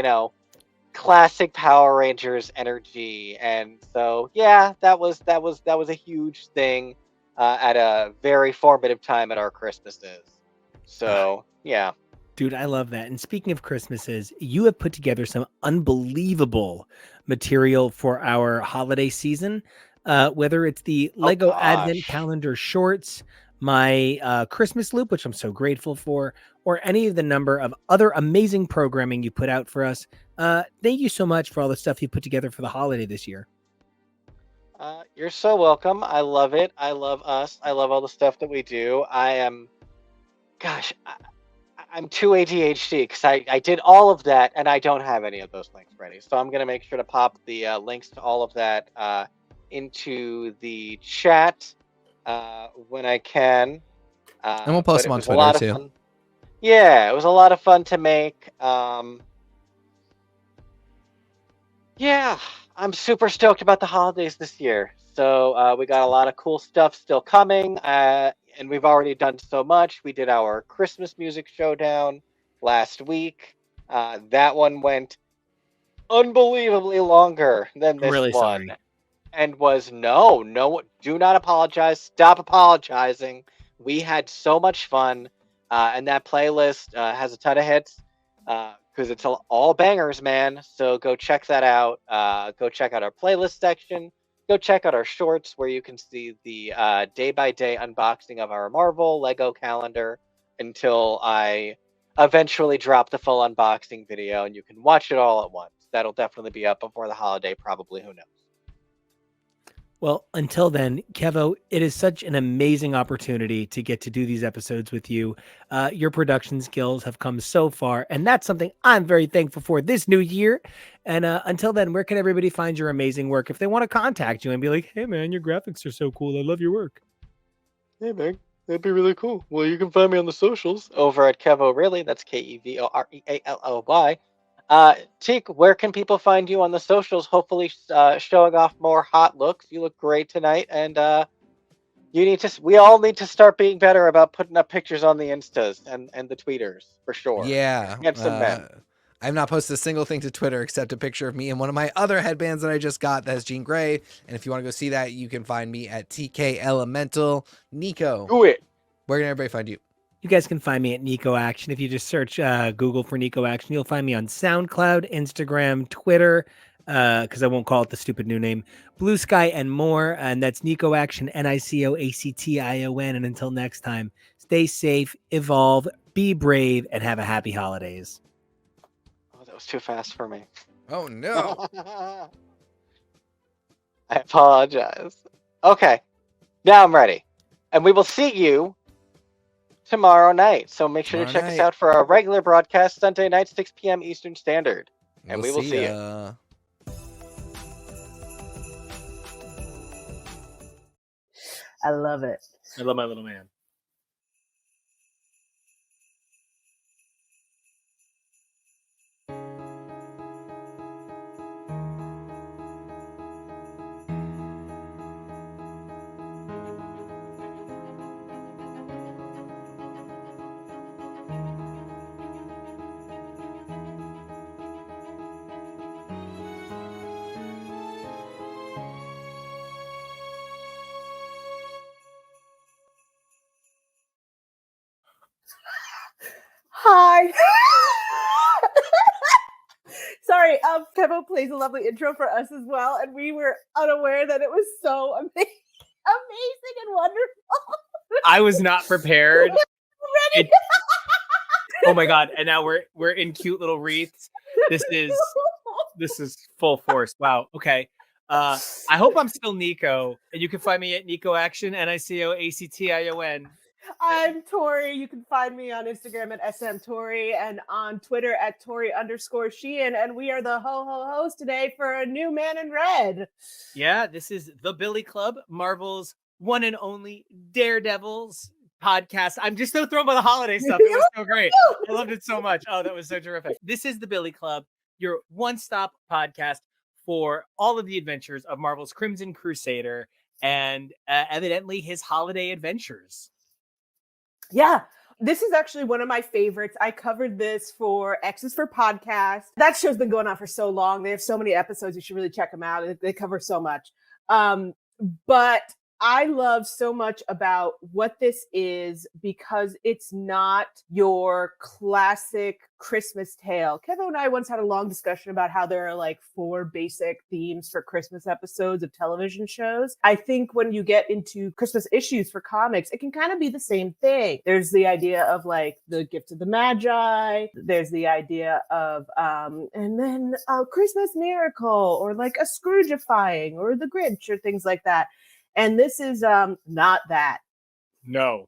classic Power Rangers energy. And so yeah, that was a huge thing at a very formative time at our Christmases. So yeah. Dude, I love that. And speaking of Christmases, you have put together some unbelievable material for our holiday season. Whether it's the Lego Advent Calendar shorts, my Christmas loop, which I'm so grateful for, or any of the number of other amazing programming you put out for us. Thank you so much for all the stuff you put together for the holiday this year. You're so welcome. I love it. I love us. I love all the stuff that we do. I'm too ADHD because I did all of that and I don't have any of those links ready. So I'm going to make sure to pop the links to all of that into the chat when I can. And we'll post them on Twitter too. Yeah, it was a lot of fun to make. Yeah, I'm super stoked about the holidays this year. So we got a lot of cool stuff still coming. And we've already done so much. We did our Christmas music showdown last week. That one went unbelievably longer than this Really one. sorry. And was no, do not apologize. Stop apologizing. We had so much fun. And that playlist has a ton of hits because it's all bangers, man. So go check that out. Go check out our playlist section. Go check out our shorts where you can see the day-by-day unboxing of our Marvel Lego calendar until I eventually drop the full unboxing video, and you can watch it all at once. That'll definitely be up before the holiday, probably. Who knows? Well, until then, Kevo, it is such an amazing opportunity to get to do these episodes with you. Your production skills have come so far, and that's something I'm very thankful for this new year. And until then, where can everybody find your amazing work if they want to contact you and be like, hey, man, your graphics are so cool. I love your work. Hey, man, that'd be really cool. Well, you can find me on the socials over at Kevoreally. That's KEVOREALLY. Teak, where can people find you on the socials? Hopefully showing off more hot looks. You look great tonight, and we all need to start being better about putting up pictures on the Instas and the tweeters for sure. Yeah. Handsome men. I've not posted a single thing to Twitter except a picture of me and one of my other headbands that I just got that has Jean Grey. And if you want to go see that, you can find me at TK Elemental. Nico, Do it. where can everybody find you? You guys can find me at Nico Action. If you just search Google for Nico Action, you'll find me on SoundCloud, Instagram, Twitter, because I won't call it the stupid new name, Blue Sky, and more. And that's Nico Action, NICOACTION. And until next time, stay safe, evolve, be brave, and have a happy holidays. Oh, that was too fast for me. Oh, no. I apologize. Okay, now I'm ready. And we will see you tomorrow night. So make sure to check us out for our regular broadcast Sunday night, 6 p.m. Eastern Standard. And we will see you. I love it. I love my little man. Hi. Sorry, Kevo plays a lovely intro for us as well, and we were unaware that it was so amazing and wonderful. I was not prepared. Ready? Oh my God. And now we're in cute little wreaths. This is full force. Wow. Okay. I hope I'm still Nico, and you can find me at Nico Action, NICOACTION. I'm Tori. You can find me on Instagram at smtori and on Twitter at Tori_Sheehan. And we are the host today for a new Man in Red. Yeah, this is the Billy Club, Marvel's one and only Daredevils podcast. I'm just so thrown by the holiday stuff. It was so great. I loved it so much. Oh, that was so terrific. This is the Billy Club, your one-stop podcast for all of the adventures of Marvel's Crimson Crusader and evidently his holiday adventures. Yeah, this is actually one of my favorites. I covered this for X's for Podcast. That show's been going on for so long. They have so many episodes. You should really check them out. They cover so much. But I love so much about what this is because it's not your classic Christmas tale. Kevin and I once had a long discussion about how there are like 4 basic themes for Christmas episodes of television shows. I think when you get into Christmas issues for comics, it can kind of be the same thing. There's the idea of like the gift of the Magi. There's the idea of, and then a Christmas miracle or like a Scroogifying or the Grinch or things like that. And this is not that. No.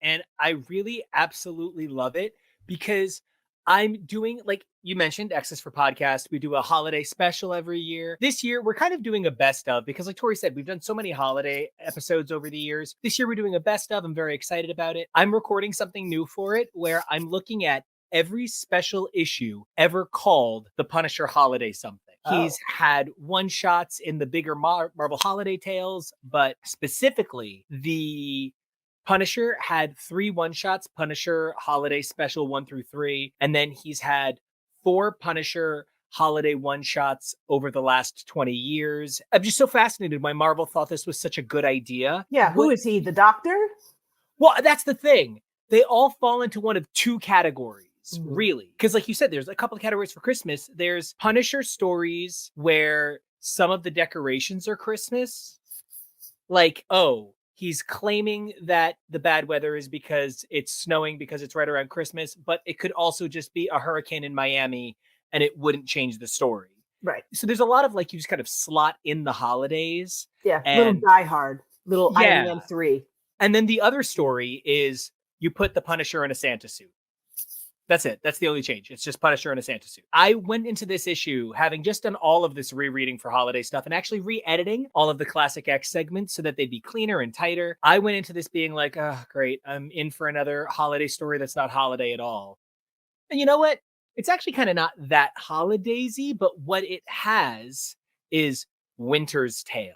And I really absolutely love it because I'm doing, like you mentioned, X's for Podcast. We do a holiday special every year. This year, we're kind of doing a best of because like Tori said, we've done so many holiday episodes over the years. This year, we're doing a best of. I'm very excited about it. I'm recording something new for it where I'm looking at every special issue ever called The Punisher Holiday Something. He's had one-shots in the bigger Marvel holiday tales, but specifically, the Punisher had 3 one-shots, Punisher Holiday Special 1 through 3, and then he's had 4 Punisher holiday one-shots over the last 20 years. I'm just so fascinated why Marvel thought this was such a good idea. Yeah, who is he, the Doctor? Well, that's the thing. They all fall into one of 2 categories. Really, because like you said, there's a couple of categories for Christmas. There's Punisher stories where some of the decorations are Christmas, like, oh, he's claiming that the bad weather is because it's snowing because it's right around Christmas, but it could also just be a hurricane in Miami and it wouldn't change the story. Right. So there's a lot of like you just kind of slot in the holidays. Yeah, and, little Die Hard, little Iron Man 3. And then the other story is you put the Punisher in a Santa suit. That's it. That's the only change. It's just Punisher in a Santa suit. I went into this issue having just done all of this rereading for holiday stuff and actually re-editing all of the Classic X segments so that they'd be cleaner and tighter. I went into this being like, oh, great. I'm in for another holiday story that's not holiday at all. And you know what? It's actually kind of not that holidaysy, but what it has is Winter's Tale.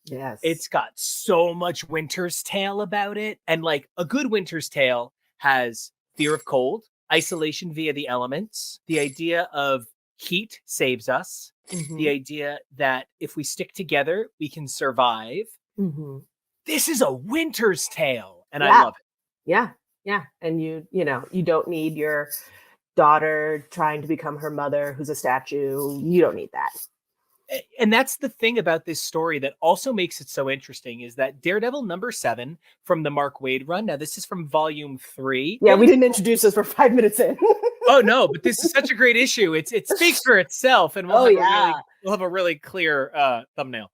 Yes. It's got so much Winter's Tale about it. And like a good Winter's Tale has fear of cold, isolation via the elements, the idea of heat saves us, the idea that if we stick together, we can survive. This is a Winter's Tale, and I love it. Yeah. And you don't need your daughter trying to become her mother who's a statue. You don't need that. And that's the thing about this story that also makes it so interesting is that Daredevil #7 from the Mark Waid run. Now, this is from volume 3. Yeah, we didn't introduce this for 5 minutes in. Oh, no, but this is such a great issue. It speaks for itself, and we'll have a really clear thumbnail.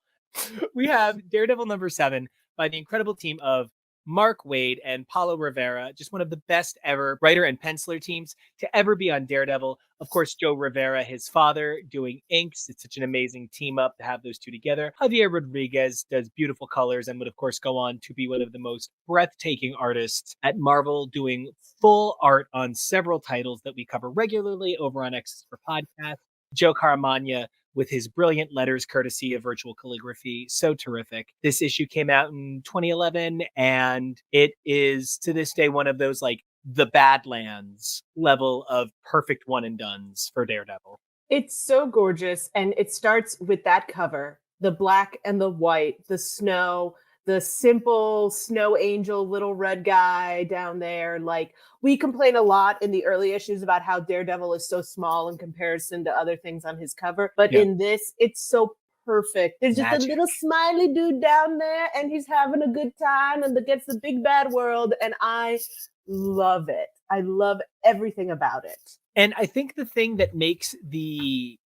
We have Daredevil #7 by the incredible team of Mark Waid and Paulo Rivera, just one of the best ever writer and penciler teams to ever be on Daredevil. Of course, Joe Rivera, his father, doing inks. It's such an amazing team up to have those two together. Javier Rodriguez does beautiful colors and would, of course, go on to be one of the most breathtaking artists at Marvel, doing full art on several titles that we cover regularly over on X's for Podcast. Joe Caramagna with his brilliant letters courtesy of Virtual Calligraphy. So terrific. This issue came out in 2011, and it is to this day one of those like the Badlands level of perfect one and dones for Daredevil. It's so gorgeous. And it starts with that cover, the black and the white, the snow, the simple snow angel, little red guy down there. Like, we complain a lot in the early issues about how Daredevil is so small in comparison to other things on his cover. But in this, it's so perfect. There's just Magic. a little smiley dude down there, and he's having a good time, and gets the big bad world, and I love it. I love everything about it. And I think the thing that makes the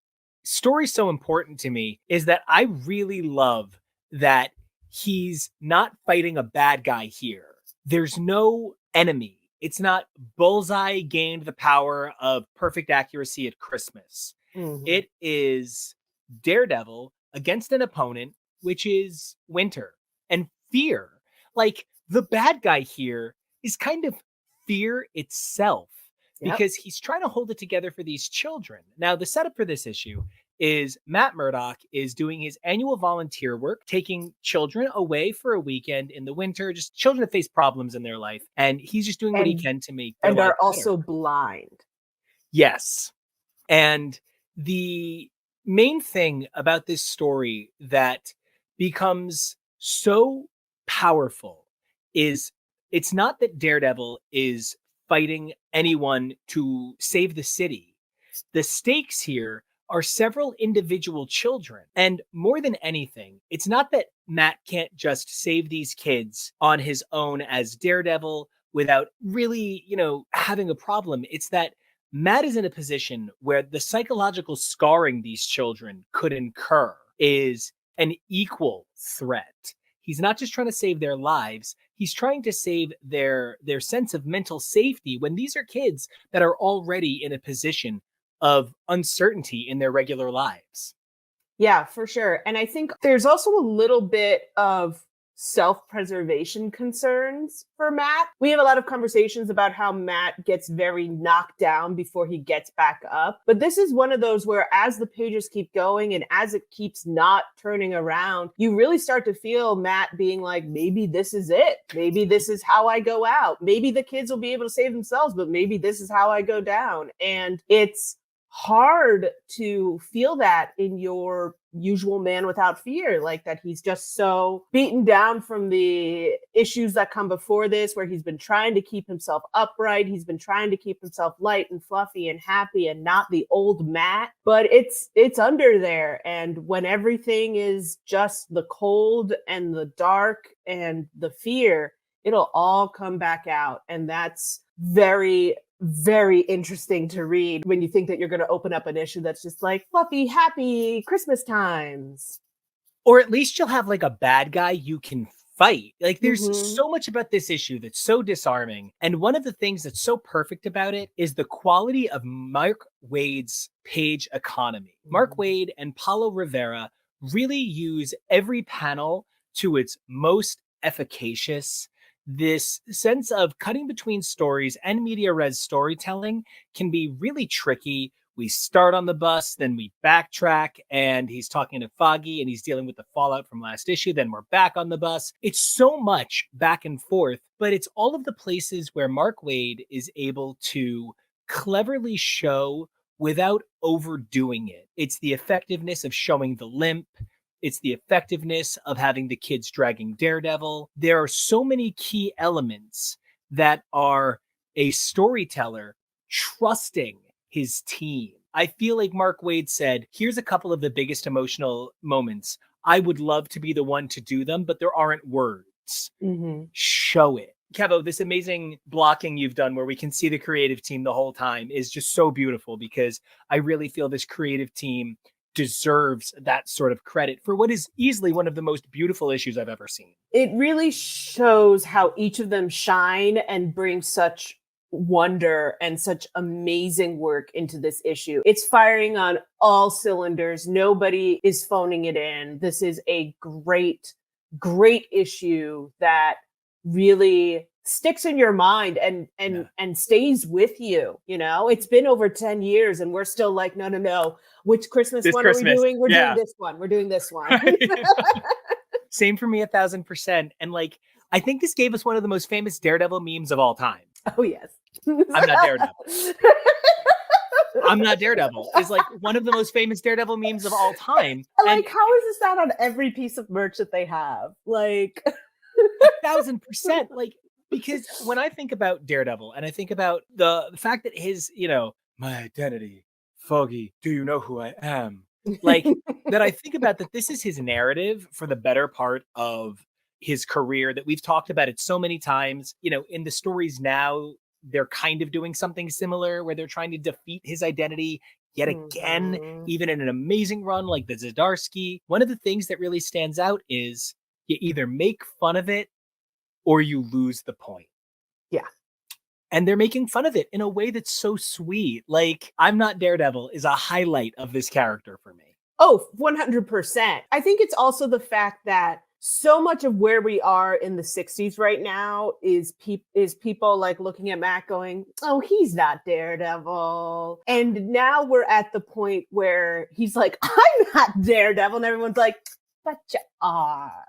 story so important to me is that I really love that he's not fighting a bad guy here. There's no enemy. It's not Bullseye gained the power of perfect accuracy at Christmas. It is Daredevil against an opponent, which is winter and fear. Like, the bad guy here is kind of fear itself because he's trying to hold it together for these children. Now, the setup for this issue is Matt Murdock is doing his annual volunteer work, taking children away for a weekend in the winter, just children that face problems in their life. And he's just doing what he can to make their and life are also better. blind. Yes. And the main thing about this story that becomes so powerful is it's not that Daredevil is fighting anyone to save the city. The stakes here are several individual children. And more than anything, it's not that Matt can't just save these kids on his own as Daredevil without really, having a problem. It's that Matt is in a position where the psychological scarring these children could incur is an equal threat. He's not just trying to save their lives, he's trying to save their sense of mental safety when these are kids that are already in a position of uncertainty in their regular lives. Yeah, for sure. And I think there's also a little bit of self-preservation concerns for Matt. We have a lot of conversations about how Matt gets very knocked down before he gets back up. But this is one of those where as the pages keep going and as it keeps not turning around, you really start to feel Matt being like, maybe this is it. Maybe this is how I go out. Maybe the kids will be able to save themselves, but maybe this is how I go down. And it's hard to feel that in your usual man without fear, like that he's just so beaten down from the issues that come before this, where he's been trying to keep himself upright. He's been trying to keep himself light and fluffy and happy and not the old Matt, but it's under there. And when everything is just the cold and the dark and the fear, it'll all come back out. And that's very, very interesting to read when you think that you're going to open up an issue that's just like fluffy, happy Christmas times. Or at least you'll have like a bad guy you can fight. Like, there's so much about this issue that's so disarming. And one of the things that's so perfect about it is the quality of Mark Waid's page economy. Mark Waid and Paulo Rivera really use every panel to its most efficacious. This sense of cutting between stories and media res storytelling can be really tricky. We start on the bus, then we backtrack, and he's talking to Foggy and he's dealing with the fallout from last issue. Then we're back on the bus. It's so much back and forth, but it's all of the places where Mark Waid is able to cleverly show without overdoing it. It's the effectiveness of showing the limp. It's the effectiveness of having the kids dragging Daredevil. There are so many key elements that are a storyteller trusting his team. I feel like Mark Waid said, here's a couple of the biggest emotional moments. I would love to be the one to do them, but there aren't words. Show it. Kevo, this amazing blocking you've done where we can see the creative team the whole time is just so beautiful, because I really feel this creative team deserves that sort of credit for what is easily one of the most beautiful issues I've ever seen. It really shows how each of them shine and bring such wonder and such amazing work into this issue. It's firing on all cylinders. Nobody is phoning it in. This is a great, great issue that really sticks in your mind and stays with you. It's been over 10 years and we're still like, no. Which Christmas one are we doing? We're doing this one. We're doing this one. Same for me 1,000%. And like, I think this gave us one of the most famous Daredevil memes of all time. Oh, yes. I'm not Daredevil. I'm not Daredevil is like one of the most famous Daredevil memes of all time. Like, how is this not on every piece of merch that they have? Like 1,000%. Like, because when I think about Daredevil and I think about the fact that his, my identity, Foggy, do you know who I am? Like, that I think about that this is his narrative for the better part of his career, that we've talked about it so many times. You know, in the stories now, they're kind of doing something similar where they're trying to defeat his identity yet again, Mhm. even in an amazing run like the Zdarsky. One of the things that really stands out is you either make fun of it or you lose the point. Yeah. And they're making fun of it in a way that's so sweet. Like, I'm Not Daredevil is a highlight of this character for me. Oh, 100%. I think it's also the fact that so much of where we are in the 60s right now is people like looking at Matt going, oh, he's not Daredevil. And now we're at the point where he's like, I'm not Daredevil. And everyone's like, but you are.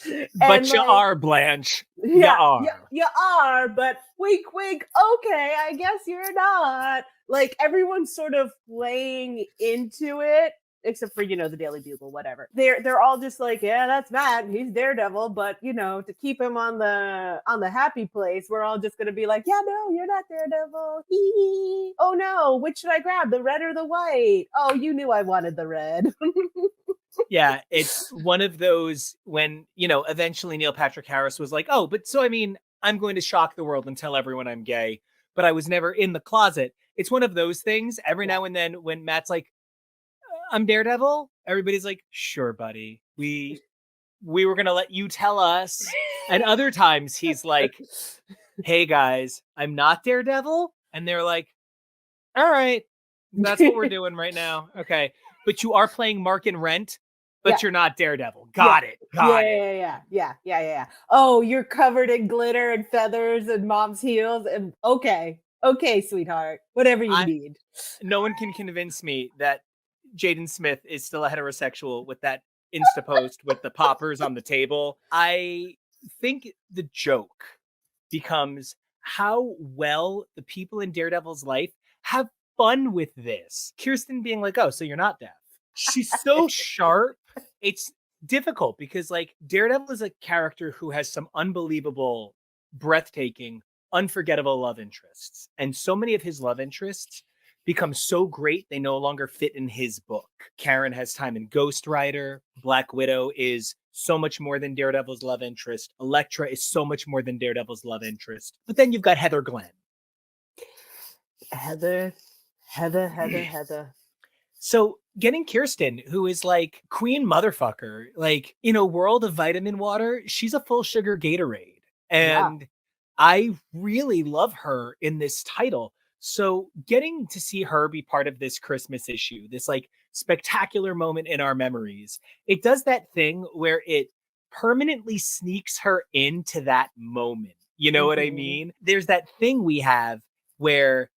But And, you like, are, Blanche. You Yeah, are. you are, but wink, wink. Okay, I guess you're not. Like, everyone's sort of playing into it, except for the Daily Bugle, whatever. They're all just like, yeah, that's Matt. He's Daredevil, but to keep him on the happy place, we're all just gonna be like, yeah, no, you're not Daredevil. Hee. Oh no, which should I grab, the red or the white? Oh, you knew I wanted the red. Yeah, it's one of those when, eventually Neil Patrick Harris was like, oh, but so, I mean, I'm going to shock the world and tell everyone I'm gay, but I was never in the closet. It's one of those things every now and then when Matt's like, I'm Daredevil, everybody's like, sure, buddy. We were going to let you tell us. And other times he's like, hey guys, I'm not Daredevil. And they're like, all right, that's what we're doing right now. Okay. But you are playing Mark in Rent, but you're not Daredevil. Got it. Yeah. Oh, you're covered in glitter and feathers and mom's heels. And okay, sweetheart, whatever you need. No one can convince me that Jaden Smith is still a heterosexual with that Insta post with the poppers on the table. I think the joke becomes how well the people in Daredevil's life have fun with this. Kirsten being like, oh, so you're not deaf. She's so sharp. It's difficult because, like, Daredevil is a character who has some unbelievable, breathtaking, unforgettable love interests. And so many of his love interests become so great they no longer fit in his book. Karen has time in Ghost Rider. Black Widow is so much more than Daredevil's love interest. Elektra is so much more than Daredevil's love interest. But then you've got Heather Glenn. Heather. So getting Kirsten, who is like queen motherfucker, like in a world of vitamin water, she's a full sugar Gatorade. And I really love her in this title. So getting to see her be part of this Christmas issue, this like spectacular moment in our memories, it does that thing where it permanently sneaks her into that moment. You know what I mean? There's that thing we have where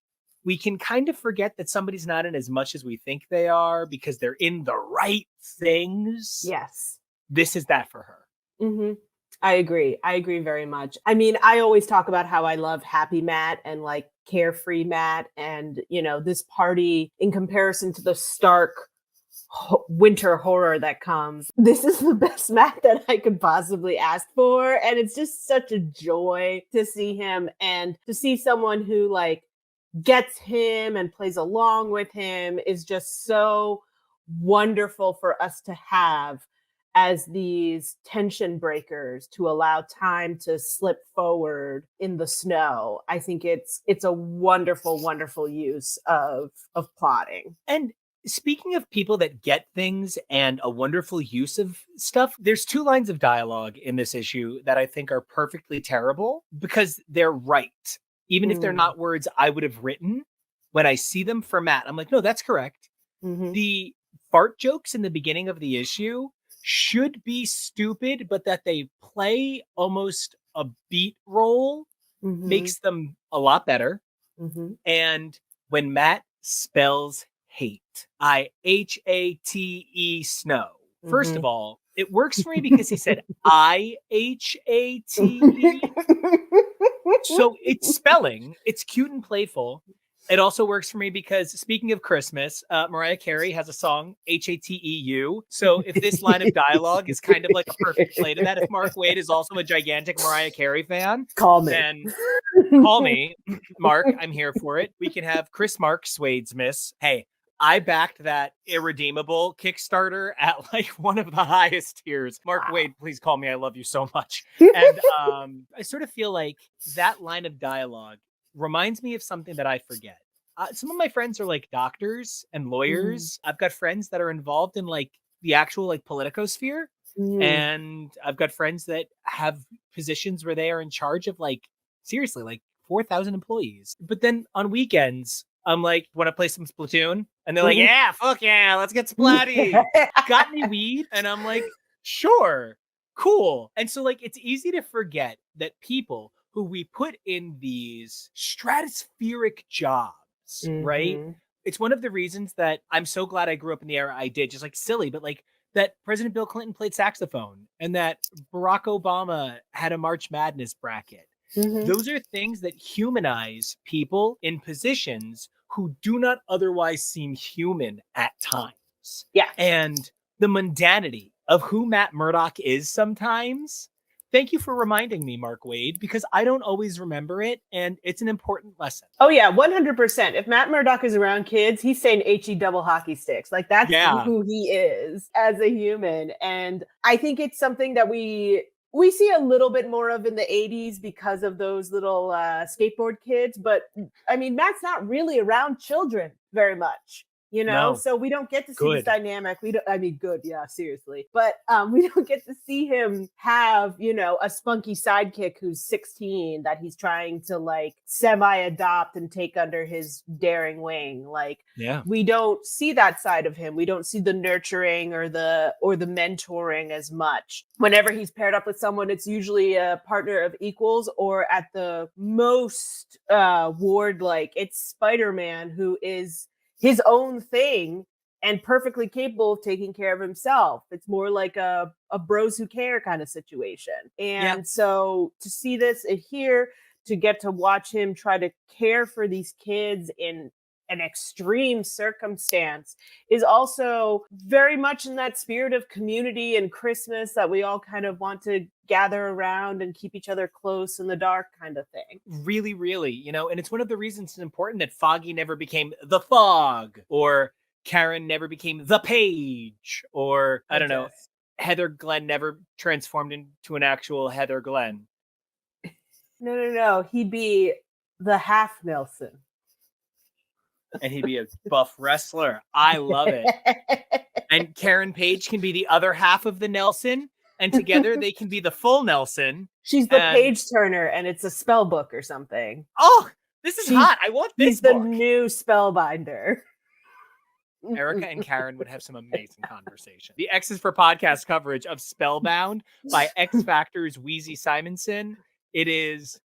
we can kind of forget that somebody's not in as much as we think they are because they're in the right things. Yes. This is that for her. Mm-hmm. I agree very much. I mean, I always talk about how I love Happy Matt and like Carefree Matt, and this party in comparison to the stark winter horror that comes. This is the best Matt that I could possibly ask for, and it's just such a joy to see him and to see someone who like gets him and plays along with him is just so wonderful for us to have as these tension breakers to allow time to slip forward in the snow. I think it's a wonderful, wonderful use of plotting. And speaking of people that get things and a wonderful use of stuff, there's two lines of dialogue in this issue that I think are perfectly terrible because they're right. Even if they're not words I would have written, when I see them for Matt, I'm like, no, that's correct. The fart jokes in the beginning of the issue should be stupid, but that they play almost a beat role makes them a lot better. And when Matt spells hate, IHATE snow. First of all, it works for me because he said IHATE. So it's spelling, it's cute and playful. It also works for me because, speaking of Christmas, Mariah Carey has a song, HATEU. So if this line of dialogue is kind of like a perfect play to that, if Mark Wade is also a gigantic Mariah Carey fan, then call me. Mark, I'm here for it. We can have Chris Mark Swadesmith. Hey, I backed that irredeemable Kickstarter at like one of the highest tiers. Mark Wow. Wade, please call me. I love you so much. And I sort of feel like that line of dialogue reminds me of something that I forget. Some of my friends are like doctors and lawyers. I've got friends that are involved in like the actual like politicosphere. And I've got friends that have positions where they are in charge of like, seriously, like 4,000 employees. But then on weekends, I'm like, want to play some Splatoon? And they're like, yeah, fuck yeah, let's get splatty. Got any weed? And I'm like, sure, cool. And so like, it's easy to forget that people who we put in these stratospheric jobs, right? It's one of the reasons that I'm so glad I grew up in the era I did, just like silly, but like that President Bill Clinton played saxophone and that Barack Obama had a March Madness bracket. Those are things that humanize people in positions who do not otherwise seem human at times. Yeah. And the mundanity of who Matt Murdock is sometimes. Thank you for reminding me, Mark Wade, because I don't always remember it, and it's an important lesson. Oh yeah, 100%. If Matt Murdock is around kids, he's saying HE double hockey sticks. Like that's who he is as a human. And I think it's something that we see a little bit more of in the 80s because of those little skateboard kids. But I mean, Matt's not really around children very much. You know, so we don't get to see this dynamic. Good. Yeah, seriously. But we don't get to see him have, you know, a spunky sidekick who's 16 that he's trying to like semi-adopt and take under his daring wing. Like, we don't see that side of him. We don't see the nurturing or the mentoring as much. Whenever he's paired up with someone, it's usually a partner of equals, or at the most Ward, like it's Spider-Man, who is his own thing and perfectly capable of taking care of himself. It's more like a bros who care kind of situation. And so to see this here, to get to watch him try to care for these kids in an extreme circumstance is also very much in that spirit of community and Christmas that we all kind of want to gather around and keep each other close in the dark kind of thing. Really, really, you know, and it's one of the reasons it's important that Foggy never became the Fog, or Karen never became the Page, or I don't know, Heather Glenn never transformed into an actual Heather Glenn. No. He'd be the half Nelson. And he'd be a buff wrestler. I love it. And Karen Page can be the other half of the Nelson, and together they can be the full Nelson. She's the page turner, and it's a spell book or something. Oh, this is hot. I want this He's book. the new spellbinder. Erica and Karen would have some amazing conversation. The X's for podcast coverage of Spellbound by X Factor's Wheezy Simonson. It is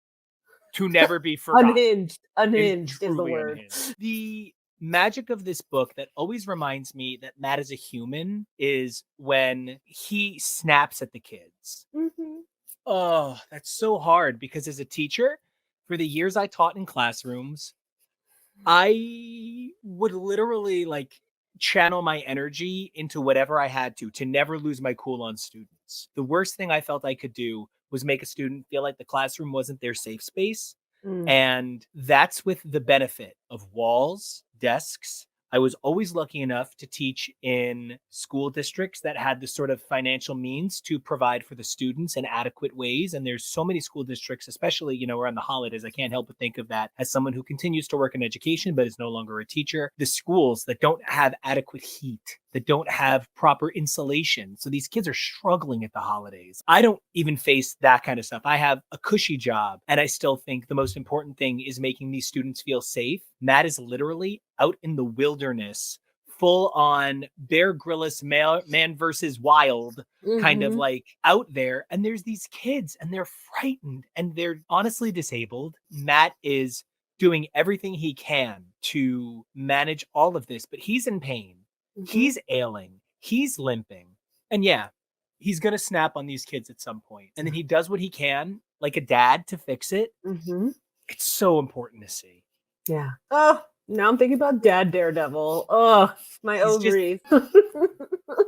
to never be forgotten. Unhinged is the word. Unhinged. The magic of this book that always reminds me that Matt is a human is when he snaps at the kids. Oh, that's so hard, because as a teacher, for the years I taught in classrooms, I would literally like channel my energy into whatever I had to never lose my cool on students. The worst thing I felt I could do was make a student feel like the classroom wasn't their safe space. And that's with the benefit of walls, desks. I was always lucky enough to teach in school districts that had the sort of financial means to provide for the students in adequate ways. And there's so many school districts, especially, you know, around the holidays. I can't help but think of that as someone who continues to work in education, but is no longer a teacher. The schools that don't have adequate heat, that don't have proper insulation. So these kids are struggling at the holidays. I don't even face that kind of stuff. I have a cushy job, and I still think the most important thing is making these students feel safe. Matt is literally out in the wilderness, full on Bear Grylls man versus wild, kind of like out there. And there's these kids, and they're frightened, and they're honestly disabled. Matt is doing everything he can to manage all of this, but he's in pain. He's ailing. He's limping. And yeah, he's going to snap on these kids at some point. And then he does what he can, like a dad, to fix it. It's so important to see. Yeah. Oh, now I'm thinking about Dad Daredevil. Oh, my ovaries.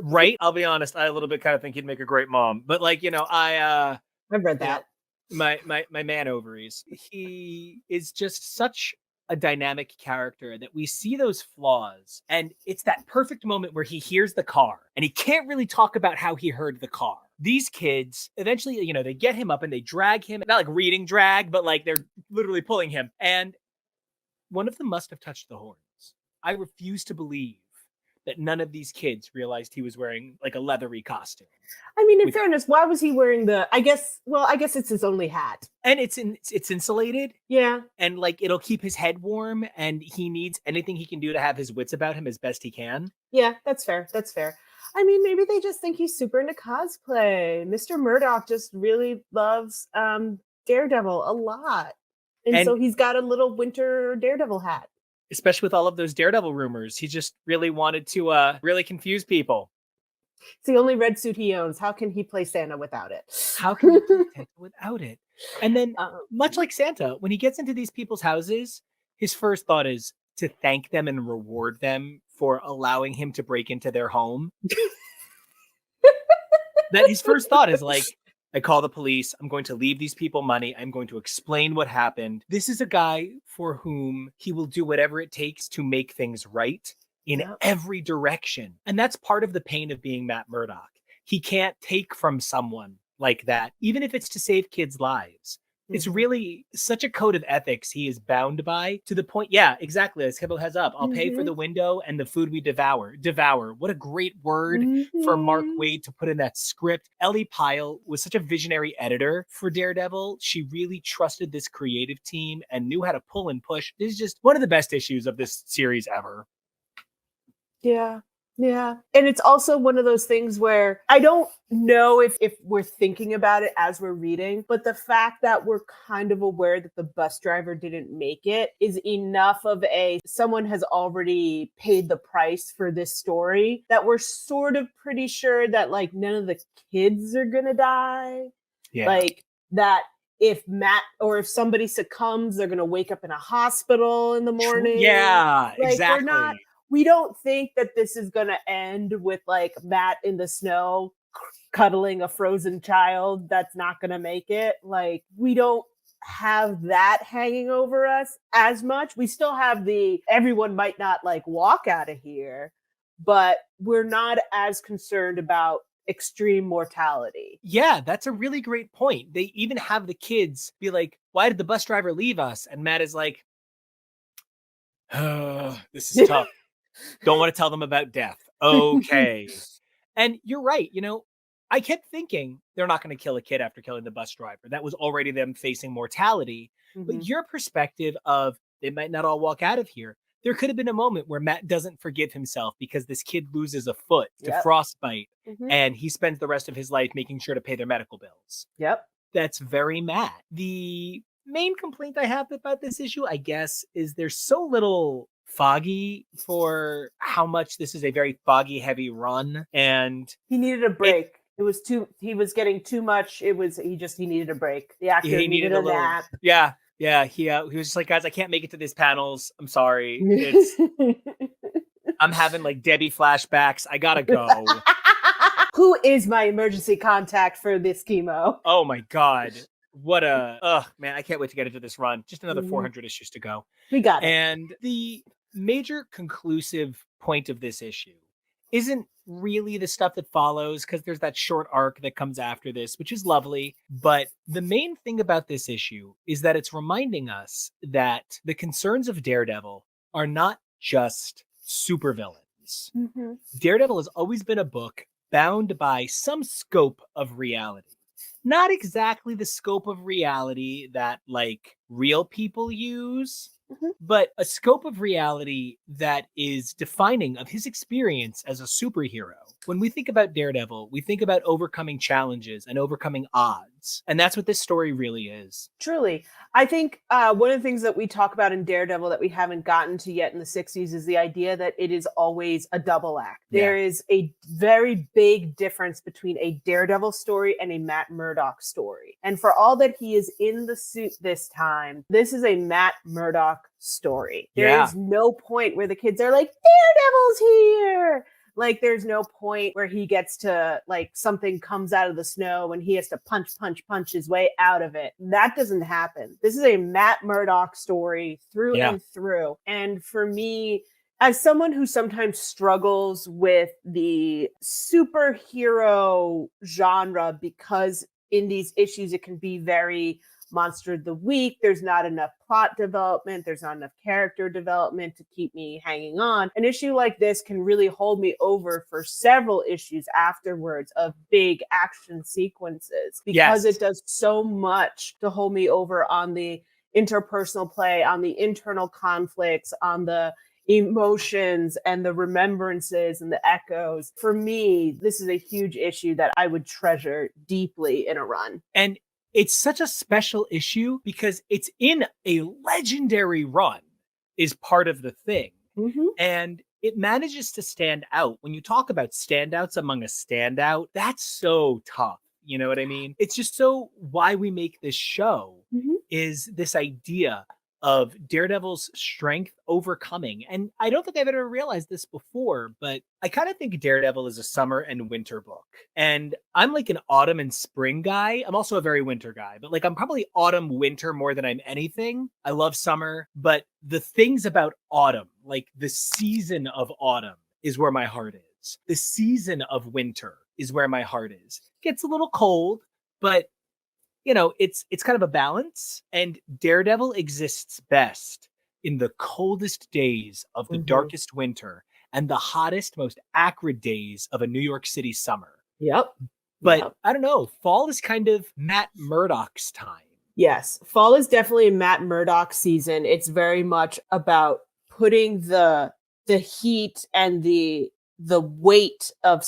Right? I'll be honest. I a little bit kind of think he'd make a great mom. But like, you know, I've read that. My man ovaries. He is just such a dynamic character that we see those flaws. And it's that perfect moment where he hears the car and he can't really talk about how he heard the car. These kids eventually, you know, they get him up and they drag him, not like reading drag, but like they're literally pulling him. And one of them must have touched the horns. I refuse to believe that none of these kids realized he was wearing like a leathery costume. I mean, in fairness, why was he wearing I guess it's his only hat. And it's insulated. Yeah. And like it'll keep his head warm, and he needs anything he can do to have his wits about him as best he can. Yeah, that's fair. That's fair. I mean, maybe they just think he's super into cosplay. Mr. Murdoch just really loves Daredevil a lot. And so he's got a little winter Daredevil hat. Especially with all of those Daredevil rumors. He just really wanted to really confuse people. It's the only red suit he owns. How can he play Santa without it? How can he play Santa without it? And then, much like Santa, when he gets into these people's houses, his first thought is to thank them and reward them for allowing him to break into their home. That his first thought is like, I call the police. I'm going to leave these people money. I'm going to explain what happened. This is a guy for whom he will do whatever it takes to make things right in every direction. And that's part of the pain of being Matt Murdock. He can't take from someone like that, even if it's to save kids' lives. It's really such a code of ethics he is bound by, to the point, yeah, exactly, as Kibble has up. I'll pay for the window and the food we devour. Devour. What a great word for Mark Waid to put in that script. Ellie Pyle was such a visionary editor for Daredevil. She really trusted this creative team and knew how to pull and push. This is just one of the best issues of this series ever. Yeah. Yeah. And it's also one of those things where I don't know if we're thinking about it as we're reading, but the fact that we're kind of aware that the bus driver didn't make it is enough of someone has already paid the price for this story that we're sort of pretty sure that like none of the kids are going to die. Yeah. Like that if Matt or if somebody succumbs, they're going to wake up in a hospital in the morning. Yeah, like, exactly. We don't think that this is going to end with like Matt in the snow cuddling a frozen child that's not going to make it. Like we don't have that hanging over us as much. We still have everyone might not like walk out of here, but we're not as concerned about extreme mortality. Yeah, that's a really great point. They even have the kids be like, why did the bus driver leave us? And Matt is like, oh, this is tough. Don't want to tell them about death. Okay. And you're right. You know, I kept thinking they're not going to kill a kid after killing the bus driver. That was already them facing mortality. But your perspective of they might not all walk out of here. There could have been a moment where Matt doesn't forgive himself because this kid loses a foot to frostbite and he spends the rest of his life making sure to pay their medical bills. Yep. That's very Matt. The main complaint I have about this issue, I guess, is there's so little foggy for how much this is a very foggy heavy run, and he needed a break. He was getting too much. He needed a break. The actor needed a nap. Yeah. He was just like, guys, I can't make it to these panels. I'm sorry. I'm having like Debbie flashbacks. I gotta go. Who is my emergency contact for this chemo? Oh my God. What man, I can't wait to get into this run. Just another 400 issues to go. We got it. And the major conclusive point of this issue isn't really the stuff that follows, because there's that short arc that comes after this, which is lovely. But the main thing about this issue is that it's reminding us that the concerns of Daredevil are not just supervillains. Daredevil has always been a book bound by some scope of reality. Not exactly the scope of reality that like real people use, but a scope of reality that is defining of his experience as a superhero. When we think about Daredevil, we think about overcoming challenges and overcoming odds. And that's what this story really is. Truly. I think one of the things that we talk about in Daredevil that we haven't gotten to yet in the 60s is the idea that it is always a double act. Yeah. There is a very big difference between a Daredevil story and a Matt Murdock story. And for all that he is in the suit this time, this is a Matt Murdock story. There is no point where the kids are like, Daredevil's here! Like there's no point where he gets to like something comes out of the snow and he has to punch his way out of it. That doesn't happen. This is a Matt Murdock story through and through. And for me, as someone who sometimes struggles with the superhero genre, because in these issues it can be very monster of the week, there's not enough plot development, there's not enough character development to keep me hanging on. An issue like this can really hold me over for several issues afterwards of big action sequences, because it does so much to hold me over on the interpersonal play, on the internal conflicts, on the emotions and the remembrances and the echoes. For me, this is a huge issue that I would treasure deeply in a run. And it's such a special issue because it's in a legendary run is part of the thing. Mm-hmm. And it manages to stand out. When you talk about standouts among a standout, that's so tough. You know what I mean? It's just so why we make this show is this idea of Daredevil's strength overcoming. And I don't think I've ever realized this before, but I kind of think Daredevil is a summer and winter book. And I'm like an autumn and spring guy. I'm also a very winter guy, but like I'm probably autumn, winter more than I'm anything. I love summer, but the things about autumn, like the season of autumn is where my heart is. The season of winter is where my heart is. Gets a little cold, but you know, it's kind of a balance, and Daredevil exists best in the coldest days of the darkest winter and the hottest, most acrid days of a New York City summer. Yep. But I don't know, fall is kind of Matt Murdock's time. Yes, fall is definitely a Matt Murdock season. It's very much about putting the heat and the weight of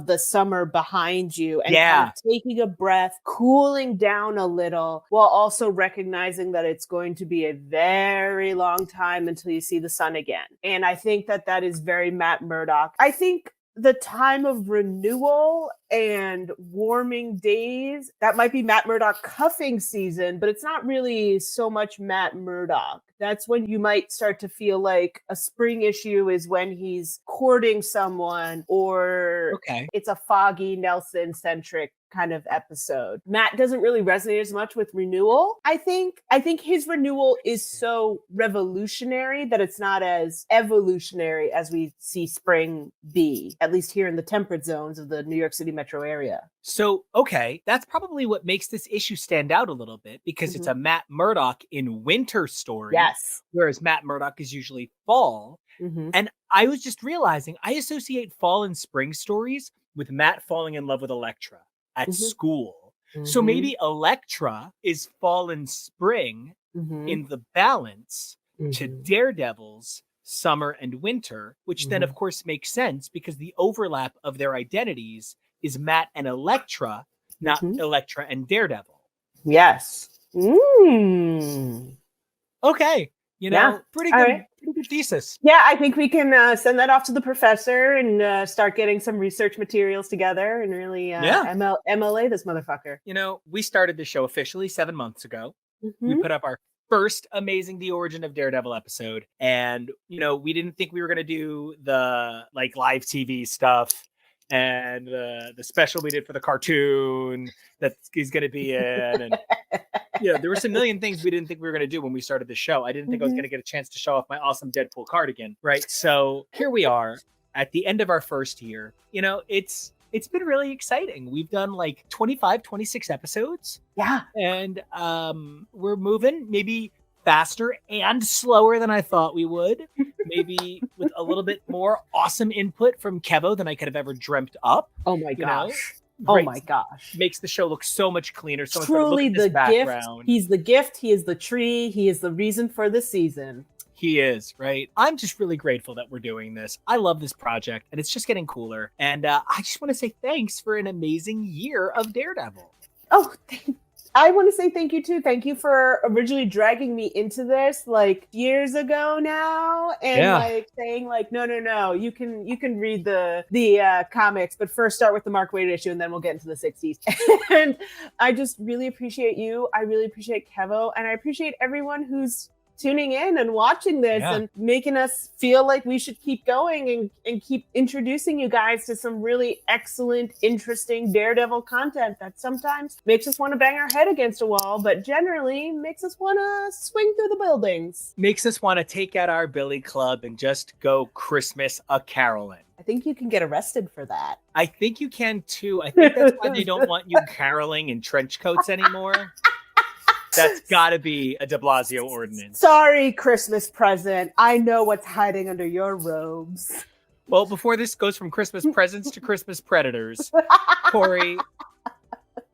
the summer behind you and kind of taking a breath, cooling down a little, while also recognizing that it's going to be a very long time until you see the sun again. And I think that is very Matt Murdock. I think the time of renewal and warming days, that might be Matt Murdock cuffing season, but it's not really so much Matt Murdock. That's when you might start to feel like a spring issue is when he's courting someone, or it's a Foggy Nelson-centric kind of episode. Matt doesn't really resonate as much with renewal. I think his renewal is so revolutionary that it's not as evolutionary as we see spring be, at least here in the temperate zones of the New York City metro area. So, that's probably what makes this issue stand out a little bit, because it's a Matt Murdock in winter story. Yes. Whereas Matt Murdock is usually fall. And I was just realizing I associate fall and spring stories with Matt falling in love with Elektra at school. So maybe Elektra is fall and spring in the balance to Daredevil's summer and winter, which then of course makes sense because the overlap of their identities is Matt and Elektra, not Elektra and Daredevil. Yes. Okay. You know, pretty good thesis. Yeah, I think we can send that off to the professor and start getting some research materials together and really MLA this motherfucker. You know, we started the show officially 7 months ago. We put up our first Amazing The Origin of Daredevil episode. And, you know, we didn't think we were going to do the like live TV stuff and the special we did for the cartoon that he's going to be in. And there were some million things we didn't think we were going to do when we started the show. I didn't think I was going to get a chance to show off my awesome Deadpool cardigan, right? So here we are at the end of our first year. You know, it's been really exciting. We've done like 25, 26 episodes. Yeah. And we're moving maybe faster and slower than I thought we would. Maybe with a little bit more awesome input from Kevo than I could have ever dreamt up. Oh my gosh. Right. Oh my gosh. Makes the show look so much cleaner. So truly much better. Look at this the background. Gift. He's the gift. He is the tree. He is the reason for the season. He is, right? I'm just really grateful that we're doing this. I love this project, and it's just getting cooler. And I just want to say thanks for an amazing year of Daredevil. Oh, I want to say thank you too. Thank you for originally dragging me into this like years ago now, and like saying like, no, you can read the comics, but first start with the Mark Waid issue, and then we'll get into the 60s. And I just really appreciate you. I really appreciate Kevo, and I appreciate everyone who's tuning in and watching this and making us feel like we should keep going and keep introducing you guys to some really excellent, interesting Daredevil content that sometimes makes us want to bang our head against a wall, but generally makes us want to swing through the buildings. Makes us want to take out our billy club and just go Christmas a-caroling. I think you can get arrested for that. I think you can too. I think that's why they don't want you caroling in trench coats anymore. That's got to be a de Blasio ordinance. Sorry, Christmas present. I know what's hiding under your robes. Well, before this goes from Christmas presents to Christmas predators, Tori,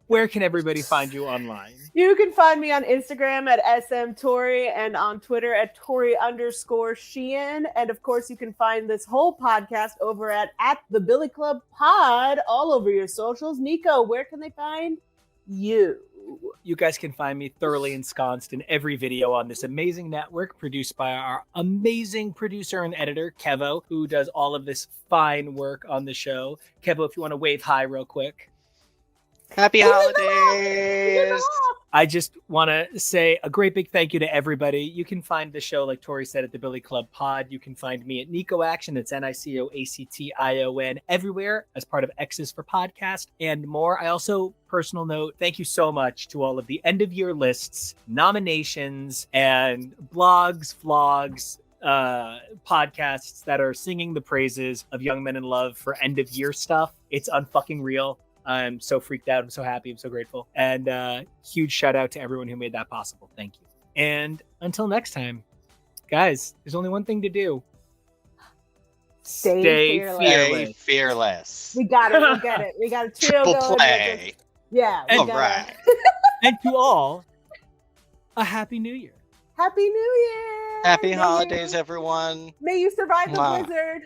where can everybody find you online? You can find me on Instagram at smtori and on Twitter at Tori_Sheehan. And of course, you can find this whole podcast over at the Billy Club Pod all over your socials. Nico, where can they find you? You guys can find me thoroughly ensconced in every video on this amazing network produced by our amazing producer and editor, Kevo, who does all of this fine work on the show. Kevo, if you want to wave hi real quick. Happy holidays! I just want to say a great big thank you to everybody. You can find the show, like Tori said, at the Billy Club Pod. You can find me at Nico Action. That's NicoAction everywhere as part of X's for Podcast and more. I also, personal note, thank you so much to all of the end of year lists, nominations, and blogs, vlogs, podcasts that are singing the praises of Young Men in Love for end of year stuff. It's unfucking real. I'm so freaked out. I'm so happy. I'm so grateful. And huge shout out to everyone who made that possible. Thank you. And until next time, guys, there's only one thing to do. Stay fearless. We got it. We get it. We got a trio Triple going. play. Yeah. All right. And to all, a Happy New Year. Happy New Year. Happy holidays, everyone. May you survive the Mwah. blizzard.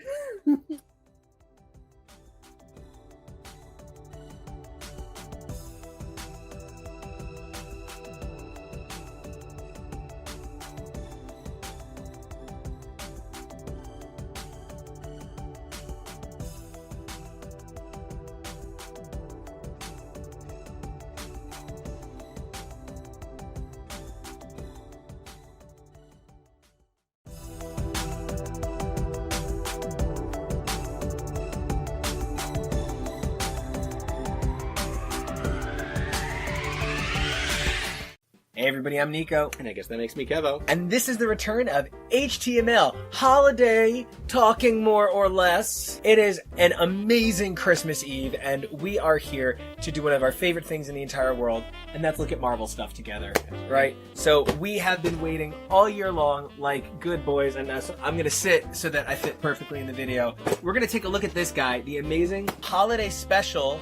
Hey everybody, I'm Nico. And I guess that makes me Kevo. And this is the return of HTML, Holiday Talking More or Less. It is an amazing Christmas Eve, and we are here to do one of our favorite things in the entire world, and that's look at Marvel stuff together, right? So we have been waiting all year long like good boys, and so I'm going to sit so that I fit perfectly in the video. We're going to take a look at this guy, the amazing Holiday Special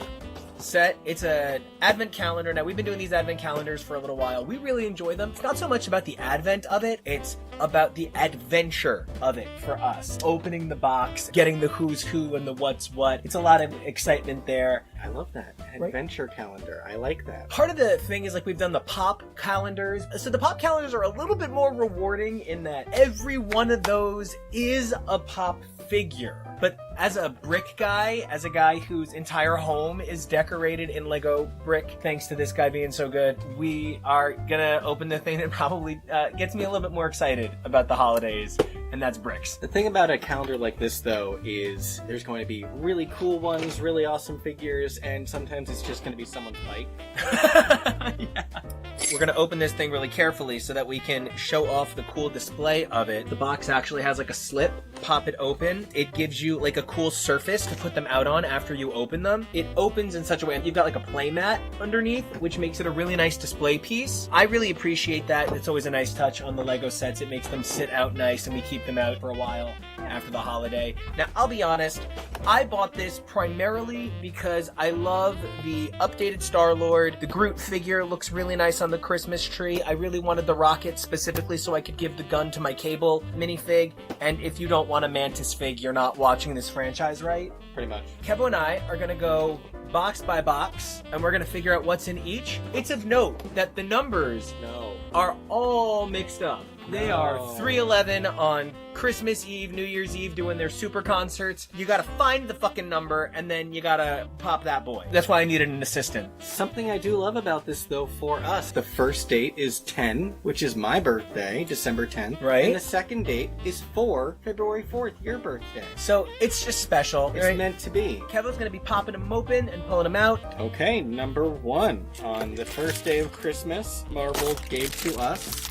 set. It's an advent calendar. Now, we've been doing these advent calendars for a little while. We really enjoy them. It's not so much about the advent of it, it's about the adventure of it for us. Opening the box, getting the who's who and the what's what. It's a lot of excitement there. I love that. Adventure calendar. I like that. Part of the thing is, like, we've done the pop calendars. So the pop calendars are a little bit more rewarding in that every one of those is a pop figure. But as a brick guy, as a guy whose entire home is decorated in Lego brick, thanks to this guy being so good, we are gonna open the thing that probably gets me a little bit more excited about the holidays, and that's bricks. The thing about a calendar like this, though, is there's going to be really cool ones, really awesome figures, and sometimes it's just going to be someone's bike. Yeah. We're going to open this thing really carefully so that we can show off the cool display of it. The box actually has like a slip. Pop it open. It gives you like a cool surface to put them out on after you open them. It opens in such a way, and you've got like a play mat underneath, which makes it a really nice display piece. I really appreciate that. It's always a nice touch on the Lego sets. It makes them sit out nice, and we keep them out for a while after the holiday. Now, I'll be honest, I bought this primarily because I love the updated Star-Lord. The Groot figure looks really nice on the Christmas tree. I really wanted the rocket specifically so I could give the gun to my Cable minifig. And if you don't want a Mantis fig, you're not watching this franchise right. Pretty much. Kevo and I are going to go box by box, and we're going to figure out what's in each. It's of note that the numbers are all mixed up. They are 311 on Christmas Eve, New Year's Eve, doing their super concerts. You gotta find the fucking number, and then you gotta pop that boy. That's why I needed an assistant. Something I do love about this, though, for us, the first date is 10, which is my birthday, December 10th. Right. And the second date is 4, February 4th, your birthday. So it's just special. It's right? meant to be. Kevin's gonna be popping them open and pulling them out. Okay, number 1. On the first day of Christmas, Marvel gave to us...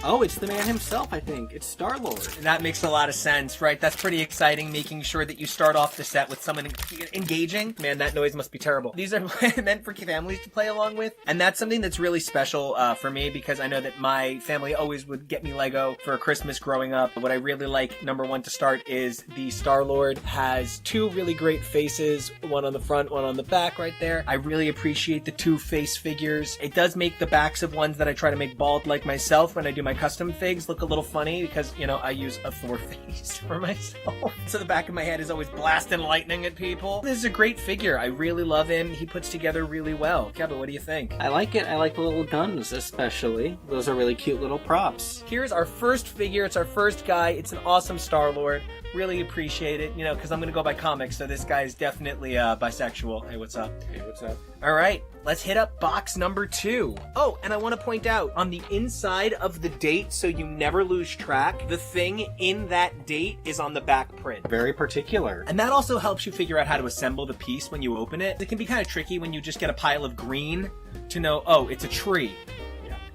Oh, it's the man himself, I think. It's Star-Lord. And that makes a lot of sense, right? That's pretty exciting, making sure that you start off the set with someone engaging. Man, that noise must be terrible. These are meant for families to play along with. And that's something that's really special for me, because I know that my family always would get me Lego for Christmas growing up. What I really like, number 1 to start, is the Star-Lord has 2 really great faces, one on the front, one on the back right there. I really appreciate the 2 face figures. It does make the backs of ones that I try to make bald like myself when I do my custom figs look a little funny, because, you know, I use a Thor face for myself. So the back of my head is always blasting lightning at people. This is a great figure. I really love him. He puts together really well. Kevin, what do you think? I like it. I like the little guns, especially. Those are really cute little props. Here's our first figure. It's our first guy. It's an awesome Star-Lord. Really appreciate it, you know, because I'm going to go by comics, so this guy is definitely bisexual. Hey, what's up? Hey, what's up? All right, let's hit up box number 2. Oh, and I want to point out, on the inside of the date, so you never lose track, the thing in that date is on the back print. Very particular. And that also helps you figure out how to assemble the piece when you open it. It can be kind of tricky when you just get a pile of green to know, oh, it's a tree.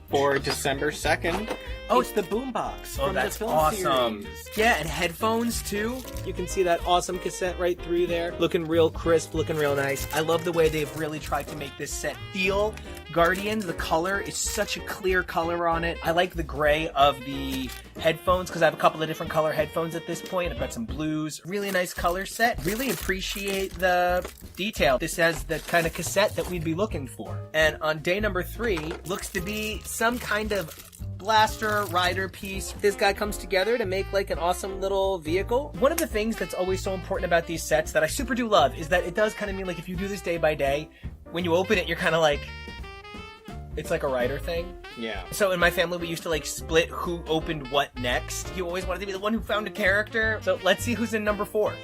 For December 2nd, Oh, it's the boombox Oh, from that's the film awesome. series. Yeah, and headphones too. You can see that awesome cassette right through there. Looking real crisp, looking real nice. I love the way they've really tried to make this set feel Guardians. The color is such a clear color on it. I like the gray of the headphones because I have a couple of different color headphones at this point. I've got some blues. Really nice color set. Really appreciate the detail. This has the kind of cassette that we'd be looking for. And on day number 3, looks to be some kind of blaster rider piece. This guy comes together to make like an awesome little vehicle. One of the things that's always so important about these sets that I super do love is that it does kind of mean like if you do this day by day, when you open it, you're kind of like, it's like a rider thing. Yeah. So in my family, we used to like split who opened what next. You always wanted to be the one who found a character. So let's see who's in number 4.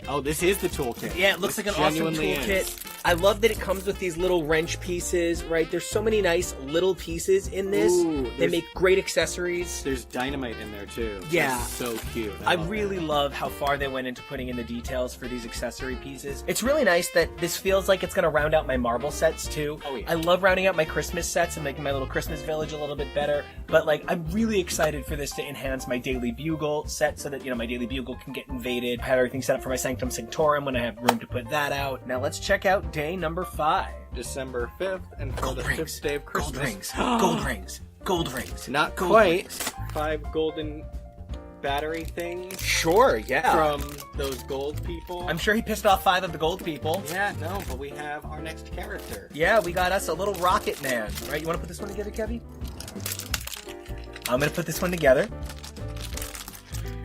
Oh, this is the toolkit. Yeah, it looks like an awesome genuinely toolkit. is. I love that it comes with these little wrench pieces, right? There's so many nice little pieces in this. Ooh, they there's- make great accessories. There's dynamite in there too. Yeah. That's so cute. I love really that. love how far they went into putting in the details for these accessory pieces. It's really nice that this feels like it's going to round out my marble sets too. Oh, yeah. I love rounding out my Christmas sets and making my little Christmas village a little bit better. But like, I'm really excited for this to enhance my Daily Bugle set so that, you know, my Daily Bugle can get invaded. I have everything set up for my Sanctum Sanctorum when I have room to put that out. Now let's check out day number 5. December 5th, and for Gold the rings. 5th day of Christmas. Gold rings. Gold rings. Gold rings. Not Gold quite. rings. 5 golden battery things Sure, yeah. from those gold people. I'm sure he pissed off 5 of the gold people. Yeah, no, but we have our next character. Yeah, we got us a little rocket man. Right, you want to put this one together, Kevy? I'm going to put this one together.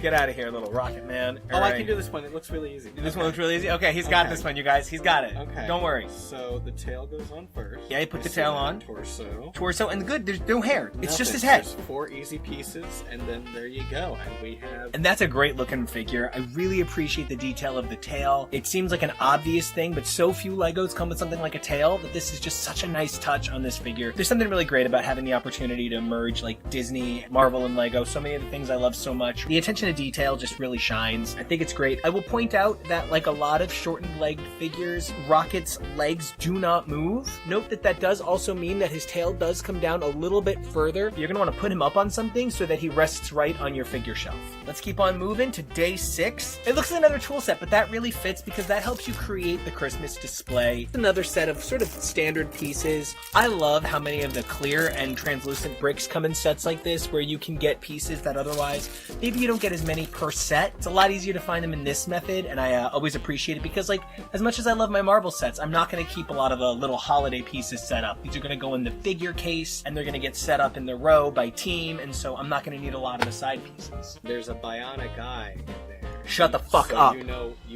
Get out of here, little rocket man. Oh, I can do this one. It looks really easy. This one looks really easy? Okay, he's got Okay. this one, you guys. He's got it. Okay. Don't worry. So the tail goes on first. Yeah, you put the We tail see on. Torso. Torso, and good, there's no hair. It's just Nothing. his head. There's 4 easy pieces, and then there you go. And we have... And that's a great looking figure. I really appreciate the detail of the tail. It seems like an obvious thing, but so few Legos come with something like a tail that this is just such a nice touch on this figure. There's something really great about having the opportunity to merge like Disney, Marvel, and Lego. So many of the things I love so much. The attention to detail just really shines. I think it's great. I will point out that like a lot of shortened legged figures, Rocket's legs do not move. Note that that does also mean that his tail does come down a little bit further. You're going to want to put him up on something so that he rests right on your figure shelf. Let's keep on moving to day 6. It looks like another tool set, but that really fits because that helps you create the Christmas display. Another set of sort of standard pieces. I love how many of the clear and translucent bricks come in sets like this where you can get pieces that otherwise maybe you don't get as many per set. It's a lot easier to find them in this method, and I always appreciate it because like as much as I love my marble sets, I'm not going to keep a lot of the little holiday pieces set up. These are going to go in the figure case and they're going to get set up in the row by team, and so I'm not going to need a lot of the side pieces. There's a bionic eye in there. Shut the fuck So up. You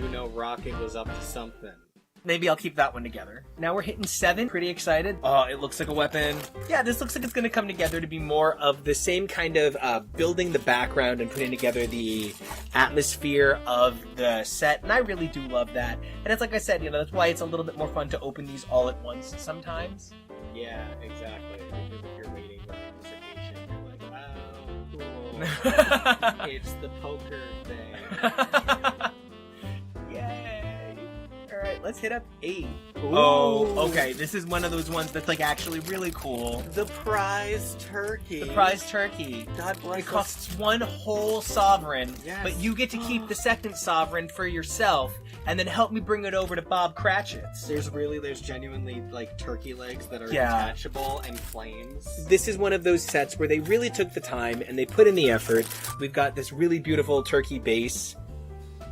know Rocket was up to something. Maybe I'll keep that one together. Now we're hitting 7. Pretty excited. Oh, it looks like a weapon. Yeah, this looks like it's going to come together to be more of the same kind of building the background and putting together the atmosphere of the set. And I really do love that. And it's like I said, that's why it's a little bit more fun to open these all at once sometimes. Yeah, exactly. Because if you're waiting with anticipation, you're like, wow, cool. It's the poker thing. Yay! All right, let's hit up 8. Ooh. Oh, okay. This is one of those ones that's like actually really cool. The prize turkey. The prize turkey. God bless It costs 1 whole sovereign, Yes. but you get to keep the second sovereign for yourself, and then help me bring it over to Bob Cratchit's. There's genuinely like turkey legs that are Yeah. detachable and flames. This is one of those sets where they really took the time and they put in the effort. We've got this really beautiful turkey base,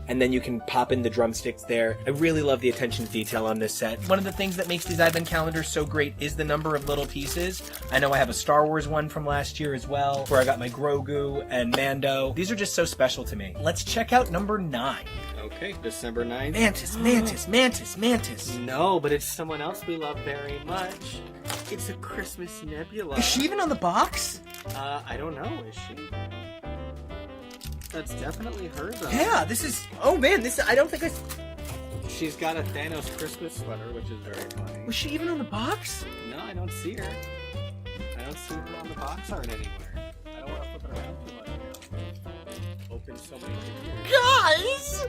and then you can pop in the drumsticks there. I really love the attention to detail on this set. One of the things that makes these advent calendars so great is the number of little pieces. I know I have a Star Wars one from last year as well, where I got my Grogu and Mando. These are just so special to me. Let's check out number 9. Okay, December 9th. Mantis. No, but it's someone else we love very much. It's a Christmas nebula. Is she even on the box? I don't know. Is she? That's definitely her, though. Yeah, this is... Oh, man, I don't think I... She's got a Thanos Christmas sweater, which is very funny. Was she even on the box? No, I don't see her. I don't see her on the box art anywhere. I don't want to flip it around too much. Open so many figures. Guys!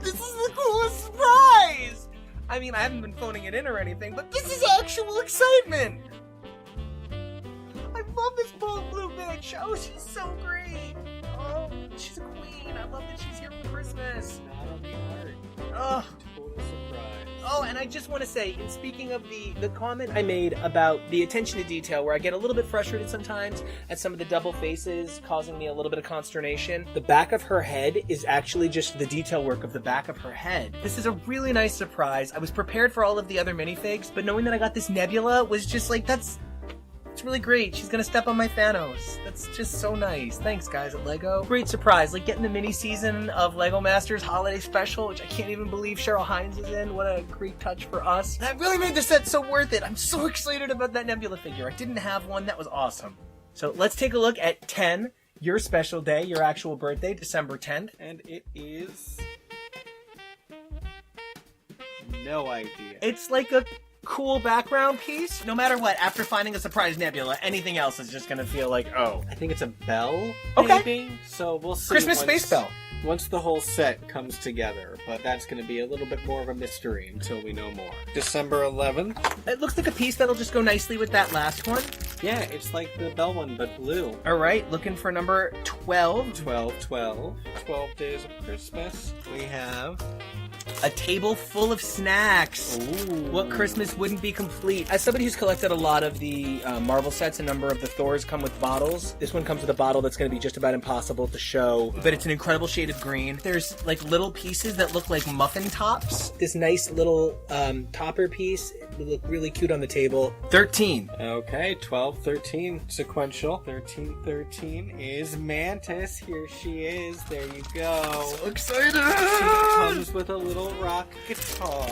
This is the coolest surprise! I mean, I haven't been phoning it in or anything, but this is actual excitement! I love this bold blue bitch! Oh, she's so great! Oh, she's a queen! I love that she's here for Christmas! Not on the art. Oh, Total surprise. oh, and I just want to say, in speaking of the comment I made about the attention to detail, where I get a little bit frustrated sometimes at some of the double faces causing me a little bit of consternation, the back of her head is actually just the detail work of the back of her head. This is a really nice surprise. I was prepared for all of the other minifigs, but knowing that I got this Nebula was just like, it's really great. She's gonna step on my Thanos. That's just so nice. Thanks, guys at LEGO. Great surprise. Like getting the mini season of LEGO Masters Holiday Special, which I can't even believe Cheryl Hines is in. What a great touch for us. That really made the set so worth it. I'm so excited about that Nebula figure. I didn't have one. That was awesome. So let's take a look at 10, your special day, your actual birthday, December 10th. And it is... No idea. It's like a cool background piece. No matter what, after finding a surprise Nebula, anything else is just gonna feel like, oh. I think it's a bell, Okay. maybe? So we'll see. Christmas space bell. Once the whole set comes together, but that's going to be a little bit more of a mystery until we know more. December 11th. It looks like a piece that'll just go nicely with that last one. Yeah, it's like the bell one, but blue. All right, looking for number 12. 12 days of Christmas. We have... A table full of snacks. Ooh. What Christmas wouldn't be complete? As somebody who's collected a lot of the Marvel sets, a number of the Thors come with bottles. This one comes with a bottle that's going to be just about impossible to show, but it's an incredible shade of green. There's like little pieces that look like muffin tops. This nice little topper piece. It would look really cute on the table. 13. Okay, 12-13 sequential. 13 is Mantis. Here she is. There you go. So excited! She comes with a little rock guitar.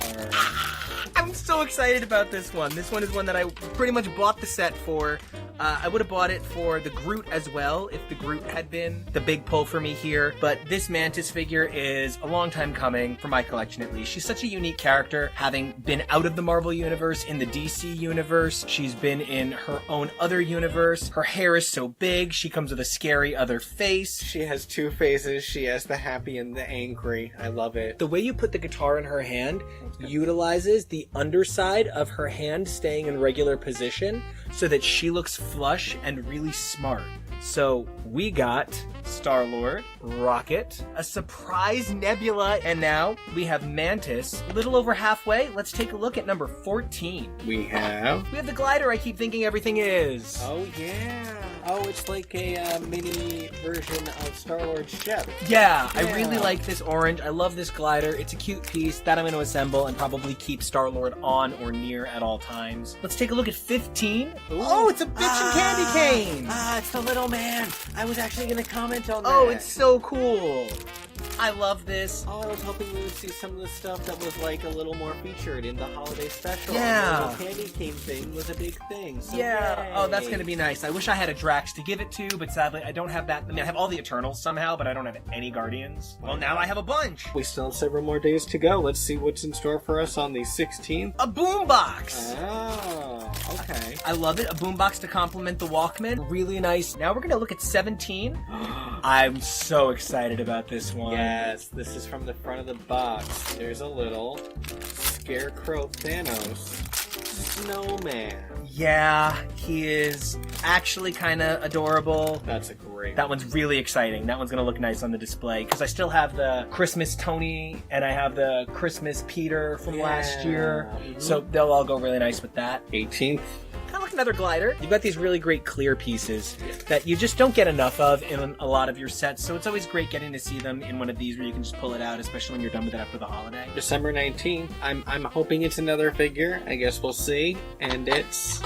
I'm so excited about this one. This one is one that I pretty much bought the set for. I would have bought it for the Groot as well if the Groot had been the big pull for me here. But this Mantis figure is a long time coming, for my collection at least. She's such a unique character, having been out of the Marvel Universe, in the DC Universe. She's been in her own other universe. Her hair is so big. She comes with a scary other face. She has two faces. She has the happy and the angry. I love it. The way you put the guitar in her hand utilizes the underside of her hand staying in regular position so that she looks flush and really smart. So we got Star-Lord, Rocket, a surprise Nebula, and now we have Mantis. A little over halfway. Let's take a look at number 14. We have... We have the glider I keep thinking everything is. Oh, yeah. Oh, it's like a mini version of Star-Lord's ship. Yeah, I Yeah. really like this orange. I love this glider. It's a cute piece that I'm going to assemble and probably keep Star-Lord on or near at all times. Let's take a look at 15. Ooh. Oh, it's a bitch and candy cane. It's the little man. I was actually going to comment on that. Oh, it's so cool. I love this. Oh, I was hoping we would see some of the stuff that was like a little more featured in the holiday special. Yeah. The little candy cane thing was a big thing. So Yeah. yay. Oh, that's going to be nice. I wish I had a Drax to give it to, but sadly I don't have that. I mean, I have all the Eternals somehow, but I don't have any Guardians. Well, now I have a bunch. We still have several more days to go. Let's see what's in store for us on the 16th. A boombox. Oh, okay. I love it. A boombox to complement the Walkman. Really nice. Now we're going to look at 17. I'm so excited about this one. Yes, this is from the front of the box. There's a little Scarecrow Thanos snowman. Yeah, he is actually kind of adorable. That's a great That one's really exciting. That one's going to look nice on the display because I still have the Christmas Tony and I have the Christmas Peter from last year. Mhm. So they'll all go really nice with that. 18th. Kind of like another glider. You've got these really great clear pieces that you just don't get enough of in a lot of your sets. So it's always great getting to see them in one of these where you can just pull it out, especially when you're done with it after the holiday. December 19th. I'm hoping it's another figure. I guess we'll see. And it's...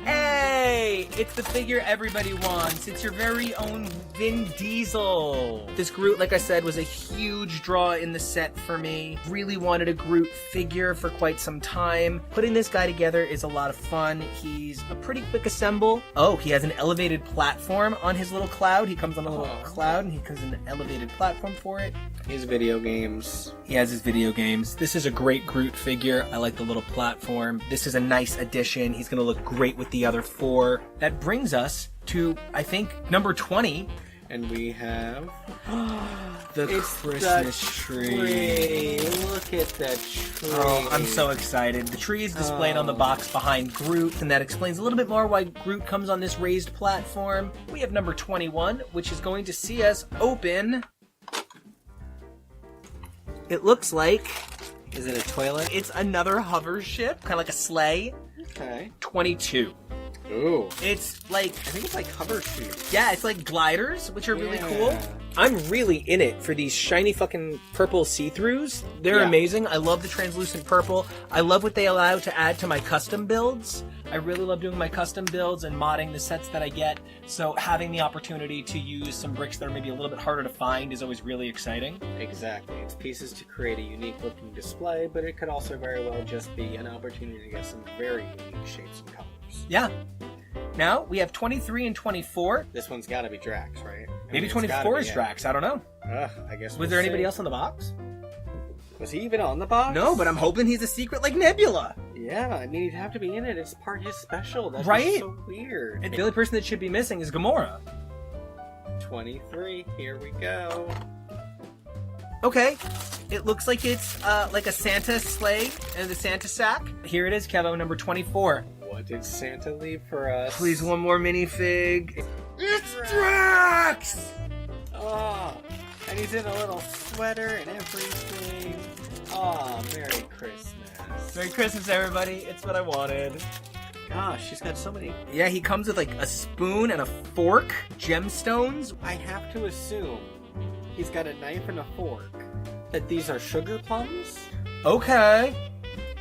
Hey! It's the figure everybody wants. It's your very own Vin Diesel. This Groot, like I said, was a huge draw in the set for me. Really wanted a Groot figure for quite some time. Putting this guy together is a lot of fun. He's a pretty quick assemble. Oh, he has an elevated platform on his little cloud. He comes on a little cloud and he comes in an elevated platform for it. his video games. He has his video games. This is a great Groot figure. I like the little platform. This is a nice addition. He's going to look great with the other four. That brings us to, I think, number 20. And we have The it's Christmas the tree. Look at that tree. Oh, I'm so excited. The tree is displayed on the box behind Groot, and that explains a little bit more why Groot comes on this raised platform. We have number 21, which is going to see us open... It looks like... Is it a toilet? It's another hover ship, kind of like a sleigh. Okay. 22. Ooh. It's like... I think it's like hover shoes. Yeah, it's like gliders, which are really cool. Yeah. I'm really in it for these shiny fucking purple see-throughs. They're Yeah. amazing. I love the translucent purple. I love what they allow to add to my custom builds. I really love doing my custom builds and modding the sets that I get. So having the opportunity to use some bricks that are maybe a little bit harder to find is always really exciting. Exactly. It's pieces to create a unique looking display, but it could also very well just be an opportunity to get some very unique shapes and colors. Yeah. Now, we have 23 and 24. This one's got to be Drax, right? I Maybe mean, it's gotta 24 be is him. Drax. I don't know. I guess. Was there anybody else on the box? Was he even on the box? No, but I'm hoping he's a secret like Nebula. Yeah, I mean, he'd have to be in it. It's part of his special. That's Right? just so weird. And the only person that should be missing is Gamora. 23. Here we go. Okay, it looks like it's like a Santa sleigh and the Santa sack. Here it is, Kevo, number 24. What did Santa leave for us? Please, one more minifig. It's Drax! Oh, and he's in a little sweater and everything. Oh, Merry Christmas. Merry Christmas, everybody. It's what I wanted. Gosh, she's got so many. Yeah, he comes with like a spoon and a fork, gemstones. I have to assume he's got a knife and a fork. That these are sugar plums? Okay.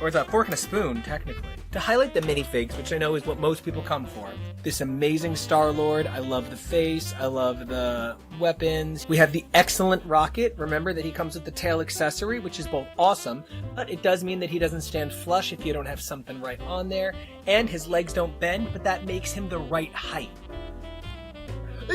Or it's a fork and a spoon, technically. To highlight the minifigs, which I know is what most people come for. This amazing Star-Lord. I love the face. I love the weapons. We have the excellent Rocket. Remember that he comes with the tail accessory, which is both awesome, but it does mean that he doesn't stand flush if you don't have something right on there. And his legs don't bend, but that makes him the right height.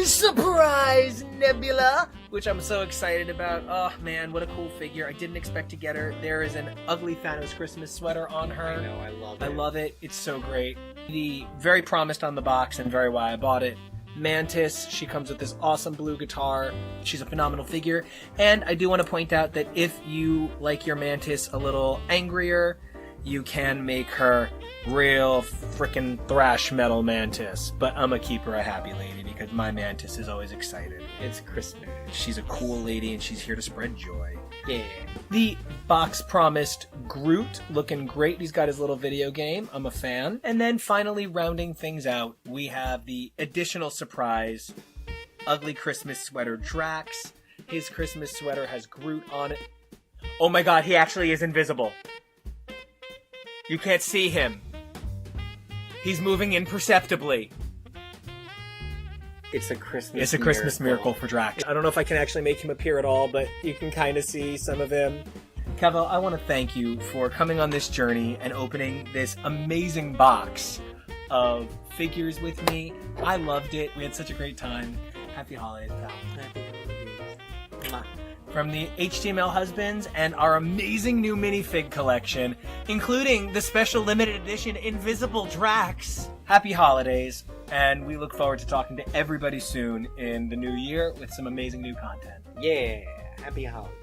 Surprise, Nebula! Which I'm so excited about. Oh man, what a cool figure. I didn't expect to get her. There is an ugly Thanos Christmas sweater on her. I know, I love it. I love it. It's so great. The very promised on the box and very why I bought it. Mantis, she comes with this awesome blue guitar. She's a phenomenal figure. And I do want to point out that if you like your Mantis a little angrier, you can make her real frickin' thrash metal Mantis. But I'm gonna keep her a happy lady because but my mantis is always excited. It's Christmas. She's a cool lady and she's here to spread joy. Yeah. The box promised Groot, looking great. He's got his little video game. I'm a fan. And then finally rounding things out, we have the additional surprise, ugly Christmas sweater Drax. His Christmas sweater has Groot on it. Oh my god, he actually is invisible. You can't see him. He's moving imperceptibly. It's a Christmas. It's a Christmas miracle for Drax. I don't know if I can actually make him appear at all, but you can kind of see some of him. Kevo, I want to thank you for coming on this journey and opening this amazing box of figures with me. I loved it. We had such a great time. Happy holidays, pal. Happy holidays. Mwah. From the HTML Husbands and our amazing new minifig collection, including the special limited edition Invisible Drax. Happy holidays, and we look forward to talking to everybody soon in the new year with some amazing new content. Yeah. Happy holidays.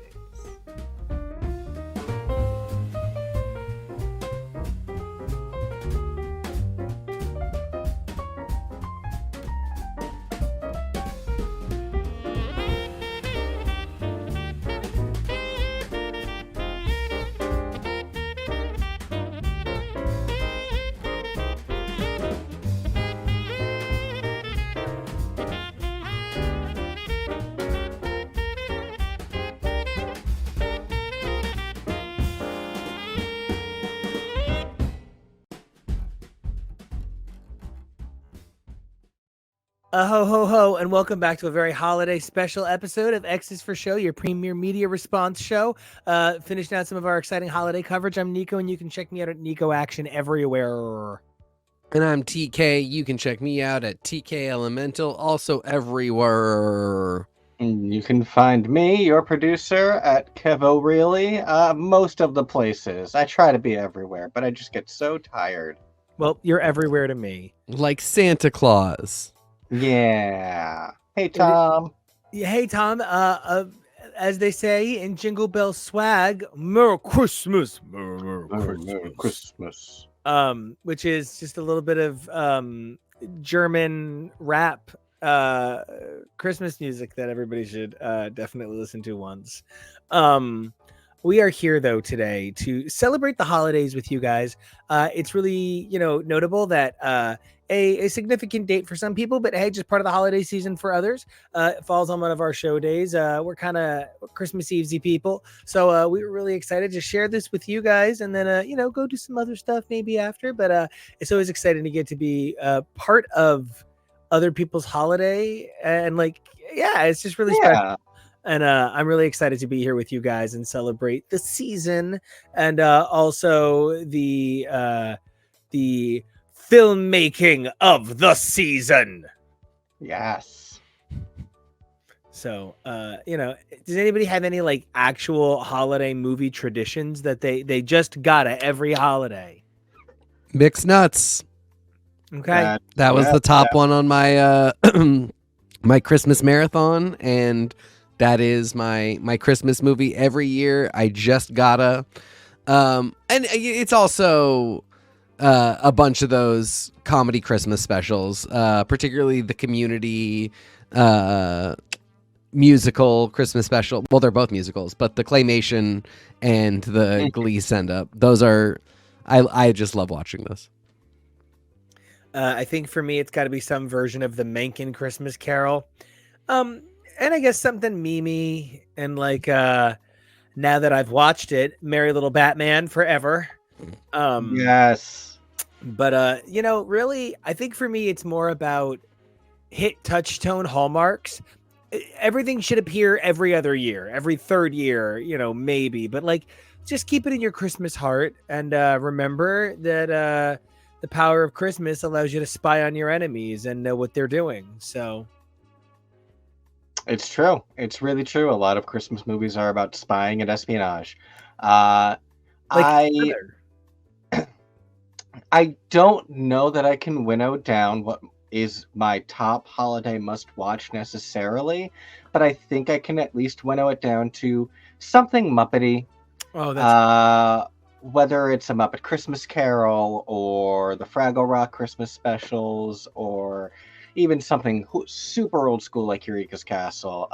Ho ho ho, and welcome back to a very holiday special episode of X's for Show, your premier media response show. Finishing out some of our exciting holiday coverage. I'm Nico, and you can check me out at Nico Action everywhere. And I'm TK. You can check me out at TK Elemental, also everywhere. And you can find me, your producer, at Kevo Really, most of the places. I try to be everywhere, but I just get so tired. Well, you're everywhere to me. Like Santa Claus. Yeah. Hey, Tom. Yeah, hey Tom. As they say in Jingle Bell swag, Merry Christmas, Merry Merry Christmas. Which is just a little bit of German rap Christmas music that everybody should definitely listen to once. We are here though today to celebrate the holidays with you guys. It's really, notable that a significant date for some people, but hey, just part of the holiday season for others. It falls on one of our show days. We're kind of Christmas Eve-y people, so we were really excited to share this with you guys, and then go do some other stuff maybe after. But it's always exciting to get to be part of other people's holiday, and it's just really special. And I'm really excited to be here with you guys and celebrate the season, and also the filmmaking of the season. Yes. So, does anybody have any actual holiday movie traditions that they just gotta every holiday? Mixed nuts. Okay. That was the top one on my my Christmas marathon, and that is my Christmas movie every year. I just gotta. And it's also a bunch of those comedy Christmas specials, particularly the Community musical Christmas special. Well, they're both musicals, but the Claymation and the Glee send-up. Those are, I just love watching this. I think for me, it's got to be some version of the Mencken Christmas Carol. And I guess something memey and now that I've watched it, Merry Little Batman Forever. Yes. But really, I think for me, it's more about hit touchstone hallmarks. Everything should appear every other year, every third year, maybe. But just keep it in your Christmas heart, and remember that the power of Christmas allows you to spy on your enemies and know what they're doing. So it's true. It's really true. A lot of Christmas movies are about spying and espionage. I don't know that I can winnow down what is my top holiday must-watch necessarily, but I think I can at least winnow it down to something Muppety. Oh, that's whether it's a Muppet Christmas Carol or the Fraggle Rock Christmas specials or even something super old school like Eureka's Castle.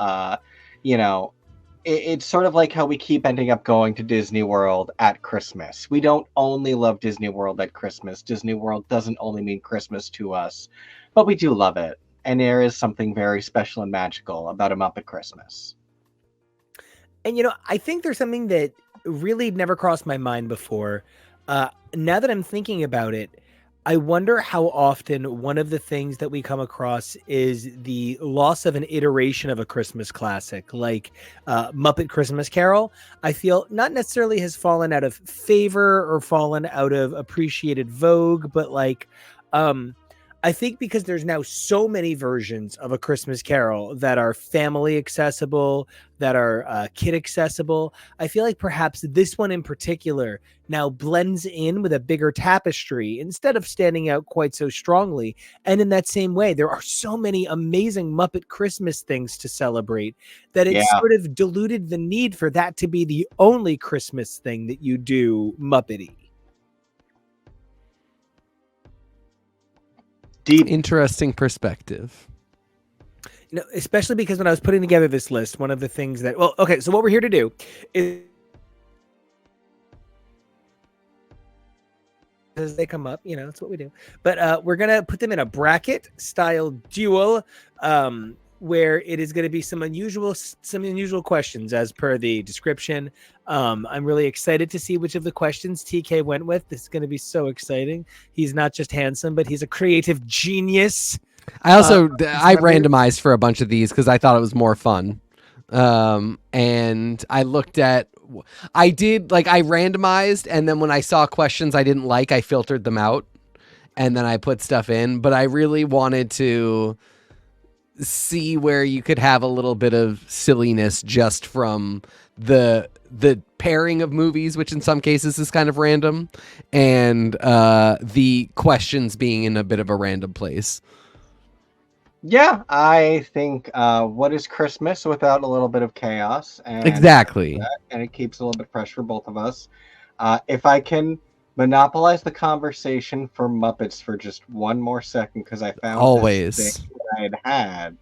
It's sort of like how we keep ending up going to Disney World at Christmas. We don't only love Disney World at Christmas. Disney World doesn't only mean Christmas to us, but we do love it. And there is something very special and magical about a Muppet Christmas. And, I think there's something that really never crossed my mind before. Now that I'm thinking about it, I wonder how often one of the things that we come across is the loss of an iteration of a Christmas classic, like Muppet Christmas Carol. I feel not necessarily has fallen out of favor or fallen out of appreciated vogue, but I think because there's now so many versions of A Christmas Carol that are family accessible, that are kid accessible, I feel like perhaps this one in particular now blends in with a bigger tapestry instead of standing out quite so strongly. And in that same way, there are so many amazing Muppet Christmas things to celebrate that it sort of diluted the need for that to be the only Christmas thing that you do Muppety. Deep. Interesting perspective. Especially because when I was putting together this list, one of the things that, so what we're here to do is, as they come up, that's what we do. But we're going to put them in a bracket style duel, where it is going to be some unusual questions as per the description. I'm really excited to see which of the questions TK went with. This is going to be so exciting. He's not just handsome, but he's a creative genius. I also I randomized for a bunch of these because I thought it was more fun. And I randomized, and then when I saw questions I didn't like, I filtered them out, and then I put stuff in. But I really wanted to see where you could have a little bit of silliness just from the pairing of movies, which in some cases is kind of random, and the questions being in a bit of a random place. Yeah, I think what is Christmas without a little bit of chaos? And exactly. And it keeps a little bit fresh for both of us. If I can monopolize the conversation for Muppets for just one more second, because I found this thing that I had.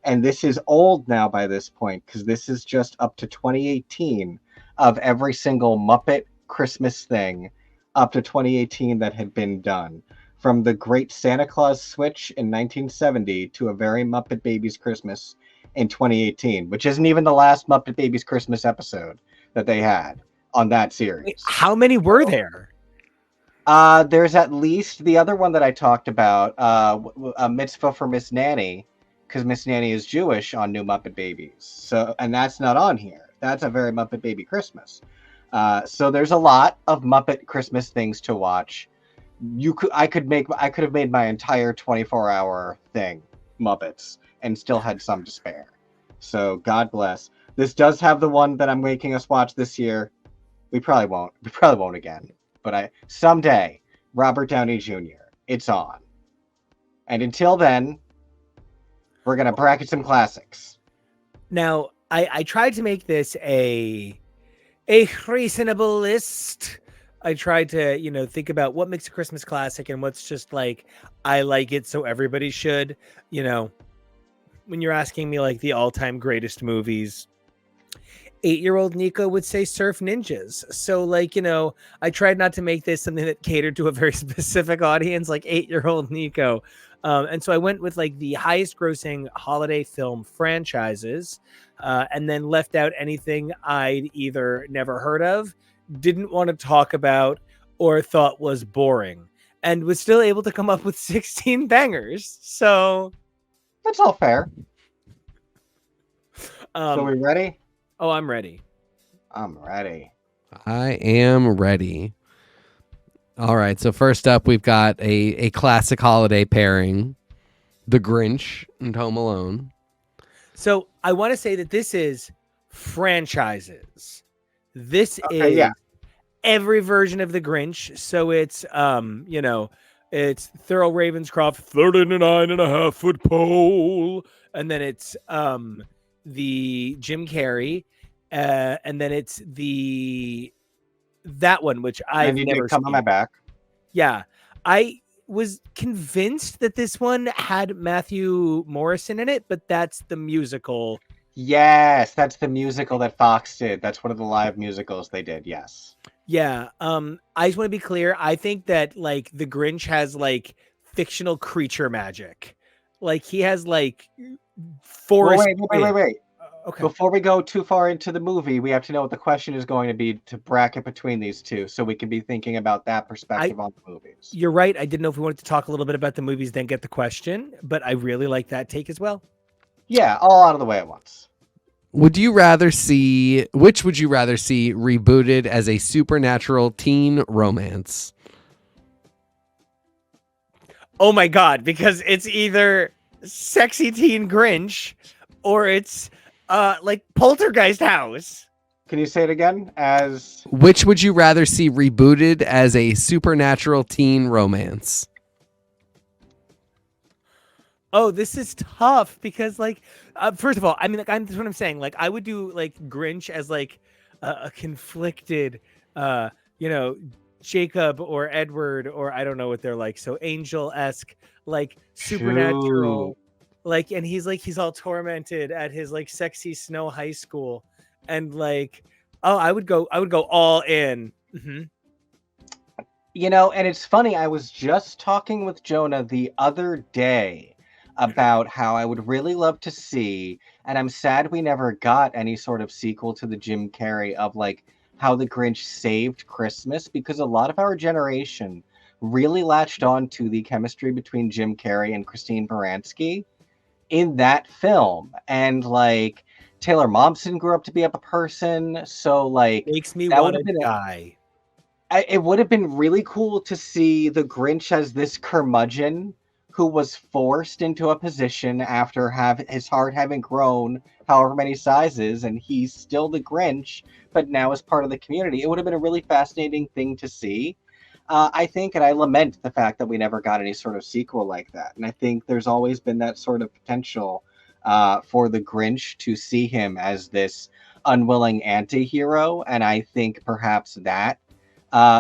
And this is old now by this point, because this is just up to 2018 of every single Muppet Christmas thing up to 2018 that had been done. From the Great Santa Claus Switch in 1970 to A Very Muppet Baby's Christmas in 2018, which isn't even the last Muppet Baby's Christmas episode that they had on that series. Wait, how many were there? There's at least the other one that I talked about, A Mitzvah for Miss Nanny, because Miss Nanny is Jewish on New Muppet Babies. So, and that's not on here. That's A Very Muppet Baby Christmas. So there's a lot of Muppet Christmas things to watch. I could have made my entire 24-hour thing Muppets and still had some to spare. So God bless. This does have the one that I'm making us watch this year. We probably won't again. But someday, Robert Downey Jr. It's on. And until then, we're gonna bracket some classics. Now, I tried to make this a reasonable list. I tried to, think about what makes a Christmas classic and what's just like, I like it, so everybody should. When you're asking me like the all-time greatest movies, 8-year-old Nico would say Surf Ninjas. So I tried not to make this something that catered to a very specific audience, like 8-year-old Nico. And so I went with like the highest grossing holiday film franchises, and then left out anything I'd either never heard of, didn't want to talk about, or thought was boring, and was still able to come up with 16 bangers. So that's all fair. So we ready? Oh, I'm ready. I'm ready. I am ready. All right. So first up, we've got a classic holiday pairing, The Grinch and Home Alone. So I want to say that this is franchises. This is every version of The Grinch. So it's, it's Thurl Ravenscroft, 39.5-foot pole. And then it's the Jim Carrey. And then it's that one, which I've never come seen. on my back. Yeah. was convinced that this one had Matthew Morrison in it, but that's the musical. Yes, that's the musical that Fox did. That's one of the live musicals they did. Yes. Yeah. I just want to be clear. I think that like the Grinch has like fictional creature magic. Like he has like Well, forest. wait. Okay. Before we go too far into the movie, we have to know what the question is going to be to bracket between these two, so we can be thinking about that perspective on the movies. You're right. I didn't know if we wanted to talk a little bit about the movies, then get the question, but I really like that take as well. Yeah, all out of the way at once. Which would you rather see rebooted as a supernatural teen romance? Oh my God, because it's either Sexy Teen Grinch or it's like Poltergeist House. Can you say it again? As Which would you rather see rebooted as a supernatural teen romance? Oh, this is tough because, like, first of all, I mean, like, that's what I'm saying. Like, I would do like Grinch as like a conflicted, Jacob or Edward or I don't know what they're like. So angel-esque, like supernatural, like, and he's all tormented at his like sexy snow high school, and like, oh, I would go all in. Mm-hmm. and it's funny. I was just talking with Jonah the other day about how I would really love to see, and I'm sad we never got any sort of sequel to the Jim Carrey of like how the Grinch saved Christmas, because a lot of our generation really latched on to the chemistry between Jim Carrey and Christine Baranski in that film. And like Taylor Momsen grew up to be a person, so like Makes me that want would've to been die. it would have been really cool to see the Grinch as this curmudgeon who was forced into a position after his heart having grown however many sizes, and he's still the Grinch, but now is part of the community. It would have been a really fascinating thing to see. I think, and I lament the fact that we never got any sort of sequel like that. And I think there's always been that sort of potential for the Grinch to see him as this unwilling anti-hero, and I think perhaps that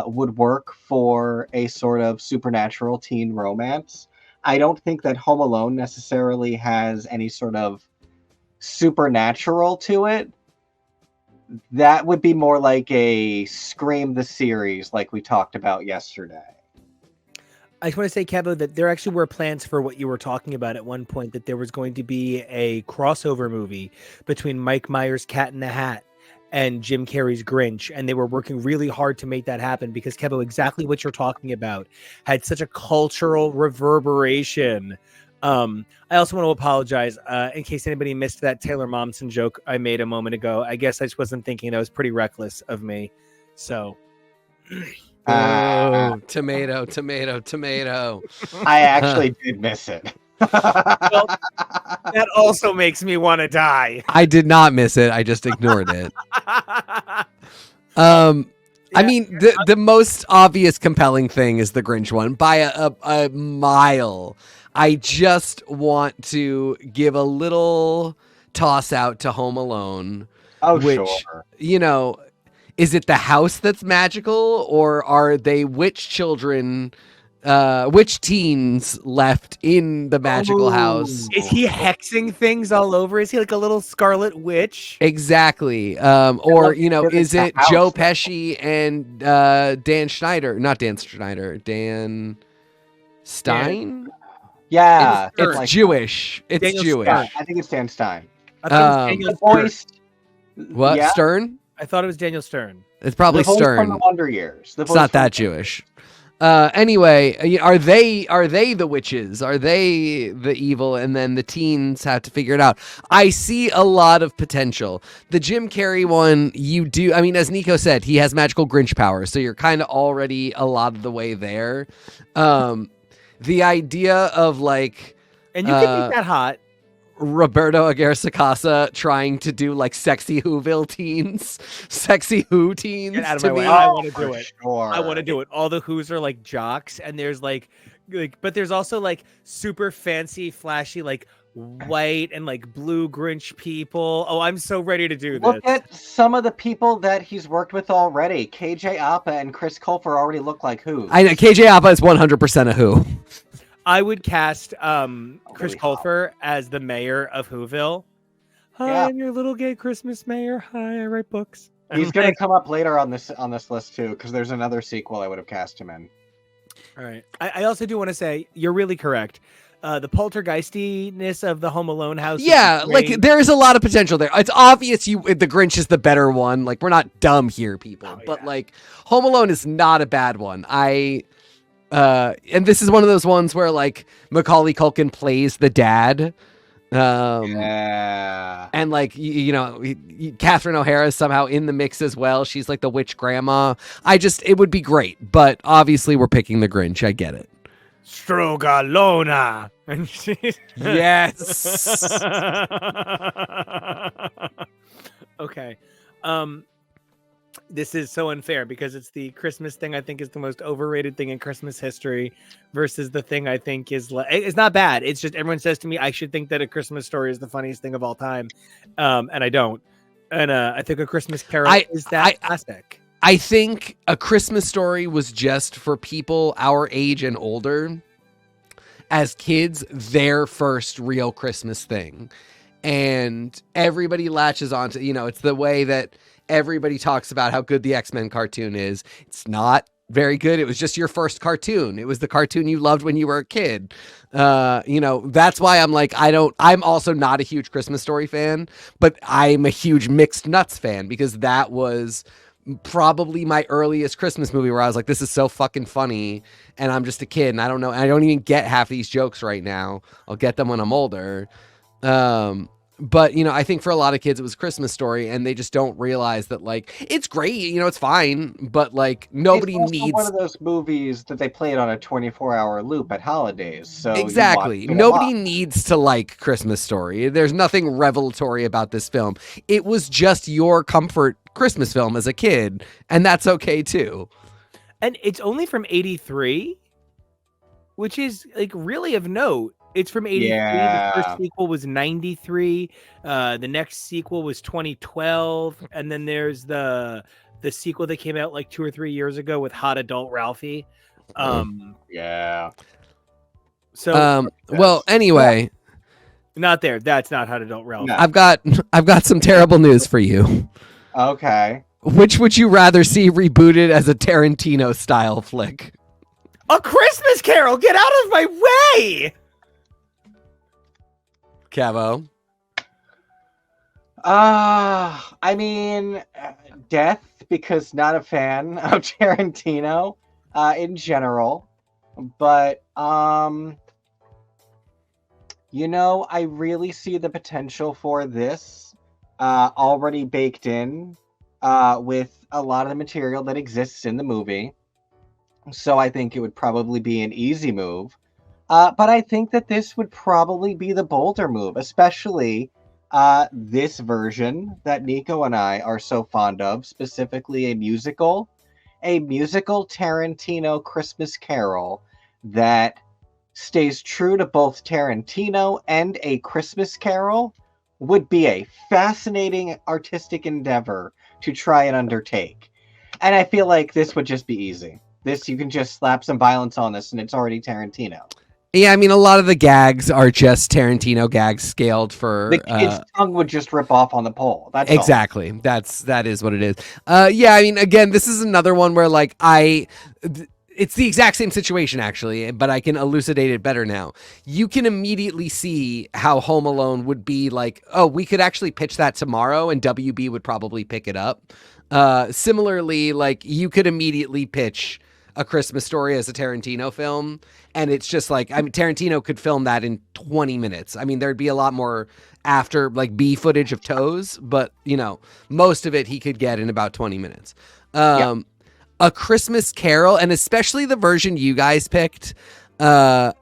would work for a sort of supernatural teen romance. I don't think that Home Alone necessarily has any sort of supernatural to it. That would be more like a Scream the series like we talked about yesterday. I just want to say, Kevo, that there actually were plans for what you were talking about at one point, that there was going to be a crossover movie between Mike Myers' Cat in the Hat and Jim Carrey's Grinch, and they were working really hard to make that happen because, Kevo, exactly what you're talking about had such a cultural reverberation. I also want to apologize in case anybody missed that Taylor Momsen joke I made a moment ago. I guess I just wasn't thinking. That was pretty reckless of me. So, Tomato. I actually did miss it. well, that also makes me want to die. I did not miss it. I just ignored it. I mean, the most obvious compelling thing is the Grinch one by a mile. I just want to give a little toss out to Home Alone. Oh, which, sure. Is it the house that's magical, or are they witch children, witch teens left in the magical house? Is he hexing things all over? Is he like a little Scarlet Witch? Exactly. Or, is it house. Joe Pesci and Dan Schneider? Not Dan Schneider. Dan Stein? Yeah. It's like Jewish. It's Daniel Jewish. Yeah, I think it's Dan Stein. I thought it was The Daniel Stern. voice. What? Yeah, Stern? I thought it was Daniel Stern. It's probably the voice Stern. from the Wonder Years. It's not that Jewish. Anyway, are they the witches? Are they the evil? And then the teens have to figure it out. I see a lot of potential. The Jim Carrey one, as Nico said, he has magical Grinch powers, so you're kind of already a lot of the way there. The idea of like, And you can make that hot. Roberto Aguirre-Sacasa trying to do like sexy Whoville teens, sexy Who teens. Get out of to my way. me. I want to do for it. Sure. I want to do it. All the Who's are like jocks, and there's like, but there's also like super fancy, flashy, like white and like blue Grinch people. Oh, I'm so ready to do this. Look at some of the people that he's worked with already. KJ Apa and Chris Colfer already look like who? I know KJ Apa is 100% a Who. I would cast Chris Holy hell. Colfer as the mayor of Whoville. Hi, Yeah. I'm your little gay Christmas mayor. Hi, I write books. He's going to come up later on this list too, because there's another sequel I would have cast him in. All right. I also do want to say you're really correct. The poltergeistiness of the Home Alone house. is Yeah, great. like there is a lot of potential there. It's obvious the Grinch is the better one. Like we're not dumb here, people. Oh, But yeah. like Home Alone is not a bad one. And this is one of those ones where like Macaulay Culkin plays the dad. Yeah. And like Catherine O'Hara is somehow in the mix as well. She's like the witch grandma. It would be great, but obviously we're picking the Grinch. I get it. Strogalona. Yes. Okay. This is so unfair because it's the Christmas thing I think is the most overrated thing in Christmas history versus the thing I think is it's not bad. It's just everyone says to me I should think that A Christmas Story is the funniest thing of all time, and I don't. And I think A Christmas Carol is that classic. I think A Christmas Story was just for people our age and older, as kids, their first real Christmas thing. And everybody latches onto, it's the way that everybody talks about how good the X-Men cartoon is. It's not very good. It was just your first cartoon. It was the cartoon you loved when you were a kid. That's why I'm like, I'm also not a huge Christmas Story fan, but I'm a huge Mixed Nuts fan because that was probably my earliest Christmas movie where I was like, this is so fucking funny. And I'm just a kid and I don't know. I don't even get half these jokes right now. I'll get them when I'm older. But I think for a lot of kids it was a Christmas Story and they just don't realize that like it's great, it's fine, but like nobody it's also needs one of those movies that they played on a 24-hour loop at holidays. So exactly. Nobody needs to like Christmas Story. There's nothing revelatory about this film. It was just your comfort Christmas film as a kid, and that's okay too. And it's only from 83, which is like really of note. It's from 83. Yeah. The first sequel was 93. The next sequel was 2012. And then there's the sequel that came out like 2 or 3 years ago with Hot Adult Ralphie. Yeah. So well, anyway, not there. That's not Hot Adult Ralphie. No. I've got some terrible news for you. Okay. Which would you rather see rebooted as a Tarantino style flick? A Christmas Carol, get out of my way! Cavo. I mean, Death, because not a fan of Tarantino in general. But, I really see the potential for this already baked in with a lot of the material that exists in the movie. So I think it would probably be an easy move. But I think that this would probably be the bolder move, especially this version that Nico and I are so fond of, specifically a musical Tarantino Christmas Carol that stays true to both Tarantino and A Christmas Carol would be a fascinating artistic endeavor to try and undertake. And I feel like this would just be easy. This, you can just slap some violence on this and it's already Tarantino. Yeah, I mean, a lot of the gags are just Tarantino gags scaled for... The kid's tongue would just rip off on the pole. That's exactly. all. That is what it is. Yeah, I mean, again, this is another one where, like, it's the exact same situation, actually, but I can elucidate it better now. You can immediately see how Home Alone would be like, oh, we could actually pitch that tomorrow, and WB would probably pick it up. Similarly, like, you could immediately pitch A Christmas Story as a Tarantino film, and it's just like, I mean, Tarantino could film that in 20 minutes. I mean, there'd be a lot more after, like, B footage of toes, but, most of it he could get in about 20 minutes. A Christmas Carol, and especially the version you guys picked, Tarantino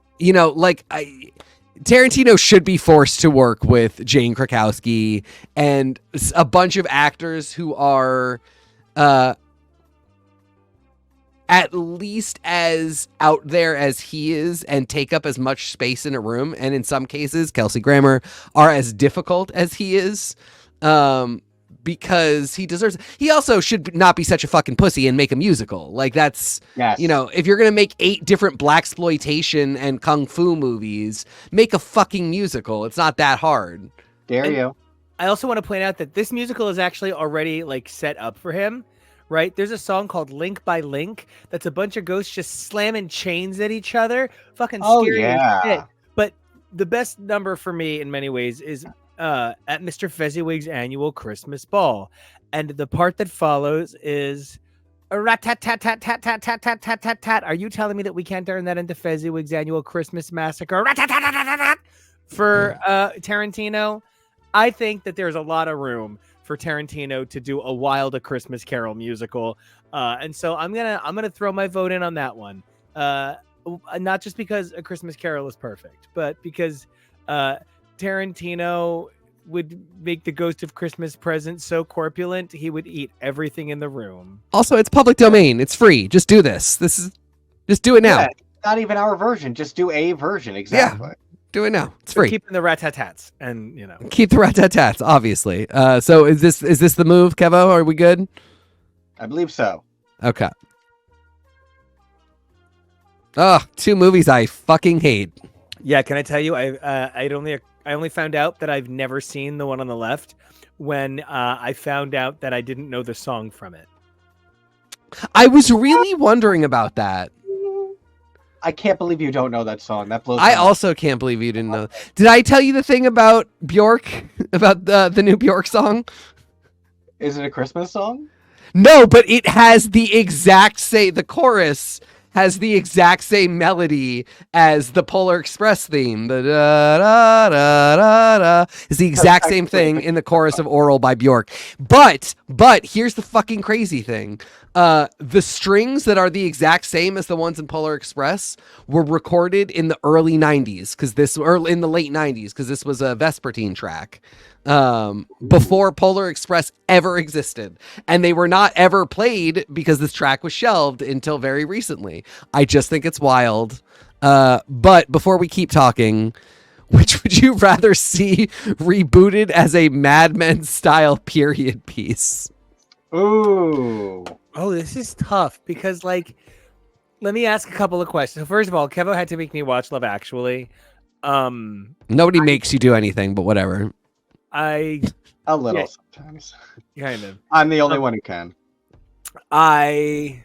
should be forced to work with Jane Krakowski and a bunch of actors who are at least as out there as he is and take up as much space in a room, and in some cases, Kelsey Grammer, are as difficult as he is, because he deserves it. He also should not be such a fucking pussy and make a musical. Like, that's, Yes. you know, if you're going to make 8 different blaxploitation and kung fu movies, make a fucking musical. It's not that hard. Dare And- you. I also want to point out that this musical is actually already like set up for him, right? There's a song called Link by Link that's a bunch of ghosts just slamming chains at each other. Fucking Oh, scary as yeah. shit. But the best number for me in many ways is at Mr. Fezziwig's annual Christmas ball. And the part that follows is rat-tat-tat-tat-tat-tat-tat-tat-tat-tat. Are you telling me that we can't turn that into Fezziwig's annual Christmas massacre? Rat-tat-tat-tat-tat-tat for Tarantino? I think that there's a lot of room for Tarantino to do a Wild A Christmas Carol musical, and so I'm gonna throw my vote in on that one. Not just because A Christmas Carol is perfect, but because Tarantino would make the Ghost of Christmas Present so corpulent he would eat everything in the room. Also, it's public domain. It's free. Just do this. Just do it now. Yeah, not even our version. Just do a version. Exactly. Do it now. It's So free. keeping the rat-tat-tats, and Keep the rat-tat-tats, obviously. So is this the move, Kevo? Are we good? I believe so. Okay. Oh, 2 movies I fucking hate. yeah. Can I tell you? I only found out that I've never seen the one on the left when I found out that I didn't know the song from it. I was really wondering about that. I can't believe you don't know that song. That blows. I my mind. also can't believe you didn't know. Did I tell you the thing about Bjork? About the new Bjork song? Is it a Christmas song? No, but it has the exact same. The chorus has the exact same melody as the Polar Express theme. The da da da da da is the exact same thing in the chorus of Oral by Bjork. But here's the fucking crazy thing. The strings that are the exact same as the ones in Polar Express were recorded in the early 90s or in the late 90s, because this was a Vespertine track before Polar Express ever existed, and they were not ever played because this track was shelved until very recently. I just think it's wild. But before we keep talking, which would you rather see rebooted as a Mad Men style period piece? Ooh. Oh, this is tough because, like, let me ask a couple of questions. So first of all, Kevo had to make me watch Love Actually. Nobody makes you do anything, but whatever. I A little Yeah. sometimes. kind of. I'm the only one who can. I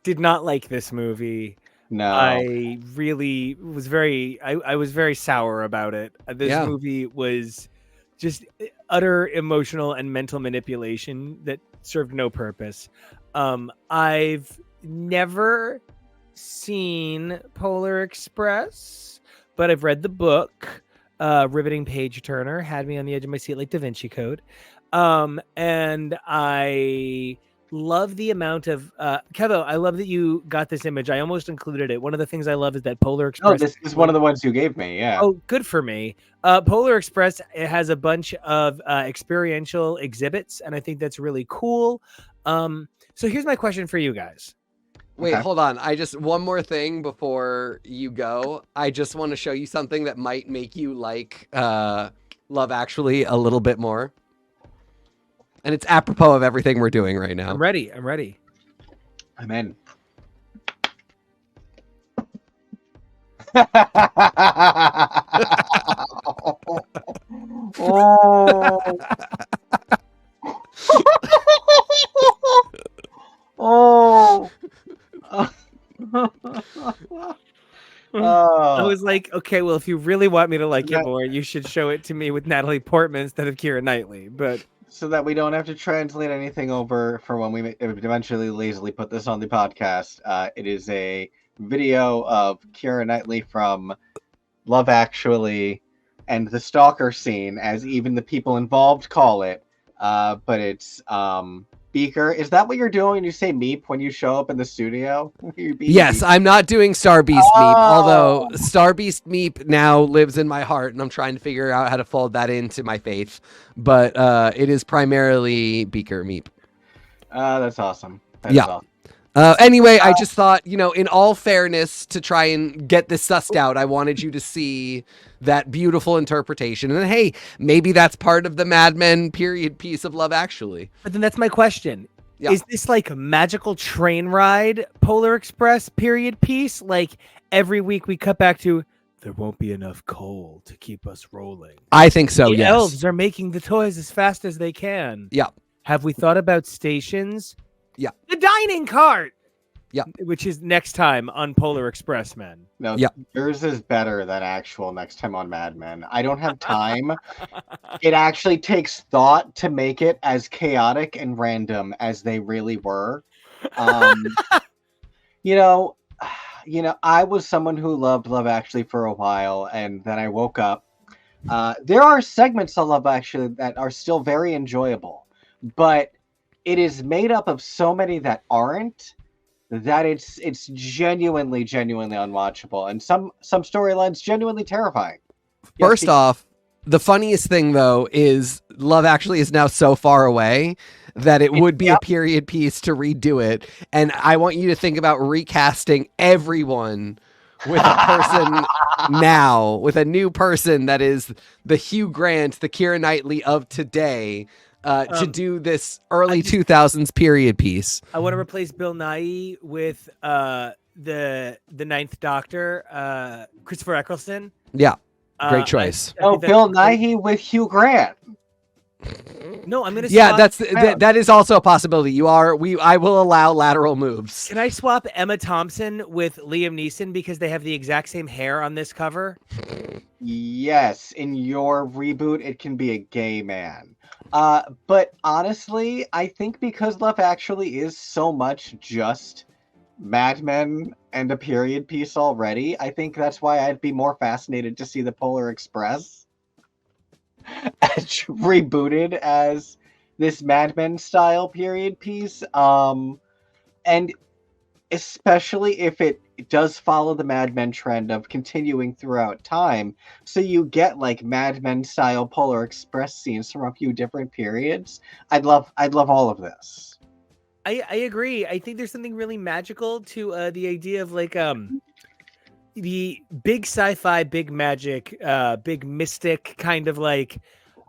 did not like this movie. No. I really was I was very sour about it. This Yeah. movie was just utter emotional and mental manipulation that served no purpose. I've never seen Polar Express, but I've read the book. Riveting page turner, had me on the edge of my seat like Da Vinci Code. And I love the amount of Kevo, I love that you got this image. I almost included it. One of the things I love is that Polar Express. Oh, this is one of the ones you gave me. Yeah. Oh, good for me. Polar Express, it has a bunch of experiential exhibits, and I think that's really cool. So here's my question for you guys. Wait, Okay. hold on. One more thing before you go. I just want to show you something that might make you like Love Actually a little bit more. And it's apropos of everything we're doing right now. I'm ready. I'm ready. I'm in. Oh. Oh. I was like, okay, well, if you really want me to like Yeah. it more, you should show it to me with Natalie Portman instead of Keira Knightley. But So that we don't have to translate anything over for when we eventually lazily put this on the podcast. It is a video of Keira Knightley from Love Actually and the stalker scene, as even the people involved call it. But it's Beaker. Is that what you're doing when you say meep when you show up in the studio? You're being Yes, meep. I'm not doing Star Beast Meep, although Oh. Star Beast Meep now lives in my heart, and I'm trying to figure out how to fold that into my faith. But it is primarily Beaker Meep. That's awesome. That is Yeah. awesome. Anyway, I just thought, in all fairness, to try and get this sussed out, I wanted you to see that beautiful interpretation. And hey, maybe that's part of the Mad Men period piece of Love Actually. But then that's my question. Yeah. Is this like a magical train ride Polar Express period piece? Like every week we cut back to, there won't be enough coal to keep us rolling. I think so, The yes. elves are making the toys as fast as they can. Yeah. Have we thought about stations? Yeah. The dining cart. Yeah. Which is next time on Polar Express, men. No, Yeah. yours is better than actual next time on Mad Men. I don't have time. It actually takes thought to make it as chaotic and random as they really were. You know, I was someone who loved Love Actually for a while, and then I woke up. There are segments of Love Actually that are still very enjoyable, but it is made up of so many that aren't, that it's genuinely unwatchable, and some storylines genuinely terrifying. First off, the funniest thing though is Love Actually is now so far away that it would be a period piece to redo it, and I want you to think about recasting everyone with a person now, with a new person that is the Hugh Grant, the Keira Knightley of today, to do this early 2000s period piece. I want to replace Bill Nighy with the Ninth Doctor, Christopher Eccleston. Yeah, great choice. Oh, Bill Nighy with Hugh Grant. No, I'm gonna. Yeah, swap, that is also a possibility. I will allow lateral moves. Can I swap Emma Thompson with Liam Neeson because they have the exact same hair on this cover? Yes, in your reboot, it can be a gay man. But honestly, I think because Love Actually is so much just Mad Men and a period piece already, I think that's why I'd be more fascinated to see the Polar Express rebooted as this Mad Men style period piece. And especially if it does follow the Mad Men trend of continuing throughout time, so you get like Mad Men style Polar Express scenes from a few different periods. I'd love all of this. I agree. I think there's something really magical to the idea of like the big sci-fi, big magic, big mystic kind of like,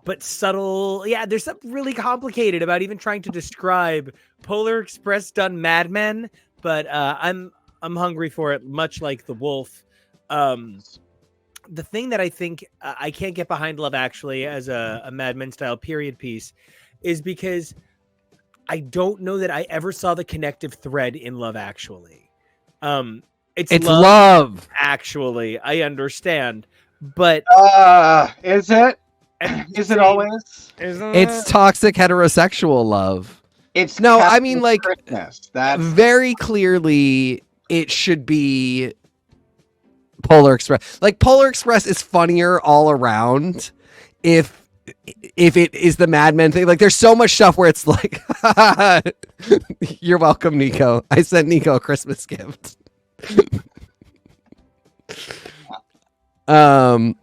but subtle. Yeah, there's something really complicated about even trying to describe Polar Express done Mad Men. But I'm hungry for it, much like the wolf. The thing that I think I can't get behind Love Actually as a Mad Men style period piece is because I don't know that I ever saw the connective thread in Love Actually. It's love actually. I understand, but is it? Is it always? It's toxic heterosexual love. It's no, I mean like Christmas. That's very clearly it should be Polar Express. Like Polar Express is funnier all around if it is the Mad Men thing. Like there's so much stuff where it's like you're welcome, Nico. I sent Nico a Christmas gift. Mad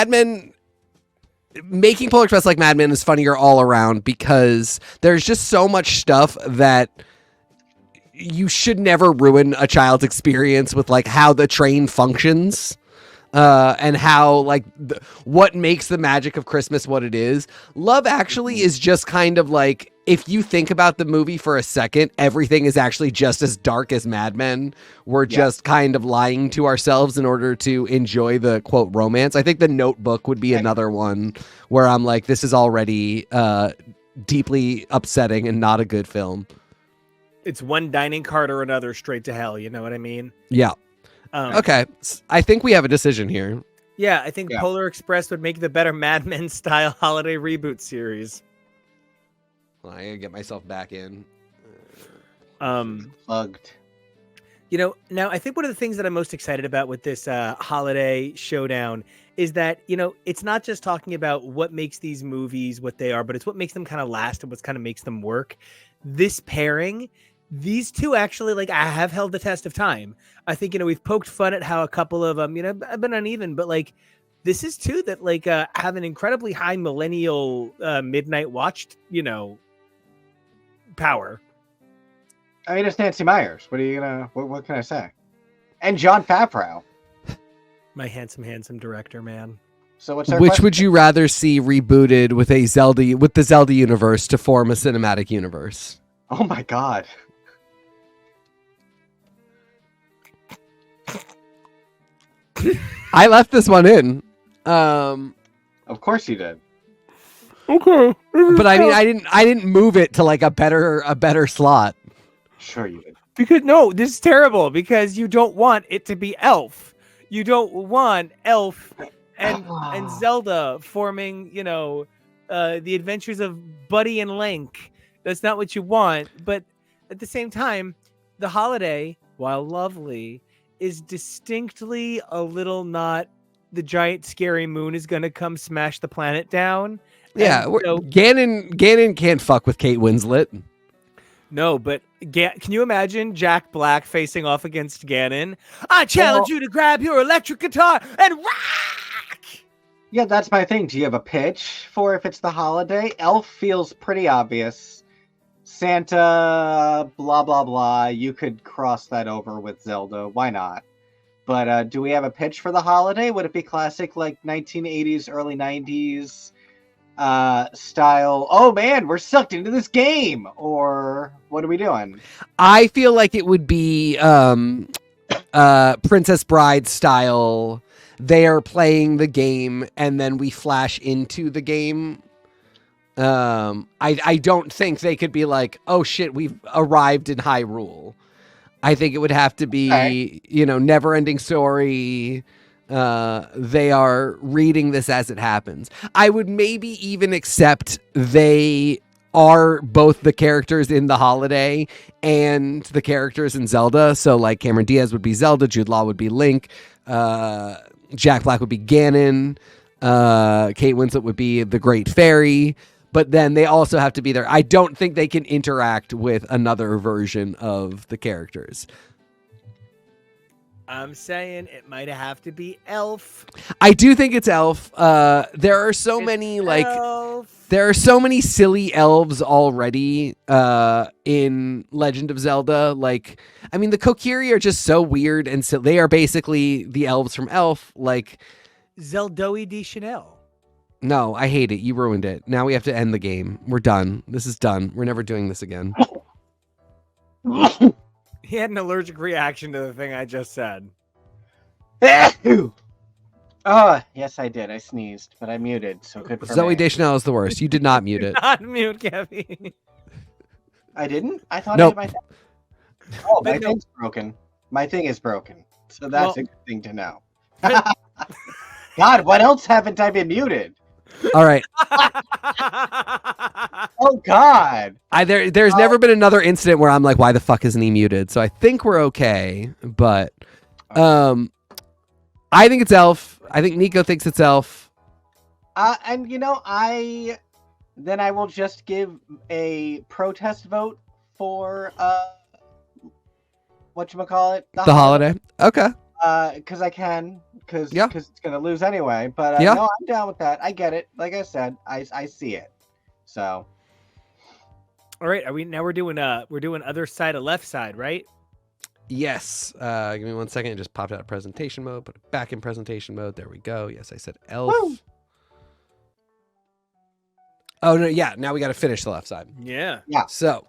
Men making Polar Express like Mad Men is funnier all around because there's just so much stuff that you should never ruin a child's experience with, like how the train functions and how like what makes the magic of Christmas what it is. Love Actually is just kind of like, if you think about the movie for a second, everything is actually just as dark as Mad Men. We're just kind of lying to ourselves in order to enjoy the quote romance. I think The Notebook would be another one where I'm like, this is already deeply upsetting and not a good film. It's one dining cart or another straight to hell. You know what I mean? Yeah. Okay. I think we have a decision here. Yeah, I think Polar Express would make the better Mad Men style holiday reboot series. I gotta get myself back in. Plugged. You know, now I think one of the things that I'm most excited about with this holiday showdown is that, you know, it's not just talking about what makes these movies what they are, but it's what makes them kind of last and what kind of makes them work. This pairing, these two actually, like, I have held the test of time. I think, you know, we've poked fun at how a couple of them, you know, have been uneven, but like, this is two that like have an incredibly high millennial midnight watched, you know, power. I mean, it's Nancy Myers. What are you gonna? What can I say? And Jon Favreau. My handsome director, man. So what's our Which question? would you rather see rebooted with the Zelda universe to form a cinematic universe? Oh my god. I left this one in. Of course you did. Okay. But I mean, I didn't move it to like a better slot. Sure you did. Because no, this is terrible because you don't want it to be Elf. You don't want Elf and Zelda forming, the adventures of Buddy and Link. That's not what you want. But at the same time, the holiday, while lovely, is distinctly a little not the giant scary moon is going to come smash the planet down. Yeah, Ganon can't fuck with Kate Winslet. No, but can you imagine Jack Black facing off against Ganon? I challenge you to grab your electric guitar and rock! Yeah, that's my thing. Do you have a pitch for if it's the holiday? Elf feels pretty obvious. Santa, blah, blah, blah. You could cross that over with Zelda. Why not? But do we have a pitch for the holiday? Would it be classic, like 1980s, early 90s style? Oh man, we're sucked into this game! Or what are we doing? I feel like it would be Princess Bride style. They are playing the game, and then we flash into the game. I don't think they could be like, oh shit, we've arrived in Hyrule. I think it would have to be, never ending story. They are reading this as it happens. I would maybe even accept they are both the characters in the holiday and the characters in Zelda. So like Cameron Diaz would be Zelda, Jude Law would be Link, Jack Black would be Ganon, Kate Winslet would be the Great Fairy. But then they also have to be there. I don't think they can interact with another version of the characters. I'm saying it might have to be Elf. I do think it's Elf. There are so many there are so many silly elves already in Legend of Zelda. Like, I mean, the Kokiri are just so weird, and so they are basically the elves from Elf. Like Zeldoe de Chanel. No, I hate it. You ruined it. Now we have to end the game. We're done. This is done. We're never doing this again. He had an allergic reaction to the thing I just said. Oh, yes, I did. I sneezed, but I muted, so good for Zoe me. Deschanel is the worst. You did not mute it. Not mute, Kevin. I didn't? I thought Nope. I had my... Oh, my thing's broken. My thing is broken. So that's a good thing to know. God, what else haven't I been muted? All right. Oh God! There's never been another incident where I'm like, why the fuck isn't he muted? So I think we're okay. But I think it's Elf. I think Nico thinks it's Elf. And I will just give a protest vote for whatchamacallit? The holiday. Okay. Because I can, because Yeah. it's gonna lose anyway. But Yeah. no, I'm down with that. I get it. Like I said, I see it. So All right, we're doing other side of left side, right? Yes. Give me 1 second. It just popped out of presentation mode. Put it back in presentation mode. There we go. Yes, I said Elf. Woo. Oh no, yeah. Now we got to finish the left side. Yeah. So,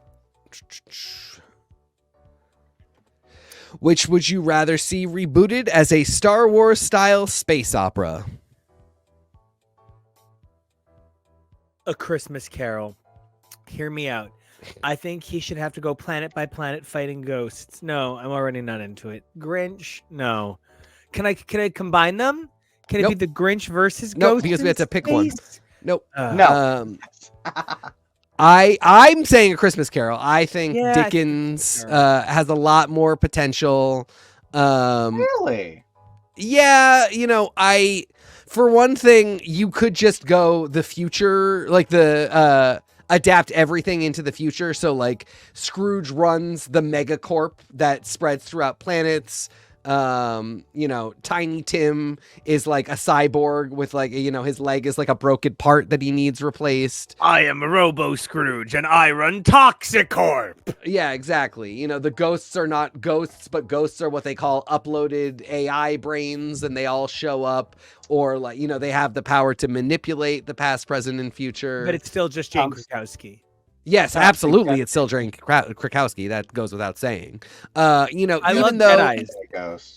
which would you rather see rebooted as a Star Wars style space opera? A Christmas Carol. Hear me out. I think he should have to go planet by planet fighting ghosts. No, I'm already not into it. Grinch? No. Can I combine them? Can it be the Grinch versus Nope, ghosts? because we have to pick one. space? Nope. no. I'm saying A Christmas Carol. I think Yeah, Dickens has a lot more potential. Really? Yeah, for one thing, you could just go the future, like the adapt everything into the future. So like Scrooge runs the megacorp that spreads throughout planets. Tiny Tim is like a cyborg with like, his leg is like a broken part that he needs replaced. I am Robo Scrooge and I run Toxicorp. Yeah, exactly. The ghosts are not ghosts, but ghosts are what they call uploaded AI brains, and they all show up, or like, they have the power to manipulate the past, present, and future. But it's still just Jane Krakowski. Yes, absolutely. It's still Jane Krakowski. That goes without saying. I love Jedis.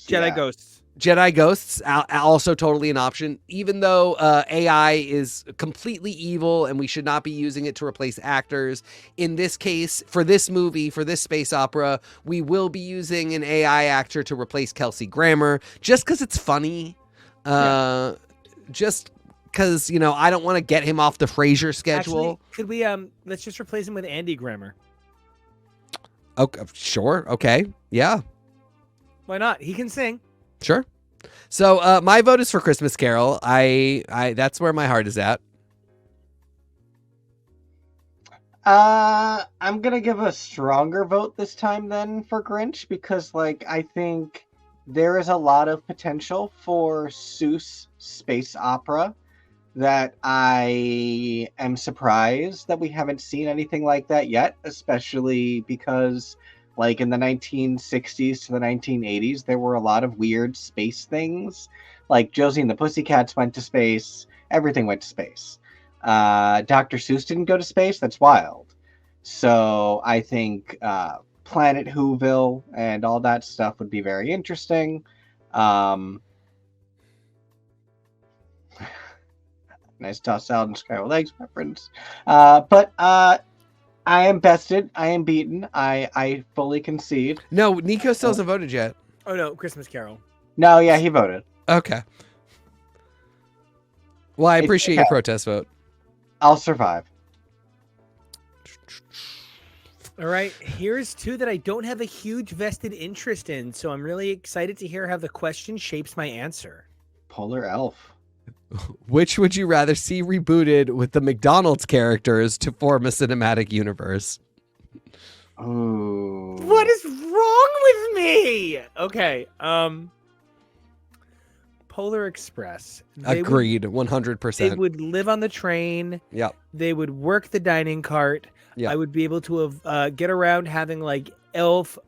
Jedi Ghosts. Jedi Ghosts, also totally an option, even though AI is completely evil and we should not be using it to replace actors. In this case, for this movie, for this space opera, we will be using an AI actor to replace Kelsey Grammer, just because it's funny. Just because, I don't want to get him off the Frasier schedule. Actually, could we, let's just replace him with Andy Grammer. Okay, sure. Okay. Yeah. Why not? He can sing. Sure. So my vote is for Christmas Carol. I that's where my heart is at. I'm gonna give a stronger vote this time then for Grinch, because I think there is a lot of potential for Seuss space opera that I am surprised that we haven't seen anything like that yet, especially because in the 1960s to the 1980s, there were a lot of weird space things. Like Josie and the Pussycats went to space. Everything went to space. Dr. Seuss didn't go to space. That's wild. So I think Planet Whoville and all that stuff would be very interesting. Nice tossed salad and scrambled eggs reference. But I am bested. I am beaten. I fully concede. No, Nico still hasn't voted yet. Oh, no, Christmas Carol. No, yeah, he voted. Okay. Well, I appreciate your protest vote. I'll survive. All right, here's two that I don't have a huge vested interest in, so I'm really excited to hear how the question shapes my answer. Polar Elf. Which would you rather see rebooted with the McDonald's characters to form a cinematic universe? Ooh. What is wrong with me? Okay, Polar Express. Agreed, 100%. They would live on the train. Yep. They would work the dining cart. Yep. I would be able to get around having elf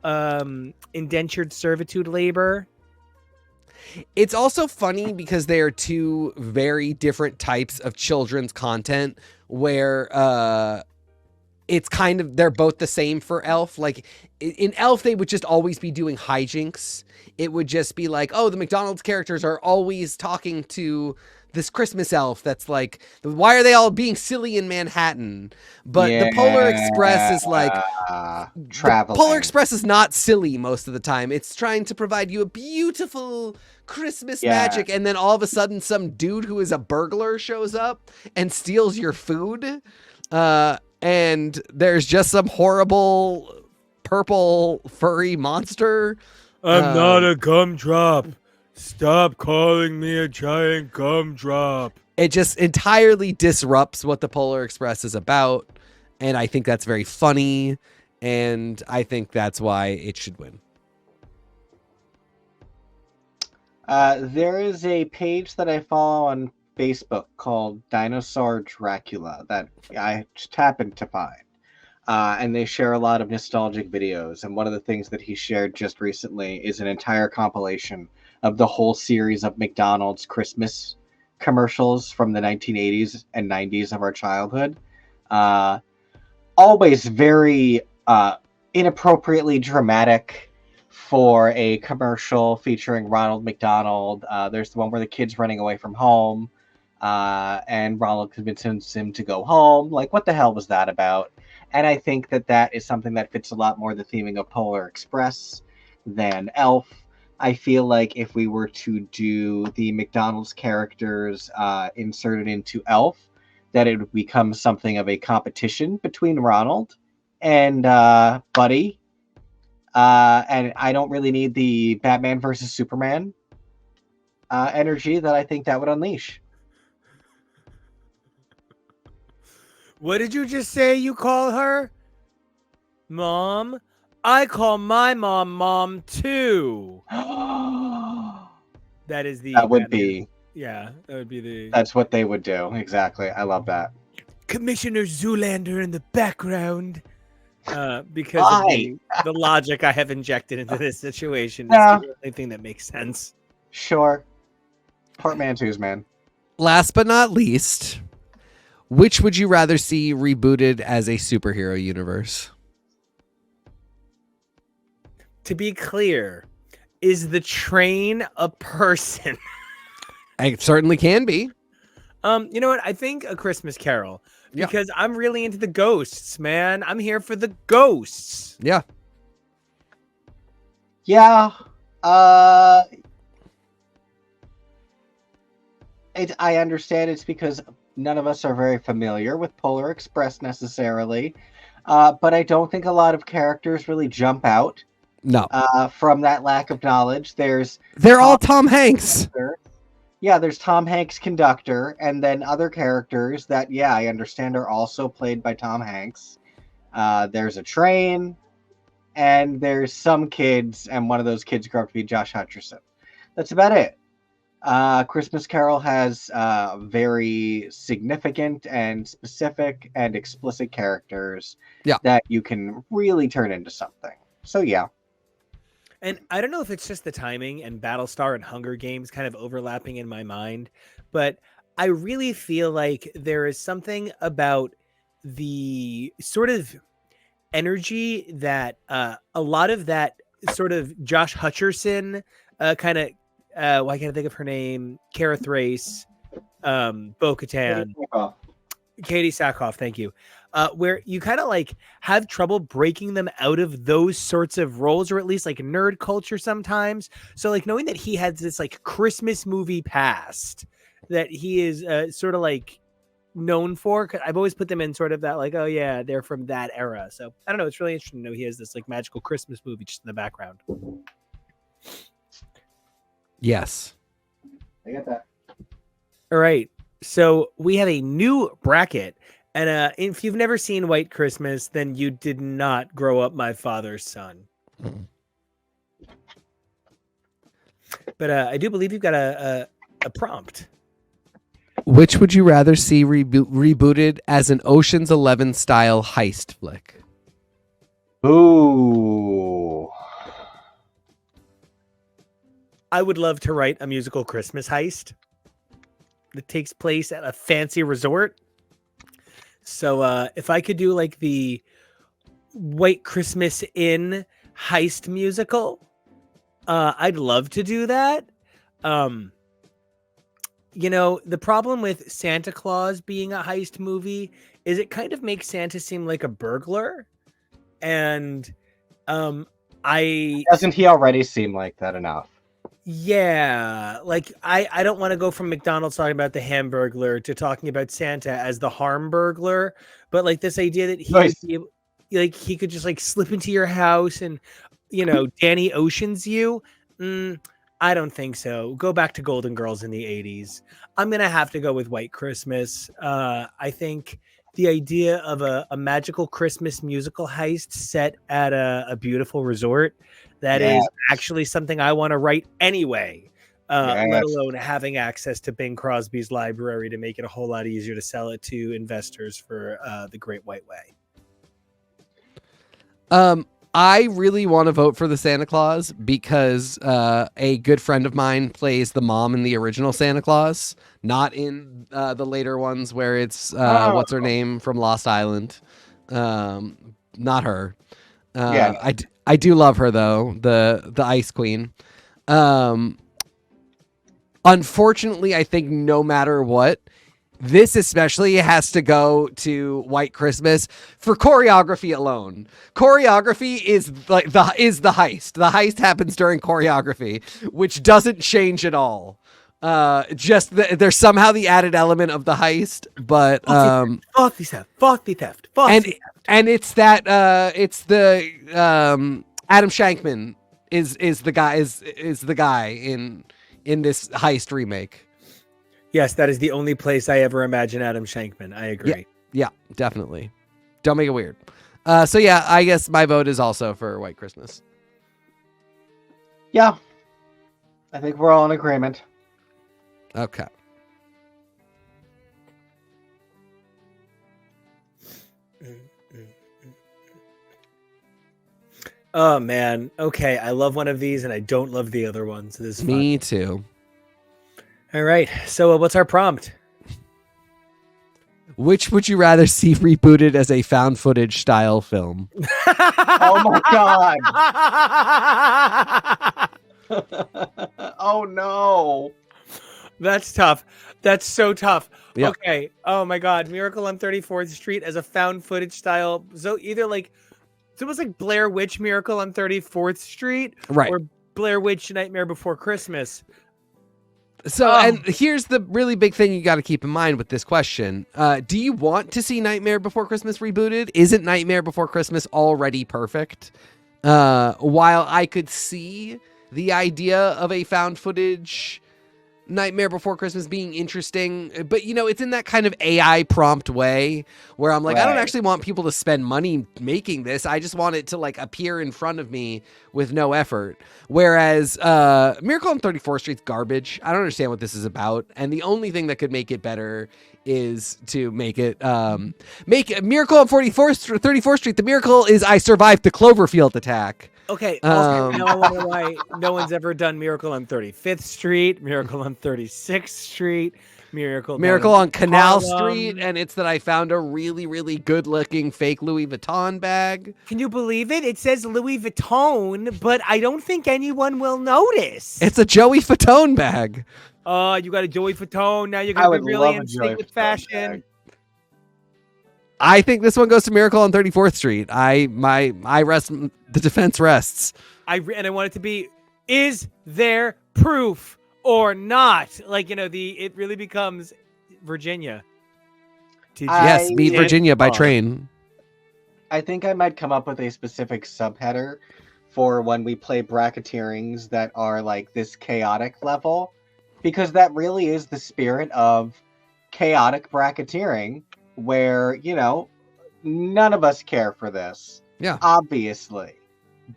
indentured servitude labor. It's also funny because they are two very different types of children's content where it's kind of, they're both the same for Elf. Like in Elf, they would just always be doing hijinks. It would just be like, oh, the McDonald's characters are always talking to this Christmas elf that's like, why are they all being silly in Manhattan? But the Polar Express is like, traveling. Polar Express is not silly most of the time. It's trying to provide you a beautiful Christmas magic, and then all of a sudden some dude who is a burglar shows up and steals your food, and there's just some horrible purple furry monster. I'm not a gumdrop. Stop calling me a giant gumdrop. It just entirely disrupts what the Polar Express is about, and I think that's very funny, and I think that's why it should win. There is a page that I follow on Facebook called Dinosaur Dracula that I just happened to find. And they share a lot of nostalgic videos. And one of the things that he shared just recently is an entire compilation of the whole series of McDonald's Christmas commercials from the 1980s and 90s of our childhood. Always very inappropriately dramatic for a commercial featuring Ronald McDonald. There's the one where the kid's running away from home and Ronald convinces him to go home. Like, what the hell was that about? And I think that that is something that fits a lot more the theming of Polar Express than Elf. I feel like if we were to do the McDonald's characters inserted into Elf, that it would become something of a competition between Ronald and Buddy. And I don't really need the Batman versus Superman energy that I think that would unleash. What did you just say you call her? Mom? I call my mom too. That is the That would Batman. be. Yeah, that would be the That's what they would do. Exactly. I love that. Commissioner Zoolander in the background. Because of the logic I have injected into this situation. It's Yeah. the only thing that makes sense. Sure. Portmanteaus, man. Last but not least, which would you rather see rebooted as a superhero universe? To be clear, is the train a person? It certainly can be. You know what? I think A Christmas Carol. Yeah. Because I'm really into the ghosts, man. I'm here for the ghosts. Yeah. Yeah. I understand it's because none of us are very familiar with Polar Express necessarily. But I don't think a lot of characters really jump out No. from that lack of knowledge. They're all Tom Hanks. Yeah, there's Tom Hanks, conductor, and then other characters that, yeah, I understand are also played by Tom Hanks. There's a train, and there's some kids, and one of those kids grew up to be Josh Hutcherson. That's about it. Christmas Carol has very significant and specific and explicit characters that you can really turn into something. So, yeah. And I don't know if it's just the timing and Battlestar and Hunger Games kind of overlapping in my mind, but I really feel like there is something about the sort of energy that a lot of that sort of Josh Hutcherson kind of, why can't I think of her name? Kara Thrace, Bo-Katan, Katie Sackhoff, thank you. Where you kind of like have trouble breaking them out of those sorts of roles, or at least like nerd culture sometimes. So like knowing that he has this like Christmas movie past that he is sort of like known for, cause I've always put them in sort of that like, oh yeah, they're from that era. So I don't know. It's really interesting to know he has this like magical Christmas movie just in the background. Yes. I get that. All right. So we have a new bracket. And if you've never seen White Christmas, then you did not grow up my father's son. But I do believe you've got a prompt. Which would you rather see rebooted as an Ocean's 11 style heist flick? Ooh. I would love to write a musical Christmas heist that takes place at a fancy resort. So if I could do like the White Christmas Inn heist musical, I'd love to do that. You know, the problem with Santa Claus being a heist movie is it kind of makes Santa seem like a burglar. And Doesn't he already seem like that enough? Yeah, like I don't want to go from McDonald's talking about the Hamburglar to talking about Santa as the harm burglar, but like this idea that he would be able, like he could just like slip into your house and Danny Ocean's you. I don't think so. Go back to Golden Girls in the 80s. I'm gonna have to go with White Christmas. I think the idea of a magical Christmas musical heist set at a beautiful resort that is actually something I want to write anyway, let alone having access to Bing Crosby's library to make it a whole lot easier to sell it to investors for the Great White Way. I really want to vote for the Santa Claus because a good friend of mine plays the mom in the original Santa Claus, not in the later ones where it's what's her name from Lost Island. Not her. I do love her though, the Ice Queen. Unfortunately, I think no matter what, this especially has to go to White Christmas for choreography alone. Choreography is like the heist. The heist happens during choreography, which doesn't change at all. There's somehow the added element of the heist, but fuck the theft. And it's that it's the Adam Shankman is the guy in this heist remake. Yes, that is the only place I ever imagine Adam Shankman. I agree. Yeah, definitely. Don't make it weird. So yeah, I guess my vote is also for White Christmas. Yeah. I think we're all in agreement. Okay. Oh man. Okay, I love one of these and I don't love the other one. So this is fun. Me too. All right. So what's our prompt? Which would you rather see rebooted as a found footage style film? Oh my god. Oh no. That's tough. That's so tough. Yep. Okay. Oh my god. Miracle on 34th Street as a found footage style. So either like it's almost like Blair Witch Miracle on 34th Street Right. or Blair Witch Nightmare Before Christmas. So, and here's the really big thing you got to keep in mind with this question. Do you want to see Nightmare Before Christmas rebooted? Isn't Nightmare Before Christmas already perfect? While I could see the idea of a found footage Nightmare Before Christmas being interesting, but you know, it's in that kind of AI prompt way where I'm like, I don't Right. actually want people to spend money making this. I just want it to like appear in front of me with no effort. Whereas Miracle on 34th Street's garbage. I don't understand what this is about. And the only thing that could make it better is to make it make a Miracle on 34th Street. The miracle is I survived the Cloverfield attack. Okay. Now I wonder why no one's ever done Miracle on 35th Street, Miracle on 36th Street, Miracle on Canal Harlem. Street, and it's that I found a really, really good-looking fake Louis Vuitton bag. Can you believe it? It says Louis Vuitton, but I don't think anyone will notice. It's a Joey Vuitton bag. You got a Joey Vuitton. Now you're I gonna be would really love a in Joey sync with Vuitton fashion. bag. I think this one goes to Miracle on 34th Street. I rest. The defense rests. I want it to be: is there proof or not? Like it really becomes Virginia. Yes, meet I- Virginia by Oh. train. I think I might come up with a specific subheader for when we play bracketeerings that are like this chaotic level, because that really is the spirit of chaotic bracketeering, where, you know, none of us care for this. Yeah. Obviously.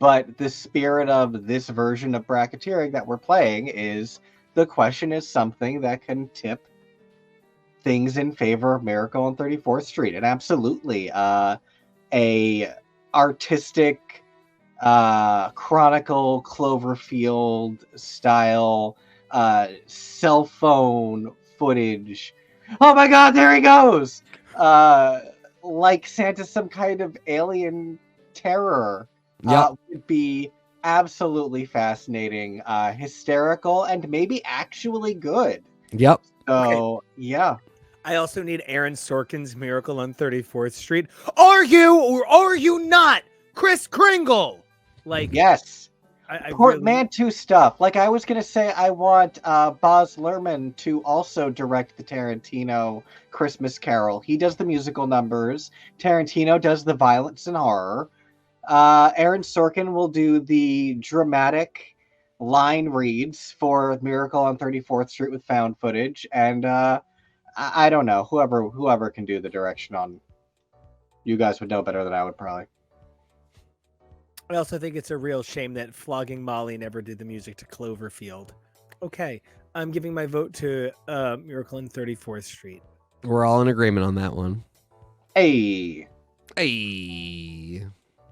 But the spirit of this version of bracketeering that we're playing is the question is something that can tip things in favor of Miracle on 34th Street. And absolutely, a artistic Chronicle Cloverfield style cell phone footage. Oh my god, there he goes! Like Santa's some kind of alien terror. Yep. Would be absolutely fascinating, hysterical, and maybe actually good. Yep. So, yeah. I also need Aaron Sorkin's Miracle on 34th Street. Are you or are you not Chris Kringle? Like, Yes. I Portmanteau stuff. Like, I was going to say, I want Baz Luhrmann to also direct the Tarantino Christmas Carol. He does the musical numbers. Tarantino does the violence and horror. Aaron Sorkin will do the dramatic line reads for Miracle on 34th Street with found footage. And I don't know. Whoever can do the direction on... You guys would know better than I would, probably. I also think it's a real shame that Flogging Molly never did the music to Cloverfield. Okay, I'm giving my vote to Miracle on 34th Street. We're all in agreement on that one. Hey. Hey.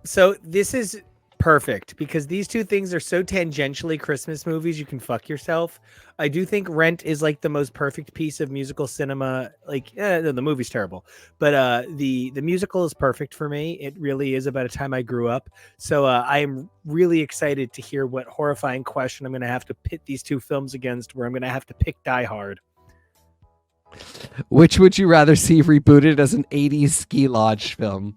So this is perfect because these two things are so tangentially Christmas movies you can fuck yourself. I do think Rent is like the most perfect piece of musical cinema. Like the movie's terrible, but the musical is perfect for me. It really is about a time I grew up. So I am really excited to hear what horrifying question I'm going to have to pit these two films against, where I'm going to have to pick Die Hard. Which would you rather see rebooted as an 80s ski lodge film?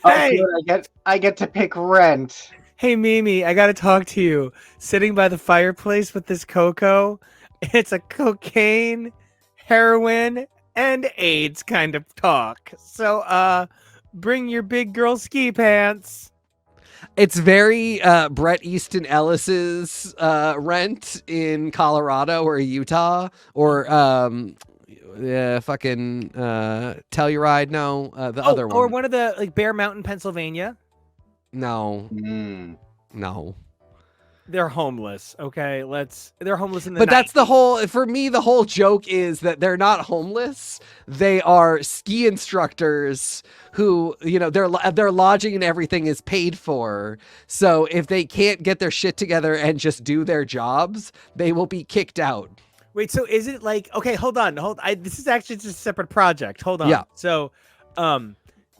Hey! Good. I get to pick Rent. Hey Mimi, I gotta talk to you. Sitting by the fireplace with this cocoa, it's a cocaine, heroin, and AIDS kind of talk. So, bring your big girl ski pants. It's very Bret Easton Ellis's Rent in Colorado or Utah, or fucking Telluride. No, the other one. Or one of the like Bear Mountain, Pennsylvania. No, Mm. no. They're homeless. Okay, they're homeless in the But that's the 90s. whole, for me, the whole joke is that they're not homeless. They are ski instructors who, their lodging and everything is paid for. So if they can't get their shit together and just do their jobs, they will be kicked out. Wait, so is it like, okay, hold on. This is actually just a separate project. Hold on. Yeah. So,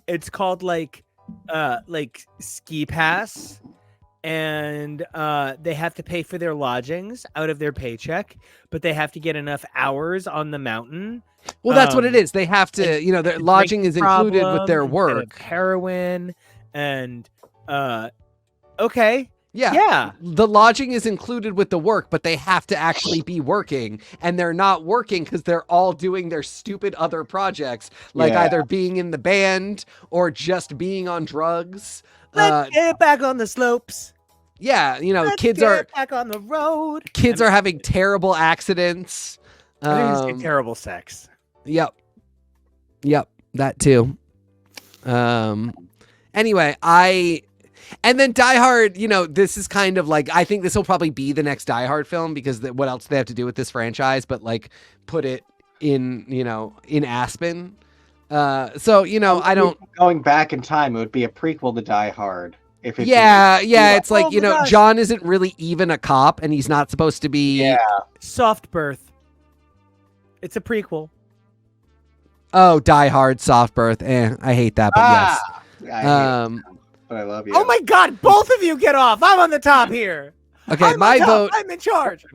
it's called like Ski Pass, and they have to pay for their lodgings out of their paycheck, but they have to get enough hours on the mountain. Well, that's what it is. They have to, their lodging is included with their work. Heroin and okay. Yeah. Yeah. The lodging is included with the work, but they have to actually be working, and they're not working because they're all doing their stupid other projects, like either being in the band or just being on drugs. Let's get back on the slopes. Yeah, Let's kids get are back on the road. kids are having terrible accidents. I think it's like terrible sex. Yep, that too. Anyway, and then Die Hard, this is kind of like, I think this will probably be the next Die Hard film, because what else do they have to do with this franchise but like put it in, in Aspen. So, I don't. Going back in time, it would be a prequel to Die Hard. It's like, Oh my gosh. John isn't really even a cop, and he's not supposed to be. Yeah. Soft Birth. It's a prequel. Oh, Die Hard, Soft Birth. I hate that, but yes. I hate it, but I love you. Oh my God! Both of you get off. I'm on the top here. Okay, I'm my on top. vote. I'm in charge.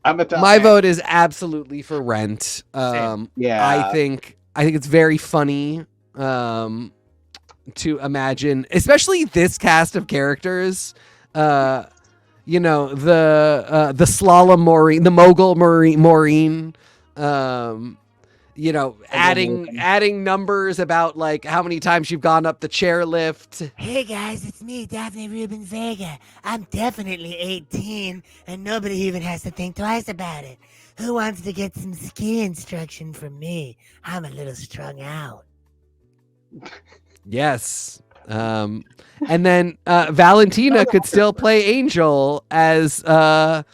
I'm a top My man. vote is absolutely for Rent. Yeah. I think it's very funny to imagine, especially this cast of characters. The slalom Maureen, the mogul Maureen. Adding numbers about like how many times you've gone up the chairlift. Hey guys, it's me, Daphne Rubin Vega. I'm definitely 18, and nobody even has to think twice about it. Who wants to get some ski instruction from me? I'm a little strung out. Yes. And then Valentina could still play Angel as a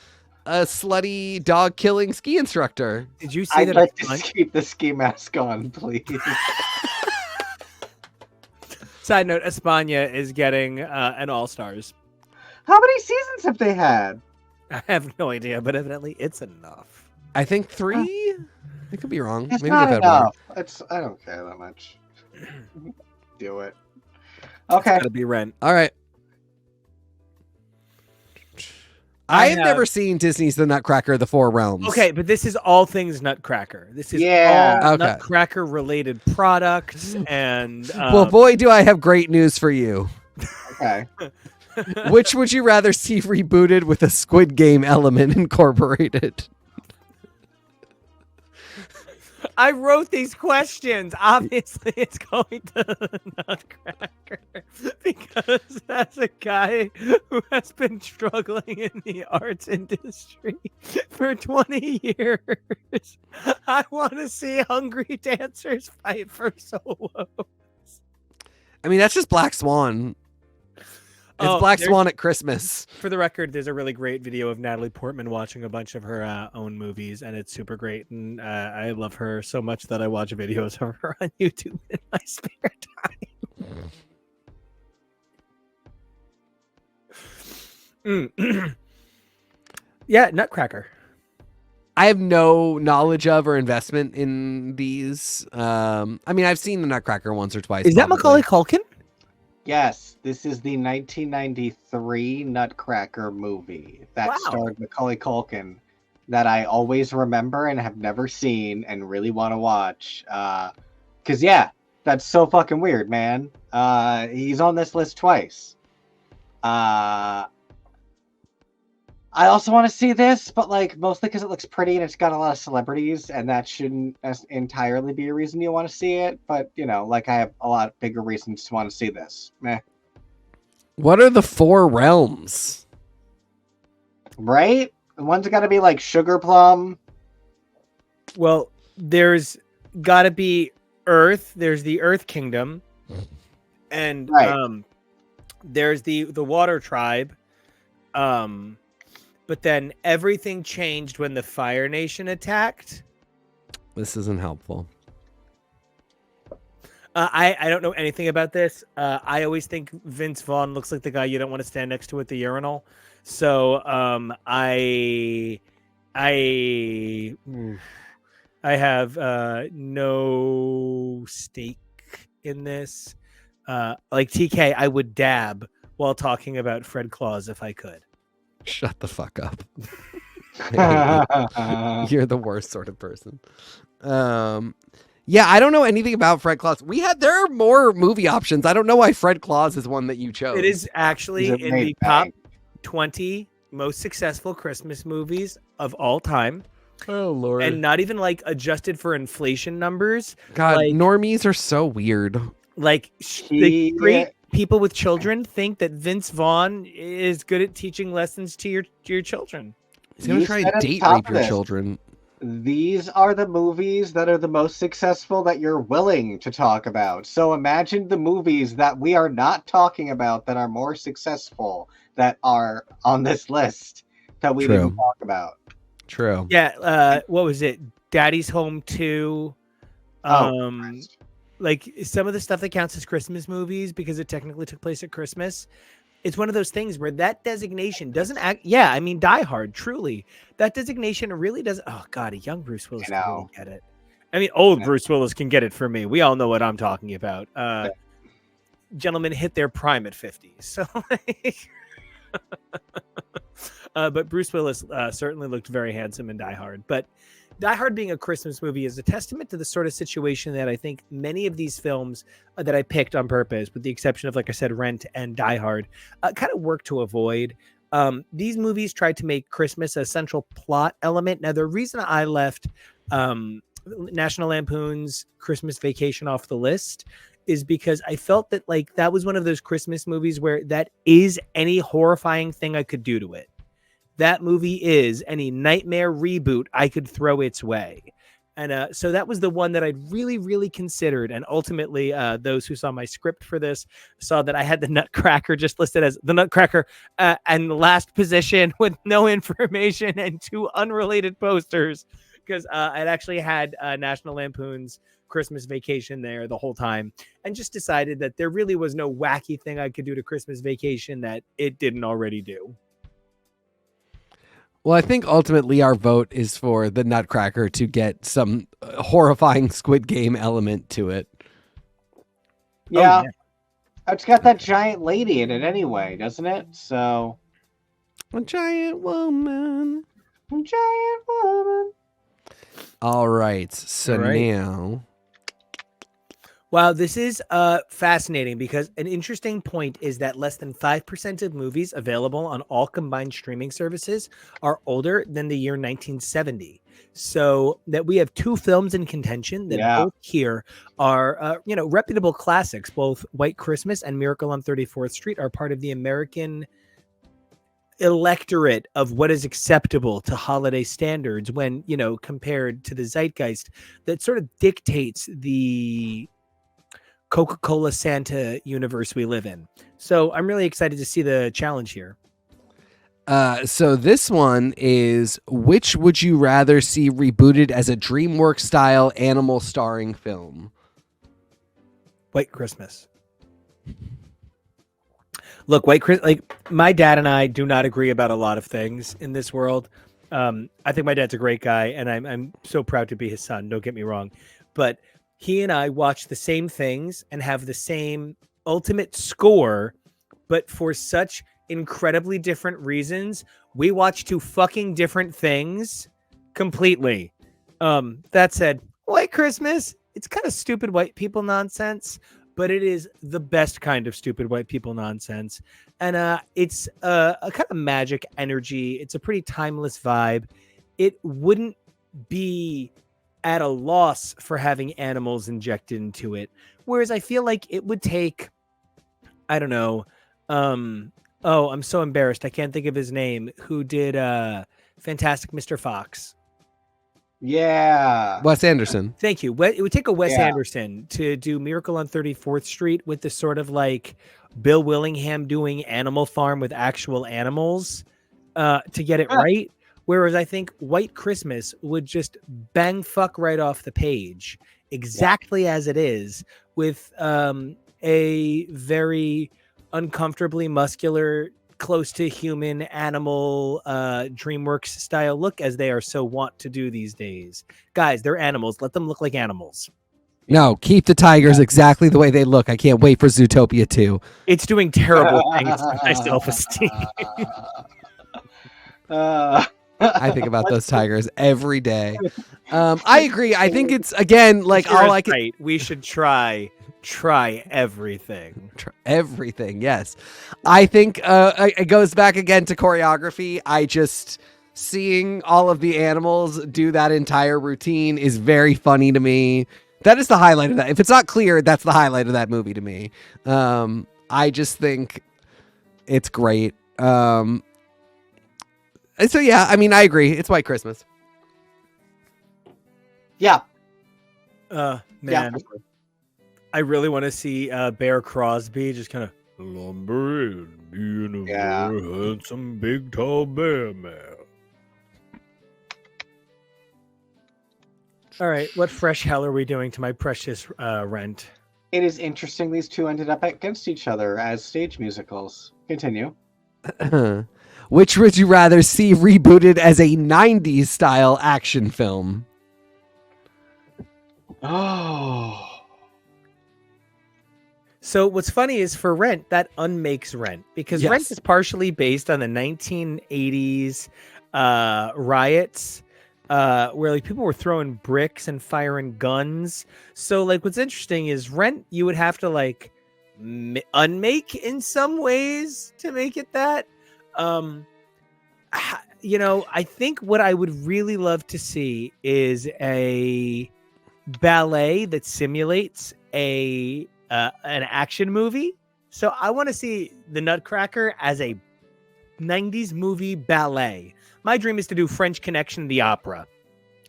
slutty dog killing ski instructor. Did you see I'd that? like to keep the ski mask on, please. Side note: España is getting an All Stars. How many seasons have they had? I have no idea, but evidently it's enough. I think 3. I could be wrong. It's Maybe not they've had more. enough. I don't care that much. Do it. Okay. Gotta be Rent. All right. I I have have- never seen Disney's The Nutcracker, The Four Realms. Okay, but this is all things Nutcracker. This is Yeah. all Okay. Nutcracker related products, and Well, boy, do I have great news for you. Okay. Which would you rather see rebooted with a Squid Game element incorporated? I wrote these questions. Obviously, it's going to Nutcracker because as a guy who has been struggling in the arts industry for 20 years, I want to see hungry dancers fight for solo. I mean, that's just Black Swan. It's Oh, Black there's- Swan at Christmas. For the record, there's a really great video of Natalie Portman watching a bunch of her own movies, and it's super great. And I love her so much that I watch videos of her on YouTube in my spare time. Yeah, Nutcracker. I have no knowledge of or investment in these. I mean, I've seen the Nutcracker once or twice. Is that probably. Macaulay Culkin? Yes, this is the 1993 Nutcracker movie that Wow. starred Macaulay Culkin that I always remember and have never seen and really want to watch. Because, yeah, that's so fucking weird, man. He's on this list twice. I also want to see this, but like mostly because it looks pretty and it's got a lot of celebrities, and that shouldn't entirely be a reason you want to see it. But like I have a lot bigger reasons to want to see this. Meh. What are the Four Realms? Right? The one's got to be like Sugar Plum. Well, there's got to be Earth. There's the Earth Kingdom, and Right. there's the Water Tribe. But then everything changed when the Fire Nation attacked. This isn't helpful. I don't know anything about this. I always think Vince Vaughn looks like the guy you don't want to stand next to at the urinal. So I have no stake in this. Like TK, I would dab while talking about Fred Claus if I could. Shut the fuck up. You're the worst sort of person. Yeah, I don't know anything about Fred Claus. There are more movie options. I don't know why Fred Claus is one that you chose. It is actually Is it in the made top bank? 20 most successful Christmas movies of all time. Oh Lord. And not even like adjusted for inflation numbers. God, like- normies are so weird. Like the great people with children think that Vince Vaughn is good at teaching lessons to your children. He's gonna You try said and at the date top rape of your this. children. These are the movies that are the most successful that you're willing to talk about. So imagine the movies that we are not talking about that are more successful that are on this list that we True. didn't talk about. True. Yeah, what was it? Daddy's Home 2. Christ. Like some of the stuff that counts as Christmas movies because it technically took place at Christmas. It's one of those things where that designation doesn't act. Yeah, I mean, Die Hard, truly. That designation really doesn't. Oh, God, a young Bruce Willis can really get it. I mean, old Bruce Willis can get it for me. We all know what I'm talking about. Gentlemen hit their prime at 50. So, but Bruce Willis certainly looked very handsome in Die Hard. But Die Hard being a Christmas movie is a testament to the sort of situation that I think many of these films that I picked on purpose, with the exception of, like I said, Rent and Die Hard, kind of work to avoid. These movies tried to make Christmas a central plot element. Now, the reason I left National Lampoon's Christmas Vacation off the list is because I felt that like that was one of those Christmas movies where that is any horrifying thing I could do to it. That movie is any nightmare reboot I could throw its way. And so that was the one that I'd really, really considered. And ultimately, those who saw my script for this saw that I had the Nutcracker just listed as the Nutcracker and last position with no information and 2 unrelated posters because I'd actually had National Lampoon's Christmas Vacation there the whole time and just decided that there really was no wacky thing I could do to Christmas Vacation that it didn't already do. Well, I think ultimately our vote is for the Nutcracker to get some horrifying Squid Game element to it. Yeah. It's got that giant lady in it anyway, doesn't it? So. A giant woman. A giant woman. All right. So All right. now. Wow, this is fascinating because an interesting point is that less than 5% of movies available on all combined streaming services are older than the year 1970. So that we have 2 films in contention that both here are, reputable classics. Both White Christmas and Miracle on 34th Street are part of the American electorate of what is acceptable to holiday standards when, compared to the zeitgeist that sort of dictates the Coca-Cola Santa universe we live in. So I'm really excited to see the challenge here. So this one is, which would you rather see rebooted as a DreamWorks style animal starring film? White Christmas. Look, my dad and I do not agree about a lot of things in this world. I think my dad's a great guy and I'm so proud to be his son. Don't get me wrong. But he and I watch the same things and have the same ultimate score, but for such incredibly different reasons, we watch 2 fucking different things completely. That said, White Christmas, it's kind of stupid white people nonsense, but it is the best kind of stupid white people nonsense. And it's a kind of magic energy. It's a pretty timeless vibe. It wouldn't be at a loss for having animals injected into it. Whereas I feel like it would take, I don't know. I'm so embarrassed. I can't think of his name. Who did Fantastic Mr. Fox? Yeah. Wes Anderson. Thank you. It would take a Wes Yeah. Anderson to do Miracle on 34th Street with the sort of like Bill Willingham doing Animal Farm with actual animals to get it right. Whereas I think White Christmas would just bang fuck right off the page, exactly as it is, with a very uncomfortably muscular, close to human animal DreamWorks style look, as they are so wont to do these days. Guys, they're animals. Let them look like animals. No, keep the tigers exactly the way they look. I can't wait for Zootopia 2. It's doing terrible things to my self-esteem. I think about those tigers every day. I agree. I think it's, again, like all I can... Right. We should try everything. Everything, yes. I think it goes back again to choreography. I just... Seeing all of the animals do that entire routine is very funny to me. That is the highlight of that. If it's not clear, that's the highlight of that movie to me. I just think it's great. So yeah, I mean, I agree. It's White Christmas. Yeah. Man, I really want to see Bear Crosby just kind of lumbering, being a very handsome, big, tall bear man. All right, what fresh hell are we doing to my precious Rent? It is interesting these two ended up against each other as stage musicals. Continue. Which would you rather see rebooted as a 90s style action film? Oh. So what's funny is for Rent, that unmakes Rent, because Rent is partially based on the 1980s riots where like people were throwing bricks and firing guns. So like what's interesting is Rent, you would have to like unmake in some ways to make it that. You know, I think what I would really love to see is a ballet that simulates an action movie. So I want to see the Nutcracker as a 90s movie ballet. My dream is to do French Connection, the opera.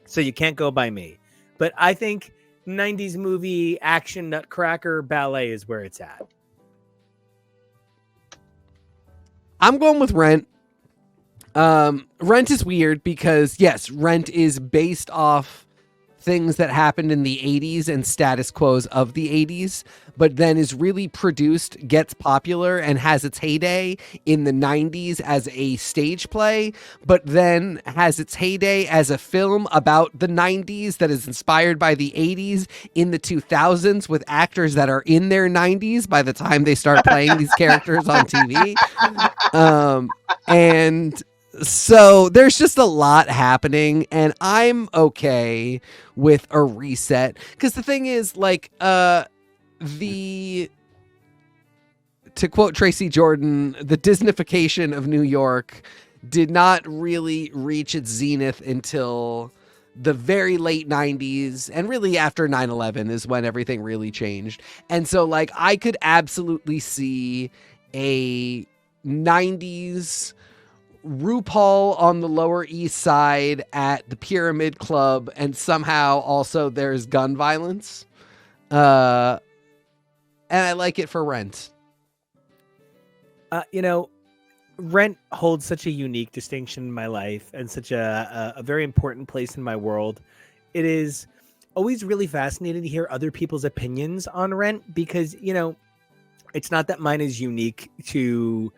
So you can't go by me. But I think 90s movie action Nutcracker ballet is where it's at. I'm going with Rent. Rent is weird because, yes, Rent is based off things that happened in the 80s and status quos of the 80s, but then is really produced, gets popular, and has its heyday in the 90s as a stage play, but then has its heyday as a film about the 90s that is inspired by the 80s in the 2000s with actors that are in their 90s by the time they start playing these characters on TV. And so there's just a lot happening, and I'm okay with a reset. Because the thing is, like, to quote Tracy Jordan, the Disneyfication of New York did not really reach its zenith until the very late 90s, and really after 9/11 is when everything really changed. And so, like, I could absolutely see a 90s RuPaul on the Lower East Side at the Pyramid Club, and somehow also there's gun violence. And I like it for Rent. You know, Rent holds such a unique distinction in my life and such a very important place in my world. It is always really fascinating to hear other people's opinions on Rent because, you know, it's not that mine is unique to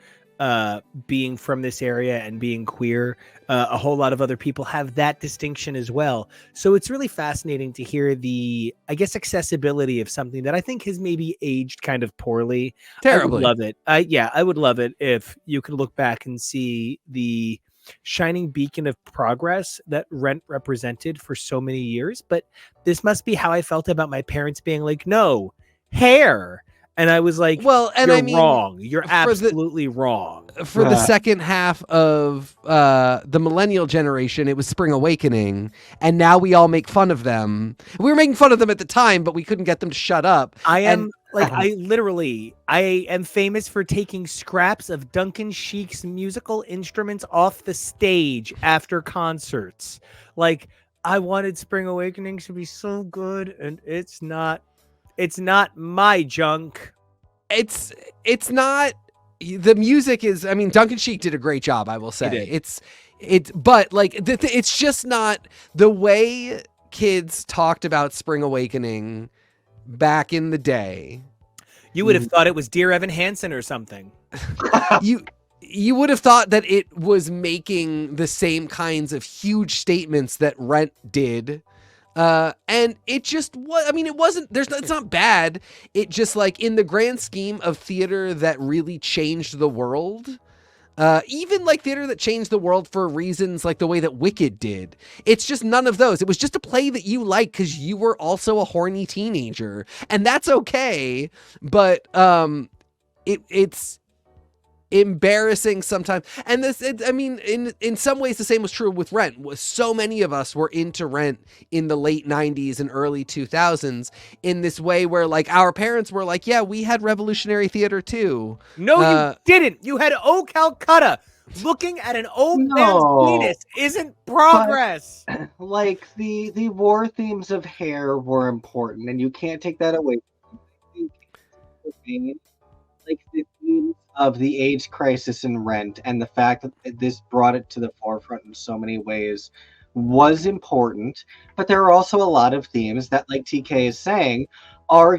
being from this area and being queer. A whole lot of other people have that distinction as well. So it's really fascinating to hear the, I guess, accessibility of something that I think has maybe aged kind of poorly. Terribly. I would love it. I would love it if you could look back and see the shining beacon of progress that Rent represented for so many years. But this must be how I felt about my parents being like, no, hair. And I was like, well, and you're I mean, wrong. You're absolutely wrong. For the second half of the millennial generation, it was Spring Awakening, and now we all make fun of them. We were making fun of them at the time, but we couldn't get them to shut up. I am famous for taking scraps of Duncan Sheik's musical instruments off the stage after concerts. Like, I wanted Spring Awakening to be so good, and it's not. It's not my junk. It's not. The music is. I mean, Duncan Sheik did a great job. I will say did. but like it's just not the way kids talked about Spring Awakening back in the day. You would have thought it was Dear Evan Hansen or something. You would have thought that it was making the same kinds of huge statements that Rent did. And it just was, I mean, it wasn't, it's not bad. It just like in the grand scheme of theater that really changed the world, even like theater that changed the world for reasons like the way that Wicked did. It's just none of those. It was just a play that you like because you were also a horny teenager, and that's okay. But it's embarrassing sometimes. And I mean, in some ways, the same was true with Rent. So many of us were into Rent in the late 90s and early 2000s in this way where like our parents were like, yeah, we had revolutionary theater too. No, you didn't. You had O Calcutta. Looking at an old man's penis isn't progress. But, like the war themes of hair were important, and you can't take that away. Like the themes of the AIDS crisis in Rent and the fact that this brought it to the forefront in so many ways was important. But there are also a lot of themes that, like TK is saying,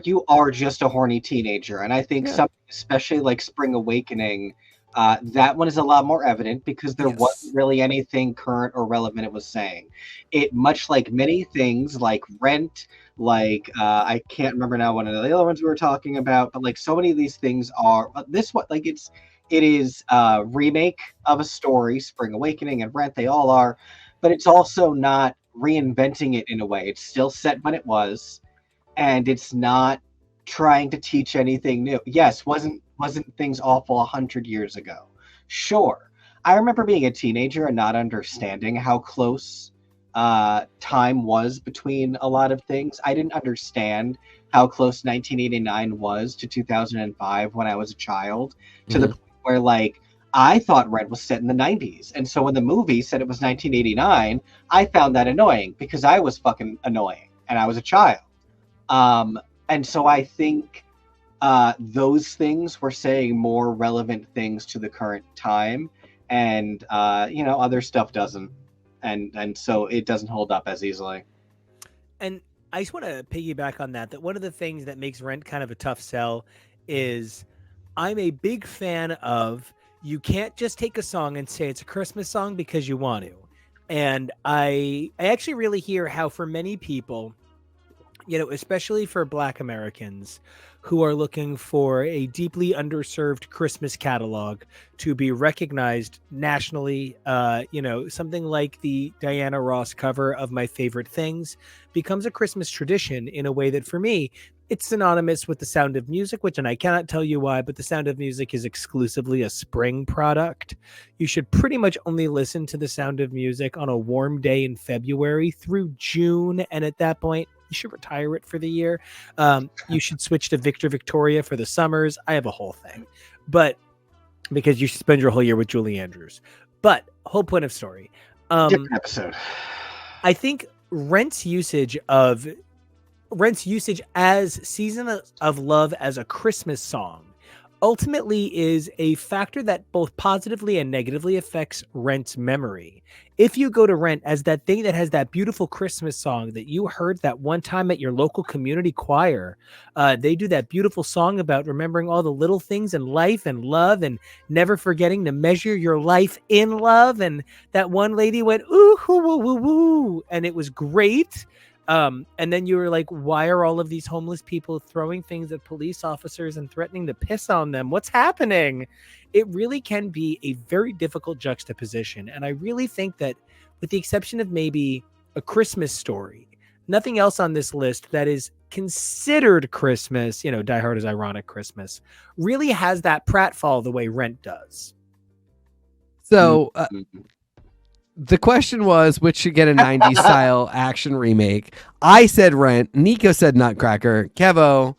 you are just a horny teenager. And I think something, especially like Spring Awakening, that one is a lot more evident because there wasn't really anything current or relevant it was saying. It, much like many things like Rent, like I can't remember now one of the other ones we were talking about, but like so many of these things are this one, like it is a remake of a story. Spring Awakening and Rent, they all are, but it's also not reinventing it in a way. It's still set when it was, and it's not trying to teach anything new. Yes, wasn't things awful 100 years ago? Sure. I remember being a teenager and not understanding how close time was between a lot of things. I didn't understand how close 1989 was to 2005 when I was a child, to the point where like I thought Rent was set in the 90s. And so when the movie said it was 1989, I found that annoying because I was fucking annoying and I was a child. And so I think those things were saying more relevant things to the current time, and other stuff doesn't, and so it doesn't hold up as easily. And I just want to piggyback on that one of the things that makes Rent kind of a tough sell is I'm a big fan of, you can't just take a song and say it's a Christmas song because you want to. And I actually really hear how for many people, especially for Black Americans who are looking for a deeply underserved Christmas catalog to be recognized nationally, something like the Diana Ross cover of My Favorite Things becomes a Christmas tradition in a way that for me, it's synonymous with The Sound of Music, and I cannot tell you why, but The Sound of Music is exclusively a spring product. You should pretty much only listen to The Sound of Music on a warm day in February through June, and at that point, you should retire it for the year. You should switch to Victor Victoria for the summers. I have a whole thing, but because you should spend your whole year with Julie Andrews. But whole point of story. Different episode. I think Rent's usage as Season of Love as a Christmas song ultimately is a factor that both positively and negatively affects Rent's memory. If you go to Rent as that thing that has that beautiful Christmas song that you heard that one time at your local community choir, they do that beautiful song about remembering all the little things in life and love and never forgetting to measure your life in love. And that one lady went, ooh, hoo, woo, woo, woo. And it was great. And then you were like, why are all of these homeless people throwing things at police officers and threatening to piss on them? What's happening? It really can be a very difficult juxtaposition. And I really think that with the exception of maybe A Christmas Story, nothing else on this list that is considered Christmas, Die Hard is ironic Christmas, really has that pratfall the way Rent does. So, the question was, which should get a 90s style action remake? I said Rent. Nico said Nutcracker. Kevo,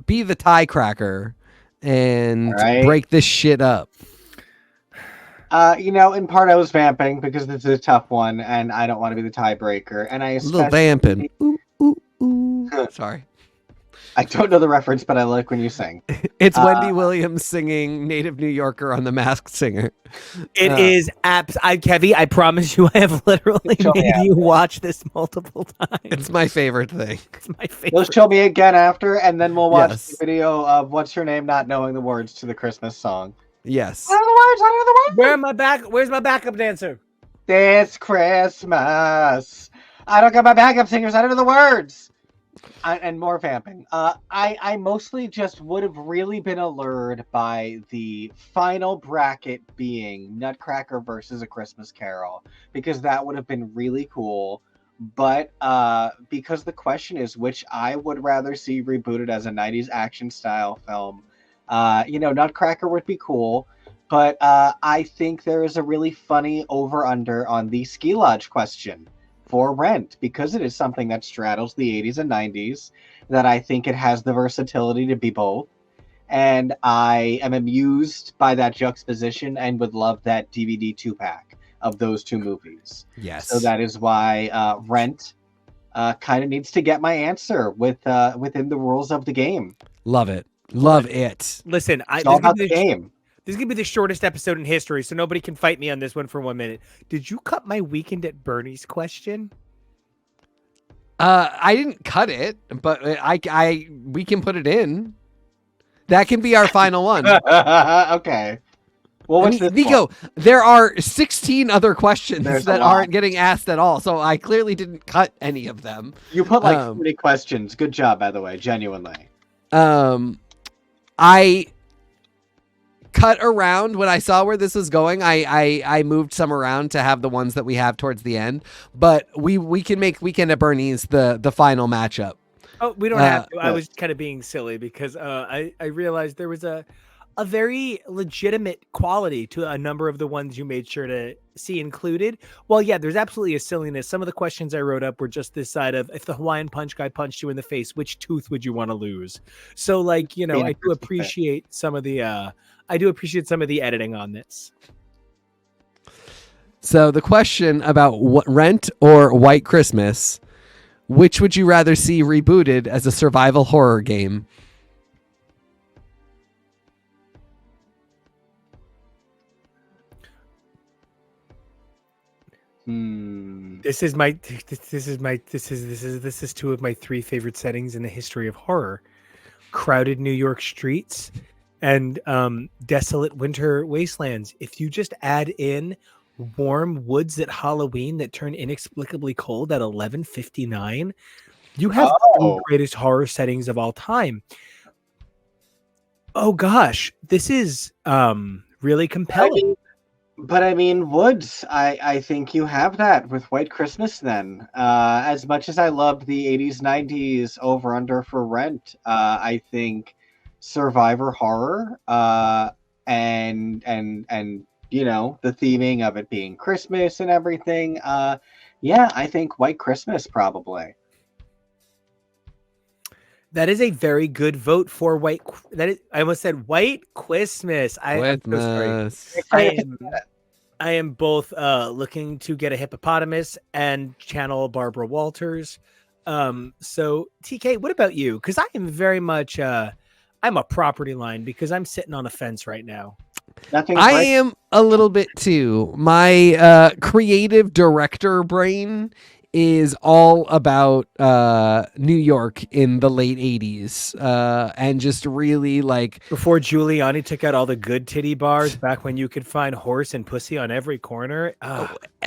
be the tie cracker and break this shit up. In part I was vamping because this is a tough one, and I don't want to be the tiebreaker. And I A little especially, vamping. Ooh, ooh, ooh. Sorry. I don't know the reference, but I like when you sing. It's Wendy Williams singing Native New Yorker on The Masked Singer. It is Kevy, I promise you, I have literally Show me made you watch this multiple times. It's my favorite thing. It's my favorite. You'll show me again after, and then we'll watch Yes. the video of What's Your Name not knowing the words to the Christmas song. Yes. I don't know the words, I don't know the words. Where's my backup dancer? This Christmas. I don't got my backup singers, I don't know the words. And more vamping. I mostly just would have really been allured by the final bracket being Nutcracker versus A Christmas Carol, because that would have been really cool. But because the question is which I would rather see rebooted as a 90s action style film, Nutcracker would be cool. But I think there is a really funny over-under on the ski lodge question for Rent, because it is something that straddles the 80s and 90s, that I think it has the versatility to be both. And I am amused by that juxtaposition and would love that DVD 2-pack of those two movies. Yes. So that is why Rent kind of needs to get my answer within the rules of the game. Love it. Love it. Listen, It's all about the game. This is gonna be the shortest episode in history, so nobody can fight me on this one for 1 minute. Did you cut my weekend at Bernie's question? I didn't cut it, but we can put it in. That can be our final one. Okay. Well, what's this Nico, one? there are 16 other questions There's a that lot. aren't getting asked at all, so I clearly didn't cut any of them. You put like 40 questions. Good job, by the way. Genuinely. I cut around when I saw where this was going. I moved some around to have the ones that we have towards the end, but we can make Weekend at Bernie's the final matchup. Oh, we don't have to. I was kind of being silly because I realized there was a very legitimate quality to a number of the ones you made sure to see included. Well, yeah, there's absolutely a silliness. Some of the questions I wrote up were just this side of, if the Hawaiian Punch guy punched you in the face, which tooth would you want to lose? So, like, I do appreciate some of the editing on this. So the question about Rent or White Christmas, which would you rather see rebooted as a survival horror game? This is two of my three favorite settings in the history of horror: crowded New York streets and desolate winter wastelands. If you just add in warm woods at Halloween that turn inexplicably cold at 11:59, you have the greatest horror settings of all time. Oh gosh, this is really compelling. But I mean, woods. I think you have that with White Christmas. Then, as much as I loved the 80s, 90s over under for Rent, I think survivor horror, and the theming of it being Christmas and everything. I think White Christmas probably. That is a very good vote for White. I almost said White Christmas. I'm so sorry. I am both looking to get a hippopotamus and channel Barbara Walters. So TK, what about you? Because I am very much I'm a property line because I'm sitting on a fence right now. I am a little bit too. My creative director brain is all about New York in the late 80s and just really like before Giuliani took out all the good titty bars back when you could find horse and pussy on every corner.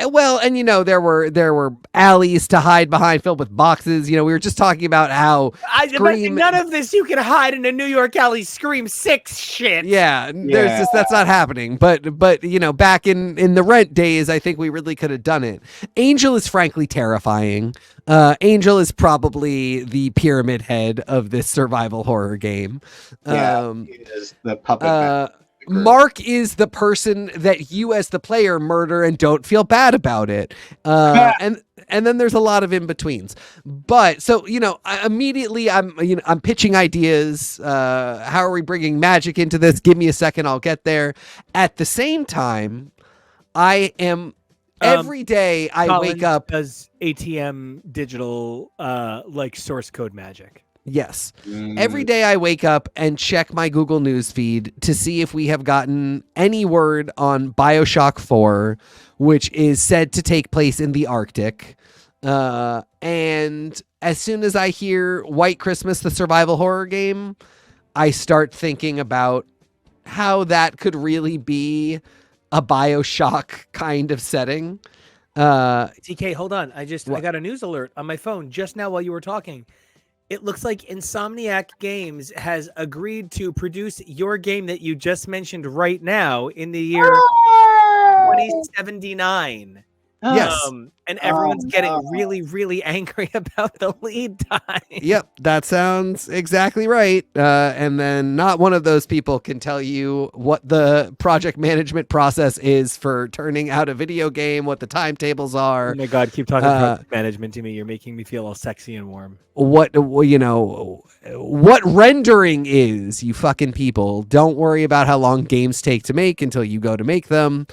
Well, and there were alleys to hide behind filled with boxes. We were just talking about how none of this you can hide in a New York alley. Scream 6 shit. Yeah, there's just that's not happening. But back in the Rent days, I think we really could have done it. Angel is frankly terrifying. Angel is probably the pyramid head of this survival horror game. He is the puppet. Mark is the person that you as the player murder and don't feel bad about it. And then there's a lot of in-betweens. But so, immediately I'm pitching ideas. How are we bringing magic into this? Give me a second, I'll get there. At the same time, I am every day I Collins wake up. does ATM digital like source code magic. Yes. Every day I wake up and check my Google News feed to see if we have gotten any word on BioShock 4, which is said to take place in the Arctic. And as soon as I hear White Christmas, the survival horror game, I start thinking about how that could really be a BioShock kind of setting. TK, hold on. I What? got a news alert on my phone just now while you were talking. It looks like Insomniac Games has agreed to produce your game that you just mentioned right now in the year 2079. Yes. And everyone's getting really, really angry about the lead time. Yep, that sounds exactly right. And then not one of those people can tell you what the project management process is for turning out a video game, what the timetables Oh are, my God, keep talking project management to me. You're making me feel all sexy and warm. what rendering is, you fucking people. Don't worry about how long games take to make until you go to make them.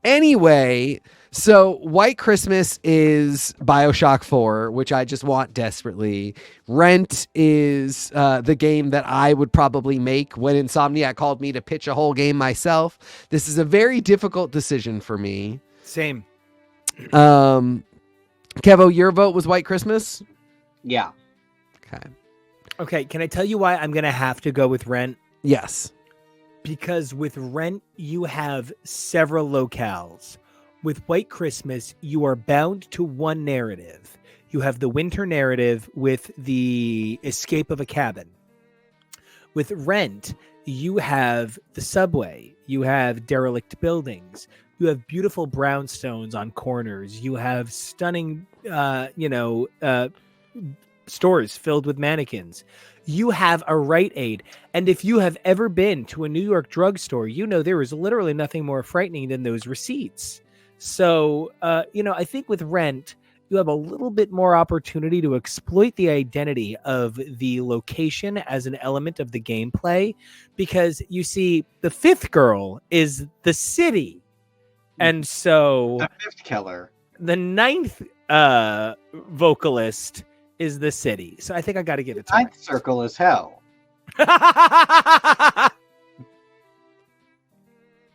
Anyway, so White Christmas is BioShock 4, which I just want desperately. Rent is the game that I would probably make when Insomniac called me to pitch a whole game myself. This is a very difficult decision for me. Same. Kevo, your vote was White Christmas? Yeah. Okay. Okay, can I tell you why I'm going to have to go with Rent? Yes. Because with Rent, you have several locales. With White Christmas, you are bound to one narrative. You have the winter narrative with the escape of a cabin. With Rent, you have the subway. You have derelict buildings. You have beautiful brownstones on corners. You have stunning, stores filled with mannequins. You have a Rite Aid. And if you have ever been to a New York drugstore, you know there is literally nothing more frightening than those receipts. So, I think with Rent, you have a little bit more opportunity to exploit the identity of the location as an element of the gameplay. Because you see, the fifth girl is the city. And so The fifth killer. the ninth vocalist is the city. So I think I got to give it to Ninth circle is hell.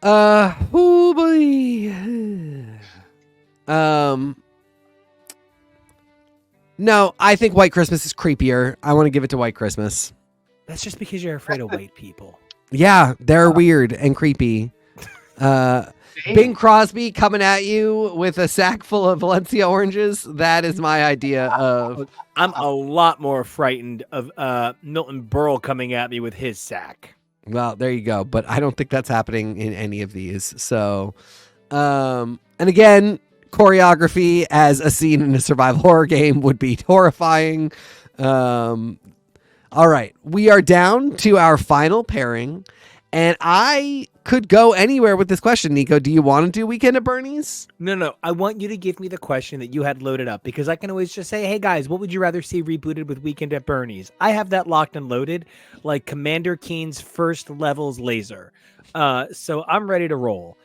Oh boy. No, I think White Christmas is creepier. I want to give it to White Christmas. That's just because you're afraid of white people. Yeah, they're weird and creepy. Bing Crosby coming at you with a sack full of Valencia oranges. That is my idea of. I'm a lot more frightened of Milton Berle coming at me with his sack. Well, there you go. But I don't think that's happening in any of these. So, and again, choreography as a scene in a survival horror game would be horrifying. All right, we are down to our final pairing, and I could go anywhere with this question. Nico, do you want to do Weekend at Bernie's? No. I want you to give me the question that you had loaded up, because I can always just say, hey guys, what would you rather see rebooted with Weekend at Bernie's? I have that locked and loaded like Commander Keen's first levels laser. So I'm ready to roll.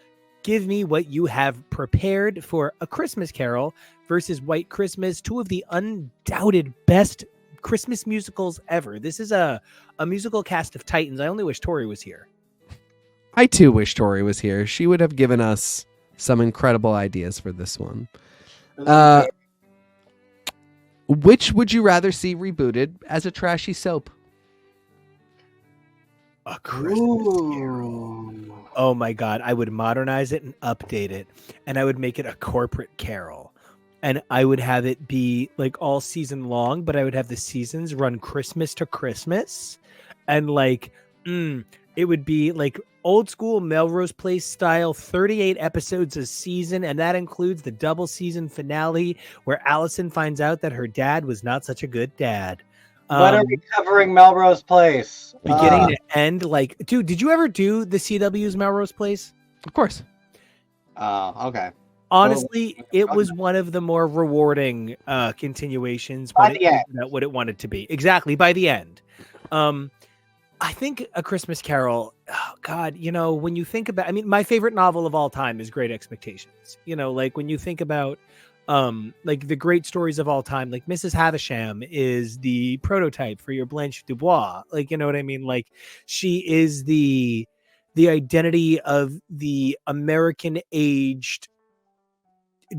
Give me what you have prepared for A Christmas Carol versus White Christmas, two of the undoubted best Christmas musicals ever. This is a musical cast of titans. I only wish Tori was here. I too wish Tori was here. She would have given us some incredible ideas for this one. Which would you rather see rebooted as a trashy soap? A Christmas Carol. Oh my God. I would modernize it and update it, and I would make it a corporate carol. And I would have it be like all season long, but I would have the seasons run Christmas to Christmas. And it would be like old school Melrose Place style, 38 episodes a season. And that includes the double season finale where Allison finds out that her dad was not such a good dad. When are we covering Melrose Place? Beginning to end. Dude, did you ever do the CW's Melrose Place? Of course. Okay. Honestly, it was one of the more rewarding continuations when it figured out what it wanted to be. Exactly, by the end. I think A Christmas Carol, oh God, when you think about, I mean, my favorite novel of all time is Great Expectations. Like when you think about like the great stories of all time, like Mrs. Havisham is the prototype for your Blanche Dubois. Like, you know what I mean? Like she is the identity of the American aged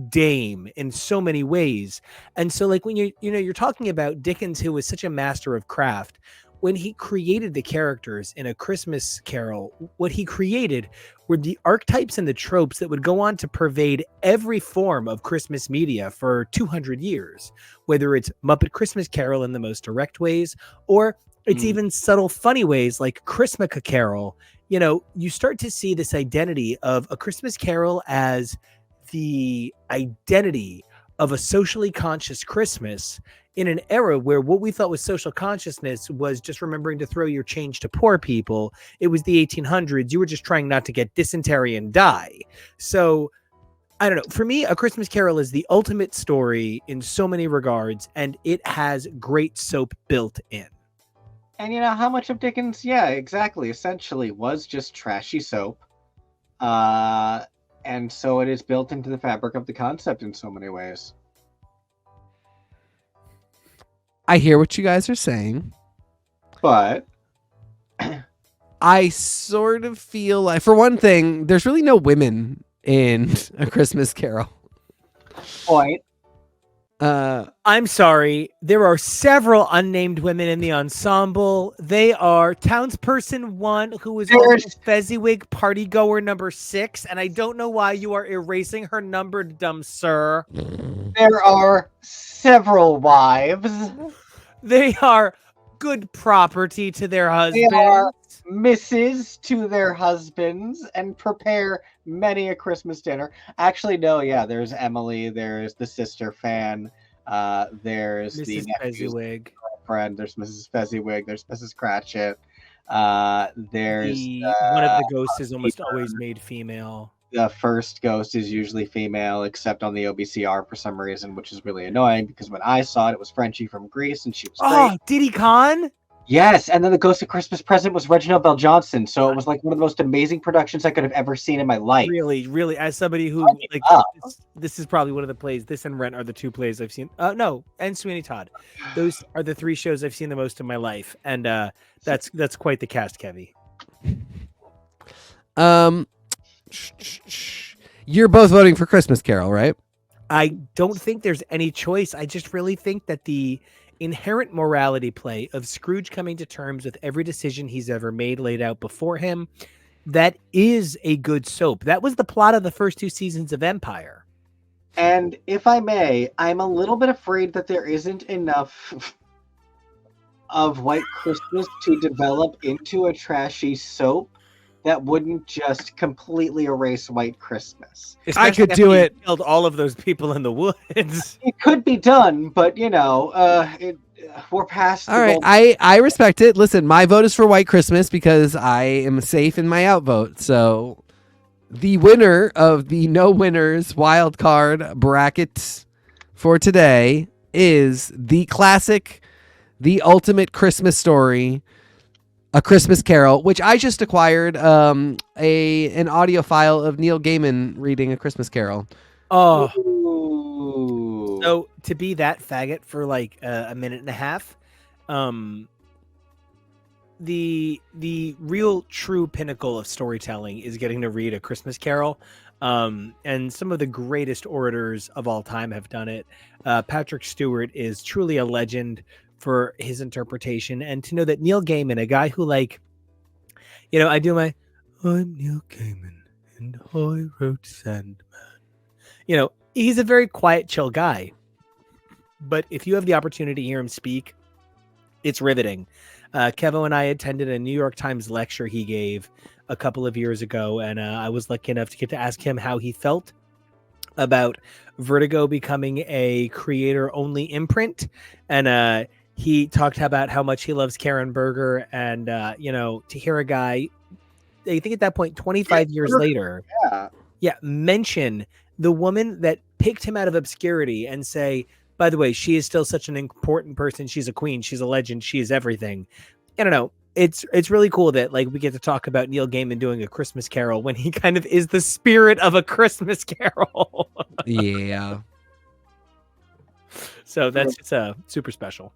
dame in so many ways. And so like when you're talking about Dickens, who was such a master of craft, when he created the characters in A Christmas Carol, what he created were the archetypes and the tropes that would go on to pervade every form of Christmas media for 200 years, whether it's Muppet Christmas Carol in the most direct ways, or it's even subtle, funny ways like Christmas Carol. You start to see this identity of A Christmas Carol as the identity of a socially conscious Christmas in an era where what we thought was social consciousness was just remembering to throw your change to poor people. It was the 1800s. You were just trying not to get dysentery and die. So I don't know. For me, A Christmas Carol is the ultimate story in so many regards, and it has great soap built in. And how much of Dickens, yeah, exactly, essentially was just trashy soap. And so it is built into the fabric of the concept in so many ways. I hear what you guys are saying, but I sort of feel like, for one thing, there's really no women in A Christmas Carol. Point. I'm sorry. There are several unnamed women in the ensemble. They are townsperson 1, who is also Fezziwig party goer number 6, and I don't know why you are erasing her number, dumb sir. There are several wives. They are good property to their husbands. They are Mrs. to their husbands and prepare many a Christmas dinner. Actually, no, yeah, there's Emily, there's the sister fan, there's Mrs. the nephew's Fezziwig girlfriend, there's Mrs. Fezziwig, there's Mrs. Cratchit, there's one of the ghosts is almost always made female. The first ghost is usually female, except on the OBCR for some reason, which is really annoying because when I saw it, it was Frenchie from Greece, and she was great. Diddy Khan? Yes, and then the Ghost of Christmas Present was Reginald Bell Johnson, so it was like one of the most amazing productions I could have ever seen in my life. Really, really, as somebody who this is probably one of the plays. This and Rent are the 2 plays I've seen. No, and Sweeney Todd. Those are the 3 shows I've seen the most in my life, and that's quite the cast, Kevy. You're both voting for Christmas Carol, right? I don't think there's any choice. I just really think that the inherent morality play of Scrooge coming to terms with every decision he's ever made laid out before him, that is a good soap. That was the plot of the first 2 seasons of Empire. And if I may, I'm a little bit afraid that there isn't enough of White Christmas to develop into a trashy soap that wouldn't just completely erase White Christmas. Especially I could after do you it. Killed all of those people in the woods. It could be done, but we're past. All right, I respect it. Listen, my vote is for White Christmas because I am safe in my outvote. So the winner of the no winners wild card bracket for today is the classic, the ultimate Christmas story, A Christmas Carol, which I just acquired an audio file of Neil Gaiman reading A Christmas Carol. Oh, Ooh. so to be that faggot for like a minute and a half, the real true pinnacle of storytelling is getting to read A Christmas Carol. And some of the greatest orators of all time have done it. Patrick Stewart is truly a legend for his interpretation, and to know that Neil Gaiman, a guy who I'm Neil Gaiman and I wrote Sandman. He's a very quiet, chill guy, but if you have the opportunity to hear him speak, it's riveting. Kevo and I attended a New York Times lecture he gave a couple of years ago, and I was lucky enough to get to ask him how he felt about Vertigo becoming a creator-only imprint, and he talked about how much he loves Karen Berger, and to hear a guy, I think at that point, 25 years later, mention the woman that picked him out of obscurity and say, by the way, she is still such an important person. She's a queen. She's a legend. She is everything. I don't know. it's really cool that like we get to talk about Neil Gaiman doing a Christmas Carol when he kind of is the spirit of a Christmas Carol. Yeah. So that's it's super special.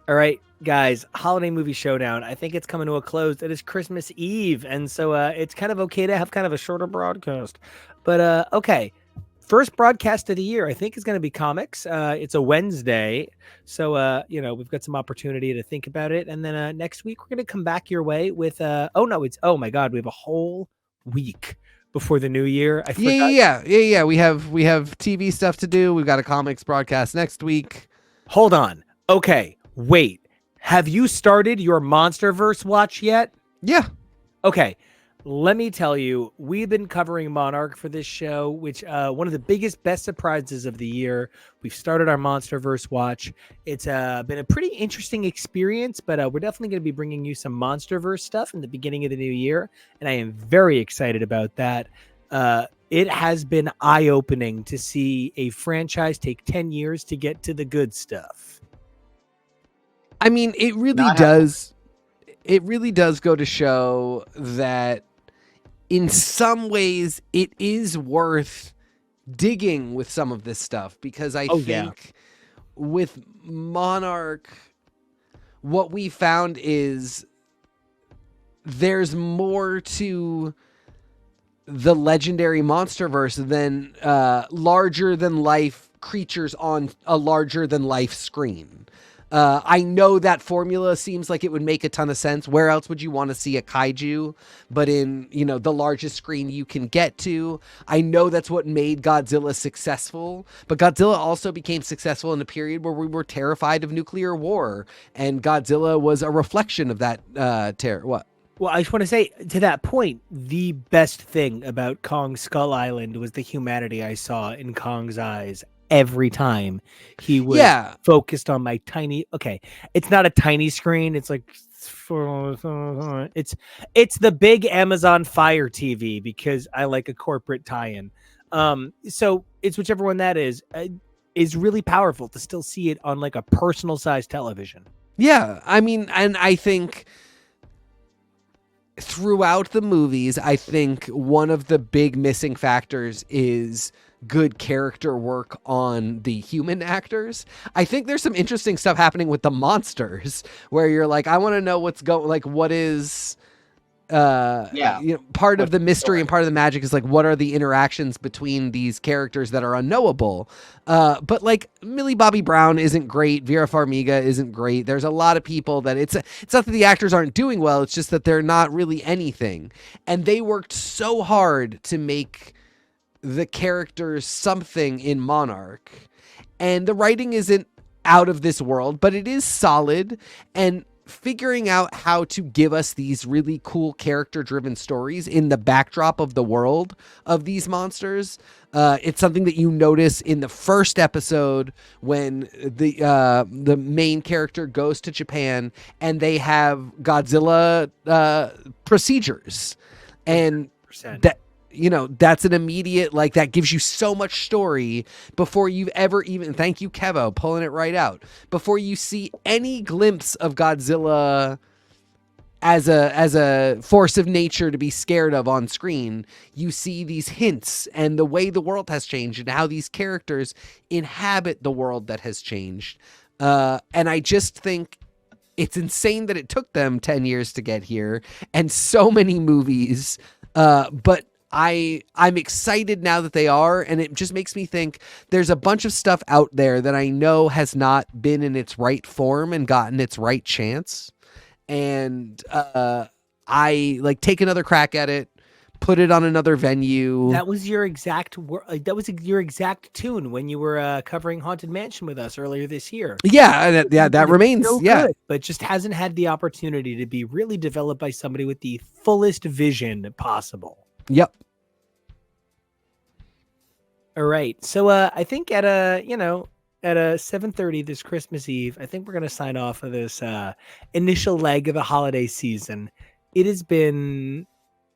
All right, guys, holiday movie showdown. I think it's coming to a close. It is Christmas Eve, and so it's kind of okay to have kind of a shorter broadcast. But okay, first broadcast of the year, I think, is going to be comics. It's a Wednesday, so we've got some opportunity to think about it, and then next week we're going to come back your way with oh my god, we have a whole week before the new year. I forgot. Yeah. We have TV stuff to do. We've got a comics broadcast next week. Hold on. Okay, wait. Have you started your MonsterVerse watch yet? Yeah. Okay. Let me tell you, we've been covering Monarch for this show, which one of the biggest, best surprises of the year. We've started our MonsterVerse watch. It's been a pretty interesting experience, but we're definitely going to be bringing you some MonsterVerse stuff in the beginning of the new year, and I am very excited about that. It has been eye-opening to see a franchise take 10 years to get to the good stuff. I mean, it really does. It really does go to show that in some ways it is worth digging with some of this stuff, because I think with Monarch, what we found is there's more to the legendary MonsterVerse than larger than life creatures on a larger than life screen. I know that formula seems like it would make a ton of sense. Where else would you want to see a kaiju but in, the largest screen you can get to? I know that's what made Godzilla successful, but Godzilla also became successful in a period where we were terrified of nuclear war, and Godzilla was a reflection of that terror. What? Well, I just want to say, to that point, the best thing about Kong Skull Island was the humanity I saw in Kong's eyes every time he was focused on my tiny. Okay, it's not a tiny screen. It's like it's the big Amazon Fire TV, because I like a corporate tie-in. So it's whichever one that is really powerful to still see it on like a personal size television. Yeah, I mean, and I think throughout the movies, I think one of the big missing factors is good character work on the human actors. I think there's some interesting stuff happening with the monsters where you're like, I want to know what's going, like, what is part of the mystery and part of the magic is like, what are the interactions between these characters that are unknowable? But like Millie Bobby Brown isn't great. Vera Farmiga isn't great. There's a lot of people that it's not that the actors aren't doing well. It's just that they're not really anything. And they worked so hard to make the characters something in Monarch. And the writing isn't out of this world, but it is solid. And figuring out how to give us these really cool character-driven stories in the backdrop of the world of these monsters. It's something that you notice in the first episode when the main character goes to Japan and they have Godzilla procedures. And that, that's an immediate, like, that gives you so much story before you've ever even, thank you, Kevo, pulling it right out, before you see any glimpse of Godzilla as a force of nature to be scared of on screen. You see these hints and the way the world has changed and how these characters inhabit the world that has changed. And I just think it's insane that it took them 10 years to get here and so many movies, but I'm excited now that they are, and it just makes me think there's a bunch of stuff out there that I know has not been in its right form and gotten its right chance. And I like take another crack at it, put it on another venue. That was your exact your exact tune when you were covering Haunted Mansion with us earlier this year. Yeah, that remains. So yeah, good, but just hasn't had the opportunity to be really developed by somebody with the fullest vision possible. Yep. All right. So I think at a 7:30 this Christmas Eve, I think we're going to sign off of this initial leg of the holiday season. It has been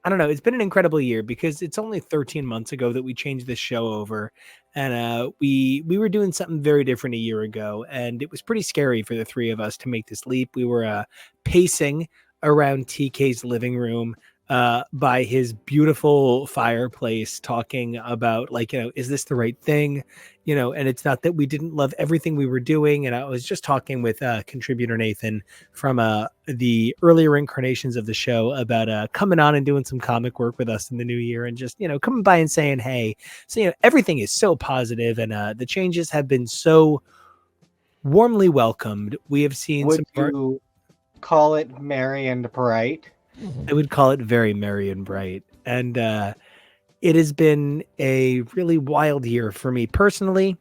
I don't know. It's been an incredible year because it's only 13 months ago that we changed this show over, and we were doing something very different a year ago, and it was pretty scary for the three of us to make this leap. We were pacing around TK's living room by his beautiful fireplace, talking about like, is this the right thing? And it's not that we didn't love everything we were doing. And I was just talking with contributor Nathan from the earlier incarnations of the show about coming on and doing some comic work with us in the new year, and just coming by and saying hey. So everything is so positive, and the changes have been so warmly welcomed. We have seen Would some. you call it merry and bright? I would call it very merry and bright, and it has been a really wild year for me personally,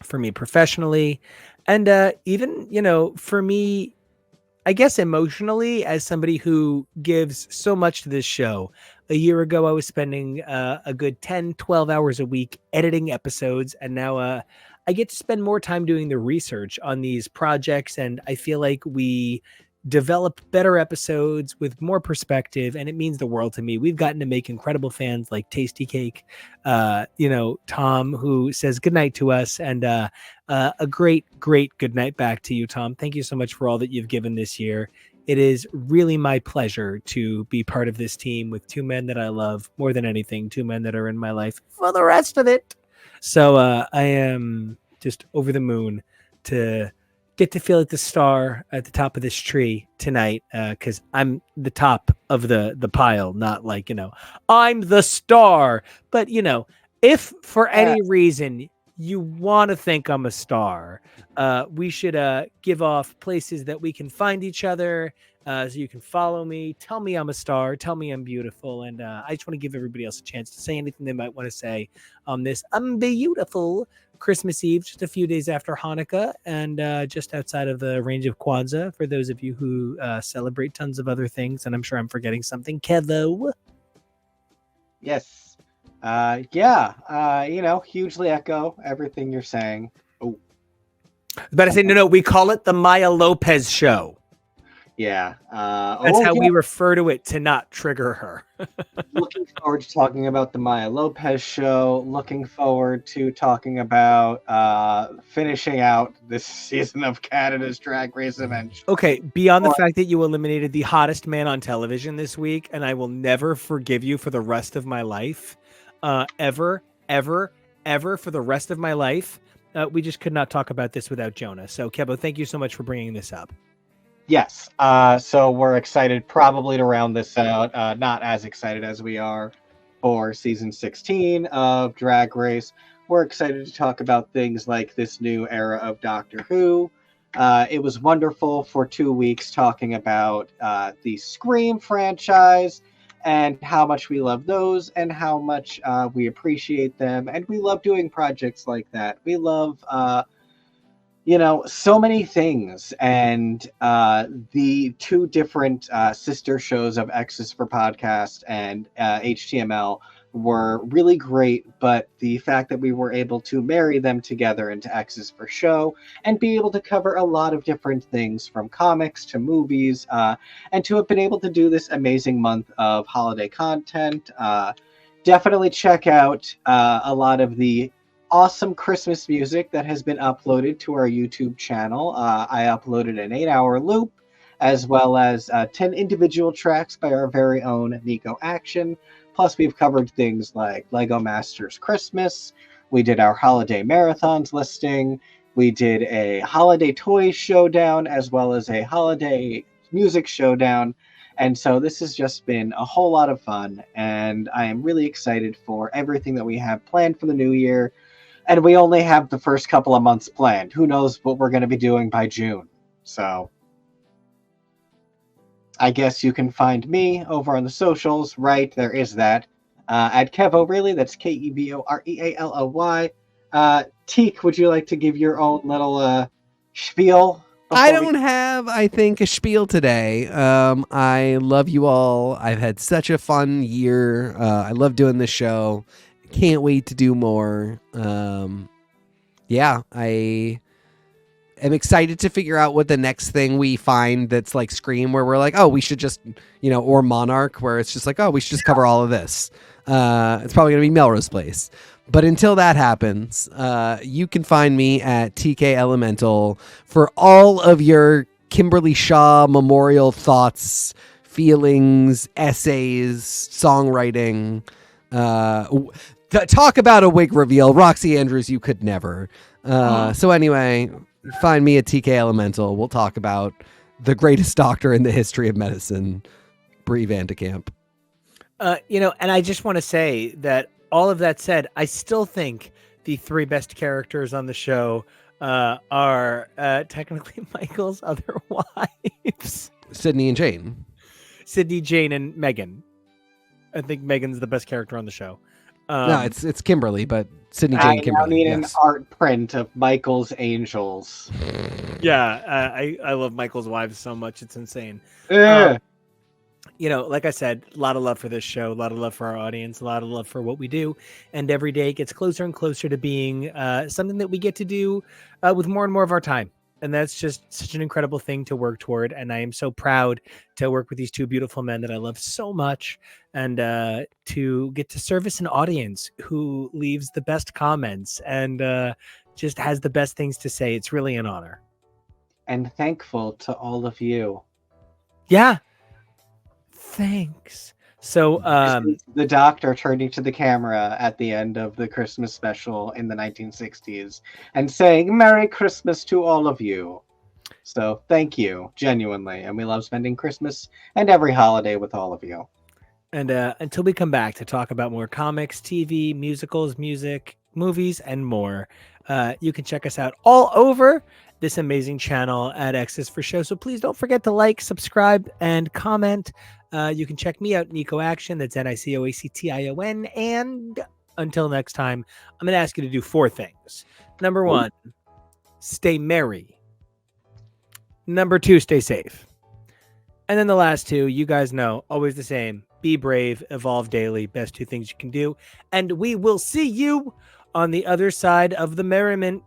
for me professionally, and even for me, I guess emotionally, as somebody who gives so much to this show. A year ago, I was spending a good 10, 12 hours a week editing episodes, and now I get to spend more time doing the research on these projects, and I feel like we develop better episodes with more perspective, and it means the world to me. We've gotten to make incredible fans like Tasty Cake, Tom, who says goodnight to us, and a great good night back to you, Tom. Thank you so much for all that you've given this year. It is really my pleasure to be part of this team with two men that I love more than anything, two men that are in my life for the rest of it. So I am just over the moon to get to feel like the star at the top of this tree tonight, because I'm the top of the pile, not like, I'm the star. But, if for any reason you want to think I'm a star, we should give off places that we can find each other, so you can follow me, tell me I'm a star, tell me I'm beautiful, and I just want to give everybody else a chance to say anything they might want to say on this beautiful Christmas Eve, just a few days after Hanukkah, and just outside of the range of Kwanzaa, for those of you who celebrate tons of other things, and I'm sure I'm forgetting something. Kevo? Yes. Hugely echo everything you're saying. Oh, I was about to say, no, we call it the Maya Lopez show. yeah. That's how we refer to it to not trigger her. Looking forward to talking about the Maya Lopez show. Looking forward to talking about finishing out this season of Canada's Drag Race eventually. Okay, beyond the fact that you eliminated the hottest man on television this week, and I will never forgive you for the rest of my life, ever, for the rest of my life. We just could not talk about this without Jonah. So, Kebo, thank you so much for bringing this up. Yes. So we're excited probably to round this out. Not as excited as we are for season 16 of Drag Race. We're excited to talk about things like this new era of Doctor Who. It was wonderful for 2 weeks talking about the Scream franchise and how much we love those and how much we appreciate them. And we love doing projects like that. We love so many things. And the two different sister shows of X's for Podcast and HTML were really great, but the fact that we were able to marry them together into X's for Show and be able to cover a lot of different things from comics to movies, and to have been able to do this amazing month of holiday content. Definitely check out a lot of the awesome Christmas music that has been uploaded to our YouTube channel. I uploaded an 8-hour loop, as well as 10 individual tracks by our very own Nico Action. Plus, we've covered things like Lego Masters Christmas. We did our holiday marathons listing. We did a holiday toys showdown, as well as a holiday music showdown. And so this has just been a whole lot of fun, and I am really excited for everything that we have planned for the new year. And we only have the first couple of months planned. Who knows what we're going to be doing by June. So I guess you can find me over on the socials, right? There is that. At Kevoreally, that's KEVOREALOY. Teak, would you like to give your own little spiel? I don't have, I think, a spiel today. I love you all. I've had such a fun year. I love doing this show. Can't wait to do more. I am excited to figure out what the next thing we find that's like Scream, where we're like, oh, we should just, or Monarch, where it's just like, oh, we should just cover all of this. It's probably going to be Melrose Place. But until that happens, you can find me at TK Elemental for all of your Kimberly Shaw memorial thoughts, feelings, essays, songwriting. Talk about a wig reveal. Roxy Andrews, you could never. So anyway, find me at TK Elemental. We'll talk about the greatest doctor in the history of medicine, Brie Vandekamp. And I just want to say that all of that said, I still think the three best characters on the show are technically Michael's other wives. Sydney and Jane. Sydney, Jane, and Megan. I think Megan's the best character on the show. No, it's Kimberly, but Sydney, Jane, I now Kimberly. need Yes. an art print of Michael's angels. Yeah, I love Michael's wives so much. It's insane. Ugh. Like I said, a lot of love for this show, a lot of love for our audience, a lot of love for what we do. And every day it gets closer and closer to being something that we get to do with more and more of our time. And that's just such an incredible thing to work toward. And I am so proud to work with these two beautiful men that I love so much, and to get to service an audience who leaves the best comments and just has the best things to say. It's really an honor. And thankful to all of you. Yeah. Thanks. So the doctor turning to the camera at the end of the Christmas special in the 1960s and saying Merry Christmas to all of you. So thank you, genuinely. And we love spending Christmas and every holiday with all of you. And until we come back to talk about more comics, TV, musicals, music, movies, and more, you can check us out all over this amazing channel at X's for Show. So please don't forget to like, subscribe, and comment. You can check me out, Nico Action. That's NICOACTION. And until next time, I'm going to ask you to do 4 things. Number 1, stay merry. Number 2, stay safe. And then the last 2, you guys know, always the same. Be brave, evolve daily. Best 2 things you can do. And we will see you on the other side of the merriment.